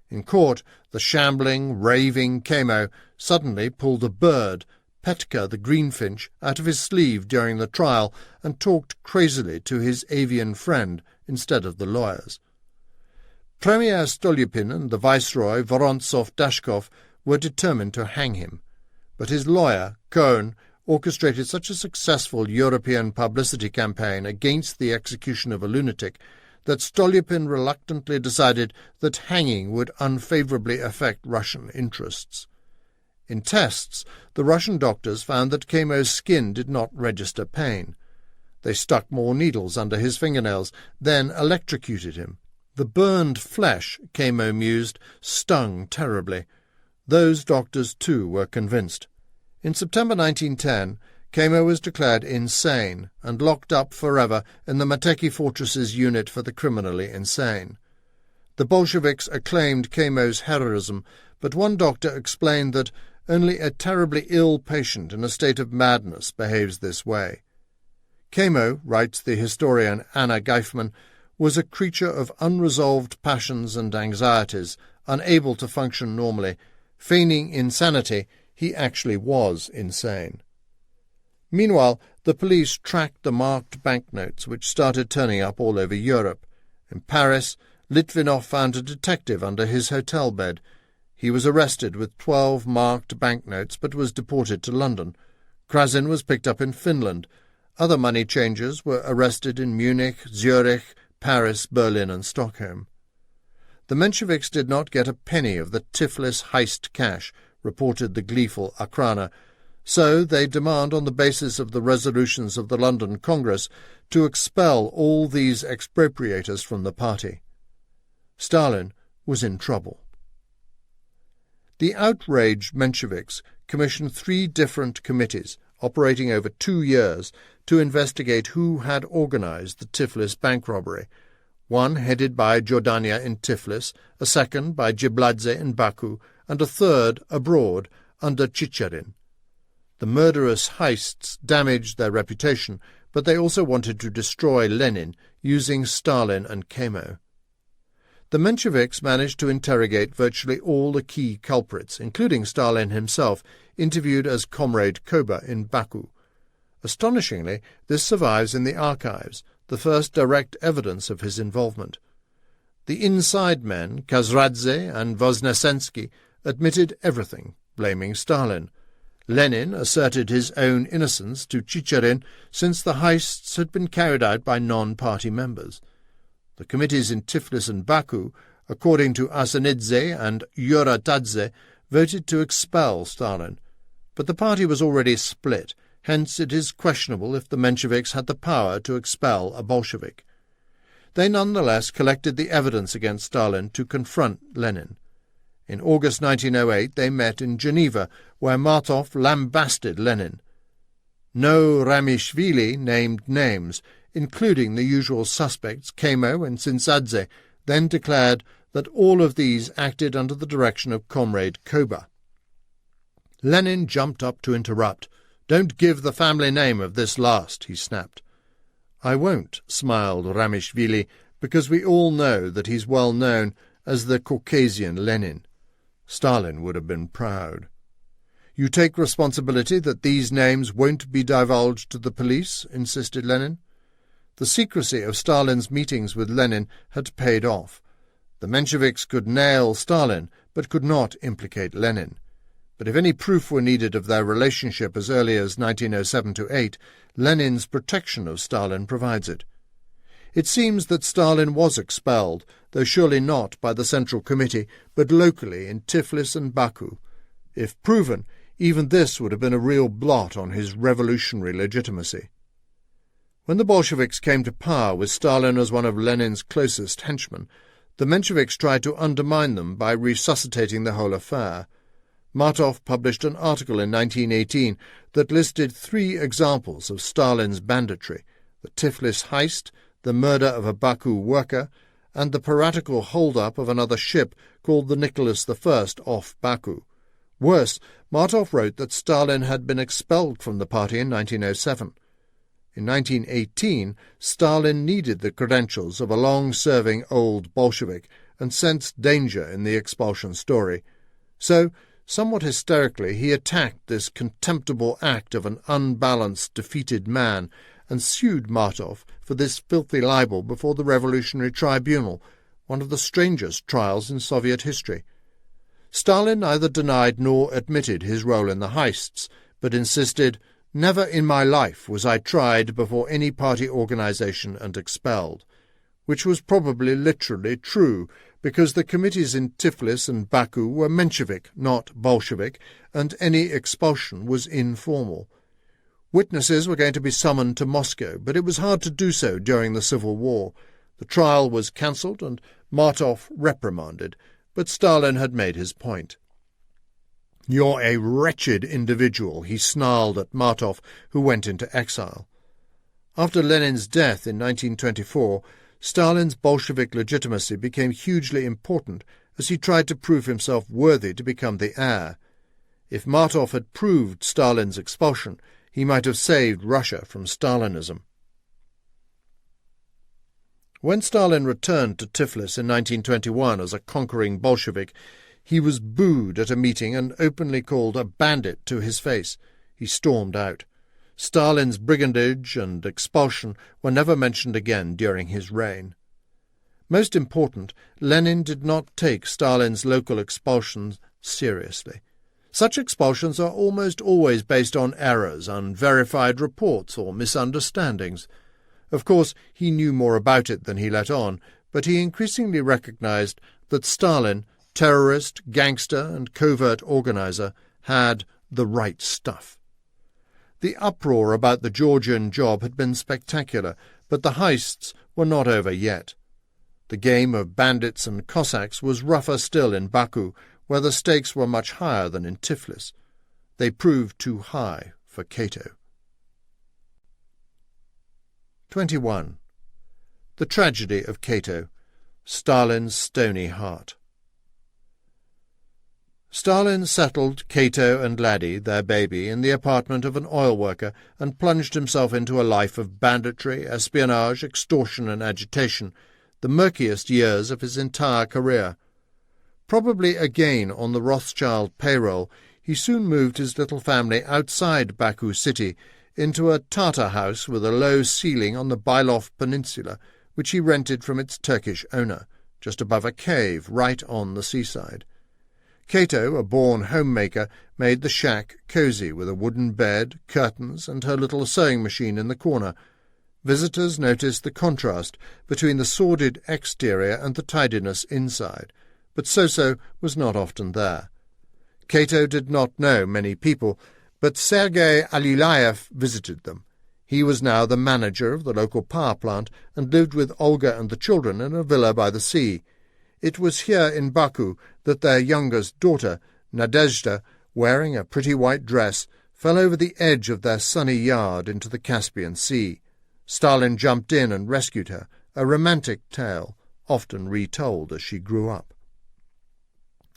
In court, the shambling, raving Kamo suddenly pulled a bird, Petka the greenfinch, out of his sleeve during the trial and talked crazily to his avian friend instead of the lawyers. Premier Stolypin and the Viceroy Vorontsov-Dashkov were determined to hang him, but his lawyer, Kohn, orchestrated such a successful European publicity campaign against the execution of a lunatic that Stolypin reluctantly decided that hanging would unfavourably affect Russian interests. In tests, the Russian doctors found that Kamo's skin did not register pain. They stuck more needles under his fingernails, then electrocuted him. The burned flesh, Kamo mused, stung terribly. Those doctors, too, were convinced. In September 1910, Kamo was declared insane and locked up forever in the Mateki Fortress's unit for the criminally insane. The Bolsheviks acclaimed Kamo's heroism, but one doctor explained that only a terribly ill patient in a state of madness behaves this way. Kamo, writes the historian Anna Geifman, was a creature of unresolved passions and anxieties, unable to function normally. Feigning insanity, he actually was insane. Meanwhile, the police tracked the marked banknotes which started turning up all over Europe. In Paris, Litvinov found a detective under his hotel bed. He was arrested with 12 marked banknotes but was deported to London. Krasin was picked up in Finland. Other money changers were arrested in Munich, Zurich, Paris, Berlin and Stockholm. The Mensheviks did not get a penny of the Tiflis heist cash, reported the gleeful Akrana, so they demand on the basis of the resolutions of the London Congress to expel all these expropriators from the party. Stalin was in trouble. The outraged Mensheviks commissioned 3 different committees, operating over 2 years, to investigate who had organized the Tiflis bank robbery, one headed by Jordania in Tiflis, a second by Jibladze in Baku, and a third abroad under Chicherin. The murderous heists damaged their reputation, but they also wanted to destroy Lenin, using Stalin and Kamo. The Mensheviks managed to interrogate virtually all the key culprits, including Stalin himself, interviewed as Comrade Koba in Baku. Astonishingly, this survives in the archives, the first direct evidence of his involvement. The inside men, Kazradze and Voznesensky, admitted everything, blaming Stalin. Lenin asserted his own innocence to Chicherin since the heists had been carried out by non-party members. The committees in Tiflis and Baku, according to Arsenidze and Yuratadze, voted to expel Stalin. But the party was already split, Hence it is questionable if the Mensheviks had the power to expel a Bolshevik. They nonetheless collected the evidence against Stalin to confront Lenin. In August 1908 they met in Geneva, where Martov lambasted Lenin. No Ramishvili named names, including the usual suspects, Kamo and Sinsadze, then declared that all of these acted under the direction of Comrade Koba. Lenin jumped up to interrupt. "Don't give the family name of this last," he snapped. "I won't," smiled Ramishvili, "because we all know that he's well known as the Caucasian Lenin." Stalin would have been proud. "You take responsibility that these names won't be divulged to the police?" insisted Lenin. The secrecy of Stalin's meetings with Lenin had paid off. The Mensheviks could nail Stalin, but could not implicate Lenin. But if any proof were needed of their relationship as early as 1907-8, Lenin's protection of Stalin provides it. It seems that Stalin was expelled, though surely not by the Central Committee, but locally in Tiflis and Baku. If proven, even this would have been a real blot on his revolutionary legitimacy. When the Bolsheviks came to power with Stalin as one of Lenin's closest henchmen, the Mensheviks tried to undermine them by resuscitating the whole affair. Martov published an article in 1918 that listed 3 examples of Stalin's banditry: the Tiflis heist, the murder of a Baku worker, and the piratical hold-up of another ship called the Nicholas I off Baku. Worse, Martov wrote that Stalin had been expelled from the party in 1907. In 1918, Stalin needed the credentials of a long-serving old Bolshevik and sensed danger in the expulsion story. So, somewhat hysterically, he attacked this contemptible act of an unbalanced, defeated man and sued Martov for this filthy libel before the Revolutionary Tribunal, one of the strangest trials in Soviet history. Stalin neither denied nor admitted his role in the heists, but insisted, "Never in my life was I tried before any party organization and expelled," which was probably literally true, because the committees in Tiflis and Baku were Menshevik, not Bolshevik, and any expulsion was informal. Witnesses were going to be summoned to Moscow, but it was hard to do so during the Civil War. The trial was cancelled and Martov reprimanded, but Stalin had made his point. "You're a wretched individual," he snarled at Martov, who went into exile. After Lenin's death in 1924, Stalin's Bolshevik legitimacy became hugely important as he tried to prove himself worthy to become the heir. If Martov had proved Stalin's expulsion, he might have saved Russia from Stalinism. When Stalin returned to Tiflis in 1921 as a conquering Bolshevik, he was booed at a meeting and openly called a bandit to his face. He stormed out. Stalin's brigandage and expulsion were never mentioned again during his reign. Most important, Lenin did not take Stalin's local expulsions seriously. Such expulsions are almost always based on errors, unverified reports, or misunderstandings. Of course, he knew more about it than he let on, but he increasingly recognized that Stalin, terrorist, gangster, and covert organizer, had the right stuff. The uproar about the Georgian job had been spectacular, but the heists were not over yet. The game of bandits and Cossacks was rougher still in Baku, where the stakes were much higher than in Tiflis. They proved too high for Cato. 21. The Tragedy of Cato. Stalin's Stony Heart. Stalin settled Cato and Laddie, their baby, in the apartment of an oil worker and plunged himself into a life of banditry, espionage, extortion, and agitation, the murkiest years of his entire career. Probably again on the Rothschild payroll, he soon moved his little family outside Baku city into a Tartar house with a low ceiling on the Bailov Peninsula, which he rented from its Turkish owner, just above a cave right on the seaside. Cato, a born homemaker, made the shack cosy with a wooden bed, curtains, and her little sewing machine in the corner. Visitors noticed the contrast between the sordid exterior and the tidiness inside, but Soso was not often there. Cato did not know many people, But Sergei Alyulaev visited them. He was now the manager of the local power plant and lived with Olga and the children in a villa by the sea. It was here in Baku that their youngest daughter, Nadezhda, wearing a pretty white dress, fell over the edge of their sunny yard into the Caspian Sea. Stalin jumped in and rescued her, a romantic tale, often retold as she grew up.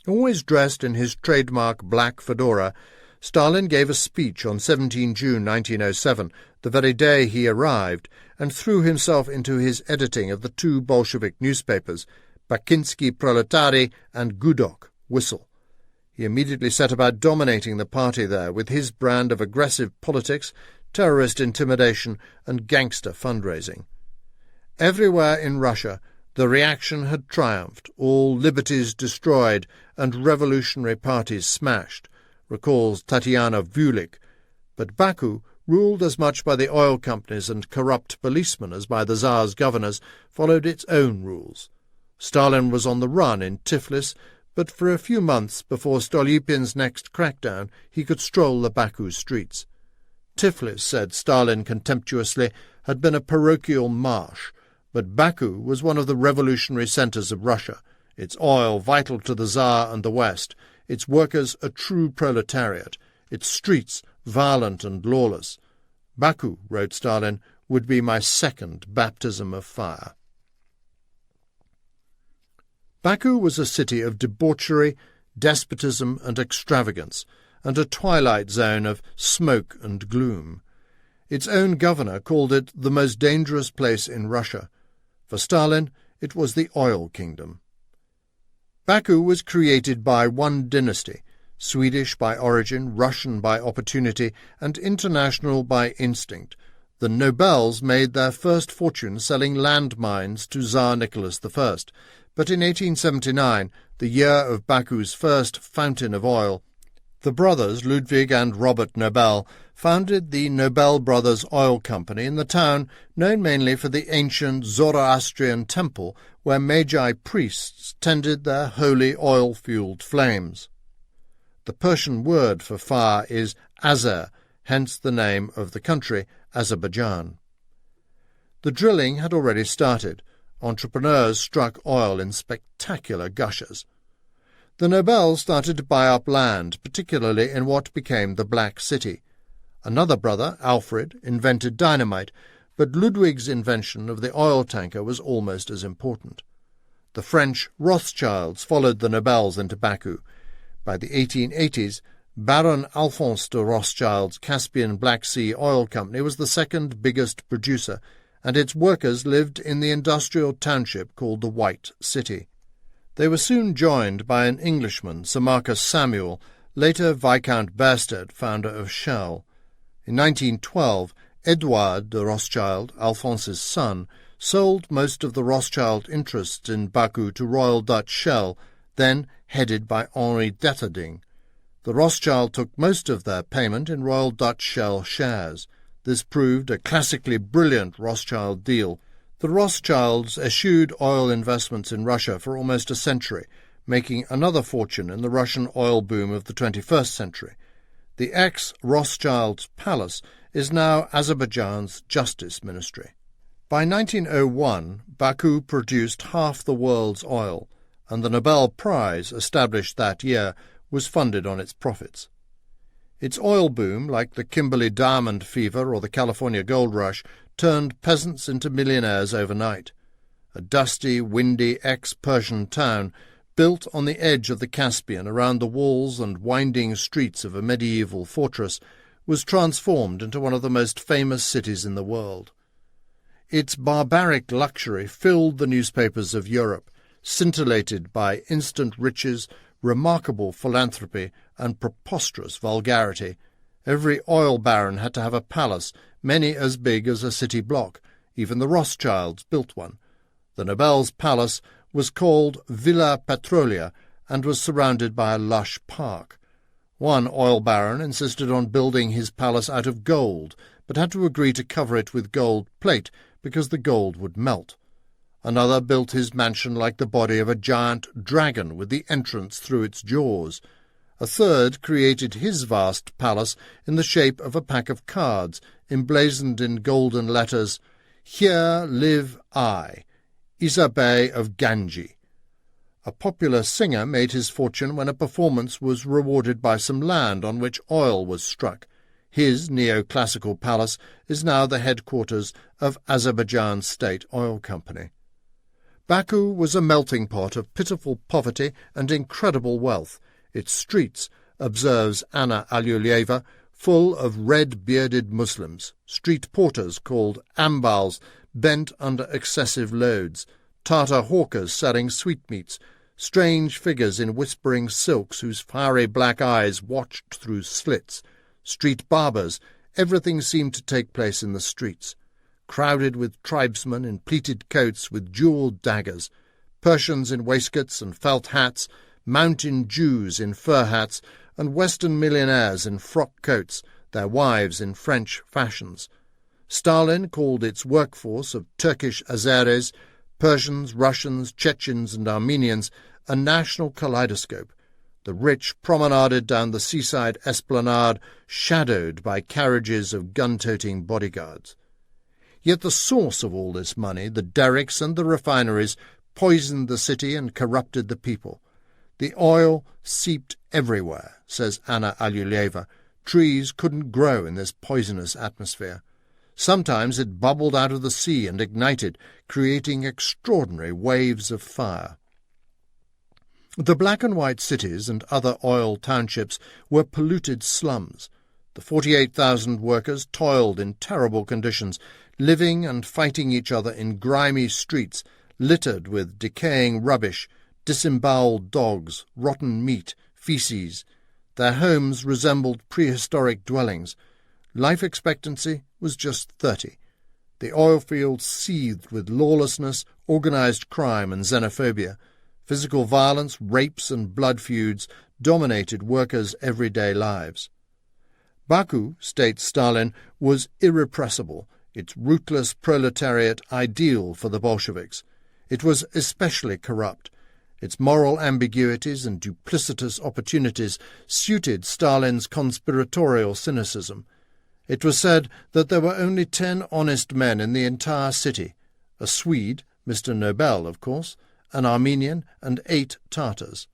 Always dressed in his trademark black fedora, Stalin gave a speech on 17 June 1907, the very day he arrived, and threw himself into his editing of the two Bolshevik newspapers, Bakinsky Proletari and Gudok, Whistle. He immediately set about dominating the party there with his brand of aggressive politics, terrorist intimidation, and gangster fundraising. Everywhere in Russia, the reaction had triumphed, all liberties destroyed, and revolutionary parties smashed, recalls Tatiana Vulik, but Baku, ruled as much by the oil companies and corrupt policemen as by the Tsar's governors, followed its own rules. Stalin was on the run in Tiflis, but for a few months before Stolypin's next crackdown he could stroll the Baku streets. Tiflis, said Stalin contemptuously, had been a parochial marsh, but Baku was one of the revolutionary centres of Russia, its oil vital to the Tsar and the West, its workers a true proletariat, its streets violent and lawless. Baku, wrote Stalin, would be my second baptism of fire. Baku was a city of debauchery, despotism and extravagance, and a twilight zone of smoke and gloom. Its own governor called it the most dangerous place in Russia. For Stalin, it was the oil kingdom. Baku was created by one dynasty, Swedish by origin, Russian by opportunity, and international by instinct. The Nobels made their first fortune selling landmines to Tsar Nicholas I, but in 1879, the year of Baku's first fountain of oil, the brothers Ludwig and Robert Nobel founded the Nobel Brothers Oil Company in the town known mainly for the ancient Zoroastrian temple where Magi priests tended their holy oil-fueled flames. The Persian word for fire is Azer, hence the name of the country, Azerbaijan. The drilling had already started. Entrepreneurs struck oil in spectacular gushers. The Nobels started to buy up land, particularly in what became the Black City. Another brother, Alfred, invented dynamite, but Ludwig's invention of the oil tanker was almost as important. The French Rothschilds followed the Nobels into Baku. By the 1880s, Baron Alphonse de Rothschild's Caspian Black Sea Oil Company was the second biggest producer, and its workers lived in the industrial township called the White City. They were soon joined by an Englishman, Sir Marcus Samuel, later Viscount Bearsted, founder of Shell. In 1912, Edouard de Rothschild, Alphonse's son, sold most of the Rothschild interests in Baku to Royal Dutch Shell, then headed by Henri Detterding. The Rothschild took most of their payment in Royal Dutch Shell shares. This proved a classically brilliant Rothschild deal. The Rothschilds eschewed oil investments in Russia for almost a century, making another fortune in the Russian oil boom of the 21st century. The ex-Rothschilds Palace is now Azerbaijan's Justice Ministry. By 1901, Baku produced half the world's oil, and the Nobel Prize, established that year, was funded on its profits. Its oil boom, like the Kimberley diamond fever or the California gold rush, turned peasants into millionaires overnight. A dusty, windy, ex-Persian town, built on the edge of the Caspian around the walls and winding streets of a medieval fortress, was transformed into one of the most famous cities in the world. Its barbaric luxury filled the newspapers of Europe, scintillated by instant riches, remarkable philanthropy, and preposterous vulgarity. Every oil baron had to have a palace, many as big as a city block. Even the Rothschilds built one. The Nobel's palace was called Villa Petrolia and was surrounded by a lush park. One oil baron insisted on building his palace out of gold, but had to agree to cover it with gold plate because the gold would melt. Another built his mansion like the body of a giant dragon with the entrance through its jaws. A third created his vast palace in the shape of a pack of cards, emblazoned in golden letters, "Here live I, Isabe of Ganji." A popular singer made his fortune when a performance was rewarded by some land on which oil was struck. His neoclassical palace is now the headquarters of Azerbaijan State Oil Company. Baku was a melting pot of pitiful poverty and incredible wealth. Its streets, observes Anna Alyuleva, full of red-bearded Muslims, street porters called ambals bent under excessive loads, Tartar hawkers selling sweetmeats, strange figures in whispering silks whose fiery black eyes watched through slits, street barbers. Everything seemed to take place in the streets, crowded with tribesmen in pleated coats with jewelled daggers, Persians in waistcoats and felt hats, mountain Jews in fur hats, and Western millionaires in frock coats, their wives in French fashions. Stalin called its workforce of Turkish Azeris, Persians, Russians, Chechens, and Armenians a national kaleidoscope. The rich promenaded down the seaside esplanade, shadowed by carriages of gun-toting bodyguards. Yet the source of all this money, the derricks and the refineries, poisoned the city and corrupted the people. The oil seeped everywhere, says Anna Alyuleva. Trees couldn't grow in this poisonous atmosphere. Sometimes it bubbled out of the sea and ignited, creating extraordinary waves of fire. The black-and-white cities and other oil townships were polluted slums. The 48,000 workers toiled in terrible conditions, living and fighting each other in grimy streets, littered with decaying rubbish, disemboweled dogs, rotten meat, feces. Their homes resembled prehistoric dwellings. Life expectancy was just 30. The oil fields seethed with lawlessness, organized crime, and xenophobia. Physical violence, rapes, and blood feuds dominated workers' everyday lives. Baku, states Stalin, was irrepressible, its ruthless proletariat ideal for the Bolsheviks. It was especially corrupt. Its moral ambiguities and duplicitous opportunities suited Stalin's conspiratorial cynicism. It was said that there were only 10 honest men in the entire city, a Swede, Mr. Nobel, of course, an Armenian, and 8 Tartars.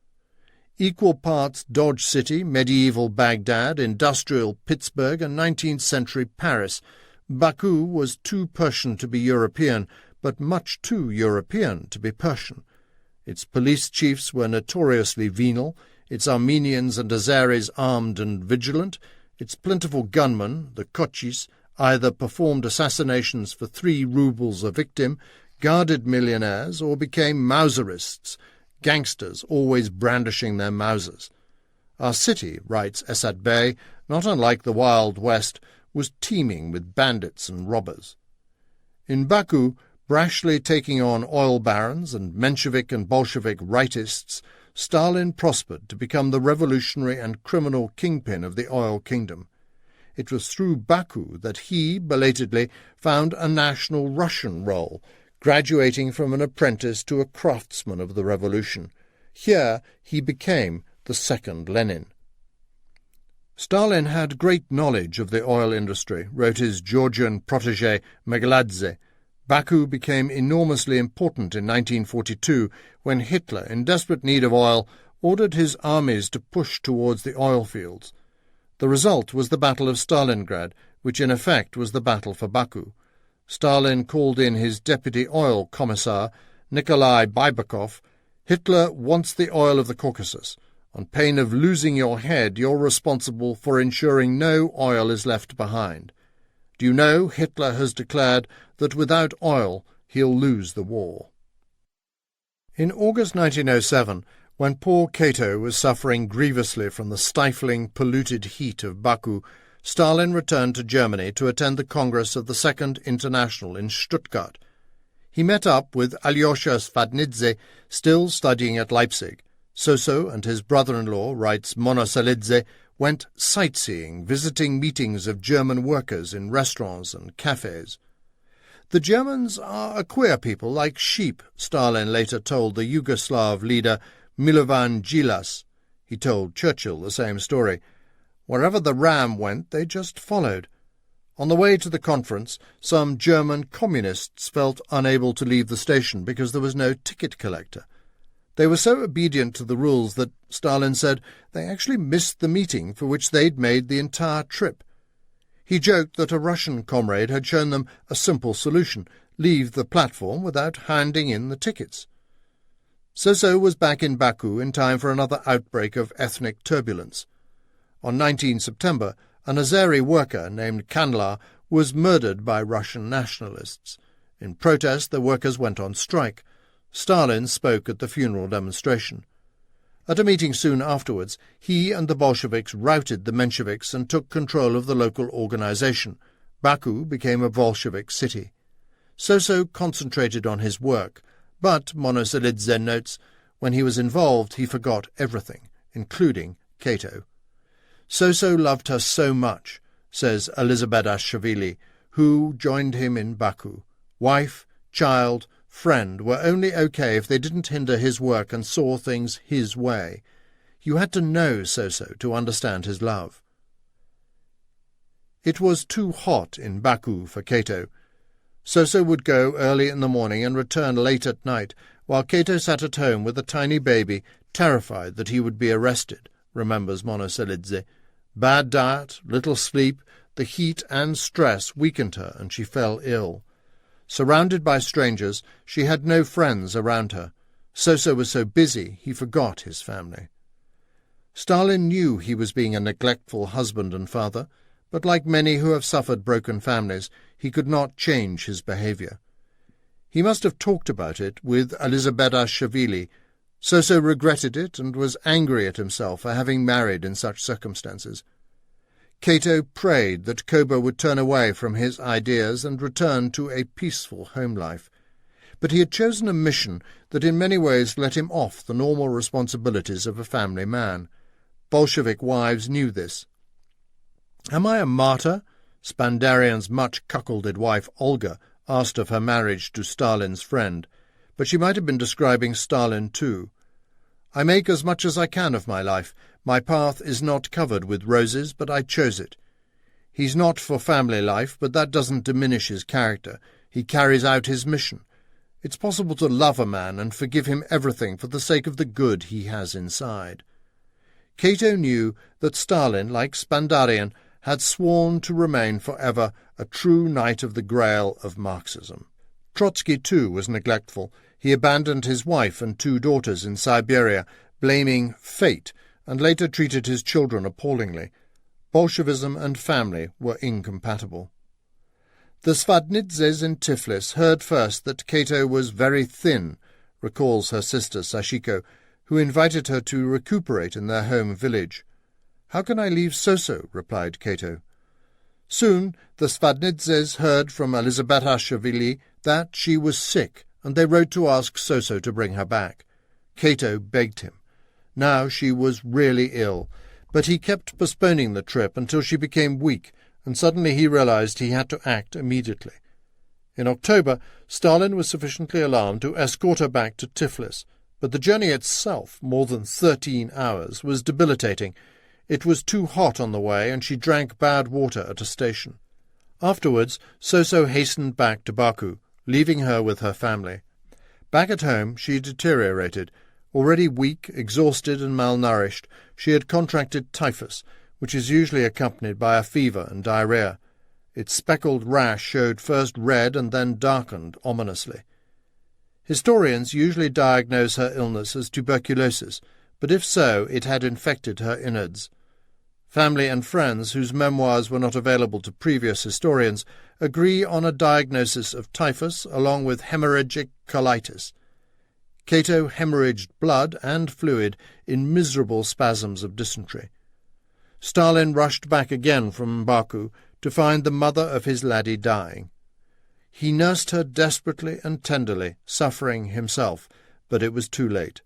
Equal parts Dodge City, medieval Baghdad, industrial Pittsburgh, and 19th-century Paris. Baku was too Persian to be European, but much too European to be Persian. Its police chiefs were notoriously venal, its Armenians and Azeris armed and vigilant, its plentiful gunmen, the Kochis, either performed assassinations for 3 rubles a victim, guarded millionaires, or became Mauserists, gangsters always brandishing their Mausers. Our city, writes Esad Bey, not unlike the Wild West, was teeming with bandits and robbers. In Baku, brashly taking on oil barons and Menshevik and Bolshevik rightists, Stalin prospered to become the revolutionary and criminal kingpin of the oil kingdom. It was through Baku that he, belatedly, found a national Russian role, graduating from an apprentice to a craftsman of the revolution. Here he became the second Lenin. Stalin had great knowledge of the oil industry, wrote his Georgian protégé Megladze. Baku became enormously important in 1942 when Hitler, in desperate need of oil, ordered his armies to push towards the oil fields. The result was the Battle of Stalingrad, which in effect was the battle for Baku. Stalin called in his deputy oil commissar, Nikolai Baibakov. Hitler wants the oil of the Caucasus. On pain of losing your head, you're responsible for ensuring no oil is left behind. Do you know Hitler has declared that without oil he'll lose the war? In August 1907, when poor Cato was suffering grievously from the stifling, polluted heat of Baku, Stalin returned to Germany to attend the Congress of the Second International in Stuttgart. He met up with Alyosha Svadnidze, still studying at Leipzig. Soso and his brother-in-law, writes Monosalidze, went sightseeing, visiting meetings of German workers in restaurants and cafes. The Germans are a queer people, like sheep, Stalin later told the Yugoslav leader Milovan Djilas. He told Churchill the same story. Wherever the ram went, they just followed. On the way to the conference, some German communists felt unable to leave the station because there was no ticket collector. They were so obedient to the rules that, Stalin said, they actually missed the meeting for which they'd made the entire trip. He joked that a Russian comrade had shown them a simple solution: leave the platform without handing in the tickets. Soso was back in Baku in time for another outbreak of ethnic turbulence. On 19 September, an Azeri worker named Kanlar was murdered by Russian nationalists. In protest, the workers went on strike. Stalin spoke at the funeral demonstration. At a meeting soon afterwards, he and the Bolsheviks routed the Mensheviks and took control of the local organization. Baku became a Bolshevik city. Soso concentrated on his work, but, Montefiore notes, when he was involved he forgot everything, including Cato. Soso loved her so much, says Elizabethashvili, who joined him in Baku. Wife, child, friend were only okay if they didn't hinder his work and saw things his way. You had to know Soso to understand his love. It was too hot in Baku for Cato. Soso would go early in the morning and return late at night, while Cato sat at home with a tiny baby, terrified that he would be arrested, remembers Montefiore. Bad diet, little sleep, the heat and stress weakened her, and she fell ill. Surrounded by strangers, she had no friends around her. Soso was so busy he forgot his family. Stalin knew he was being a neglectful husband and father, but like many who have suffered broken families, he could not change his behaviour. He must have talked about it with Elizabethashvili. Soso regretted it and was angry at himself for having married in such circumstances. Cato prayed that Koba would turn away from his ideas and return to a peaceful home life. But he had chosen a mission that in many ways let him off the normal responsibilities of a family man. Bolshevik wives knew this. "Am I a martyr?" Spandarian's much-cuckolded wife Olga asked of her marriage to Stalin's friend, but she might have been describing Stalin too. "I make as much as I can of my life. My path is not covered with roses, but I chose it. He's not for family life, but that doesn't diminish his character. He carries out his mission. It's possible to love a man and forgive him everything for the sake of the good he has inside." Cato knew that Stalin, like Spandarian, had sworn to remain forever a true knight of the Grail of Marxism. Trotsky, too, was neglectful. He abandoned his wife and 2 daughters in Siberia, blaming fate, and later treated his children appallingly. Bolshevism and family were incompatible. The Svadnitzes in Tiflis heard first that Cato was very thin, recalls her sister Sashiko, who invited her to recuperate in their home village. "How can I leave Soso?" replied Cato. Soon the Svadnitzes heard from Elizabethashvili that she was sick, and they wrote to ask Soso to bring her back. Cato begged him. Now she was really ill, but he kept postponing the trip until she became weak, and suddenly he realized he had to act immediately. In October, Stalin was sufficiently alarmed to escort her back to Tiflis, but the journey itself, more than 13 hours, was debilitating. It was too hot on the way, and she drank bad water at a station. Afterwards, Soso hastened back to Baku, leaving her with her family. Back at home, she deteriorated. Already weak, exhausted, and malnourished, she had contracted typhus, which is usually accompanied by a fever and diarrhea. Its speckled rash showed first red and then darkened ominously. Historians usually diagnose her illness as tuberculosis, but if so, it had infected her innards. Family and friends, whose memoirs were not available to previous historians, agree on a diagnosis of typhus along with hemorrhagic colitis. Cato hemorrhaged blood and fluid in miserable spasms of dysentery. Stalin rushed back again from Baku to find the mother of his laddie dying. He nursed her desperately and tenderly, suffering himself, but it was too late.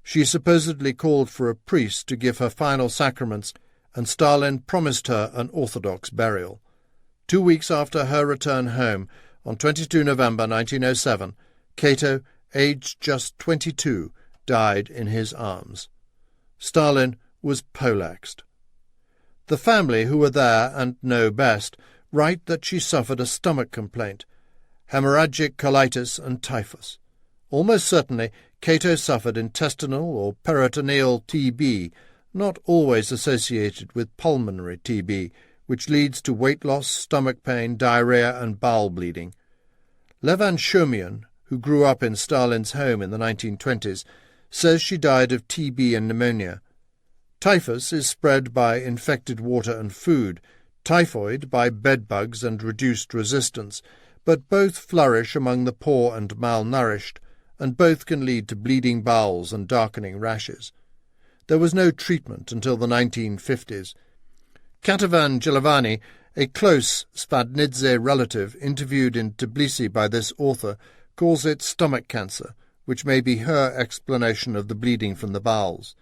She supposedly called for a priest to give her final sacraments, and Stalin promised her an orthodox burial. 2 weeks after her return home, on 22 November 1907, Cato, aged just 22, died in his arms. Stalin was poleaxed. The family, who were there and know best, write that she suffered a stomach complaint, hemorrhagic colitis and typhus. Almost certainly, Cato suffered intestinal or peritoneal TB, not always associated with pulmonary TB, which leads to weight loss, stomach pain, diarrhea, and bowel bleeding. Levan Shumian, who grew up in Stalin's home in the 1920s, says she died of TB and pneumonia. Typhus is spread by infected water and food, typhoid by bedbugs and reduced resistance, but both flourish among the poor and malnourished, and both can lead to bleeding bowels and darkening rashes. There was no treatment until the 1950s. Katavan Gelavani, a close Svadnidze relative interviewed in Tbilisi by this author, calls it stomach cancer, which may be her explanation of the bleeding from the bowels.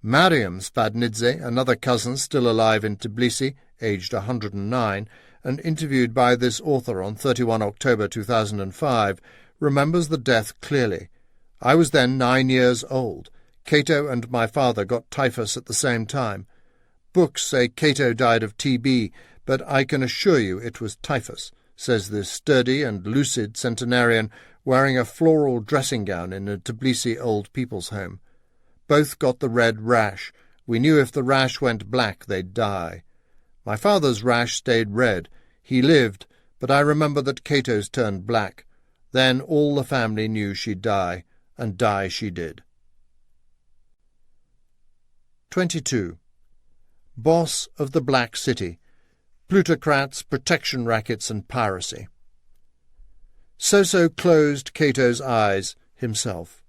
Mariam Svadnidze, another cousin still alive in Tbilisi, aged 109, and interviewed by this author on 31 October 2005, remembers the death clearly. I was then 9 years old. Cato and my father got typhus at the same time. Books say Cato died of TB, but I can assure you it was typhus, says this sturdy and lucid centenarian wearing a floral dressing gown in a Tbilisi old people's home. Both got the red rash. We knew if the rash went black they'd die. My father's rash stayed red. He lived, but I remember that Cato's turned black. Then all the family knew she'd die, and die she did. 22. Boss of the Black City. Plutocrats, protection rackets, and piracy. Soso closed Cato's eyes himself.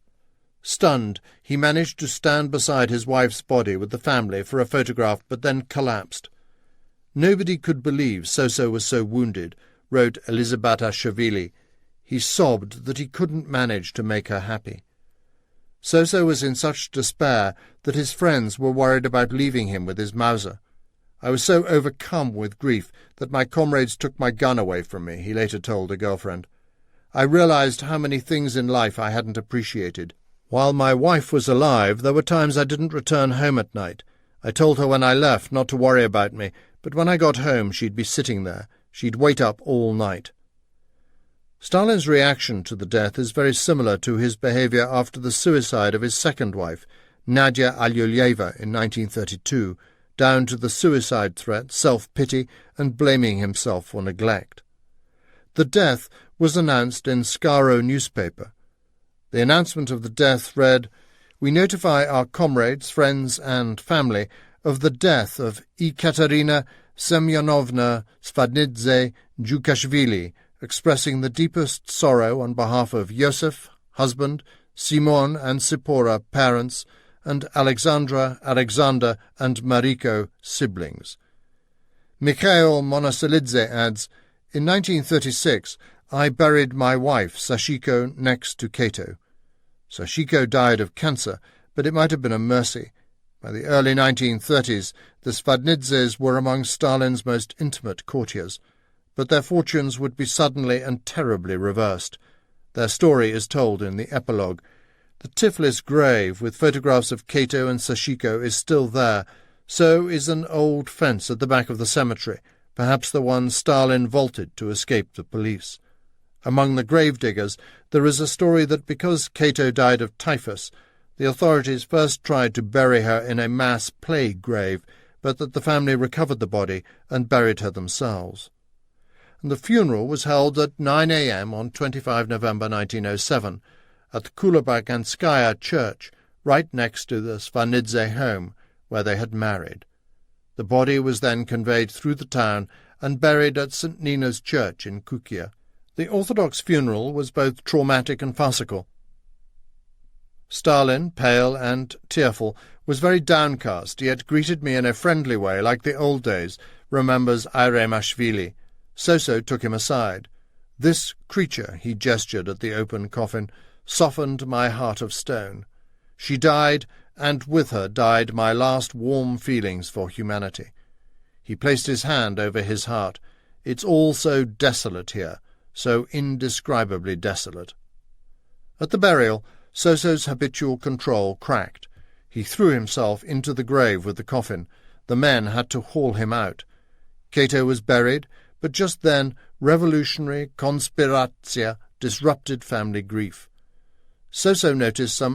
Stunned, he managed to stand beside his wife's body with the family for a photograph, but then collapsed. Nobody could believe Soso was so wounded, wrote Elizabeta Shavili. He sobbed that he couldn't manage to make her happy. Soso was in such despair that his friends were worried about leaving him with his Mauser. I was so overcome with grief that my comrades took my gun away from me, he later told a girlfriend. I realized how many things in life I hadn't appreciated. While my wife was alive, there were times I didn't return home at night. I told her when I left not to worry about me, but when I got home she'd be sitting there. She'd wait up all night. Stalin's reaction to the death is very similar to his behaviour after the suicide of his second wife, Nadia Alyuleva, in 1932, down to the suicide threat, self-pity, and blaming himself for neglect. The death was announced in Skaro newspaper. The announcement of the death read, "We notify our comrades, friends, and family of the death of Ekaterina Semyonovna Svadnidze Jukashvili, expressing the deepest sorrow on behalf of Joseph, husband, Simon and Sipora, parents, and Alexandra, Alexander, and Mariko, siblings." Mikhail Monoselidze adds, "In 1936, I buried my wife, Sashiko, next to Cato. Sashiko died of cancer, but it might have been a mercy. By the early 1930s, the Svadnidzes were among Stalin's most intimate courtiers, but their fortunes would be suddenly and terribly reversed. Their story is told in the epilogue. The Tiflis grave with photographs of Cato and Sashiko is still there. So is an old fence at the back of the cemetery, perhaps the one Stalin vaulted to escape the police. Among the gravediggers there is a story that because Cato died of typhus, the authorities first tried to bury her in a mass plague grave, but that the family recovered the body and buried her themselves. And the funeral was held at 9 a.m. on 25 November 1907 at the Kulobaganskaya church, right next to the Svanidze home, where they had married. The body was then conveyed through the town and buried at St. Nina's Church in Kukia. The Orthodox funeral was both traumatic and farcical. Stalin, pale and tearful, was very downcast, yet greeted me in a friendly way like the old days, remembers Iremashvili. Soso took him aside. This creature, he gestured at the open coffin, softened my heart of stone. She died, and with her died my last warm feelings for humanity. He placed his hand over his heart. It's all so desolate here, so indescribably desolate. At the burial, Soso's habitual control cracked. He threw himself into the grave with the coffin. The men had to haul him out. Cato was buried, but just then revolutionary conspiratia disrupted family grief. So noticed some